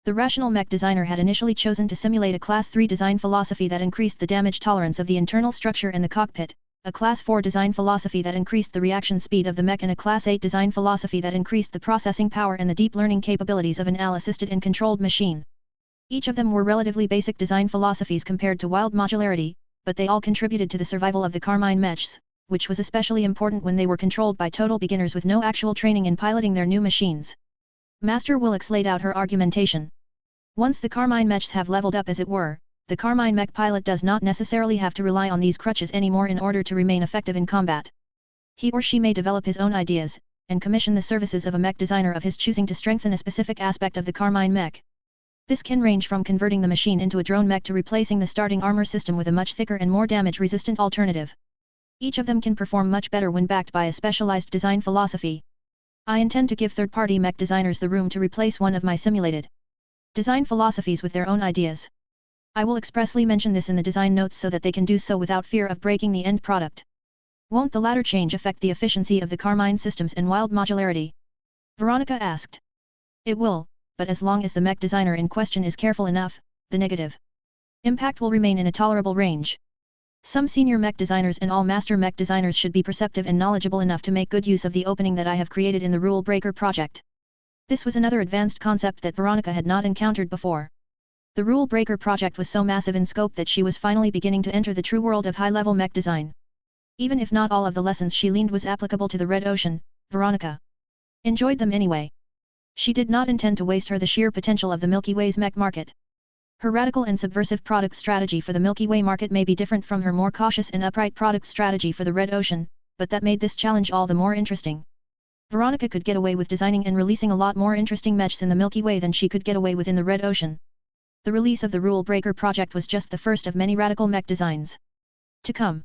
The rational mech designer had initially chosen to simulate a Class 3 design philosophy that increased the damage tolerance of the internal structure and the cockpit, a Class 4 design philosophy that increased the reaction speed of the mech and a Class 8 design philosophy that increased the processing power and the deep learning capabilities of an AI-assisted and controlled machine. Each of them were relatively basic design philosophies compared to wild modularity, but they all contributed to the survival of the Carmine Mechs, which was especially important when they were controlled by total beginners with no actual training in piloting their new machines. Master Willix laid out her argumentation. Once the Carmine Mechs have leveled up as it were, the Carmine Mech pilot does not necessarily have to rely on these crutches anymore in order to remain effective in combat. He or she may develop his own ideas, and commission the services of a mech designer of his choosing to strengthen a specific aspect of the Carmine Mech. This can range from converting the machine into a drone mech to replacing the starting armor system with a much thicker and more damage-resistant alternative. Each of them can perform much better when backed by a specialized design philosophy. I intend to give third-party mech designers the room to replace one of my simulated design philosophies with their own ideas. I will expressly mention this in the design notes so that they can do so without fear of breaking the end product. Won't the latter change affect the efficiency of the Carmine systems and wild modularity? Veronica asked. It will, but as long as the mech designer in question is careful enough, the negative impact will remain in a tolerable range. Some senior mech designers and all master mech designers should be perceptive and knowledgeable enough to make good use of the opening that I have created in the Rule Breaker project. This was another advanced concept that Veronica had not encountered before. The Rule Breaker project was so massive in scope that she was finally beginning to enter the true world of high-level mech design. Even if not all of the lessons she learned was applicable to the Red Ocean, Veronica enjoyed them anyway. She did not intend to waste her the sheer potential of the Milky Way's mech market. Her radical and subversive product strategy for the Milky Way market may be different from her more cautious and upright product strategy for the Red Ocean, but that made this challenge all the more interesting. Veronica could get away with designing and releasing a lot more interesting mechs in the Milky Way than she could get away with in the Red Ocean. The release of the Rule Breaker project was just the first of many radical mech designs to come.